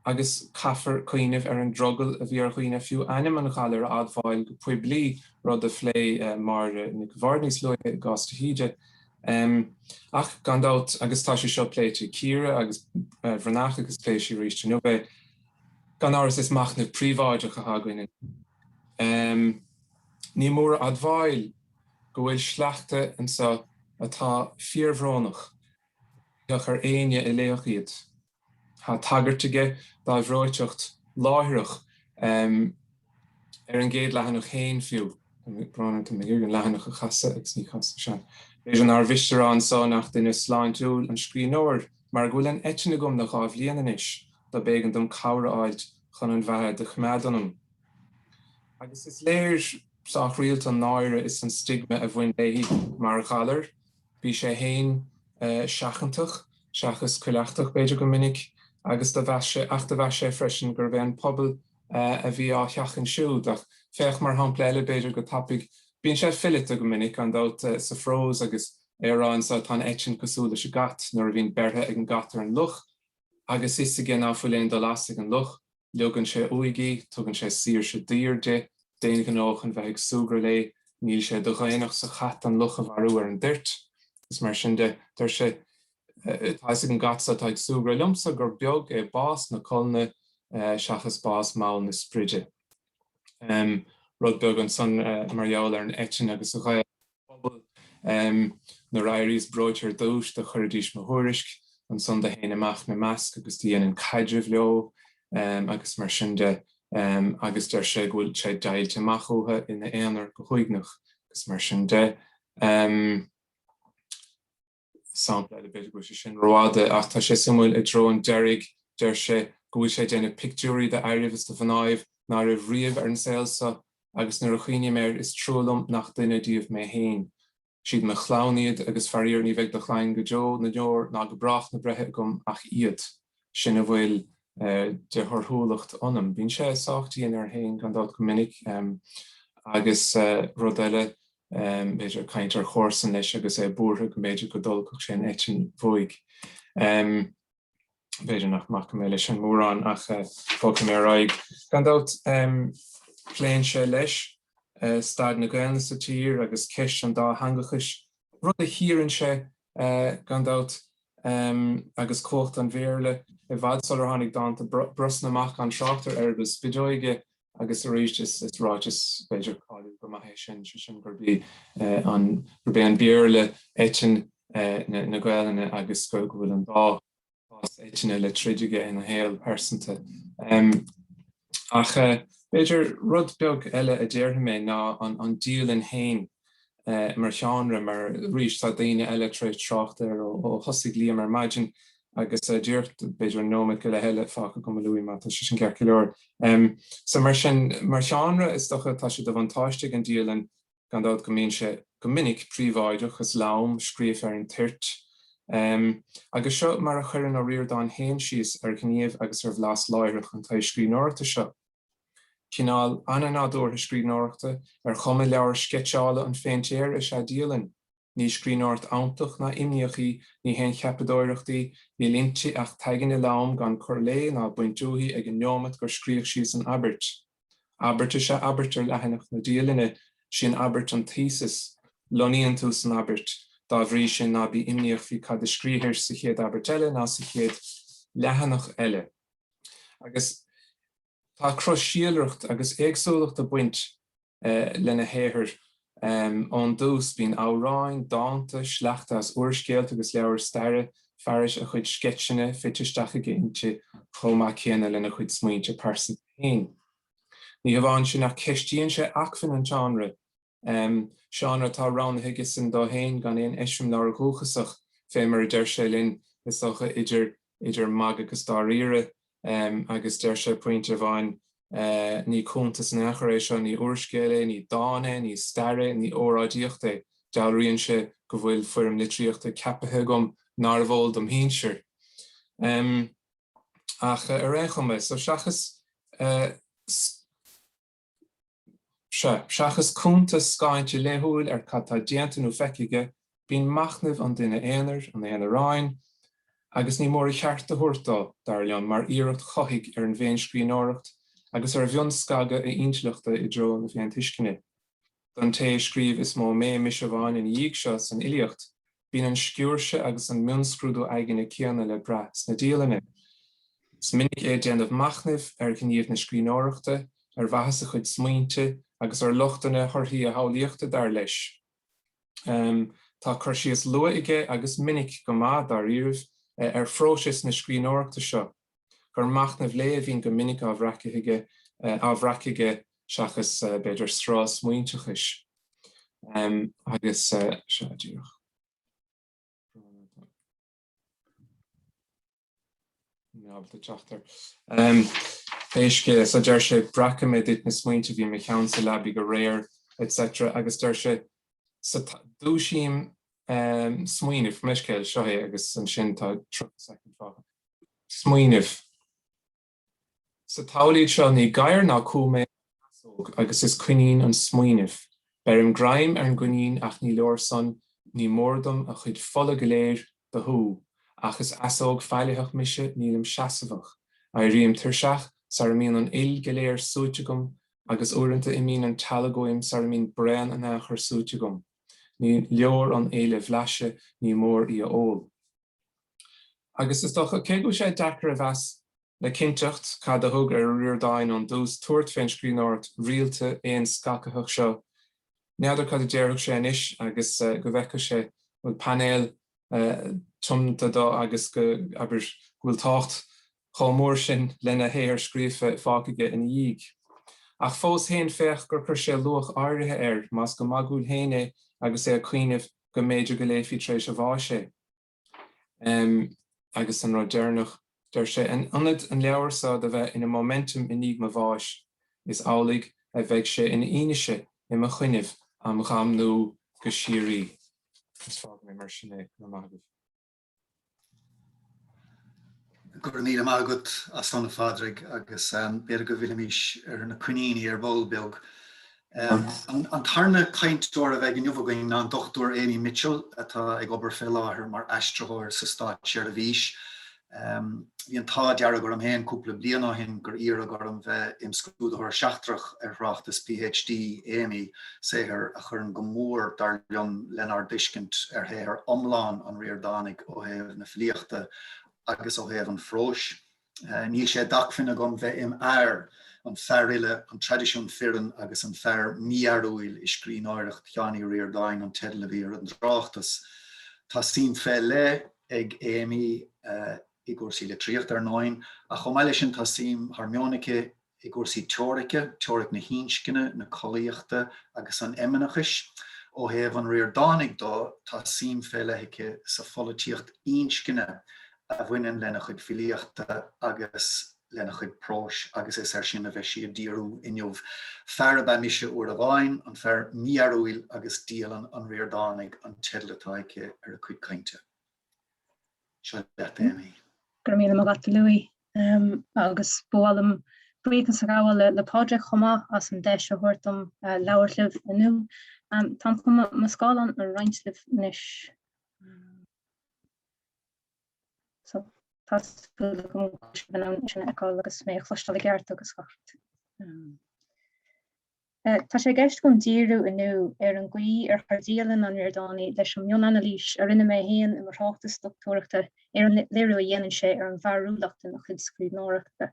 agus caithfar cuioineh ar an drogel a bhí ar chuoine fiú anam an chalar a admhail go puiblí rud a phlé Máire Nic bharníos luithe gásta hÍde. Ach gandát agus tá sé seo pléite círe agus bhrenach agus pléisi ríiste nó bheith gan áras is mach na príomháideach a hagaine. Ní mór admhail go bhfuil sleachta an sa atá fíormhrónach ar aine I léoch iad. Tá tagartige dá bhróiteocht láithreach ar an géad lehanach chéin fiú. Bránanta mé an lehanach a chasa agus ní chasa sean. Beidir an arbhistearán sá nach duine sláintúil an scríbhneoir mar ghfuil an etin agam nach á bhliain inis, dá bégan dom cabhra áilt chun an bheithe de chmead anam. Agus is léir sách rialta an náire is an stigma a bhain léi mar a chalar, bhí sé hain seachantach, seachas cuileachtach beidir go minic, agus de bheise freisin gur bheith an pobl a bhí á cheachan siúd ach fech mar hampla eile beidir go tapig bíonn sé fillite go minic an dát sa frós agus éráin sa tá etin cosúla se gat nuair a bhín berthe ag an gatar an luch agus is gin áfuléon do lastig an luch legan sé uigi tugann sé sir se dír de déananig an óchan bheith ag súgra lé níl sé do ghainach sa chat an luch a bharú ar an dirt is mar sin de der sé Táis an gatsa tá ag súgra lumsa gur beag bás na colna seachas bás máil na spridge. Rud beag an son marall ar an etin agus a ghail pobl na rairis broitir dúis de chuirdís mo thuirisk an son de héine amach na measc agus dí an caidrih leo agus mar sin de agus der sé bhfuil sé dailte machóthe ina éanaar go chuignach agus mar sin de sampla a bit go sin roáde ach tá sé simúil i dro an derig der sé gohfuil sé déanana picúí de airihs de fanáibh ná rah riamh ar an saolsa agus nuair a chuoine méir is trúlam nach duine díobh mé héin. Siad me chláníad agus faríor ní bheith do chláin go jo na leor ná go brach na brethe gom ach iad sin a bhfuil de thorthúlacht anam. Bhín sé sáchtaíon ar héin gan dát go minic agus rud eile beidir caint ar chósan leis agus búrtha go méidir go dulcach sé etin bhuaig. Beidir nach mac mé leis an mórán ach fág mé raig. Gan dát léin sé leis stad na Ghaeilge sa tír agus ceis an dá hangachis rud a híann sé gan dát agus cócht an bhéirle I bhfad ar tháinig dáanta brusnamach an seachtar agus bidóige agus a rééis is ráis beidir cáú go maithe sin gur bí an bhéirle éitin na Ghaeilge agus go bhfuil an dá éitinine le trídige ina héal persanta. Ach beidir rud beag eile a déirtha mé ná an Dialann hain mar seanra mar rís tá daoine eile tréith tráchtar ó thosaigh Liam mar maidin agus dúirt beidir nóid go le heile fácha go luí má tá sin cear leor. So mar seanra is docha tá sé do bhain táiste an Dialann gan dát go mbíonn sé go minic príomháideach gus lám scríomh ar an tirt. Agus seo mar a chuireann Ó Ríordáin hain síos ar gníomh agus ar bhlas láireach an taistil scríbhneoireachta seo. Cinál anna nádúirtha scríbhneoireachta ar chuma leabhar sceiteála an féintéir is sé Dialann. Ní scríbhneoireacht aontaach na imníochaí ní haon cheapadóireachtaí ní línti ach taigeanna lám gan chur lé ná buintúthaí ag an neomad gur scríoch síos an Aibreart. Aibreart is sé Aibreart ar leithinach na Dialanna sin Aibreart an thesis, loníonn tú san Aibreart. Dá bhrí sin ná bí imníoch bhí cad is scríthir sa chéad Aibreart eile ná sa chéad leithinach eile. Agus tá crosíalreacht agus éagsúlacht a buint lena héithir an dús bín áráin, dáanta, sleachta as uorscéalt agus leabhar staire fearis a chuid sketsinne fitisteach a géinte chomá chéanna lena chuid smuointe persanta hain. Ní bhán sin nach ceistíonn sé acfan an genre. Seanra tá ránathe san dá hain gan éon eisiom ná thuchasach fé mar a deir sé linn is socha idir mag agus dá riire agus deir sé pointe bhain ní chuntas nachéis seo ní uorscéile, ní dána, ní staire, ní óráidíochta dealraíonn sé go bhfuil fuairm litríochta ceapathe gom nar bhil dom hínsir. Ach a réchome, so seachas chuntas scainte léthúil ar chattá déantainú feiciige bín machnamh an duine éanair an éanaráin agus ní mór a cheart a thuirtá dar leon mar iirecht chothaigh ar an bhéin scríbhneoireacht agus ar bheonn scaga a intileachta I dro na bhéan tuiscinne. Don té scríomh is mó mé Miseáin in dhéag seo san Ilíocht, bín an sciúrse agus an mionscrúdú aigeanna céanna le brat na Dialanna. Is minic déanamh machnamh ar gníomh na scríbhneoireachta ar bheithas a chuid smaointe agus ar luchtainna thorthaí a hálaíochta dar leis. Tá chuir síos lua aige agus minic go maith dar iarmh ar phróisis na scríbhneoireachta seo. Gur machnamh le a bhín go minic ábhracaige seachas beidir strá smaointeachais. Agus seo díoch. Neábalta teachtar. Éisce so deir sé bracha mé dit na smaointe bhí me cheann sa labí go réir, etc. agus deir sé sa dúisím smuoineh Mícheál seo agus an sin tá second fága. Smuoineh. Sa tálaíocht seo ní gaiir ná cúmé agus is cuinín an smuoineh. Berim graim an gcuinín ach ní leor son ní mórdom a chud fola go léir do thú, ach is asóg feilitheach mise nílim seasamhach. A réamhthaifeadadh sar mín an il go léir súite gom agus uaireanta I mín an talagóim sar mín brean an achar súite gom. Ní leor an éile bhleise ní mór I a ól. Agus is docha cé go sé dechar a bheas le cinteacht cad a thug Uí Ríordáin an dús tuairt féin scríbhneoirt rialta éon scacathach seo. Neadar cad a déireadh sé anois agus go bhfeiceadh sé bhfuil panel tumta dó agus go aber bhfuil tácht chomór sin lena héir scríofa fácaige in dhiig. Ach fós héin féach gur chuir sé luach áirithe mas go magúil héine agus a cuiineh go méidir go léifí tréis a bhá sé. Agus an rodéirnach der sé an anad an leabhar sa de bheith ina momentum iníg ma bháis is álaigh a bheith sé ina ionise I ma chuineh am ghamnú go sirí. Is fág mé mar sinné na mágah. Gur míle mágat as Dr Pádraig agus beir go bhfuil mis na cuiníní bol beag. An tarna caintúir a bheith gniuhagain ná Dr Amy Mitchell atá ag obair fé láthair mar aistritheoir sa Stáit Seir a bhís. Bhí an tá dearg gur am héin cúpla bliana hin gur iarag gur an bheith imscrúdathir seachtrach reachtas PhD Amy séhir a chur an gomór dar leon lenar discint héir omláin an Ríordánig ó héh na phléochta agus ó héh an frós. Níl sé dachfinna gom bheith im air an fearrile an tradiisiún firin agus an fear míarúil I scríbhneoireacht Cheannaí Ríordáin an tOllamh an dráachtas. Tá sim fé le ag Amy I gcúrsaí le tríocht ar 9 a chomáile sin tá sim harmónice I gcúrsaí teoiric na hínscinne na colaíochta agus an imeanachais ó héh an Ríordánig dó tá sim fé leiche sa folaíocht ínscinne a bhaineann lena chuid filíochta agus lena chuid prós agus is sin a bheith siad díorú inniuh fear ba mise uair a bháin an fear míarúil agus Dialann an Ríordánig an tedlatáice ar a chuid cainte. Seo leat Amy. Gur míle mágat Louis agus bólam brítas a gáil le Pádraig chomá as an deis a thuirtum leabharlibh inniu. Tá chuma ma scálan ar reinslibh níos. So tá go sin eáil agus mé chluistal a gceart agus chart. Tá sé gceist gom díú inniu ar an gcuí ar Dialann an Ríordáin leis an mionanalís ar rinne mé héan I marthachtas doctóireachta ar an léirú a dhéanann sé ar an bharúlaachta nach chud scríbhneoireachta.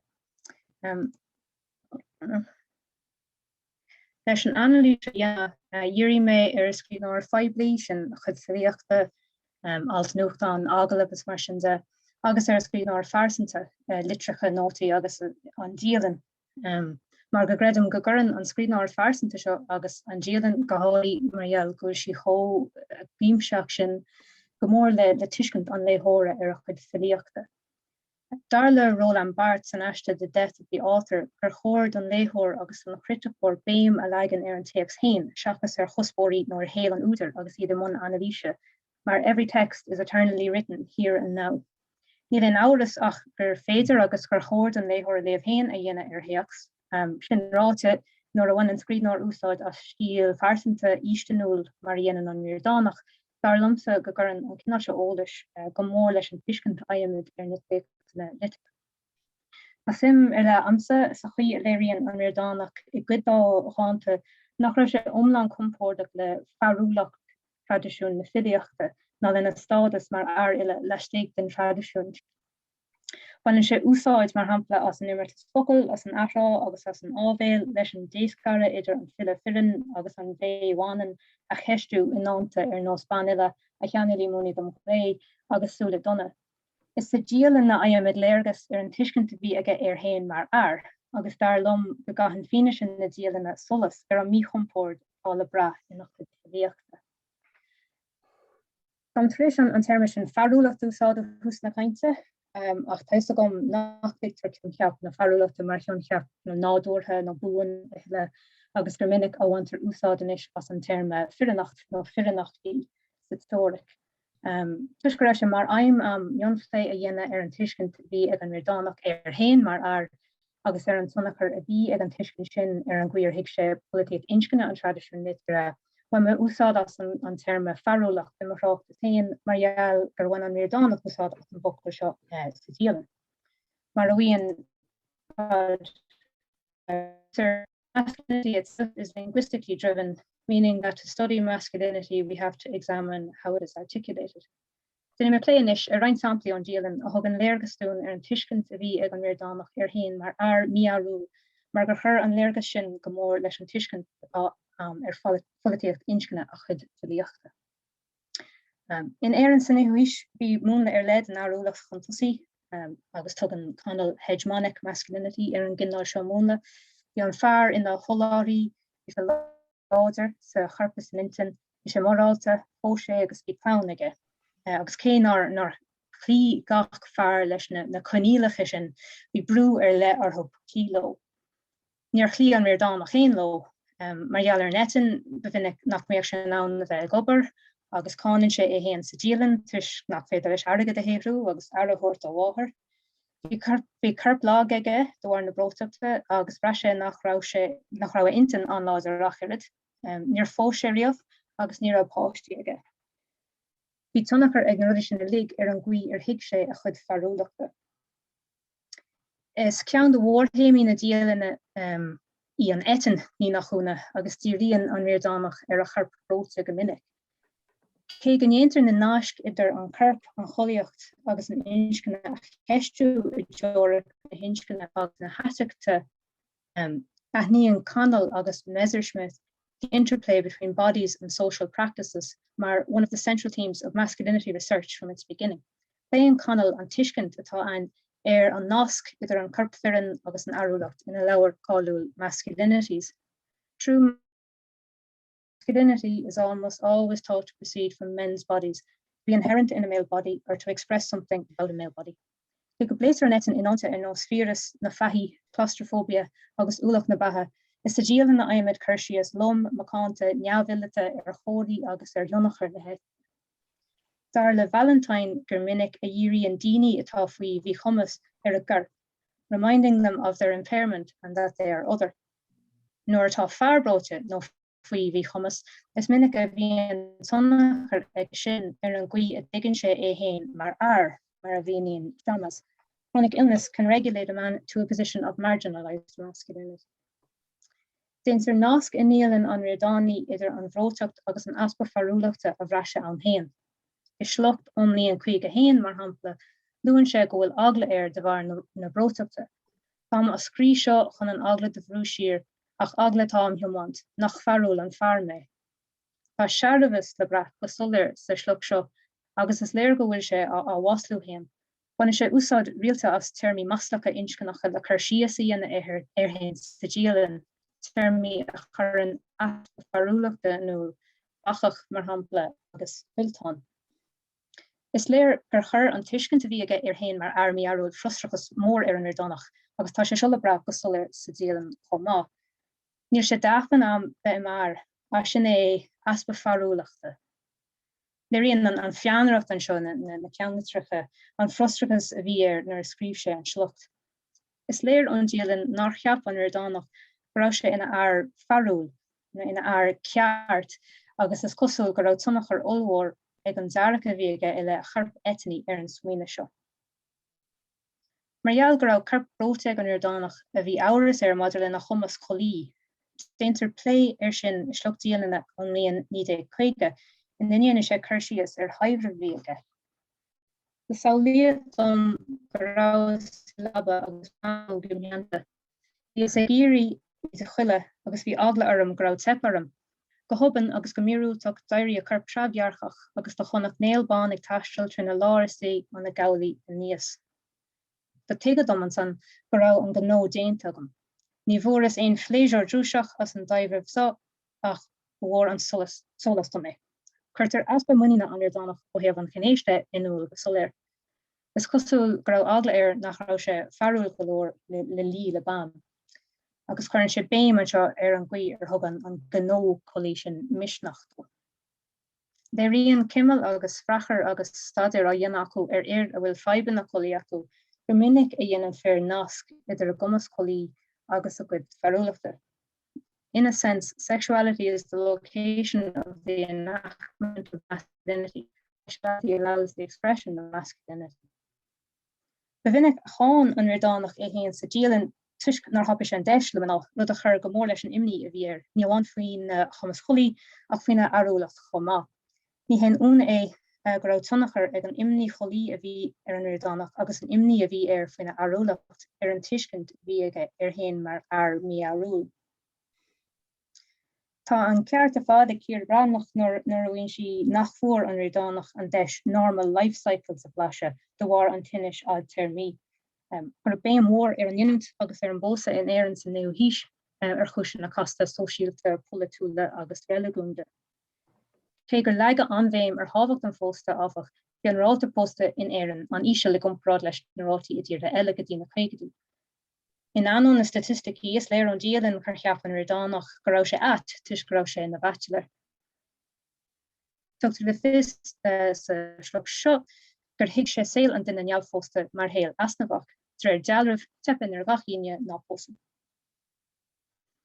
Leis an analís dhéirí mé ar scríbhneoir 5 bliain sin chud filíochta alt nuachtáin ágalibh is mar sin de agus ar scríbhneoir farsanta litreacha nótaí agus an Dialann. Mar go greidim go gcuireann an scríbhneoir farsanta seo agus an Dialann go hálaí Muriel go sí cho bímseach sin go mór le tuiscint an léthóra ar a chud filíochta. Darla Roland Barthes san aiste The Death of the Author gur chóir an léthór agus an criticóir béim a leigean ar an téacs hain, seachas ar chuspóirí nóir héal an útar agus iad mun analíse, mar every text is eternally written here and now. Níl an áras ach gur féidir agus gur chóir an léthór léamh hain a dhéine ar theacs. Sin ráte nóair a bhain an scríbhneoir úsáid as stíl farsanta ístenúil mar dhéanann an Ríordánach, dar lomsa go gcuireann an cnoise ódais go mór leis an tuiscint aimimid ar na téachtaine litreach. Tá sim ar le amsa sa chuí léiríonn an Ríordánach I gcuiddá cháanta nach raibh sé omlán compórdaach le fearúlacht tradiisiún na filíochta ná lena stádas mar air-ile leistéigh den tradiisiún. Bhain sé úsáid mar hampla as an Emeritus Mícheál as an ahrá agus as an ábhéil leis an déascara idir an file firin agus an bhéháinan a cheistú inánta ar nó Spáinile a cheannaí múnaí dom chlé agus súla donna. Is sa Dialann na aimimid léargas ar an tuiscint bhí aige ar hain mar air, agus dar lom go gahan fine sin na Dialanna solas ar an míchompór ála bra in nach filíochta. Tá tréis an terme sin fearúlacht úsáid hús na cainte, ach teiste gom nachdictar chun ceap na fearúlaachta mar chun ceap na nádúirtha na buan le agus gur minic a bhaintear úsáid inis as an terme firanacht nó firanacht bhí historic. Tuis go raibh sé mar aim Jonslé a dhéine ar an tuiscint bhí ag an Ríordáinach ar hain mar agus ar an tunnachar a bhí ag an tuiscint sin ar an gcuir hiic sé polític inscinne an tradiisiún litre when me úsáid as an terme farúlach de marrácht is tain marall gur bhain an Ríordáinach úsáid as an bocla seo sa Dialann. Mar a bhíon masculinity itself is linguistically driven, meaning that to study masculinity we have to examine how it is articulated. Then me play inis a rein sampli on Dialann a hog an leirgasún ar an tuiscint a bhí ag an Ríordáinach ar hain mar miarú mar gur chur an leirgas sin go mór leis an tuiscint ar folíocht inscinne a chud folíochta. In éan san ihuis bhí múna ar leid an áúlach chuntasaí agus tug an canal hegemonic masculinity ar an gginál seo múna. Bhí an fear ina choláirí is a láidir sa charpas linton is sé morálta fóise agus bhí clownaige. Agus cé nar chlí gach fear leis na conílacha sin bhí brú ar le arthb kíló. Níor chlí an Ríordáinach chéin ló, marall ar netin bevinnig nach méoh sin ná na bheith gobar, agus cáann sé é héan sa Dialann tuis nach féidir leis airgad a héhrú agus airthirt a bháthar. Bhí curb lá aige dohar na bróteachta agus breise nach rá intin an láidir rachirid, níor fós sé riamh agus níor a páistí aige. Bhí tunnachar ag na ruidir sin na lig ar an gcuí ar hiic sé a chud farúlachta. Is ceann do mhórthaimí na Dialanna í an etin ní nach chúna agus díríonn an Ríordáinach ar a charp bróte go minic. Cé gnéantar na náisc idir an carp an cholíocht agus an inscinne a cheistú i dteoiric na hinscinne agus na haiteachta aithníonn canal agus Messerschmitt the interplay between bodies and social practices, mar one of the central themes of masculinity research from its beginning. Béan canal an tuiscint atá an an nasc idir an carpfirin agus an arúlacht in a leabhar cáiliúil masculinities. True masculinity is almost always thought to proceed from men's bodies, to be inherent in a male body or to express something about a male body. Le go bléar netin inonta ar nó spheras na fahi, claustrophobia agus úlach na batha, is the Dialann na aimid chuirsíos lom, macánta, neamhillite ar chódaí agus ar dionachar na head. Dar le Valentine gur minic a dhírí an daoine atá faoi bhí chumas ar a gar, reminding them of their impairment and that they are other. Nuair atá fearbróte nó faoi bhí chumas, is minic a bhíon tunnachar ag sin ar an gcuí a dtuigeann sé é héin mar a bhíonn dramas. Chronic illness can regulate a man to a position of marginalized masculinity. Déantar nasc in Dialann an Ríordánaí idir an bhróteacht agus an aspa farúlachta a bhreise an hain. Is slucht omní an chuig a hain mar hampla, luann sé go bhfuil agla air de bhar na bhróteachta. Tám a scrí seo chun an agla de bhrú siar ach agla tám hiomant nach farúil an fearmé. Tá searmhas le brath go solir sa slucht seo agus is léir go bhfuil sé á waslú hain. Bhain sé úsáid rialta as termí maslacha inscanacha le chuirsíos a dhéanana ar hain sa Dialann, termí a churann aspa farúlachta nó bachach mar hampla agus filtán. Is léir gur chur an tuiscint a bhí aige ar hain mar armí arúil frustrachas mór ar an Ríordáinach, agus tá sé seo le brath go solir sa Dialann chomh maith. Níor sé daithfan am bheith mar a sin é aspa farúlachta. Léiríonn an fianracht an seo na ceannatricha an frustrachas a bhí ar nar scríb sé an slucht. Is léir an Dialann nar cheap an Ríordáinach go raibh sé ina air farúil, ina air ceart, agus is cosúil go raibh tunnachar olmhór ag an dearcha bhí aige i le charp etní ar an smaoine seo. Marall go raibh carp bróte ag an Ríordáinach a bhí áras ar maidir le na chumas cholí. Déantar plé ar sin slucht Dialanna an líon 1950 in duine sé chuirsíos ar haimhre bhí aige. Is saolaíocht don go raibh labba agus pan gimheanta. Bhí sé géirí is a chuile agus bhí agla orm go raibh teparm. Go hoban agus go míúltach dairí a carp treabhearchach agus do chunach néalbán ag taistil trína láirsaí an na Gailí a níos. Tá tuige dom an san go raibh an go nó déantagam. Ní bhór is éon phléisiúr drúiseach as an daimhreibh sa ach bhór an solas do mé. Cuirtar aspa muína an Ríordáinach ó thaobh an chénéiste inúil go soléir. Is cosúil go raibh agla air nach raibh sé fearúil go leor le lí le ban. Agus chuann sé béim an seo ar an gcuí ar thugan an gnó cholí sin misnacht. Déiríonn cimeal agus frachar agus staidir á dhéanamh acu ar a bhfuil feibeanna colaí acu, gur minic a dhéanann fear nasc idir a gcumas colaí agus a gcuid fearúlachta. In a sense, sexuality is the location of the enactment of masculinity. Sexuality allows the expression of masculinity. Bevinnig gaan an Ríordáinach é héan sa Dialann tuisc nar hapis an deisle man rud a chur go mór leis an imní a bhí ní bhain faoin chumas cholaí ach faoine arúlacht chomá. Ní hen úna é go raibh tunnachar ag an imní cholaí a bhí ar an Ríordáinach agus an imní a bhí ar faoine arúlacht ar an tuiscint bhí aige ar héin mar ar mí arúl. Tá an ceart a fád ag cír bránach nuair a bhíonn si nach fuór an Ríordáinach an deis normal life cycles a bhlaise de bhar an tinnis ad termí. Ar béim mór ar an inúnt agus ar an bósa in éireann sa nniu híis ar chúis na casta sosiálta polúla agus religúnda. Cé gur leige anbhéim ar hábhacht an fósta áfach bhí an ráilta posta in éireann an íse le gomrád leis na rátaí i dtíre eile go dtí na chuigeadú. In anón na statisticí is léir an Dialann chu cheap an Ríordáinach go raibh sé at tuis go raibh sé na bachelor. Dr. le fis sa slog seo gur hiic sé saoil an duine neamhfósta mar héal asnamhach dréir dealrih tepin ar gachíine ná pósa.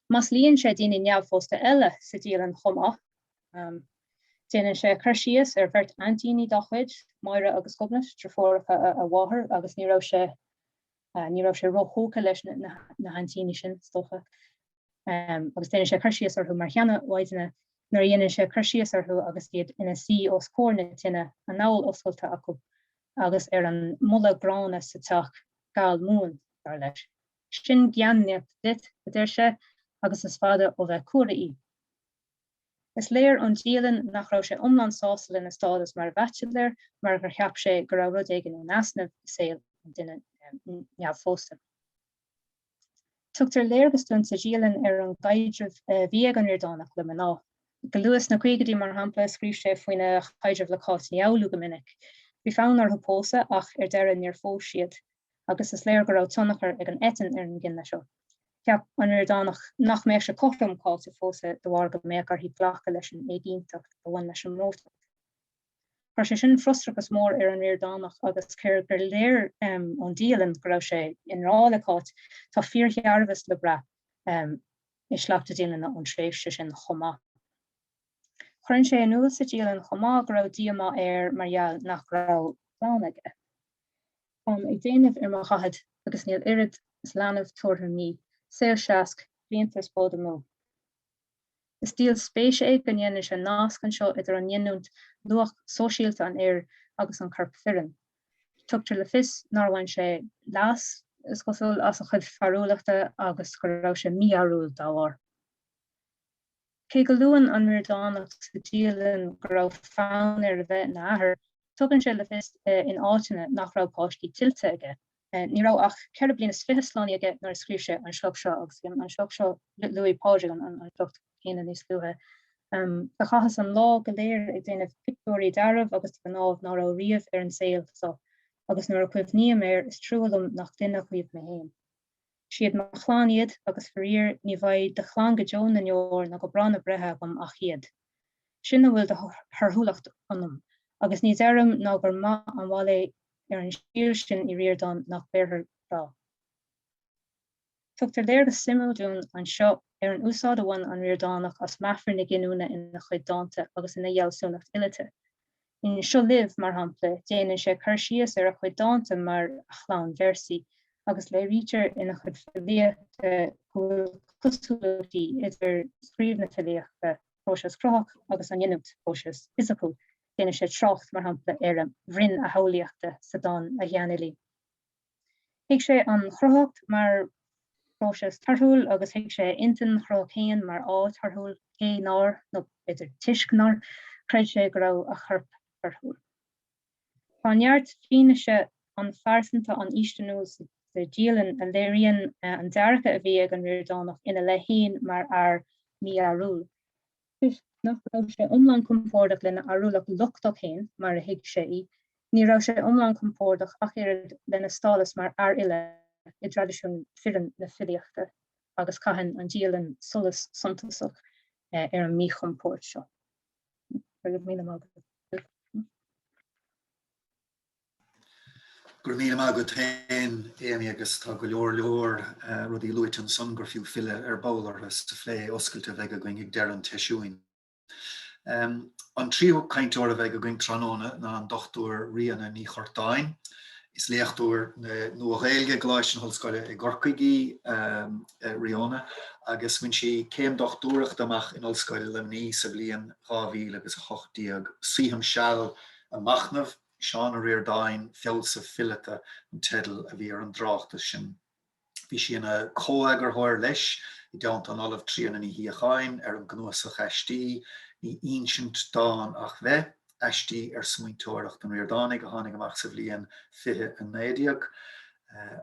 Mas líonn sé daoine neamhfósta eile sa Dialann chomá. Déanann sé chuirsíos ar bhirt antíní dochuid, Máire agus Gobnas trafóracha a bháthair agus ní raibh sé rothóca leis na antíní sin stocha. Agus déanann sé chuirsíos orthu mar cheanna waidine nuair dhéanann sé chuirsíos orthu agus iad ina sí ó scór na tine an náil oscailta acu agus ar an mulla grána sa teach gáil mún dar leis. Sin gceannaíocht dit go dtéir sé agus is fada ó bheith cuaraí. Is léir an Dialann nach raibh sé omlan sásal in na stádas mar bachelor mar gur cheap sé go raibh rud éigean in asnamh saoil an duine neamhfósta. Tugtar léirgastún sa Dialann ar an gaidirh bhí ag an Ríordáinach le maná. Go luas na chuigeadaí mar hampla scríb sé faoine gaidirh le cáitineáilú go minic. Bhí fánn ar thupósa ach ar deireadh níor fós siad, agus is léir go raibh tunnachar ag an etin ar an gcinne seo. Ceap an Ríordáinach nach méid se cochram cáilte fósa do bhar go méid ar hí ghlacha leis an éigíntacht a bhain leis an móta. Chuir sé sin frustrachas mór ar an Ríordáinach agus chuir gur léir an Dialann go raibh sé in rála cáit tá fíorchearbhas le bra is leachta Dialanna an tréimhse sin chomá. Chuann sé an uail sa Dialann chomá go raibh diama ar margheall nach raibh lánaige. Ag déanamh ar mar chathad agus níl irid is leanamh tuairtha mí, saoil seasc, blianta spóda mó. Is díal spéise ag an dhéanann sé nascan seo idir an dhéanúnt luach sosiálta an air agus an corp firin. Tugtar le fis nar bhain sé leas is cosúil as a chuid fearúlachta agus go raibh sé míarúil dá bhar. Cé go luúin an Ríordáinach sa Dialann go raibh fánn ar a bheith na athair, tugann sé le fis in áiteanna nach raibh páistí tiltte aige. Ní raibh ach ceithre bliana is fiche sláinne aige nar scríb sé an slog seo agus an slog seo Uí Pádraig an docht chéine níos luúthe. Ba chachas an lá go léir ag déanamh picúirí darbh agus go námh ná raibh riamh ar an saoil so agus nuair a chuibh níam air is trúlam nach duine chuomh me héin. Siad mar chláán iad agus farír ní bhaid de chlán go Joan na neor na go brana brethe gom ach iad. Sin bhfuil de thurthúlacht anm agus ní dearm ná gur má an bhála ar an sír sin I Ríordáin nach bearthar rá. Tugtar léir go simúdún an seo ar an úsáid amhain an Ríordáinach as meafar na gcinúna ina chuid dáanta agus ina dhealsúnacht uilite. In seo libh mar hampla déanann sé chuirsíos ar a chuid dáanta mar a chláán versaí agus le rítear ina chuid filíochta bhfuil cosúlaí idir scríbna filíochta próses croch agus an dhéanamh próses physical déanann sé trocht mar hampla ar an bhrinn a haolaíochta sa dán a dhéanalaí. Hic sé an chrocht mar próses tarthúil agus hic sé intin chrochéin mar á tarthúil é nár nó idir tuisc nár creid sé go raibh a chorp tarthúil. Tá neart fine se an farsanta an isteanú sa Dialann a léiríonn an dearcha a bhí ag an Ríordáinach ina le héin mar ar míarúil. Nach raibh sé omlan compórdaach lena arúlach luchtach héin mar a hiic sé í, ní raibh sé omlan compórdaach ach iad lena stálas mar ar ile I tradiisiún firin na filíochta agus caitheann an Dialann solas santasach ar an míchompórt seo. Gur míle agad tain éimi agus tá go leor rudí luitan san gur fiú fille bólar as sa phlé Oscailt a bheith a going ag dean Seisiún. An tríú cainteoir a bheith a going tróna ná an Dr Máire Nic is léachúir nó Ghaeilge gláis an hOllscoile i Gorcaigí riona agus minn si céim dochtúireacht amach in hOllscoile lemní sa bblion 2000 agus 8 Suíham Seall a Machnamh, Seán Uí Ríordáin, Fiolsa Fáilte an Tadhg a bhí ar an dráachta sin. Bhí si ina cóagar thóir leis I deant an Ollamh tríanana í Díalann ar an gnuasa cheistí ní insint dáin ach bheith eistí ar smuinteoireacht an Ríordáin a tháinig amach sa bblion 2019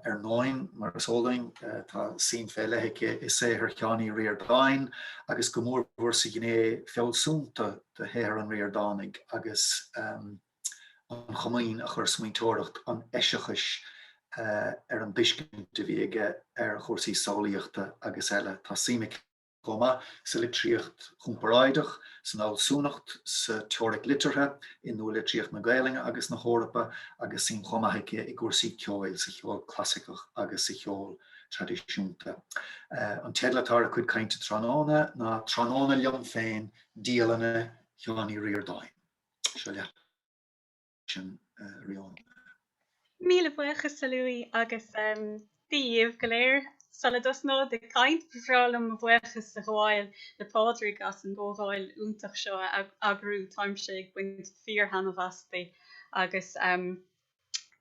ar 9 mar sólainn tá sin féile heice is é ar cheannaí Ríordáin agus go mór bhuair sa gné feolsúnta de héir an Ríordáin agus an chomaoin a chur smuinteoireacht an eisiachais ar an biscint bhí aige ar chórsaí sálaíochta agus eile tá síimic Goma sa litríocht chumperáideach, san áilsúnacht, sa teoiric litirthe, in nó litríocht na Ghaeilge agus na Hórapa, agus sin chomaiche I gcúrsaí ceoil sa cheol clasicach agus sa cheol tradiisiúnta. An tedlatar a chud cainte tróna ná tróna liom féin Dialanna Uí Ríordáin. Seo le sin rion. Míle buchas sa luí agus díomh go léir. Sala dus nó de caint bhrálam a bhuachas sa Ghaeil le Pádraig as an Ghaeil úntach seo agrú taimse buint 4 hanavasti agus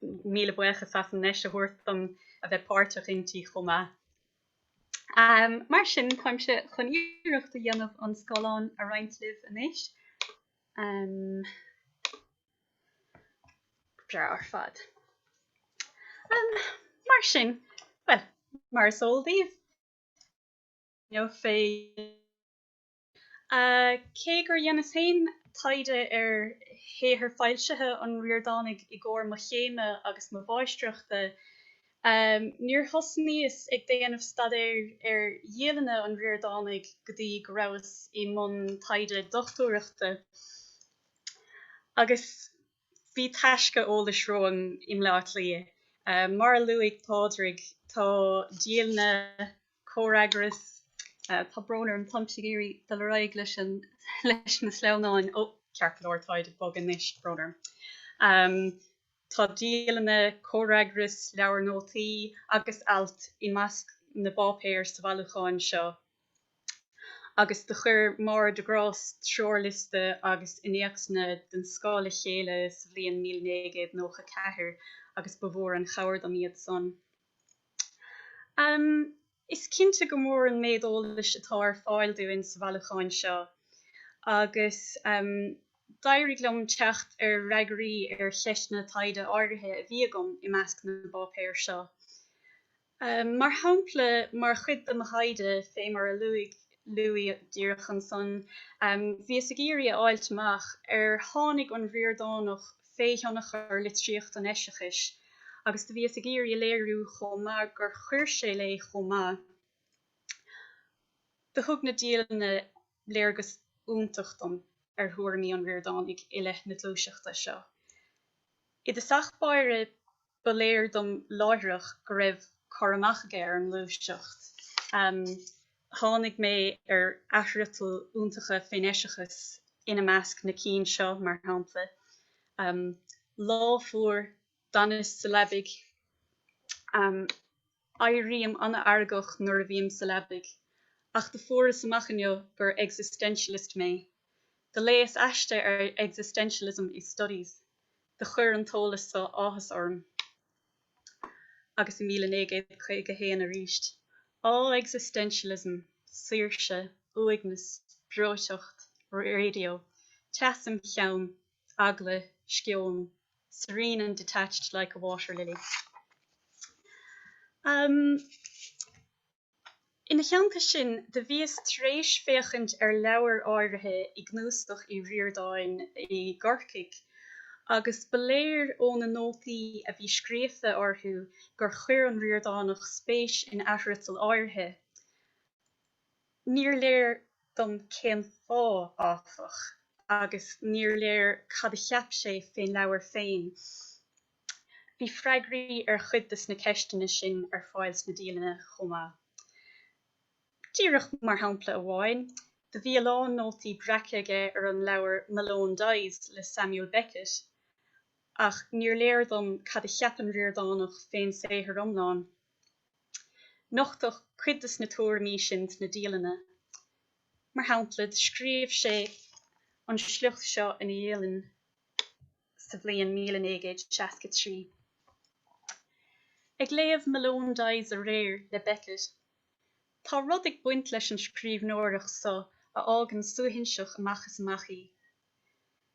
míle buchas as an neis a thuirtam a bheith páirteach intí chomá. Mar sin taimse chun iireacht a dhéanamh an Scáileán a roinnt libh inis. Bra ar fad. Mar sin, well, mar soldíh fé cé gur dhéanas féin taide ar héthar fáiltethe an Ríordáin I gcóir mo chéime agus mo bháistreachta. Níor thosaní is ag déanamh stadéir ar Dialanna an Ríordáin go dtí go rabhas I mon taide dochtúireachta. Agus bhí taisce ólas roin im leat lia. Mar luigh Pádraig tá Dialanna córagras tá brónar an tamsigéirí de raig leis na sleamháin ó cearcadóir taide bog an níos brónar. Tá Dialanna córagras leabhar nótaí agus alt I measc na bápéir sa bhailúcháin seo. Agus de chur mar de grás treoirliste agus iníochsna den scála chéile sa bhliain 1994 agus bhór an chabhar am iad son. Is cinnte go mór an méadolalas atá ar fáilte in sa bhailúcháin seo. Agus dairigh liom teacht ar reagaí ar cheisna taide áirithe a bhí agam I measc na bápéir seo. Mar hampla mar chuid am hÍde fé mar a luí dírechan son, bhí sa géirí áilteach ar tháinig an Ríordáinach féithionach ar litríocht an eisiachais. Agus de bhí sa géirí léirú chomá gur chuir sé le chomá. De thug na Dialanna léirgus úntachtam ar thuairimí an Ríordáin I leith na tlúiseachta seo. I de sachbáire beléir dom láithreach go raibh choramachige ar an lúiseacht. Tháinig mé ar athrital úntacha féineisiachas ina measc na cín seo mar hampla. Láfuair danis sa lebig. Éiríam anna argach nuair a bhíam sa lebig. Ach de furas amachanneo gur existentialist mé. De léas aiste ar existentialism I studies. De chur an tólas sa áthas orm. Agus I 1951 a ríist. All existentialism, saoirse, uignas, bróiseacht, radio, teasam cheann, agla, scion, serene and detached like a water lily. In de cheanta sin, de bhíos tréis féchant ar leabhar áirithe I gnústach I Ríordáin I Gorcaigh, agus beléir ó na nótaí a bhí scríofa orthú gur chuir an Ríordáinach spéis in athrital áirithe. Níor léir dom cén fá áfach agus níor léir cad a cheap sé féin leabhar féin. Bhí freigraí ar chudas na ceistena sin ar fáil na Dialanna chomá. Díreach mar hampla amháin, de Dialann nótaí braceige ar an leabhar Mealláin le Samuel Beckett, ach níor léir dom cad a cheapan Ríordáinach féin séithir omláin. Nochtach chudas na tuairimí sin na Dialanna. Mar hampla scríobh sé an slucht seo in Dialann sa bhliain 1963. Ag léamh Mealláin a réir le Beckett, tá rud ag buint leis an scríbhneoireach sa a ágan suúhinseach amachchas amachí.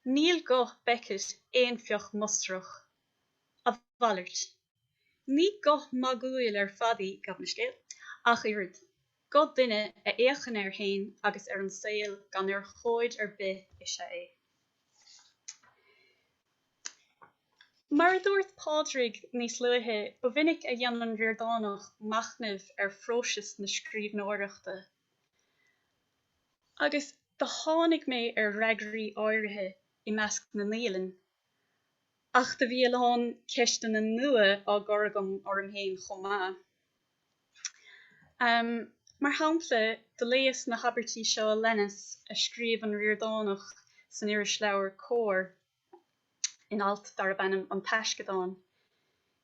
Níl go Beckett éonfioch mustrach a bhallairt. Ní go Mac Cóil ar fadaí gab na scéal, ach irid, go duine a éachan ar hain agus ar an saoil gan ar chóid ar bith is é. Mar dúirt Pádraig níos luithe, ba bhinnic a dhéanann Ríordáinach machnamh ar phróisis na scríbhneoireachta. Agus de tháinig mé ar reagraí áirithe I measc na Dialann, ach de Dialann ceistena nua á goragam orm héin chomá. Mar hampla, de léas na habertí seo lennis a scríb an Ríordáinach san iris leabhar cóir in alt dar bannam an taiscedáin.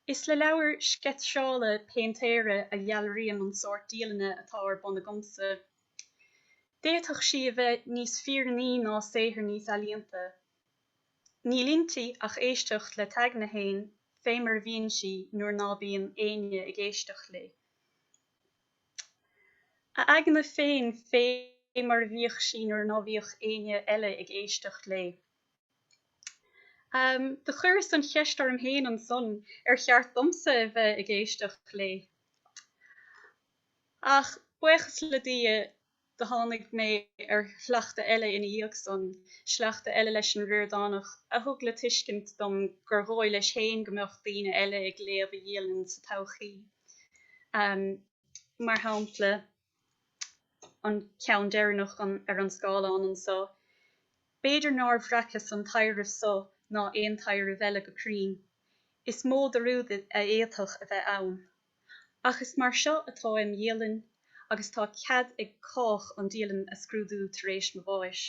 Is le leabhar sketseála paintéire a dhealríon an sort Dialanna atá ar buna gomsa. Déadach si a bheith níos fíornaí ná séithir níos alíonta. Ní líntaí ach éisteach le teag na hain féimar bhíonn si nuair ná bíonn aine ag éisteach le. A agna féin féimar bhíoch si nuair ná bhíoch aine eile ag éisteach le. De churas an cheist orm héin an son ar cheart domsa a bheith ag éisteach le. Ach buchas le dia de tháinig mé ar chleachta eile ina díoch son, sleachta eile leis an Ríordáinach a thug le tuiscint dom gur gháil leis héin gombeoch daoine eile ag léamh a Dialann sa todhchaí. Mar hampla an ceann deireanach ar an scáilán an so. Beidir nár bhreachas an tairih so ná aon tairih eile go crín. Is mó de rúd a éadach a bheith ann. Ach is mar seo atá im Dialann, agus tá cead ag cách an Dialann a scrúdú tar éis mo bháis.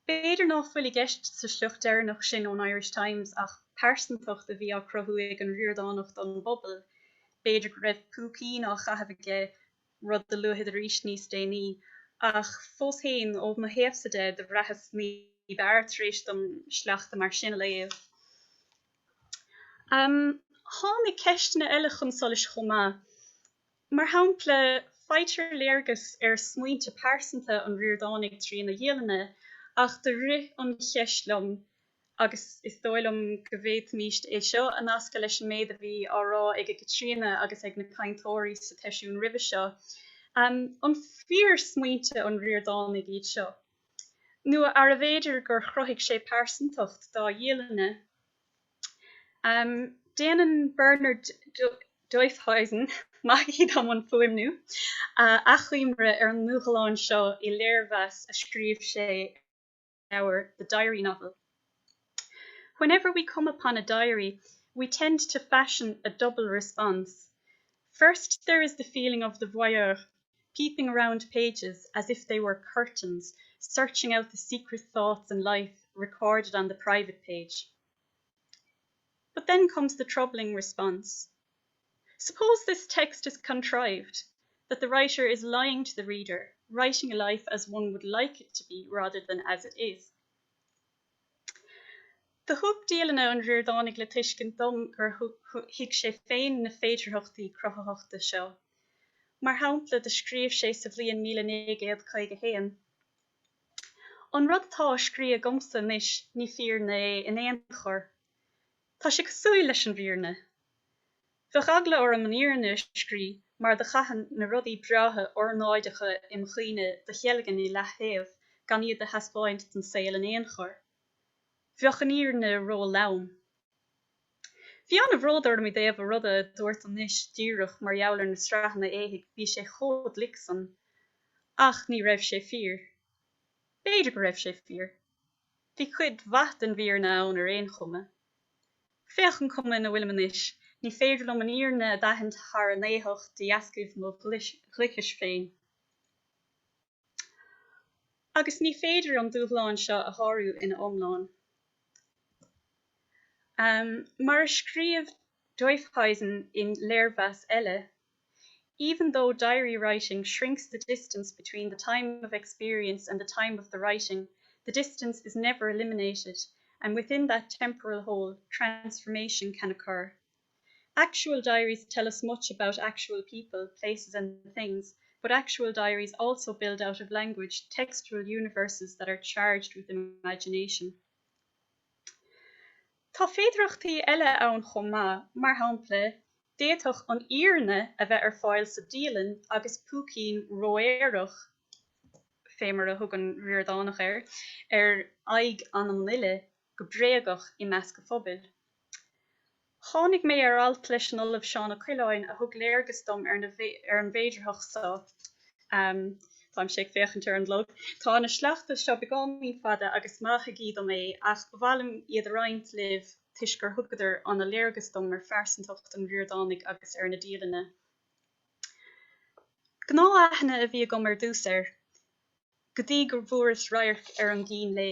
Beidir ná fuil I gceist sa slucht deireanach sin ón Irish Times ach persantocht a bhí á cruthú ag an Ríordáinach don bobal, beidir go raibh púcaí ná chaithfh aige rud de luithe de rís níos déanaí, ach fós héin ó na héamhsaide de bhrethas ní beart tar éis don sleachta mar sin léamh. Tháinig ceistena eile chun solas chomá. Mar hampla fáilte léargas ar smaointe persanta an Ríordáinigh trí na Dialanna, ach de rith an cheistlumm agus is dóilm go bhféad míist é seo an asca leis an méid a bhí árá ag go trína agus ag na caintóirí sa Seisiún ribh seo. An fíor smaointe an Ríordáinigh iad seo. Nua ar a bhéidir gur chruthigh sé persantocht dá Dialanna. Déanann Bernard Doifhuizen, mag iad am an fuimnú, achhuimre ar an Mealláin seo I léirmheas a scríobh sé the diary novel. Whenever we come upon a diary, we tend to fashion a double response. First, there is the feeling of the voyeur, peeping around pages as if they were curtains, searching out the secret thoughts and life recorded on the private page. But then comes the troubling response. Suppose this text is contrived, that the writer is lying to the reader, writing a life as one would like it to be rather than as it is. The thug Dialanna an Ríordáinigh le tuiscint dom gur thuig sé féin na féidirthachtaí cruthathachta seo. Mar hampla de scríobh sé sa bhliain 1951. An rud atá a scríobh gomsa níos ní fíorna in éon chur. Tá sé go súil leis an bhíorna. Bheadh agla or an íorna scrí mar de chaithin na rudaí breathe ornáideacha im chuoine de Ghaeilge í lethaobh gan iad a haspáint an saoil in éon chur. Bheadh an íorna ró lam. Bhí an a bhródar mi déobh a rud a dúirt an níos díreach mar jabhlar na strathna éigh bhí sé chód licsan, ach ní raibh sé fíor. Beidir go raibh sé fíor. Bhí chuid bhat an bhíor ná an ar éon chumme. Féchan cumme na bhfuil manis, ní féidir lom an íorna a dahint thar an éhocht de ascuibh nó chluichis féin. Agus ní féidir an dúchláin seo a háú ina omláin. Mar scríomh Doifhuizen in Leirvas Elle, even though diary writing shrinks the distance between the time of experience and the time of the writing, the distance is never eliminated, and within that temporal hole, transformation can occur. Actual diaries tell us much about actual people, places and things, but actual diaries also build out of language textual universes that are charged with imagination. Tá féidireachtaí eile ann chomh maith, mar shampla, déadach an íorna a bheith ar fáil sa Dialann agus púcín roéireach, fémar a thug an Ríordánach ar aig anama go bréagach I measc go phobail. Tháinig mé ar alt leis an Ollamh Seán Cianáin a thug léargas dom ar an bhéidirthach sa. Táim sé féchantar an log. Tá na sleachta seo beámín fada agus maitha gíad am é ach bhhailm iad roinnt libh tuisgur thugadidir an na léargas dom ar fearsantacht an Ríordánig agus ar na Dialanna. Gná aithne a bhí agam ar dús ar, go dtí gur bhuaras rairc ar an gcín lé,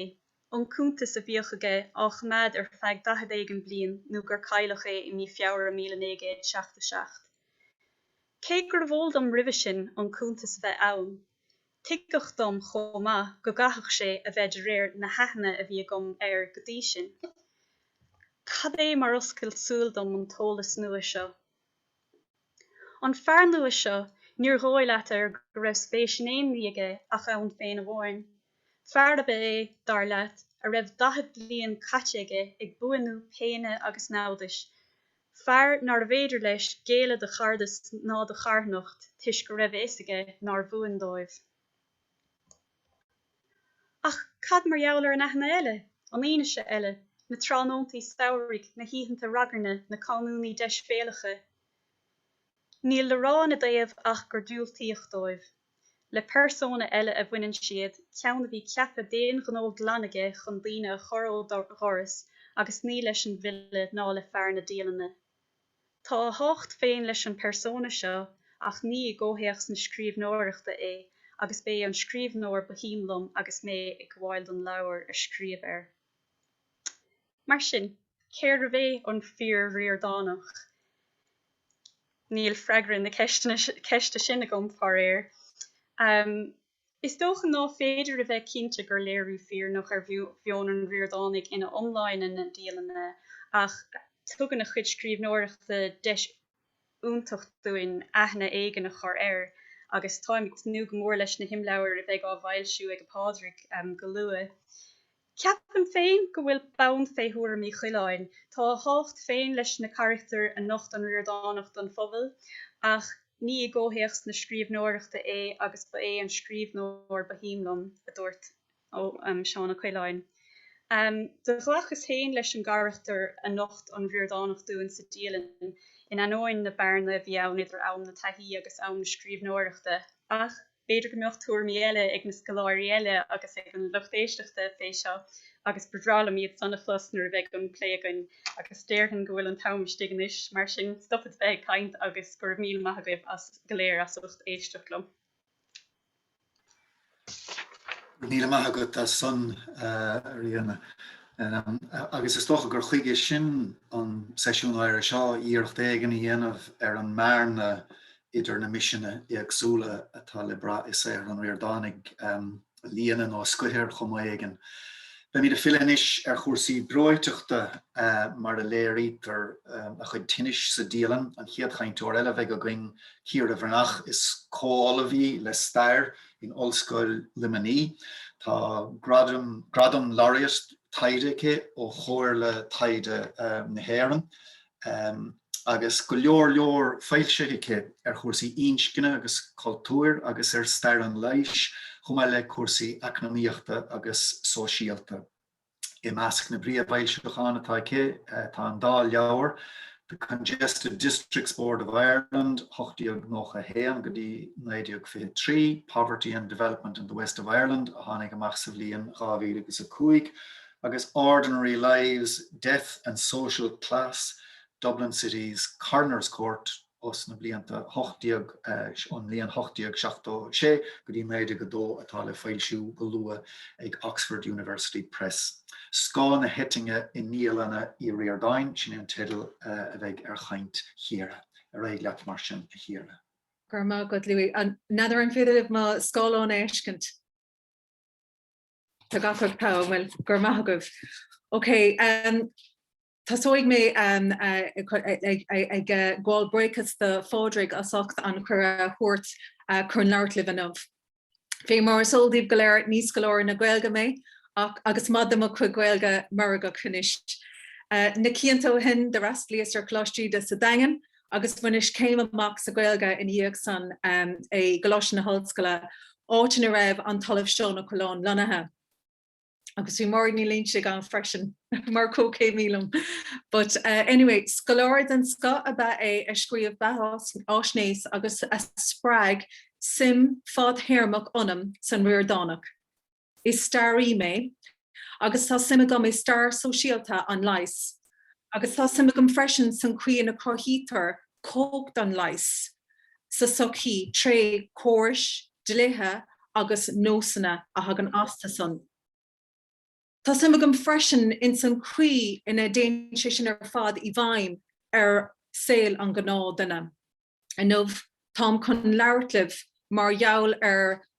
an chuntas a bhíoch aige á chumad ar feadh 10 bliain nó gur cailleach é I 1977. Cé gur bhóil dom ribh sin an chuntas a bheith ann. Tuigech dom chomh maith go gachach sé a bheith de réir na haithne a bhí agam ar go dtí sin. Cad é mar oscailt súil dom an tólas nua seo. An fear nua seo, níor ghóil leat ar go raibh spéis éimní aige ach ann féin amháin. Fear a é dar leat a raibh 10 bliain caite aige ag buanú péine agus náudais. Fear nar bhéidir leis géile de chardas ná de charnocht tuis go raibh is aige nar bhuan dóibh. Ach cad mar jouler an aithne eile, an aonaise eile, na tránóntaí saoirigh, na híthanta ragarne, na canúnaí deisféalacha. Níl le rá na daobh ach gur dúiltíocht dóibh. Le persóna eile a bhaineann siad, ceann a bhí ceappa déan gnó glanige chun daoine a choró ghoras agus ní leis an bhile ná le fear na Dialanna. Tá a hácht féin leis an persóna seo ach ní I ggóthaíocht na scríbhneoireachta é, agus bé an scríbhneoir bohíomlum agus mé ag bháil don leabhar a scríobh ar. Mar sin, céir a bheith an fíor Ríordánach. Níl freagrann na ceiste sin agam far air. Is dócha ná féidir a bheith cinnte gur léirú fíor nach ar bheon an Ríordánig ina omláin in na Dialanna ach tugann na chuid scríbhneoireachta deis úntacht dúin aithne éigen a chur air agus táimid nó go mór leis na himleabhar a bheith á bhailsiú ag Pádraig go lua. Ceapan féin go bhfuil bann féithúir Mícheáláin, tá hácht féin leis na charachtar a nocht an Ríordánacht don phobail ach ní I ggóthaíocht na scríbhneoireachta é agus ba é an scríbhneoir bohíomlum a dúirt ó Seán Cianáin. De ghlachas féin leis an garachtar a nocht an Ríordánacht dúin sa Dialann in anóin na barna bhí ann idir ann na taithí agus ann na scríbhneoireachta ach beidir go mbeocht tuairimí eile ag na scoláirí eile agus ag an luchtéisteachta féisio agus bedrála míad sanna flusnar a bheith an pléagan agus déirthan go bhfuil an taimiste inis mar sin stopid bheith caint agus gur míl maithagaibh as go léir as ucht éisteachlumm. Níl maithagad as son Rianna. Agus is tócha gur chuige sin an seisiún áir seo íocht éigen I dhéanamh ar an mearna idir na misisiúna agsúla atá le bra is ar an Ríordánig líana nó scuithir chum éigen. Ba míad a filenis ar chósaí bróiteachta mar a léirítar a chuid tinis sa Dialann an chiad chaintúir eile bheith go gcuin cír a bhrnach is cóolahí le stair in Oscailt Limaní. Tá gradam laureate Tadhg Ó chóir le Thaide na hÉireann. Agus go leor fáilseige ar chósaí inscinne agus cultúr agus ar stair an leiis chum le cuasaí economíochta agus sóisialta. I measc na bríomhbhailseachán atá tá an dá leabhar The Congested Districts Board of Ireland, Hochdiog Nocha Hean, Gadi Naidiog Fe 3, Poverty and Development in the West of Ireland, Hanig Machsavlian, Ravi Kuik, Agus Ordinary Lives, Death and Social Class, Dublin City's Coroner's Court, Osna Blianta Hochdiog, on Lian Hochdiog Shachto She, Gadi Naidiog Gado, Atale Feilshu, Galua, Eg Oxford University Press. Scána hettinge in Dialanna Uí Ríordáin, sin an tidal a bheith chaint híre, a réig leat mar sin a híre. Gur má go Louis, an nadar an féidir má scáilán éiscint. Tá gafah tá, well, gur má agah. Okay, Tásoig mé ag gháil breachas de Pádraig Ó Liatháin an chur thuirt chun leabhart livanmh. Fé mar soldíobh go léir níos go leor na Ghaeilge mé, agus madam a chuig Ghaeilge marga chunis. Na ciantó hin de rastlíos chlostí de sa dagan, agus bhanis céim amach sa Ghaeilge in dhéag san é goláis na hallscoile áitin a raibh an talamh seo na Colán lonathe. Agus bhí mar ní líonse gan freisin mar cócé mílam. But anyway, scoláir an sco a bheith é a scríomh bheith ásnéis agus a sppraig sim fordhearcadh onam san Ríordáineach. Is starí mé, agus tá simagam is star sosialta an lais. Agus tá simagam freisin san cuian a corhítar cógt an lais. Sa sochí tré córis, dléthe agus nósanna a hagan asta san. Tá simagam freisin in san cui in a déin sin fad I bhaim saoil an gná duna. A nómh tám chun leabhartliv mar jaall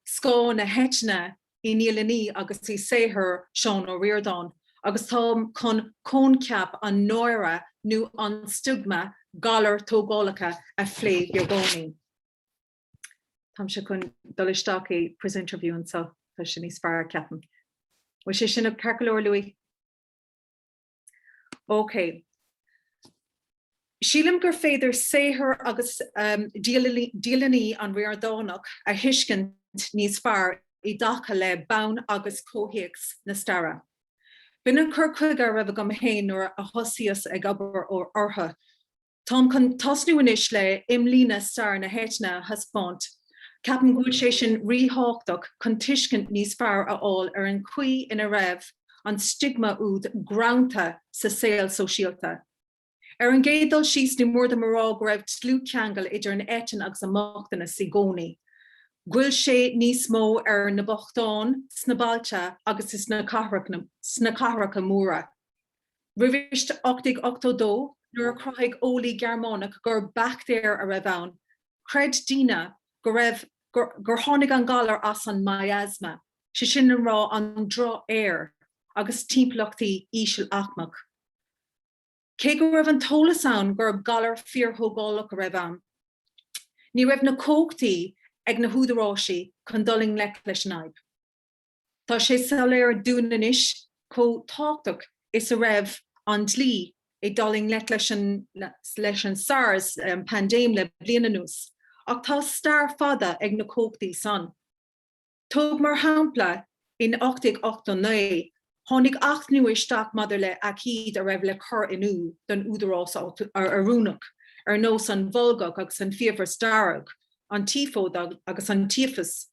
scána hetna I nIarlaí agus I séithir Seán Ó Ríordáin, agus tám chun cónceap an nóire nó an stigma galar tógálacha a phlé beagóní. Tám se chun dolisteach pres interview an sa tá sin níos fearr ceapan. Was sé sin a carcolóir Louis? Okay. Sílim gur féidir séithir agus Dialannaí an Ríordáineach a hiiscint níos fearr I dacha le bán agus cóhéics na stara. Bin an cur chuig a raibh gom héin nuair a hosíos ag abair ó ortha. Tám chun tasnú inis le imlína star na héitna haspáint. Capan gúil sé sin ríthachtaach chun tuiscint níos fearr a fháil an cuí ina raibh an stigma úd groundta sa saoil sosialta. An gédal síos ní mór de marrá go raibh tlú ceangal idir an éitin agus amachtainna sa gcónaí. Gúil sé níos mó na bochtáin, sna bailte agus is sna cathracha móra. Rivist 882 nuair a chraigh ólí Gearmánach gur bachtéir a raibh ann. Cred dína go raibh gur tháinig an galar as an miasma, sé sin an rá an drá air agus timplachtaí íseal achmach. Cé go raibh an tolas ann gur galar fíorthógálacha a raibh ann. Ní raibh na cóchtaí ag na húdaráisí chun doling le leis naib. Tá sé sa léir dúna inis có táchtach is a raibh an dlí ag doling le leis an SARS pandéim le bliana nús, ach tá star fada ag na cóchtaí san. Tóg mar hampla in 889, tháinig 8 nua isteach madidir le hÍde a raibh le chur inú don údarás arúnach nós an Volgach agus an fíomhar starach, an tifód agus an tífas.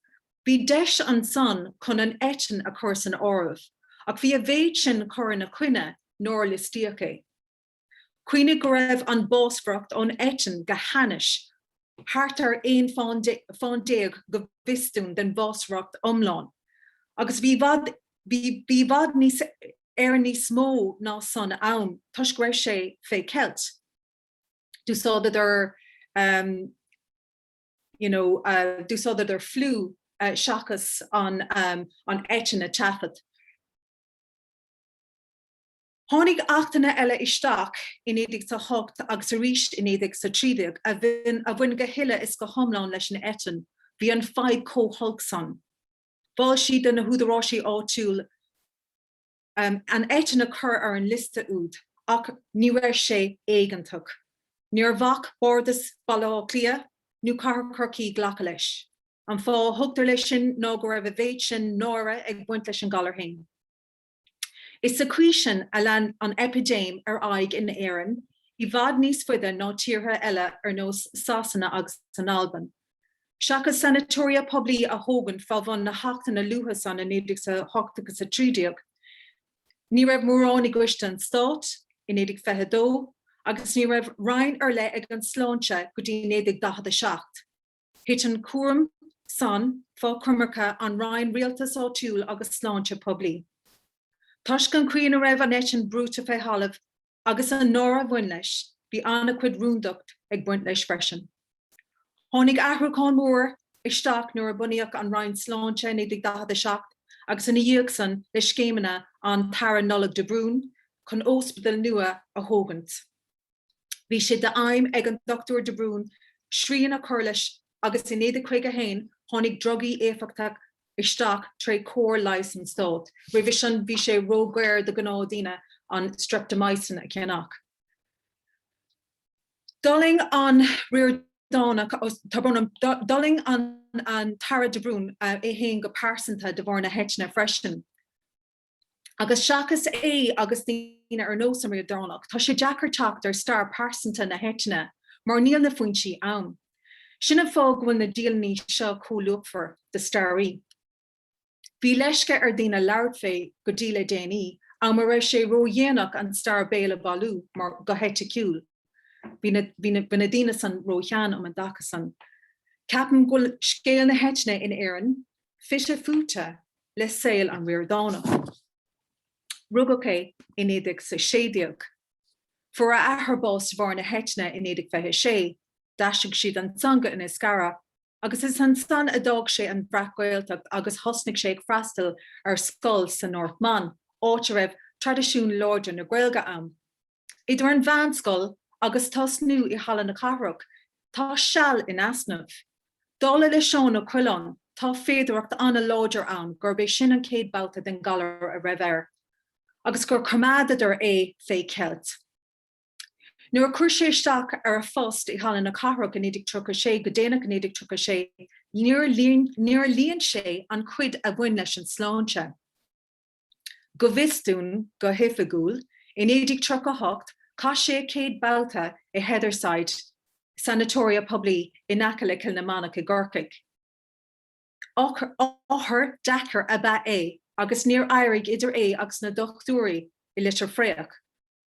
Bhí deis an san chun an éitin a chur san áibh, ach bhí a bhéid sin chur na cuine nóir listíocha. Cuine go raibh an bósfracht ón éitin go hanis, hartar éon fándéag go bhistún den bósfracht omláin. Agus bhí bhad níos níos mó ná san ann, tuis go raibh sé fé ceilt. Dúsáidir dúsáidir flú seachas an éitin a teafad. Tháinig achtainna eile isteach in 1808 agus a ríist in 1830 a bhain go hiile is go thomláin leis an éitin, bhí an feidh cóthulg san. Báil siad na húdaráisí áitiúil an éitin a chur ar an lista úd, ach ní raibh sé éigentach. Níor bhach bordas bailachlia, nó carcurcí ghlacha leis. An fá thugtar lei sin ná go raibh a bhéid sin nóra ag buint leis an galarthain. Is sa cuí sin a lean an epidéim ar aig in éireann, I bhfad níos faide ná tíortha eile ar nós Sásanna agus an Alban. Seachas sanatoria poblí a thógan fá bhain na heachtainna luachas an in 1930. Ní raibh mórránaigh uiste an Stát in 1922 agus ní raibh rainn ar le ag an sláinte go dtí 1947. Hit an cuaram san fá cumarcha an rainn rialtas áitiúil agus sláinte poblí. Tuis gan cuioin a raibh an éitin brúta fé halamh agus an nóra bhain leis, bhí anna cuid rúndacht ag buint leis freisin. Tháinig athruachán mór isteach nuair a bunaíodh an rainn sláinte in 1947 agus ina dhéag san le scéimeanna an Dr Nollaig de Brún chun ospidal nua a thógant. Bhí siad de aim ag an Dr de Brún srían a chur leis agus in 1951 tháinig drogaí éifeachta isteach trí cóir leis an Stát. Bhí sé rógéir de gnádaíine an streptomycin a ceannach. Dulling an Ríordáin Dulling an Tara de Brún é héin go pásanta de bhar na heitne freisin. Agus seachas é agus daoine ar nós an Ríordáineach, tá sé deacair teacht ar star pásanta na heitne, mar níl na foinsí ann. Sinna fág bhfuil na Dialannaí seo cóluachfar de starí. Bhí leisce ar daoine leabhar fé go díle déanaí, a mar raibh sé ródhéanach an star béle balú mar go heiticiúil. Bhí na daoine san róchean am an dachas san. Ceapan go scéal na heitne in éireann, fiche futa le saoil an Ríordáineach. Rugach é in 1960. Fuair a athrbás bhar na heitne in 1926, daisig siad an sanga in Iscara, agus is an san a dog sé an bhreacailteach agus thosnig sé ag freastal ar scoil san North Man, áit a raibh tradiisiún láide na Ghaeilge am. Idir an bhean scoil agus tasnú I hala na Cathaoirleach, tá seall in asnamh. Dála le seán na Cuileán, tá féidireacht anna láidir an gur bé sin an céad bouta den galar a raibh air, agus gur chumádaidir é fé ceilt. Nuair chuir sé isteach ar a fust I hala na Cathaoirleach in 1936 go déanaach in 1936, níor líonn sé an cuid a bhain leis an sláinte. Go bhistún go hifigúil in 1938 cá sé céad bouta I Heatherside sanatoria poblí in Acala Kilnamanach I Gorcaig. Áthar dachar a ba é agus níor éirigh idir é agus na dochtúirí I litir fréach.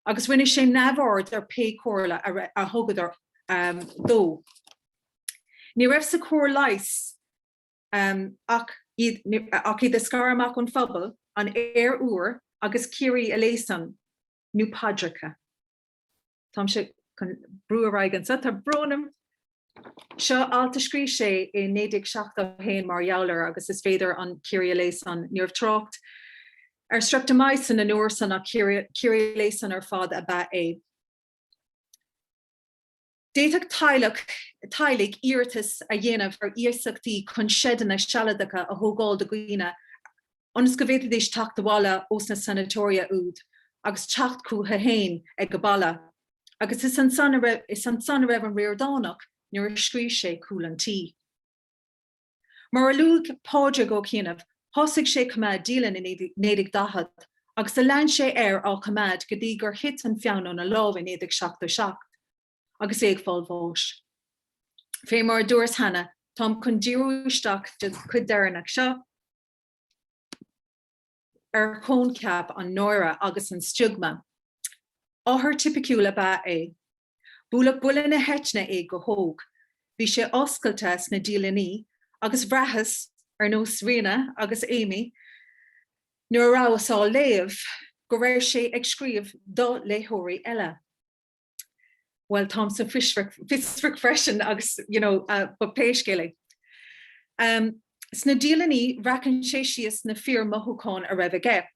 Agus rinne sé nabhard ar pé cóirla a thugad dó. Ní raibh sa cóir leis ach iad a scarach an phobal an air uair agus círí a léisan nó Pádraiga. Tá sé brúaráigan sa tá brónam seo alta scrí sé I 1971 mar jouler agus is féidir an círí a léisan níor trácht ar streptomycin an uair san a círí a léisan ar fad a ba é. Déiteach tailig iartas a dhéanamh ar íosachtaí chun sedanna sealadacha a thógáil do Ghaoine, Onas go bhféidir éis teacht bhála os na sanatoria úd, agus teacht cútha hain ag go balla. Agus is an san a raibh an Ríordáineach nuair a scríobh sé cúlantí. Mar a luach Pádraig Ó Cianáin, thosaigh sé cumad Dialann in 1940, agus a lean sé ar á cumad go dtí gur hit an fiann na lámh in 1977, agus ag fáil bhós. Fé mar dúras hana, tám chun díúisteach de chud deireanach seo, ar cóncap an nóra agus an stiugma. Áthar tipiciúla ba é. Búlach bula na heitne é go thóg. Bhí sé oscailtas na Dialannaí agus bhrethas ar nós Riana agus Amy nuair a rásáil léamh go raibh sé ag scríobh do léthiúirí eile. Well, tám sa fisfric freisin agus, ba péiscéala. Sna Dialannaí bhreacann sé síos na fíor mothúcáin a raibh aige.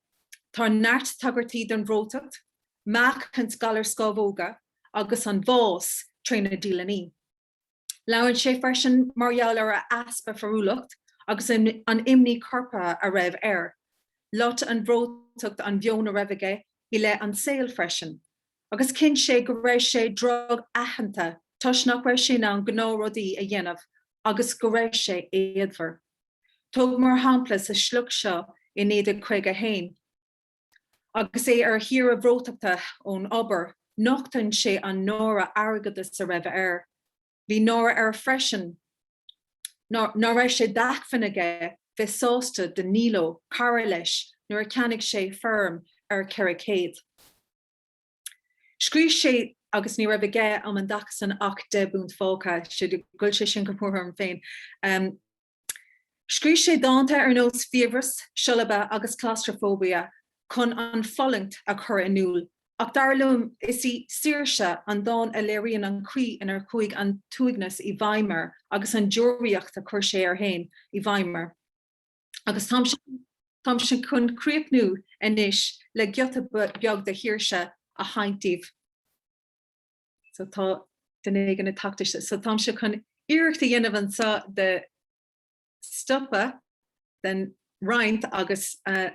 Tá neart tagartí den bhrótacht, Mac chun galar scábhóga agus an bhás trí na Dialannaí. Leabhann sé freisin margheall ar a aspa farúlacht agus an imní corpa a raibh air. Lot an bhrótacht an bheon a raibh aige I le an saoil freisin. Agus cinn sé go raibh sé drog aitheanta, tuis nach raibh sé ná an gnórodí a dhéanamh, agus go raibh sé éadmhar. Tóg mar hamplas a slug seo I 1951. Agus é ar hir a bhrótachta ón obair nochtan sé an nóra agadas a raibh Bhí nóra freisin, nóra sé dachfanige bheith sósta de níló cara leis nuair ceannig sé firm ceiricéad. Scríoch sé agus ní raibh ige am an dachas an 8 búnt fóca si gúil sé sin go mór an féin. Scríoch sé dáanta ar nós fíomhras, siolaba agus claustrofóbia chun an follingt a chur inúil. Ach darlumm is í siirse an dán a léiríonn an cuí inar chuig an tuignas I Weimar agus an dúiríocht a chur sé ar hain I Weimar. Agus tam sin chun críochnú inis le giota beag de hiirse a haintíh. So tá den éigen na tactiise. So tam sin chun iireachta dhéanamh an sa de stoppe den roint agus a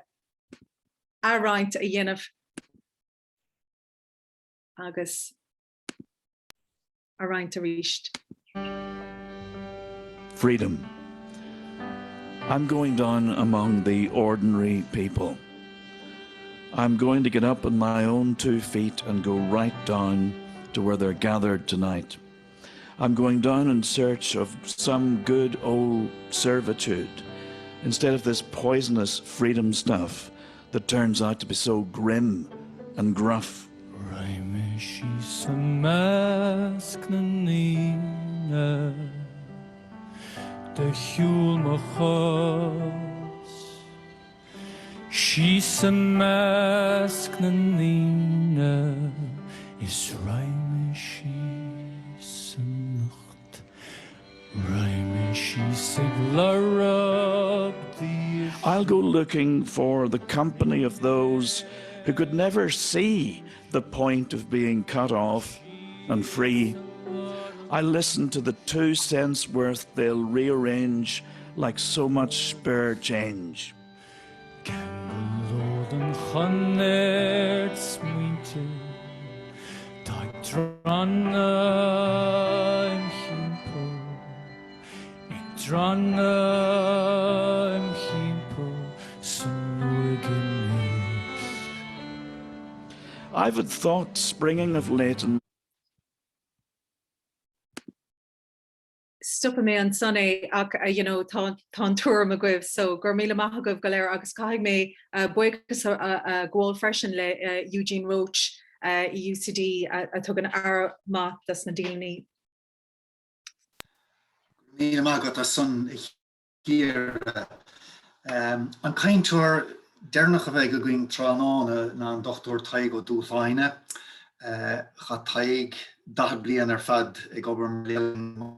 roint a dhéanamh agus a roint a ríist. Freedom. I'm going down among the ordinary people. I'm going to get up on my own 2 feet and go right down to where they're gathered tonight. I'm going down in search of some good old servitude instead of this poisonous freedom stuff that turns out to be so grim and gruff. De hiúl mo chos Sí sa measc na níne is raime sí sa nacht raime sí sig larab I'll go looking for the company of those who could never see the point of being cut off and free. I listen to the 2 cents worth they'll rearrange like so much spare change. Lorden Hanert smuinte Dag Dialanna im Himpo Ik Dialanna im Himpo I've had thoughts springing of late and Stoppa mé an sanna ach tá túm a goibh, so gur míle maithe goibh go léir agus caiigh mé buchas a ghil freisin le Eugene Roach I UCD a tugan arma das na Dialannaí. Míle maith a son hir an caintúir dearnach a bheith go going tránána ná an Dr Tadhg Ó Liatháin cha Tadhg 10 bliain ar fad ag obair Mealláin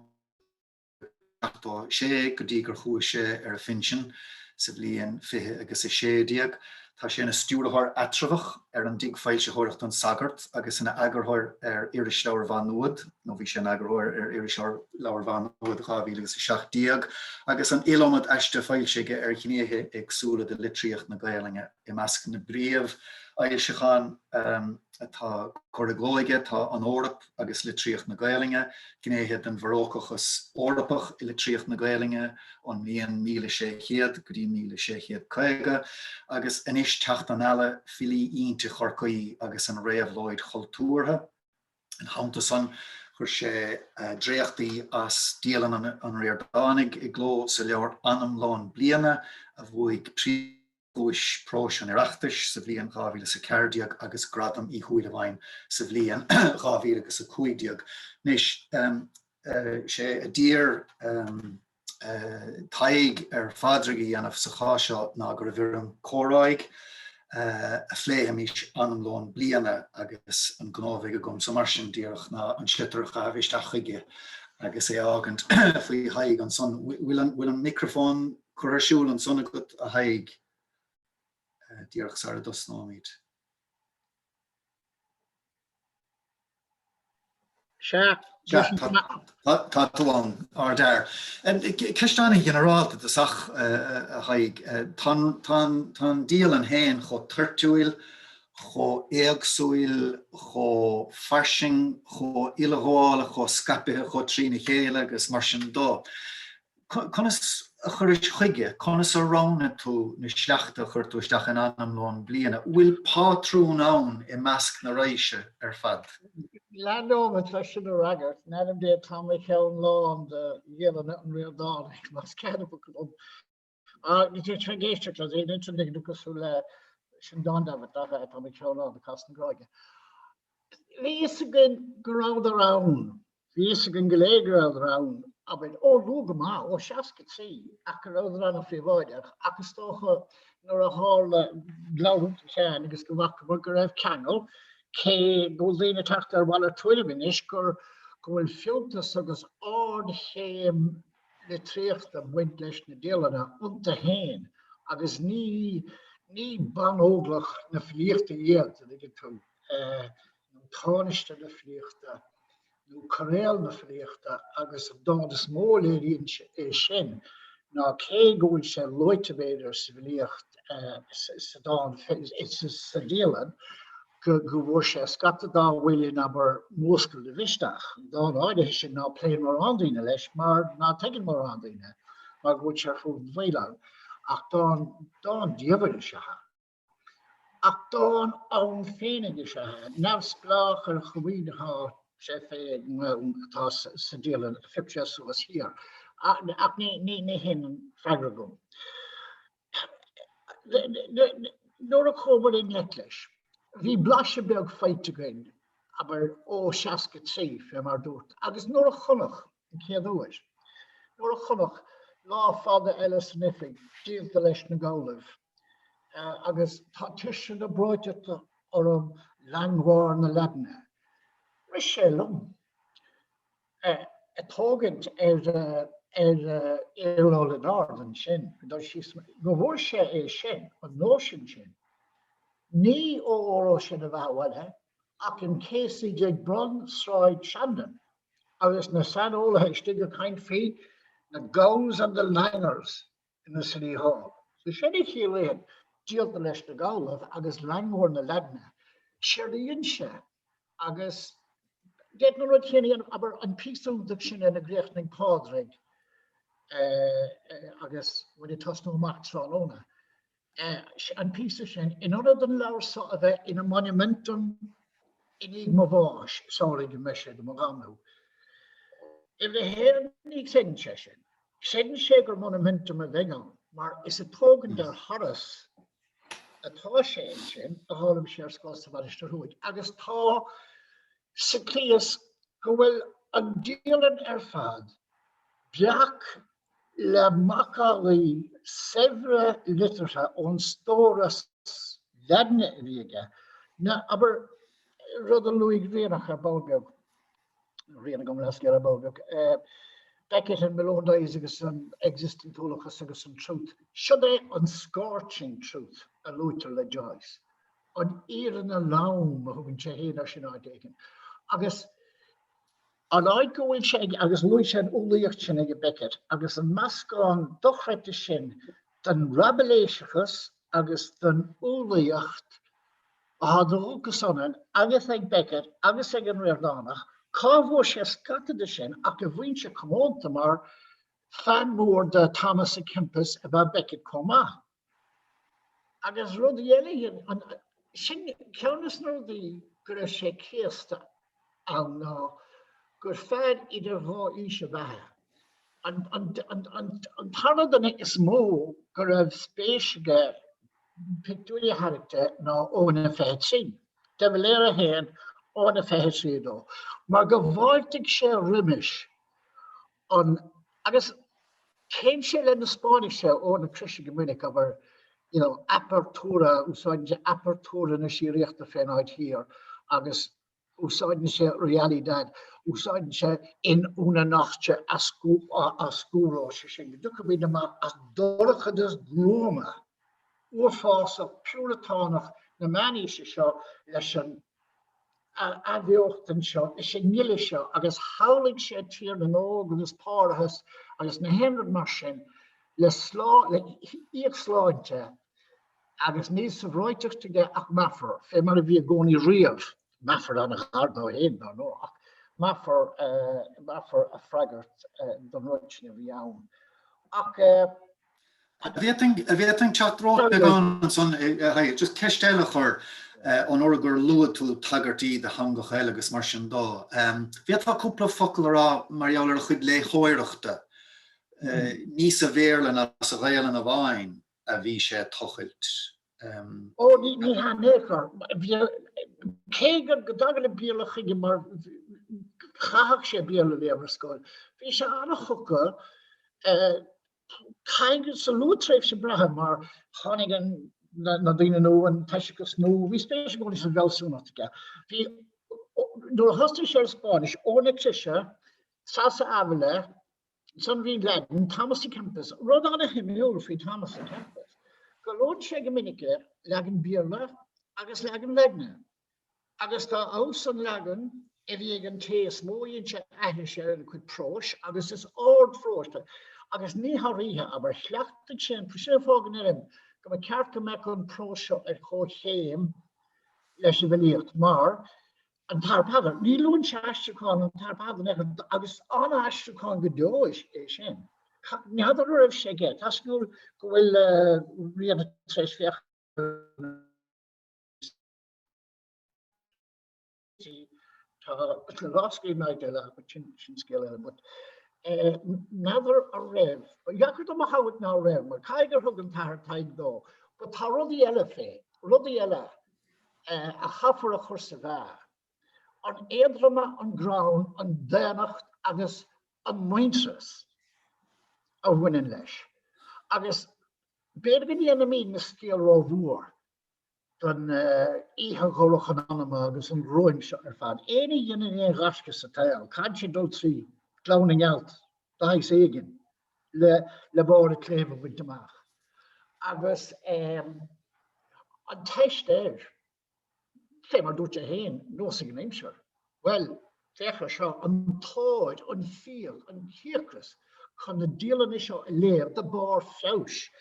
sé go dtí gur chuaigh sé ar a finsin sa bbliain 20 agus 16. Tá sé na stúrathir atramhach ar an dig fáilte thuireacht an sagart agus ina agarthir ar Iris leabhar bhan nuad, nó bhí sé an agarthir ar Iris leabhar bhan nuad 2016 agus an éileomad eiste fáilteige ar chnéithe agsúla de litríocht na Ghaeilge I measc na bríomh Seisiún tá Ghaeilge tá an Órap agus litríocht na Ghaeilge, gnéithe den bhrócachas Órapach I litríocht na Ghaeilge an bhíon 1600 go dtí 1650 agus inis teacht an eile fillí iontu chorcaí agus an réamhlóid chultúrtha. An chuntas an chur sé dréachtaí as Dialann an Ríordáin I gló sa leabhar anam bliana a bhuaigh Uis próis an Iireachtais sa bbliain 2014 agus gradam Ó Súilleabháin sa bbliain 2015. Nis sé a dír Tadhg ar Pádraig Ó Liatháin sa cháisio ná gur bhíorm córáig a phléimís anam bliana agus an gnámhaigh gom sa mar sin díreach ná an slitar isteach agus é ágant faoi Tadhg an son. Bhfuil an microfón chuirsúil an sonna go a Tadhg díreach sa dos námid. Tá tuáin ar dar. Ceistána generálta asach a Tadhg tá Dialann hain cho tartúil, cho éagsúil, cho farsing, cho ilegála, cho scapithe, cho trína chéile agus mar sin dó. Conas chuir chuige conas arána tú na sleachta chuir tú isteach an anam lán bliana. Bhfuil pátrún ann I measc na réise fad? Landom sin a ragart, Nadam de Tom Mícheál Law de Dialanna an Ríordáin mas ceadú. Ní trégéiste as é innig dúchasú le sin dándamh dacha Tom Mícheál Law de Castan Gráige. Bhí is gin gorád arán, bhí is gin goléigerád arán, a bit ó lúga má ó seasca sí ach gorád arán a fríomháideach agus tócha nuair a hála gláút chean agus go bhacha go raibh ceangal cé go dhéine teachta ar bhil tuilmin is gur gohfuil fiúntas agus ád chéim le tríochta buint leis na Dialanna unta héin agus ní banóglach na phríochta dhéalta ag tú táiste na phríochta nó choréal na phríochta agus dádas móléiríonn sin ná cé gohfuil sé loitebéidir sa bhlíocht sa Dialann go bhfuair sé scata dá bhfuilíonn aber móscail de bhisteach. Dá áide sin ná pléin mar andaoine leis mar ná tegann mar andaoine mar go bhfuil sé fud bhhéileáil ach dá díomhaide se ha. Ach dá ann féinige se ha. Neamhsplách ar chuomhíideá sé fé atá sa Dialann fibse suas hir. Ach ní hin freagra gom. Nuair a chomhar in net leis. Bhí blaise beag Fáilte gain, aber ó seasca sí fé mar dúirt. Agus nuair a chonach an céadúis. Nuair a chonach lá fada eile san ifig, díalta leis na Ghaeilge. Agus tá tuise na bráiteachta ar an langmhar na Lebanna. Ris sé lom. Atágant Iarláil an ard an sin, go bhfuair sé é sin, an nóisiún sin. Ní ó óró sin a bhhaile ach an césaí ag bron sráid seandan agus na sanolaithe stigh caint fí na gowns and the liners in the City Hall. So sin I chéalaíonn díalta leis na Ghaeilge agus langmhar na Lebanna siaríonn sé agus déit nó chéanaíonn aber an písúlach sin ina gréachning Pádraig agus bhfuil tosnú Mac Trálóna. An písa sin in order than leabhar sa a bheith in a monumentum in ag mo bháis sálaigh meise do Mogamú. If the hair ní sin sé gur monumentum a bheitán, mar is a tógan der Harras atá sé sin a hálam sé ar scáil sa bhaiste thuaig. Agus tá sa clíos go bhfuil an Dialann ar fad beach le Macaulay severe literature on storas Lebanna viga. Na aber rud Uí Ríordáin bóbeag riana gom lascar bóbeag. Beckett and Mealláin agus an existing tólachas agus an truth. Should they on scorching truth a lútar le Joyce? On éan a lám a thugann sé héad sin áideagan. Agus an áid go bhfuil sé agus luí sé an úlaíocht sin ag Beckett agus an meascán dochreite sin den rabaléisiachas agus den úlaíocht a dúchas anan agus ag Beckett agus ag an Ríordáin cá bhfuair sé scata sin ach go bhfuil sé comórta mar fan mór de Thomas a Kempis a bheith Beckett comá. Agus rud dhéalaí sin ceannas nódaí gur sé céasta an gur fed idir bhá íse bheithe. An tardanna is mó gur raibh spéisige pictúria character ná óna feheid sin. De bhfuil léir a héan óna feheid siadó. Mar go bhhairteach sé rimis an agus céim sé le na Spáinise óna crisise go minic aber apertura úsáidn sé apertura na síoríochta féin áid hir agus úsáidn sé realidad. Úsáidn sé in una nachtse a scúró sé sin. Ducha bhí na as dorcha dus glóma uorfása puritánach na maníise seo leis an adheochtan seo is sé ngiile seo agus hálaigh sé tír na nóg agus párachas agus na henrad mar sin le íag sláinte agus níos sa bhráiteachtaige ach mafar fé mar a bhí a gcónaí riamh mafar an a chardó héad ná nó ach mafar a freigart don ruitne bhí ann Bhéting chatró gan son just ceistile chur an orgur luú tú tagartí de hanga Ghaeilge agus mar sin dá. Bhéad cúpla focail rá marall chud le chóireachta níos a bhéirlan as a Dialannaíocht a bhí sé tochailt. Ní hanéchar. Cégur go dagal bíala chuige mar chaach sé bíala léamar scoil. Bhí sé anna chuca caigur sa lútréimh sé bratha mar tháinig na daine nó an taisteachas nó, bhí spéis go sa bhelsúnachtaige. Bhí nuair a thosaigh sé Spáis, ónnig sé Sasa Avila, san bhí legan, Thomas campus, rud anna himimiúil faoi Thomas campus. Go lód sé go minic legan bíala agus legan legna. Agus tá aus an legan a bhí an téas móíonn sé aithne sé an chuid prós, agus is ord frósta. Agus ní tharíthe aber chleachtaigh sin sé fágan irim go ma ceart go meic an próseo ar chóchéim leis a bhilíocht mar an tarpadar. Ní lún se aisteáin an tarpadar agus an aisteáin go dóis é sin. Neadar raibh sé gé, Tá go bhfuil riad treis féach tá ráscaí náid eile sin scéile eile. Never a rev, but Yakut am hawit now rev, but Kaiger Hogan Tar Tadhg Ó, but Tarodi Elefe, Rodi Ele, a Haffer a Hursava, on Edrama on ground, on Dernacht, Agus, on Mointres of winning lesh. Agus, Bergen the enemy in the scale of war, dan Iha Goloch and Anama, Agus, and Roin Shutter Fan, any yin and Rashkas at tail, can't you do three? Clowning out, daich éigen, le báir a cléimh bhaint amach. Agus an taistil, fé mar dúirt a héin, nósa an imseir. Well, féchar seo an táid, an fíal, an chiacras, chun na Dialanna seo a léir de bár feus.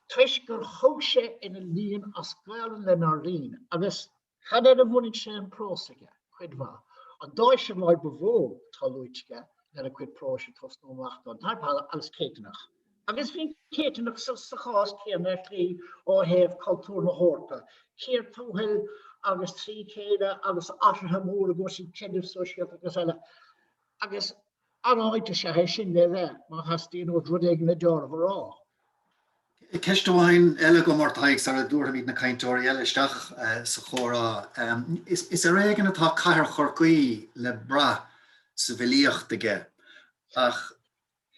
Tuis gur thug sé ina líon as Ghaeilge le nIarlaí, agus cad a bhuaigh sé an prósaige, chuid bha. An dáis sin leid bhó tá luitge, a quid prosje tost no macht on tarpa als ketenach. Agus fin ketenach sa chás keir trí ó hef cultúr na hórta. Keir túhil agus trí céide agus athe mór go sin ceidir sosial agus eile. Agus anáite se he sin le má hastíon ó rudéig na dear bhrá. Ceistehhain eile go mar thaigh sa a dúrthaid na cainteoirí eileisteach sa chórá. Is a réigen atá caithear chorcaí le bra sa bhilíochtaige, ach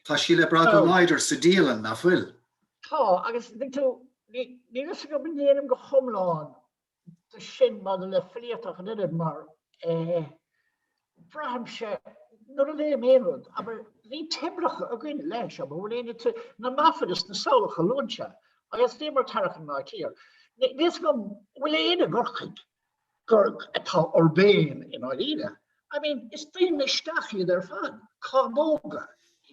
tá sí le bra go maidir sa Dialann na bhfuil. Tá, agus tú ní go bnéanam go chumláin tá sin má le fliaach an iad mar braham sé nuair a lé méad, aber bhí tibrach a gcuine leis, aber bhfuil éine na mafadas na saolacha lúnse, agus ní mar tarach an ná tír. Nís go bhfuil éine gorchaig gur atá orbéin in áide. I mean, it's been isteach there fan. Carboga,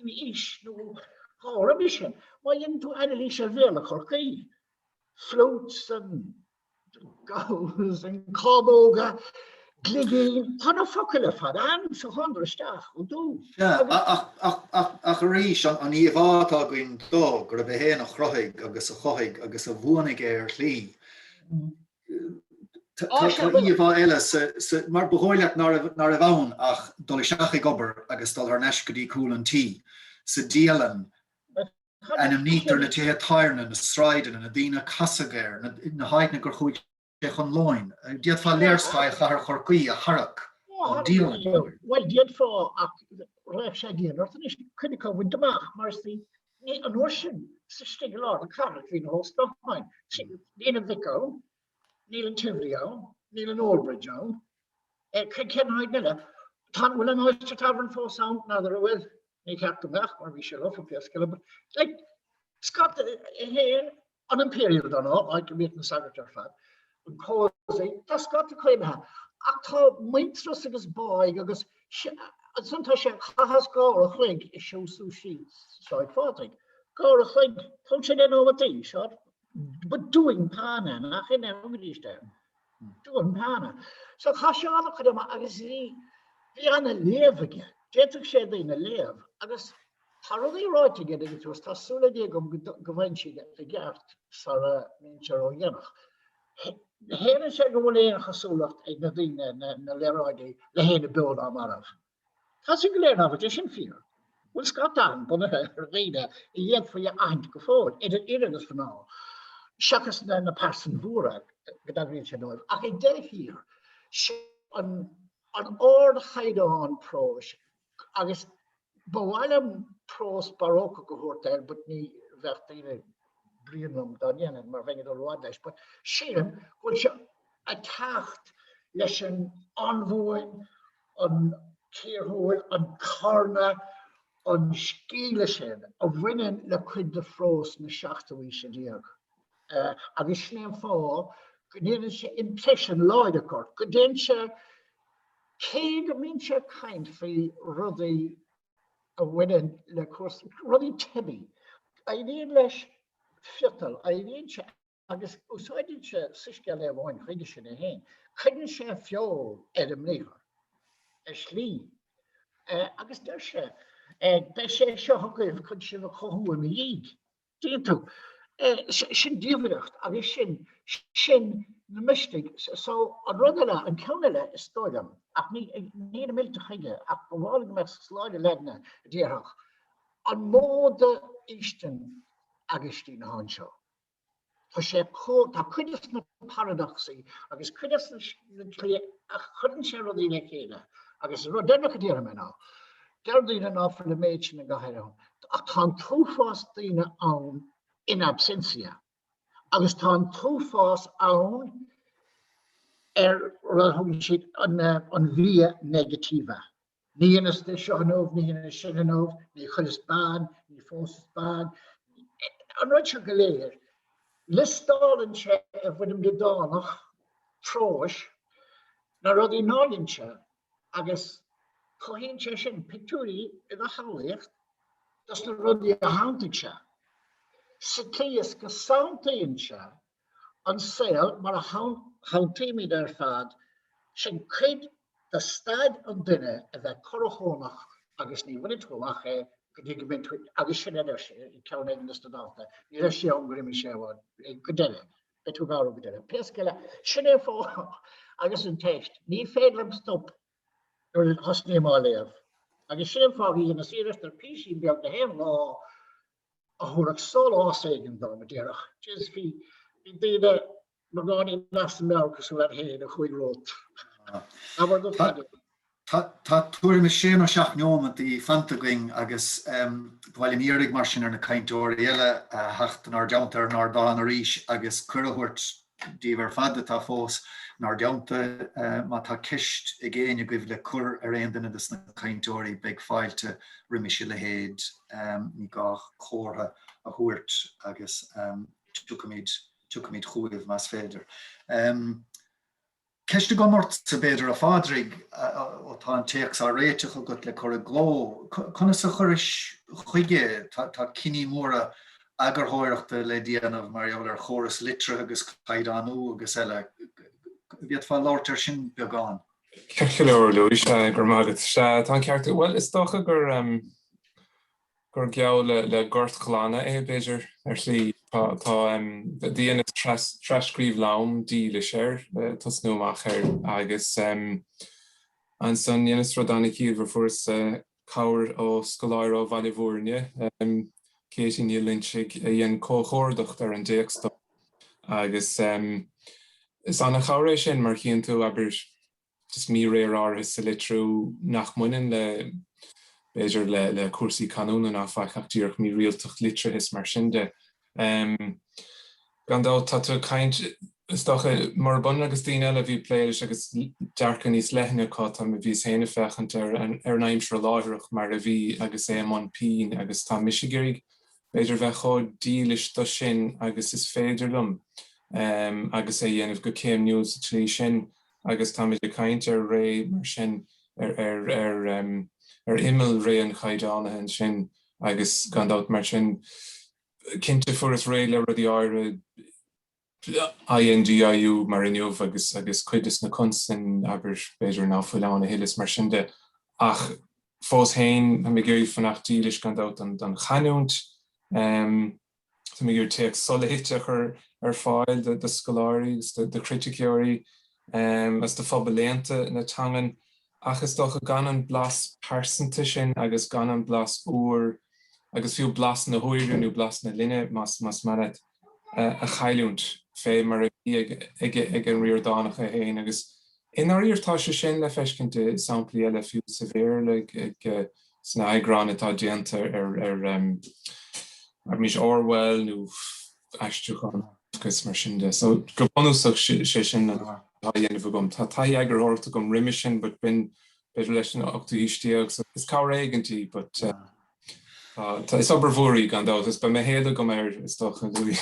ish, no, horribition. Why into Annalisa Villa, Corkey, floats and goals and carboga, gligging, Hanafocal fan, and so 100 staff will do. Yeah, a rish on Ivata going dog, or a behen of Crohig, Agus a Chohig, Agus a Wunig air Lee. Íomh eile mar bhóileach nar a bhain ach dul seacha gobar agus dul ar neiscadí cúil an tí sa Dialann an am nítar na tithe tairna na sráideanna na dtíine casagéir na haidna gur chuid sé chun láin. Diad fá léirscaid chahar chorcaí a tharach ó Dialann. Well, diad fá ach raibh sé díanart is chuine go bhaint amach mar sí an uair sin sa stigil lá an carach hí na hóstáin. Díana bhicó, Níl an Tivriá, níl an Oldbridge á. Cen haid nile, tá bhfuil an Oyster Tavern fós á náidir a bhfuil, ní ceart go meach mar bhí sé lofa piascaile, but like Scott héin an Imperial don á, ag go mít na Secretary fad, an cósaí, tá Scott a chuimethe, ach tá muintras agus báig agus suntá sé chahas gáir a chuig i seosú síos, seoid fátaigh. Gáir a chuig, tá sé den óvatí, seoid. But doing pana, and I think I'm going to doing pana. So, Hashana Kadama, I guess the Anna live again. Jetuk shed in a live. I guess Tarly right to get it was Tasula Diego Gavanchi the Gart, Sarah Mincher or Yanach. Here is a Gawalian Hasula, a Nadine and Leradi, the Hene build on Marav. Has a glare of it, isn't fear. Well, Scott down, but a reader, yet for your aunt go forward. It is for now. Shakas then a person Vura, Gadavich, I dare here. On all hide on pros. I guess. Bawalem pros barocco gehoord but niet werd in Brianum Daniel en maar vengen door wat but Sheeran wil je attacked lesson onvoing on keerhoel on corner on skilesen of winnen le quid de frost na schachterwische dier. I guess neem for gedinse impression loide kort gedinse keg minche kind for ruddy a winning the course really tibby. I need less fiddle. I need I guess so I did Siskele one British in a hand. Couldn't share fuel at a lever. A slee. I guess there's a show could she have a home with me. Do you know? Shin Dialannaíocht, I guess shin the mistake. So I'd rather that and counter a story. I need a minute to hide it. I'm rolling my slide ledna, dear. On more the Eastern Agustin Honcho. For she caught a criticism paradoxy. I guess criticism I couldn't share the Lekeda. I guess Roderick now. They're doing enough for the match in the Ghaeilge. I can't too fast Dina on in absentia. Agus tá trúfás ann an via negativa. Ní is de seanóh, ní is sinanóh, ní chulis ban, ní fós ban. An roiir go léir, listálann se a bhuidim de dánach tróis na rudí nálinse agus chohíonn se sin pictúrí i a hálaíocht das na rudí a háantaigh se. Sitias go sauntaíonn se an saoil mar a háantaimí ar fad sin cuid de staid an duine a bheith corachónach agus ní bhainit goach go dtí go bhaint agus sin idir sé I ceann éigean na stadáta. Ní raibh sé an gcuireadh sé bháin go duine be tú gáú go duine. Piascaile sin é fá agus an teist. Ní féidir stop ar an hosnaí má léamh. Agus sin fá hí na síras tar písí beag na héim lá a thuach solo ásaigin dá na déireach. Just hí díide mar gáí las Americas a héad a chuig rót. Tá túir me sé a seach neomant I fantaing agus bhil írig mar sin ar na cainteoir eile hecht an ardeantar nar dá an ríis agus curthirt díomhar fada tá fós nar deanta má tá cist I ggéine goibh le cur ar aon duine na cainteoirí beag fáilte riimiisi le héad ní gach chóirtha a thuirt agus tucamid chuamh más féidir. Ceiste go mort sa beidir a Pádraig ó tá an teach a réiteach a go le chur a gló. Conna sa churis chuige tá cinní móra agartháireachta le Dialanna mar ar choras litre agus caidanú agus eile. Bhíad fá láirtear sin beagán. Ceir leor Luis gur mágad tá ceartú. Well, is dócha gur geall le gort chlána beidir ar slí tá Dialanna trascríomh lám dí le séir tas nóach agus an san Dhéanais Rodánaíocht ar furas cabhair ó scoláir ó Bhailliúrne céit ní linsigh a dhéon cóchóirdacht ar an déachsta agus is anna cabhair sin mar chéann tú aber just mí réir áras sa litrú nach muineann le beidir le cuasaí canúna ná faiceachtaíoch mí rialtach litre is mar sin de. Gandá tá tú caint is dócha mar bun agus daoine eile bhí pléiles agus dearca níos leithne cá tá a bhís héanana fechant ar naimsre láithreach mar a bhí agus é an pín agus tá misigéirig beidir bheith chó dílis do sin agus is féidir lum agus é dhéanamh go céim news trí sin agus tá muidir caint ar ré mar sin ar imil ré an chaidána sin agus gandát mar sin cinnte furas ré le rudí áire INDIU mar inniuh agus cuidas na consan aber beidir ná fuileána hélas mar sin de ach fós hain mé gur fanachtílis gan dat an chanúnt. Tá mé gur teag soléiteach ar fáil de scoláirí, de criticúirí, as de fabaléanta na tangan, agus doch gan an blas persanta sin agus gan an blas úr, agus fiú blas na huiirú nó blas na linne mas maret a chailúnt fé mar ag an Ríordáinach a hain, agus in áíortá se sin le feiscinnte sampla eile fiú sevér ag sna aigrán atá déanta ar mis Orwell nó eisteach gus mar sin de. So go bonúsach sé sin a dhéanamh gom. Tá eagar orta gom riimi sin, but bin beidir leis an 8 isteach, so is cá éigentí, but tá is obair bhórí gan dát, is ba mé héad gom is doch an dúí.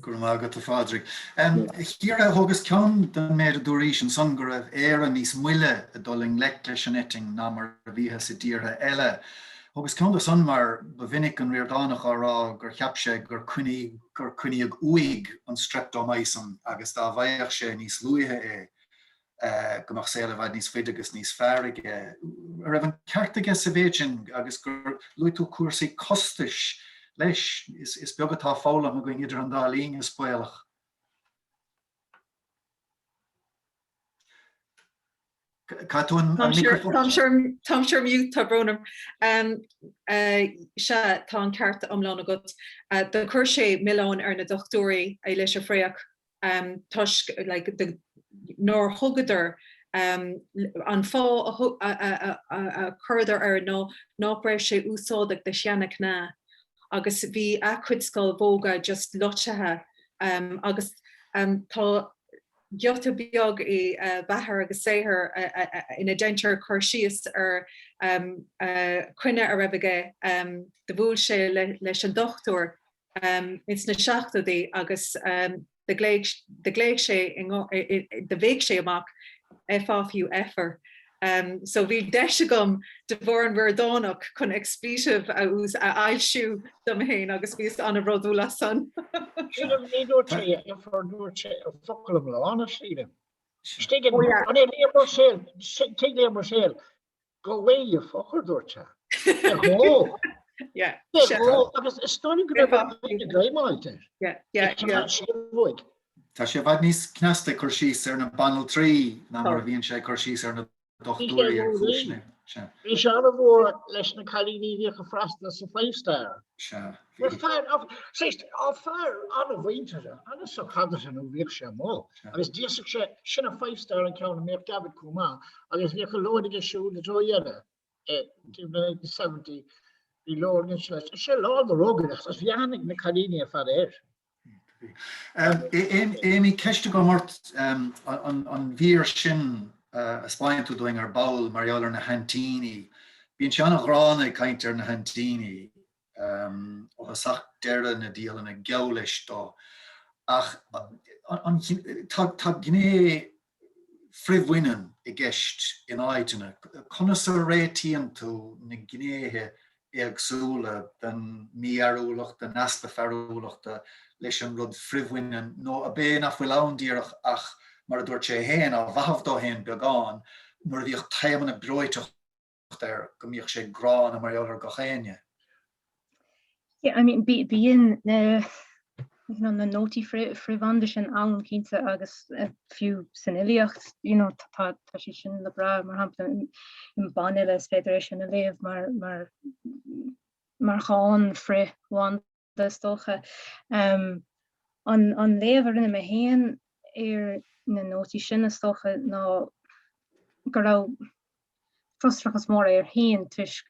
Gur mágad a Pádraig. Híre thugus ceann den méid dúéis an son go raibh éan níos muile a doling lech leis an etting ná mar a bhíthe sa díortha eile. Thugus ceann do son mar ba mhinic an Ríordáinach árá gur cheapse gur cuineag uig an streptomycin agus dá bhaíoch sé níos luithe gomach séile bhaid níos féide agus níos fearige. Raibh an ceartaige sa bhéidin agus gur luitú cuasaí costais leis is beagatá fála a going idir an dálín is spoilach. Tom sure mute tá brónam. Se tá an ceart amlána go. De chuir sé Mealláin ar na dochtúirí é leis a fréach nóir thugadidir an fá a chuidir ar ná breibh sé úsáideach de seanach ná. Agus bhí acuid scoil bóga just lotethe agus tá Giota beag I bethar agus séhir ina dentir chuir síos ar cuine a raibige de bhúil sé leis an dochtúir ins na seachtaí agus de gléig sé de bhéig sé amach fáfiú effar. So bhí deise gom de bhór an Ríordáinach chun expletive a ús a ailsiú dom héin agus bhís an a rodúla san. Níúirte a fordúirte a focail le anna sílim. Stigin an é lébar sé, te lébar sé, go bhé a focardúirte. Go. Yeah. Agus stonig go gréimáilte. Tá sé bhaid níos cneasta chuir síos ar na banal trí ná mar bhíonn sé chuir síos ar na dochtúirí ar chúisne. Bhí se anna bhór leis na chalíní bhíocha freasta sa 5-star. Fear anna bhainte anna sa chadar an bhíoh sé mó. Agus díosadh sé sinna 5-star an ceanna méoh David Cumá, agus bhíocha lóidige siú na dróideanna 70 bhí lóidige sé lá na róganach as bhíannig na chalíní a fad éir. Éimi ceiste go mort an bhír sin a spáintú doing ar bail marall ar na hantíní. Bhíonn se annach rána caint ar na hantíní ó sach deire na Dialanna geolis dó. Ach tá gné frihhuiinean I gceist in áiteanna. Conas a réitíonn tú na gnéthe agsúla den míarúlacht, den naspa fearúlacht leis an rud frihhuiinean nó a bé nach bhfuil anndíireach ach mar a dúirt sé héin a bhahamh dó héin beagán nuair a bhíoh taimena broiteach ar go mbíoh sé grán a marall ar go chéine. Yeah, I mean, being the na noti frivandish an kinta agus a few saniliocht, tá sé sin le bra mar hapla in banile federation a leef mar gaan fri want de stocha. An lever in me heen na noti sin stocha na go frustrachas mór heen tuis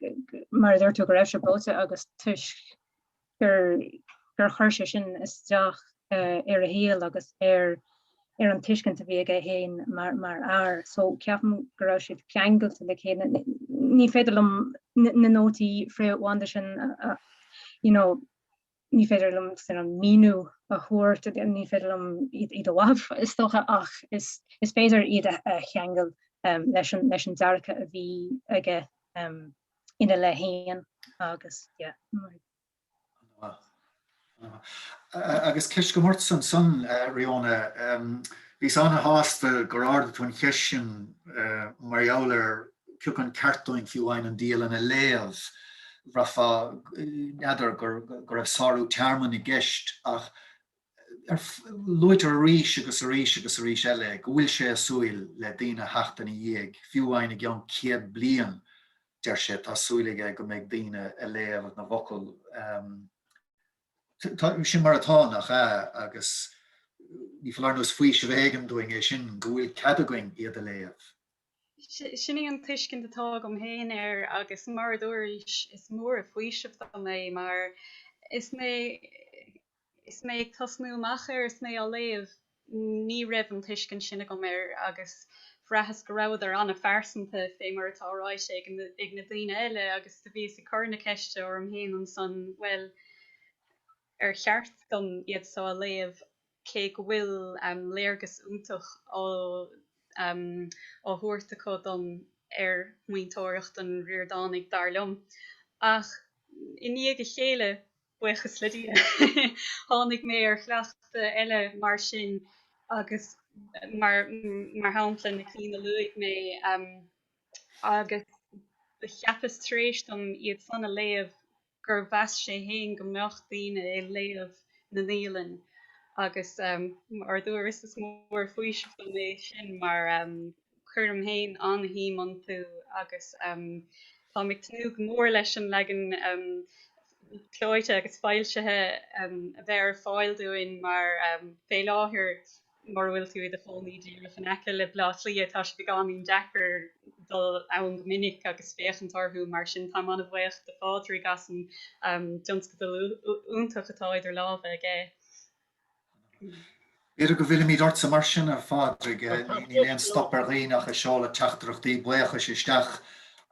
mar to go bote agus tuis gur chuirse sin isteach ar a héal agus ar an tuiscint a bhí a héin mar air. So ceapan go raibh siad ceangailte le chéine. Ní féidirlumm na nótaí fréamhhainte sin ní féidirlumm sin an míú a thuairt, ní féidirlumm iad a bhaibh isteacha ach is féidir iad a cheangail leis an dearcha a bhí aige ina le héan agus agus ceist go mort san Riona, bhí anna hásta gur arda tún cheisiún marall ar ciúcan cartúin fiúhain an Dialanna léamh rafa neadar gur raibh sarú tearman I gceist ach luidir ríis agus a ríis eile go bhfuil sé súil le daoine heachtain I dhéag fiúhain ag an 100 bliain deir sé tá súilige go mbeidh daoine a léamh na bhocail sin mar atánach agus ní flarnos faoi se bhégan doing é sin go bhfuil cadagoing iad a léamh. Sinnig an tuiscin atá gom héin agus mar dúiris is mór a faoisih mé mar is mé ag tasnú machar is mé a léamh ní raibh an tuiscin sinna gom agus frachas go raibh ar anna fearsanta fé mar atárá sé ag na daoine eile agus tá bhí sa corna ceiste or am héin an san well cheart gan iad sa a léamh cé go bhfuil léargus úntach ó thuairtecha don muintóireacht an Ríordáin ag Dialann ach iní go chéile buchas le dia tháinig mé ar chleachta eile mar sin agus mar hámpla na cína luigh mé agus cheapas tréis don iad sanna léamh gur bheas sé héin go meach daoine é léamh na Dialann agus ar dúiris is mór faoisih mé sin mar chuirm héin an hímanú agus tá mic tú go mór leis an legan cloite agus fáiltethe a bheith fáil doin mar fé láthir mar bhfuil tú iad a fónídí le faneice le blaslí tá sé beganín Jackar dul ann go minic agus féchantarthú mar sin tá an bhhaocht de fádraí gas an Johnsco úntach atá idir lábh aige. Éidir go bhfuil míad ort sa mar sin ar Pádraig ní léon stop ar riach a seála teachtarachtaí buchas isteach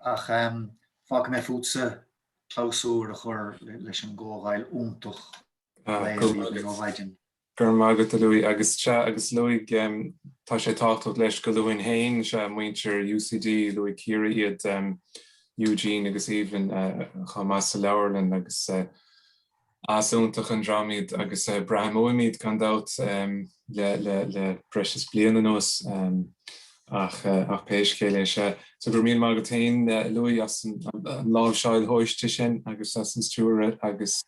ach fág mé fútsa closúr a chur leis an ggógáil úntach gur mágad a luí agus luigh tá sé tácht leis go luin héin se muintir UCD luigh círa iad Eugene agus even chamas a leabharlann agus asúntach an drámid agus braham óimid gan dat le precious bliana nos ach péiscéile se so gur míl mágad héin luí as an lábh seáil hóiste sin agus as an stúra agus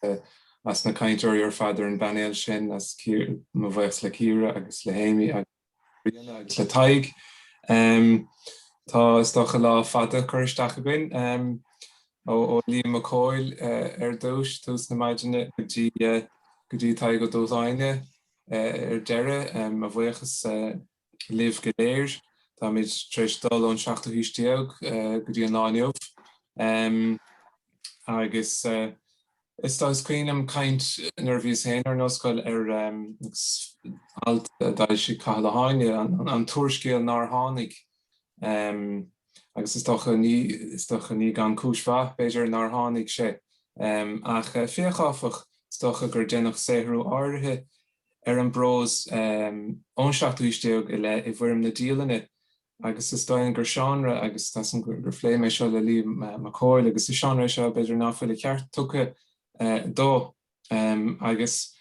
as na cainteoirí ar fadar an banéil sin as má bhaiths le círa agus le héimi agus le Tadhg. Tá stocha lá fada chuiristeach a bin ó Liam Mac Cóil ar dúis tús na maidine go dtí Tadhg Ó Cianáin ar deire a bhuichas libh go léir tá mid treis dul ón 7 isteach go dtí an Dialannaíocht agus is tá cuiinem caint nervhís héin ar Oscailt ar alt dá si Cathaoirleach an tuairiscéal nar tháinig agus is stocha ní gan cúisbha beidir nar tháinig sé ach féachafach stocha gur dénach séhrú áirithe ar an bros ón 7 isteach i bhfuirm na Dialanna agus is stoin gur seanra agus tá gur phléime seo le Liam Mac Cóil agus is seanra seo beidir náfuil ceart tucha dó agus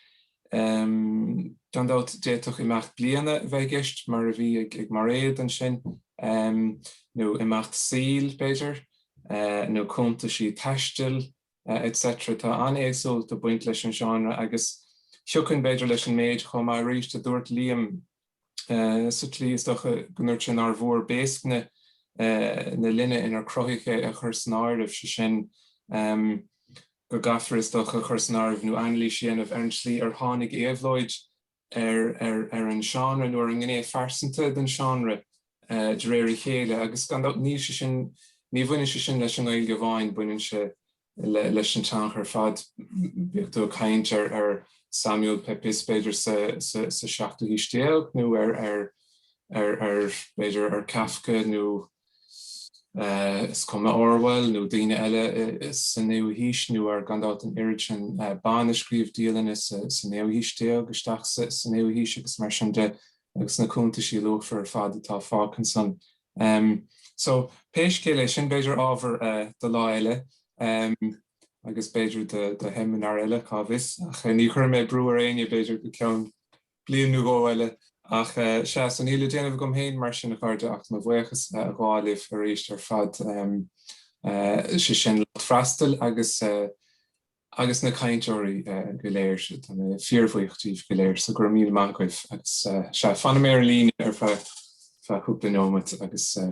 gandát déitoch imecht bliana bheith gist mar a bhí ag mar réad an sin nó imecht síl beidir nó chuntas sí taistil etc. Tá anéagsúil do buint leis an seanra agus siúcann beidir leis an méid chum mar ríiste dúirt Liam sutlí is docha gunúirt sin ar bhór béascne na linne inar crothaige a chur snáirmh se sin go gafar is docha chur snáirmh nó anlí síanamh ar an slí ar tháinig éabhlóid ar an seanra nó ar an gné farsanta den seanra de réir chéile agus gandát ní bhaine se sin leis an Ghaeilge bháin buinn se leis an teanchar fad beagú caint ar Samuel Pepys beidir sa 7 isteach nó ar beidir ar Kafka nó is cuma Orwell nó daoine eile sa néamhhíis nó ar gandát an irid sin ban a scríomh Dialanna sa néamhhíisteach agusteach sa néamhhíis agus mar sin de agus na chuntas sí lófar fad atá fácan san. So péiscéile sin beidir ábhar do lá eile agus beidir de heminar eile cábhis ach ní chuir mé brú aine beidir go ceann blianú go eile Ach se an híle déanamh gom héin mar sin na chuirde ach na bhuachas gháilih ar éis ar fad sé sin freistal agus na caiinteoirí go léir fíormhaochtíh go léir sa gur míle maith agus se fanna mé ar líne ar feúpla nóid agus sa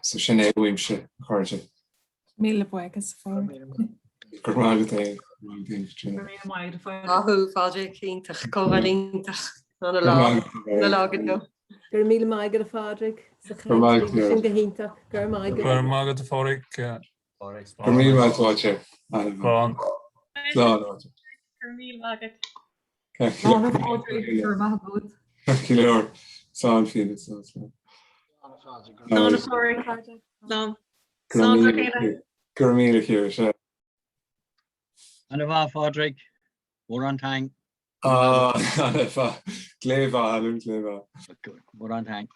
sin é bhuaimse chuirde. Míle buchas fá. Gur mágad é. Áthú fáilte cíntaach cóhailíntach an na lágad nó. Gur míle maigad a Pádraig sin go híntaach gur maigad. Gur mágad a Pádraig. Gur míle maith fáilte. Gur míle maigad. Gur maigad. Cileor, sáin fiad. Ná Pádraig. Ná. Gur míle chéir se. Anna bha Pádraig, mór an tang. Anna bha, gléibh alún gléibh. Mór an tang.